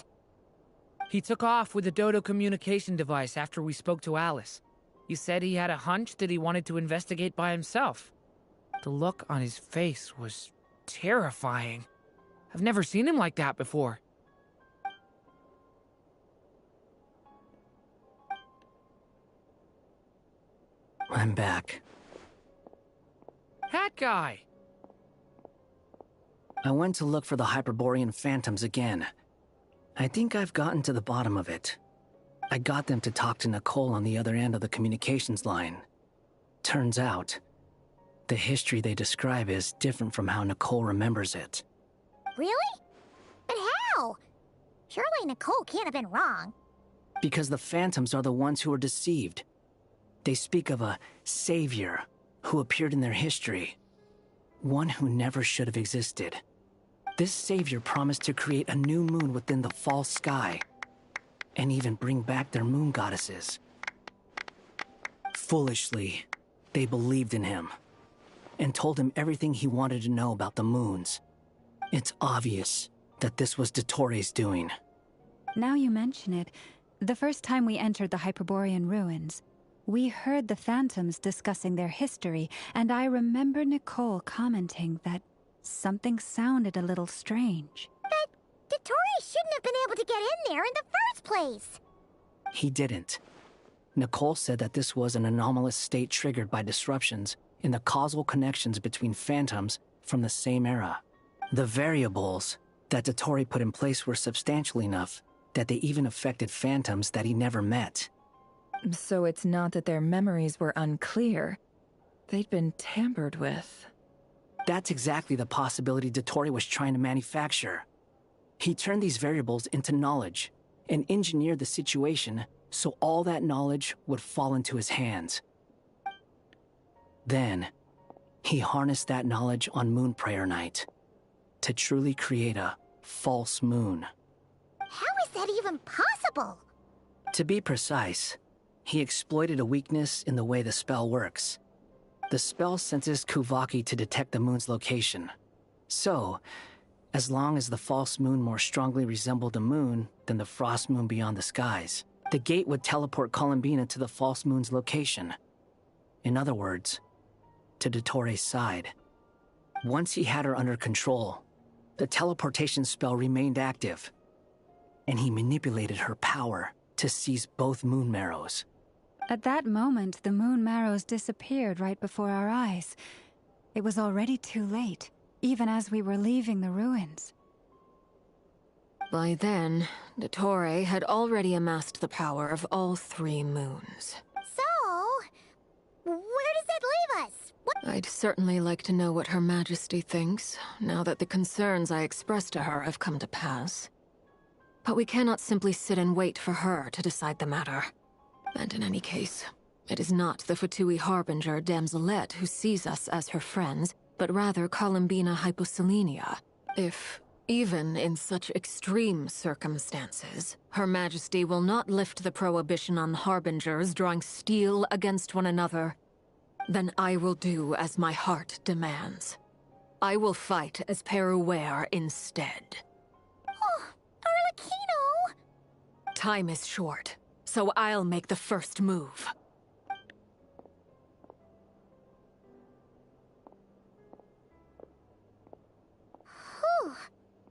He took off with the Dodo communication device after we spoke to Alice. He said he had a hunch that he wanted to investigate by himself. The look on his face was terrifying. I've never seen him like that before. I'm back. Hat guy! I went to look for the Hyperborean phantoms again. I think I've gotten to the bottom of it. I got them to talk to Nicole on the other end of the communications line. Turns out, the history they describe is different from how Nicole remembers it. Really? But how? Surely Nicole can't have been wrong. Because the phantoms are the ones who were deceived. They speak of a savior who appeared in their history. One who never should have existed. This savior promised to create a new moon within the false sky, and even bring back their moon goddesses. Foolishly, they believed in him, and told him everything he wanted to know about the moons. It's obvious that this was Dottoro's doing. Now you mention it, the first time we entered the Hyperborean ruins, we heard the phantoms discussing their history, and I remember Nicole commenting that something sounded a little strange. But Dottore shouldn't have been able to get in there in the first place. He didn't. Nicole said that this was an anomalous state triggered by disruptions in the causal connections between phantoms from the same era. The variables that Dottore put in place were substantial enough that they even affected phantoms that he never met. So it's not that their memories were unclear. They'd been tampered with. That's exactly the possibility Dottore was trying to manufacture. He turned these variables into knowledge and engineered the situation so all that knowledge would fall into his hands. Then, he harnessed that knowledge on Moon Prayer Night to truly create a false moon. How is that even possible? To be precise, he exploited a weakness in the way the spell works. The spell senses Kuvaki to detect the moon's location. So, as long as the false moon more strongly resembled the moon than the frost moon beyond the skies, the gate would teleport Columbina to the false moon's location. In other words, to Dottore's side. Once he had her under control, the teleportation spell remained active, and he manipulated her power to seize both moon marrows. At that moment, the moon marrows disappeared right before our eyes. It was already too late, even as we were leaving the ruins. By then, Dottore had already amassed the power of all 3 moons. So, where does that leave us? I'd certainly like to know what Her Majesty thinks, now that the concerns I expressed to her have come to pass. But we cannot simply sit and wait for her to decide the matter. And in any case, it is not the Fatui Harbinger Damselette who sees us as her friends, but rather Columbina Hyposelenia. If, even in such extreme circumstances, Her Majesty will not lift the prohibition on Harbingers drawing steel against one another, then I will do as my heart demands. I will fight as Peruware instead. Oh, Arlecchino! Time is short, so I'll make the first move. Whew.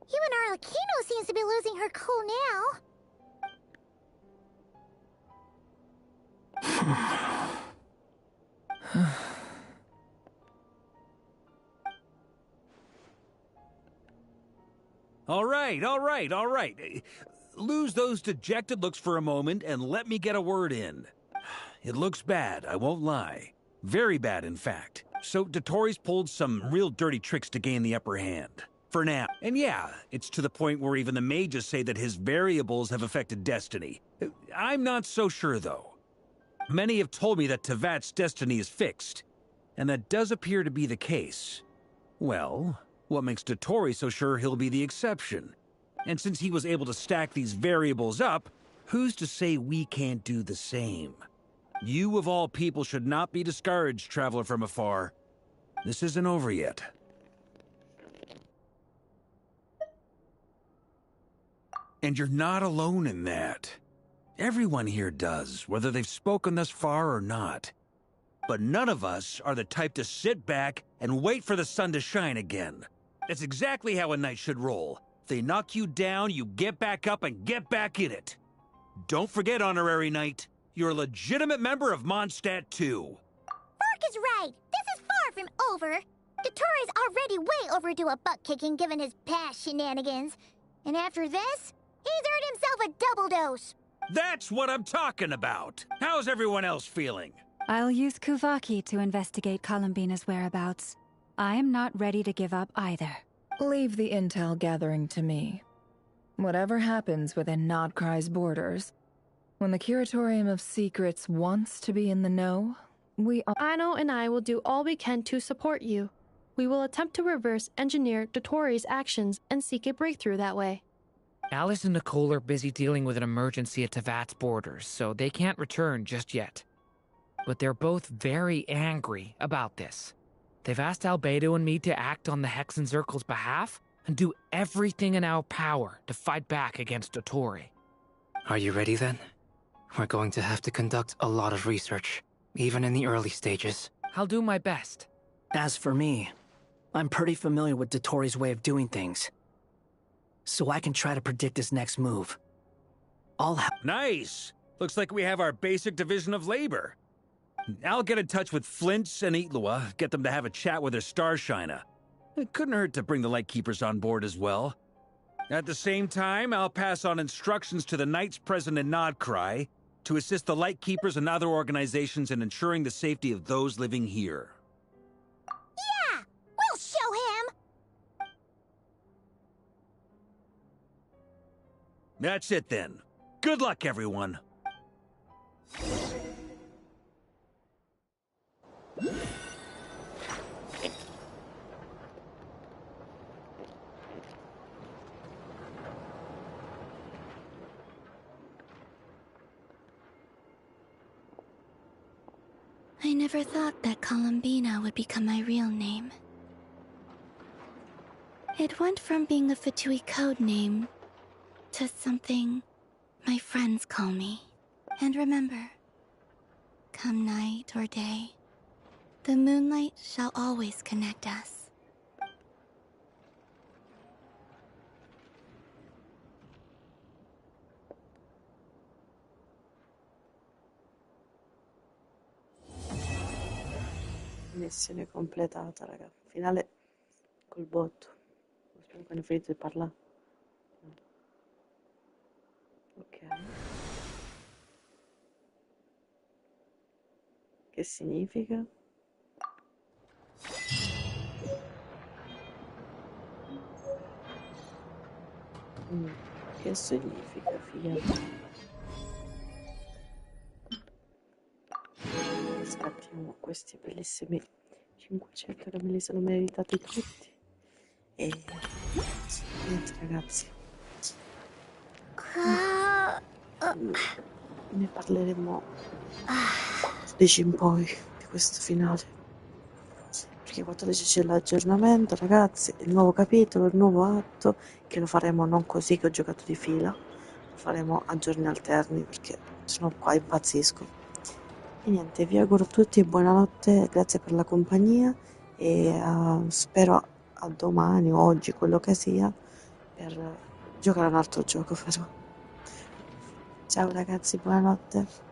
Even Arlecchino seems to be losing her cool now. All right. Lose those dejected looks for a moment and let me get a word in. It looks bad, I won't lie. Very bad, in fact. So Dottore's pulled some real dirty tricks to gain the upper hand. For now. And yeah, it's to the point where even the mages say that his variables have affected destiny. I'm not so sure, though. Many have told me that Tevat's destiny is fixed, and that does appear to be the case. Well, what makes Dottore so sure he'll be the exception? And since he was able to stack these variables up, who's to say we can't do the same? You of all people should not be discouraged, traveler from afar. This isn't over yet. And you're not alone in that. Everyone here does, whether they've spoken thus far or not. But none of us are the type to sit back and wait for the sun to shine again. That's exactly how a knight should roll. If they knock you down, you get back up and get back in it. Don't forget, Honorary Knight, you're a legitimate member of Mondstadt too. Fark is right. This is far from over. Dottoro's already way overdue a butt-kicking given his past shenanigans. And after this, he's earned himself a double dose. That's what I'm talking about. How's everyone else feeling? I'll use Kuvaki to investigate Columbina's whereabouts. I am not ready to give up either. Leave the intel gathering to me. Whatever happens within Nodcry's borders, when the Curatorium of Secrets wants to be in the know, Anno and I will do all we can to support you. We will attempt to reverse engineer Dottori's actions and seek a breakthrough that way. Alice and Nicole are busy dealing with an emergency at Tevat's borders, so they can't return just yet. But they're both very angry about this. They've asked Albedo and me to act on the Hexen Circle's behalf and do everything in our power to fight back against Dottori. Are you ready then? We're going to have to conduct a lot of research, even in the early stages. I'll do my best. As for me, I'm pretty familiar with Dottori's way of doing things, so I can try to predict his next move. Nice! Looks like we have our basic division of labor. I'll get in touch with Flints and Itlua, get them to have a chat with their Starshiner. It couldn't hurt to bring the Lightkeepers on board as well. At the same time, I'll pass on instructions to the Knights present in Nodcry to assist the Lightkeepers and other organizations in ensuring the safety of those living here. Yeah! We'll show him! That's it then. Good luck, everyone. I never thought that Columbina would become my real name. It went from being a Fatui code name to something my friends call me. And remember, come night or day, the moonlight shall always connect us. Missione completata, raga. Finale col botto. Spero che ne finito di parlare. Ok. Che significa? Che significa, figlia? Scattiamo questi bellissimi 500 che me li sono meritati tutti. E niente, ragazzi. Ne parleremo d'oggi in poi di questo finale. Perché 14 c'è l'aggiornamento, ragazzi, il nuovo capitolo, il nuovo atto, che lo faremo non così che ho giocato di fila, lo faremo a giorni alterni perché sennò qua impazzisco. E niente, vi auguro a tutti buonanotte, grazie per la compagnia e spero a domani o oggi, quello che sia, per giocare a un altro gioco però. Ciao ragazzi, buonanotte.